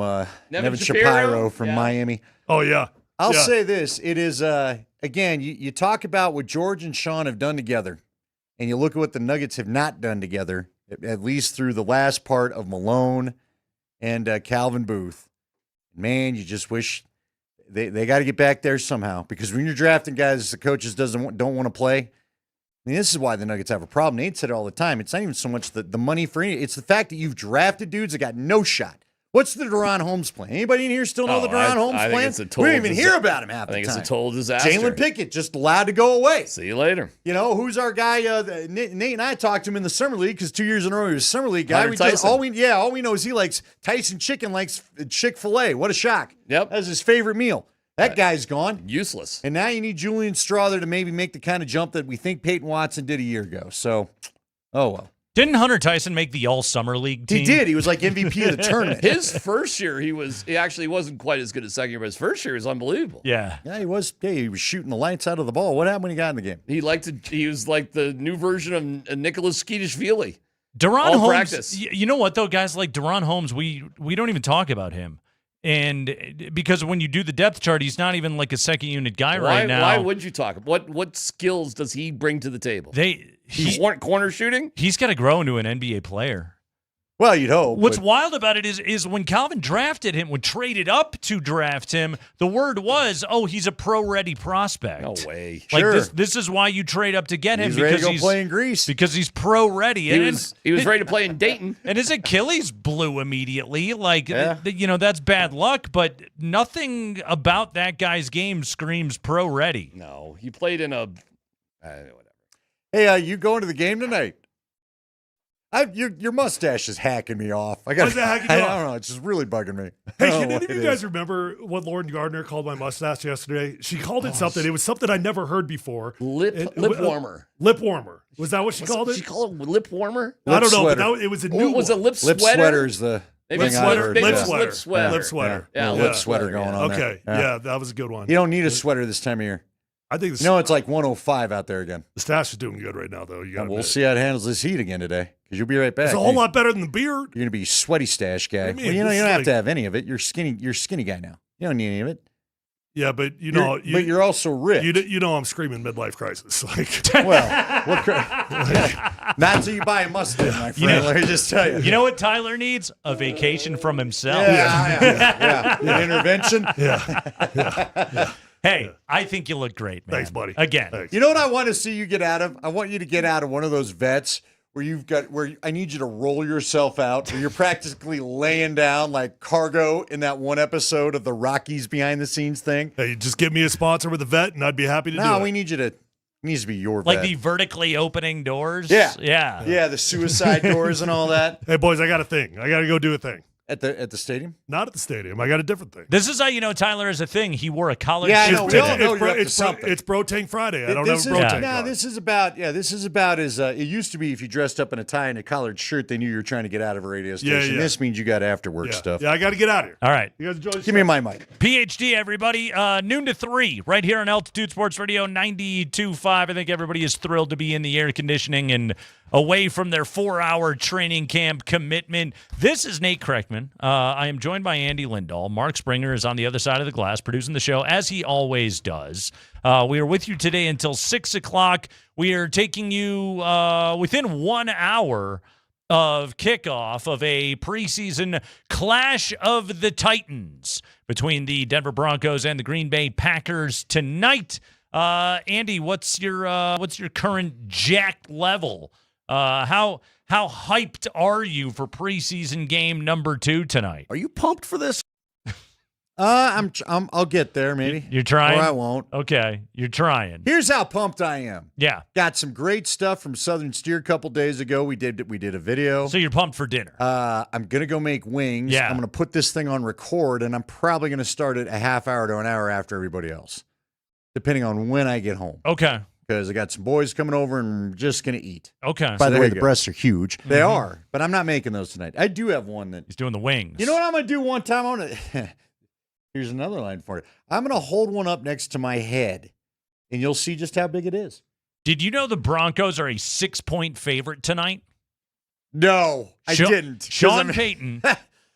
Nevin Shapiro from Miami. Oh, yeah. I'll say this. It is, again, you talk about what George and Sean have done together, and you look at what the Nuggets have not done together, at least through the last part of Malone and Calvin Booth. Man, you just wish they got to get back there somehow, because when you're drafting guys the coaches don't want to play, I mean, this is why the Nuggets have a problem. Nate said it all the time. It's not even so much the money for any. It's the fact that you've drafted dudes that got no shot. What's the Deron Holmes plan? Anybody in here still know the Deron Holmes plan? We don't even hear about him half the time. I think it's a total disaster. Jalen Pickett just allowed to go away. See you later. You know, who's our guy? Nate and I talked to him in the Summer League because 2 years in a row he was Summer League guy. All we know is he likes Tyson Chicken, likes Chick-fil-A. What a shock. Yep. That's his favorite meal. That guy's gone. Useless. And now you need Julian Strother to maybe make the kind of jump that we think Peyton Watson did a year ago. So, oh well. Didn't Hunter Tyson make the All-Summer League team? He did. He was like MVP of the tournament. His first year, he actually wasn't quite as good as second year, but his first year was unbelievable. Yeah. Yeah, he was. Yeah, he was shooting the lights out of the ball. What happened when he got in the game? He was like the new version of Nicholas Skeetish-Feely. Deron Holmes. Practice. You know what, though, guys like Deron Holmes, we don't even talk about him. And because when you do the depth chart, he's not even like a second unit guy right now. Why would you talk? What skills does he bring to the table? He's corner shooting? He's got to grow into an NBA player. Well, you'd hope. What's wild about it is when Calvin drafted him, when traded up to draft him, the word was, he's a pro-ready prospect. No way. Like sure. this is why you trade up to get him. He's ready to go play in Greece. Because he's pro-ready. He was ready to play in Dayton. And his Achilles blew immediately. Like, that's bad luck, but nothing about that guy's game screams pro-ready. No, he played in a whatever. Hey, you going to the game tonight? Your mustache is hacking me off. Why is that hacking you off? I don't know. It's just really bugging me. Hey, can any of you guys remember what Lauren Gardner called my mustache yesterday? She called it something. It was something I'd never heard before. Lip warmer. Lip warmer. Was that what she called it? She called it lip warmer? I don't know, but it was a new one. Was it lip sweater? Lip sweater is the lip sweater. Lip sweater. sweater. Yeah, lip sweater going on there. Okay, yeah, that was a good one. You don't need a sweater this time of year. I think it's like 105 out there again. The stash is doing good right now, though. We'll see how it handles this heat again today, because you'll be right back. It's a whole lot better than the beard. You're going to be sweaty stash guy. Well, you don't have to have any of it. You're skinny. You're a skinny guy now. You don't need any of it. Yeah, but but you're also rich. You know I'm screaming midlife crisis. Not until you buy a Mustang, my friend. Let me just tell you. You know what Tyler needs? A vacation from himself. Yeah. An intervention. Yeah. Hey, I think you look great, man. Thanks, buddy. Again. Thanks. You know what I want to see you get out of? I want you to get out of one of those vets where I need you to roll yourself out, where you're practically laying down like cargo in that one episode of the Rockies behind the scenes thing. Hey, just give me a sponsor with a vet, and I'd be happy to do it. No, we need you to. It needs to be your like vet. the vertically opening doors. Yeah, the suicide doors and all that. Hey, boys, I got a thing. I got to go do a thing. At the stadium? Not at the stadium. I got a different thing. This is how you know Tyler is a thing. He wore a collared shirt. shirt. Yeah, I know. We all know you're up to something. It's Bro Tank Friday. I don't have a Bro Tank. No, this is about as it used to be. If you dressed up in a tie and a collared shirt, they knew you were trying to get out of a radio station. Yeah. This means you got after work stuff. Yeah, I got to get out of here. All right. You guys enjoy the Give me my mic. PhD, everybody. Noon to 3, right here on Altitude Sports Radio 92.5. I think everybody is thrilled to be in the air conditioning and away from their 4-hour training camp commitment. This is Nate Kreckman. I am joined by Andy Lindahl. Mark Springer is on the other side of the glass producing the show, as he always does. We are with you today until 6 o'clock. We are taking you within 1 hour of kickoff of a preseason clash of the Titans between the Denver Broncos and the Green Bay Packers tonight. Andy, what's your current jacked level? How How hyped are you for preseason game number 2 tonight? Are you pumped for this? I'll get there maybe. You're trying? Or I won't. Okay, you're trying. Here's how pumped I am. Yeah. Got some great stuff from Southern Steer a couple days ago. We did a video. So you're pumped for dinner. I'm going to go make wings. Yeah. I'm going to put this thing on record, and I'm probably going to start it a half hour to an hour after everybody else, depending on when I get home. Okay. Because I got some boys coming over, and I'm just going to eat. Okay. By the way, the go. breasts are huge. They are, but I'm not making those tonight. I do have one that... He's doing the wings. You know what I'm going to do one time? I'm going to... Here's another line for you. I'm going to hold one up next to my head, and you'll see just how big it is. Did you know the Broncos are a 6-point favorite tonight? No, I didn't. Sean Payton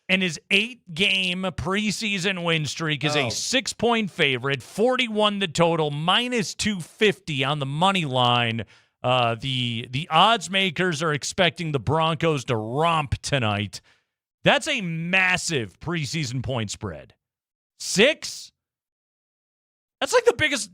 and his 8-game preseason win streak is a 6-point favorite, 41 the total, minus 250 on the money line. The odds makers are expecting the Broncos to romp tonight. That's a massive preseason point spread. 6? That's like the biggest.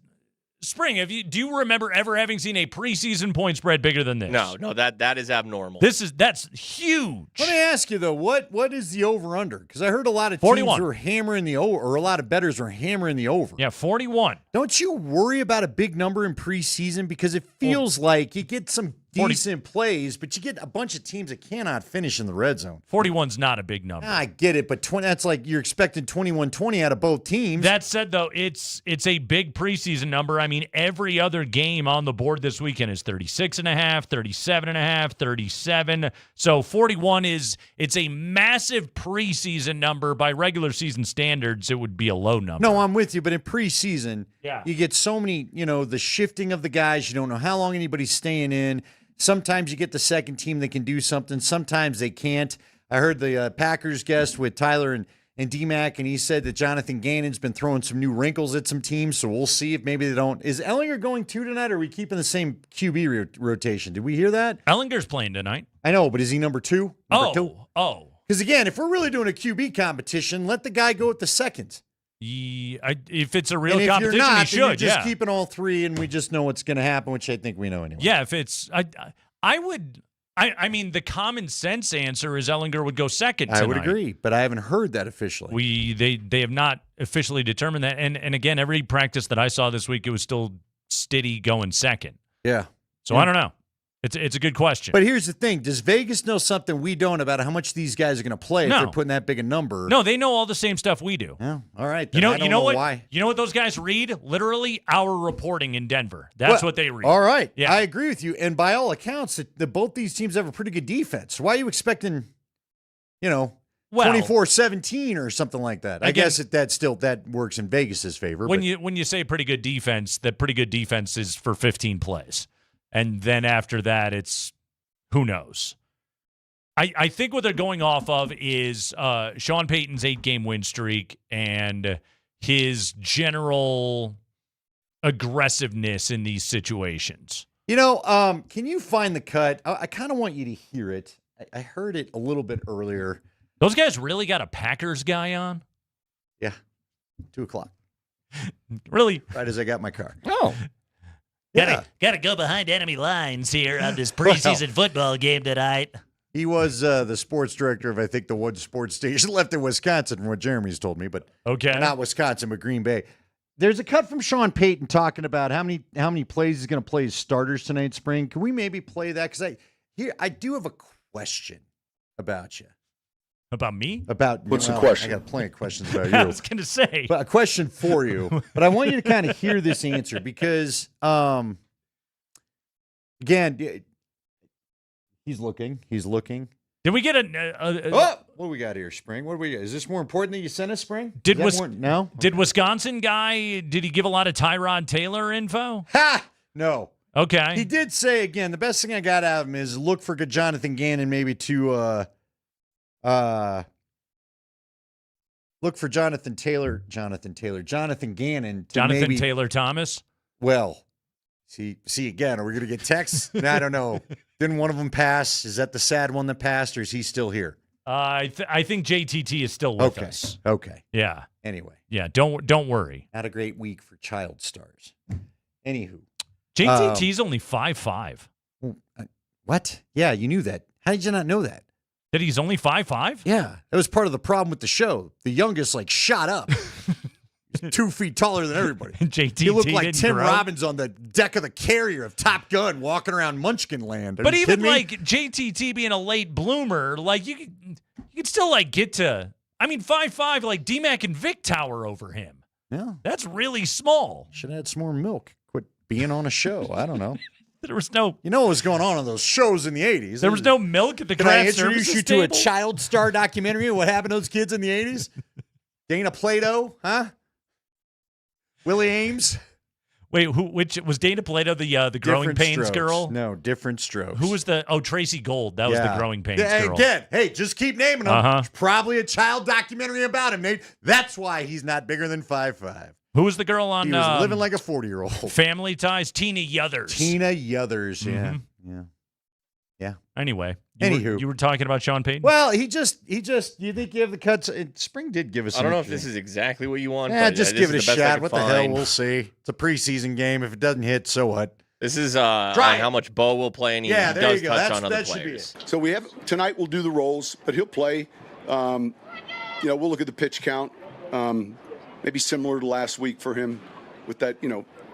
Spring, do you remember ever having seen a preseason point spread bigger than this? No, that is abnormal. That's huge. Let me ask you though, what is the over under? Because I heard a lot of 41. teams were hammering the over, or a lot of bettors were hammering the over. Yeah, 41. Don't you worry about a big number in preseason because it feels like you get some decent plays, but you get a bunch of teams that cannot finish in the red zone. 41's not a big number. I get it, but 20, that's like you're expecting 21-20 out of both teams. That said, though, it's a big preseason number. I mean, every other game on the board this weekend is 36.5, 37.5, 37. So 41 it's a massive preseason number. By regular season standards, it would be a low number. No, I'm with you, but in preseason, yeah, you get so many, the shifting of the guys. You don't know how long anybody's staying in. Sometimes you get the second team that can do something. Sometimes they can't. I heard the Packers guest with Tyler and DMac, and he said that Jonathan Gannon's been throwing some new wrinkles at some teams, so we'll see if maybe they don't. Is Ellinger going to tonight, or are we keeping the same QB rotation? Did we hear that? Ellinger's playing tonight. I know, but is he number 2? Oh. Because, again, if we're really doing a QB competition, let the guy go at the second. If it's a real and if competition, you're not, he should. Then you're just keeping all 3, and we just know what's going to happen, which I think we know anyway. Yeah, if it's, I mean, the common sense answer is Ellinger would go second tonight. I would agree, but I haven't heard that officially. They have not officially determined that, and again, every practice that I saw this week, it was still Stiddy going second. Yeah. So I don't know. It's a good question. But here's the thing. Does Vegas know something we don't about how much these guys are going to play if they're putting that big a number? No, they know all the same stuff we do. Yeah. All right. You know what? Why. You know what those guys read? Literally our reporting in Denver. That's what they read. All right. Yeah. I agree with you. And by all accounts, both these teams have a pretty good defense. Why are you expecting, 24-17 or something like that? I guess that works in Vegas's favor. When you say pretty good defense, that pretty good defense is for 15 plays. And then after that, it's who knows. I think what they're going off of is Sean Payton's 8-game win streak and his general aggressiveness in these situations. Can you find the cut? I kind of want you to hear it. I heard it a little bit earlier. Those guys really got a Packers guy on? Yeah. 2:00. Really? Right as I got my car. Oh. Gotta go behind enemy lines here on this preseason football game tonight. He was the sports director of, I think, the one sports station left in Wisconsin, from what Jeremy's told me, but not Wisconsin, but Green Bay. There's a cut from Sean Payton talking about how many plays he's going to play as starters tonight, Spring. Can we maybe play that? Because I do have a question about you. About me? What's the question? I got plenty of questions about you. I was going to say. But a question for you. But I want you to kind of hear this answer because, again, he's looking. Did we get what do we got here, Spring? What do we got? Is this more important than you sent us, Spring? No? Did Wisconsin guy, did he give a lot of Tyrod Taylor info? No. Okay. He did say, again, the best thing I got out of him is look for good Jonathan Gannon maybe to look for Jonathan Gannon. Jonathan Taylor Thomas? Well, see again, are we going to get texts? I don't know. Didn't one of them pass? Is that the sad one that passed, or is he still here? I think JTT is still with us. Okay. Yeah. Anyway. Yeah, don't worry. Not a great week for child stars. Anywho. JTT's only 5'5". What? Yeah, you knew that. How did you not know that? That he's only 5'5"? Yeah. That was part of the problem with the show. The youngest, shot up. He's 2 feet taller than everybody. JTT He looked like didn't Tim grow. Robbins on the deck of the carrier of Top Gun walking around Munchkin Land. But even JTT being a late bloomer, you could still get to, 5'5", DMac and Vic tower over him. Yeah. That's really small. Should have had some more milk. Quit being on a show. I don't know. There was no. You know what was going on those shows in the 80s. There was no milk at the Can I craft introduce you services to a table? child star documentary of what happened to those kids in the 80s? Dana Plato, huh? Willie Ames? Wait, which was Dana Plato the growing Different pains Strokes. girl? No, Different Strokes. Who was Tracy Gold? That was the growing pains girl. Again, just keep naming them. Uh-huh. There's probably a child documentary about him, Nate. That's why he's not bigger than 5'5". Who was the girl on? He was living like a 40-year-old. Family Ties. Tina Yothers. Tina Yothers, yeah. Yeah. Anyway, Anywho. you were talking about Sean Payton? Well, he just. You think you have the cuts? Spring did give us. I don't know if this is exactly what you want. Yeah, but just this give it a is the best I shot. could What the hell? find. We'll see. It's a preseason game. If it doesn't hit, so what? This is on Try it. how much Bo will play, and he Yeah, there does you go. touch on other That should be players. it. So we have tonight. We'll do the rolls, but he'll play. We'll look at the pitch count. Maybe similar to last week for him, with that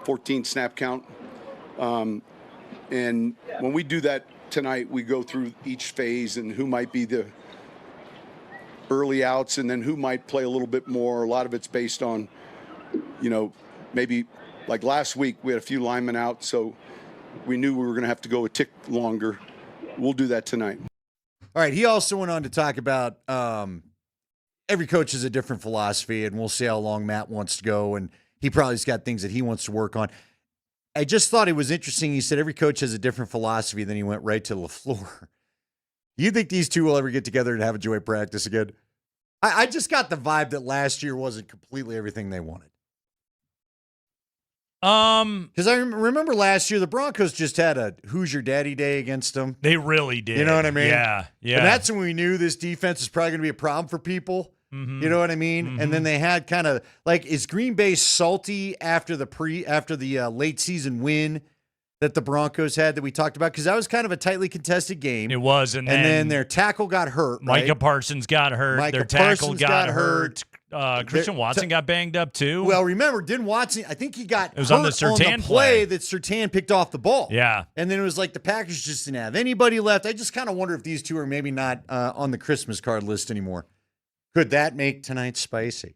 14 snap count. And when we do that tonight, we go through each phase and who might be the early outs, and then who might play a little bit more. A lot of it's based on, maybe like last week we had a few linemen out, so we knew we were going to have to go a tick longer. We'll do that tonight. All right. He also went on to talk about every coach has a different philosophy, and we'll see how long Matt wants to go, and he probably's got things that he wants to work on. I just thought it was interesting. He said every coach has a different philosophy. Then he went right to LaFleur. You think these two will ever get together and have a joint practice again? I just got the vibe that last year wasn't completely everything they wanted. Because I remember last year the Broncos just had a "Who's Your Daddy" day against them. They really did. You know what I mean? Yeah. And that's when we knew this defense is probably going to be a problem for people. Mm-hmm. You know what I mean? And then they had kind of is Green Bay salty after the late season win that the Broncos had that we talked about? Because that was kind of a tightly contested game. It was, and then their tackle got hurt. Micah right? Parsons got hurt. Micah Their tackle Parsons got hurt. Christian Watson got banged up too. Well, remember, didn't Watson? I think he got It was hurt on the Surtain play that Surtain picked off the ball. Yeah. And then it was like the Packers just didn't have anybody left. I just kind of wonder if these two are maybe not on the Christmas card list anymore. Could that make tonight spicy?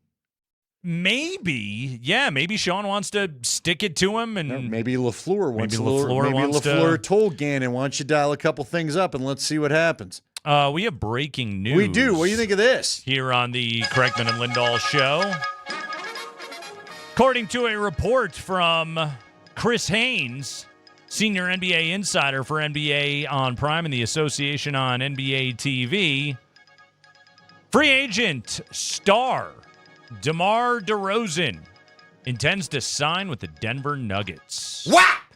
Maybe. Yeah, maybe Sean wants to stick it to him. And Or maybe LaFleur wants maybe LaFleur told Gannon, why don't you dial a couple things up and let's see what happens. We have breaking news. We do. What do you think of this? Here on the Kreckman and Lindahl show. According to a report from Chris Haynes, senior NBA insider for NBA on Prime and the Association on NBA TV, free agent star DeMar DeRozan intends to sign with the Denver Nuggets. Whap!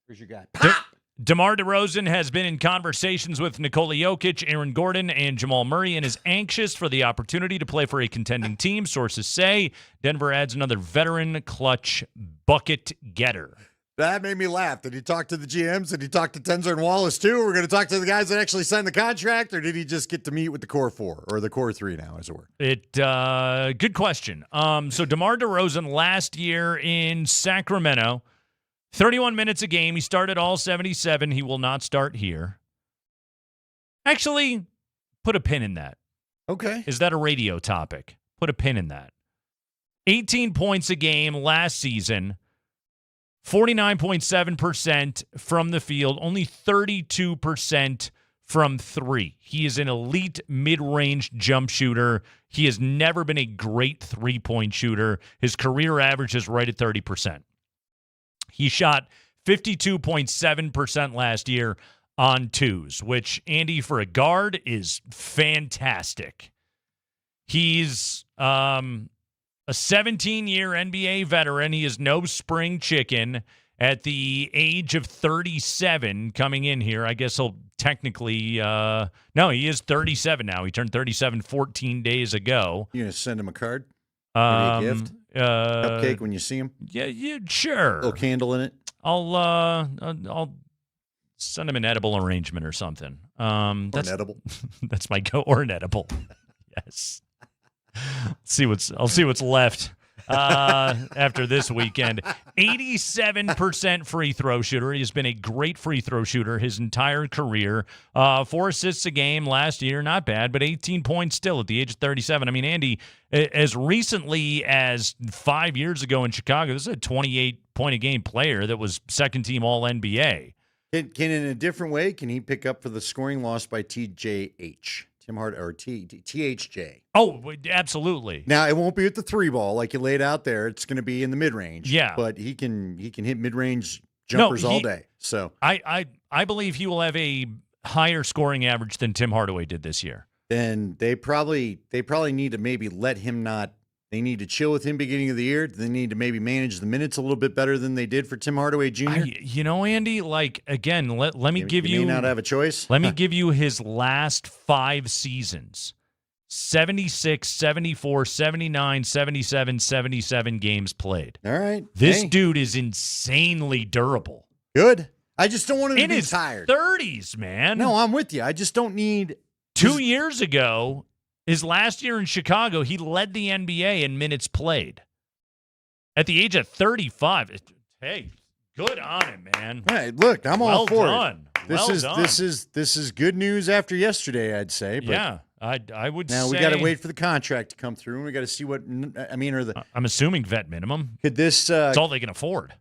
Where's your guy? Pop! DeMar DeRozan has been in conversations with Nikola Jokic, Aaron Gordon, and Jamal Murray and is anxious for the opportunity to play for a contending team. Sources say Denver adds another veteran clutch bucket getter. That made me laugh. Did he talk to the GMs? Did he talk to Tenzer and Wallace too? We're going to talk to the guys that actually signed the contract, or did he just get to meet with the core four or the core three now, as it were? Good question. So DeMar DeRozan last year in Sacramento, 31 minutes a game. He started all 77. He will not start here. Actually, put a pin in that. Okay. Is that a radio topic? Put a pin in that. 18 points a game last season. 49.7% from the field, only 32% from three. He is an elite mid-range jump shooter. He has never been a great three-point shooter. His career average is right at 30%. He shot 52.7% last year on twos, which, Andy, for a guard is fantastic. He's a 17-year NBA veteran. He is no spring chicken at the age of 37 coming in here. I guess he'll technically no, he is 37 now. He turned 37 14 days ago. You going to send him a card? Maybe a gift? Cupcake when you see him? Yeah, sure. A little candle in it? I'll Send him an edible arrangement or something. That's an edible. That's my go, or an edible. Yes. I'll see what's left after this weekend. 87% free throw shooter. He has been a great free throw shooter his entire career. 4 assists a game last year, not bad, but 18 points still at the age of 37. I mean, Andy, as recently as 5 years ago in Chicago, this is a 28-point-a-game player that was second-team All-NBA. Can in a different way, can he pick up for the scoring lost by TJH? Tim Hart or THJ. Oh, absolutely. Now it won't be at the 3-ball like you laid out there. It's going to be in the mid range. Yeah, but he can hit mid range jumpers all day. So I believe he will have a higher scoring average than Tim Hardaway did this year. Then they probably need to maybe let him not. They need to chill with him beginning of the year. They need to maybe manage the minutes a little bit better than they did for Tim Hardaway Jr. Andy, like, again, let me give you. You may not have a choice. Let me give you his last 5 seasons. 76, 74, 79, 77, 77 games played. All right. This dude is insanely durable. Good. I just don't want him to in be his tired. 30s, man. No, I'm with you. I just don't need. 2 years ago, his last year in Chicago, he led the NBA in minutes played. At the age of 35, hey, good on him, man. Hey, look, I'm all for done. it. This is good news after yesterday, I'd say. But yeah, I would. Now say, we got to wait for the contract to come through, and we got to see what I'm assuming vet minimum. Could this? It's all they can afford.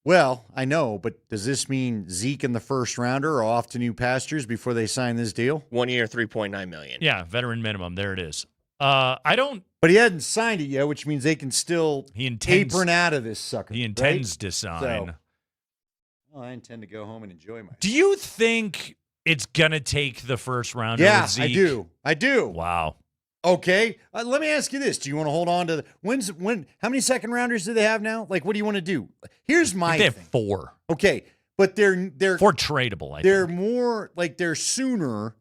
Well, I know, but does this mean Zeke in the first rounder are off to new pastures before they sign this deal? 1 year, $3.9 million. Yeah, veteran minimum. There it is. I don't. But he hadn't signed it yet, which means they can still apron out of this sucker. He intends to sign. So, well, I intend to go home and enjoy myself. Do you think it's gonna take the first rounder? Yeah, with Zeke? I do. Wow. Okay, let me ask you this: do you want to hold on to how many second rounders do they have now? Like, what do you want to do? Here's my they thing. have 4. Okay, but they're 4 tradable. They're more like they're sooner.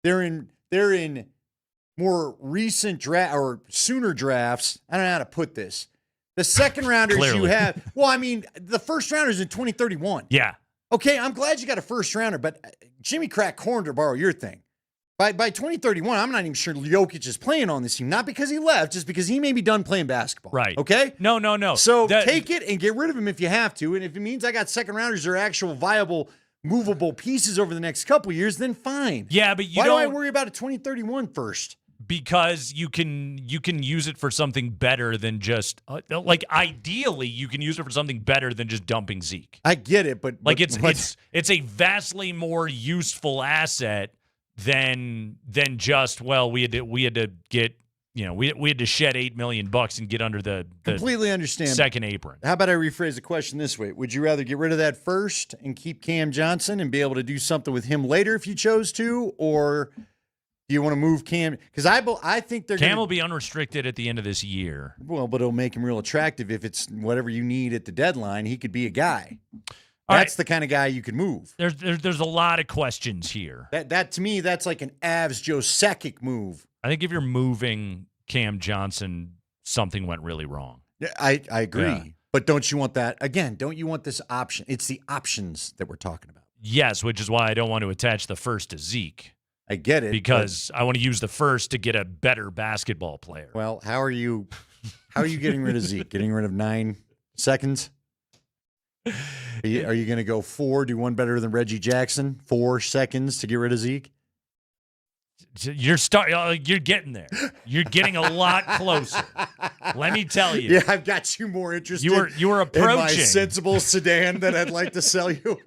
They're in more recent draft or sooner drafts. I don't know how to put this. The second rounders you have. Well, I mean, the first rounders in 2031. Yeah. Okay, I'm glad you got a first rounder, but Jimmy cracked corn to borrow your thing. By 2031, I'm not even sure Jokic is playing on this team. Not because he left, just because he may be done playing basketball. Right. Okay? No. So take it and get rid of him if you have to. And if it means I got second rounders that are actual viable, movable pieces over the next couple of years, then fine. Yeah, but why do I worry about a 2031 first? Because you can use it for something better than just like ideally you can use it for something better than just dumping Zeke. I get it, but it's a vastly more useful asset than just we had to get we had to shed $8 million and get under the completely understand second apron. How about I rephrase the question this way? Would you rather get rid of that first and keep Cam Johnson and be able to do something with him later if you chose to, or do you want to move Cam? Because I think Cam will be unrestricted at the end of this year. Well, but it'll make him real attractive if it's whatever you need at the deadline. He could be a guy. All That's right. the kind of guy you can move. There's a lot of questions here. That to me, that's like an Avs Joe Sakic move. I think if you're moving Cam Johnson, something went really wrong. Yeah, I agree. Yeah. But don't you want that? Again, don't you want this option? It's the options that we're talking about. Yes, which is why I don't want to attach the first to Zeke. I get it. Because I want to use the first to get a better basketball player. Well, how are you getting rid of Zeke? Getting rid of 9 seconds? Are you going to go 4, do one better than Reggie Jackson? 4 seconds to get rid of Zeke? You're getting there. You're getting a lot closer. Let me tell you. Yeah, I've got you more interested. You were approaching in my sensible sedan that I'd like to sell you.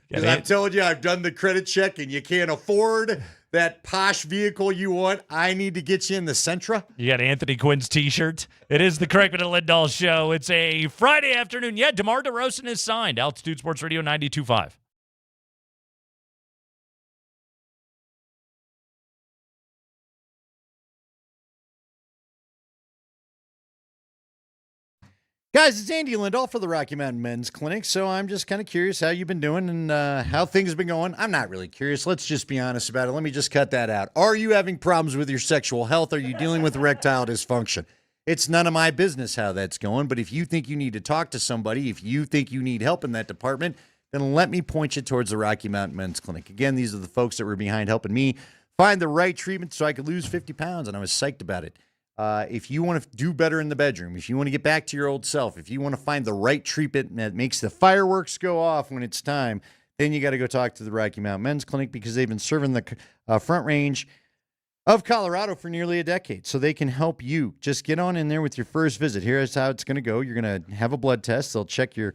Because I'm telling you, I've done the credit check, and you can't afford that posh vehicle you want. I need to get you in the Sentra. You got Anthony Quinn's T-shirt. It is the Kreckman and Lindahl show. It's a Friday afternoon. Yeah, DeMar DeRozan is signed. Altitude Sports Radio 92.5. Guys, it's Andy Lindahl for the Rocky Mountain Men's Clinic. So I'm just kind of curious how you've been doing and how things have been going. I'm not really curious. Let's just be honest about it. Let me just cut that out. Are you having problems with your sexual health? Are you dealing with erectile dysfunction? It's none of my business how that's going. But if you think you need to talk to somebody, if you think you need help in that department, then let me point you towards the Rocky Mountain Men's Clinic. Again, these are the folks that were behind helping me find the right treatment so I could lose 50 pounds, and I was psyched about it. If you want to do better in the bedroom, if you want to get back to your old self, if you want to find the right treatment that makes the fireworks go off when it's time, then you got to go talk to the Rocky Mountain Men's Clinic because they've been serving the Front Range of Colorado for nearly a decade. So they can help you. Just get on in there with your first visit. Here's how it's going to go. You're going to have a blood test. They'll check your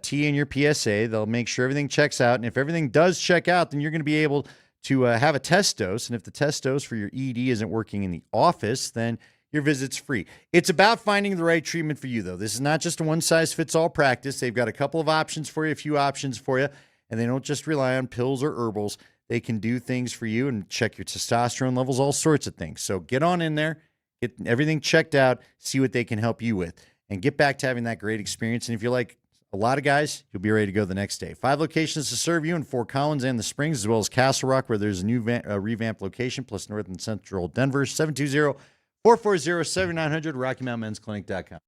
T and your PSA. They'll make sure everything checks out. And if everything does check out, then you're going to be able to have a test dose. And if the test dose for your ED isn't working in the office, then your visit's free. It's about finding the right treatment for you, though. This is not just a one-size-fits-all practice. They've got a couple of options for you, a few options for you, and they don't just rely on pills or herbals. They can do things for you and check your testosterone levels, all sorts of things. So get on in there, get everything checked out, see what they can help you with, and get back to having that great experience. And if you're like a lot of guys, you'll be ready to go the next day. 5 locations to serve you in Fort Collins and the Springs, as well as Castle Rock, where there's a new revamped location, plus North and Central Denver. 720-440-7900, RockyMountainMen'sClinic.com.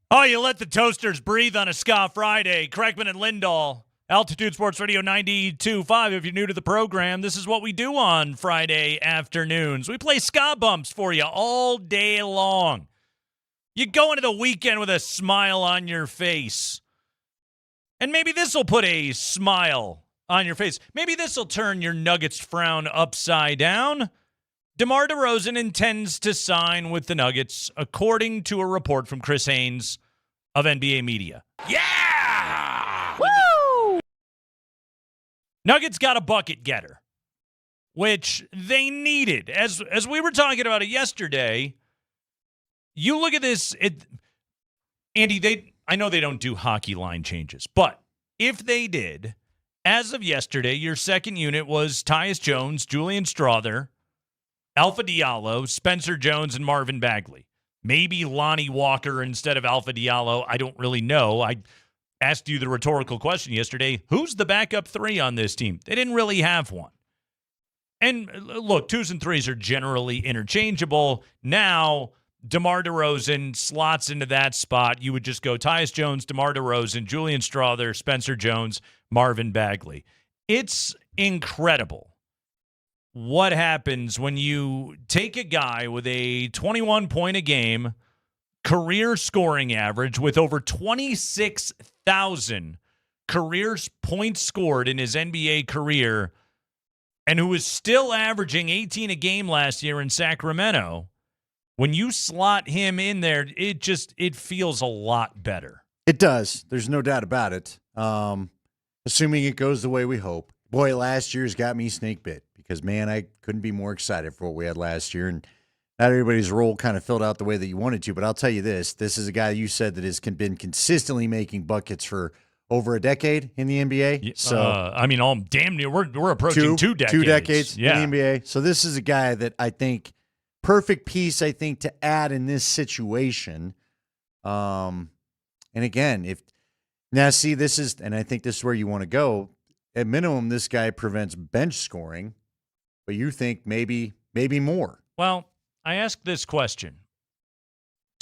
Oh, you let the toasters breathe on a Ska Friday. Kreckman and Lindahl, Altitude Sports Radio 92.5. If you're new to the program, this is what we do on Friday afternoons. We play ska bumps for you all day long. You go into the weekend with a smile on your face. And maybe this will put a smile on your face. Maybe this will turn your Nuggets frown upside down. DeMar DeRozan intends to sign with the Nuggets, according to a report from Chris Haynes of NBA Media. Yeah! Woo! Nuggets got a bucket getter, which they needed. As we were talking about it yesterday, you look at this, Andy, I know they don't do hockey line changes, but if they did, as of yesterday, your second unit was Tyus Jones, Julian Strother, Alpha Diallo, Spencer Jones, and Marvin Bagley. Maybe Lonnie Walker instead of Alpha Diallo. I don't really know. I asked you the rhetorical question yesterday. Who's the backup three on this team? They didn't really have one. And look, 2s and 3s are generally interchangeable. Now, DeMar DeRozan slots into that spot. You would just go Tyus Jones, DeMar DeRozan, Julian Strother, Spencer Jones, Marvin Bagley. It's incredible what happens when you take a guy with a 21-point-a-game career scoring average with over 26,000 career points scored in his NBA career and who is still averaging 18 a game last year in Sacramento. When you slot him in there, it feels a lot better. It does. There's no doubt about it. Assuming it goes the way we hope. Boy, last year's got me snake bit because, man, I couldn't be more excited for what we had last year. And not everybody's role kind of filled out the way that you wanted to. But I'll tell you this. This is a guy you said that has been consistently making buckets for over a decade in the NBA. So damn near. We're approaching 2 decades. 2 decades in the NBA. So this is a guy that I think perfect piece, I think, to add in this situation. And again, I think this is where you want to go. At minimum, this guy prevents bench scoring, but you think maybe more. Well, I ask this question.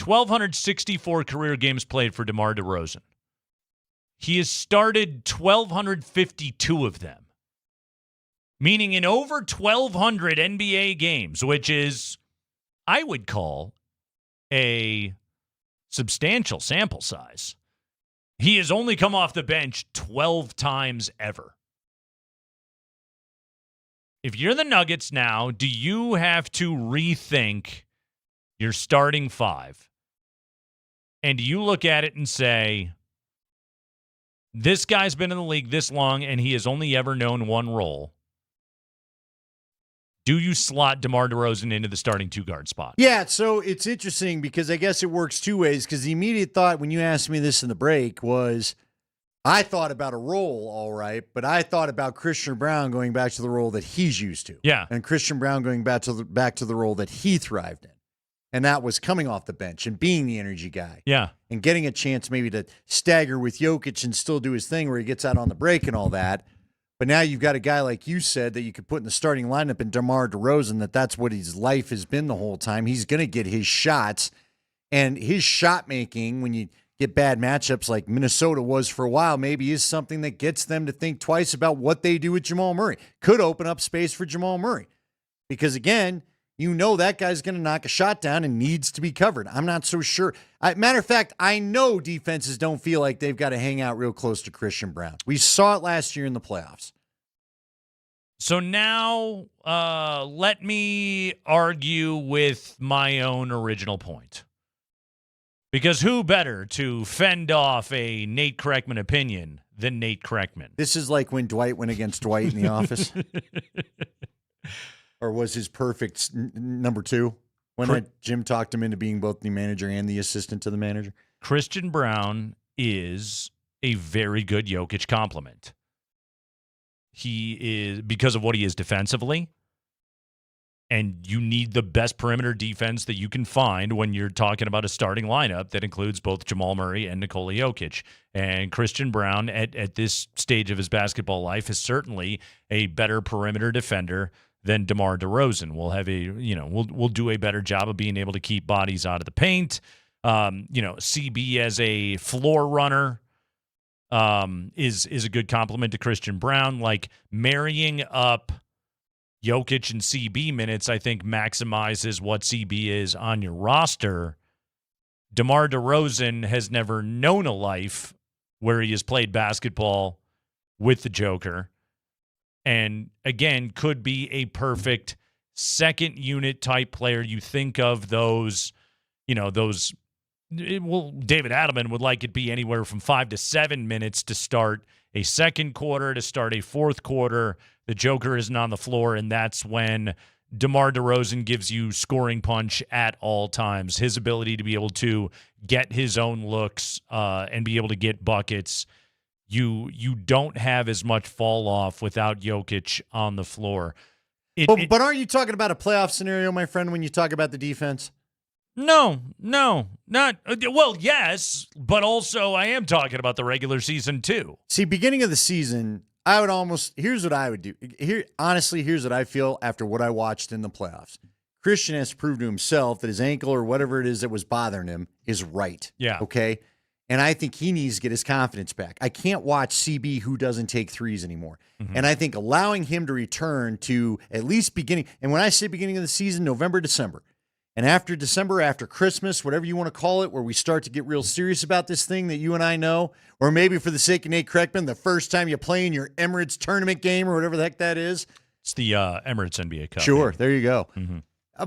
1,264 career games played for DeMar DeRozan. He has started 1,252 of them, meaning in over 1,200 NBA games, which is, I would call, a substantial sample size. He has only come off the bench 12 times ever. If you're the Nuggets now, do you have to rethink your starting five? And do you look at it and say, this guy's been in the league this long and he has only ever known one role? Do you slot DeMar DeRozan into the starting 2-guard spot? Yeah, so it's interesting because I guess it works two ways, because the immediate thought when you asked me this in the break was I thought about a role, all right, but I thought about Christian Brown going back to the role that he's used to. Yeah. And Christian Brown going back to the role that he thrived in. And that was coming off the bench and being the energy guy. Yeah. And getting a chance maybe to stagger with Jokic and still do his thing where he gets out on the break and all that. But now you've got a guy like you said that you could put in the starting lineup in DeMar DeRozan, that's what his life has been the whole time. He's going to get his shots. And his shot making, when you get bad matchups like Minnesota was for a while, maybe is something that gets them to think twice about what they do with Jamal Murray. Could open up space for Jamal Murray. Because, again, you know that guy's going to knock a shot down and needs to be covered. I'm not so sure. Matter of fact, I know defenses don't feel like they've got to hang out real close to Christian Brown. We saw it last year in the playoffs. So now let me argue with my own original point. Because who better to fend off a Nate Kreckman opinion than Nate Kreckman? This is like when Dwight went against Dwight in The Office. Or was his perfect number 2 when Jim talked him into being both the manager and the assistant to the manager? Christian Brown is a very good Jokic complement. He is, because of what he is defensively, and you need the best perimeter defense that you can find when you're talking about a starting lineup that includes both Jamal Murray and Nikola Jokic. And Christian Brown, at this stage of his basketball life, is certainly a better perimeter defender than DeMar DeRozan. We'll have we'll do a better job of being able to keep bodies out of the paint. CB as a floor runner is a good compliment to Christian Brown. Like marrying up Jokic and CB minutes, I think maximizes what CB is on your roster. DeMar DeRozan has never known a life where he has played basketball with the Joker. And again, could be a perfect second unit type player. You think of those, David Adelman would like it be anywhere from 5 to 7 minutes to start a second quarter, to start a fourth quarter. The Joker isn't on the floor, and that's when DeMar DeRozan gives you scoring punch at all times. His ability to be able to get his own looks and be able to get buckets. You don't have as much fall off without Jokic on the floor. But aren't you talking about a playoff scenario, my friend, when you talk about the defense? No, not. Well, yes, but also I am talking about the regular season too. See, beginning of the season, I would here's what I would do. Here's what I feel after what I watched in the playoffs. Christian has proved to himself that his ankle or whatever it is that was bothering him is right. Yeah. Okay. And I think he needs to get his confidence back. I can't watch CB who doesn't take threes anymore. Mm-hmm. And I think allowing him to return to at least beginning, and when I say beginning of the season, November, December, and after December, after Christmas, whatever you want to call it, where we start to get real serious about this thing that you and I know, or maybe for the sake of Nate Kreckman, the first time you play in your Emirates tournament game or whatever the heck that is. It's the Emirates NBA Cup. Sure, there you go. Mm-hmm.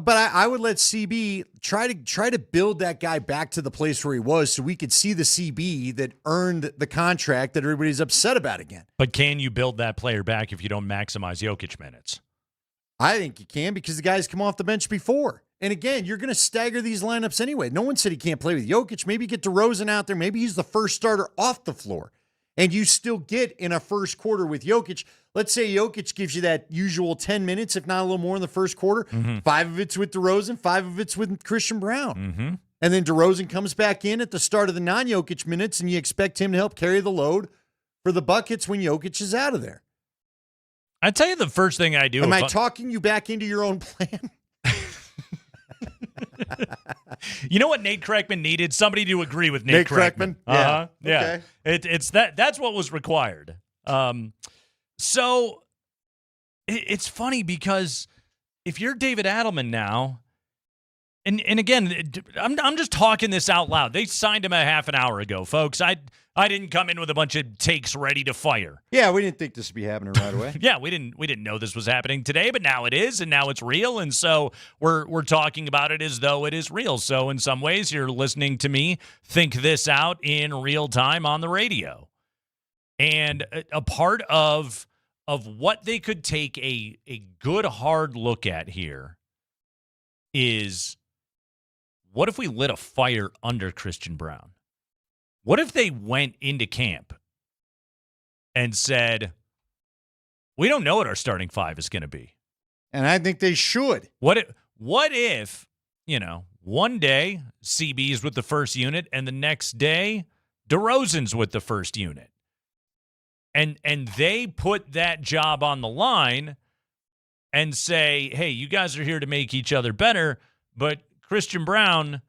But I would let CB try to build that guy back to the place where he was so we could see the CB that earned the contract that everybody's upset about again. But can you build that player back if you don't maximize Jokic minutes? I think you can because the guys come off the bench before. And again, you're going to stagger these lineups anyway. No one said he can't play with Jokic. Maybe get DeRozan out there. Maybe he's the first starter off the floor. And you still get in a first quarter with Jokic. Let's say Jokic gives you that usual 10 minutes, if not a little more in the first quarter. Mm-hmm. 5 of it's with DeRozan, 5 of it's with Christian Brown. Mm-hmm. And then DeRozan comes back in at the start of the non-Jokic minutes, and you expect him to help carry the load for the buckets when Jokic is out of there. I tell you the first thing I do. Am I talking you back into your own plan? You know what Nate Kreckman needed? Somebody to agree with Nate Kreckman. Yeah. Yeah. Okay. It's that's what was required. So it's funny because if you're David Adelman now, and again, I'm just talking this out loud. They signed him a half an hour ago, folks. I didn't come in with a bunch of takes ready to fire. Yeah, we didn't think this would be happening right away. Yeah, we didn't know this was happening today, but now it is, and now it's real, and so we're talking about it as though it is real. So in some ways, you're listening to me think this out in real time on the radio. And a part of what they could take a good hard look at here is, what if we lit a fire under Christian Brown? What if they went into camp and said, we don't know what our starting five is going to be? And I think they should. What if, one day CB's with the first unit and the next day DeRozan's with the first unit? And they put that job on the line and say, hey, you guys are here to make each other better, but Christian Brown,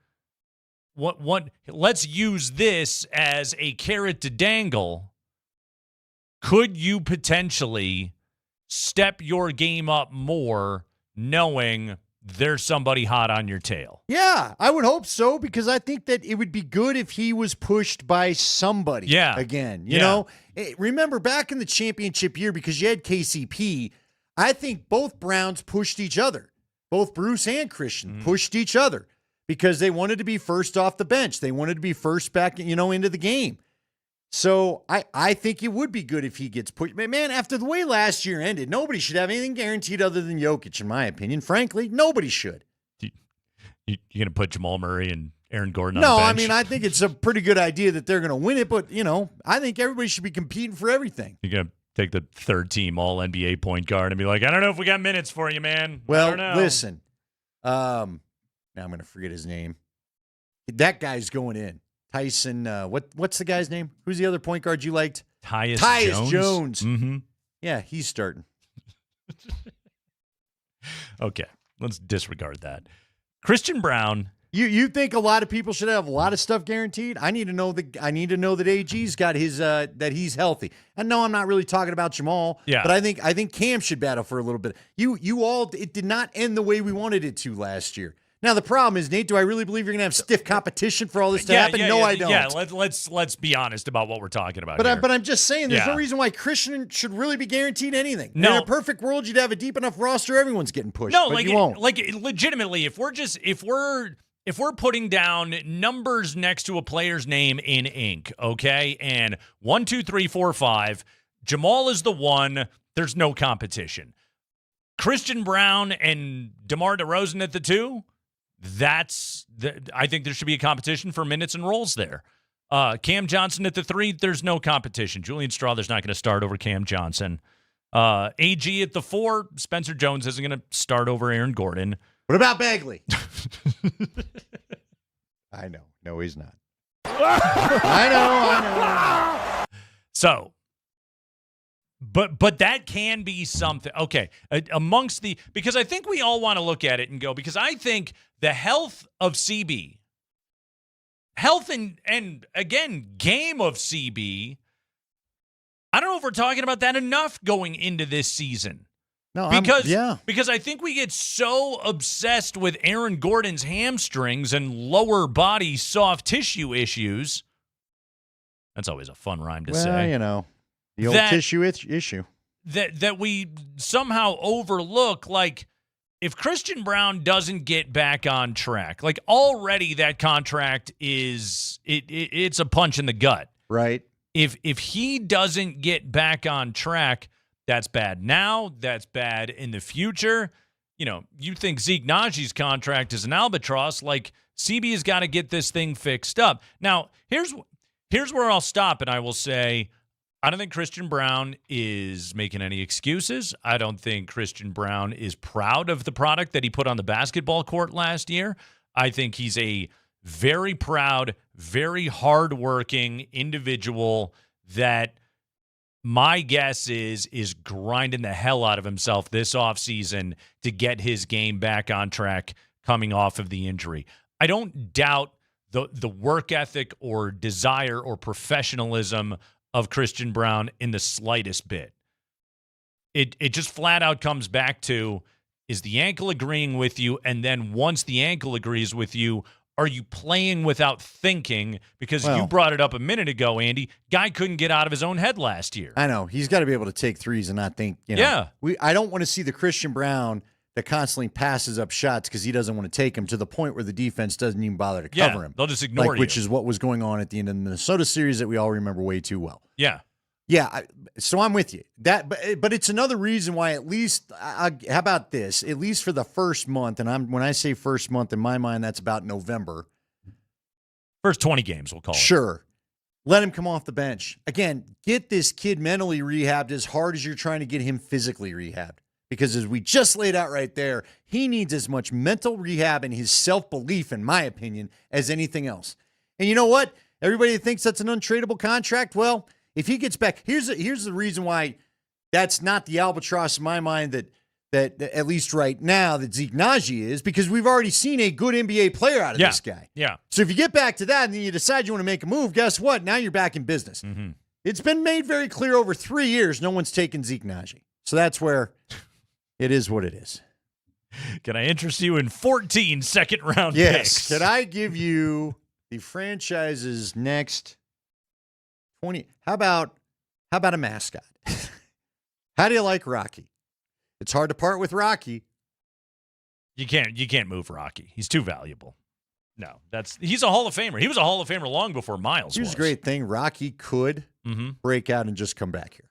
let's use this as a carrot to dangle. Could you potentially step your game up more knowing there's somebody hot on your tail? Yeah, I would hope so, because I think that it would be good if he was pushed by somebody again. You know, remember back in the championship year, because you had KCP, I think both Browns pushed each other. Both Bruce and Christian pushed each other because they wanted to be first off the bench. They wanted to be first back, into the game. So I think it would be good if he gets pushed. Man, after the way last year ended, nobody should have anything guaranteed other than Jokic, in my opinion. Frankly, nobody should. You're going to put Jamal Murray and Aaron Gordon on the bench? No, I mean, I think it's a pretty good idea that they're going to win it, but, I think everybody should be competing for everything. You're going to take the third team all-NBA point guard and be like, I don't know if we got minutes for you, man. Well, I don't know. Listen. Now I'm going to forget his name. That guy's going in. Tyson, what's the guy's name? Who's the other point guard you liked? Tyus Jones. Mm-hmm. Yeah, he's starting. Okay, let's disregard that. Christian Brown You think a lot of people should have a lot of stuff guaranteed? I need to know that AG's got his that he's healthy. And no, I'm not really talking about Jamal. Yeah. But I think Cam should battle for a little bit. It did not end the way we wanted it to last year. Now the problem is, Nate, do I really believe you're going to have stiff competition for all this to happen? No, I don't. Yeah, let's be honest about what we're talking about. But I'm just saying, there's no reason why Christian should really be guaranteed anything. No. In a perfect world, you'd have a deep enough roster, everyone's getting pushed. No, but you won't. Legitimately, if we're putting down numbers next to a player's name in ink, okay, and 1, 2, 3, 4, 5, Jamal is the one. There's no competition. Christian Brown and DeMar DeRozan at the 2. I think there should be a competition for minutes and roles there. Cam Johnson at the 3, there's no competition. Julian Strawther's not going to start over Cam Johnson. AG at the 4, Spencer Jones isn't going to start over Aaron Gordon. What about Bagley? I know. No, he's not. I know. So, but that can be something. Okay, because I think we all want to look at it and go, because I think the health of CB, and again, game of CB, I don't know if we're talking about that enough going into this season. No, because I think we get so obsessed with Aaron Gordon's hamstrings and lower body soft tissue issues. That's always a fun rhyme to say. The old tissue issue. That we somehow overlook, like, if Christian Brown doesn't get back on track, like, already that contract it's a punch in the gut. Right. If he doesn't get back on track, that's bad now. That's bad in the future. You think Zeke Najee's contract is an albatross. Like, CB has got to get this thing fixed up. Now, here's where I'll stop, and I will say, I don't think Christian Brown is making any excuses. I don't think Christian Brown is proud of the product that he put on the basketball court last year. I think he's a very proud, very hardworking individual that my guess is grinding the hell out of himself this offseason to get his game back on track coming off of the injury. I don't doubt the work ethic or desire or professionalism of Christian Brown in the slightest bit. It just flat out comes back to, is the ankle agreeing with you? And then once the ankle agrees with you, are you playing without thinking? Because you brought it up a minute ago, Andy. Guy couldn't get out of his own head last year. I know. He's got to be able to take threes and not think. Yeah. I don't want to see the Christian Brown that constantly passes up shots because he doesn't want to take them, to the point where the defense doesn't even bother to cover him. They'll just ignore you. Which is what was going on at the end of the Minnesota series that we all remember way too well. Yeah. Yeah, so I'm with you. But it's another reason why, at least, how about this? At least for the first month, and when I say first month, in my mind, that's about November. First 20 games, we'll call it. Sure. Let him come off the bench. Again, get this kid mentally rehabbed as hard as you're trying to get him physically rehabbed. Because as we just laid out right there, he needs as much mental rehab and his self-belief, in my opinion, as anything else. And you know what? Everybody thinks that's an untradeable contract. Well, if he gets back, here's the reason why that's not the albatross in my mind that at least right now that Zeke Naji is, because we've already seen a good NBA player out of this guy. Yeah. So if you get back to that and then you decide you want to make a move, guess what? Now you're back in business. Mm-hmm. It's been made very clear over 3 years no one's taken Zeke Naji. So that's where it is what it is. Can I interest you in 14 second-round picks? Yes. Can I give you the franchise's next 20? How about a mascot? How do you like Rocky? It's hard to part with Rocky. You can't move Rocky. He's too valuable. No, he's a Hall of Famer. He was a Hall of Famer long before Miles was. Here's a great thing. Rocky could break out and just come back here.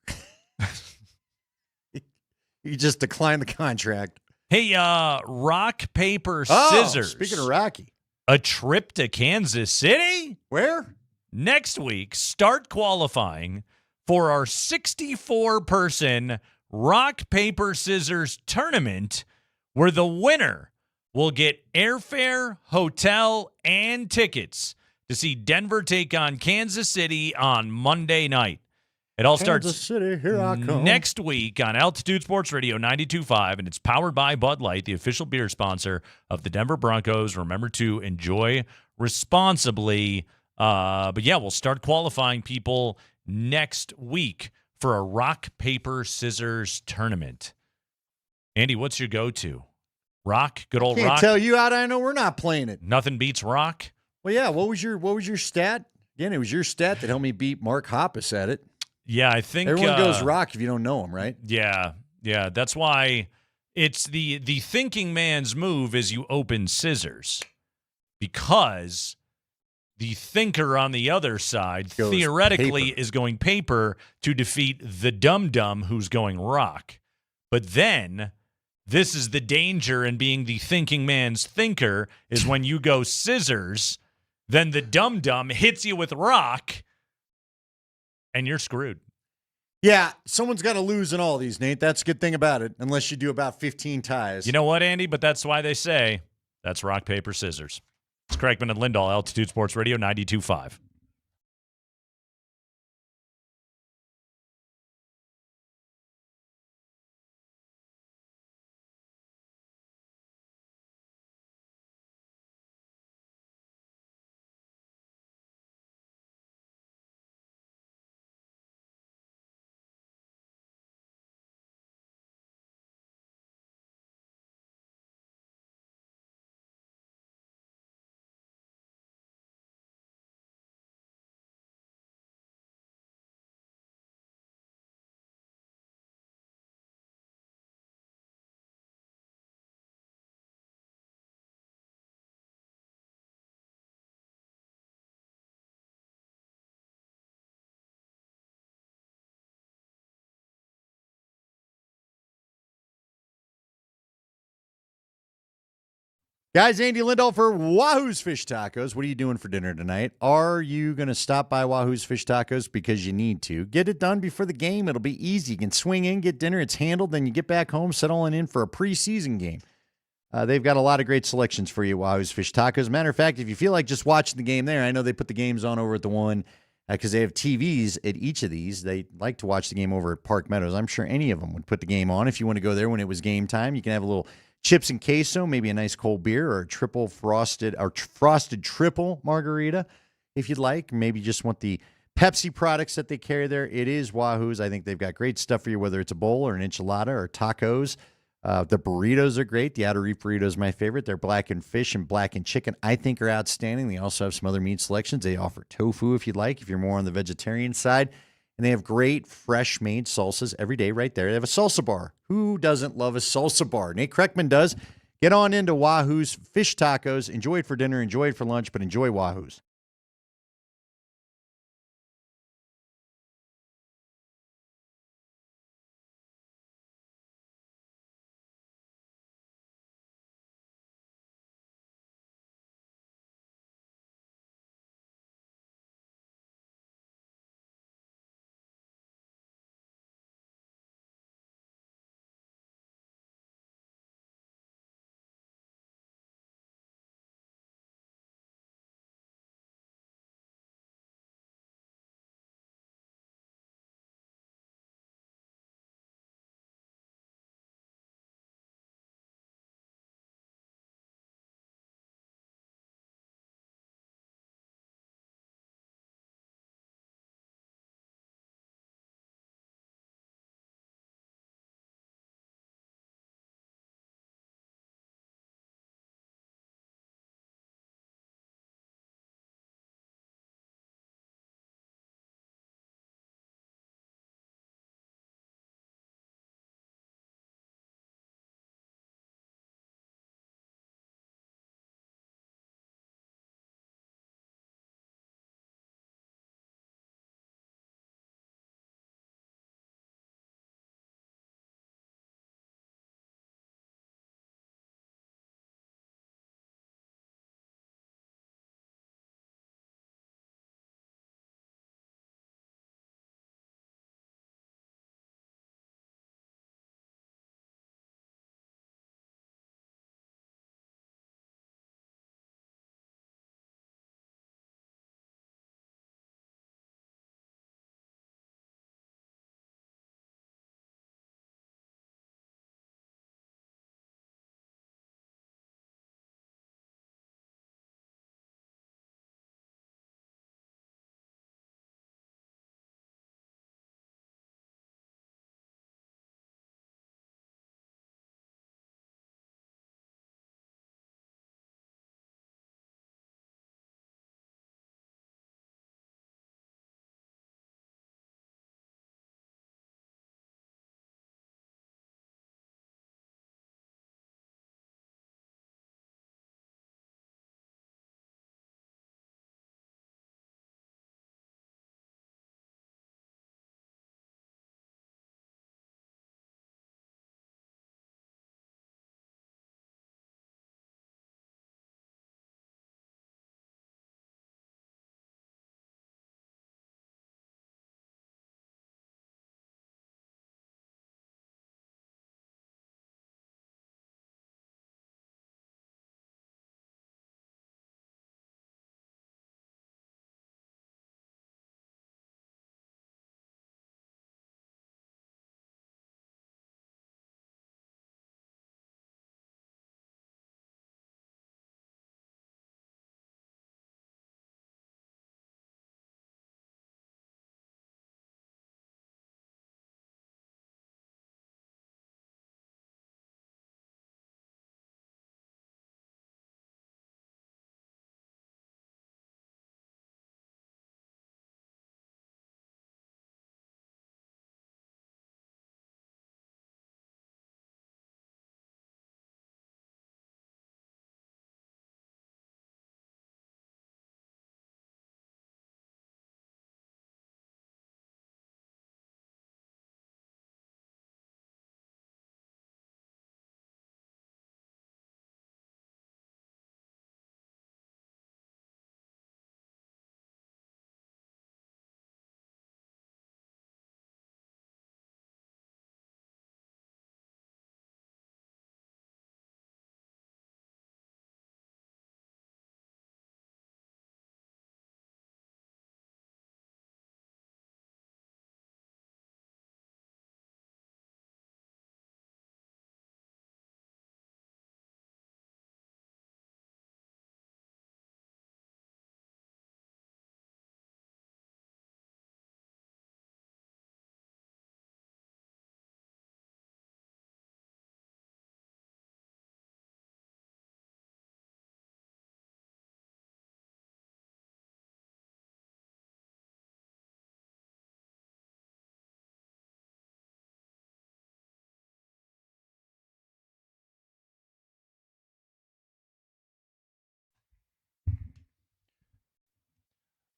He just declined the contract. Hey, rock, paper, scissors. Speaking of Rocky. A trip to Kansas City? Where? Next week, start qualifying for our 64-person rock, paper, scissors tournament, where the winner will get airfare, hotel, and tickets to see Denver take on Kansas City on Monday night. It all Kansas starts City, here I come. next week on Altitude Sports Radio 92.5, and it's powered by Bud Light, the official beer sponsor of the Denver Broncos. Remember to enjoy responsibly. But yeah, we'll start qualifying people next week for a rock, paper, scissors tournament. Andy, what's your go-to? Rock? Good old Can't rock? tell you how I know we're not playing it. Nothing beats rock? Well, yeah, what was your stat? Again, it was your stat that helped me beat Mark Hoppus at it. Yeah, I think everyone goes rock if you don't know him, right? Yeah. That's why it's the thinking man's move is you open scissors, because the thinker on the other side Goes theoretically paper. is going paper to defeat the dum-dum who's going rock. But then this is the danger in being the thinking man's thinker, is when you go scissors, then the dum-dum hits you with rock, and you're screwed. Yeah, someone's got to lose in all these, Nate. That's a good thing about it, unless you do about 15 ties. You know what, Andy? But that's why they say that's rock, paper, scissors. It's Kreckman and Lindahl, Altitude Sports Radio 92.5. Guys, Andy Lindahl for Wahoo's Fish Tacos. What are you doing for dinner tonight? Are you going to stop by Wahoo's Fish Tacos because you need to? Get it done before the game. It'll be easy. You can swing in, get dinner. It's handled. Then you get back home, settle in for a preseason game. They've got a lot of great selections for you at Wahoo's Fish Tacos. Matter of fact, if you feel like just watching the game there, I know they put the games on over at the one because they have TVs at each of these. They like to watch the game over at Park Meadows. I'm sure any of them would put the game on. If you want to go there when it was game time, you can have a little chips and queso, maybe a nice cold beer, or a triple frosted or frosted triple margarita if you'd like. Maybe you just want the Pepsi products that they carry there. It is Wahoo's. I think they've got great stuff for you, whether it's a bowl or an enchilada or tacos. The burritos are great. The outer reef burrito is my favorite. They're blackened fish and blackened chicken, I think, are outstanding. They also have some other meat selections. They offer tofu if you'd like, if you're more on the vegetarian side. And they have great fresh-made salsas every day right there. They have a salsa bar. Who doesn't love a salsa bar? Nate Kreckman does. Get on into Wahoo's Fish Tacos. Enjoy it for dinner, enjoy it for lunch, but enjoy Wahoo's.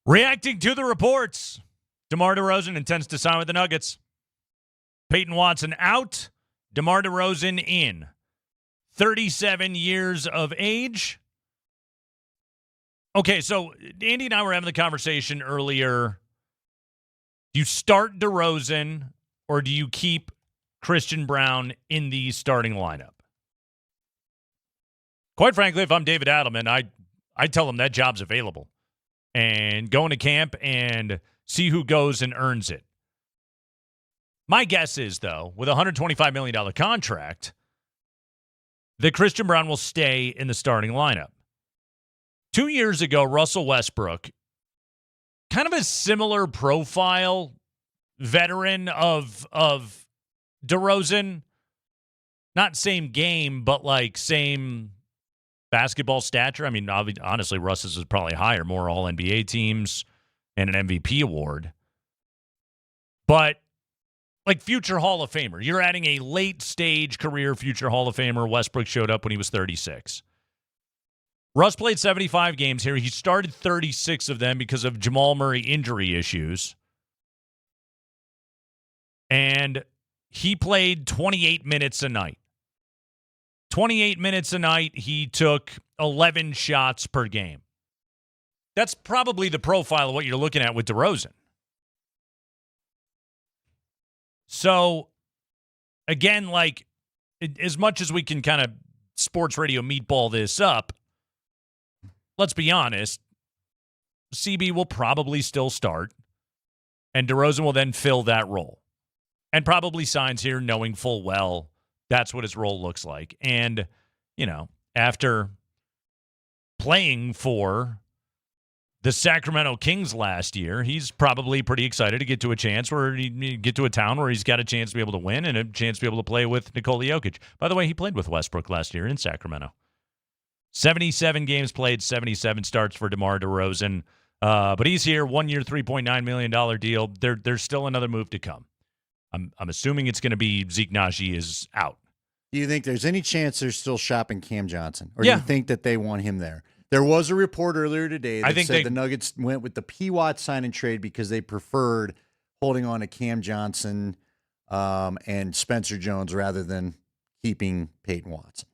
Reacting to the reports, DeMar DeRozan intends to sign with the Nuggets. Peyton Watson out, DeMar DeRozan in. 37 years of age. Okay, so Andy and I were having the conversation earlier. Do you start DeRozan or do you keep Christian Brown in the starting lineup? Quite frankly, if I'm David Adelman, I tell him that job's available. And go into camp and see who goes and earns it. My guess is, though, with a $125 million contract, that Christian Brown will stay in the starting lineup. 2 years ago, Russell Westbrook, kind of a similar profile veteran of DeRozan, not same game, but like same basketball stature. I mean, honestly, Russ's is probably higher, more All-NBA teams and an MVP award. But like future Hall of Famer. You're adding a late-stage career future Hall of Famer. Westbrook showed up when he was 36. Russ played 75 games here. He started 36 of them because of Jamal Murray injury issues. And he played 28 minutes a night. 28 minutes a night, he took 11 shots per game. That's probably the profile of what you're looking at with DeRozan. So, again, like, as much as we can kind of sports radio meatball this up, let's be honest, CB will probably still start, and DeRozan will then fill that role. And probably signs here knowing full well that's what his role looks like. And, you know, after playing for the Sacramento Kings last year, he's probably pretty excited to get to a chance where he get to a town where he's got a chance to be able to win and a chance to be able to play with Nikola Jokic. By the way, he played with Westbrook last year in Sacramento. 77 games played, 77 starts for DeMar DeRozan. But he's here, 1 year, $3.9 million deal. There's still another move to come. I'm assuming it's going to be Zeke Naji is out. Do you think there's any chance they're still shopping Cam Johnson? Or do you think that they want him there? There was a report earlier today that said the Nuggets went with the P-Watt sign and trade because they preferred holding on to Cam Johnson and Spencer Jones rather than keeping Peyton Watson.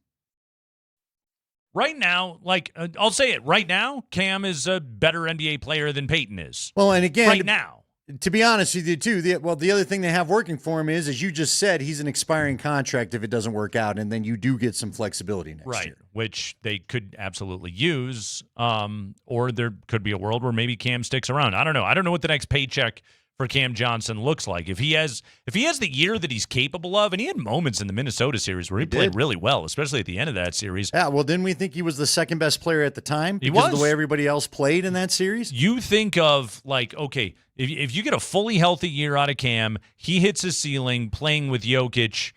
Right now, like I'll say it, right now, Cam is a better NBA player than Peyton is. Well, and again, right now. To be honest with you, too, the other thing they have working for him is, as you just said, he's an expiring contract if it doesn't work out, and then you do get some flexibility next year. Which they could absolutely use, or there could be a world where maybe Cam sticks around. I don't know. I don't know what the next paycheck for Cam Johnson looks like. If he has the year that he's capable of, and he had moments in the Minnesota series where he played really well, especially at the end of that series. Yeah, well, didn't we think he was the second best player at the time because of the way everybody else played in that series? You think of, like, okay, if you get a fully healthy year out of Cam, he hits his ceiling playing with Jokic,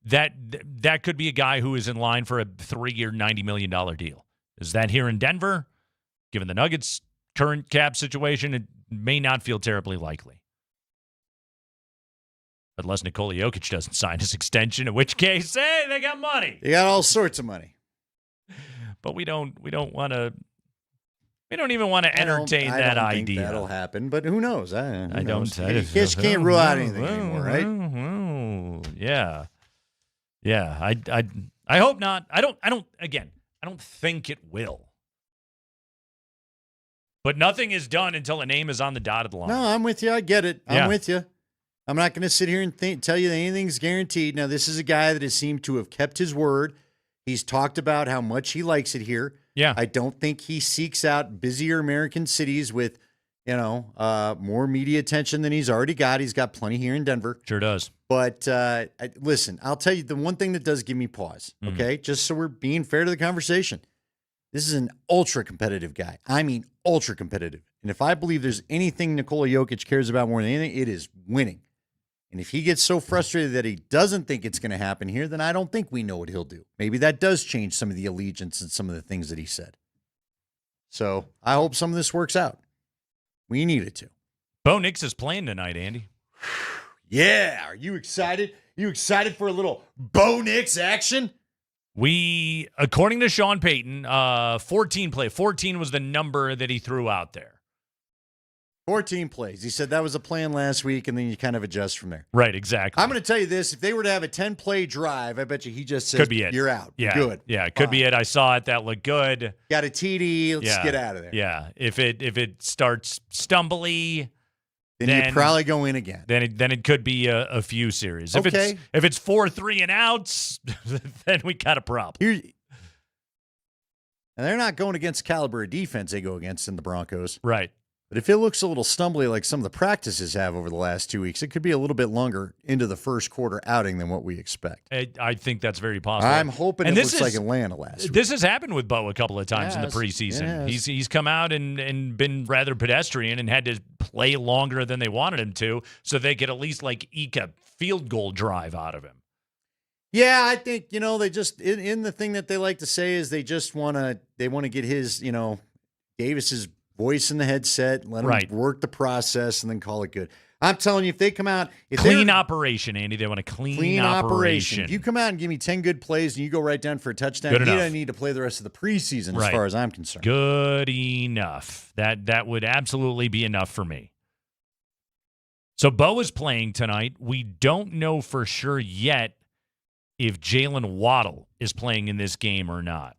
that could be a guy who is in line for a 3-year, $90 million deal. Is that here in Denver? Given the Nuggets' current cap situation, it may not feel terribly likely. Unless Nikola Jokic doesn't sign his extension, in which case, hey, they got money. They got all sorts of money. But we don't want to. We don't even want to entertain that idea. I don't think that'll happen, but who knows? I don't. You just can't rule out anything anymore, right? Yeah. I hope not. I don't think it will. But nothing is done until a name is on the dotted line. No, I'm with you. I get it. I'm with you. I'm not going to sit here and tell you that anything's guaranteed. Now, this is a guy that has seemed to have kept his word. He's talked about how much he likes it here. Yeah. I don't think he seeks out busier American cities with, more media attention than he's already got. He's got plenty here in Denver. Sure does. But listen, I'll tell you the one thing that does give me pause, okay? Just so we're being fair to the conversation. This is an ultra-competitive guy. I mean ultra-competitive. And if I believe there's anything Nikola Jokic cares about more than anything, it is winning. And if he gets so frustrated that he doesn't think it's going to happen here, then I don't think we know what he'll do. Maybe that does change some of the allegiance and some of the things that he said. So I hope some of this works out. We need it to. Bo Nix is playing tonight, Andy. Yeah. Are you excited? You excited for a little Bo Nix action? According to Sean Payton, 14 play. 14 was the number that he threw out there. 14 plays. He said that was a plan last week, and then you kind of adjust from there. Right, exactly. I'm going to tell you this. If they were to have a 10-play drive, I bet you he just says, could be it. You're out. Yeah. Good. Yeah, it could be it. I saw it. That looked good. Got a TD. Let's get out of there. Yeah. If it starts stumbly, then you probably go in again. Then it could be a few series. Okay. If it's 4 3 and outs, then we got a problem. And they're not going against the caliber of defense they go against in the Broncos. Right. But if it looks a little stumbly like some of the practices have over the last 2 weeks, it could be a little bit longer into the first quarter outing than what we expect. I think that's very possible. I'm hoping it looks like Atlanta last week. This has happened with Bo a couple of times in the preseason. He's come out and been rather pedestrian and had to play longer than they wanted him to so they could at least eke a field goal drive out of him. Yeah, I think, they just in the thing that they like to say is they just want to get his, Davis's voice in the headset, let him work the process, and then call it good. I'm telling you, if they come out... Clean operation, Andy. They want a clean operation. If you come out and give me 10 good plays and you go right down for a touchdown, he doesn't need to play the rest of the preseason as far as I'm concerned. Good enough. That would absolutely be enough for me. So Bo is playing tonight. We don't know for sure yet if Jalen Waddle is playing in this game or not.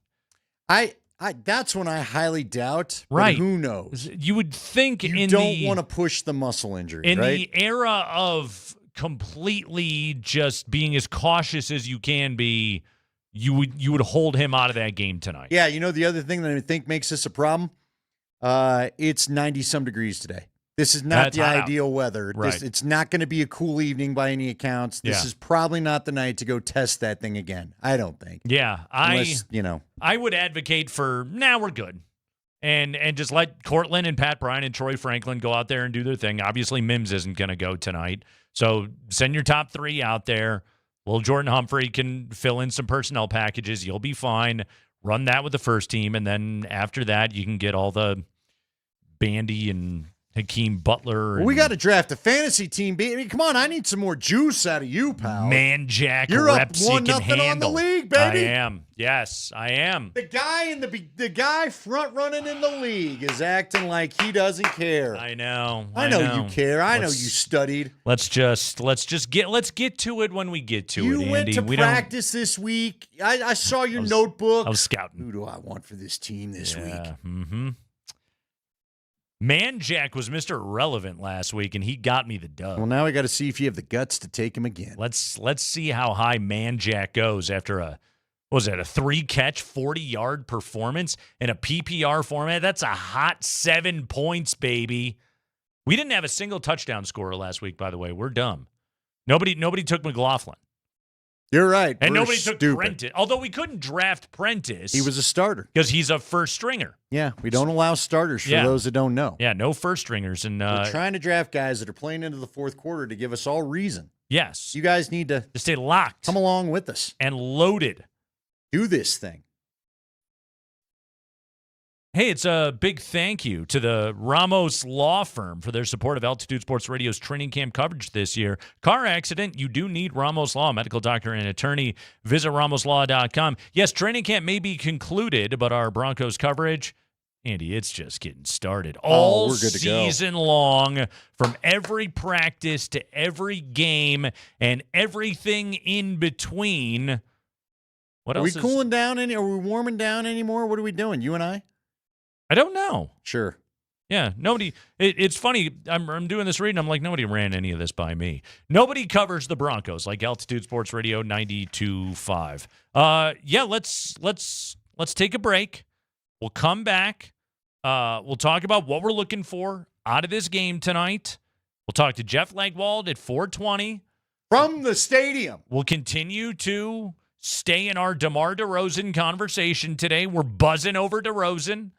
That's when I highly doubt. Right. Who knows? You would think you don't want to push the muscle injury. In the era of completely just being as cautious as you can be, you would hold him out of that game tonight. Yeah, the other thing that I think makes this a problem, it's 90-some degrees today. This is not the ideal weather. Right. It's not going to be a cool evening by any accounts. This is probably not the night to go test that thing again. I don't think. Yeah, Unless, I would advocate for, we're good. And just let Cortland and Pat Bryant and Troy Franklin go out there and do their thing. Obviously, Mims isn't going to go tonight. So send your top 3 out there. Little Jordan Humphrey can fill in some personnel packages. You'll be fine. Run that with the first team. And then after that, you can get all the Bandy and Hakeem Butler. We got to draft a fantasy team. Come on, I need some more juice out of you, pal. Man, Jack, you're reps up 1-0 you can handle. on the league, baby. I am. Yes, I am. The guy front running in the league is acting like he doesn't care. I know. I know you care. I know you studied. Let's get to it when we get to it, Andy. You went to practice this week. I saw your notebook. I was scouting. Who do I want for this team this week? Mm-hmm. Man Jack was Mr. Irrelevant last week, and he got me the dub. Well, now we got to see if you have the guts to take him again. Let's see how high Man Jack goes after a 3-catch, 40-yard performance in a PPR format. That's a hot 7 points, baby. We didn't have a single touchdown scorer last week, by the way. We're dumb. Nobody took McLaughlin. You're right. And nobody took Prentice. Although we couldn't draft Prentice. He was a starter. Because he's a first stringer. Yeah, we don't allow starters for those that don't know. Yeah, no first stringers. And we're trying to draft guys that are playing into the fourth quarter to give us all reason. Yes. You guys need to stay locked. Come along with us. And loaded. Do this thing. Hey, it's a big thank you to the Ramos Law Firm for their support of Altitude Sports Radio's training camp coverage this year. Car accident, you do need Ramos Law, medical doctor and attorney. Visit ramoslaw.com. Yes, training camp may be concluded, but our Broncos coverage, Andy, it's just getting started. All we're good to season long, from every practice to every game and everything in between. What else? Are we cooling down any? Are we warming down anymore? What are we doing, you and I? I don't know. Sure. Yeah, nobody. It's funny. I'm doing this reading. I'm like, nobody ran any of this by me. Nobody covers the Broncos like Altitude Sports Radio 92.5. Yeah, let's take a break. We'll come back. We'll talk about what we're looking for out of this game tonight. We'll talk to Jeff Legwald at 4:20 from the stadium. We'll continue to stay in our DeMar DeRozan conversation today. We're buzzing over DeRozan.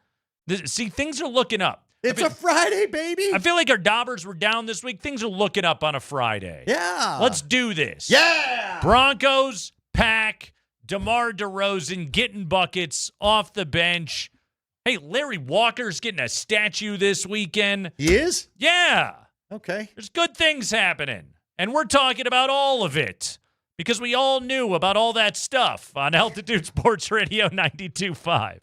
See, things are looking up. It's a Friday, baby. I feel like our Daubers were down this week. Things are looking up on a Friday. Yeah. Let's do this. Yeah. Broncos, Pack, DeMar DeRozan getting buckets off the bench. Hey, Larry Walker's getting a statue this weekend. He is? Yeah. Okay. There's good things happening. And we're talking about all of it because we all knew about all that stuff on Altitude Sports Radio 92.5.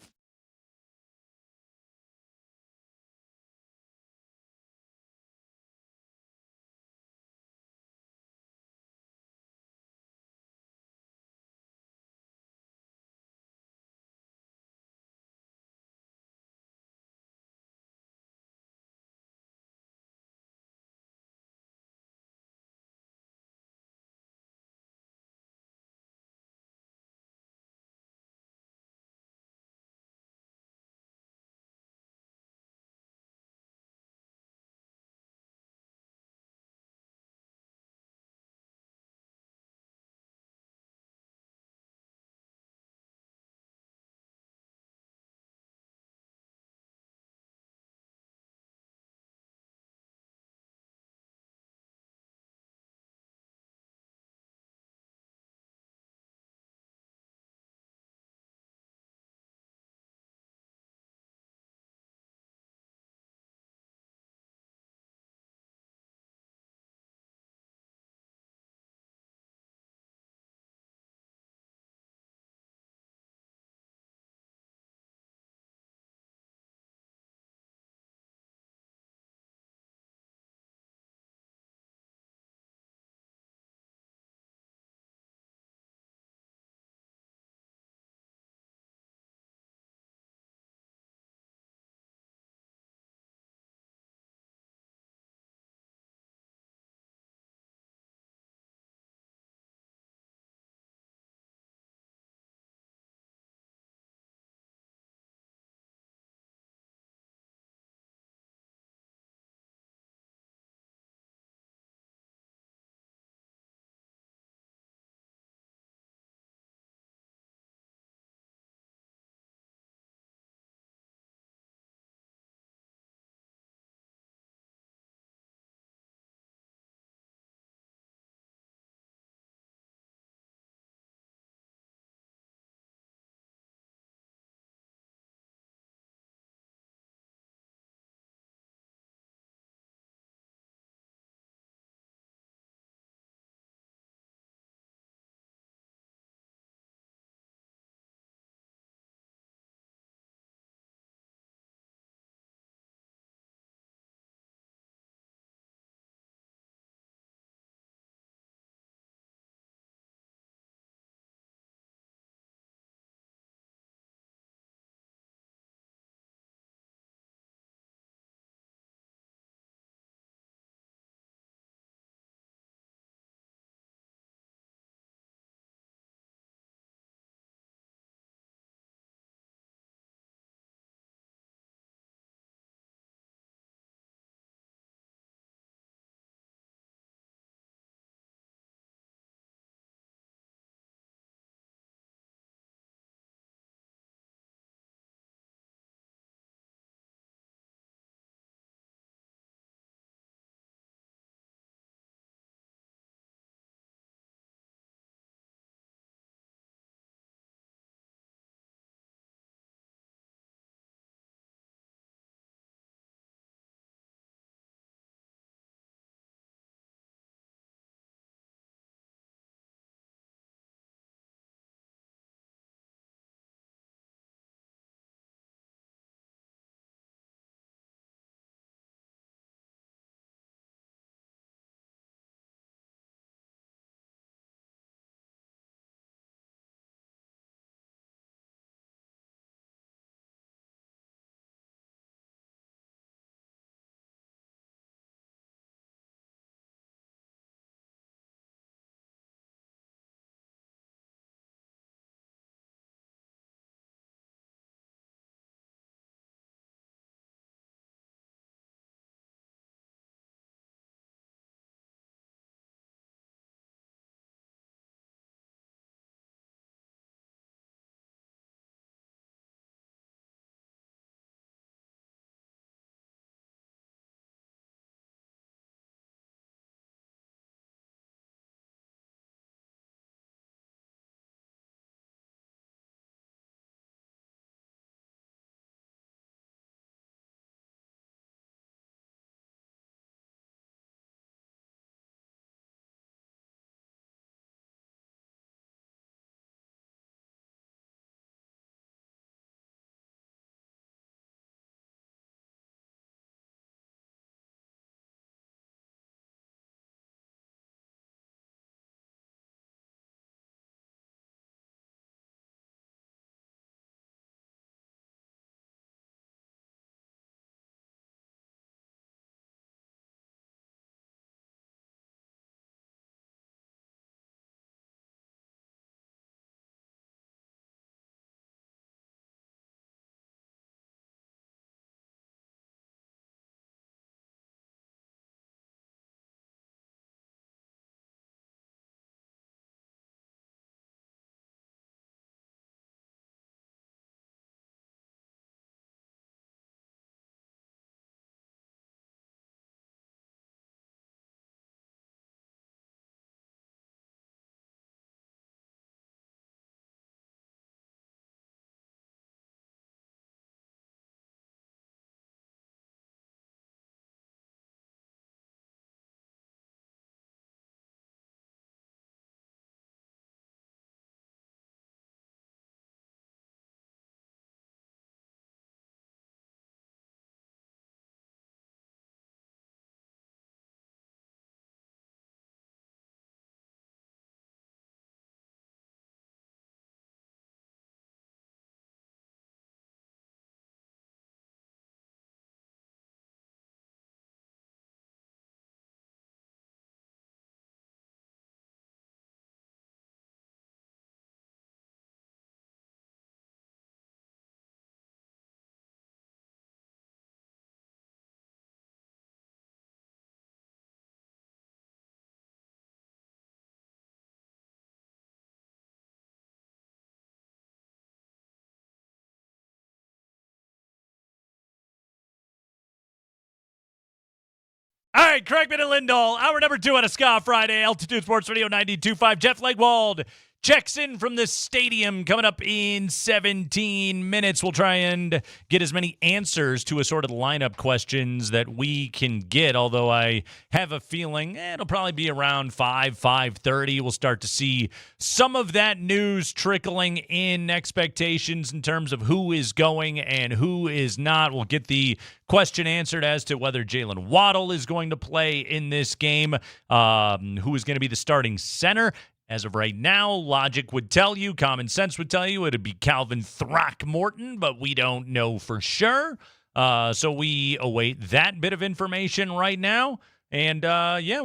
right, Kreckman and Lindahl, hour number 2 on a Ska Friday, Altitude Sports Radio 92.5. Jeff Legwold checks in from the stadium coming up in 17 minutes. We'll try and get as many answers to assorted lineup questions that we can get, although I have a feeling it'll probably be around 5:30. We'll start to see some of that news trickling in, expectations in terms of who is going and who is not. We'll get the question answered as to whether Jalen Waddle is going to play in this game, who is going to be the starting center. As of right now, logic would tell you, common sense would tell you it would be Calvin Throckmorton, but we don't know for sure. So we await that bit of information right now. And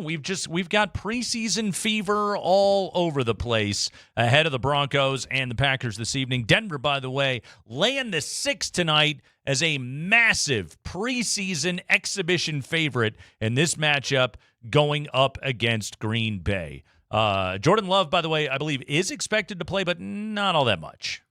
we've got preseason fever all over the place ahead of the Broncos and the Packers this evening. Denver, by the way, laying the 6 tonight as a massive preseason exhibition favorite in this matchup going up against Green Bay. Jordan Love, by the way, I believe is expected to play, but not all that much.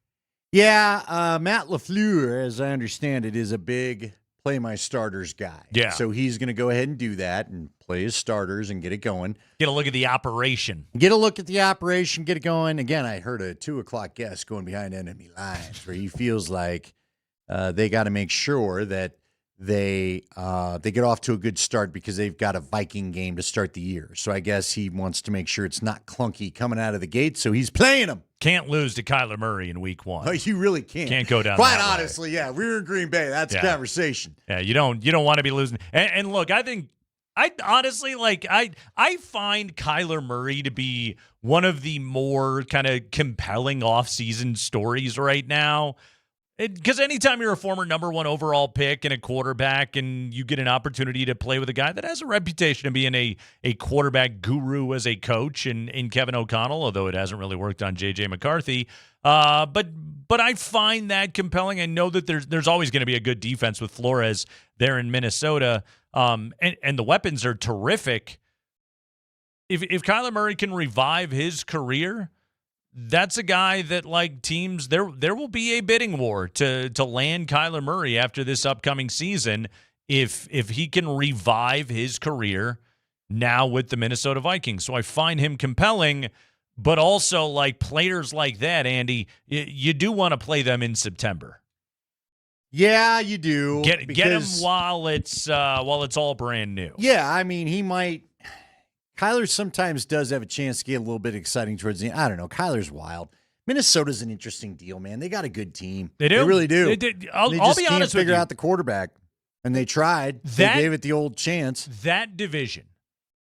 Yeah, Matt LaFleur, as I understand it, is a big play my starters guy. Yeah. So he's going to go ahead and do that and play his starters and get it going. Get a look at the operation. Get it going. Again, I heard a 2 o'clock guest going behind enemy lines where he feels like they got to make sure that they get off to a good start because they've got a Viking game to start the year. So I guess he wants to make sure it's not clunky coming out of the gate, so he's playing them. Can't lose to Kyler Murray in week 1. Oh, you really can't. Can't go down Quite that honestly, way. yeah. We were in Green Bay. That's a conversation. Yeah, you don't want to be losing. And look, I honestly I find Kyler Murray to be one of the more kind of compelling offseason stories right now. Because anytime you're a former number 1 overall pick and a quarterback and you get an opportunity to play with a guy that has a reputation of being a quarterback guru as a coach in Kevin O'Connell, although it hasn't really worked on J.J. McCarthy, but I find that compelling. I know that there's always going to be a good defense with Flores there in Minnesota, and the weapons are terrific. If Kyler Murray can revive his career, that's a guy that, like, teams, there will be a bidding war to land Kyler Murray after this upcoming season if he can revive his career now with the Minnesota Vikings. So I find him compelling, but also, like, players like that, Andy, you do want to play them in September. Yeah, you do. Get him while it's all brand new. Yeah, I mean, he might. Kyler sometimes does have a chance to get a little bit exciting towards the end. I don't know. Kyler's wild. Minnesota's an interesting deal, man. They got a good team. They do. They really do. I'll they be just honest can't with figure you. out the quarterback, and they tried. They gave it the old chance. That division,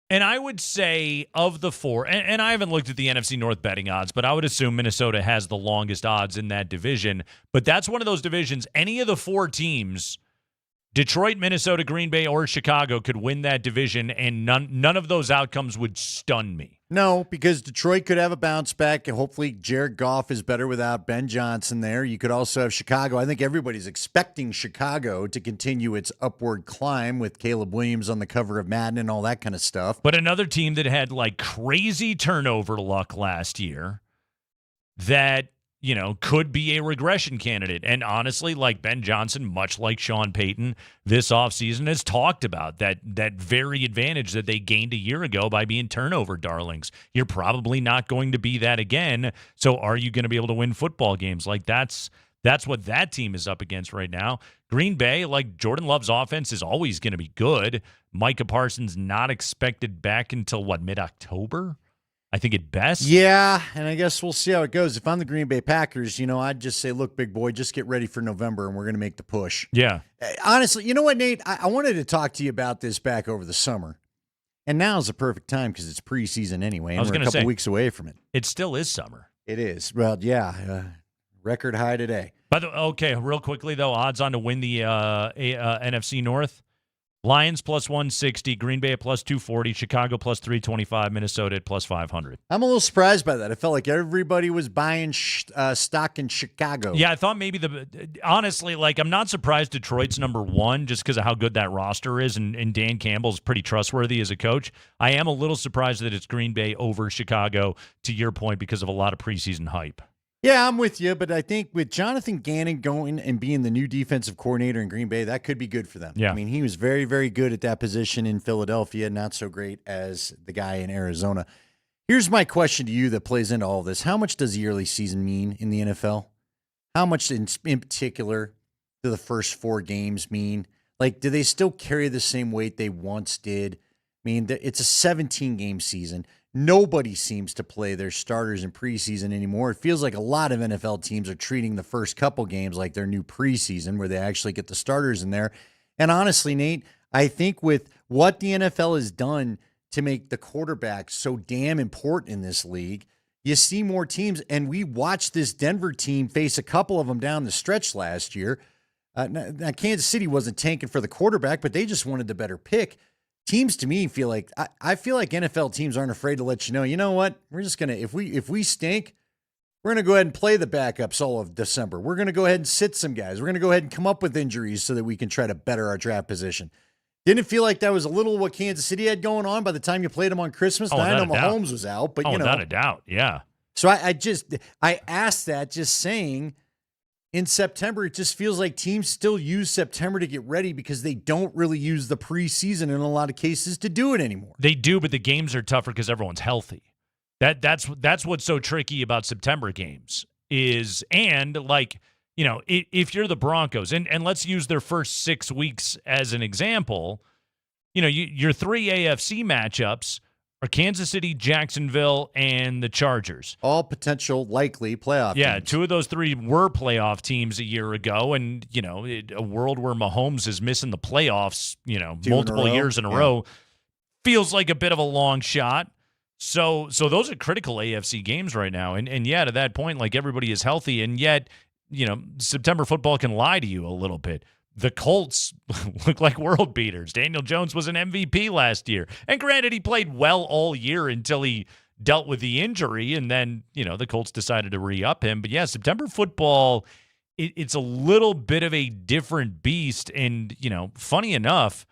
and I would say of the 4, and I haven't looked at the NFC North betting odds, but I would assume Minnesota has the longest odds in that division. But that's one of those divisions, any of the 4 teams, Detroit, Minnesota, Green Bay, or Chicago, could win that division, and none of those outcomes would stun me. No, because Detroit could have a bounce back, and hopefully Jared Goff is better without Ben Johnson there. You could also have Chicago. I think everybody's expecting Chicago to continue its upward climb with Caleb Williams on the cover of Madden and all that kind of stuff. But another team that had, like, crazy turnover luck last year that, could be a regression candidate. And honestly, like Ben Johnson, much like Sean Payton this offseason, has talked about that very advantage that they gained a year ago by being turnover darlings. You're probably not going to be that again. So are you going to be able to win football games? Like, that's what that team is up against right now. Green Bay, like, Jordan Love's offense is always going to be good. Micah Parsons not expected back until, mid-October? I think at best. Yeah, and I guess we'll see how it goes. If I'm the Green Bay Packers, I'd just say, look, big boy, just get ready for November, and we're going to make the push. Yeah. Honestly, you know what, Nate? I wanted to talk to you about this back over the summer, and now is the perfect time because it's preseason anyway, and we're a couple weeks away from it. It still is summer. It is. Well, yeah, record high today. By the way, okay, real quickly, though, odds on to win the NFC North. Lions plus 160, Green Bay at plus 240, Chicago plus 325, Minnesota at plus 500. I'm a little surprised by that. I felt like everybody was buying stock in Chicago. Yeah, I thought maybe honestly, like, I'm not surprised Detroit's number 1 just because of how good that roster is, and Dan Campbell's pretty trustworthy as a coach. I am a little surprised that it's Green Bay over Chicago, to your point, because of a lot of preseason hype. Yeah, I'm with you, but I think with Jonathan Gannon going and being the new defensive coordinator in Green Bay, that could be good for them. Yeah. I mean, he was very, very good at that position in Philadelphia, not so great as the guy in Arizona. Here's my question to you that plays into all this. How much does a yearly season mean in the NFL? How much in particular do the first 4 games mean? Like, do they still carry the same weight they once did? I mean, it's a 17-game season. Nobody seems to play their starters in preseason anymore. It feels like a lot of NFL teams are treating the first couple games like their new preseason where they actually get the starters in there. And honestly, Nate, I think with what the NFL has done to make the quarterback so damn important in this league, you see more teams. And we watched this Denver team face a couple of them down the stretch last year. Now, Kansas City wasn't tanking for the quarterback, but they just wanted the better pick. Teams to me feel like I feel like NFL teams aren't afraid to let you know what? We're just gonna if we stink, we're gonna go ahead and play the backups all of December. We're gonna go ahead and sit some guys. We're gonna go ahead and come up with injuries so that we can try to better our draft position. Didn't it feel like that was a little what Kansas City had going on by the time you played them on Christmas? Oh, I know Mahomes was out, but without a doubt, yeah. So I asked that just saying. In September, it just feels like teams still use September to get ready because they don't really use the preseason in a lot of cases to do it anymore. They do, but the games are tougher because everyone's healthy. That's what's so tricky about September games is, and like, you know, if you're the Broncos, and let's use their first 6 weeks as an example, you know, your 3 AFC matchups are Kansas City, Jacksonville, and the Chargers. All potential likely playoff teams. 2 of those 3 were playoff teams a year ago, and, you know, a world where Mahomes is missing the playoffs, you know, multiple years in a row feels like a bit of a long shot. So those are critical AFC games right now. And yeah, to that point, like, everybody is healthy, and yet, you know, September football can lie to you a little bit. The Colts look like world beaters. Daniel Jones was an MVP last year. And granted, he played well all year until he dealt with the injury, and then, you know, the Colts decided to re-up him. But yeah, September football, it's a little bit of a different beast. And, you know, funny enough,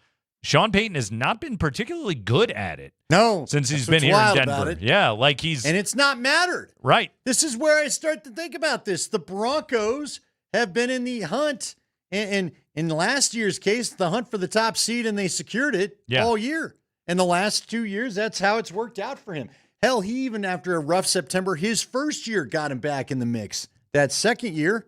Sean Payton has not been particularly good at it. No. Since he's been here in Denver. Yeah, like he's... And it's not mattered. Right. This is where I start to think about this. The Broncos have been in the hunt, and in last year's case, the hunt for the top seed, and they secured it all year. And the last 2 years, that's how it's worked out for him. Hell, he even after a rough September, his first year got him back in the mix. That second year...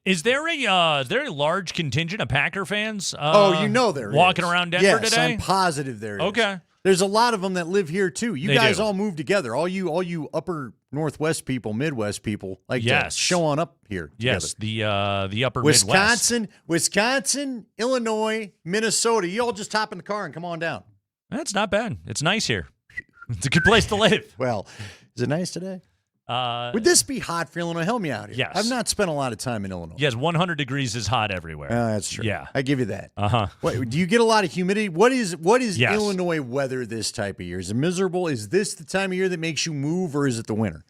Is there a large contingent of Packer fans? You know there walking is. around Denver yes, today. I'm positive there is. Okay, there's a lot of them that live here too. You They guys do. all move together. All you upper Northwest people, Midwest people, like to Yes. show on up here. yes, together. the upper Midwest. Wisconsin, Illinois, Minnesota. You all just hop in the car and come on down. That's not bad. It's nice here. It's a good place to live. Well, is it nice today? Would this be hot for Illinois? Help me out here. Yes. I've not spent a lot of time in Illinois. Yes, 100 degrees is hot everywhere. That's true. Yeah. I give you that. Uh-huh. Wait, do you get a lot of humidity? What is Yes. Illinois weather this type of year? Is it miserable? Is this the time of year that makes you move, or is it the winter?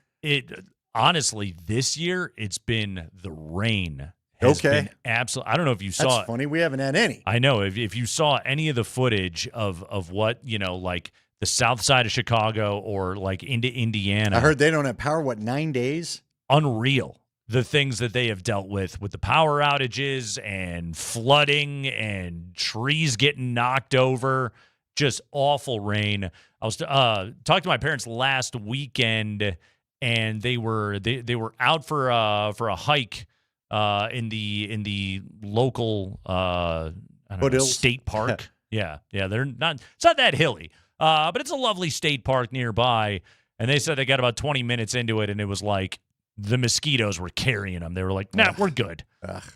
Honestly, this year it's been the rain. Has been absolutely. I don't know if you saw. That's funny. We haven't had any. I know. If you saw any of the footage of what, you know, like the south side of Chicago or like into Indiana. I heard they don't have power, 9 days? Unreal. The things that they have dealt with the power outages and flooding and trees getting knocked over. Just awful rain. I was talking to my parents last weekend, and they were out for a hike in the local I don't know, state park. yeah, they're not. It's not that hilly, but it's a lovely state park nearby. And they said they got about 20 minutes into it, and it was like the mosquitoes were carrying them. They were like, "Nah, we're good."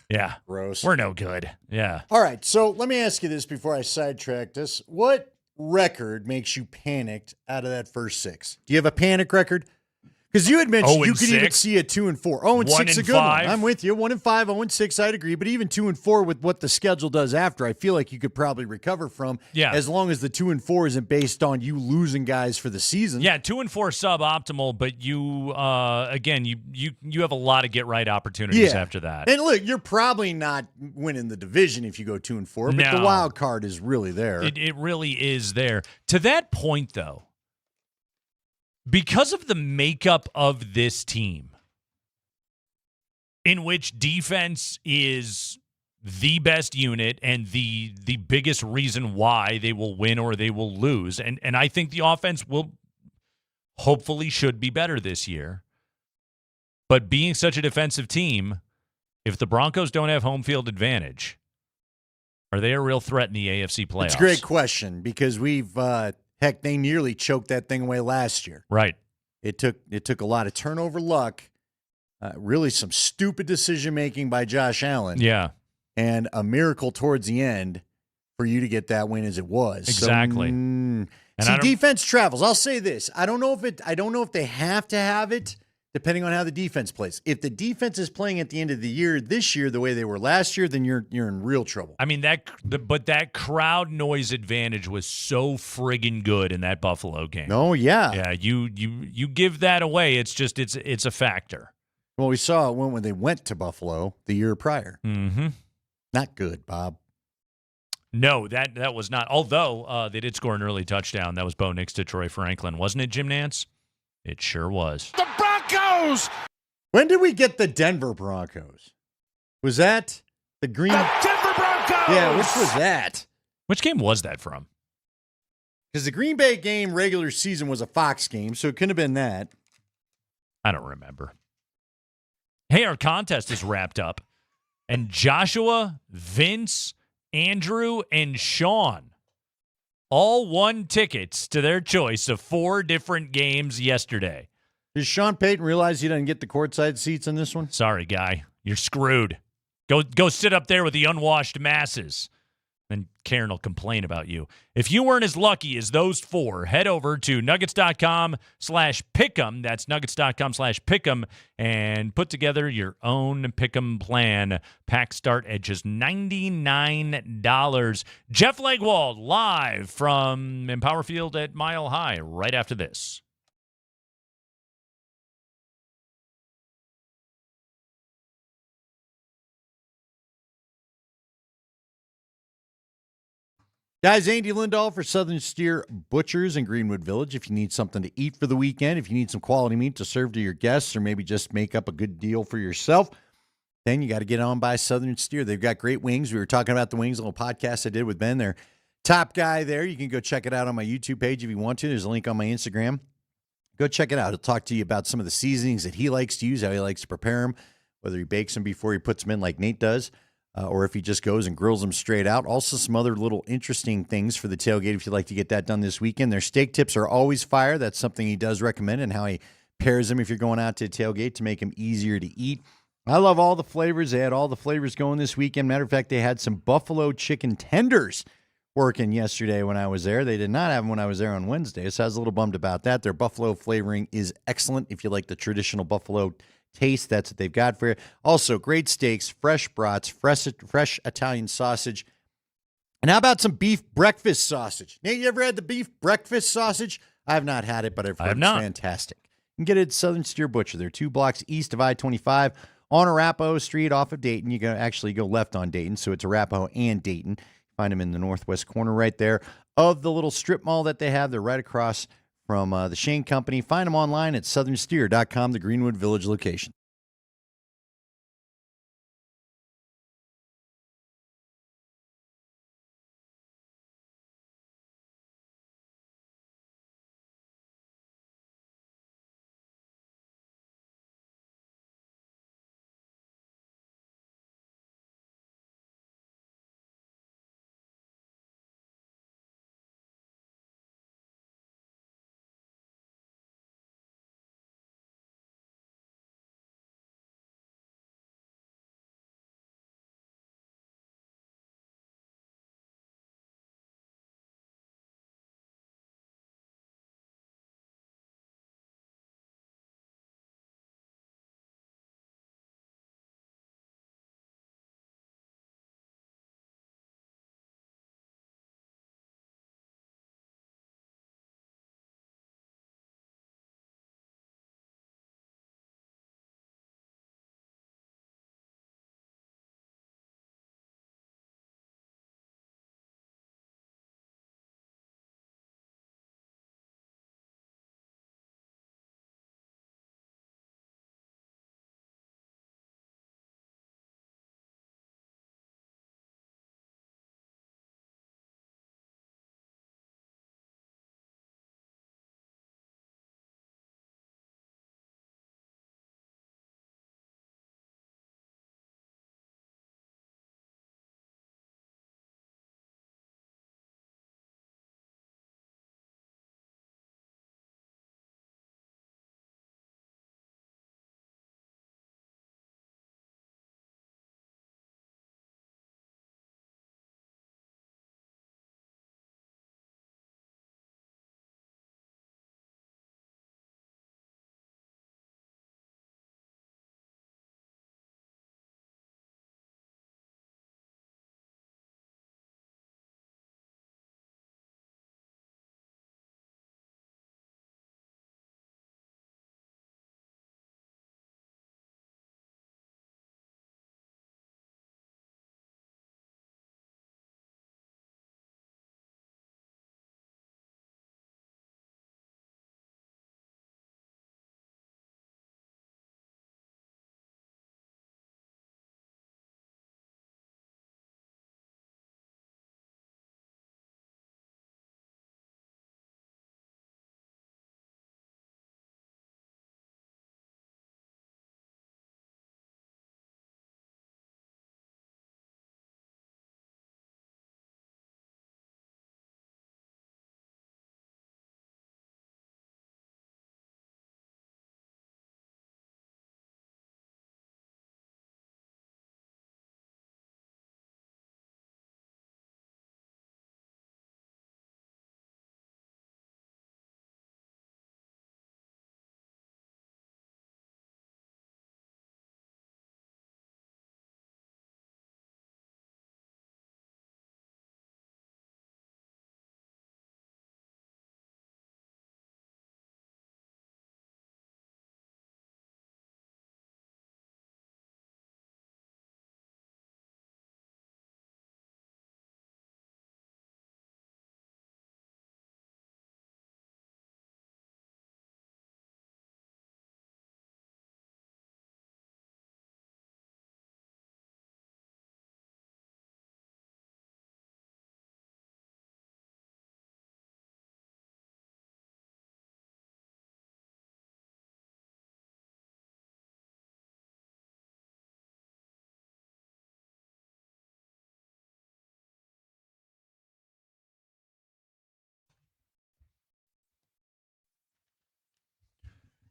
Yeah, gross. We're no good. Yeah. All right, so let me ask you this before I sidetrack this: what record makes you panicked out of that first 6? Do you have a panic record? Because you had mentioned you could even see a 2-4. 0-6 is a good one. I'm with you. 1-5, 0-6, I'd agree. But even 2-4 with what the schedule does after, I feel like you could probably recover from. Yeah. As long as the 2-4 isn't based on you losing guys for the season. Yeah, 2-4 suboptimal, but you again you have a lot of get right opportunities after that. And look, you're probably not winning the division if you go 2-4, but the wild card is really there. It really is there. To that point, though, because of the makeup of this team, in which defense is the best unit and the biggest reason why they will win or they will lose. And I think the offense will hopefully should be better this year. But being such a defensive team, if the Broncos don't have home field advantage, are they a real threat in the AFC playoffs? It's a great question because we've they nearly choked that thing away last year. Right. It took a lot of turnover luck, really some stupid decision making by Josh Allen. Yeah. And a miracle towards the end for you to get that win as it was. Exactly. So, defense travels. I'll say this. I don't know if they have to have it, depending on how the defense plays. If the defense is playing at the end of the year this year the way they were last year, then you're in real trouble. I mean but that crowd noise advantage was so friggin' good in that Buffalo game. Oh yeah. Yeah, you give that away, it's a factor. Well, we saw it when they went to Buffalo the year prior. Mm-hmm. Not good, Bob. No, that was not. Although they did score an early touchdown. That was Bo Nix to Troy Franklin. Wasn't it, Jim Nance? It sure was. The Broncos! When did we get the Denver Broncos? Was that the Green... The Denver Broncos! Yeah, which was that? Which game was that from? Because the Green Bay game regular season was a Fox game, so it couldn't have been that. I don't remember. Hey, our contest is wrapped up. And Joshua, Vince, Andrew, and Sean all won tickets to their choice of 4 different games yesterday. Does Sean Payton realize he doesn't get the courtside seats in this one? Sorry, guy. You're screwed. Go sit up there with the unwashed masses. Then Karen will complain about you. If you weren't as lucky as those 4, head over to nuggets.com/pick'em. That's nuggets.com/pick'em and put together your own pick'em plan. Packs start at just $99. Jeff Legwold live from Empower Field at Mile High right after this. Guys, Andy Lindahl for Southern Steer Butchers in Greenwood Village. If you need something to eat for the weekend, if you need some quality meat to serve to your guests, or maybe just make up a good deal for yourself, then you got to get on by Southern Steer. They've got great wings. We were talking about the wings, a little podcast I did with Ben. They're top guy there. You can go check it out on my YouTube page if you want to. There's a link on my Instagram. Go check it out. He'll talk to you about some of the seasonings that he likes to use, how he likes to prepare them, whether he bakes them before he puts them in like Nate does. Or if he just goes and grills them straight out. Also, some other little interesting things for the tailgate if you'd like to get that done this weekend. Their steak tips are always fire. That's something he does recommend, and how he pairs them if you're going out to a tailgate to make them easier to eat. I love all the flavors. They had all the flavors going this weekend. Matter of fact, they had some buffalo chicken tenders working yesterday when I was there. They did not have them when I was there on Wednesday, so I was a little bummed about that. Their buffalo flavoring is excellent if you like the traditional buffalo taste. That's what they've got for you. Also, great steaks, fresh brats, fresh Italian sausage. And how about some beef breakfast sausage? Nate, you ever had the beef breakfast sausage? I have not had it, but I've heard it's fantastic. You can get it at Southern Steer Butcher. They're 2 blocks east of I-25 on Arapahoe Street off of Dayton. You can actually go left on Dayton, so it's Arapahoe and Dayton. Find them in the northwest corner right there of the little strip mall that they have. They're right across from the Shane Company. Find them online at southernsteer.com, the Greenwood Village location.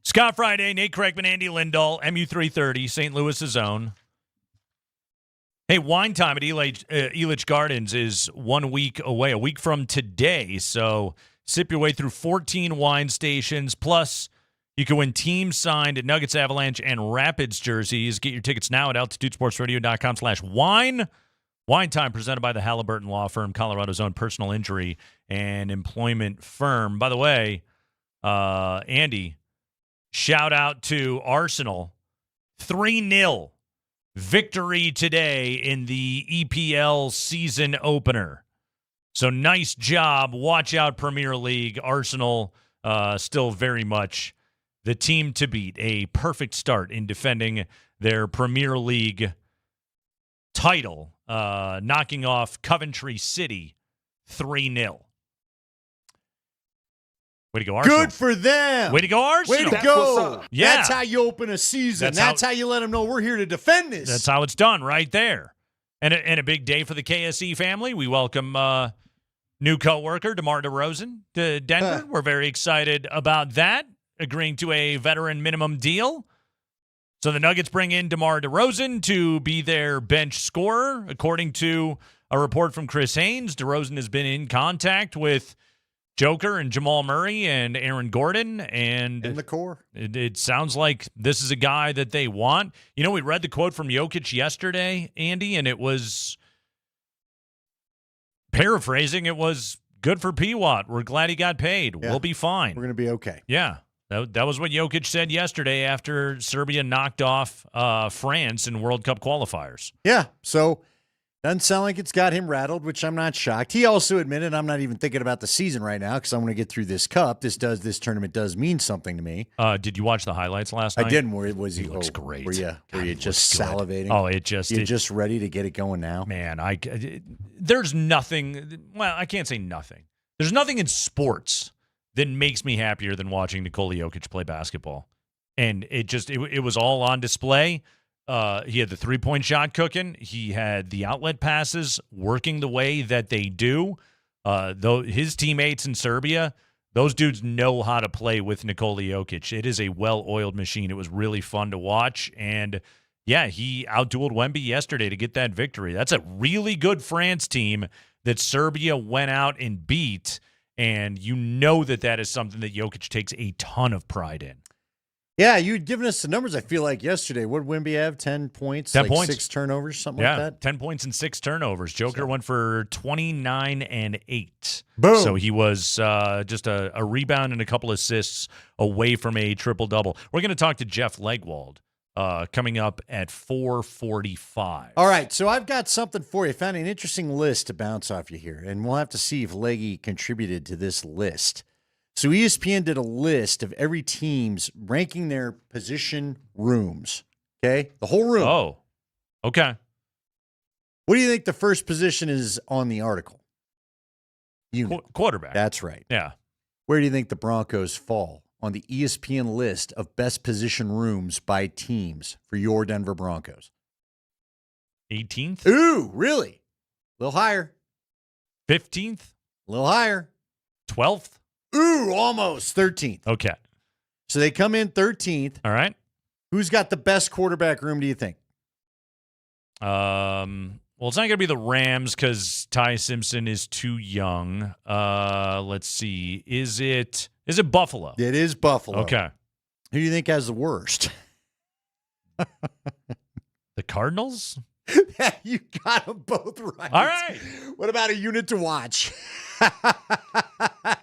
Scott Friday, Nate Kreckman, Andy Lindahl, MU330, St. Louis's own. Hey, wine time at Elitch Gardens is 1 week away, a week from today. So sip your way through 14 wine stations. Plus, you can win team-signed Nuggets, Avalanche, and Rapids jerseys. Get your tickets now at altitudesportsradio.com/wine. Wine time presented by the Halliburton Law Firm, Colorado's own personal injury and employment firm. By the way, Andy, shout out to Arsenal. 3-0 victory today in the EPL season opener. So nice job. Watch out, Premier League. Arsenal still very much the team to beat. A perfect start in defending their Premier League title, knocking off Coventry City 3-0. Way to go, Arsenal. Good for them. Way to go, Arsenal. Way to go. Yeah. That's how you open a season. That's how you let them know we're here to defend this. That's how it's done right there. And a big day for the KSE family. We welcome new coworker DeMar DeRozan to Denver. We're very excited about that, agreeing to a veteran minimum deal. So the Nuggets bring in DeMar DeRozan to be their bench scorer. According to a report from Chris Haynes, DeRozan has been in contact with Joker and Jamal Murray and Aaron Gordon. And in the core. It sounds like this is a guy that they want. You know, we read the quote from Jokic yesterday, Andy, and it was, paraphrasing, it was good for P-Watt. We're glad he got paid. Yeah. We'll be fine. We're going to be okay. Yeah. That was what Jokic said yesterday after Serbia knocked off France in World Cup qualifiers. Yeah, so doesn't sound like it's got him rattled, which I'm not shocked. He also admitted, I'm not even thinking about the season right now because I want to get through this cup. This tournament does mean something to me. Did you watch the highlights last night? I didn't. Where was he? Looks great. Were you just salivating? Oh, you're just ready to get it going now? Man, there's nothing. Well, I can't say nothing. There's nothing in sports that makes me happier than watching Nikola Jokic play basketball. And it was all on display. He had the three-point shot cooking. He had the outlet passes working the way that they do. Though his teammates in Serbia, those dudes know how to play with Nikola Jokic. It is a well-oiled machine. It was really fun to watch. And, yeah, he outdueled Wemby yesterday to get that victory. That's a really good France team that Serbia went out and beat. And you know that is something that Jokic takes a ton of pride in. Yeah, you had given us the numbers, I feel like, yesterday. What did Wemby have? 10 points? 10 points. 6 turnovers, something like that? 10 points and 6 turnovers. Joker went for 29 and 8. Boom. So he was just a rebound and a couple assists away from a triple-double. We're going to talk to Jeff Legwold coming up at 4:45. All right, so I've got something for you. I found an interesting list to bounce off you here, and we'll have to see if Leggy contributed to this list. So ESPN did a list of every team's ranking their position rooms. Okay? The whole room. Oh, okay. What do you think the first position is on the article? Quarterback. That's right. Yeah. Where do you think the Broncos fall on the ESPN list of best position rooms by teams for your Denver Broncos? 18th? Ooh, really? A little higher. 15th? A little higher. 12th? Ooh, almost 13th. Okay. So they come in 13th. All right. Who's got the best quarterback room, do you think? Well, it's not going to be the Rams because Ty Simpson is too young. Let's see. Is it Buffalo? It is Buffalo. Okay. Who do you think has the worst? The Cardinals? You got them both right. All right. What about a unit to watch?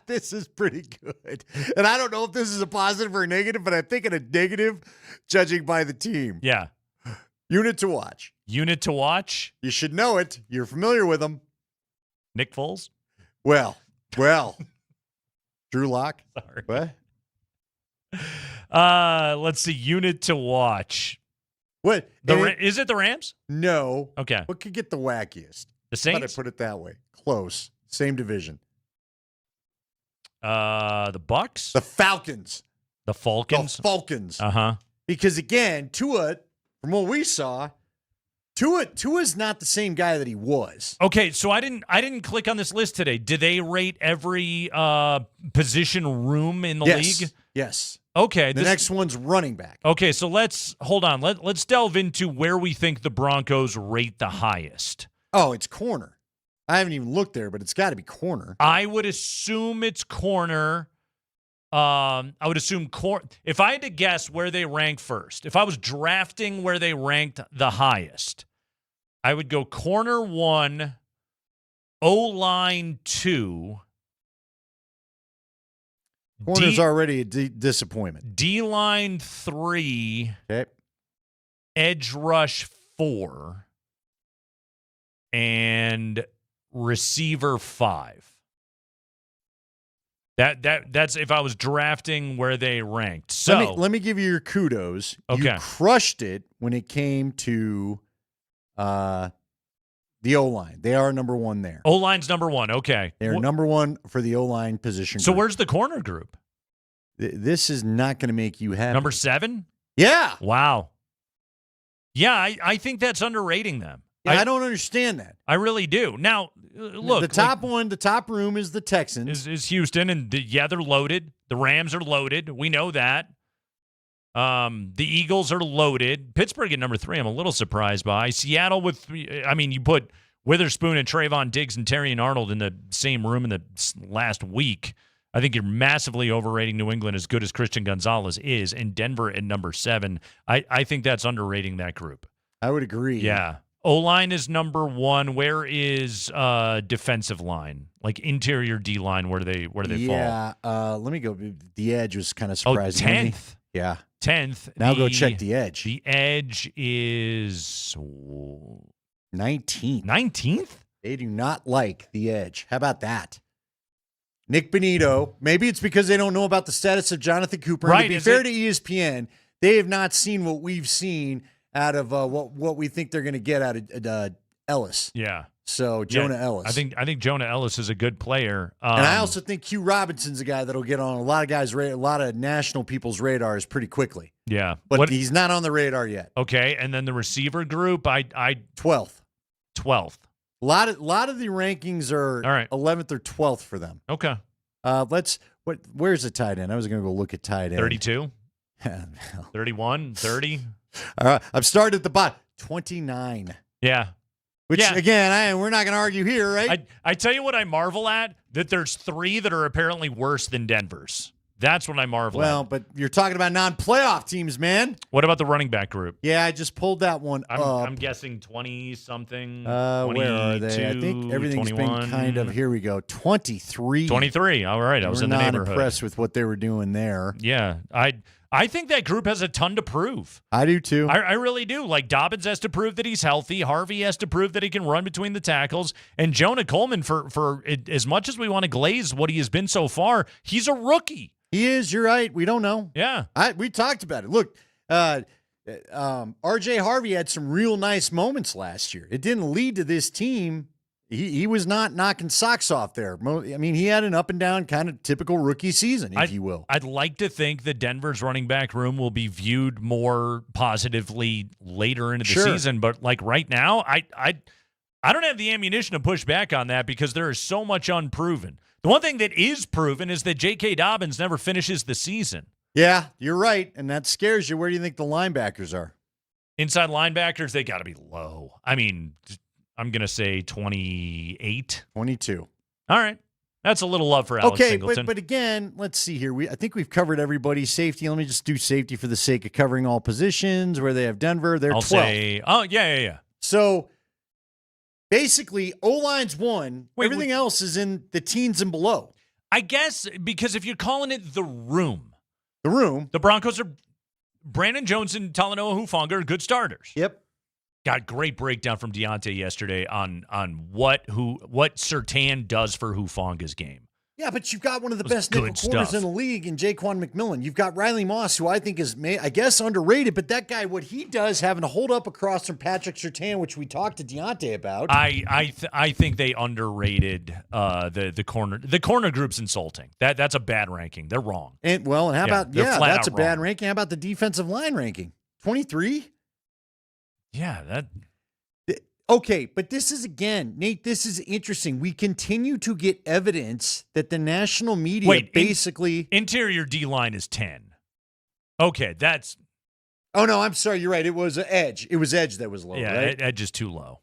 This is pretty good. And I don't know if this is a positive or a negative, but I'm thinking a negative judging by the team. Yeah. Unit to watch. Unit to watch? You should know it. You're familiar with them. Nick Foles? Well. Drew Lock? Sorry. What? Let's see. Unit to watch. What? Is it the Rams? No. Okay. What could get the wackiest? The Saints? Let I put it that way. Close. Same division. The Bucks? The Falcons. The Falcons? The Falcons. Uh-huh. Because, again, Tua, from what we saw, Tua's not the same guy that he was. Okay, so I didn't click on this list today. Do they rate every position room in the league? Yes. Okay. The next one's running back. Okay, so let's delve into where we think the Broncos rate the highest. Oh, it's corner. I haven't even looked there, but it's got to be corner. I would assume it's corner. I would assume if I had to guess where they rank first, if I was drafting where they ranked the highest, I would go corner 1, O-line 2. Corner's already a disappointment. D-line 3. Okay. Edge rush 4. And receiver 5. That's if I was drafting where they ranked. So let me give you your kudos. Okay. You crushed it when it came to the O-line. They are number 1 there. O-line's number 1. Okay. They're number 1 for the O-line position So group. where's the corner group? This is not going to make you happy. Number 7? Yeah. Wow. Yeah, I think that's underrating them. Yeah, I don't understand that. I really do. Now, look. The top room is the Texans. Is Houston, and they're loaded. The Rams are loaded. We know that. The Eagles are loaded. Pittsburgh at number 3, I'm a little surprised by. Seattle you put Witherspoon and Trayvon Diggs and Terrion Arnold in the same room in the last week. I think you're massively overrating New England as good as Christian Gonzalez is, and Denver at number 7. I think that's underrating that group. I would agree. Yeah. O-line is number 1. Where is defensive line? Like interior D-line, where do they fall? Yeah, let me go. The edge was kind of surprising. 10th. Yeah. 10th. Now go check the edge. The edge is 19th. 19th? They do not like the edge. How about that? Nick Benito. Maybe it's because they don't know about the status of Jonathan Cooper. Right. And to be fair to ESPN, they have not seen what we've seen out of what we think they're going to get out of Ellis. Yeah. So Jonah Ellis. I think Jonah Ellis is a good player. And I also think Q Robinson's a guy that'll get on a lot of national people's radars pretty quickly. Yeah. But he's not on the radar yet. Okay, and then the receiver group, 12th. 12th. A lot of the rankings are 11th or 12th for them. Okay. Where's the tight end? I was going to go look at tight end. 32? 31? 30? All right. I've started at the bottom. 29. Yeah. Which, again, we're not going to argue here, right? I tell you what I marvel at, that there's 3 that are apparently worse than Denver's. That's what I marvel at. Well, but you're talking about non-playoff teams, man. What about the running back group? Yeah, I just pulled that one up. I'm guessing 20-something, where are they? I think everything's 21. been kind of, here we go, 23. 23. All right, I was in the neighborhood. Not impressed with what they were doing there. Yeah, I think that group has a ton to prove. I do too. I really do. Like, Dobbins has to prove that he's healthy. Harvey has to prove that he can run between the tackles. And Jonah Coleman, for as much as we want to glaze what he has been so far, he's a rookie. He is. You're right. We don't know. Yeah. We talked about it. Look, R.J. Harvey had some real nice moments last year. It didn't lead to this team. He was not knocking socks off there. I mean, he had an up and down kind of typical rookie season, if you will. I'd like to think that Denver's running back room will be viewed more positively later into the season, but like right now, I don't have the ammunition to push back on that because there is so much unproven. The one thing that is proven is that J.K. Dobbins never finishes the season. Yeah, you're right, and that scares you. Where do you think the linebackers are? Inside linebackers, they got to be low. I mean, I'm going to say 28. 22. All right. That's a little love for Alex Singleton. But again, let's see here. I think we've covered everybody's safety. Let me just do safety for the sake of covering all positions. Where they have Denver, they're 12. Yeah. So basically, O-line's 1. Everything else is in the teens and below. I guess because if you're calling it the room, the Broncos are Brandon Jones and Talanoa Hufanga are good starters. Yep. Got great breakdown from Deontay yesterday on what Surtain does for Hufanga's game. Yeah, but you've got one of the best nickel corners in the league in Jaquan McMillan. You've got Riley Moss, who I think is, I guess, underrated, but that guy, what he does, having to hold up across from Patrick Surtain, which we talked to Deontay about. I think they underrated the corner. The corner group's insulting. That's a bad ranking. They're wrong. And how about that's a bad wrong. ranking. How about the defensive line ranking? 23? Yeah, Okay, but this is, again, Nate, this is interesting. We continue to get evidence that the national media interior D-line is 10. Okay, that's. Oh, no, I'm sorry. You're right. It was Edge. It was Edge that was low, right? Edge is too low.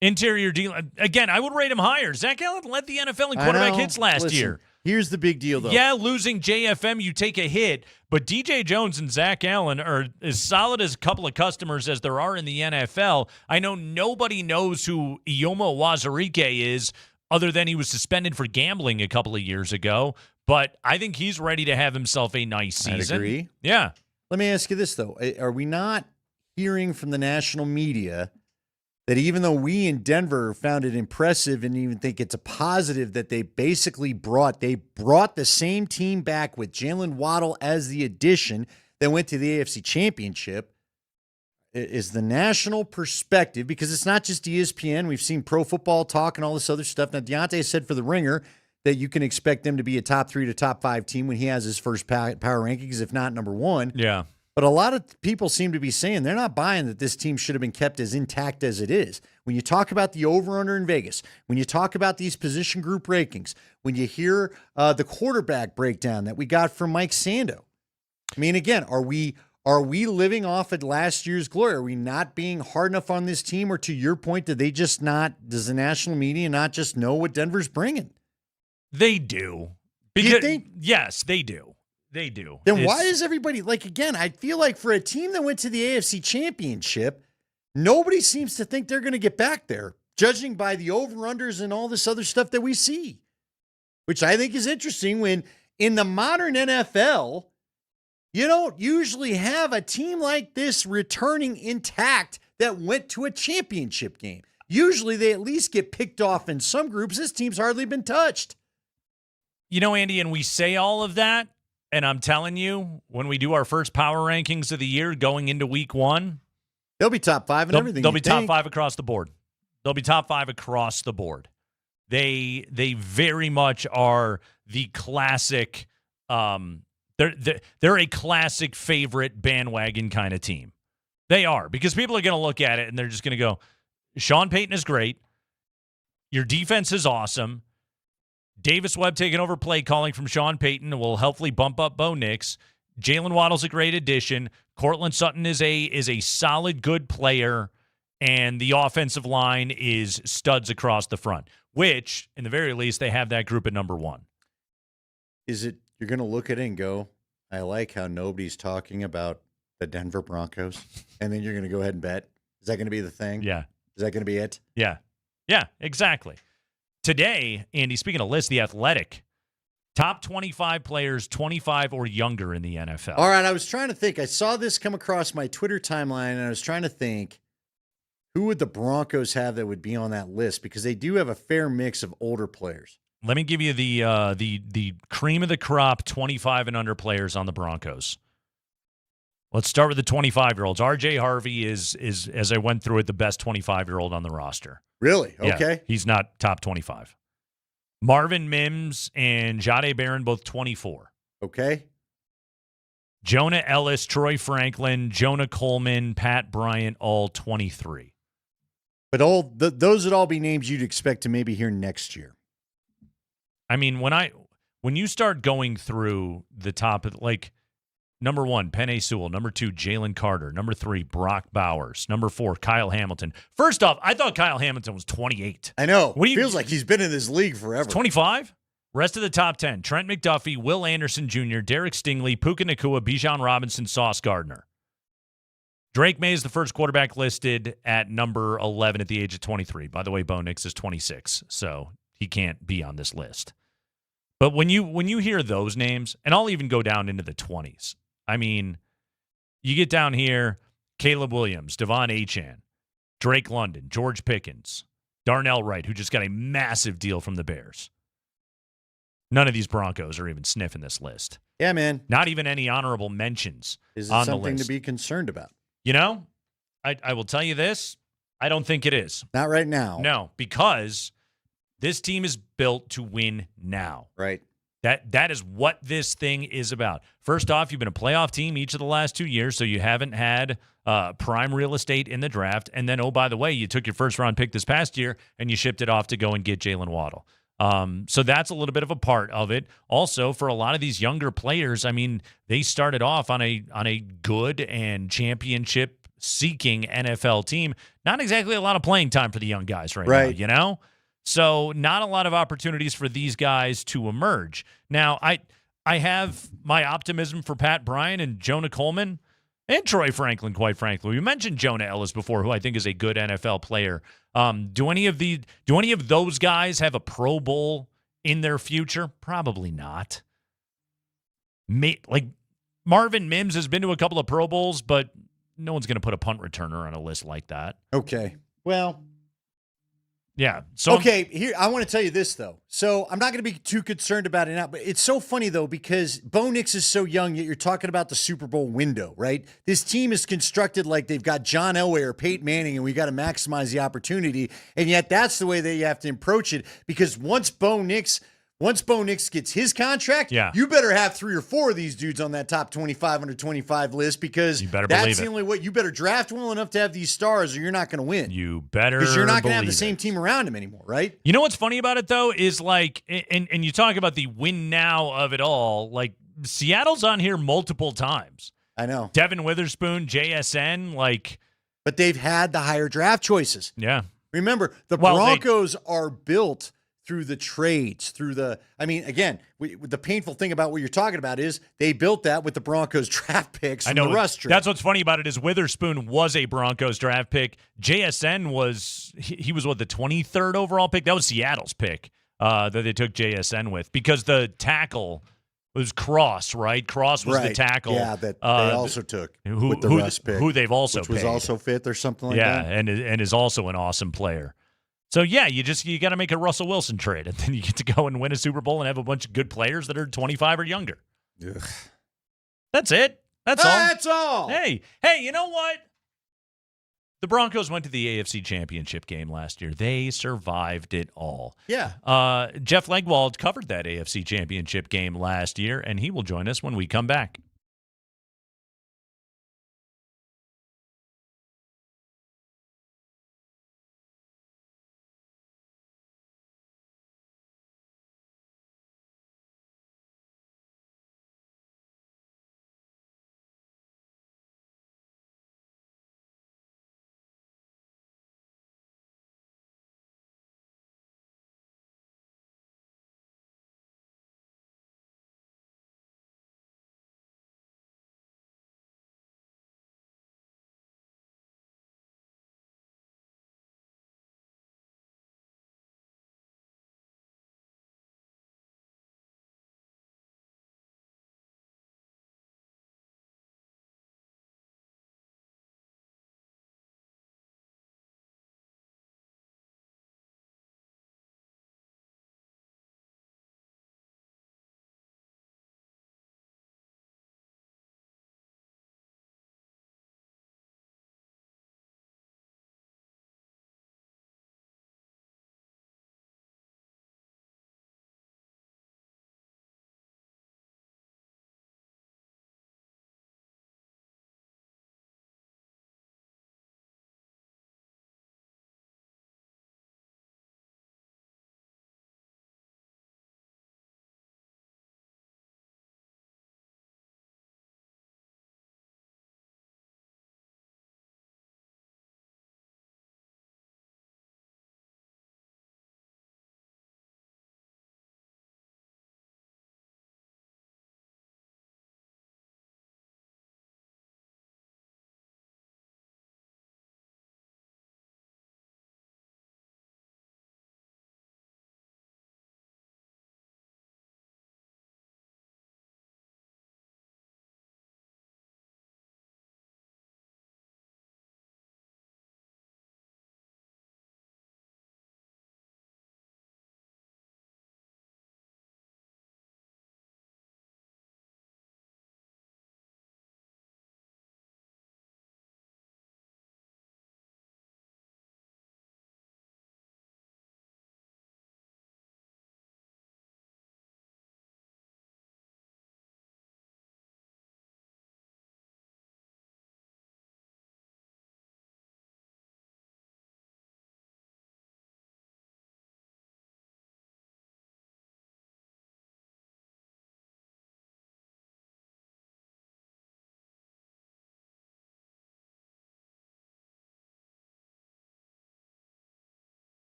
Interior deal. Again, I would rate him higher. Zach Allen led the NFL in quarterback hits last year. Here's the big deal, though. Yeah, losing JFM, you take a hit, but DJ Jones and Zach Allen are as solid as a couple of customers as there are in the NFL. I know nobody knows who Ioma Wazirike is other than he was suspended for gambling a couple of years ago, but I think he's ready to have himself a nice season. I'd agree. Yeah. Let me ask you this, though. Are we not hearing from the national media that even though we in Denver found it impressive and even think it's a positive that they basically brought the same team back with Jalen Waddle as the addition that went to the AFC Championship? Is the national perspective, because it's not just ESPN, we've seen Pro Football Talk and all this other stuff. Now, Deontay said for the Ringer that you can expect them to be a top 3 to top 5 team when he has his first power rankings, if not number 1. Yeah. But a lot of people seem to be saying they're not buying that this team should have been kept as intact as it is. When you talk about the over-under in Vegas, when you talk about these position group rankings, when you hear the quarterback breakdown that we got from Mike Sando, I mean, again, are we living off of last year's glory? Are we not being hard enough on this team? Or to your point, does the national media not just know what Denver's bringing? They do. You think? Yes, they do. They do. Then why is everybody, again, I feel like for a team that went to the AFC Championship, nobody seems to think they're going to get back there, judging by the over-unders and all this other stuff that we see, which I think is interesting when in the modern NFL, you don't usually have a team like this returning intact that went to a championship game. Usually they at least get picked off in some groups. This team's hardly been touched. You know, Andy, and we say all of that, and I'm telling you, when we do our first power rankings of the year going into week 1, they'll be top 5 and everything. They'll be top 5 across the board. They'll be top 5 across the board. They very much are the classic. They're a classic favorite bandwagon kind of team. They are, because people are going to look at it and they're just going to go, Sean Payton is great. Your defense is awesome. Davis Webb taking over play calling from Sean Payton will hopefully bump up Bo Nix. Jalen Waddle's a great addition. Cortland Sutton is a solid, good player, and the offensive line is studs across the front, which, in the very least, they have that group at number 1. Is it you're going to look at it and go, I like how nobody's talking about the Denver Broncos, and then you're going to go ahead and bet? Is that going to be the thing? Yeah. Is that going to be it? Yeah. Yeah, exactly. Today, Andy, speaking of lists, The Athletic, top 25 players 25 or younger in the NFL. All right, I was trying to think. I saw this come across my Twitter timeline, and I was trying to think, who would the Broncos have that would be on that list? Because they do have a fair mix of older players. Let me give you the cream of the crop 25 and under players on the Broncos. Let's start with the 25-year-olds. R.J. Harvey is, as I went through it, the best 25-year-old on the roster. Really? Okay. Yeah, he's not top 25. Marvin Mims and Jahdae Barron, both 24. Okay. Jonah Ellis, Troy Franklin, Jonah Coleman, Pat Bryant, all 23. But those would all be names you'd expect to maybe hear next year. I mean, when you start going through the top, number 1, Penei Sewell. Number 2, Jalen Carter. Number 3, Brock Bowers. Number 4, Kyle Hamilton. First off, I thought Kyle Hamilton was 28. I know. Feels like he's been in this league forever. 25? Rest of the top 10, Trent McDuffie, Will Anderson Jr., Derek Stingley, Puka Nacua, Bijan Robinson, Sauce Gardner. Drake May is the first quarterback listed at number 11 at the age of 23. By the way, Bo Nix is 26, so he can't be on this list. But when you hear those names, and I'll even go down into the 20s, I mean, you get down here, Caleb Williams, Devon Achane, Drake London, George Pickens, Darnell Wright, who just got a massive deal from the Bears. None of these Broncos are even sniffing this list. Yeah, man. Not even any honorable mentions on the list. Is it something to be concerned about? You know, I will tell you this. I don't think it is. Not right now. No, because this team is built to win now. Right. That is what this thing is about. First off, you've been a playoff team each of the last 2 years, so you haven't had prime real estate in the draft. And then, oh, by the way, you took your first-round pick this past year, and you shipped it off to go and get Jalen Waddle. So that's a little bit of a part of it. Also, for a lot of these younger players, I mean, they started off on a good and championship-seeking NFL team. Not exactly a lot of playing time for the young guys right now, you know? So not a lot of opportunities for these guys to emerge. Now, I have my optimism for Pat Bryant and Jonah Coleman and Troy Franklin, quite frankly. We mentioned Jonah Ellis before, who I think is a good NFL player. Do any of those guys have a Pro Bowl in their future? Probably not. Like Marvin Mims has been to a couple of Pro Bowls, but no one's going to put a punt returner on a list like that. Okay. Well, yeah. So okay, here I want to tell you this though. So I'm not going to be too concerned about it now, but it's so funny though because Bo Nix is so young, yet you're talking about the Super Bowl window, right? This team is constructed like they've got John Elway or Peyton Manning, and we got to maximize the opportunity. And yet that's the way that you have to approach it because once Bo Nix gets his contract, you better have 3 or 4 of these dudes on that top 25 under 25 list because that's the only way. You better draft well enough to have these stars or you're not going to win. You better because you're not going to have the same team around him anymore, right? You know what's funny about it, though, is like, and you talk about the win now of it all, like Seattle's on here multiple times. I know. Devin Witherspoon, JSN, like. But they've had the higher draft choices. Yeah. Remember, the Broncos are built through the trades, again, the painful thing about what you're talking about is they built that with the Broncos draft picks from the Russ trade. That's what's funny about it is Witherspoon was a Broncos draft pick. JSN was, he was the 23rd overall pick? That was Seattle's pick that they took JSN with because the tackle was Cross, right? Cross was the tackle. Yeah, that they also took with the Russ pick. Who they've also which was paid. Also fifth or something like that. Yeah, and is also an awesome player. So, yeah, you got to make a Russell Wilson trade, and then you get to go and win a Super Bowl and have a bunch of good players that are 25 or younger. Ugh. That's it. That's all. That's all. Hey, you know what? The Broncos went to the AFC Championship game last year. They survived it all. Yeah. Jeff Legwold covered that AFC Championship game last year, and he will join us when we come back.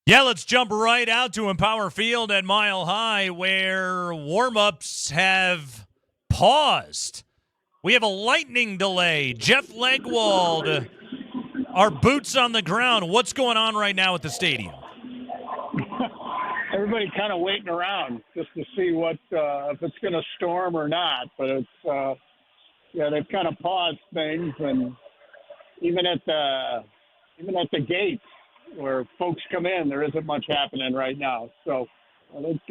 Yeah, let's jump right out to Empower Field at Mile High, where warm-ups have paused. We have a lightning delay. Jeff Legwold, our boots on the ground. What's going on right now at the stadium? Everybody kind of waiting around just to see what if it's going to storm or not. But it's they've kind of paused things, and even at the gates where folks come in, there isn't much happening right now. So I think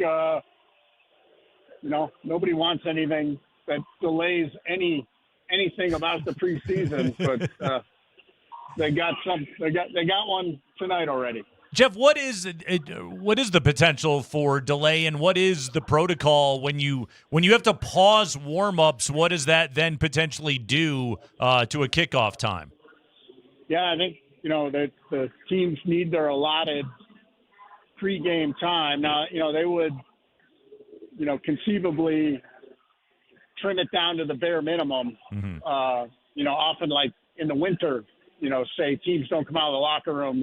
nobody wants anything that delays anything about the preseason, but they got one tonight already. Jeff, what is the potential for delay, and what is the protocol when you have to pause warm-ups? What does that then potentially do to a kickoff time? Yeah, I think that the teams need their allotted pregame time. Now, they would, conceivably trim it down to the bare minimum. Mm-hmm. Often like in the winter, say teams don't come out of the locker room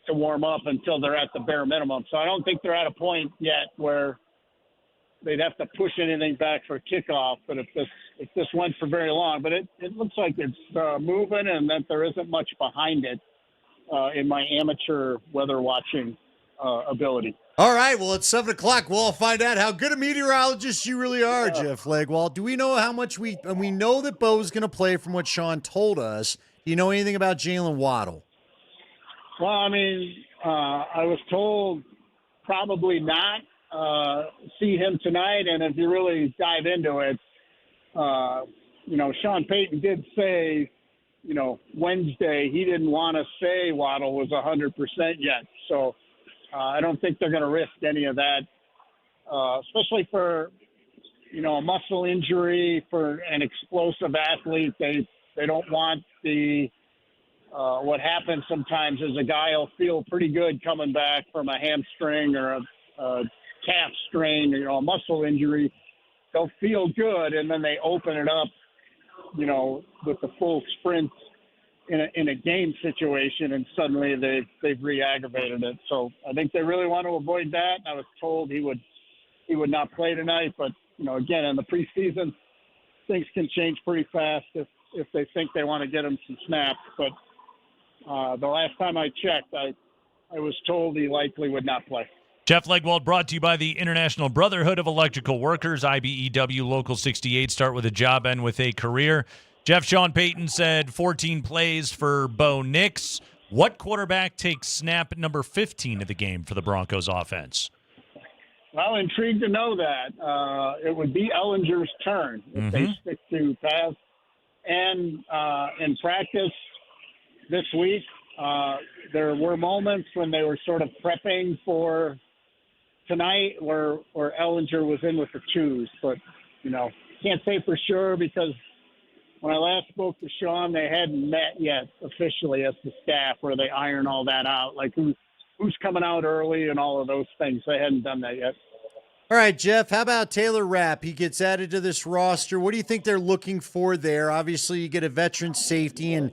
to warm up until they're at the bare minimum. So I don't think they're at a point yet where they'd have to push anything back for kickoff. But if this went for very long, but it looks like it's moving and that there isn't much behind it in my amateur weather watching ability. All right, well, it's 7 o'clock. We'll all find out how good a meteorologist you really are, Jeff Legwold. Do we know how much we know that Bo's going to play from what Sean told us. Do you know anything about Jalen Waddle? Well, I mean, I was told probably not see him tonight. And if you really dive into it, Sean Payton did say, Wednesday he didn't want to say Waddle was 100% yet. So I don't think they're going to risk any of that, especially for, a muscle injury for an explosive athlete. They don't want what happens sometimes is a guy will feel pretty good coming back from a hamstring or a calf strain, a muscle injury. They'll feel good, and then they open it up, with the full sprint in a game situation, and suddenly they've re-aggravated it. So I think they really want to avoid that. I was told he would not play tonight, but again, in the preseason, things can change pretty fast if they think they want to get him some snaps. But the last time I checked, I was told he likely would not play. Jeff Legwold, brought to you by the International Brotherhood of Electrical Workers, IBEW Local 68. Start with a job, end with a career. Jeff, Sean Payton said 14 plays for Bo Nix. What quarterback takes snap number 15 of the game for the Broncos offense? Well, intrigued to know that. It would be Ellinger's turn if they stick to pass. And in practice this week, there were moments when they were sort of prepping for tonight where Ellinger was in with the twos. But, can't say for sure because when I last spoke to Sean, they hadn't met yet officially as the staff where they iron all that out, like who's coming out early and all of those things. They hadn't done that yet. All right, Jeff, how about Taylor Rapp? He gets added to this roster. What do you think they're looking for there? Obviously, you get a veteran safety, and,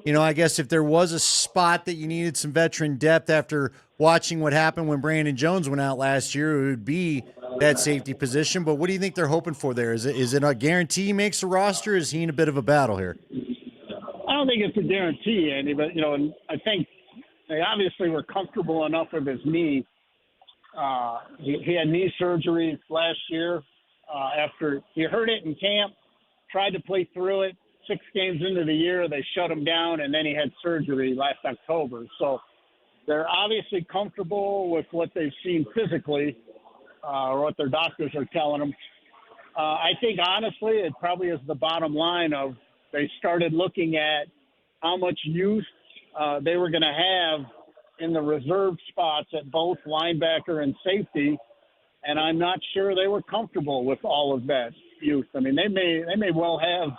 I guess if there was a spot that you needed some veteran depth after watching what happened when Brandon Jones went out last year, it would be that safety position. But what do you think they're hoping for there? Is it a guarantee he makes a roster? Is he in a bit of a battle here? I don't think it's a guarantee, Andy, but, and I think they obviously were comfortable enough with his knee. He had knee surgery last year after he hurt it in camp, tried to play through it. 6 games into the year, they shut him down, and then he had surgery last October. So they're obviously comfortable with what they've seen physically or what their doctors are telling them. I think, honestly, it probably is the bottom line of they started looking at how much youth they were going to have in the reserve spots at both linebacker and safety, and I'm not sure they were comfortable with all of that youth. I mean, they may well have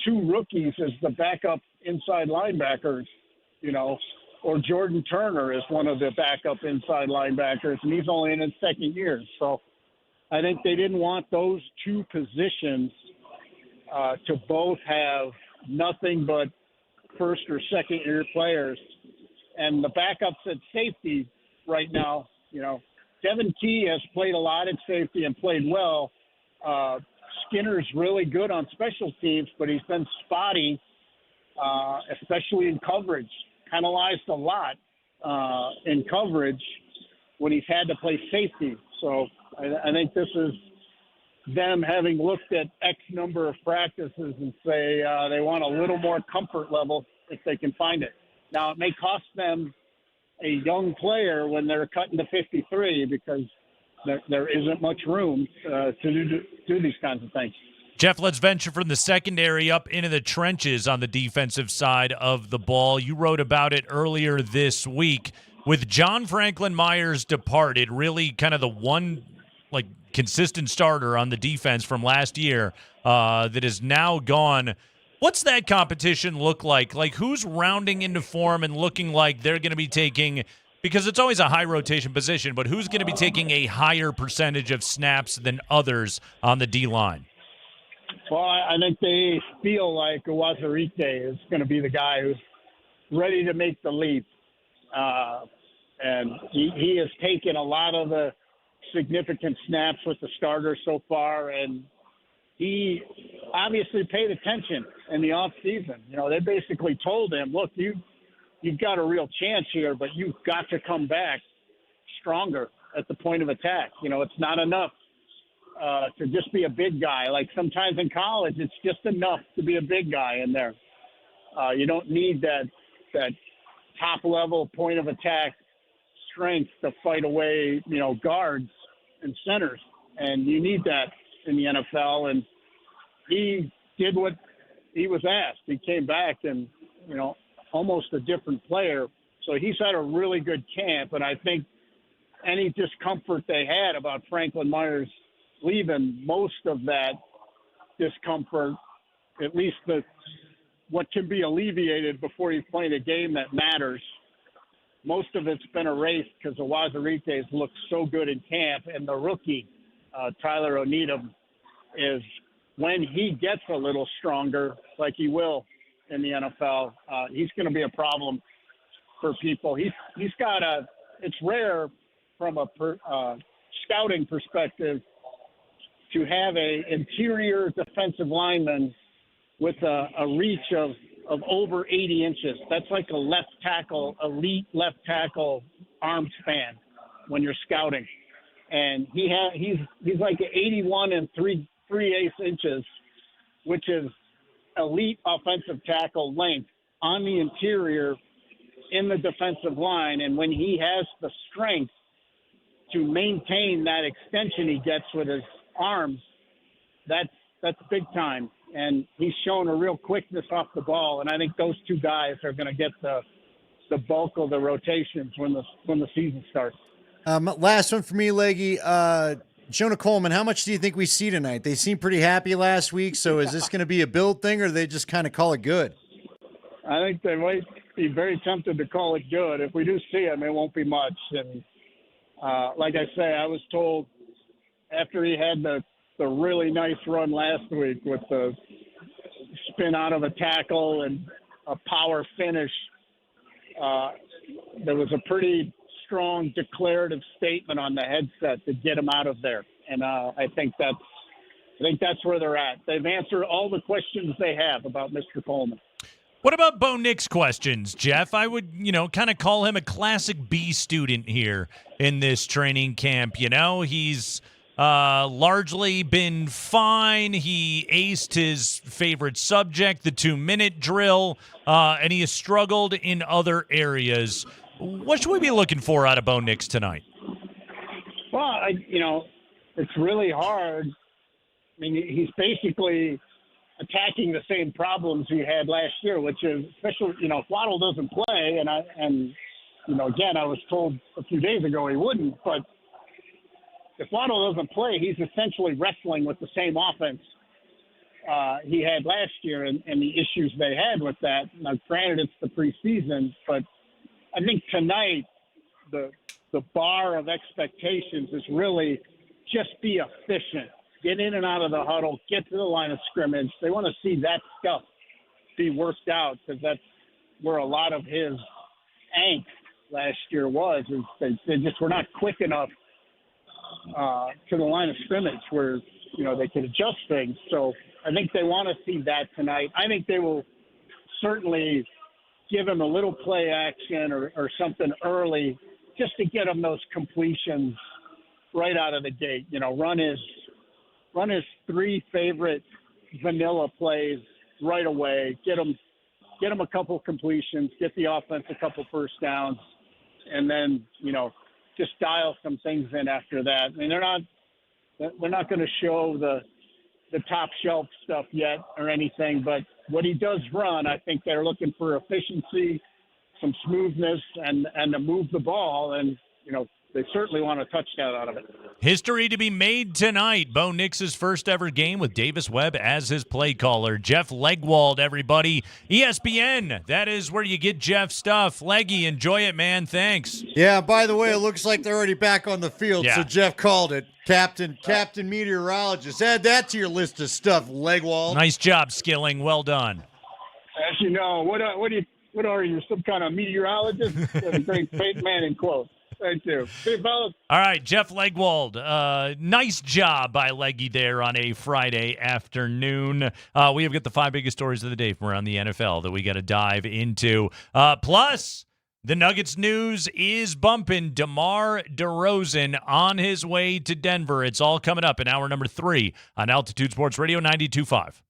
2 rookies as the backup inside linebackers, or Jordan Turner is one of the backup inside linebackers, and he's only in his 2nd year. So I think they didn't want those 2 positions to both have nothing but 1st or 2nd year players. And the backups at safety right now. You know, Devin Key has played a lot at safety and played well. Skinner's really good on special teams, but he's been spotty, especially in coverage. Penalized a lot in coverage when he's had to play safety. So I think this is them having looked at X number of practices and say they want a little more comfort level if they can find it. Now, it may cost them a young player when they're cutting to 53 because there isn't much room to do these kinds of things. Jeff, let's venture from the secondary up into the trenches on the defensive side of the ball. You wrote about it earlier this week. With John Franklin Myers departed, really kind of the one consistent starter on the defense from last year that is now gone. What's that competition look like? Like, who's rounding into form and looking like they're going to be taking, because it's always a high rotation position, but who's going to be taking a higher percentage of snaps than others on the D-line? Well, I think they feel like Uwazurike is going to be the guy who's ready to make the leap. And he has taken a lot of the significant snaps with the starters so far, and he obviously paid attention in the off season. You know, they basically told him, look, you've got a real chance here, but you've got to come back stronger at the point of attack. You know, it's not enough to just be a big guy. Like sometimes in college, it's just enough to be a big guy in there. You don't need that top level point of attack strength to fight away, you know, guards and centers. And you need that in the NFL. And he did what he was asked. He came back and, you know, almost a different player. So he's had a really good camp. And I think any discomfort they had about Franklin Myers leaving, most of that discomfort, at least what can be alleviated before you play a game that matters, most of it's been erased because Uwazurike's looked so good in camp. And the rookie, Tyler O'Needham, is when he gets a little stronger, like he will in the NFL, he's going to be a problem for people. He's got it's rare from a scouting perspective to have a interior defensive lineman with a reach of over 80 inches. That's like a left tackle, elite left tackle arm span when you're scouting. And he's like 81 and 3/8 inches, which is elite offensive tackle length on the interior in the defensive line. And when he has the strength to maintain that extension he gets with his arms, that's big time. And he's shown a real quickness off the ball. And I think those two guys are going to get the bulk of the rotations when the season starts. Last one for me, Leggy. Jonah Coleman, how much do you think we see tonight? They seemed pretty happy last week. So is this going to be a build thing, or do they just kind of call it good? I think they might be very tempted to call it good. If we do see him, it won't be much. And like I say, I was told after he had the really nice run last week with the spin out of a tackle and a power finish, there was a pretty strong declarative statement on the headset to get him out of there. And I think that's where they're at. They've answered all the questions they have about Mr. Coleman. What about Bo Nix questions, Jeff? I would, kind of call him a classic B student here in this training camp. He's largely been fine. He aced his favorite subject, the 2-minute drill, and he has struggled in other areas. What should we be looking for out of Bo Nix tonight? Well, it's really hard. I mean, he's basically attacking the same problems he had last year, which is, especially, if Waddle doesn't play, again, I was told a few days ago he wouldn't, but if Waddle doesn't play, he's essentially wrestling with the same offense he had last year and the issues they had with that. Now, granted, it's the preseason, but I think tonight the bar of expectations is really just be efficient. Get in and out of the huddle, get to the line of scrimmage. They want to see that stuff be worked out because that's where a lot of his angst last year was, is they just were not quick enough to the line of scrimmage where, they could adjust things. So I think they want to see that tonight. I think they will certainly give him a little play action or something early just to get him those completions right out of the gate. Run his 3 favorite vanilla plays right away. Get him a couple completions, get the offense a couple first downs, and then, just dial some things in after that. I mean, they're not going to show the top shelf stuff yet or anything, but what he does run, I think they're looking for efficiency, some smoothness, and to move the ball, and they certainly want a touchdown out of it. History to be made tonight. Bo Nix's first ever game with Davis Webb as his play caller. Jeff Legwold, everybody. ESPN, that is where you get Jeff's stuff. Leggy, enjoy it, man. Thanks. Yeah, by the way, it looks like they're already back on the field, so Jeff called it. Captain Meteorologist. Add that to your list of stuff, Legwold. Nice job, Skilling. Well done. As you know, what are you, some kind of meteorologist? That's a great man in quotes. Thank you. See, fellas. All right, Jeff Legwold. Nice job by Leggy there on a Friday afternoon. We have got the 5 biggest stories of the day from around the NFL that we got to dive into. Plus, the Nuggets news is bumping. DeMar DeRozan on his way to Denver. It's all coming up in hour number 3 on Altitude Sports Radio 92.5.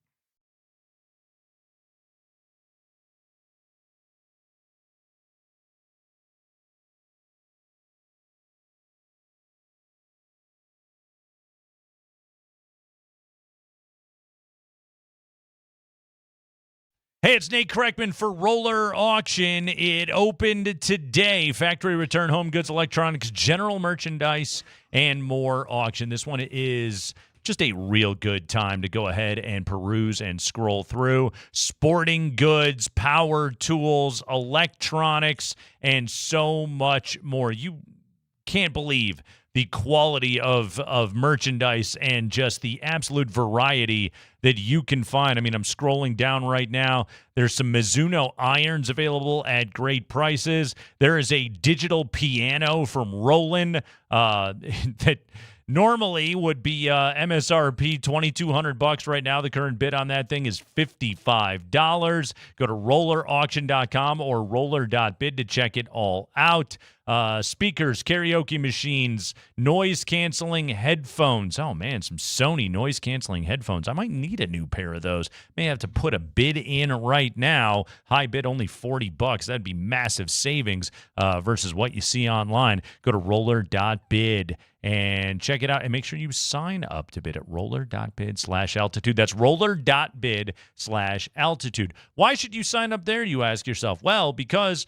Hey, it's Nate Kreckman for Roller Auction. It opened today. Factory return, home goods, electronics, general merchandise, and more auction. This one is just a real good time to go ahead and peruse and scroll through. Sporting goods, power tools, electronics, and so much more. You can't believe the quality of merchandise and just the absolute variety that you can find. I mean, I'm scrolling down right now. There's some Mizuno irons available at great prices. There is a digital piano from Roland that normally would be MSRP $2,200 right now. The current bid on that thing is $55. Go to rollerauction.com or roller.bid to check it all out. Speakers, karaoke machines, noise-canceling headphones. Oh, man, some Sony noise-canceling headphones. I might need a new pair of those. May have to put a bid in right now. High bid, only $40. That'd be massive savings versus what you see online. Go to roller.bid and check it out. And make sure you sign up to bid at roller.bid/altitude. That's roller.bid/altitude. Why should you sign up there, you ask yourself? Well, because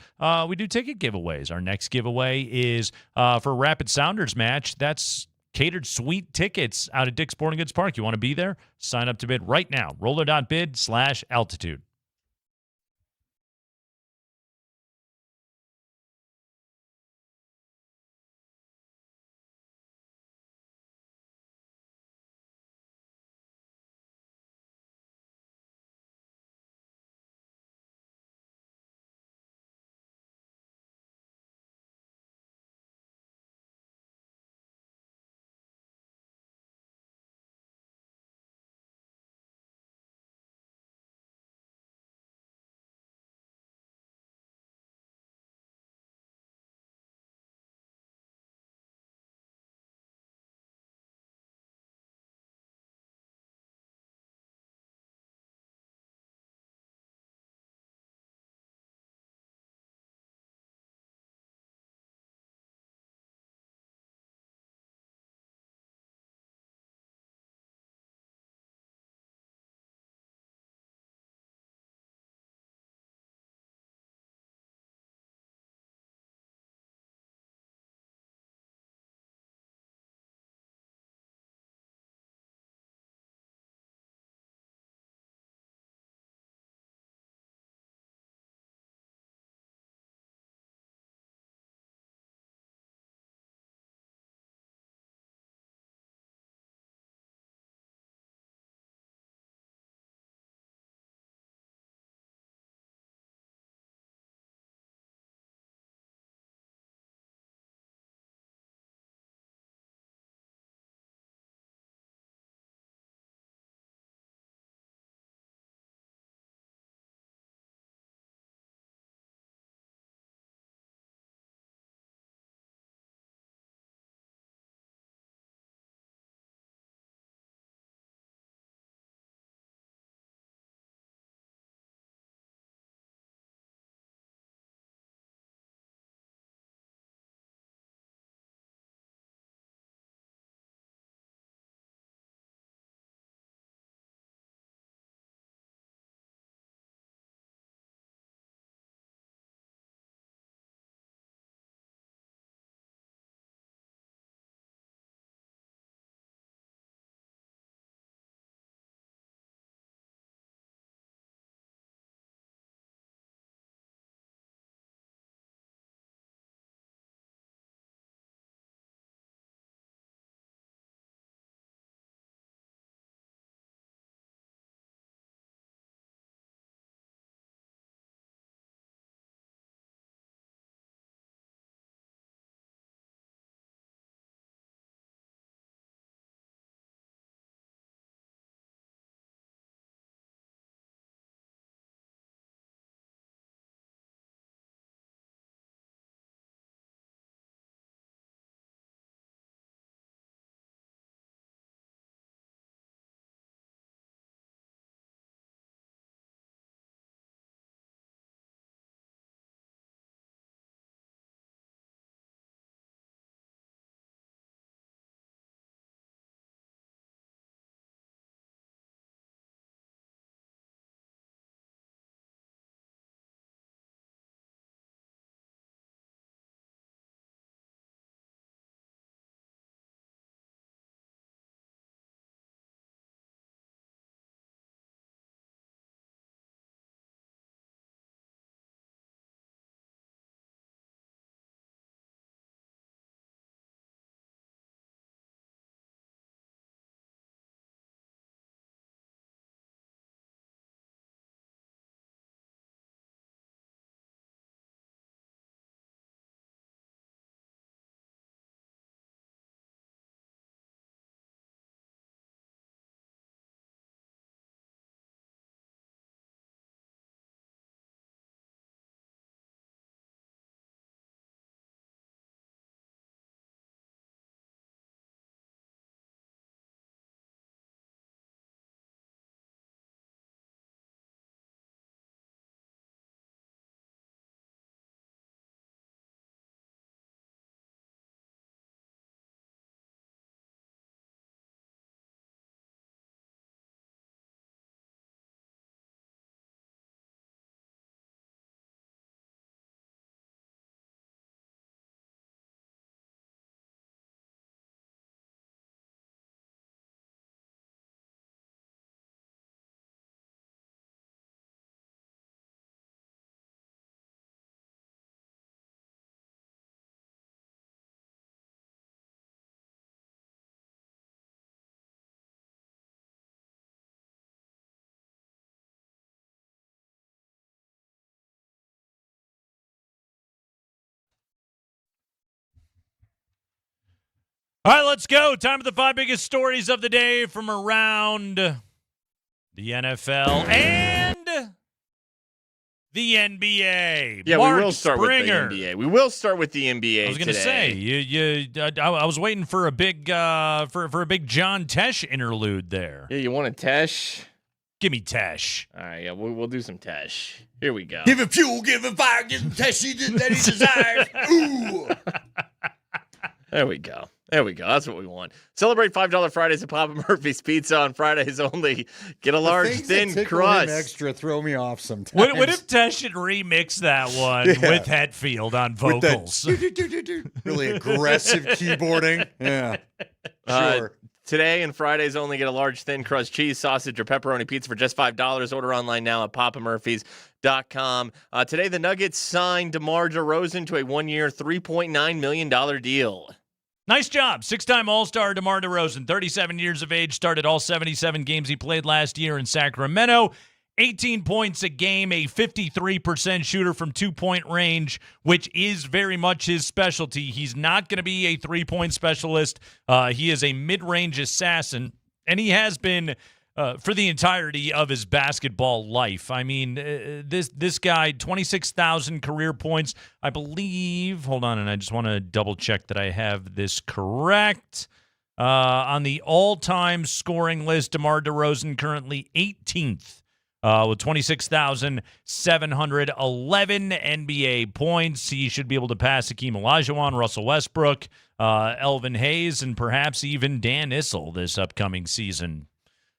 we do ticket giveaways. Our next giveaway is for Rapid Sounders match. That's catered suite tickets out at Dick's Sporting Goods Park. You want to be there? Sign up to bid right now. Roller.bid/altitude. All right, let's go. Time for the 5 biggest stories of the day from around the NFL and the NBA. Yeah, Mark we will start Springer. with the NBA. We will start with the NBA. I was going to say, I was waiting for a big for a big John Tesh interlude there. Yeah, you want a Tesh? Give me Tesh. All right, yeah, we'll do some Tesh. Here we go. Give him fuel, give him fire, give him Tesh that he desires. Ooh. There we go. That's what we want. Celebrate $5 Fridays at Papa Murphy's Pizza on Fridays only. Get a large thin crust. Extra throw me off sometimes. What if Tesh should remix that one with Hetfield on vocals? Really aggressive keyboarding. Yeah. Sure. Today and Fridays only, get a large thin crust cheese, sausage, or pepperoni pizza for just $5. Order online now at papamurphys.com. Today, the Nuggets signed DeMar DeRozan to a 1-year, $3.9 million deal. Nice job. 6-time All-Star DeMar DeRozan, 37 years of age, started all 77 games he played last year in Sacramento. 18 points a game, a 53% shooter from two-point range, which is very much his specialty. He's not going to be a three-point specialist. He is a mid-range assassin, and he has been for the entirety of his basketball life. I mean, this guy, 26,000 career points, I believe. Hold on, and I just want to double-check that I have this correct. On the all-time scoring list, DeMar DeRozan currently 18th. With 26,711 NBA points. He should be able to pass Hakeem Olajuwon, Russell Westbrook, Elvin Hayes, and perhaps even Dan Issel this upcoming season.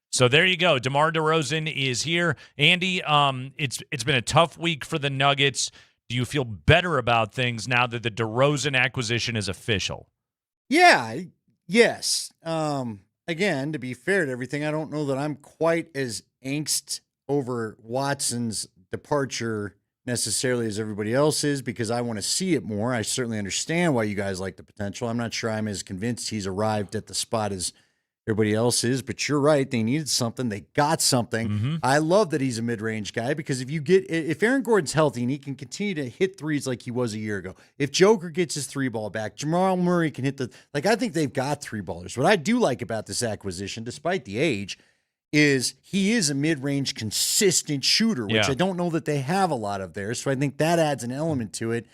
So there you go. DeMar DeRozan is here. Andy, it's been a tough week for the Nuggets. Do you feel better about things now that the DeRozan acquisition is official? Yeah, yes. Again, to be fair to everything, I don't know that I'm quite as angst over Watson's departure necessarily as everybody else is, because I want to see it more. I certainly understand why you guys like the potential. I'm not sure I'm as convinced he's arrived at the spot as everybody else is, but you're right. They needed something. They got something. Mm-hmm. I love that he's a mid-range guy, because if Aaron Gordon's healthy and he can continue to hit threes like he was a year ago, if Joker gets his three ball back, Jamal Murray can hit I think they've got three ballers. What I do like about this acquisition, despite the age, is he is a mid-range consistent shooter, which I don't know that they have a lot of there. So I think that adds an element to it.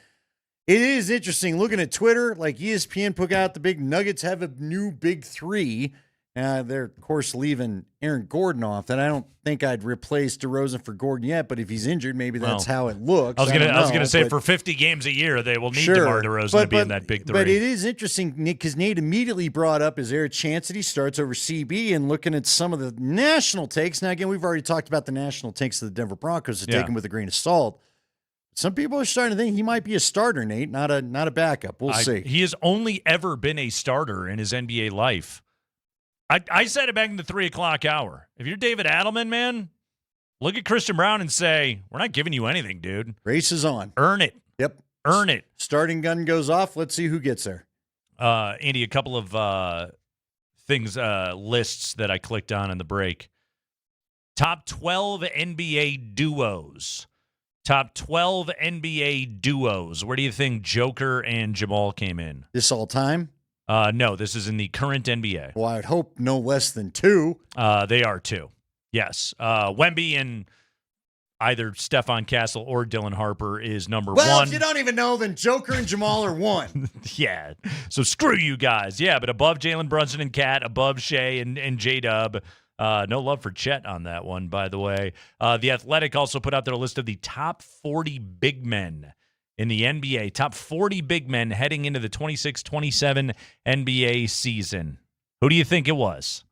It is interesting looking at Twitter, like ESPN put out the big Nuggets have a new big three. They're, of course, leaving Aaron Gordon off. That I don't think I'd replace DeRozan for Gordon yet, but if he's injured, maybe that's how it looks. I was going to say for 50 games a year, they will need DeMar DeRozan to be in that big three. But it is interesting, Nick, because Nate immediately brought up, is there a chance that he starts over CB? And looking at some of the national takes, now again, we've already talked about the national takes of the Denver Broncos, to take him with a grain of salt. Some people are starting to think he might be a starter, Nate, not a backup. We'll see. He has only ever been a starter in his NBA life. I said it back in the 3 o'clock hour. If you're David Adelman, man, look at Christian Brown and say, we're not giving you anything, dude. Race is on. Earn it. Yep. Earn it. Starting gun goes off. Let's see who gets there. Andy, a couple of lists that I clicked on in the break. Top 12 NBA duos. Top 12 NBA duos. Where do you think Joker and Jamal came in? This all time? No, this is in the current NBA. Well, I'd hope no less than two. They are two. Yes. Wemby and either Stephon Castle or Dylan Harper is number one. Well, if you don't even know, then Joker and Jamal are one. Yeah. So screw you guys. Yeah, but above Jalen Brunson and Cat, above Shea and J-Dub. No love for Chet on that one, by the way. The Athletic also put out their list of the top 40 big men in the NBA, top 40 big men heading into the 26-27 NBA season. Who do you think it was?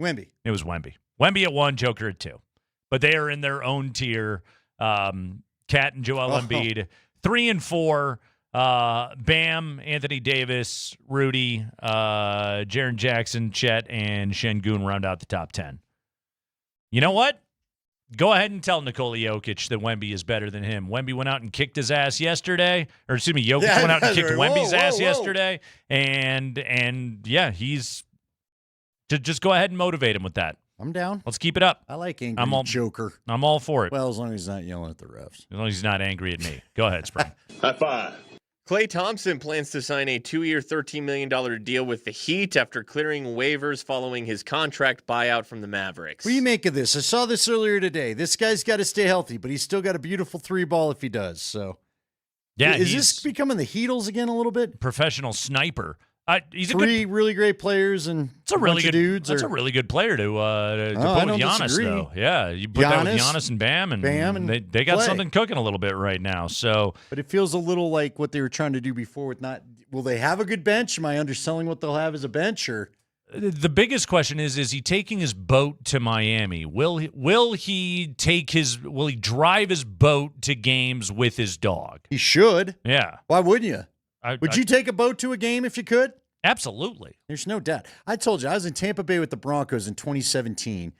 Wemby. It was Wemby. Wemby at 1, Joker at 2. But they are in their own tier. Cat and Joel Embiid. 3 and 4. Bam, Anthony Davis, Rudy, Jaren Jackson, Chet, and Şengün round out the top 10. You know what? Go ahead and tell Nikola Jokic that Wemby is better than him. Wemby went out and kicked his ass yesterday. Or excuse me, Jokic went out and kicked Wemby's ass yesterday. And yeah, he's to just go ahead and motivate him with that. I'm down. Let's keep it up. I like angry Joker. I'm all for it. Well, as long as he's not yelling at the refs. As long as he's not angry at me. Go ahead, Spring. High five. Klay Thompson plans to sign a 2-year, $13 million deal with the Heat after clearing waivers following his contract buyout from the Mavericks. What do you make of this? I saw this earlier today. This guy's got to stay healthy, but he's still got a beautiful 3-ball if he does. So, yeah, is this becoming the Heatles again a little bit? Professional sniper. He's Three really great players and it's a really bunch good of dudes. That's a really good player to put with Giannis, disagree. though. Yeah, you put that with Giannis and Bam, and they got something cooking a little bit right now. So, but it feels a little like what they were trying to do before. With not, will they have a good bench? Am I underselling what they'll have as a bench? Or the biggest question is he taking his boat to Miami? Will he drive his boat to games with his dog? He should. Yeah. Why wouldn't you? Would you take a boat to a game if you could? Absolutely. There's no doubt. I told you, I was in Tampa Bay with the Broncos in 2017,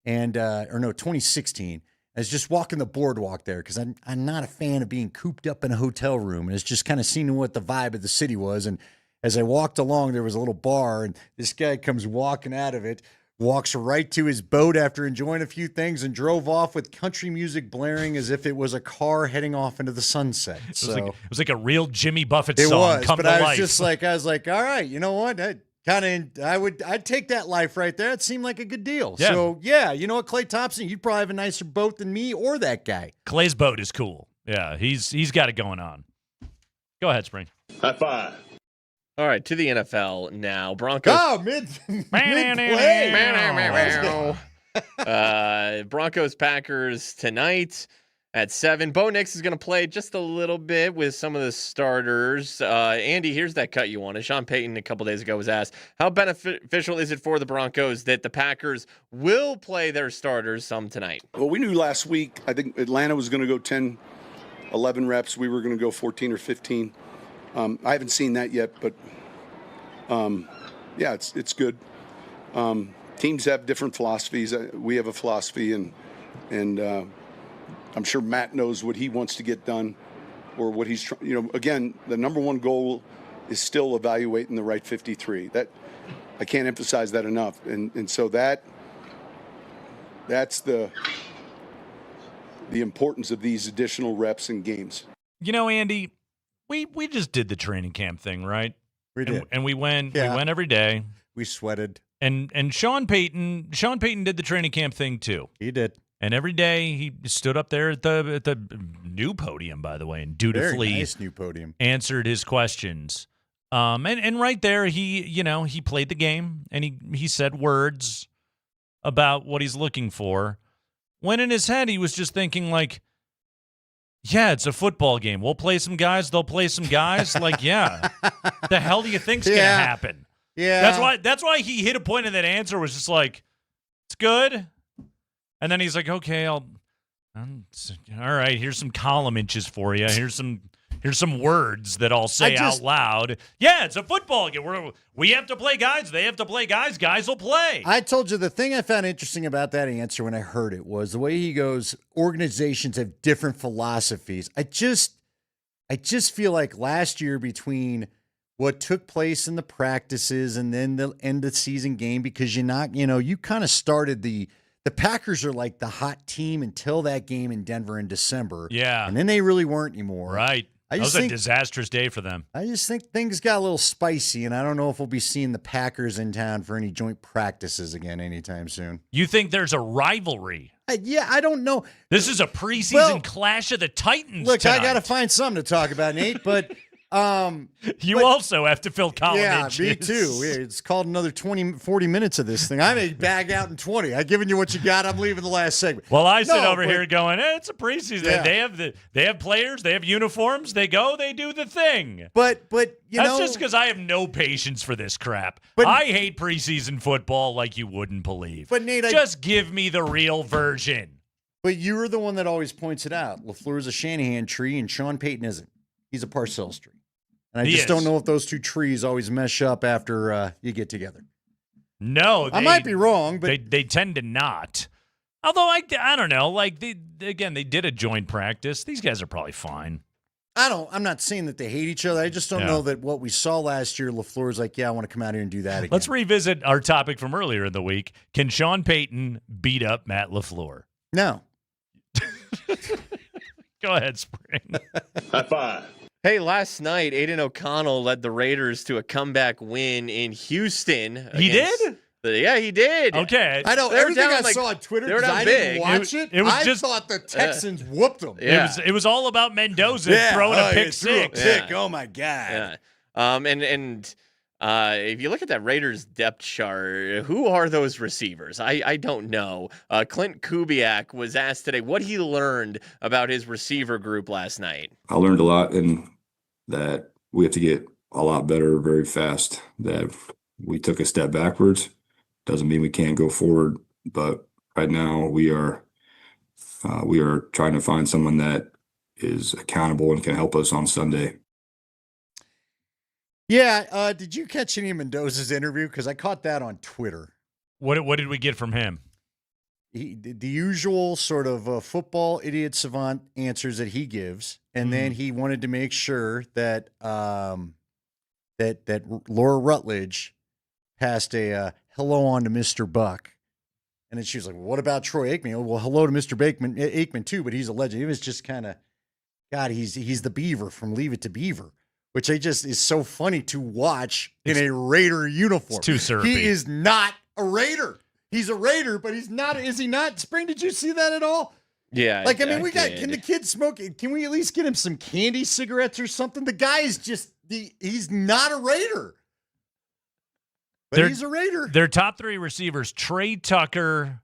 2016. I was just walking the boardwalk there because I'm not a fan of being cooped up in a hotel room. And it's just kind of seeing what the vibe of the city was. And as I walked along, there was a little bar, and this guy comes walking out of it, walks right to his boat after enjoying a few things, and drove off with country music blaring as if it was a car heading off into the sunset. It was like a real Jimmy Buffett it song. Was, come but to I was life. just like, all right, you know what? I'd take that life right there. It seemed like a good deal. Yeah. So yeah, you know what, Klay Thompson, you'd probably have a nicer boat than me or that guy. Klay's boat is cool. Yeah, he's got it going on. Go ahead, Spring. High five. All right, to the NFL now. Broncos. Oh, Broncos Packers tonight at 7. Bo Nix is going to play just a little bit with some of the starters. Andy, here's that cut you wanted. Sean Payton a couple days ago was asked, how beneficial is it for the Broncos that the Packers will play their starters some tonight? Well, we knew last week, I think Atlanta was going to go 10, 11 reps. We were going to go 14 or 15. I haven't seen that yet, but yeah, it's good. Teams have different philosophies. We have a philosophy, and I'm sure Matt knows what he wants to get done, or what he's trying. You know, again, the number one goal is still evaluating the right 53. That I can't emphasize that enough, and so that's the importance of these additional reps and games. You know, Andy, we just did the training camp thing, right? We did, and we went every day. We sweated, and Sean Payton did the training camp thing too. He did. And every day he stood up there at the new podium, by the way, and dutifully Very nice new podium. answered his questions. And right there, he played the game, and he said words about what he's looking for. When in his head, he was just thinking like, yeah, it's a football game. We'll play some guys. They'll play some guys. Like, yeah, the hell do you think's gonna happen? Yeah, that's why he hit a point in that answer was just like, it's good. And then he's like, okay, all right, here's some column inches for you. Here's some words that I'll say out loud. Yeah, it's a football game. We have to play guys. They have to play guys. Guys will play. I told you the thing I found interesting about that answer when I heard it was the way he goes, organizations have different philosophies. I just feel like last year between what took place in the practices and then the end of season game, because you kind of started the Packers are like the hot team until that game in Denver in December. Yeah. And then they really weren't anymore. Right. That was a disastrous day for them. I just think things got a little spicy, and I don't know if we'll be seeing the Packers in town for any joint practices again anytime soon. You think there's a rivalry? Yeah, I don't know. This is a preseason clash of the Titans tonight. I got to find something to talk about, Nate, but you also have to fill column inches. Me too. It's called another 40 minutes of this thing. I may bag out in 20. I've given you what you got. I'm leaving the last segment. Well, I sit over here going, it's a preseason. Yeah. They have players. They have uniforms. They go. They do the thing. But that's just because I have no patience for this crap. But I hate preseason football like you wouldn't believe. But Nate, just give me the real version. But you were the one that always points it out. LaFleur's a Shanahan tree, and Sean Payton isn't. He's a Parcells tree. And I just don't know if those two trees always mesh up after you get together. No. I might be wrong, but they tend to not. Although, I don't know. Like, they did a joint practice. These guys are probably fine. I'm not saying that they hate each other. I just don't know that what we saw last year, LaFleur's like, I want to come out here and do that again. Let's revisit our topic from earlier in the week. Can Sean Payton beat up Matt LaFleur? No. Go ahead, Spring. High five. Hey, last night, Aiden O'Connell led the Raiders to a comeback win in Houston. He did? Yeah, he did. Okay. I know everything I saw on Twitter because I didn't watch it. I thought the Texans whooped them. Yeah. It was all about Mendoza throwing a pick six. Oh my god. Yeah. If you look at that Raiders depth chart, who are those receivers? I don't know. Clint Kubiak was asked today what he learned about his receiver group last night. I learned a lot, and that we have to get a lot better very fast. That we took a step backwards doesn't mean we can't go forward, but right now we are trying to find someone that is accountable and can help us on Sunday. Yeah, did you catch any of Mendoza's interview? Because I caught that on Twitter. What did we get from him? The usual sort of football idiot savant answers that he gives, and then he wanted to make sure that that Laura Rutledge passed a hello on to Mr. Buck. And then she was like, well, what about Troy Aikman? Oh, well, hello to Mr. Aikman too, but he's a legend. It was just kind of, God, he's the Beaver from Leave It to Beaver, which is so funny to watch in a Raider uniform. It's too syrupy. He is not a Raider. He's a Raider, but he's not. Is he not? Spring, did you see that at all? Yeah. Like, I mean, can the kid smoke? Can we at least get him some candy cigarettes or something? The guy is just, he's not a Raider. But he's a Raider. Their top three receivers, Trey Tucker,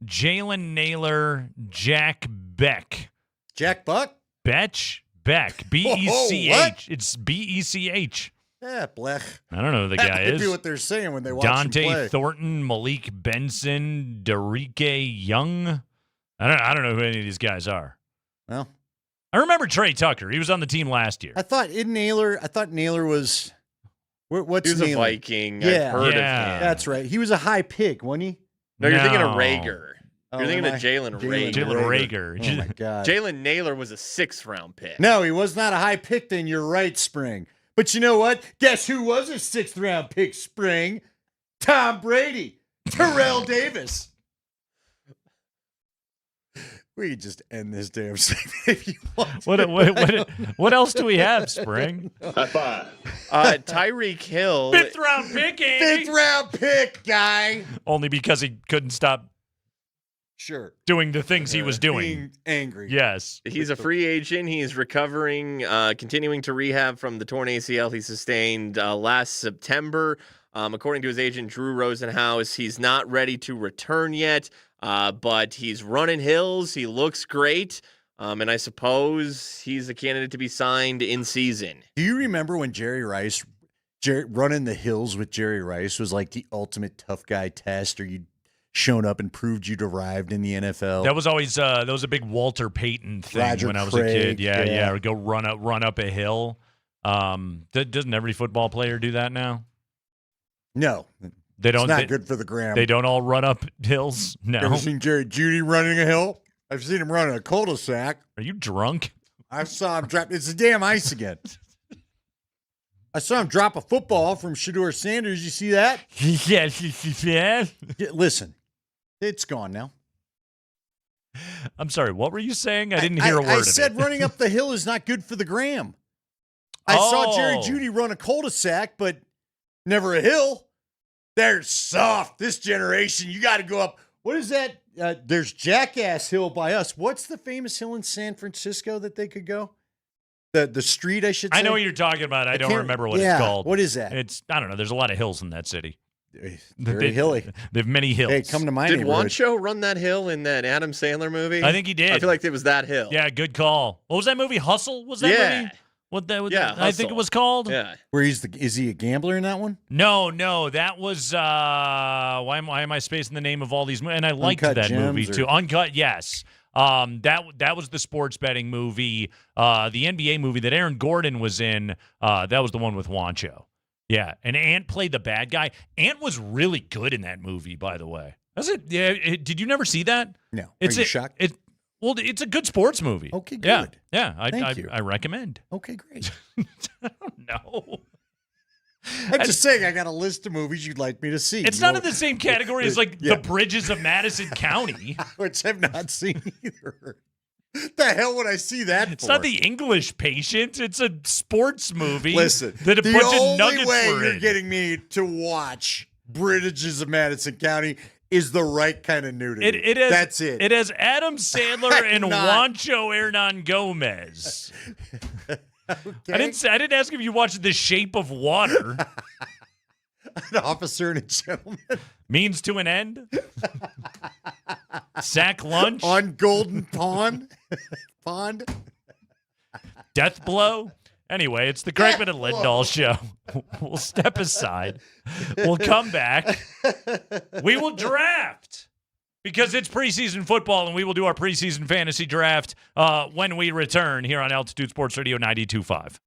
Jalen Naylor, Jack Beck. Jack Buck? Beck. B-E-C-H. It's B-E-C-H. Yeah, blech. I don't know who the guy is. Do what they're saying when they watch Dante him play. Thornton, Malik Benson, Derike Young. I don't know who any of these guys are. Well, I remember Trey Tucker. He was on the team last year. I thought Naylor was. What's he was Naylor? a Viking. Yeah, I've heard of him. That's right. He was a high pick, wasn't he? No, you're thinking of Rager. Oh, You're thinking am of I? Jalen Rager. Jalen Rager. Oh my God. Jalen Naylor was a 6th-round pick. No, he was not a high pick. Then you're right, Spring. But you know what? Guess who was a 6th-round pick? Spring. Tom Brady. Terrell Davis. We could just end this damn segment if you want. What else do we have, Spring? High five. Tyreek Hill. 5th round pick, Andy. 5th round pick, guy. Only because he couldn't stop doing the things he was doing. Being angry. Yes. He's a free agent. He's recovering, continuing to rehab from the torn ACL he sustained last September. According to his agent, Drew Rosenhaus, he's not ready to return yet, but he's running hills. He looks great. And I suppose he's a candidate to be signed in season. Do you remember when Jerry running the hills with Jerry Rice was like the ultimate tough guy test, or you'd shown up and proved you'd arrived in the NFL? That was always that was a big Walter Payton thing Roger when I was Craig, a kid. Yeah. Or go run up a hill. Doesn't every football player do that now? No. They don't. It's not good for the gram. They don't all run up hills. No. You ever seen Jerry Jeudy running a hill? I've seen him running a cul-de-sac. Are you drunk? I saw him drop. It's the damn ice again. I saw him drop a football from Shedeur Sanders. You see that? Yeah. Listen, it's gone now. I'm sorry. What were you saying? I didn't hear a word of it. I said running up the hill is not good for the gram. I saw Jerry Jeudy run a cul-de-sac, but never a hill. They're soft. This generation, you got to go up. What is that? There's Jackass Hill by us. What's the famous hill in San Francisco that they could go? The street, I should say. I know what you're talking about. I don't remember what it's called. What is that? I don't know. There's a lot of hills in that city. Very hilly. They have many hills. Hey, come to my Did neighborhood. Wancho run that hill in that Adam Sandler movie? I think he did. I feel like it was that hill. Yeah, good call. What was that movie? Hustle? Was that movie? I think it was called. Yeah. Where is he a gambler in that one? No, that was why am I spacing the name of all these movies? And I liked that movie too. Uncut, yes. That was the sports betting movie. The NBA movie that Aaron Gordon was in. That was the one with Wancho. Yeah, and Ant played the bad guy. Ant was really good in that movie, by the way. Was it? Yeah. Did you never see that? No. Are you shocked? Well, it's a good sports movie. Okay, good. Yeah. Thank you. I recommend. Okay, great. I don't know. I'm just saying I got a list of movies you'd like me to see. It's not in the same category as The Bridges of Madison County. Which I've not seen either. the hell would I see that It's for? not The English Patient. It's a sports movie. Listen, that a the bunch of only Nuggets way were you're in. getting me to watch Bridges of Madison County is the right kind of nudity. That's it. It has Adam Sandler and Juancho Hernan Gomez. Okay. I didn't ask if you watched The Shape of Water. An officer and a gentleman. Means to an end. Sack lunch. On Golden Pond. Pond. Death blow. Anyway, it's the Kreckman and Lindahl show. We'll step aside. We'll come back. We will draft because it's preseason football, and we will do our preseason fantasy draft when we return here on Altitude Sports Radio 92.5.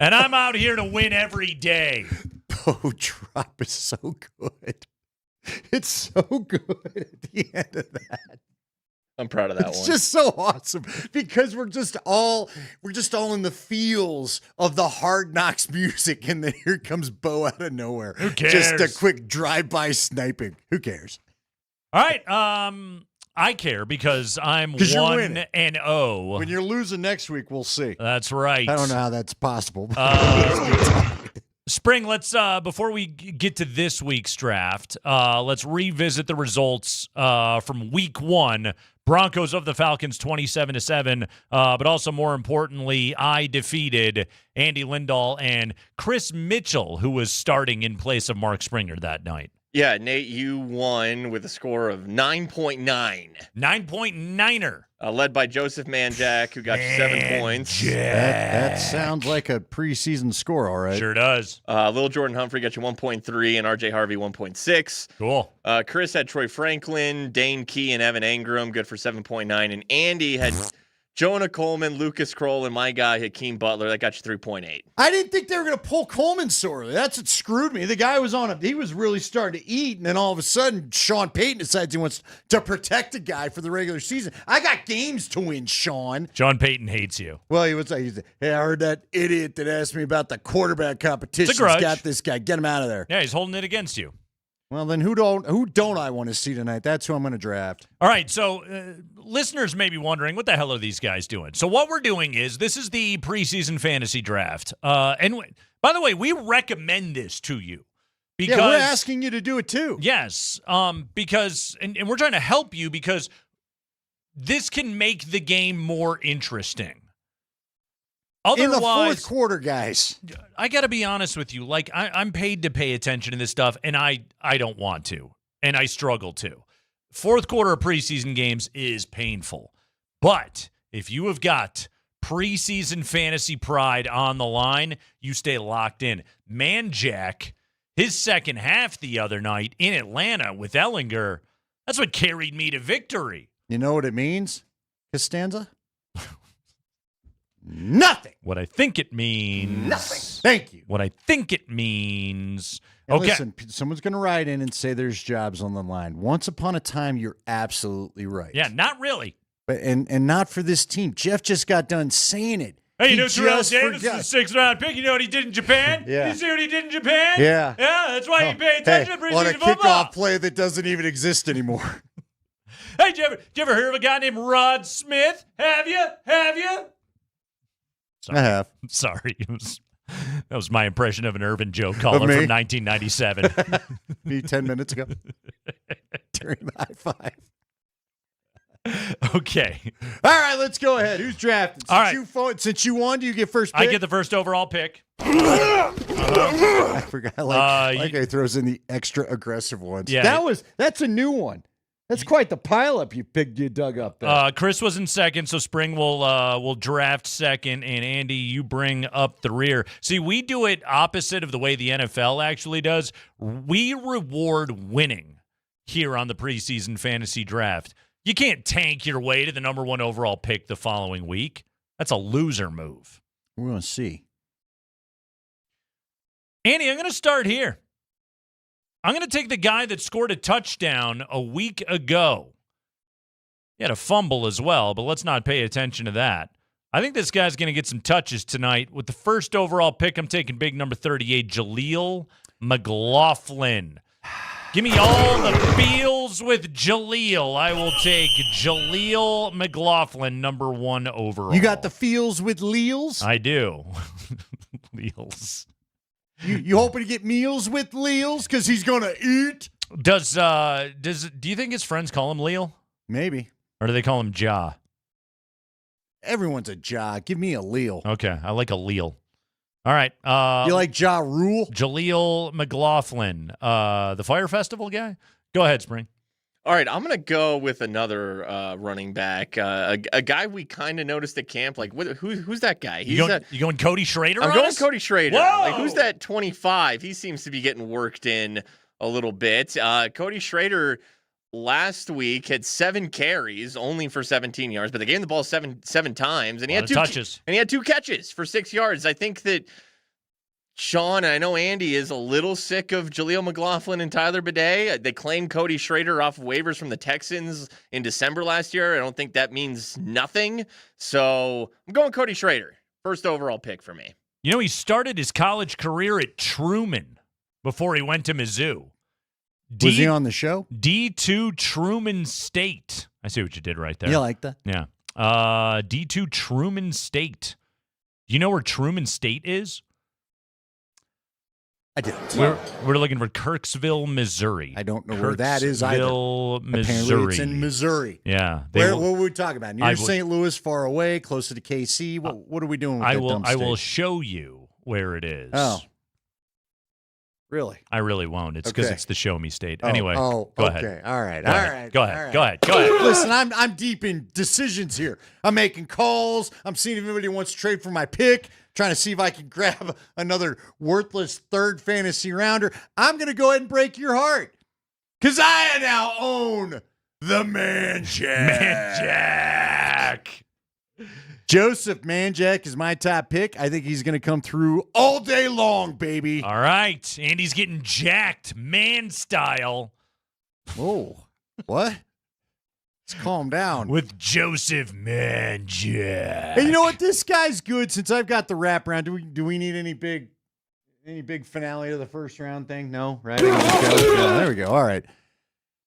And I'm out here to win every day. Bo drop is so good. It's so good at the end of that. I'm proud of that It's one. just so awesome because we're just all in the feels of the Hard Knocks music, and then here comes Bo out of nowhere. Who cares? Just a quick drive-by sniping. Who cares? All right. I care because I'm 1-0. When you're losing next week, we'll see. That's right. I don't know how that's possible. Spring, let's before we get to this week's draft, let's revisit the results from week 1. Broncos of the Falcons 27-7, but also more importantly, I defeated Andy Lindahl and Chris Mitchell, who was starting in place of Mark Springer that night. Yeah, Nate, you won with a score of 9.9. 9.9er. Led by Joseph Manjack, who got you 7 points. That sounds like a preseason score, all right. Sure does. Little Jordan Humphrey got you 1.3, and RJ Harvey 1.6. Cool. Chris had Troy Franklin, Dane Key, and Evan Engram, good for 7.9. And Andy had Jonah Coleman, Lucas Kroll, and my guy, Hakeem Butler. That got you 3.8. I didn't think they were going to pull Coleman so early. That's what screwed me. The guy was he was really starting to eat, and then all of a sudden, Sean Payton decides he wants to protect a guy for the regular season. I got games to win, Sean. Sean Payton hates you. Well, he was like, hey, I heard that idiot that asked me about the quarterback competition. It's a grudge. Got this guy. Get him out of there. Yeah, he's holding it against you. Well, then who don't I want to see tonight? That's who I'm going to draft. All right, so listeners may be wondering, what the hell are these guys doing? So what we're doing is, this is the preseason fantasy draft. And by the way, we recommend this to you. Because, yeah, we're asking you to do it too. Yes, because and we're trying to help you because this can make the game more interesting. Otherwise, in the fourth quarter, guys. I got to be honest with you. Like, I'm paid to pay attention to this stuff, and I don't want to, and I struggle to. Fourth quarter of preseason games is painful. But if you have got preseason fantasy pride on the line, you stay locked in. Manjack, his second half the other night in Atlanta with Ellinger, that's what carried me to victory. You know what it means, Costanza? Nothing. What I think it means. Nothing. Thank you. What I think it means. And okay. Listen, someone's going to write in and say there's jobs on the line. Once upon a time, you're absolutely right. Yeah, not really. But and not for this team. Jeff just got done saying it. Hey, you know Terrell Davis is a sixth-round pick. You know what he did in Japan? Yeah. You see what he did in Japan? Yeah. Yeah, that's why you pay attention to preseason on a football. kickoff play that doesn't even exist anymore. Hey, did you ever hear of a guy named Rod Smith? Have you? Sorry. I have. Sorry. That was my impression of an Irvin Joe caller from 1997. Me 10 minutes ago. During the high five. Okay. All right, let's go ahead. Who's drafted? Since you won, do you get first pick? I get the first overall pick. I forgot. Like he throws in the extra aggressive ones. Yeah. That's a new one. That's quite the pileup you dug up there. Chris was in second, so Spring will draft second, and Andy, you bring up the rear. See, we do it opposite of the way the NFL actually does. We reward winning here on the preseason fantasy draft. You can't tank your way to the number 1 overall pick the following week. That's a loser move. We're going to see. Andy, I'm going to start here. I'm going to take the guy that scored a touchdown a week ago. He had a fumble as well, but let's not pay attention to that. I think this guy's going to get some touches tonight. With the first overall pick, I'm taking big number 38, Jaleel McLaughlin. Give me all the feels with Jaleel. I will take Jaleel McLaughlin, number 1 overall. You got the feels with Leals? I do. Leals. You hoping to get meals with Leals because he's going to eat? Do you think his friends call him Leal? Maybe. Or do they call him Ja? Everyone's a Ja. Give me a Leal. Okay, I like a Leal. All right. You like Ja Rule? Jaleel McLaughlin, the Fire Festival guy? Go ahead, Spring. All right, I'm going to go with another running back, a guy we kind of noticed at camp. Like, who's that guy? You going Cody Schrader? I'm going Cody Schrader. Whoa! Like, who's that 25? He seems to be getting worked in a little bit. Cody Schrader last week had 7 carries, only for 17 yards, but they gave him the ball seven times, and he had 2 touches, and he had 2 catches for 6 yards. I think that Sean, I know Andy is a little sick of Jaleel McLaughlin and Tyler Bidet. They claimed Cody Schrader off waivers from the Texans in December last year. I don't think that means nothing. So I'm going Cody Schrader. First overall pick for me. You know, he started his college career at Truman before he went to Mizzou. Was he on the show? D2 Truman State. I see what you did right there. You like that? Yeah. D2 Truman State. Do you know where Truman State is? I didn't. We're looking for Kirksville, Missouri. I don't know where that is either. Kirksville, Missouri. Apparently it's in Missouri. Yeah. What were we talking about? Near St. Louis, far away, closer to KC? What are we doing with that dumb I state? will show you where it is. Oh. Really? I really won't. It's because it's the show me state. Oh, anyway, go ahead. Okay. All right. Go ahead. Listen, I'm deep in decisions here. I'm making calls. I'm seeing if anybody wants to trade for my pick. Trying to see if I can grab another worthless third fantasy rounder. I'm going to go ahead and break your heart because I now own the Manjack. Joseph Manjack is my top pick. I think he's going to come through all day long, baby. All right. Andy's getting jacked, man style. Oh, what? Let's calm down. With Joseph Manjack. Hey, you know what? This guy's good since I've got the wraparound. Do we need any big finale of the first round thing? No, right? Yeah, there we go. All right.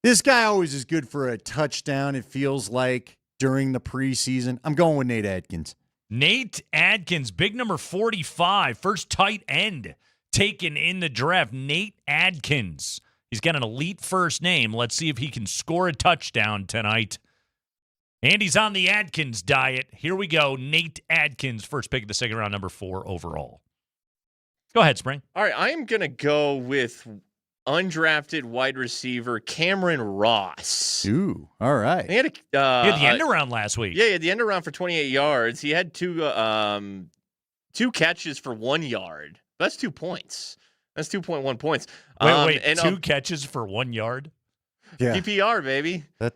This guy always is good for a touchdown, it feels like, during the preseason. I'm going with Nate Adkins. Nate Adkins, big number 45, first tight end taken in the draft. Nate Adkins. He's got an elite first name. Let's see if he can score a touchdown tonight. Andy's on the Adkins diet. Here we go. Nate Adkins, first pick of the second round, number 4 overall. Go ahead, Spring. All right, I am going to go with undrafted wide receiver Cameron Ross. Ooh, all right. He had he had the end around last week. Yeah, he had the end around for 28 yards. He had two catches for 1 yard. That's 2 points. That's 2.1 points. Wait, and 2 catches for 1 yard? Yeah. PPR, baby. That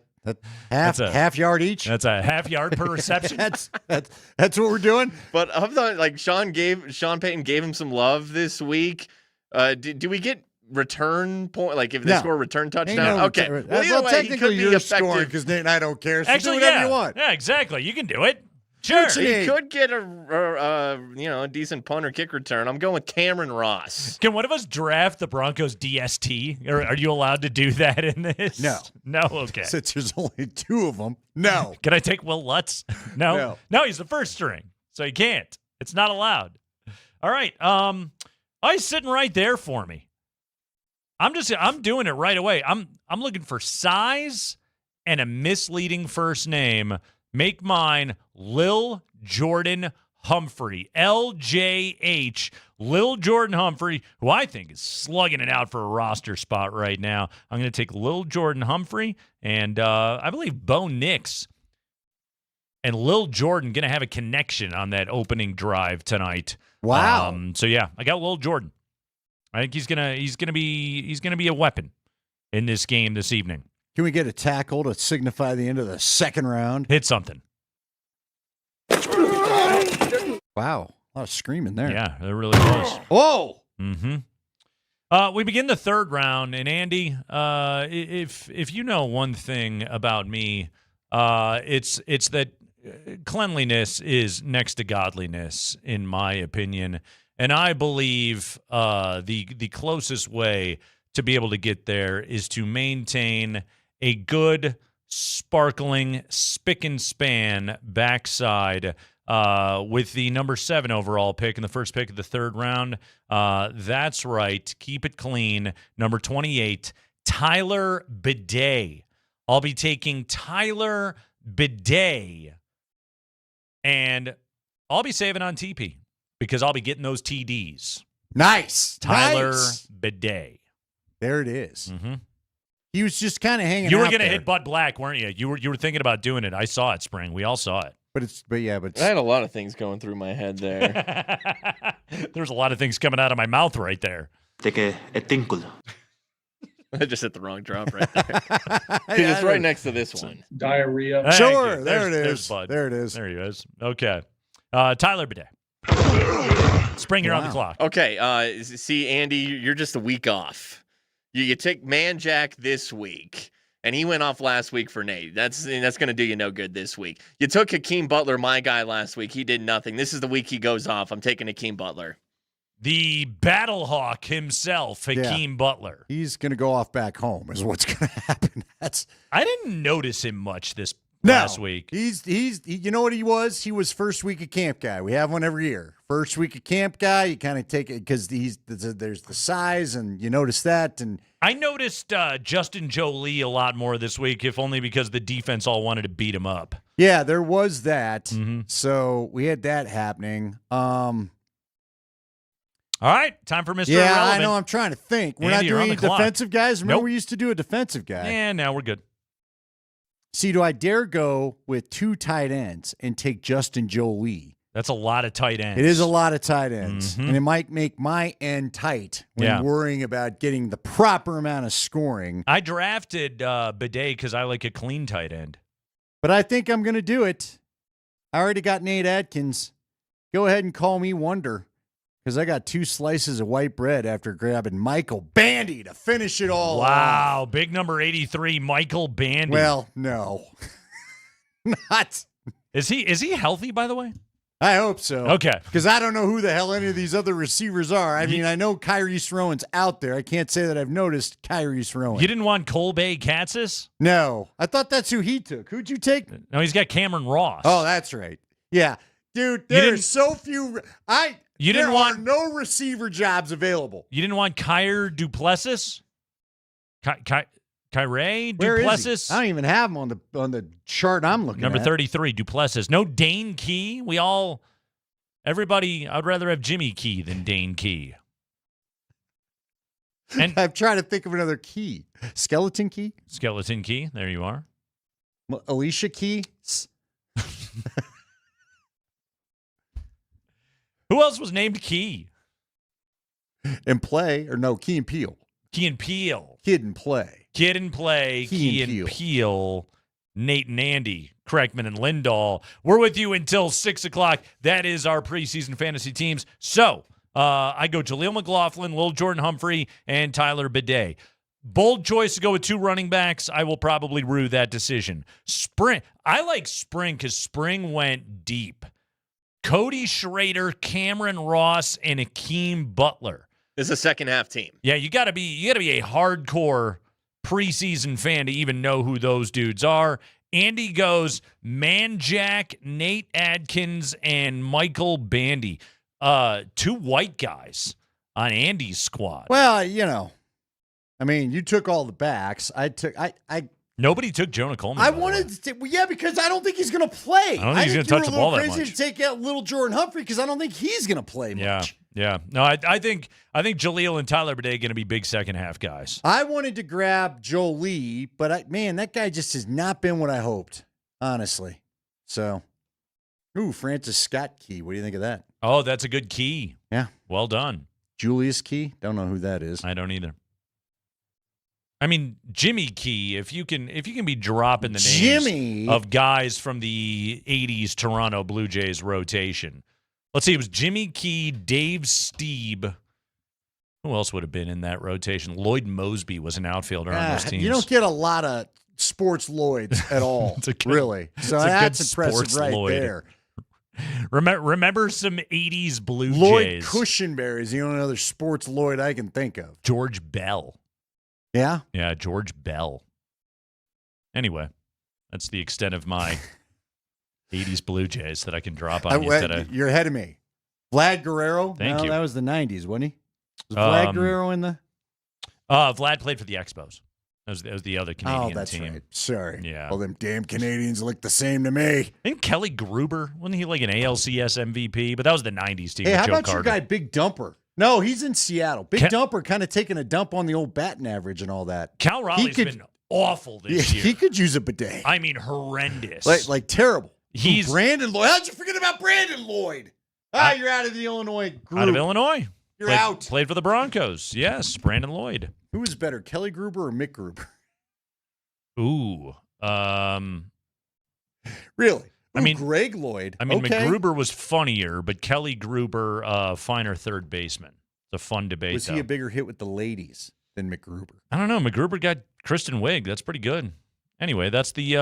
half yard each. That's a half yard per reception. that's what we're doing. But I thought like Sean Payton gave him some love this week. Do we get return point? Like if they score a return touchdown? Okay. Well, technically you're scoring because Nate and I don't care. So actually, do whatever you want. Yeah, exactly. You can do it. Sure. He could get a decent punt or kick return. I'm going with Cameron Ross. Can one of us draft the Broncos DST? Or are you allowed to do that in this? No. No? Okay. Since there's only 2 of them. No. Can I take Will Lutz? No. No, he's the first string. So he can't. It's not allowed. All right. He's sitting right there for me. I'm doing it right away. I'm looking for size and a misleading first name. Make mine Lil Jordan Humphrey. LJH. Lil Jordan Humphrey, who I think is slugging it out for a roster spot right now. I'm going to take Lil Jordan Humphrey, and I believe Bo Nix and Lil Jordan going to have a connection on that opening drive tonight. Wow. So yeah, I got Lil Jordan. I think he's gonna be a weapon in this game this evening. Can we get a tackle to signify the end of the second round? Hit something. Wow. A lot of screaming there. Yeah, there really was. Whoa! Mm-hmm. We begin the third round, and Andy, if you know one thing about me, it's that cleanliness is next to godliness, in my opinion. And I believe the closest way to be able to get there is to maintain a good, sparkling, spick and span backside with the number 7 overall pick and the first pick of the third round. That's right. Keep it clean. Number 28, Tyler Bidet. I'll be taking Tyler Bidet, and I'll be saving on TP because I'll be getting those TDs. Nice. Tyler Bidet. There it is. Mm-hmm. He was just kind of hanging out. You were going to there. hit Bud Black, weren't you? You were thinking about doing it. I saw it, Spring. We all saw it. But I had a lot of things going through my head there. There's a lot of things coming out of my mouth right there. I just hit the wrong drop right there. It's right next to this one. Diarrhea. Sure, there it is. Bud. There it is. There he is. Okay. Tyler Bidet. Spring, you're on the clock. Okay. See, Andy, you're just a week off. You take Manjack this week, and he went off last week for Nate. That's going to do you no good this week. You took Hakeem Butler, my guy, last week. He did nothing. This is the week he goes off. I'm taking Hakeem Butler. The Battlehawk himself, Hakeem Butler. He's going to go off back home is what's going to happen. I didn't notice him much last week. He's you know what he was? He was first week of camp guy. We have one every year. First week of camp guy, you kind of take it because there's the size, and you notice that. And I noticed Justin Jolie a lot more this week, if only because the defense all wanted to beat him up. Yeah, there was that. Mm-hmm. So we had that happening. All right, time for Mr. Yeah, Irrelevant. I know. I'm trying to think. We're Andy, not doing any clock. defensive guys. Remember, Nope. we used to do a defensive guy. Yeah, now we're good. See, do I dare go with 2 tight ends and take Justin Jolie? That's a lot of tight ends. It is a lot of tight ends, Mhm. and it might make my end tight when worrying about getting the proper amount of scoring. I drafted Bidet because I like a clean tight end. But I think I'm going to do it. I already got Nate Adkins. Go ahead and call me Wonder, because I got 2 slices of white bread after grabbing Michael Bandy to finish it all Wow, off. big number 83, Michael Bandy. Well, no. Not. Is he healthy, by the way? I hope so. Okay. Because I don't know who the hell any of these other receivers are. I mean, I know Kyrie Rowan's out there. I can't say that I've noticed Kyrie Rowan. You didn't want Colby Katzis? No. I thought that's who he took. Who'd you take? No, he's got Cameron Ross. Oh, that's right. Yeah. Dude, there are so few. There are no receiver jobs available. You didn't want Kyrie Duplessis? Kyrie Where Duplessis? is he? I don't even have him on the chart I'm looking Number at. 33, Duplessis. No Dane Key. Everybody, I'd rather have Jimmy Key than Dane Key. And I'm trying to think of another key. Skeleton Key? Skeleton Key. There you are. Alicia Key? Who else was named Key? And play, or no, Key and Peele. Key and Peele. Kid and play. Kid and play. Key and Peele. Nate and Andy. Kreckman and Lindahl. We're with you until 6 o'clock. That is our preseason fantasy teams. So, I go Jaleel McLaughlin, Lil Jordan Humphrey, and Tyler Bidet. Bold choice to go with 2 running backs. I will probably rue that decision. Spring. I like Spring because Spring went deep. Cody Schrader, Cameron Ross, and Hakeem Butler. This is a second half team. Yeah, you gotta be a hardcore preseason fan to even know who those dudes are. Andy goes Manjack, Nate Adkins, and Michael Bandy. 2 white guys on Andy's squad. Well, I mean, you took all the backs. Nobody took Jonah Coleman. I wanted to because I don't think he's going to play. I don't think he's going to touch the ball that much. Crazy to take out Little Jordan Humphrey because I don't think he's going to play much. Yeah. No, I think Jaleel and Tyler Bidet are going to be big second half guys. I wanted to grab Jolie, but that guy just has not been what I hoped, honestly. So, Francis Scott Key. What do you think of that? Oh, that's a good key. Yeah. Well done. Julius Key. Don't know who that is. I don't either. I mean, Jimmy Key, if you can be dropping the names of guys from the 80s Toronto Blue Jays rotation. Let's see, it was Jimmy Key, Dave Steeb. Who else would have been in that rotation? Lloyd Mosby was an outfielder on those teams. You don't get a lot of sports Lloyds at all, really. So that's impressive right there. Remember some 80s Blue Lloyd Jays. Cushenberry is the only other sports Lloyd I can think of. George Bell. Yeah? Yeah, George Bell. Anyway, that's the extent of my 80s Blue Jays that I can drop on you today. You're ahead of me. Vlad Guerrero? Thank you. That was the 90s, wasn't he? Was Vlad Guerrero in the... Vlad played for the Expos. That was the other Canadian team. Oh, that's right. Sorry. Yeah. All them damn Canadians look the same to me. Didn't Kelly Gruber, wasn't he like an ALCS MVP? But that was the 90s team Hey, with how Joe about Carter. your guy, Big Dumper? No, he's in Seattle. Big Dumper kind of taking a dump on the old batting average and all that. Cal Raleigh's been awful this year. He could use a bidet. I mean, horrendous. Like terrible. He's Brandon Lloyd. How'd you forget about Brandon Lloyd? You're out of the Illinois group. Out of Illinois. You're out. Played for the Broncos. Yes, Brandon Lloyd. Who was better, Kelly Gruber or Mick Gruber? Ooh. Really? I mean, Greg Lloyd. I mean, Okay. McGruber was funnier, but Kelly Gruber, finer third baseman. It's a fun debate. Was he a bigger hit with the ladies than McGruber? I don't know. McGruber got Kristen Wiig. That's pretty good. Anyway, that's the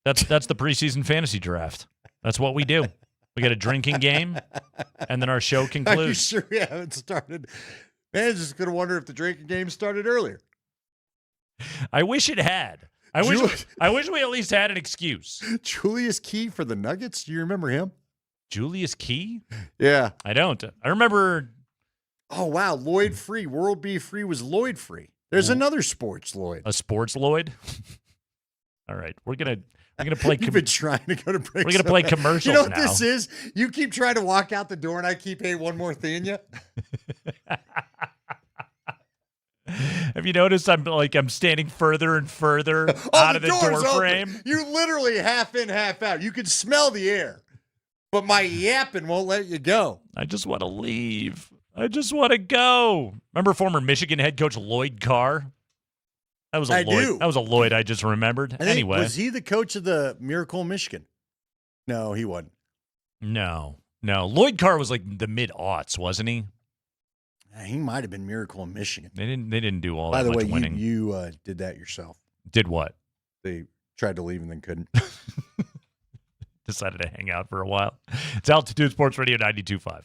preseason fantasy draft. That's what we do. We got a drinking game, and then our show concludes. Are you sure we haven't started? Man, just going to wonder if the drinking game started earlier. I wish it had. I wish we at least had an excuse. Julius Key for the Nuggets. Do you remember him? Julius Key? Yeah. I don't. I remember. Oh, wow. Lloyd Free. World B. Free was Lloyd Free. There's another sports Lloyd. A sports Lloyd? All right. We're going to play. You've been trying to go to break. We're going to play commercials now. You know what this is? You keep trying to walk out the door, and I keep, hey, one more thing, you. Have you noticed I'm standing further and further out of the door frame? You literally half in, half out. You can smell the air, but my yapping won't let you go. I just want to leave. I just want to go. Remember former Michigan head coach Lloyd Carr? That was a Lloyd. Do. That was a Lloyd I just remembered. Anyway, was he the coach of the Miracle Michigan? No, he wasn't. No. Lloyd Carr was like the mid-aughts, wasn't he? He might have been Miracle in Michigan. They didn't do all By that the much way, winning. you did that yourself. Did what? They tried to leave and then couldn't. Decided to hang out for a while. It's Altitude Sports Radio 92.5.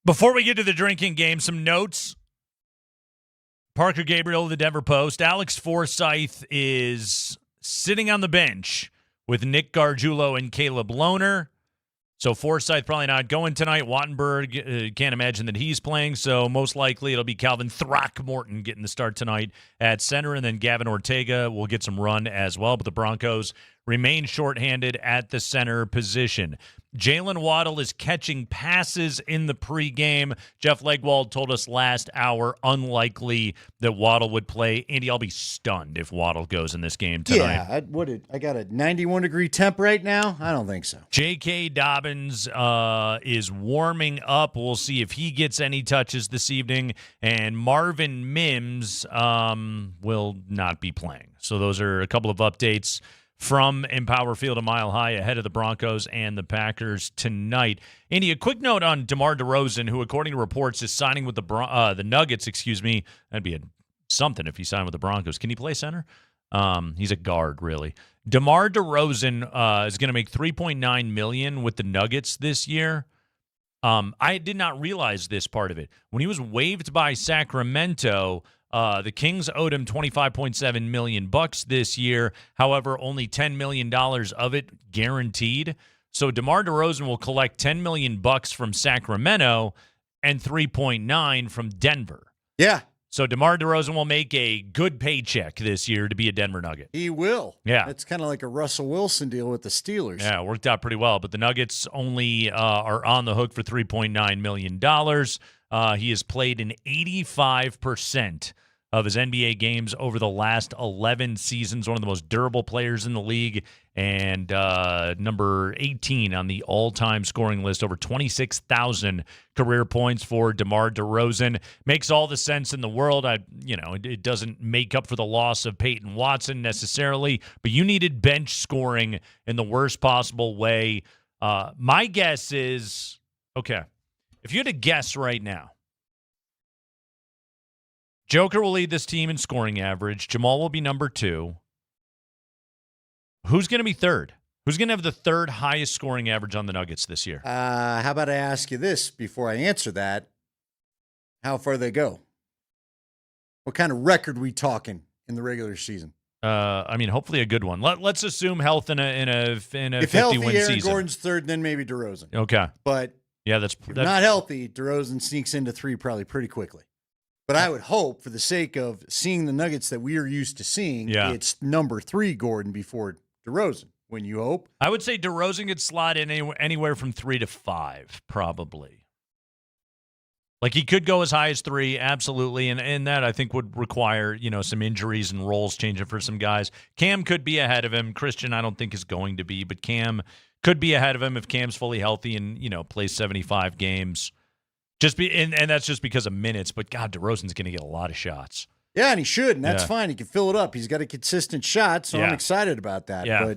Before we get to the drinking game, some notes. Parker Gabriel of the Denver Post. Alex Forsythe is sitting on the bench with Nick Gargiulo and Caleb Lohner. So Forsythe probably not going tonight. Wattenberg, can't imagine that he's playing, so most likely it'll be Calvin Throckmorton getting the start tonight at center, and then Gavin Ortega will get some run as well, but the Broncos remain shorthanded at the center position. Jalen Waddle is catching passes in the pregame. Jeff Legwold told us last hour, unlikely that Waddle would play. Andy, I'll be stunned if Waddle goes in this game tonight. Yeah, I got a 91-degree temp right now? I don't think so. J.K. Dobbins is warming up. We'll see if he gets any touches this evening. And Marvin Mims will not be playing. So those are a couple of updates from Empower Field a Mile High ahead of the Broncos and the Packers tonight. Andy, a quick note on DeMar DeRozan, who, according to reports, is signing with the Nuggets. That'd be something if he signed with the Broncos. Can he play center? He's a guard, really. DeMar DeRozan is going to make $3.9 million with the Nuggets this year. I did not realize this part of it. When he was waived by Sacramento, the Kings owed him $25.7 million this year. However, only $10 million of it guaranteed. So DeMar DeRozan will collect $10 million from Sacramento and $3.9 from Denver. Yeah. So DeMar DeRozan will make a good paycheck this year to be a Denver Nugget. He will. Yeah. It's kind of like a Russell Wilson deal with the Steelers. Yeah, it worked out pretty well. But the Nuggets only are on the hook for $3.9 million. He has played in 85% of his NBA games over the last 11 seasons, one of the most durable players in the league, and number 18 on the all-time scoring list, over 26,000 career points for DeMar DeRozan. Makes all the sense in the world. It doesn't make up for the loss of Peyton Watson necessarily, but you needed bench scoring in the worst possible way. My guess is, okay, if you had to guess right now, Joker will lead this team in scoring average. Jamal will be number 2. Who's going to be third? Who's going to have the third highest scoring average on the Nuggets this year? How about I ask you this before I answer that? How far they go? What kind of record we talking in the regular season? Hopefully a good one. Let's assume health in a 50-win if healthy, Aaron season. Gordon's third, then maybe DeRozan. Okay. But yeah, that's not healthy. DeRozan sneaks into 3 probably pretty quickly. But I would hope, for the sake of seeing the Nuggets that we are used to seeing, it's number 3 Gordon before DeRozan. When you hope, I would say DeRozan could slide in anywhere from 3 to 5, probably. Like he could go as high as 3, absolutely, and that I think would require some injuries and roles changing for some guys. Cam could be ahead of him. Christian, I don't think is going to be, but Cam could be ahead of him if Cam's fully healthy and plays 75 games. And that's just because of minutes, but God, DeRozan's going to get a lot of shots. Yeah, and he should, and that's fine. He can fill it up. He's got a consistent shot, so I'm excited about that. Yeah.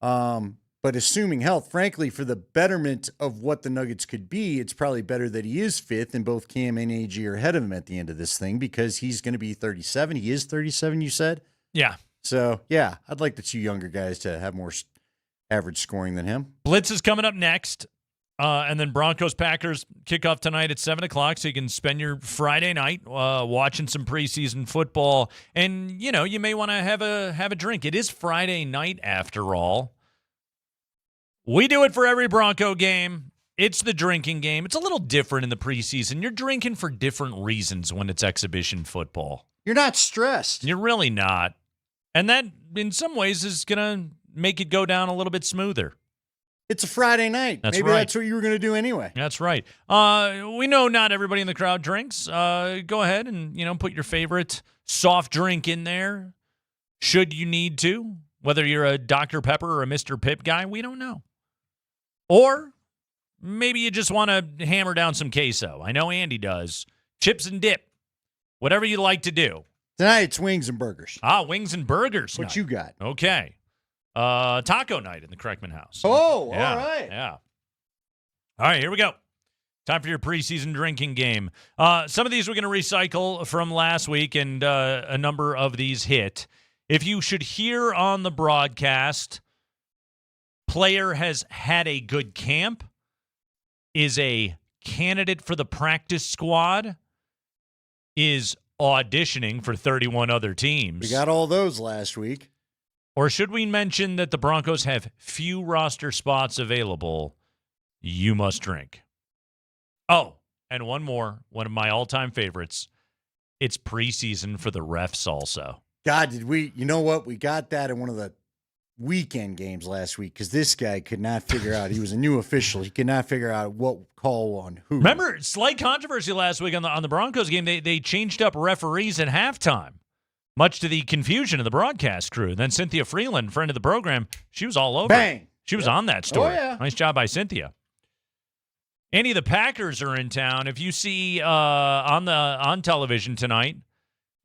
But assuming health, frankly, for the betterment of what the Nuggets could be, it's probably better that he is 5th and both Cam and AG are ahead of him at the end of this thing because he's going to be 37. He is 37, you said? Yeah. So, yeah, I'd like the 2 younger guys to have more average scoring than him. Blitz is coming up next. And then Broncos-Packers kickoff tonight at 7 o'clock, so you can spend your Friday night watching some preseason football. And, you may want to have a drink. It is Friday night, after all. We do it for every Bronco game. It's the drinking game. It's a little different in the preseason. You're drinking for different reasons when it's exhibition football. You're not stressed. You're really not. And that, in some ways, is going to make it go down a little bit smoother. It's a Friday night. Maybe that's what you were going to do anyway. That's right. We know not everybody in the crowd drinks. Go ahead and, put your favorite soft drink in there should you need to. Whether you're a Dr. Pepper or a Mr. Pibb guy, we don't know. Or maybe you just want to hammer down some queso. I know Andy does. Chips and dip. Whatever you like to do. Tonight it's wings and burgers. Wings and burgers. What you got? Okay. Taco night in the Kreckman house. Oh, yeah, all right. Yeah. All right, here we go. Time for your preseason drinking game. Some of these we're going to recycle from last week, and a number of these hit. If you should hear on the broadcast, player has had a good camp, is a candidate for the practice squad is auditioning for 31 other teams. We got all those last week. Or should we mention that the Broncos have few roster spots available? You must drink. Oh, and one more, one of my all-time favorites. It's preseason for the refs also. God, did we? You know what? We got that in one of the weekend games last week because this guy could not figure out. He was a new official. He could not figure out what call on who. Remember, slight controversy last week on the Broncos game. They changed up referees at halftime, much to the confusion of the broadcast crew. Then Cynthia Freeland, friend of the program, she was all over. Bang. She was on that story. Oh, yeah. Nice job by Cynthia. Any of the Packers are in town. If you see on television tonight,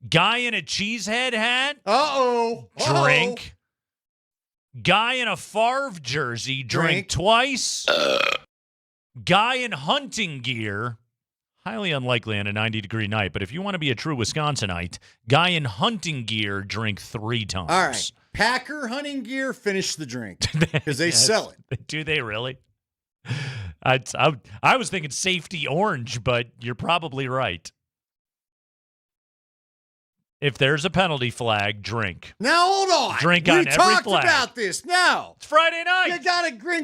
guy in a cheesehead hat, drink. Guy in a Favre jersey, drink twice. Guy in hunting gear, highly unlikely on a 90-degree night, but if you want to be a true Wisconsinite, guy in hunting gear, drink 3 times. All right. Packer hunting gear, finish the drink because they sell it. Do they really? I was thinking safety orange, but you're probably right. If there's a penalty flag, drink. Now, hold on. Drink on every flag. We talked about this. Now. It's Friday night. You got to drink